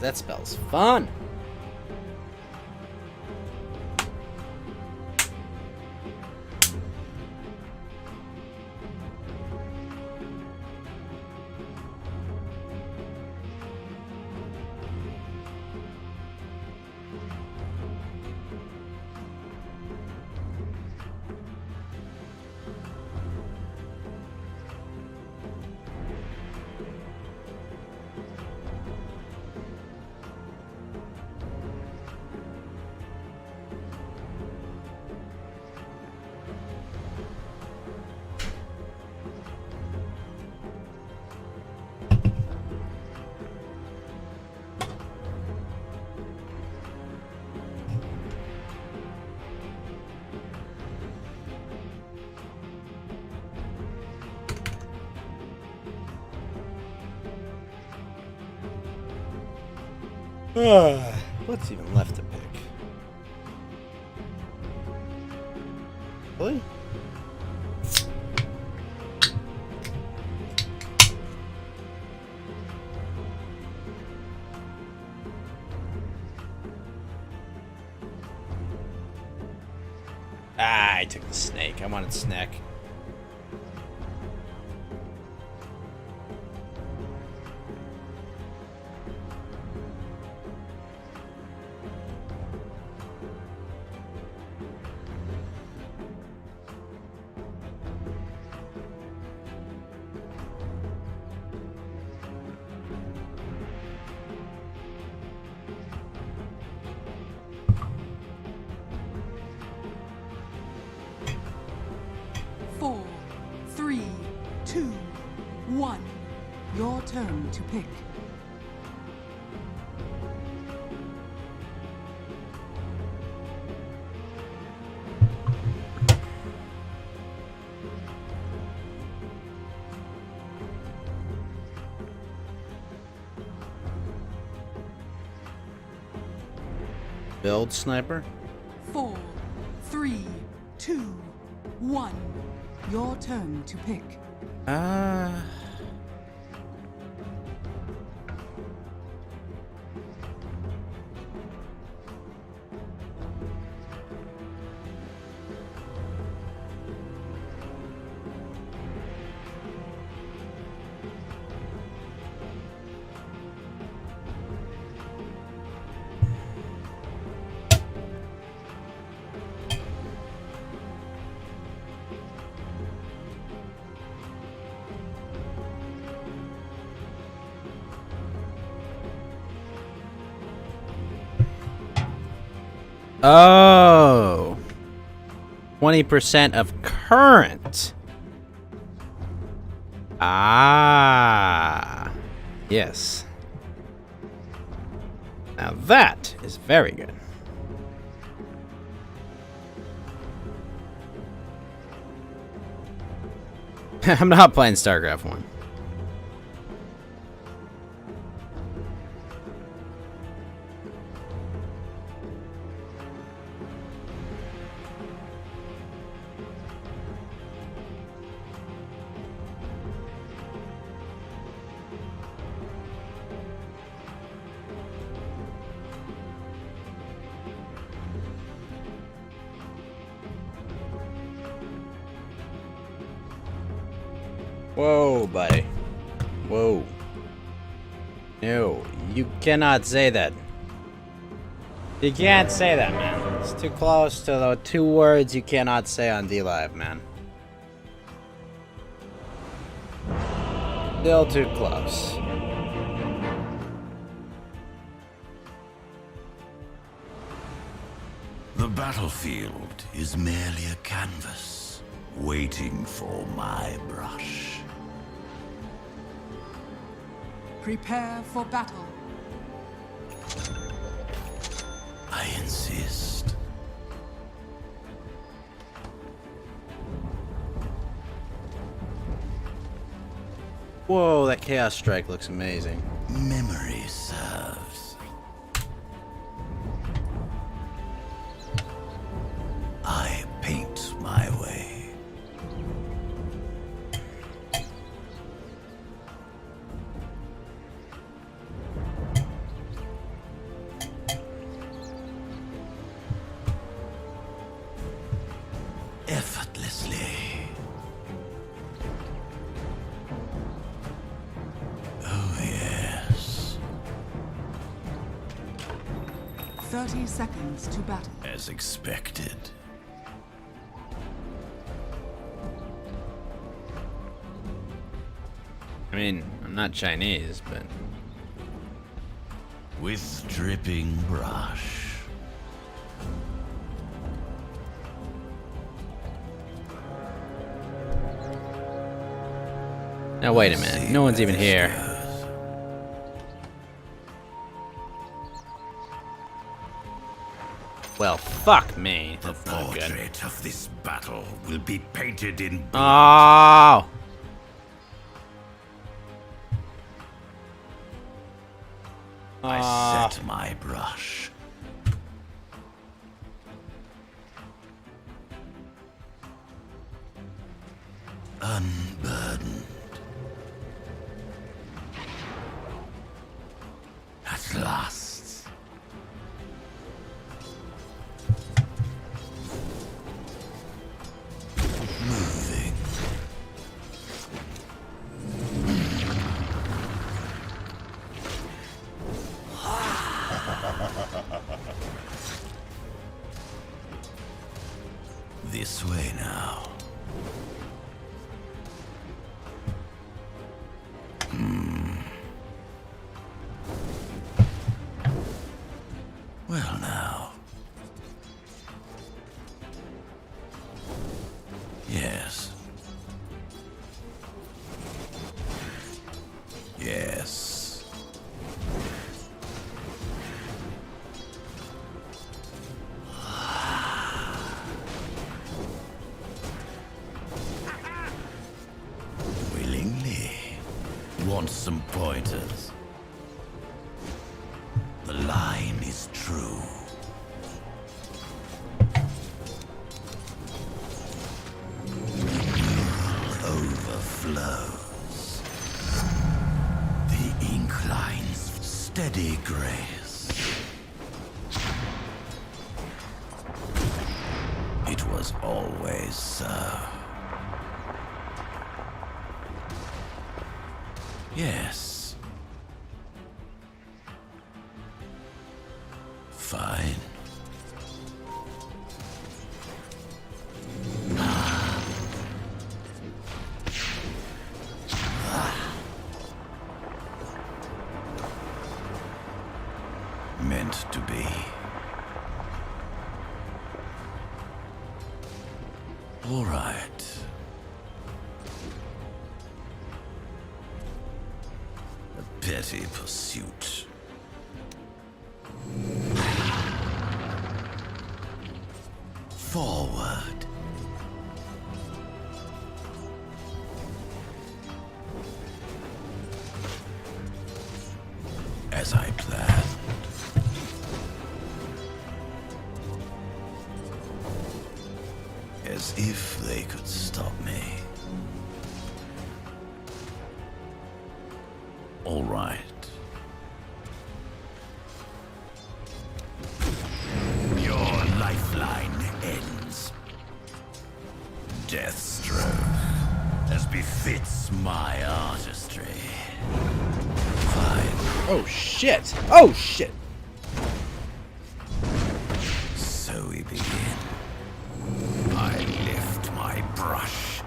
That spell's fun. What's even left to pick? Really? Ah, I took the snake. I wanted snack. Four, three, two, one. Your turn to pick. Build sniper. 4, 3, 2, 1. Your turn to pick. Oh. 20% of current. Ah. Yes. Now that is very good. I'm not playing StarCraft 1. Whoa, buddy. Whoa. No, you cannot say that. You can't say that, man. It's too close to the 2 words you cannot say on DLive, man. Still too close. The battlefield is merely a canvas, waiting for my brush. Prepare for battle. I insist. Whoa, that Chaos Strike looks amazing. Memory serves. I paint my way. Effortlessly. Oh, yes. 30 seconds to battle. As expected. I mean, I'm not Chinese, but... With dripping brush. Now wait a minute, no one's even here. Well, fuck me. The That's not good. portrait of this battle will be painted in blood. Oh! I set my brush. Unburdened. At last. Moving. This way now. Well now. Yes. Yes. Willingly. Want some pointers? The line is true. Overflows. The ink lines steady grace. It was always so. Yes. Fine. Meant to be. All right. A petty pursuit. Forward. As I planned. As if they could stop me. All right. Your lifeline ends. Deathstroke, as befits my artistry. Fine. Oh shit! Oh shit! So we begin. I lift my brush.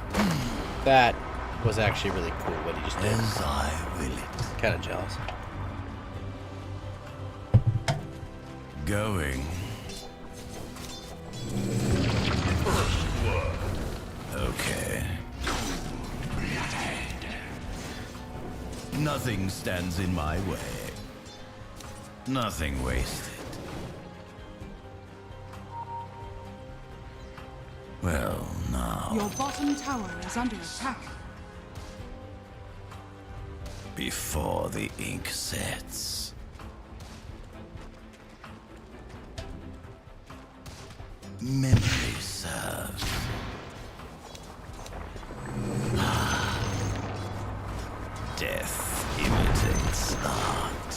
That was actually really cool what he just did. As I will it. Kind of jealous. Going. Okay. Nothing stands in my way. Nothing wasted. Well, now. Your bottom tower is under attack. Before the ink sets. Memory serves. Death imitates art.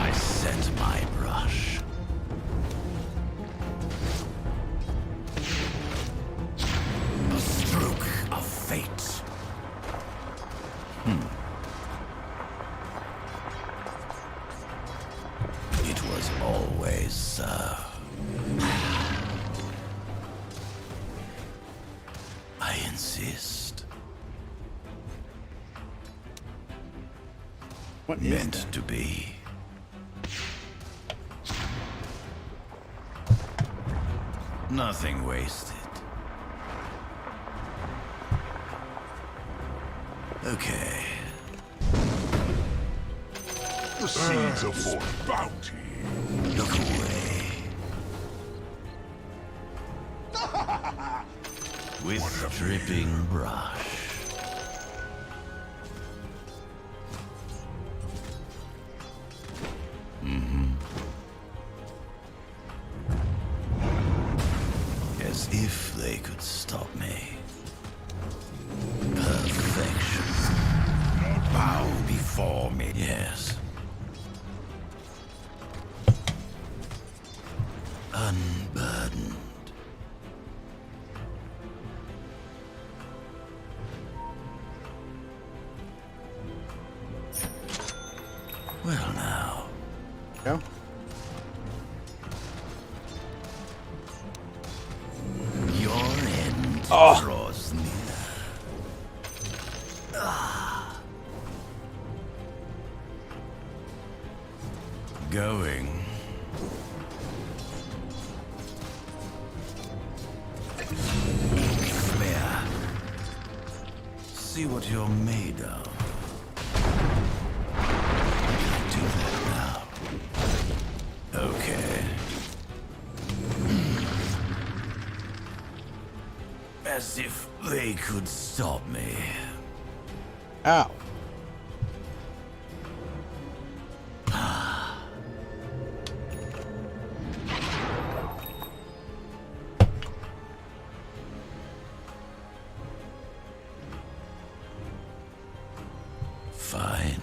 I set my brush. A stroke of fate. It was always so. I insist. What is Meant that? to be. Nothing wasted. Okay. The seeds are for bounty. Look away. With dripping brush. As if they could stop me. Perfection. Bow before me. Yes. Unburdened. Well now. Go. Your end Oh. draws near. Ah. Going. Smear. See what you're made of. Do that now. Okay. As if they could stop me. Ow. Fine.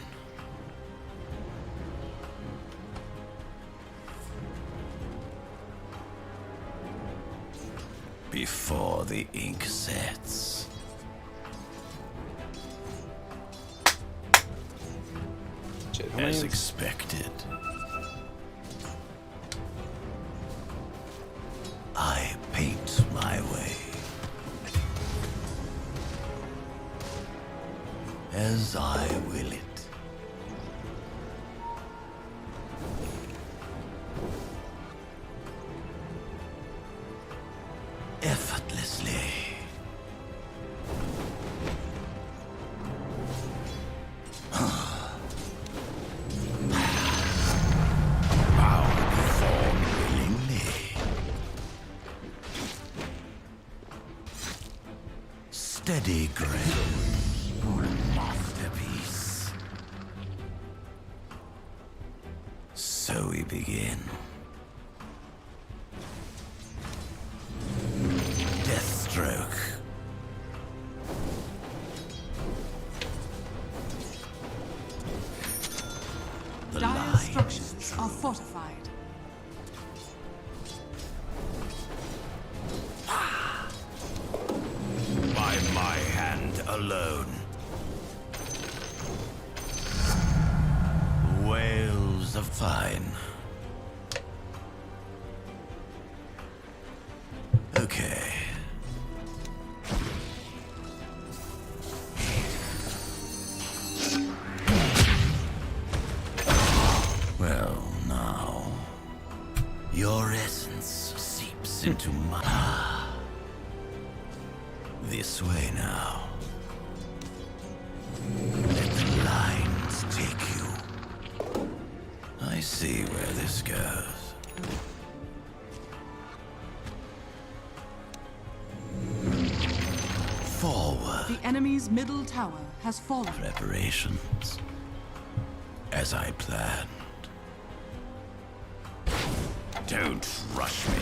Before the ink sets. As expected. I paint my way. As I will it. Effortlessly. Bow before me willingly. Steady grace for a masterpiece. So we begin. Deathstroke. The Dire line structures is are true. fortified. By my hand alone. Whales of fine. Okay. Well, now. Your essence seeps into my... This way now. Let the lines take you. I see where this goes. Forward. The enemy's middle tower has fallen. Preparations. As I planned. Don't rush me.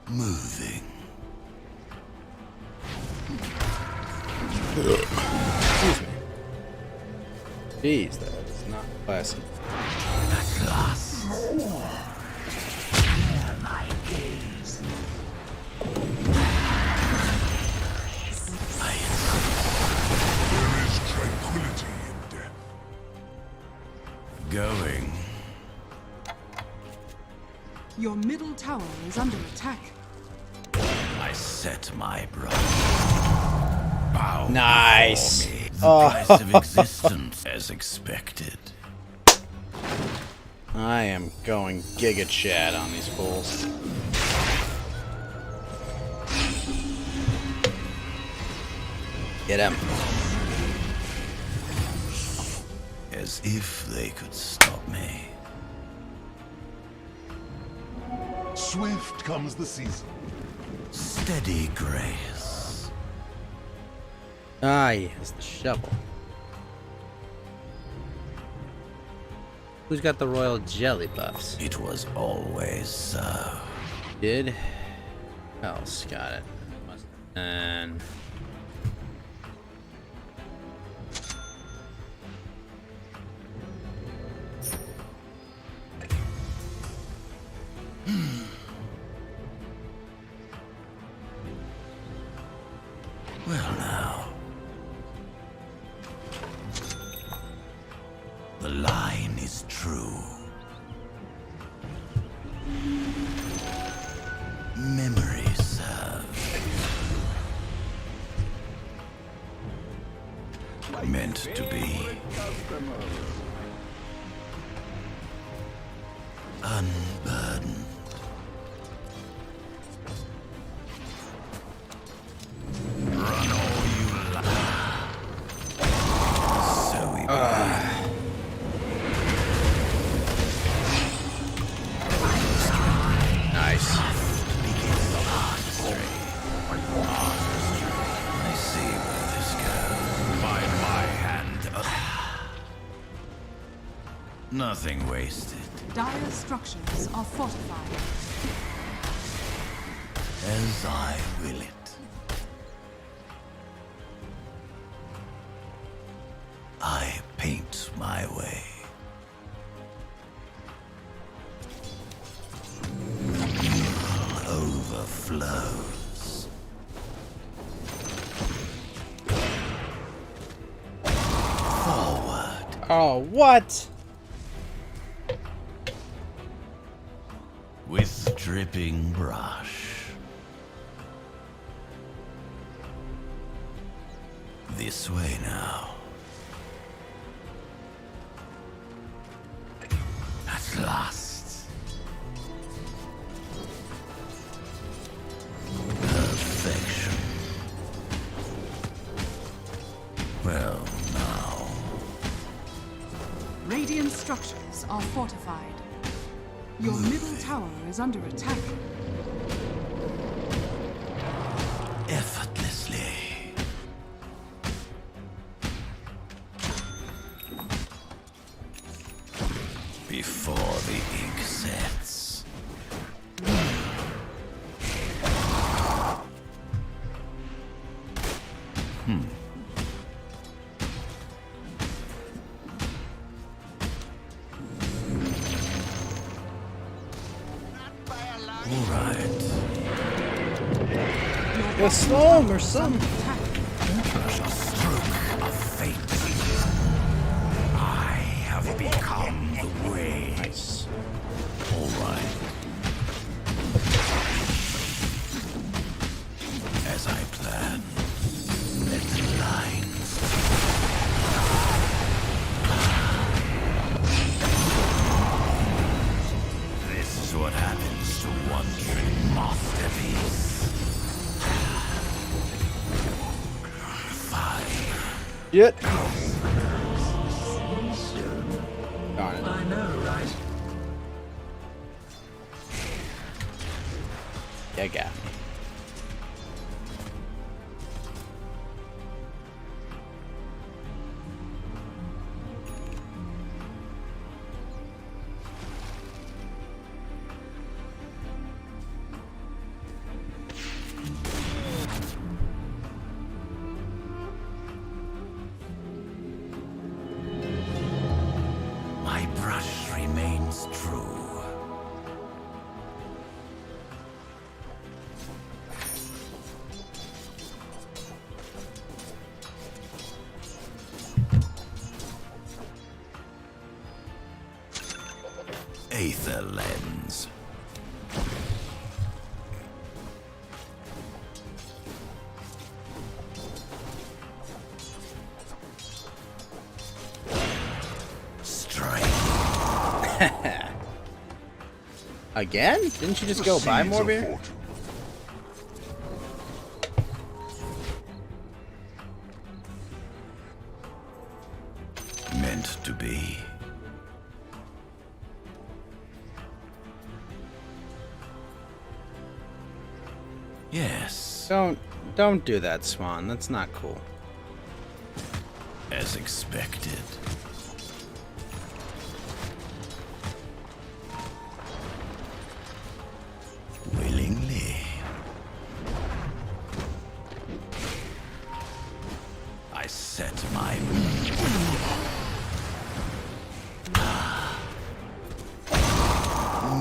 Moving. Excuse me. Jeez, that is not classy. At last. My gaze. There is tranquility in death. Going. Your middle tower is under attack. I set my brush. Bow Nice. before me. The Oh. price of existence, as expected. I am going Giga Chad on these fools. Get him. As if they could stop me. Swift comes the season. Steady grace. Ah, yes, the shovel. Who's got the royal jelly buffs? It was always so. Did? Who else got it? And Well now. The line is true. Memory serves. Meant to be. Unburdened. Run all you like. So we nice. I see where this goes. By my hand. Nothing wasted. Dire structures are fortified. As I will it. I paint my way. Evil overflows. Forward. Oh, what? With dripping brush. This way now. At last. Perfection. Well, now. Radiant structures are fortified. Your middle tower is under attack. Effortlessly. Before the ink sets. All right. Well, slow him or something. A stroke of fate. I have become the way. Nice. All right. As I planned, let the lines. This is what happens to wandering masterpiece. Fine. Yet. Darn it. I know, right? You got me. My brush remains true. Aether lens. Strike. Again? Didn't you just go buy more beer? Meant to be. Yes. Don't do that, Swan. That's not cool. As expected. Willingly. I set my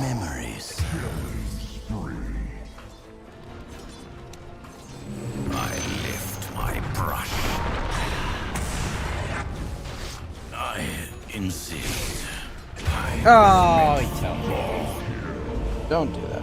memories. I lift my brush. I insist. Oh, you tell me. Don't do that.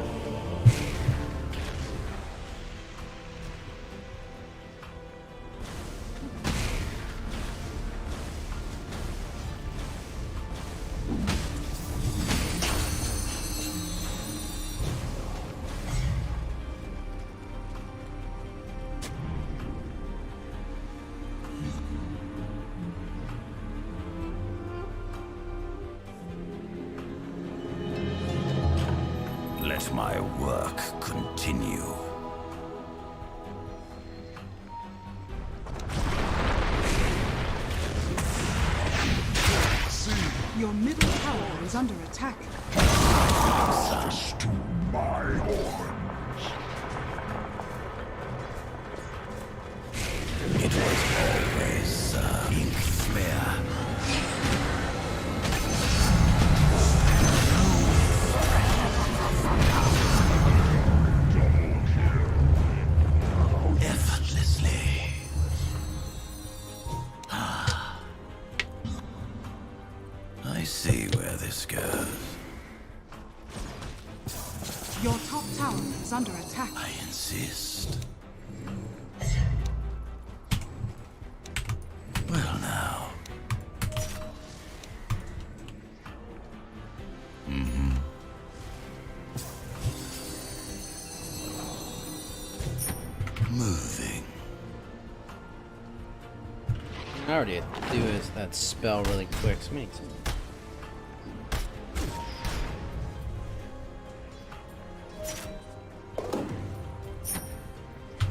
Let my work continue. Your middle tower is under attack. Access to my organs. It was always Inksphere. Effortlessly. I see where this goes. Your top tower is under attack. I insist. Well now. Moving. I already do is that spell really quick. So makes sense.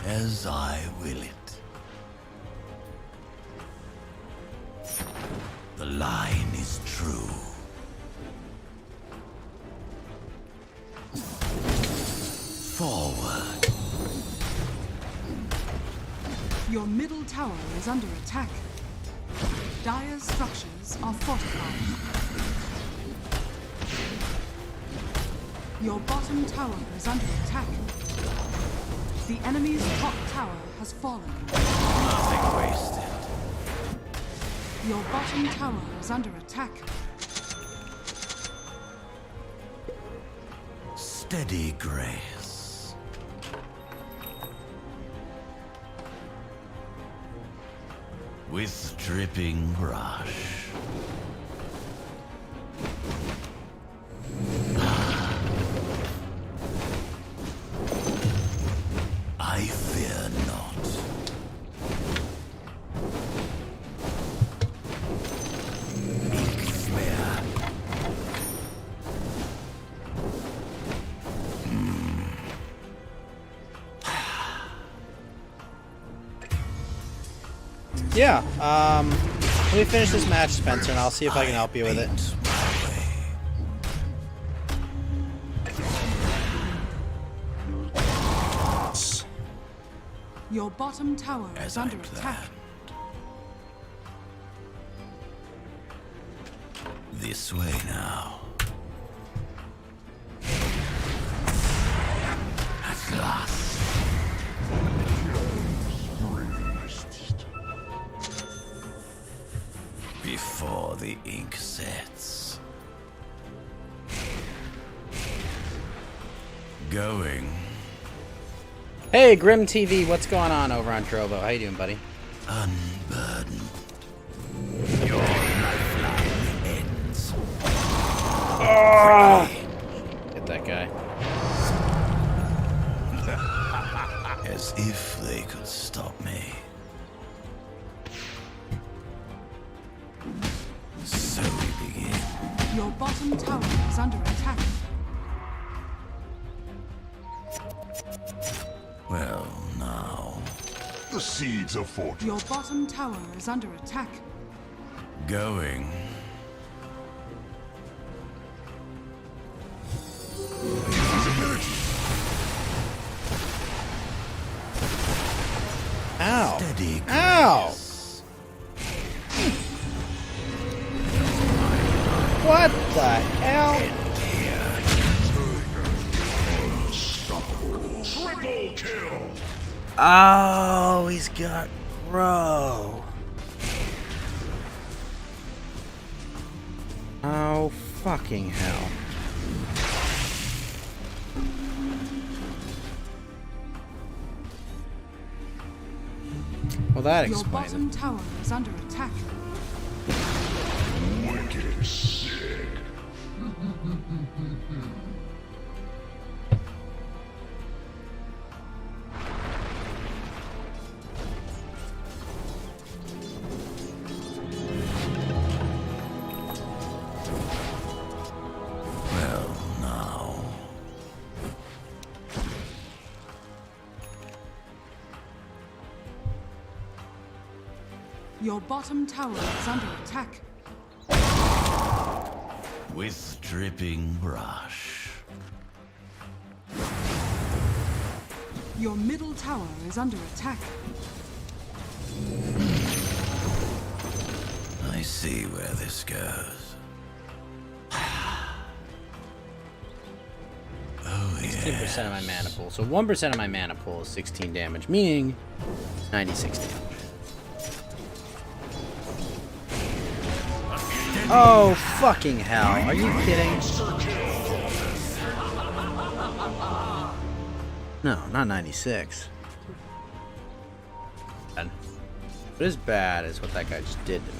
As I will it. The line is true. Forward. Your middle tower is under attack. Dire's structures are fortified. Your bottom tower is under attack. The enemy's top tower has fallen. Nothing wasted. Your bottom tower is under attack. Steady grace. With dripping brush. I fear not. Inksphere. Yeah, let me finish this match, Spencer, and I'll see if I can help you with it. Your bottom tower is under attack. This way now. At last. Before the ink sets. Going. Hey, Grim TV, what's going on over on Trovo? How you doing, buddy? Unburdened. Your lifeline ends. Get that guy. As if they could stop me. So we begin. Your bottom tower is under attack. Well, now. the seeds of fortune. Your bottom tower is under attack. Going. Ow. Steady. Ow. What the hell? Triple kill. Oh, he's got Grow. Oh, fucking hell. Well, that Your explains bottom it. tower is under attack. Wicked sick. Well, now. Your bottom tower is under attack. With dripping brush. Your middle tower is under attack. I see where this goes. Oh, 16% of my mana pool. So 1% of my mana pool is 16 damage, meaning 96 damage. Oh, fucking hell. Are you kidding? No, not 96. But as bad as what that guy just did to me.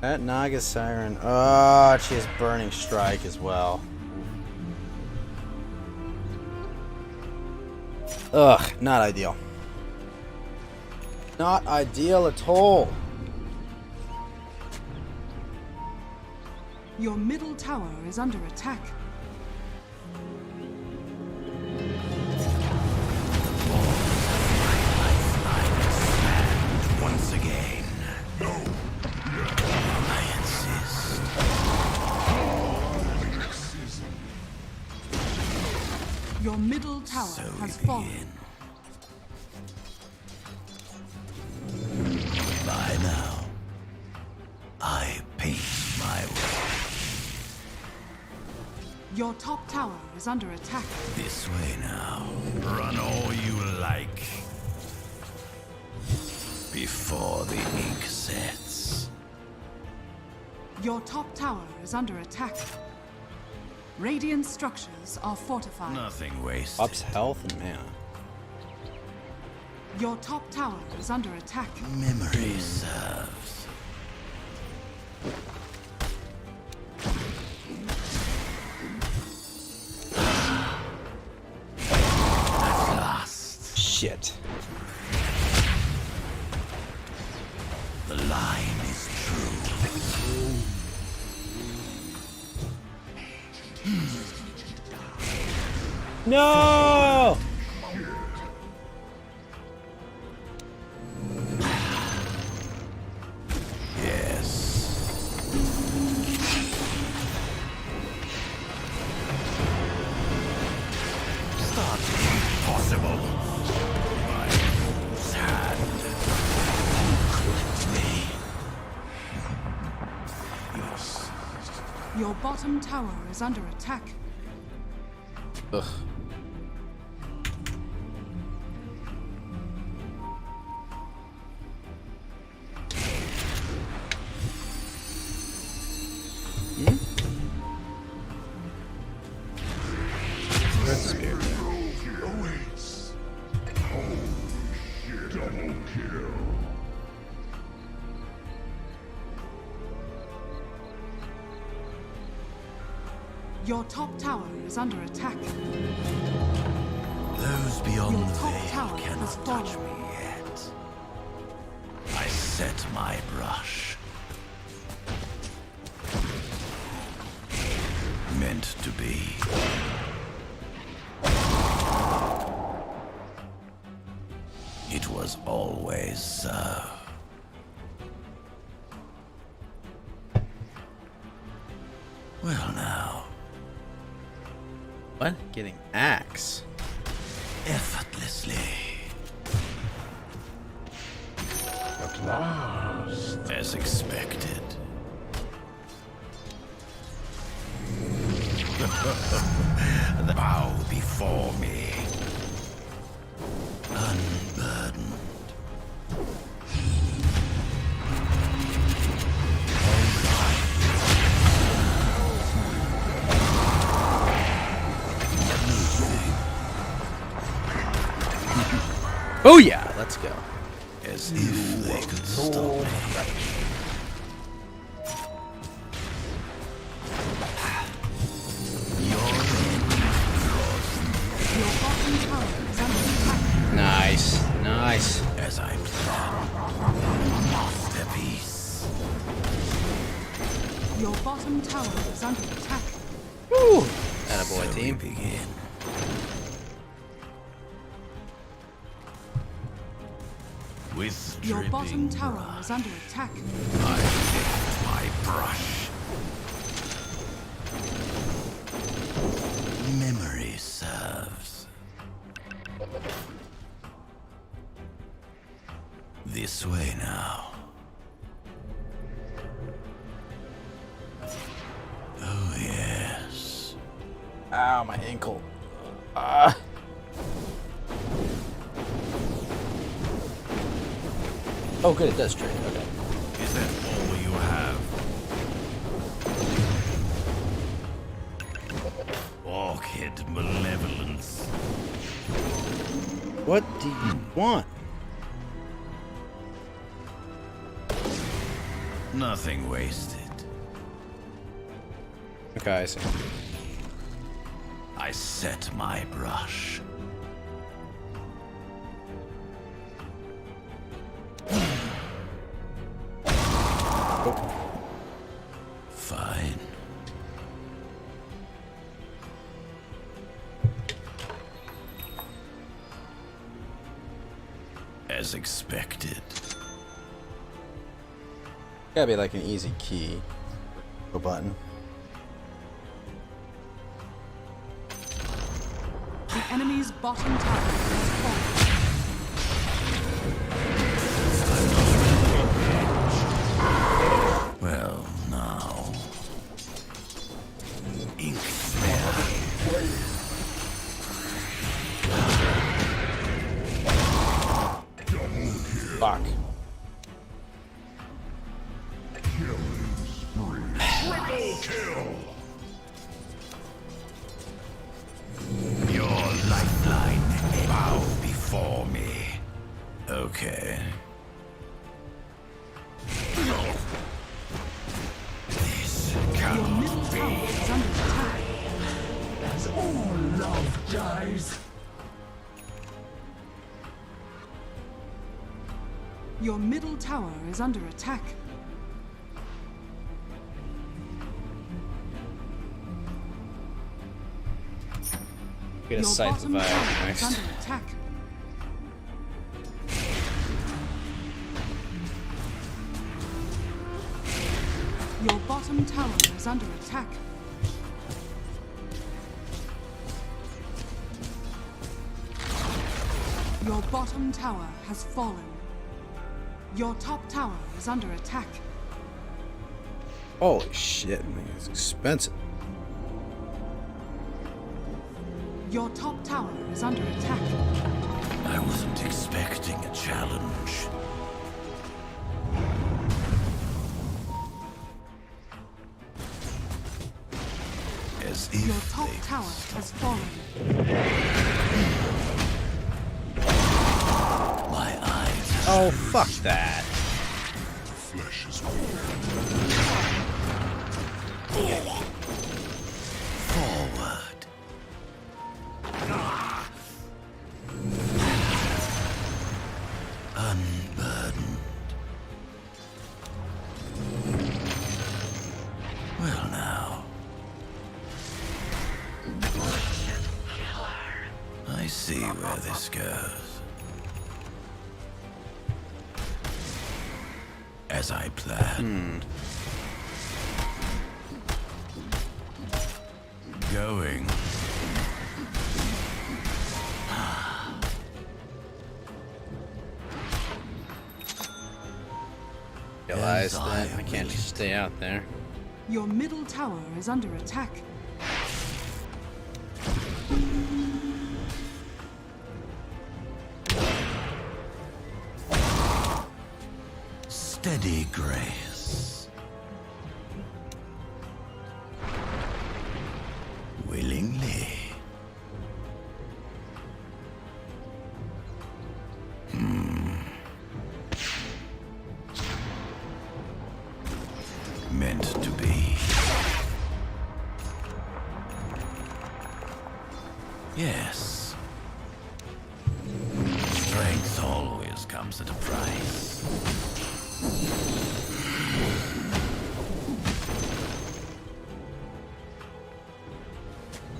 That Naga Siren. Oh, she has Burning Strike as well. Ugh, not ideal. Not ideal at all. Your middle tower is under attack. Once again. No. I insist. Your middle tower has fallen. By now, I paint my way. Your top tower is under attack. This way now. Run all you like. Before the ink sets. Your top tower is under attack. Radiant structures are fortified. Nothing wasted. Ups health and mana. Your top tower is under attack. Memory serves. At last. Shit. The line is true. No! Impossible. My hand. Me. Yes. Your bottom tower is under attack. Ugh. Red Spear. Awaits. Holy shit. Double kill. Your top tower is under attack. Those beyond Your the top veil tower has cannot touch fallen. me yet. I set my brush. used to be. It was always so. Well now. What? Getting axe. Effortlessly. At last. As expected. Bow before me. Unburdened. Oh yeah, let's go. As if they could stop me. Your bottom tower is under attack. Nice, nice. As I planned. Their peace. Your bottom tower is under attack. Woo! Attaboy, So team. we begin. With Your bottom dripping tower brush, is under attack. I lift my brush. Memory serves. This way now. Oh yes. Ow, my ankle. Ah. Oh, good, it does trade. Okay. Is that all you have? Orchid malevolence. What do you want? Nothing wasted. Okay, I see. I set my brush. Fine. As expected. Gotta be like an easy key. A button. The enemy's bottom tower has fallen. Well, now. Ink smell. Fuck. Triple kill. Your lifeline bow before me. Okay. This Your cannot middle tower be. is under attack. As all love dies. Your middle tower is under attack. Get a Your sight bottom revive tower is next. under attack. Your bottom tower is under attack. Your bottom tower has fallen. Your top tower is under attack. Holy shit, man, it's expensive. Your top tower is under attack. I wasn't expecting a challenge. As if Your top they tower has fallen. my eyes. Oh, fuck that. Flesh is Forward. Unburdened. Well now. see where this goes. As I planned. Going. Realize that I can't just stay out there. Your middle tower is under attack. Steady grace. Willingly. Meant to be. Yes. Strength always comes at a price.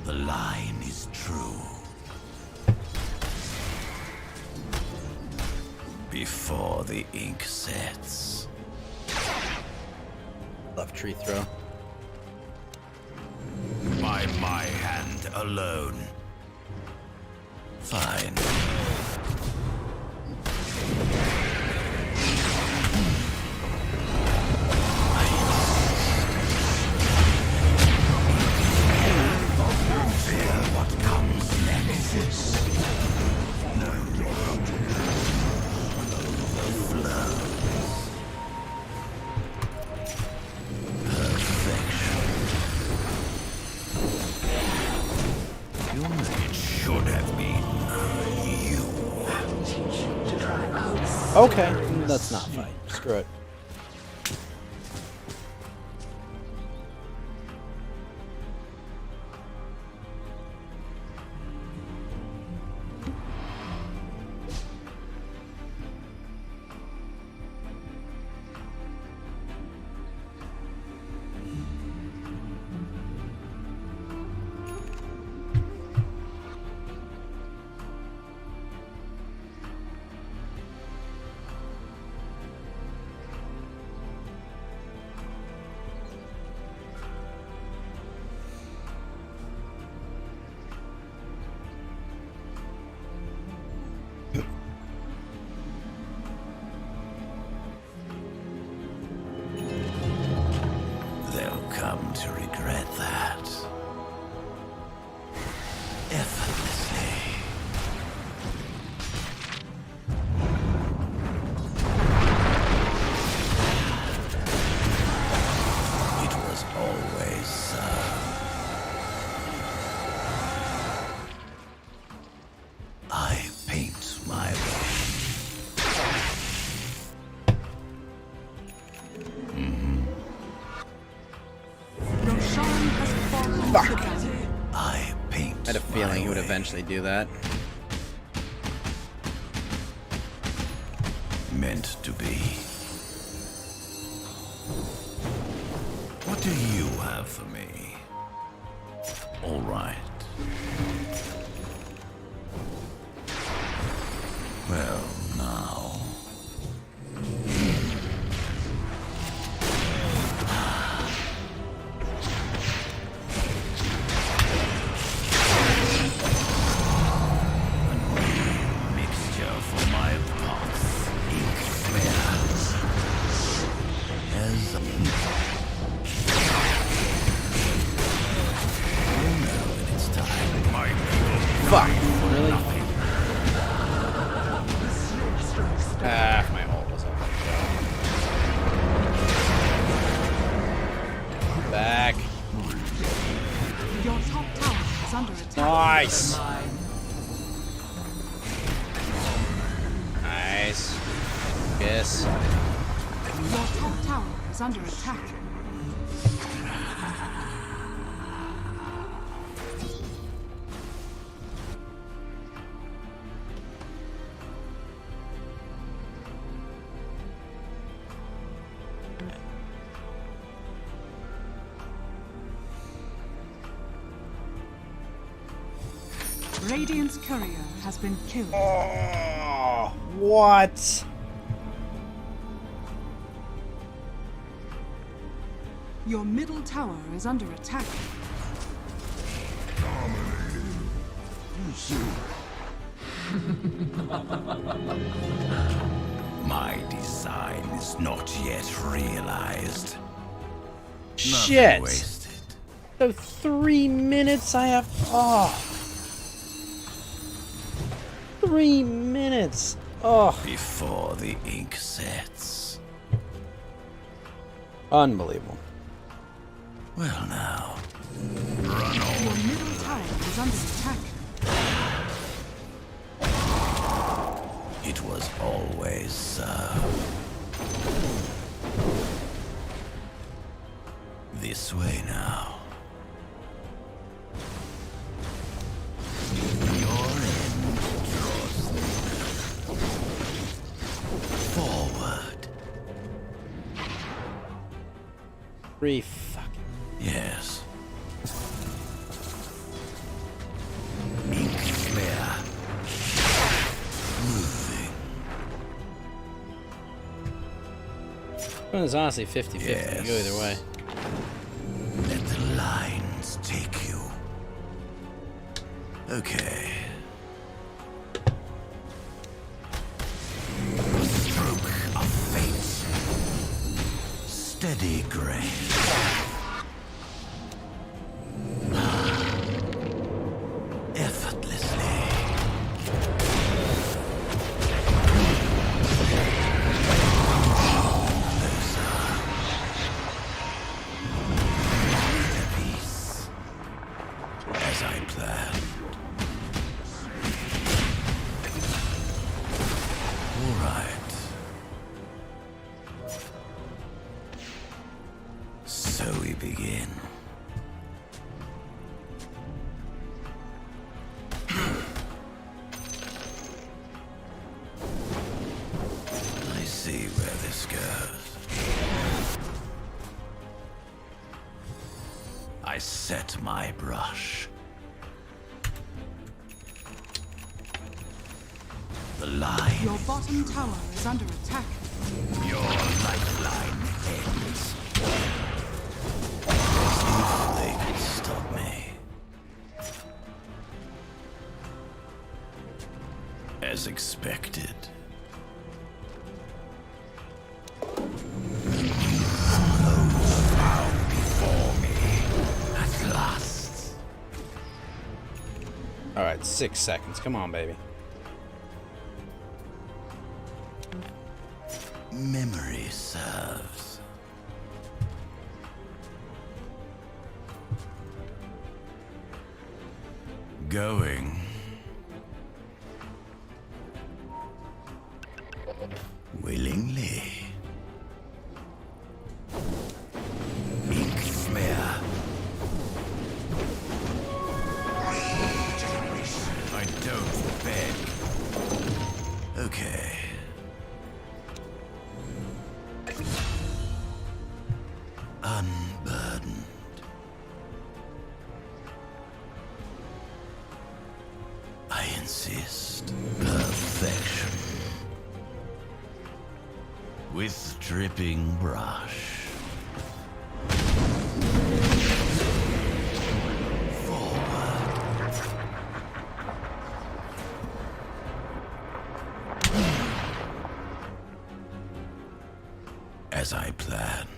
The line is true. Before the ink sets. Love tree throw. By my hand alone. Fine. Fear what comes next. It should have been you. Okay, let's not fight. Screw it. They'll come to regret that. Effortlessly. It was always so. I paint my way. Roshan has fallen Fuck. to battle. I paint. I had a feeling he would eventually do that. Meant to be. What do you have for me? All right. Well, now. Mixture for my pots. Ink flares. As you know when it's time. My people. Fuck. Really? Ah, my ult was up. Back. Your top tower is under attack. Nice. Nice. Yes. Your top tower is under attack. Radiant's courier has been killed. Oh, what? Your middle tower is under attack. My design is not yet realized. Shit. Nothing wasted. So 3 minutes I have. Oh. 3 minutes. Oh. Before the ink sets. Unbelievable. Well now, run Your on. middle tower is under attack. It was always so. This way now. Your end draws near. Forward. 3 fucking. Yes. Ink flare. Moving. Well, it's honestly 50-50. Yes. You go either way. Let the lines take you. Okay. A stroke of fate. Steady grace. Effortlessly. Peace. As I planned. All right. So we begin. I see where this goes. I set my brush. The line. Your bottom tower is under attack. Your lifeline ends. If they could stop me. As expected. Bow before me. At last. Alright, 6 seconds. Come on, baby. Memory serves. Going. Willingly. Ink smear. I don't beg. Okay. Unburdened. I insist. Perfection. With dripping brush. Forward. As I planned.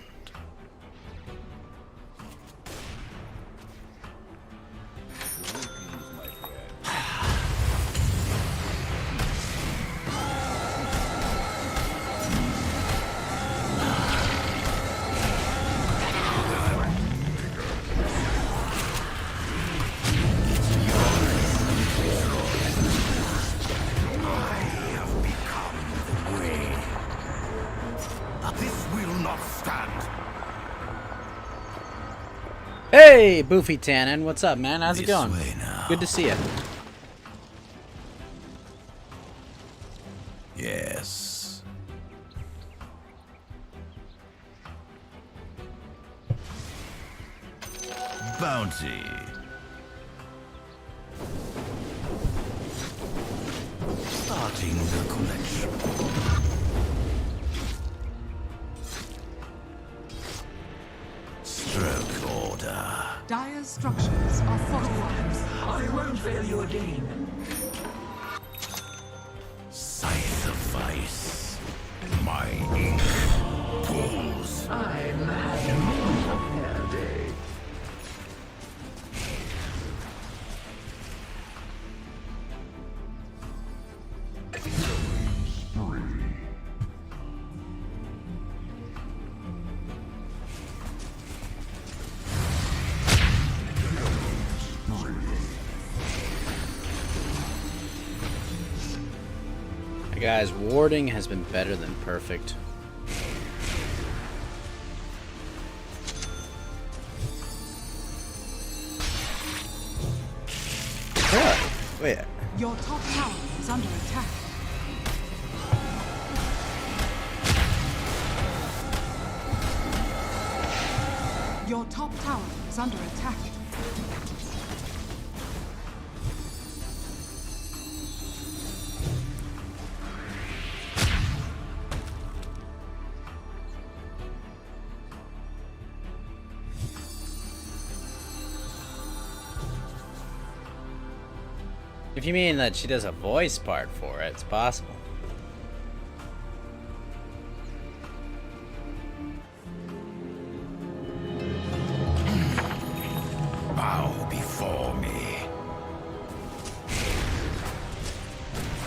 Hey, Boofy Tannen. What's up, man? How's it This going? way now. Good to see you. Yes. Bounty. Constructing the collection. Stroke order. Dire's structures are fortified. I won't fail you again. Scythe of Vice. My ink pulls. I'm having a hair day. Guys, warding has been better than perfect. Wait. Your top tower is under attack. Your top tower is under attack. If you mean that she does a voice part for it, it's possible. Bow before me.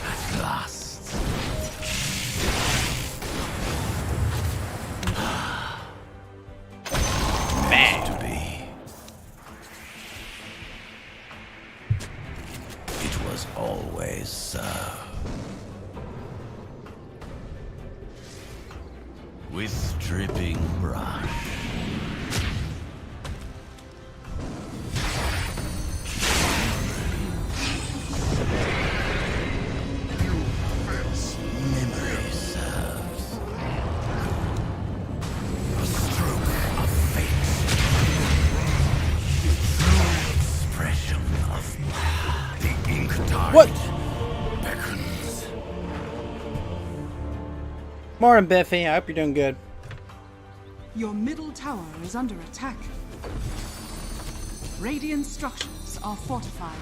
At last. Meant to be. It was always so. With dripping brush. Memory serves. A stroke of fate. Through expression of the ink tide. What? Beckons. Morning, Biffy. I hope you're doing good. Your middle tower is under attack. Radiant structures are fortified.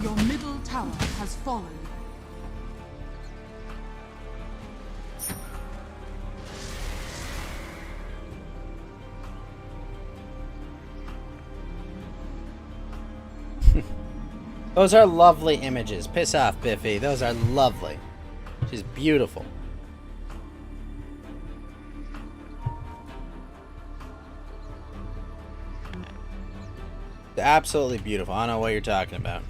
Your middle tower has fallen. Those are lovely images. Piss off, Biffy. Those are lovely. She's beautiful. Absolutely beautiful. I don't know what you're talking about.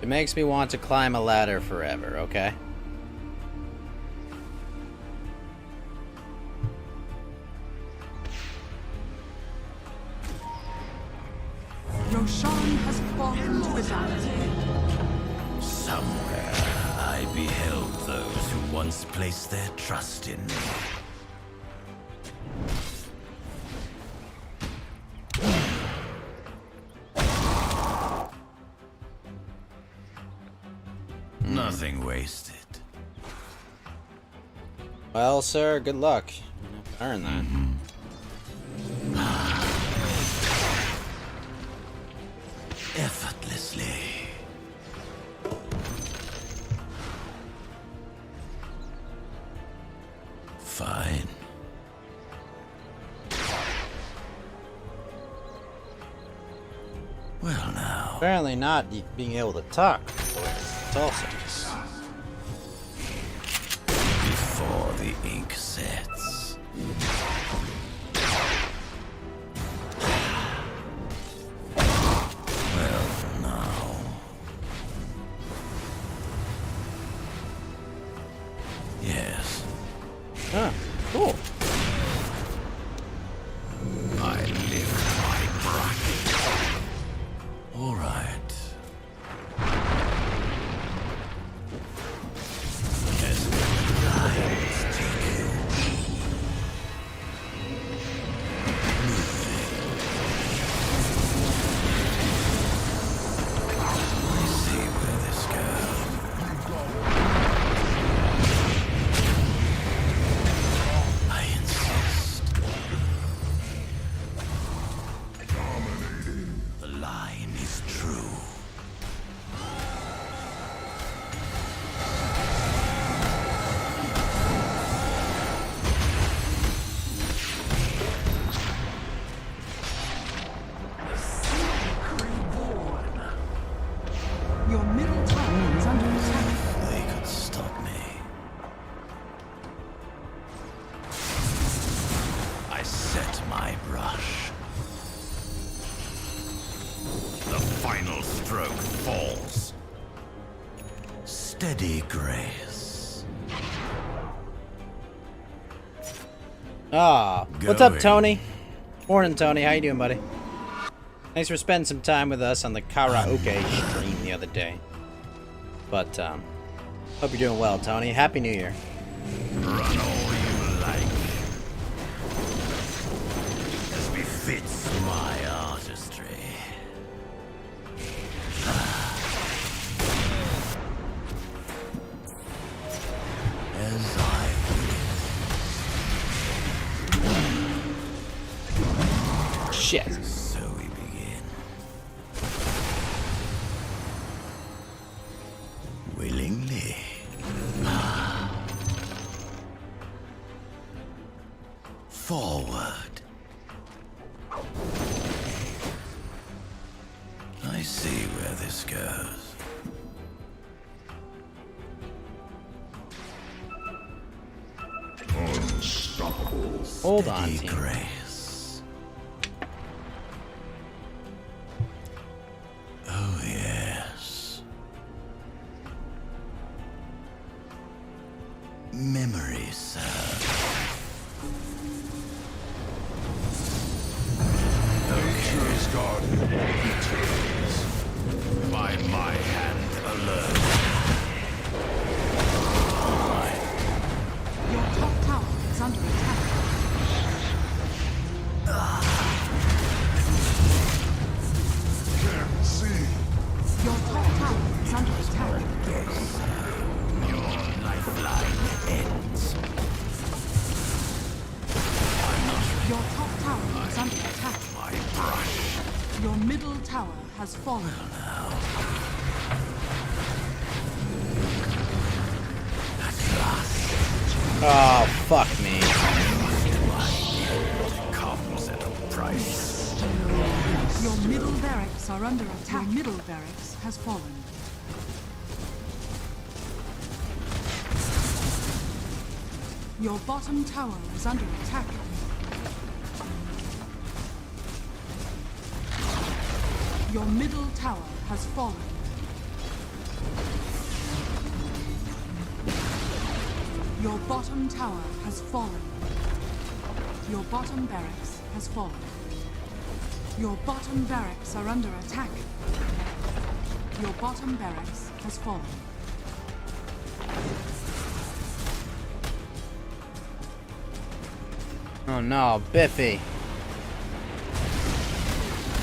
It makes me want to climb a ladder forever, okay? Roshan has fallen to the dark. Somewhere I beheld those who once placed their trust in me. Nothing wasted. Well, sir, good luck. You have to earn that. Effortlessly. Fine. Well now. Apparently not being able to talk. It's also. Before the ink sets. Well now. my brush. The final stroke falls. Steady grace. Ah, what's up, Going. Tony? Morning, Tony. How you doing, buddy? Thanks for spending some time with us on the karaoke stream the other day. But, hope you're doing well, Tony. Happy New Year. Run all you like. As befits my artistry. As I Shit. So we begin. Willingly. Forward. I see where this goes. Unstoppable. Hold on, Steady team. grace. Oh yes. Memory serves. Nature's garden returns. By my hand alone. Your top tower is under attack. Can't see. Your top tower is under attack. Your lifeline ends. Your top tower is under attack. My brush. Your middle tower has fallen. Oh, fuck me. Comes at a price. Your middle barracks are under attack. Your middle barracks has fallen. Your bottom tower is under attack. Your middle tower has fallen. Your bottom tower has fallen. Your bottom barracks has fallen. Your bottom barracks are under attack. Your bottom barracks has fallen. Oh no, Biffy.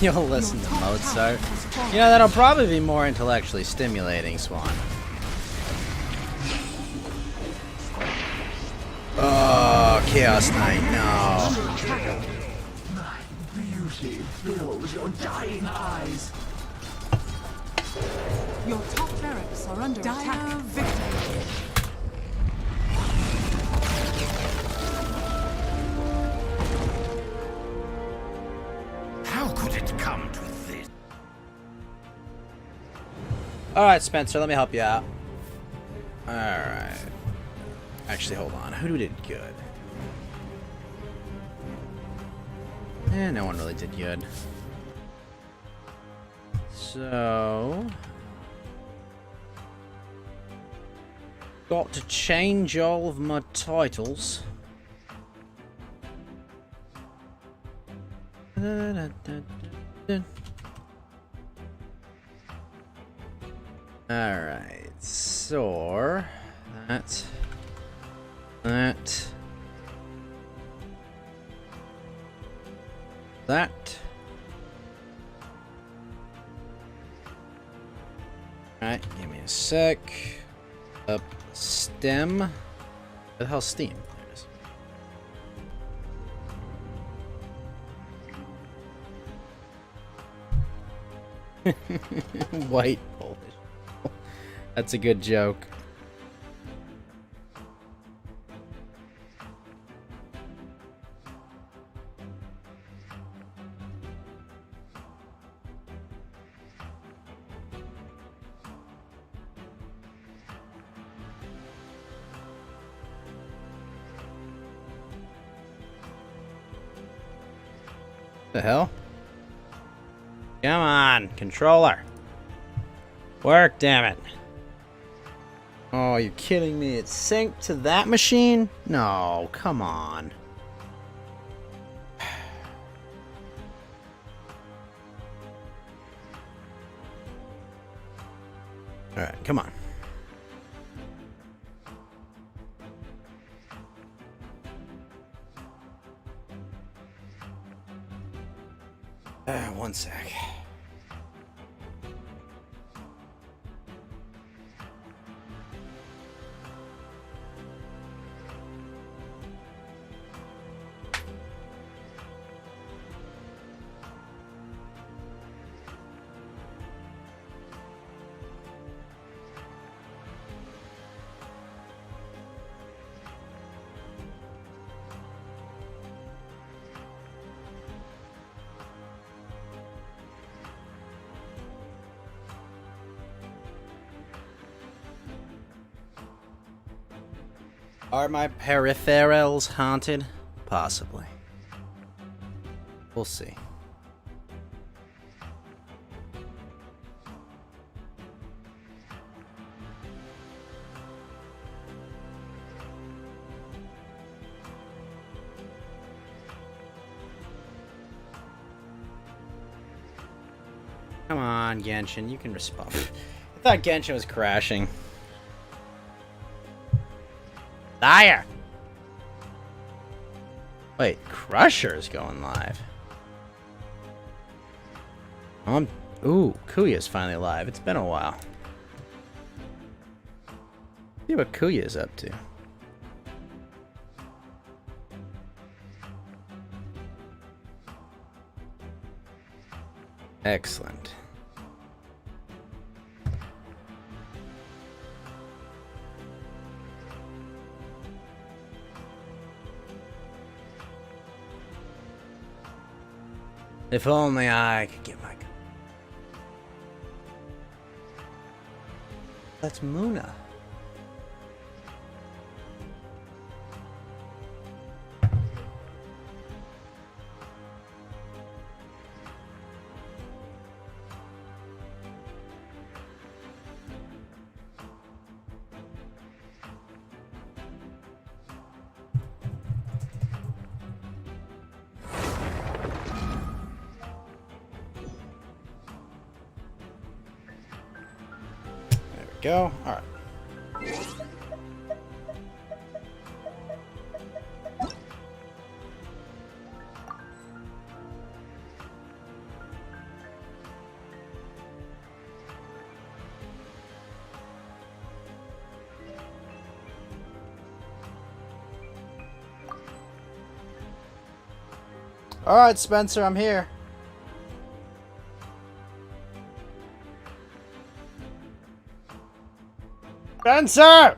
You'll listen to Mozart. You know, that'll probably be more intellectually stimulating, Swan. Oh, Chaos Knight, no. My beauty fills your dying eyes. Your top barracks are under attack. Victory. How could it come to this? Alright, Spencer, let me help you out. Alright. Actually, hold on. Who did good? No one really did good. So... got to change all of my titles. Alright, so... That... Alright, give me a sec. Up stem. Where the hell's Steam? There it is. White Polish. That's a good joke. The hell? Come on, controller. Work, damn it. Oh, you're kidding me. It's synced to that machine? No, come on. Alright, come on. One sec. Are my peripherals haunted? Possibly. We'll see. Come on, Genshin, you can respond. I thought Genshin was crashing. Liar! Wait, Crusher's going live. Ooh, Kuya's finally live. It's been a while. See what Kuya's up to. Excellent. If only I could get my... That's Muna. Go. All right. All right, Spencer, I'm here. Spencer!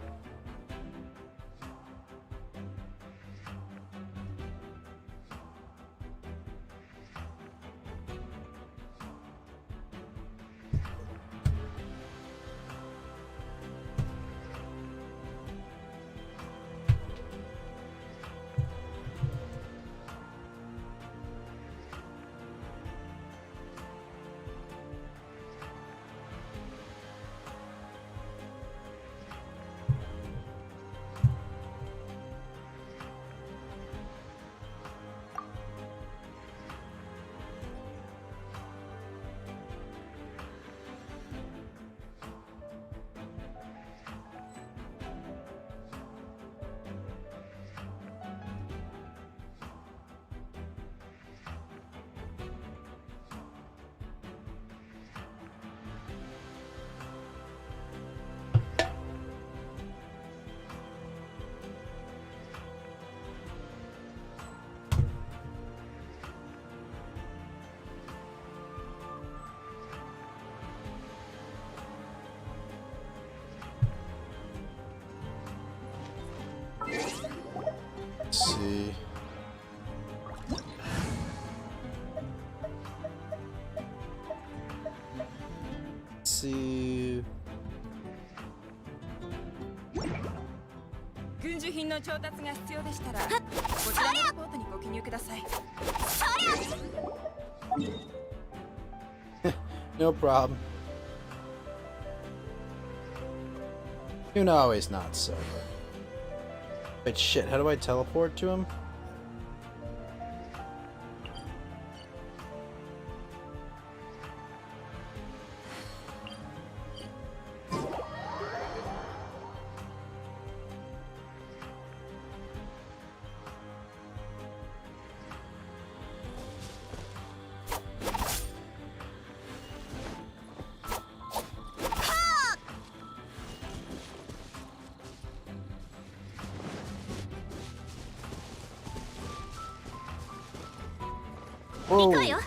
Let's see. Let's see. 軍需品の調達が必要でしたらこちらのレポートにご記入ください。そりゃ No problem. You know he's not sober. Wait, shit, how do I teleport to him? Whoa. 行くわよ。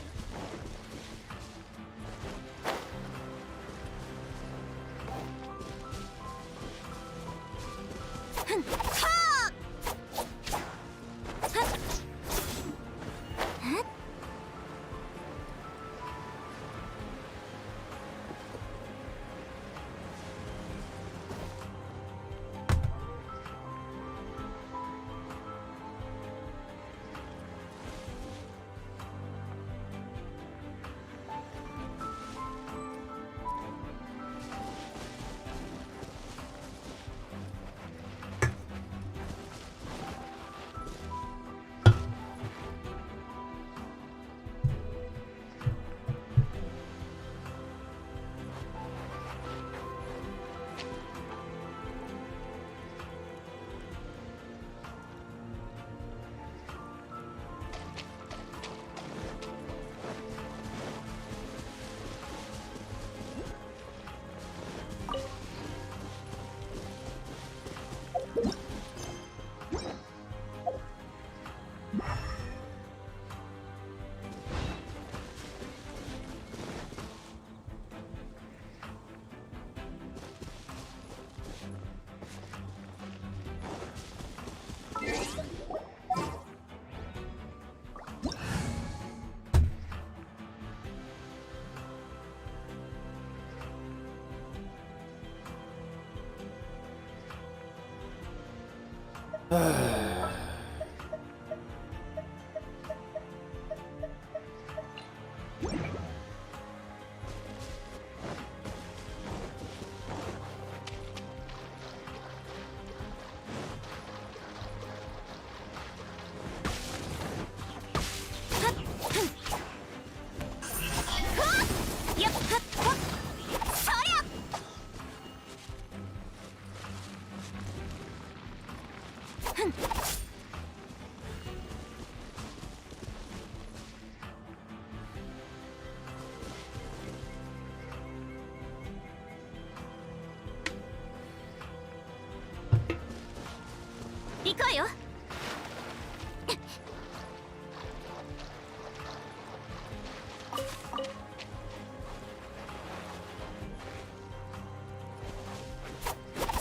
行くわよ。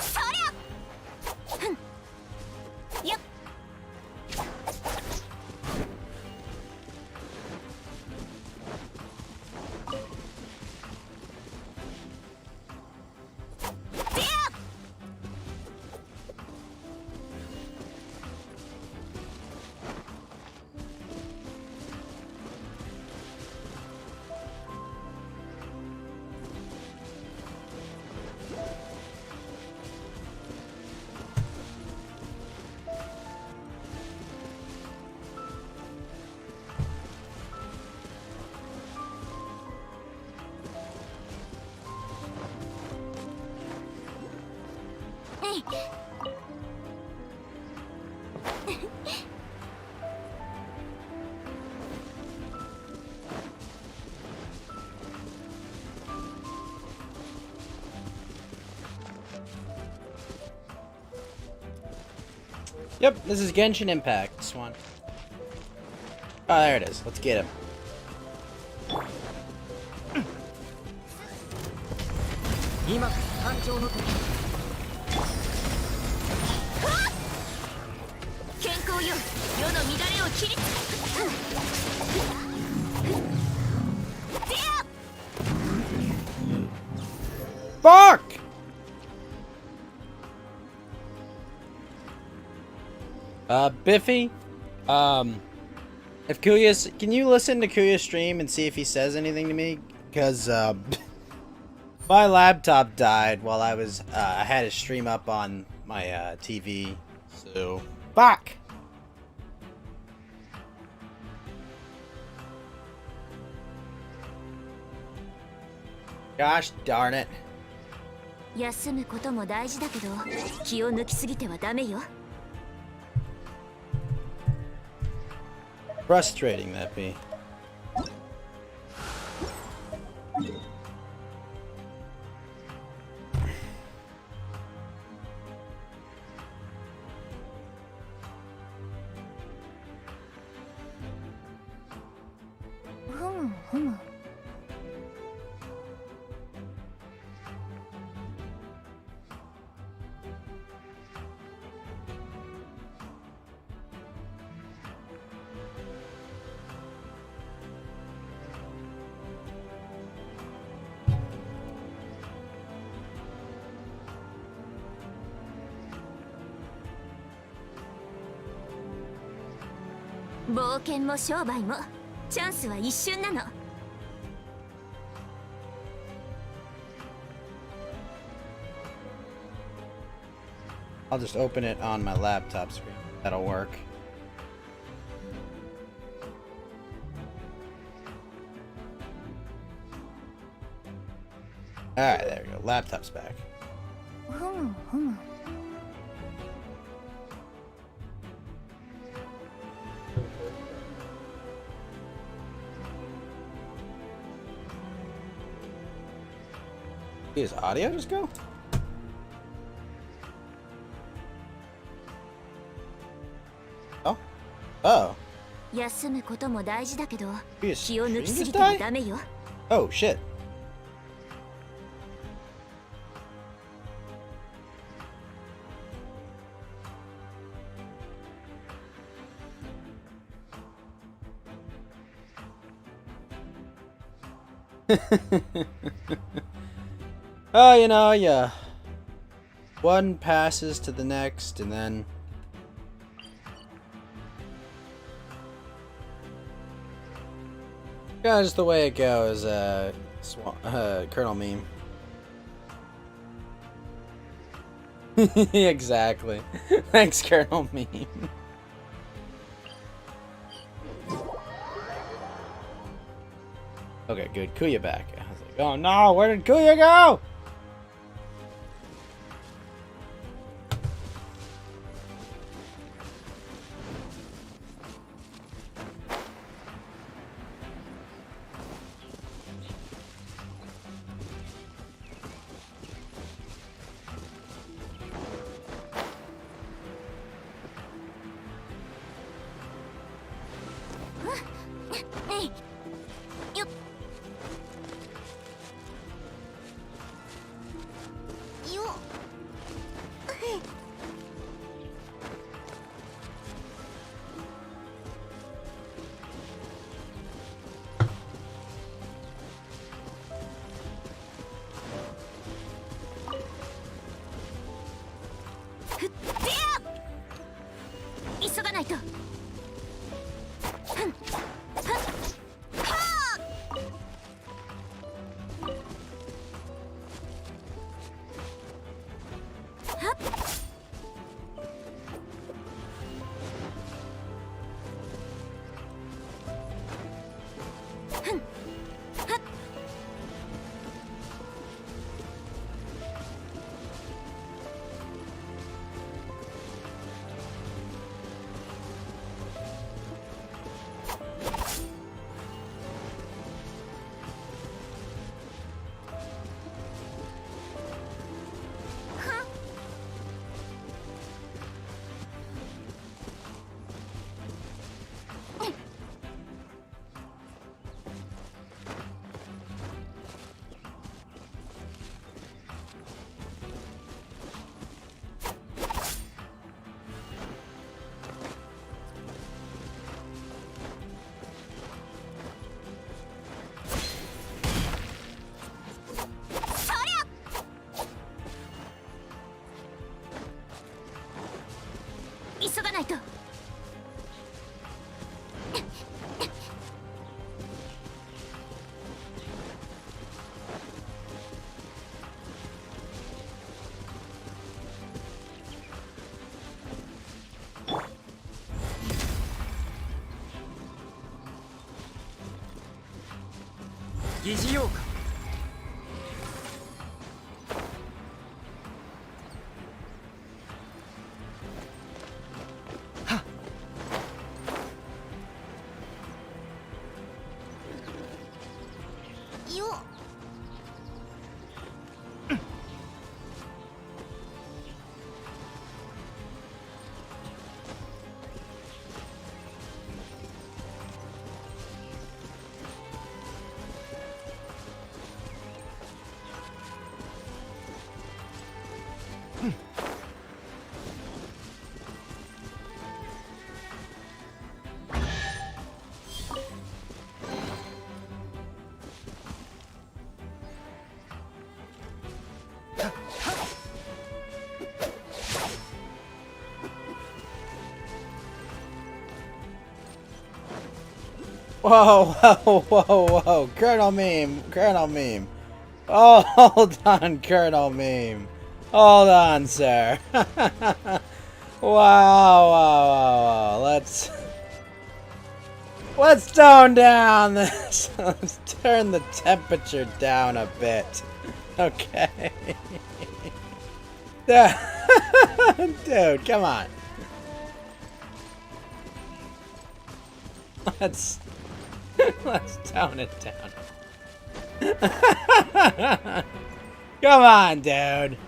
そりゃ。よっ。Yep, this is Genshin Impact, this one. Oh, there it is. Let's get him. Fuck! Biffy, if Kuya's, can you listen to Kuya's stream and see if he says anything to me? because my laptop died while I was I had a stream up on my TV. So fuck. Gosh darn it. 休むことも大事だけど気を抜きすぎてはダメよ。 Frustrating that be. Hmm. 冒険も商売もチャンスは一瞬なの。 I'll just open it on my laptop screen. That'll work. Alright, there we go. Laptop's back. Did his audio just go? Oh. Oh. 休むことも大事だけど His 気を抜きす stream ぎ just ては died? ダメよ。 Oh shit. Oh, you know, yeah. One passes to the next, and then... Yeah, just the way it goes, Colonel Meme. Exactly. Thanks, Colonel Meme. Okay, good. Kuya back. I was like, oh no, where did Kuya go? Hey. You. You. 疑似ようか。 よっ。Whoa, whoa, whoa, whoa. Colonel Meme. Colonel Meme. Oh, hold on, Colonel Meme. Hold on, sir. Wow, wow, wow, wow. Let's tone down this. Let's turn the temperature down a bit. Okay. Dude, come on. Let's tone it down. Come on, dude.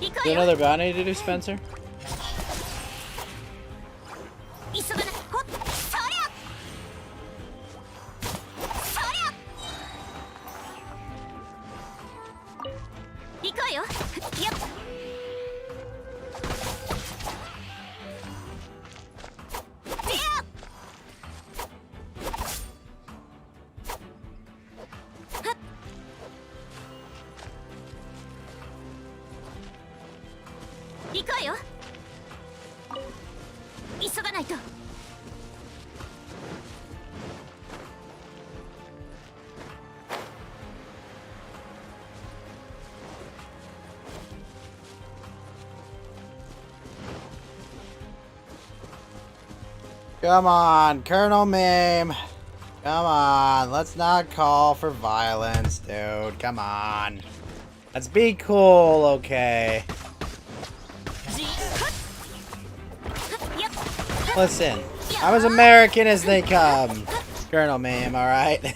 Is there another bounty to do, Spencer? 急がない。ほっ、そりゃ。そりゃ。行くわよ。よっ。 行くわよ。急がないと。 Come on, Colonel Meme. Come on, let's not call for violence, dude. Come on. Let's be cool, okay? Listen, I'm as American as they come, Colonel Meme, alright?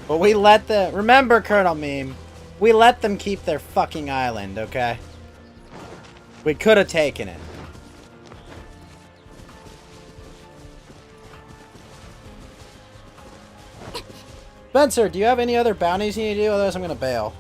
But we let the... Remember, Colonel Meme, we let them keep their fucking island, okay? We could have taken it. Spencer, do you have any other bounties you need to do? Otherwise, I'm gonna bail.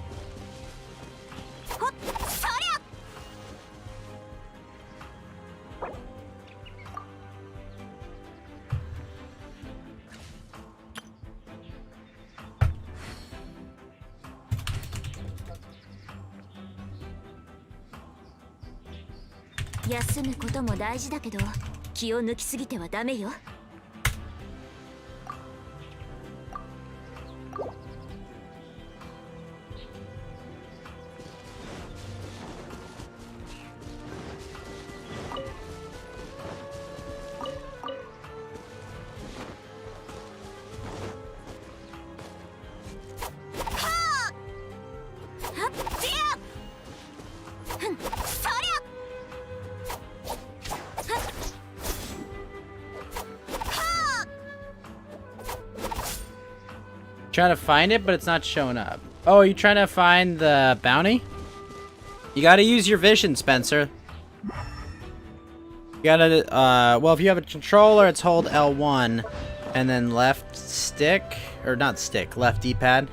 休むことも大事だけど、気を抜きすぎてはダメよ。 Trying to find it, but it's not showing up. Oh, are you trying to find the bounty? You gotta use your vision, Spencer. You gotta, well, if you have a controller, it's hold L1 and then left stick, or not stick, left D-pad.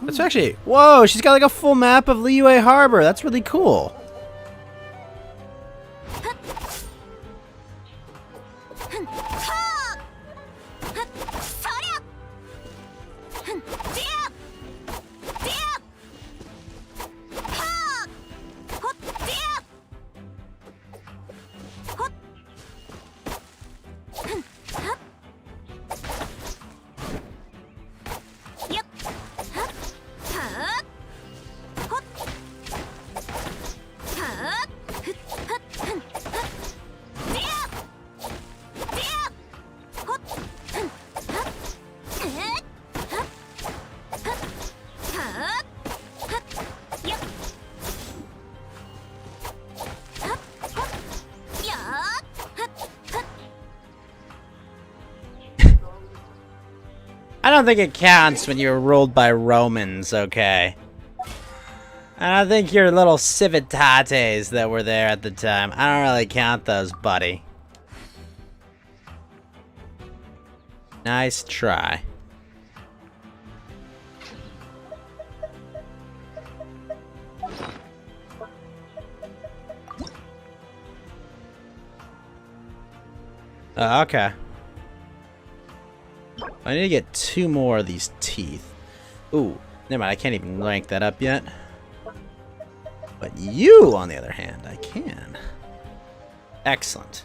That's actually... Whoa, she's got like a full map of Liyue Harbor. That's really cool. I don't think it counts when you were ruled by Romans, okay? I don't think your little civitates that were there at the time. I don't really count those, buddy. Nice try. Okay. I need to get 2 more of these teeth. Ooh, never mind, I can't even rank that up yet. But you, on the other hand, I can. Excellent.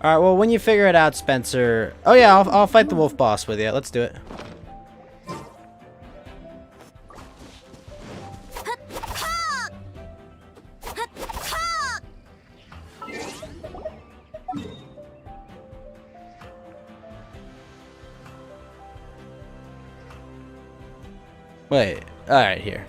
Alright, well, when you figure it out, Spencer... Oh yeah, I'll fight the wolf boss with you. Let's do it. Wait, alright, here.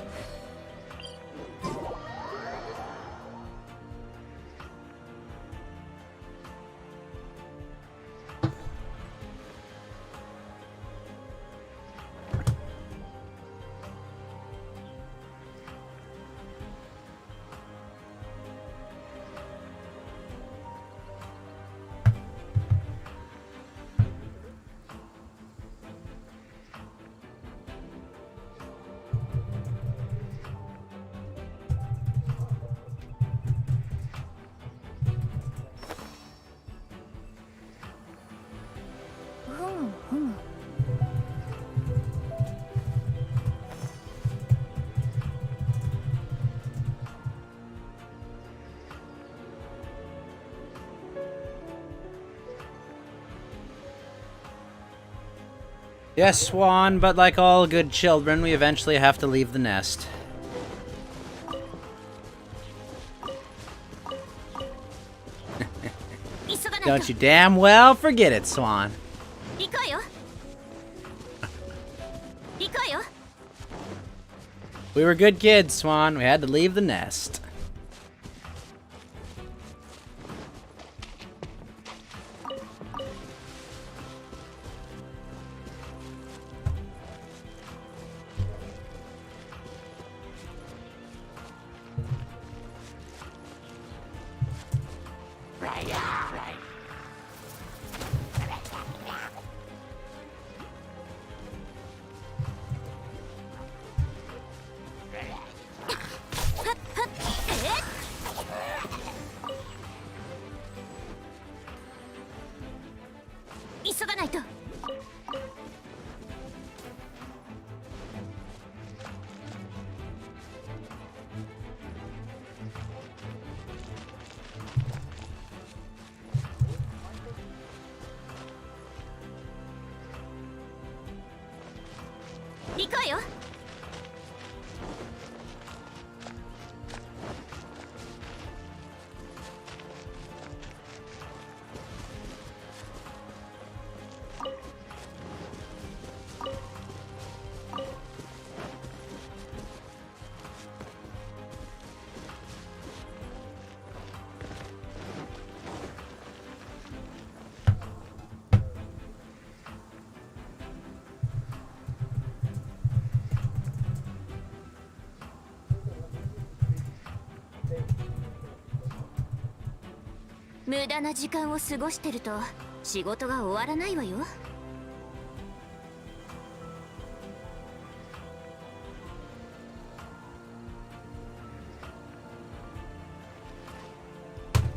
Yes, Swan, but like all good children, we eventually have to leave the nest. Don't you damn well forget it, Swan. We were good kids, Swan. We had to leave the nest.無駄な時間を過ごしてると仕事が終わらないわよ。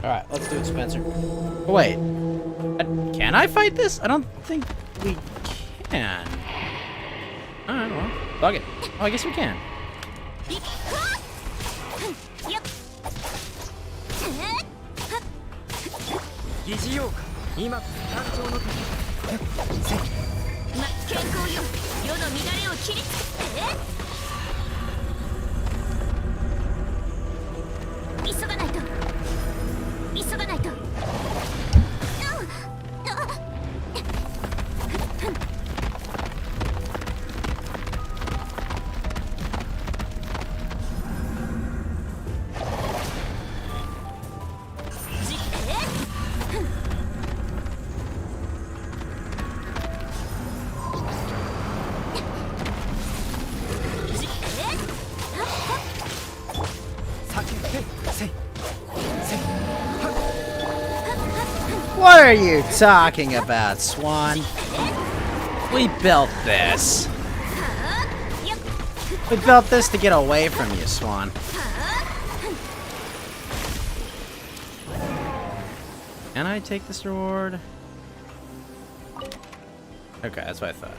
Alright, let's do it, Spencer. Wait. Can I fight this? I don't think we can. Alright, well, bug it. Oh, I guess we can. 疑似ようか今誕生の時健康よ世の乱れを切りつけ急がないと急がないと What are you talking about, Swan? We built this. We built this to get away from you, Swan. Can I take this reward? Okay, that's what I thought.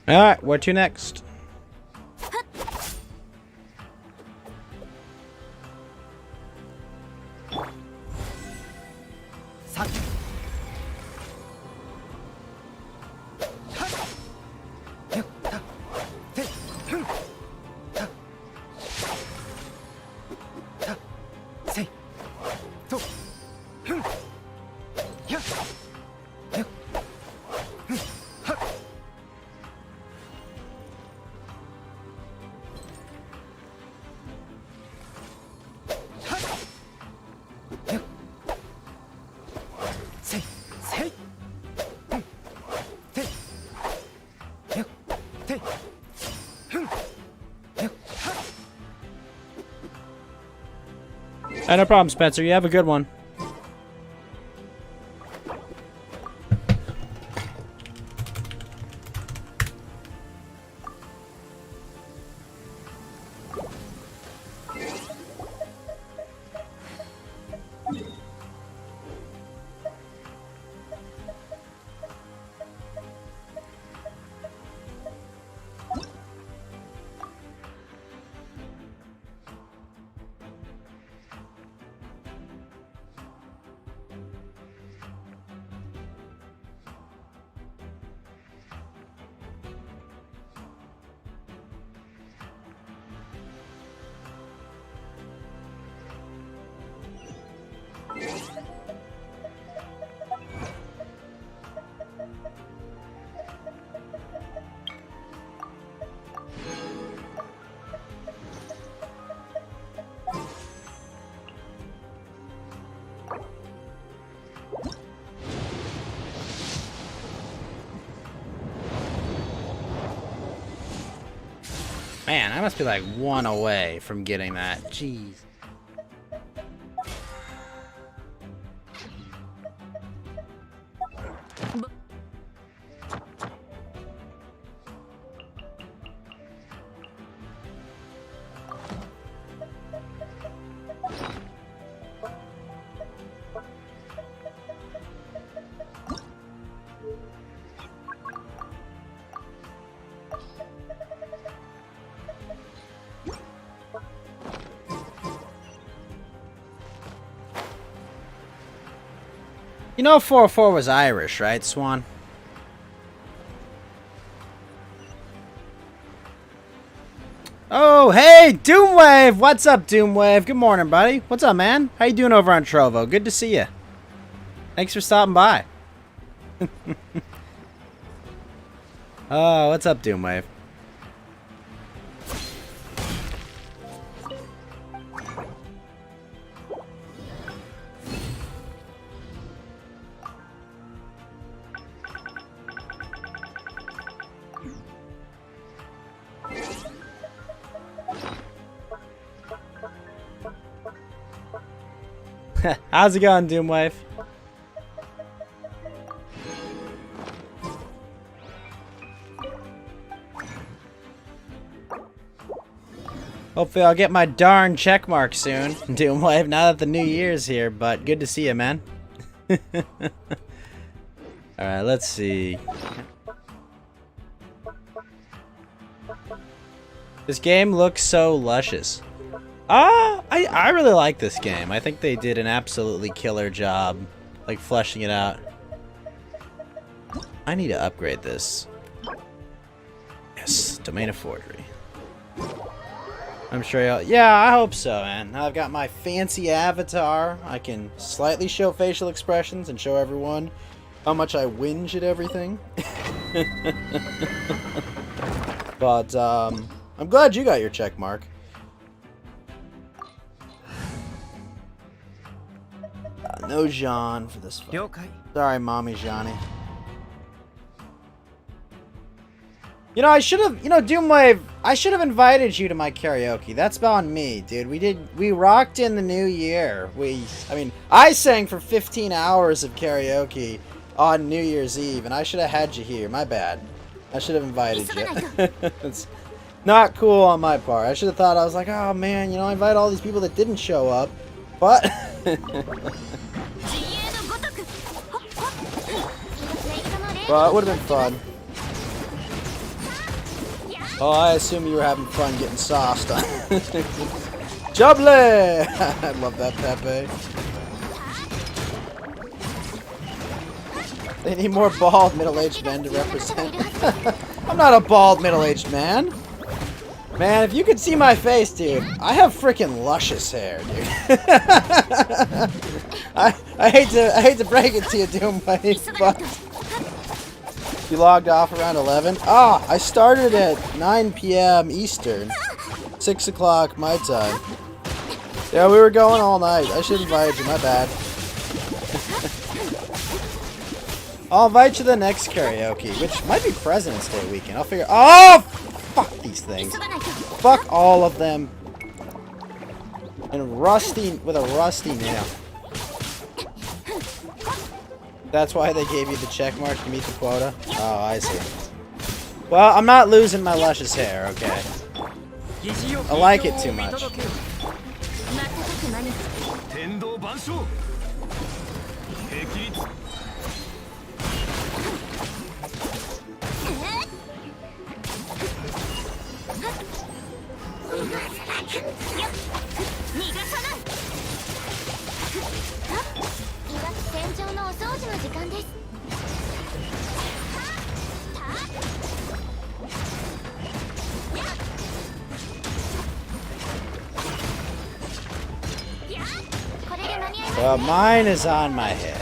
Alright, where to next? No problem, Spencer. You have a good one. Man, I must be like one away from getting that. Jeez. You know 404 was Irish, right, Swan? Oh, hey, Doomwave! What's up, Doomwave? Good morning, buddy. What's up, man? How you doing over on Trovo? Good to see you. Thanks for stopping by. Oh, what's up, Doomwave? How's it going, Doomwave? Hopefully I'll get my darn check mark soon, Doomwave, now that the new year's here, but good to see you, man. Alright, let's see. This game looks so luscious. I really like this game. I think they did an absolutely killer job, like, fleshing it out. I need to upgrade this. Yes, Domain of Forgery. I'm sure y'all... Yeah, I hope so, man. Now I've got my fancy avatar. I can slightly show facial expressions and show everyone how much I whinge at everything. But, I'm glad you got your check mark. No Jean for this fight. Sorry, Mommy Johnny. You know, I should have, Doomwave, I should have invited you to my karaoke. That's on me, dude. We rocked in the new year. I sang for 15 hours of karaoke on New Year's Eve, and I should have had you here. My bad. I should have invited you. It's not cool on my part. I should have thought, I was like, oh man, I invite all these people that didn't show up. But... well, it would have been fun. Oh, I assume you were having fun getting sauced on. Jubbly! I love that Pepe. They need more bald middle-aged men to represent. I'm not a bald middle-aged man. Man, if you could see my face, dude, I have freaking luscious hair, dude. I hate to break it to you, Doomwave, but you logged off around 11. I started at 9 p.m. Eastern, 6 o'clock my time. Yeah, we were going all night. I should invite you. My bad. I'll invite you to the next karaoke, which might be President's Day weekend. I'll figure. Oh, fuck these things. Fuck all of them. And with a rusty nail. That's why they gave you the check mark to meet the quota? Oh, I see. Well, I'm not losing my luscious hair, okay? I like it too much. Well, mine is on my head.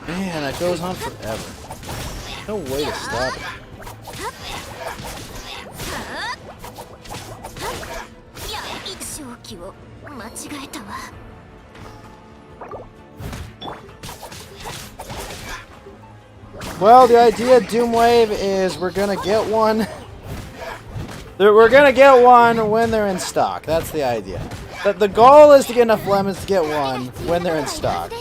Man, that goes on forever. No way to stop it. Well, the idea, Doomwave, is we're gonna get one. We're gonna get one when they're in stock. That's the idea. But the goal is to get enough lemons to get one when they're in stock.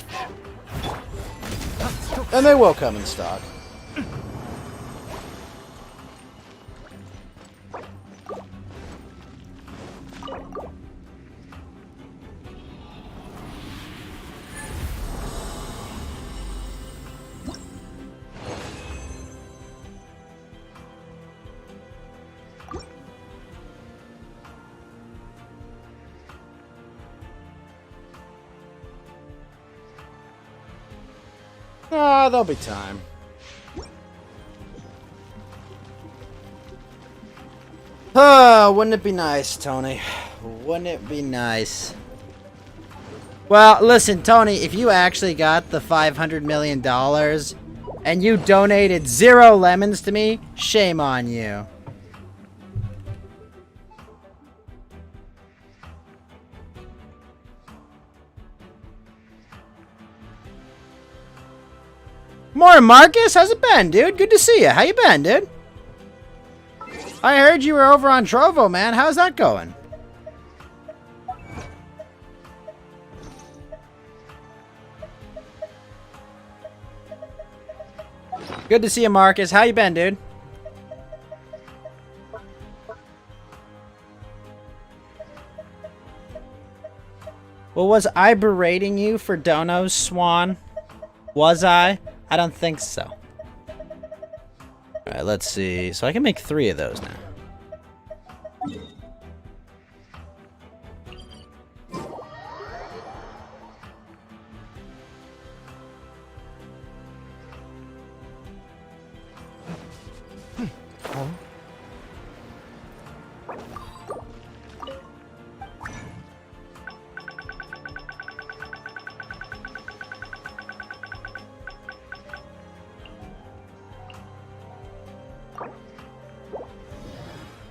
And they will come in stock. Ah, there'll be time. Wouldn't it be nice, Tony? Wouldn't it be nice? Well, listen, Tony, if you actually got the $500 million and you donated 0 lemons to me, shame on you. Morning, Marcus. How's it been, dude? Good to see you. How you been, dude? I heard you were over on Trovo, man. How's that going? Good to see you, Marcus. How you been, dude? Well, was I berating you for donos, Swan? Was I? I don't think so. Alright, let's see. So I can make 3 of those now.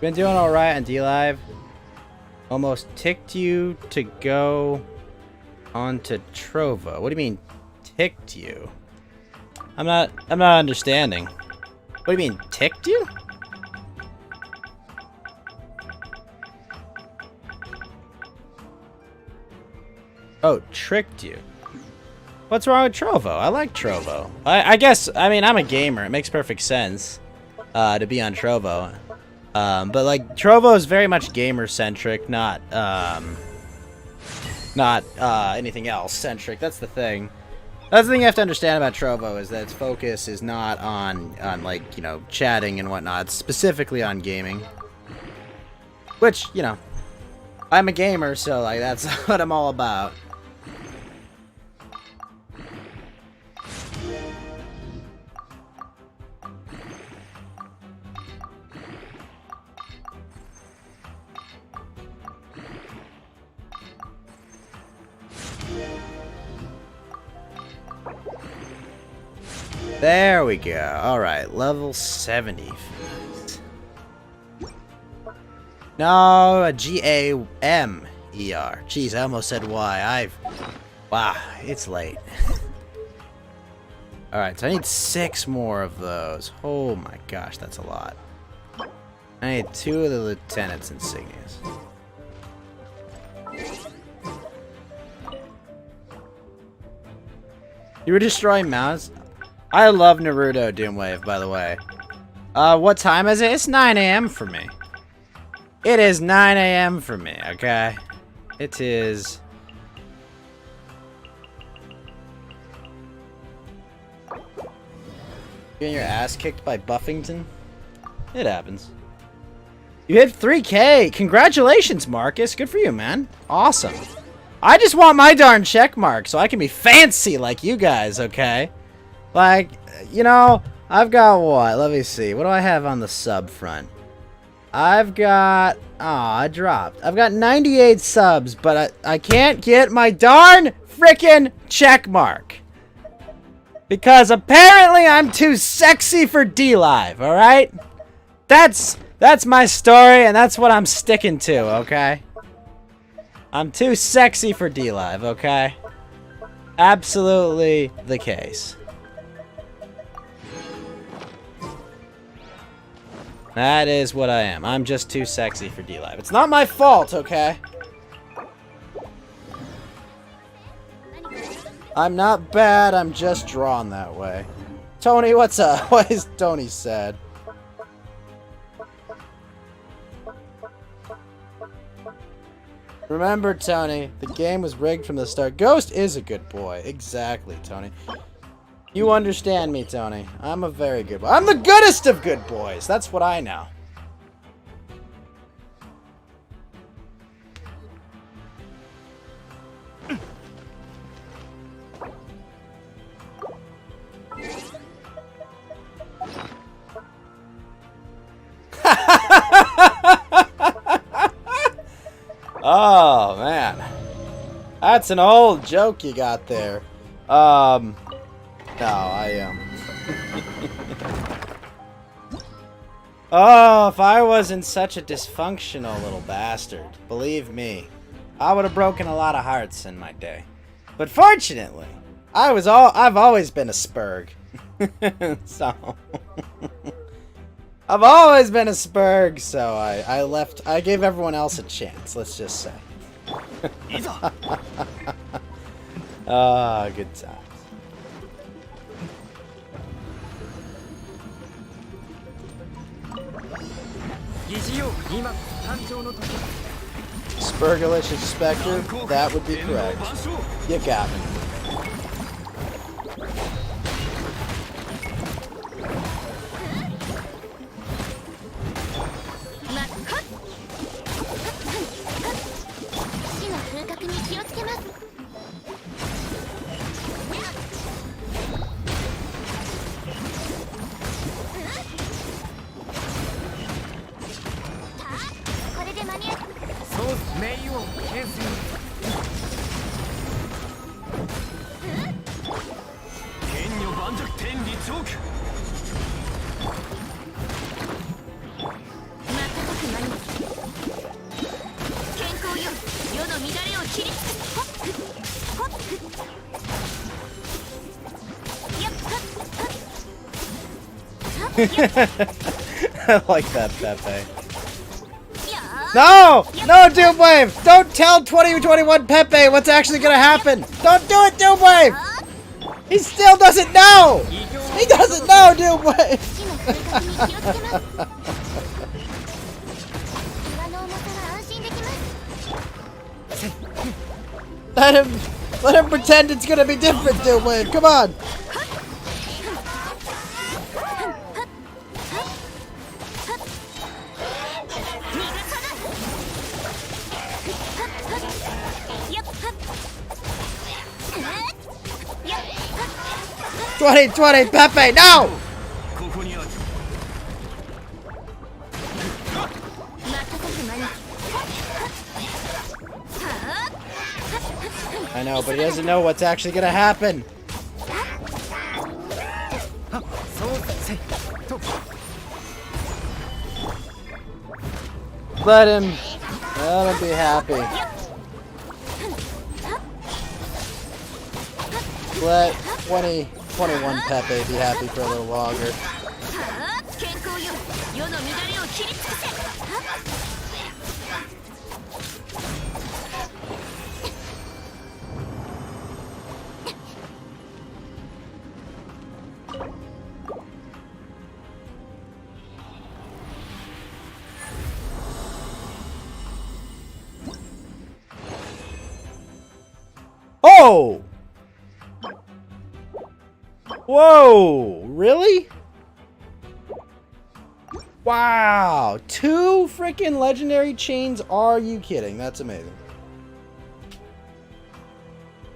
Been doing alright on D-Live. Almost ticked you to go onto Trovo. What do you mean, ticked you? I'm not understanding. What do you mean, ticked you? Oh, tricked you. What's wrong with Trovo? I like Trovo. I guess, I mean, I'm a gamer. It makes perfect sense to be on Trovo. But like Trovo is very much gamer centric, not anything else centric. That's the thing. That's the thing you have to understand about Trovo, is that its focus is not on like, you know, chatting and whatnot. It's specifically on gaming. Which, you know, I'm a gamer, so like that's what I'm all about. There we go. Alright, level 70. No, a G-A-M-E-R. Jeez, I almost said Y. Wow, it's late. Alright, so I need 6 more of those. Oh my gosh, that's a lot. I need 2 of the Lieutenant's insignias. You were destroying mounts? I love Naruto Doomwave, by the way. What time is it? It's 9 a.m. for me. It is 9 a.m. for me, okay? It is... Getting your ass kicked by Buffington? It happens. You hit 3K! Congratulations, Marcus! Good for you, man. Awesome. I just want my darn check mark so I can be fancy like you guys, okay? Like, you know, I've got what? Let me see. What do I have on the sub front? I've got... Aw, I dropped. I've got 98 subs, but I can't get my darn frickin' check mark. Because apparently I'm too sexy for D-Live, alright? That's my story, and that's what I'm sticking to, okay? I'm too sexy for D-Live, okay? Absolutely the case. That is what I am. I'm just too sexy for D-Live. It's not my fault, okay? I'm not bad, I'm just drawn that way. Tony, what's up? What is Tony sad? Remember, Tony, the game was rigged from the start. Ghost is a good boy. Exactly, Tony. You understand me, Tony. I'm a very good boy. I'm the goodest of good boys. That's what I know. Oh, man. That's an old joke you got there. No, Oh, if I wasn't such a dysfunctional little bastard, believe me, I would have broken a lot of hearts in my day. But fortunately, I've always been a spurg. So I've always been a spurg, so I gave everyone else a chance, let's just say. Ah, good times. Spurgalicious Spectre, that would be correct. You got me. I like that, Pepe. No! No, Doomwave! Don't tell 2021 Pepe what's actually gonna happen! Don't do it, Doomwave! He still doesn't know! He doesn't know, Doomwave! Let him pretend it's gonna be different, Doomwave! Come on! '2020 Pepe, no! I know, but he doesn't know what's actually gonna happen. Let him be happy. Let 2021 Pepe be happy for a little longer. Oh! Whoa! Really? Wow! 2 freaking legendary chains? Are you kidding? That's amazing.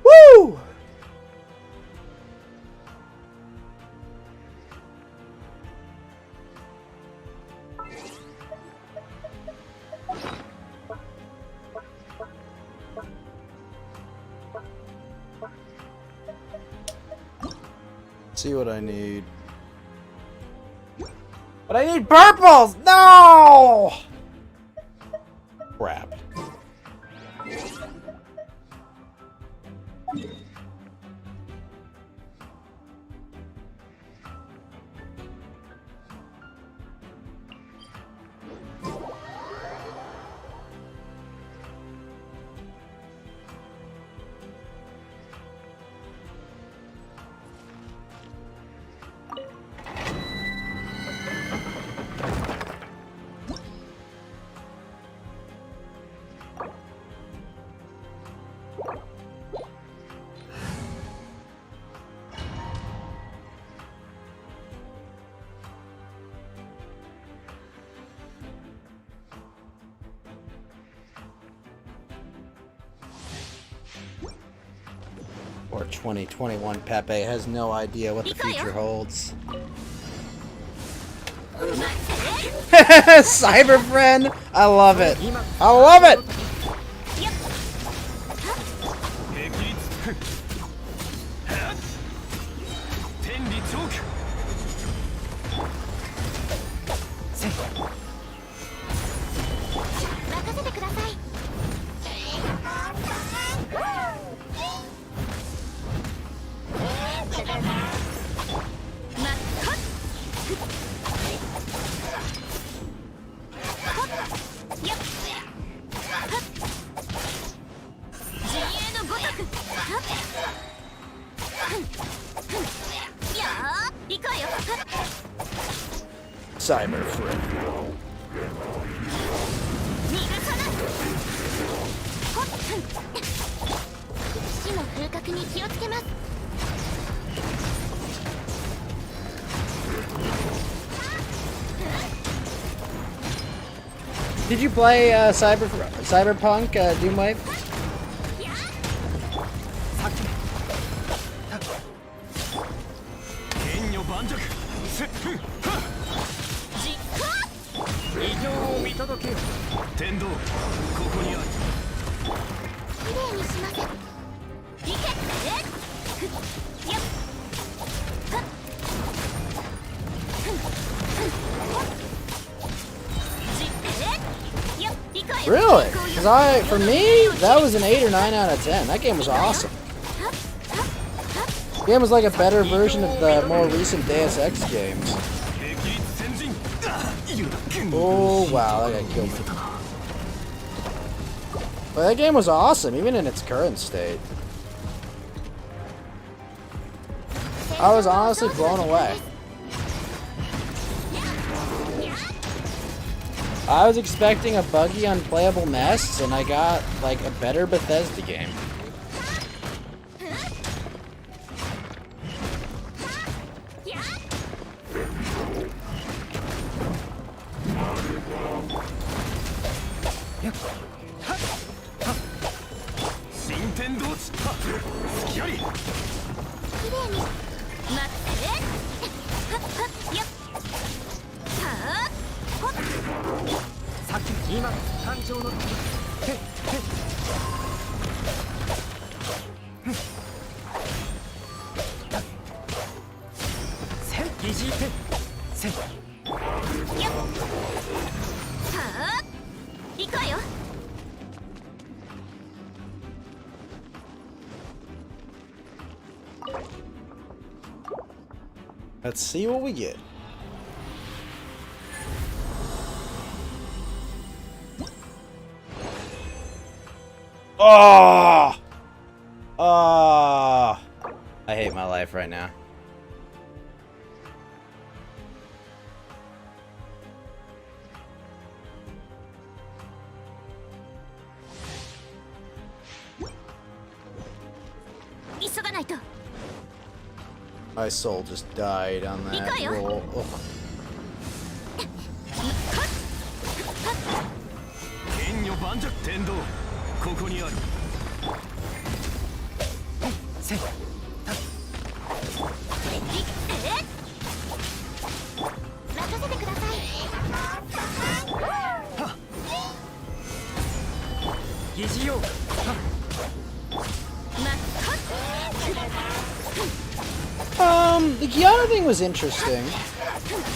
Woo! See what I need. But I need purples! No! Crap. Poor 2021 Pepe has no idea what the future holds. Cyber friend, I love it. I love it. Cyber friend. 死の風格に気をつけます。 Did you play Cyberpunk Doomwave? Really? Because for me, that was an 8 or 9 out of 10. That game was awesome. The game was like a better version of the more recent Deus Ex games. Oh wow, that guy killed me. But that game was awesome, even in its current state. I was honestly blown away. I was expecting a buggy, unplayable mess, and I got, like, a better Bethesda game. Let's see what we get. Oh! Oh! I hate my life right now. My soul just died on that roll. Oh. The Kiana thing was interesting.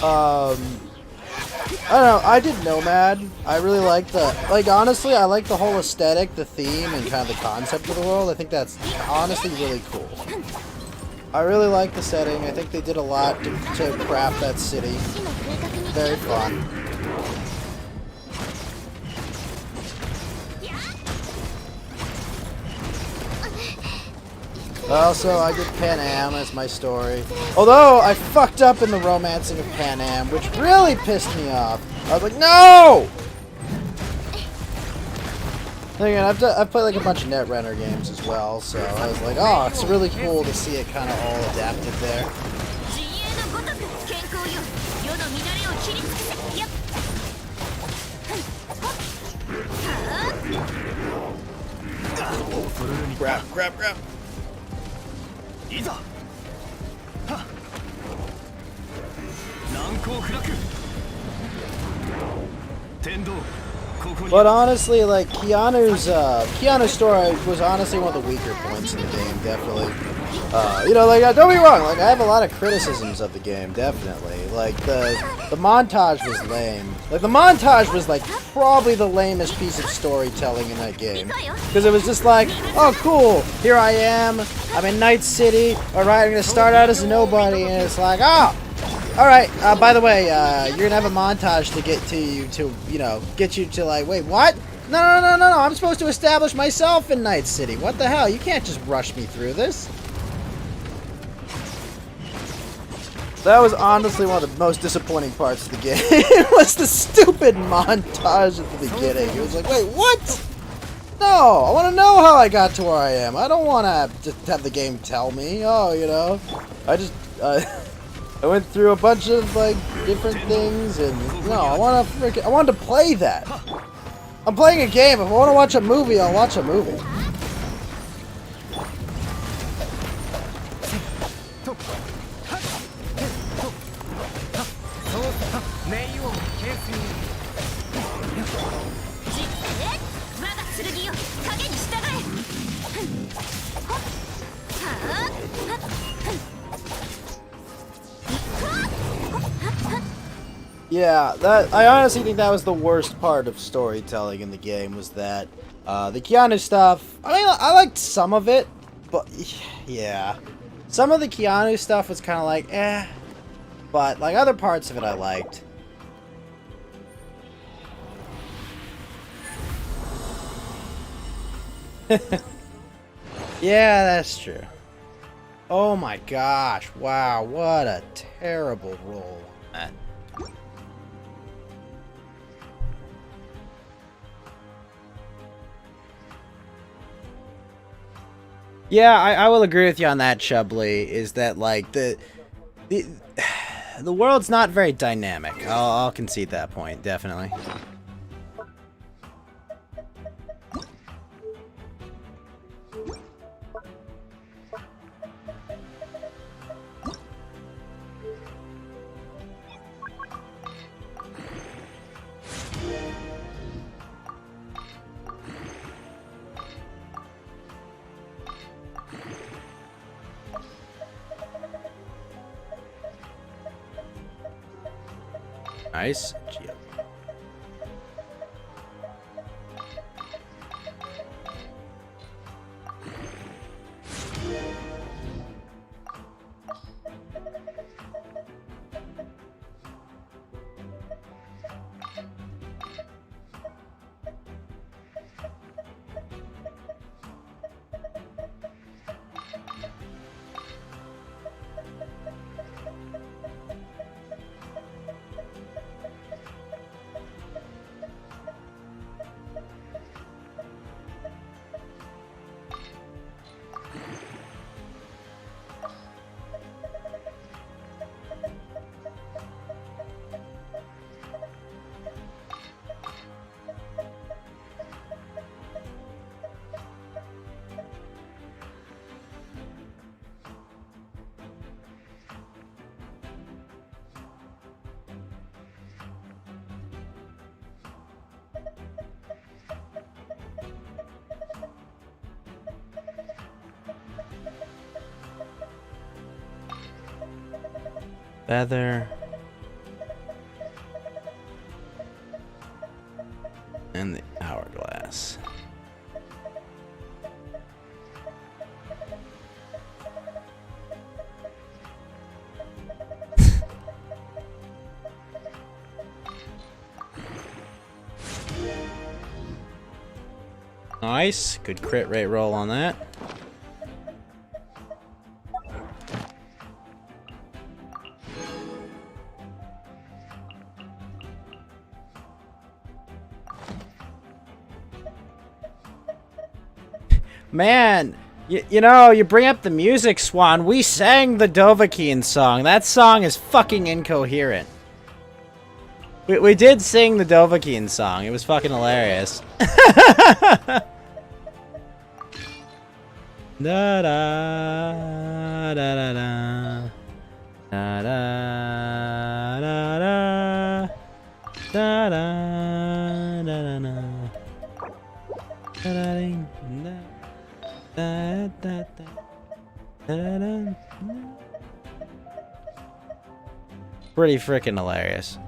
I don't know, I did Nomad. I really like honestly, I like the whole aesthetic, the theme, and kind of the concept of the world. I think that's honestly really cool. I really like the setting. I think they did a lot to craft that city. Very fun. Also, I did Pan Am as my story. Although, I fucked up in the romancing of Pan Am, which really pissed me off. I was like, no! Again, I've played like a bunch of Netrunner games as well, so I was like, oh, it's really cool to see it kind of all adapted there. Grab, grab, grab. いざはっ難攻不落天道ここに But honestly, like Keanu's story was honestly one of the weaker points in the game, definitely. You know, like don't be wrong, like I have a lot of criticisms of the game, definitely. Like the montage was lame. Like the montage was like probably the lamest piece of storytelling in that game, because it was just like, oh cool, here I am, I'm in Night City. All right, I'm gonna start out as a nobody, and it's like, oh. Alright, by the way, you're gonna have a montage to get to you to, you know, get you to like, wait, what? No, I'm supposed to establish myself in Night City. What the hell? You can't just rush me through this. That was honestly one of the most disappointing parts of the game. It was the stupid montage at the beginning. It was like, wait, what? No, I want to know how I got to where I am. I don't want to just have the game tell me. Oh, you know, I just, I went through a bunch of like different things, and no, I wanted to play that. I'm playing a game. If I want to watch a movie, I'll watch a movie. Yeah, I honestly think that was the worst part of storytelling in the game, was that the Keanu stuff. I mean, I liked some of it, but yeah, some of the Keanu stuff was kind of like, eh, but like other parts of it I liked. Yeah, that's true. Oh my gosh, wow, what a terrible roll on that. Yeah, I will agree with you on that, Chubbly, is that like the world's not very dynamic. I'll concede that point, definitely. Nice. Geo. Feather. And the hourglass. Nice. Good crit rate roll on that. Man, you know, you bring up the music, Swan. We sang the Dovahkiin song. That song is fucking incoherent. We did sing the Dovahkiin song. It was fucking hilarious. Da da da da da da. Da da da da. Da da da da. Da da ding, da da da da da. Pretty freaking hilarious.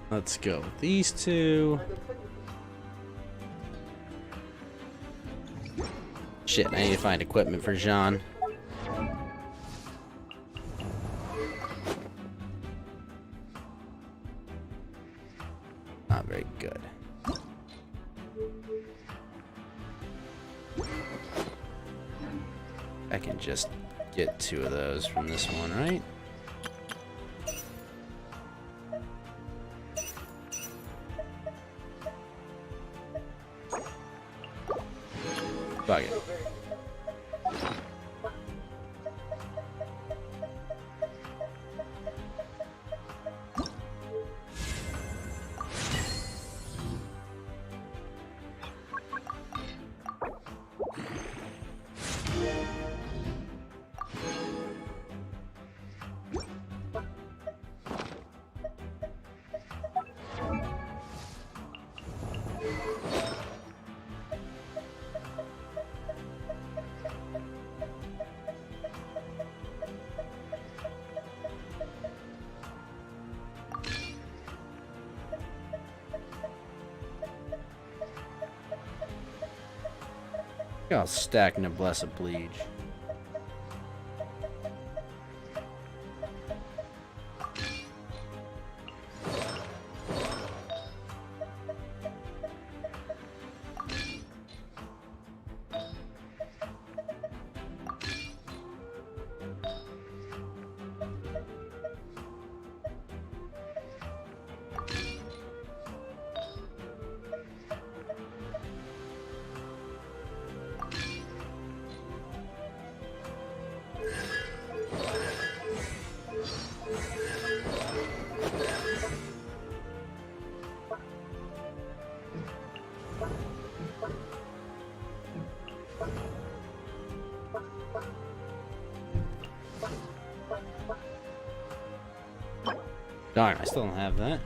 Let's go with these two. Shit, I need to find equipment for Jean. Not very good. I can just get 2 of those from this one, right? Fuck it. I'll stack Noblesse Oblige. Darn, I still don't have that.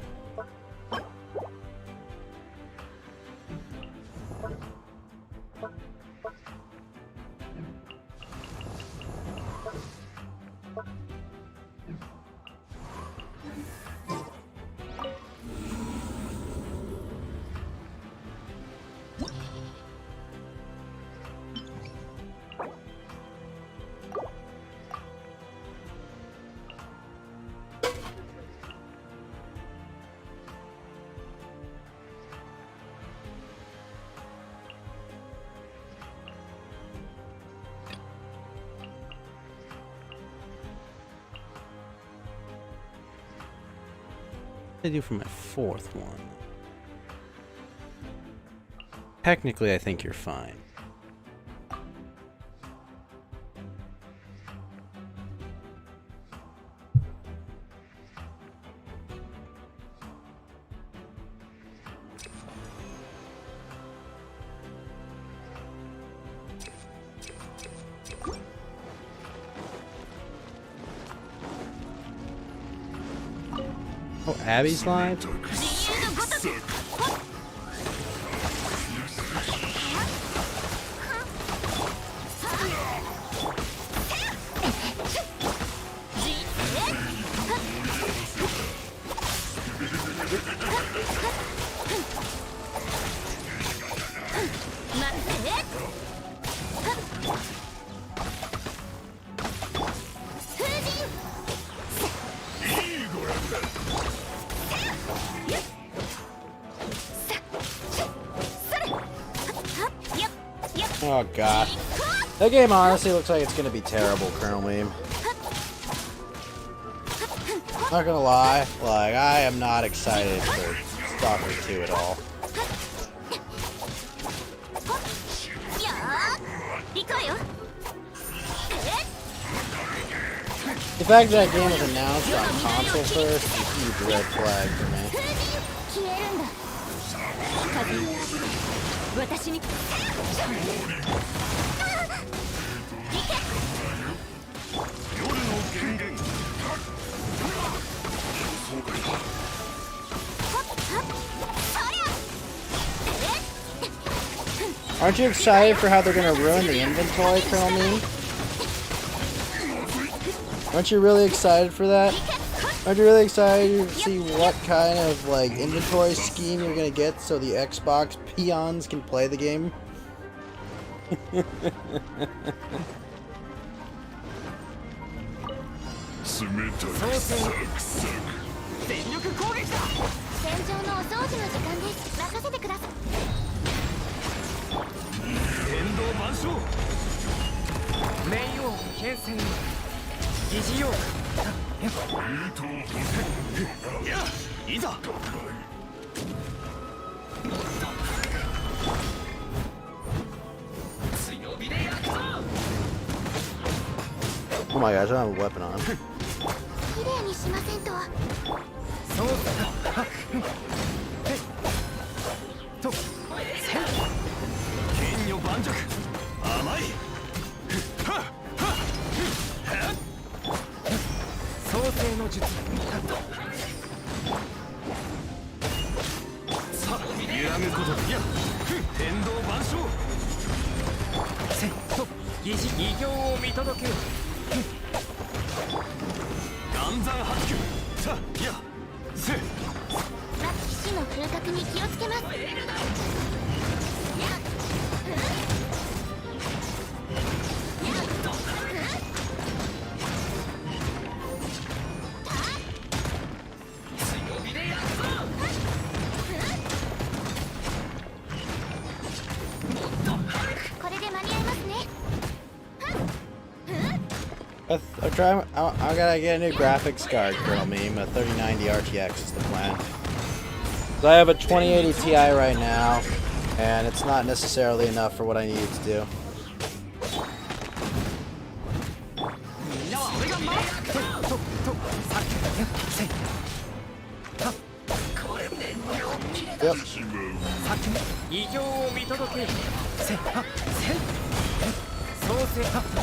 What did I do for my fourth one? Technically, I think you're fine. Oh, Abby's live? Oh god. That game honestly looks like it's gonna be terrible, Colonel Meme. Not gonna lie, like, I am not excited for Stalker 2 at all. The fact that game was announced on console first is a huge red flag for me. Aren't you excited for how they're gonna ruin the inventory, Colonel Meme? Aren't you really excited for that? Aren't you really excited to see what kind of like inventory scheme you're gonna get so the Xbox peons can play the game? Oh my gosh, I don't have a weapon on. I gotta get a new graphics card, Colonel Meme. A 3090 RTX is the plan. So I have a 2080 Ti right now, and it's not necessarily enough for what I need it to do. Yep.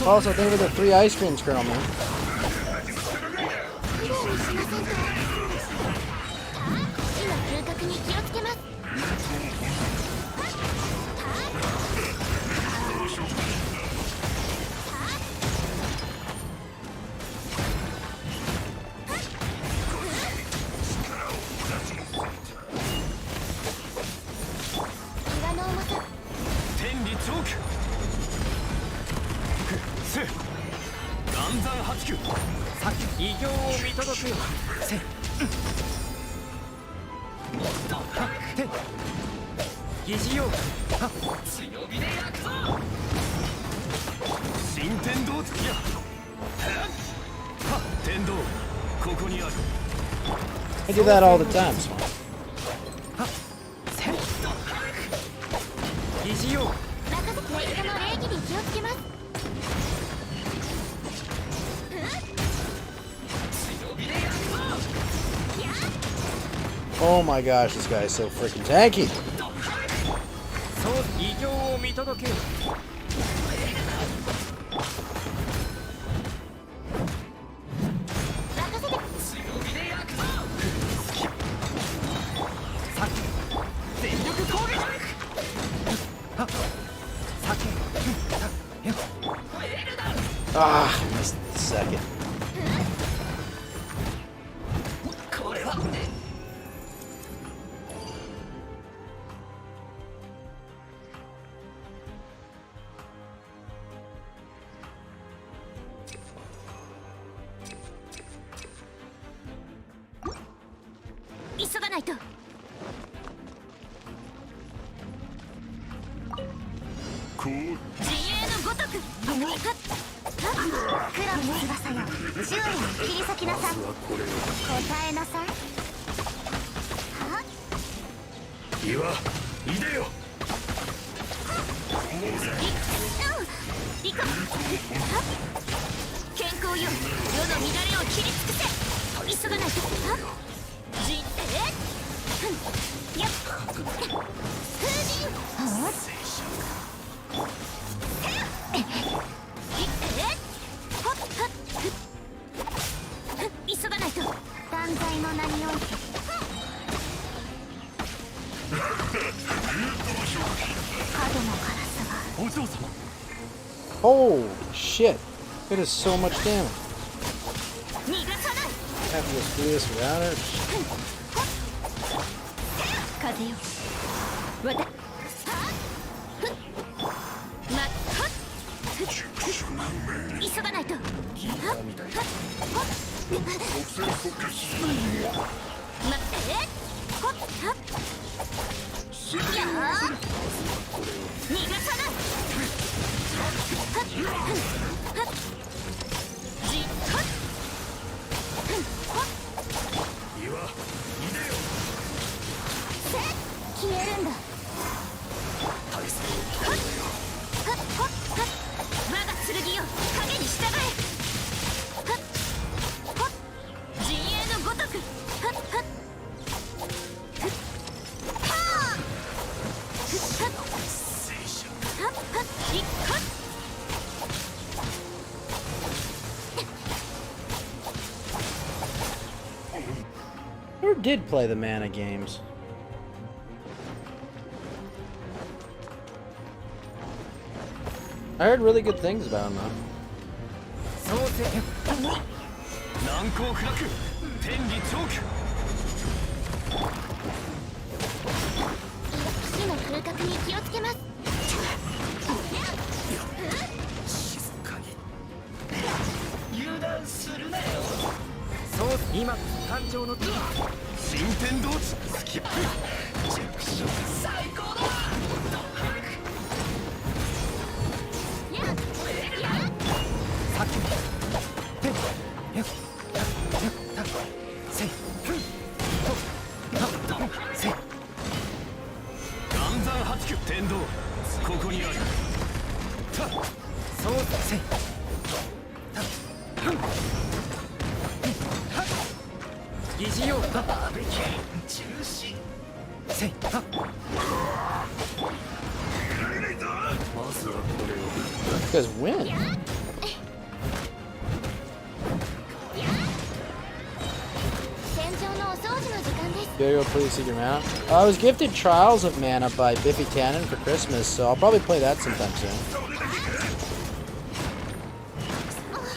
Also, thank you for the 3 ice creams, Colonel Meme. 覚に気をつけます。岩の重さ。天理チョークせ岩山八九さ異形を見届くよせて疑似よは強火で焼くぞ新天道付きやは天道ここにある I do that all the time, so. せ疑似よ任せて人の礼儀に気をつけます。Oh my gosh, this guy is so freaking tanky. そう異形を見届けよ全力攻撃はっAh, I missed the second. これは 急がないと。こう自衛のごとく。黒の翼よ、宙へ切り裂きなさい。答えなさい。は岩いでよ行こう。健康よ、世の乱れを切り尽くせ。急がないと。やっ風神は急がないと。断罪の名において角のカラスがお嬢様 Oh shit! It is so much damage. 逃がさない。 I have to just do this without it. 風よ、わた急がないと。逃がさない。消えるんだ。我が剣よ、影に従え。陣営のごとく。Who did play the mana games? I heard really good things about him though. そうせ難攻不落天理チョーク火の風格に気をつけます。静かに油断するなよそう今誕生の新天道地スキップ最高ださっきてやたせいせい岩山八九天道ここにあるたそうせいた疑似用バーベキュー中止せいはまずはこれを You guys win. 戦場のお掃除の時間です。Gotta go play Secret Mana. I was gifted Trials of Mana by Biffy Tannen for Christmas, so I'll probably play that sometime soon.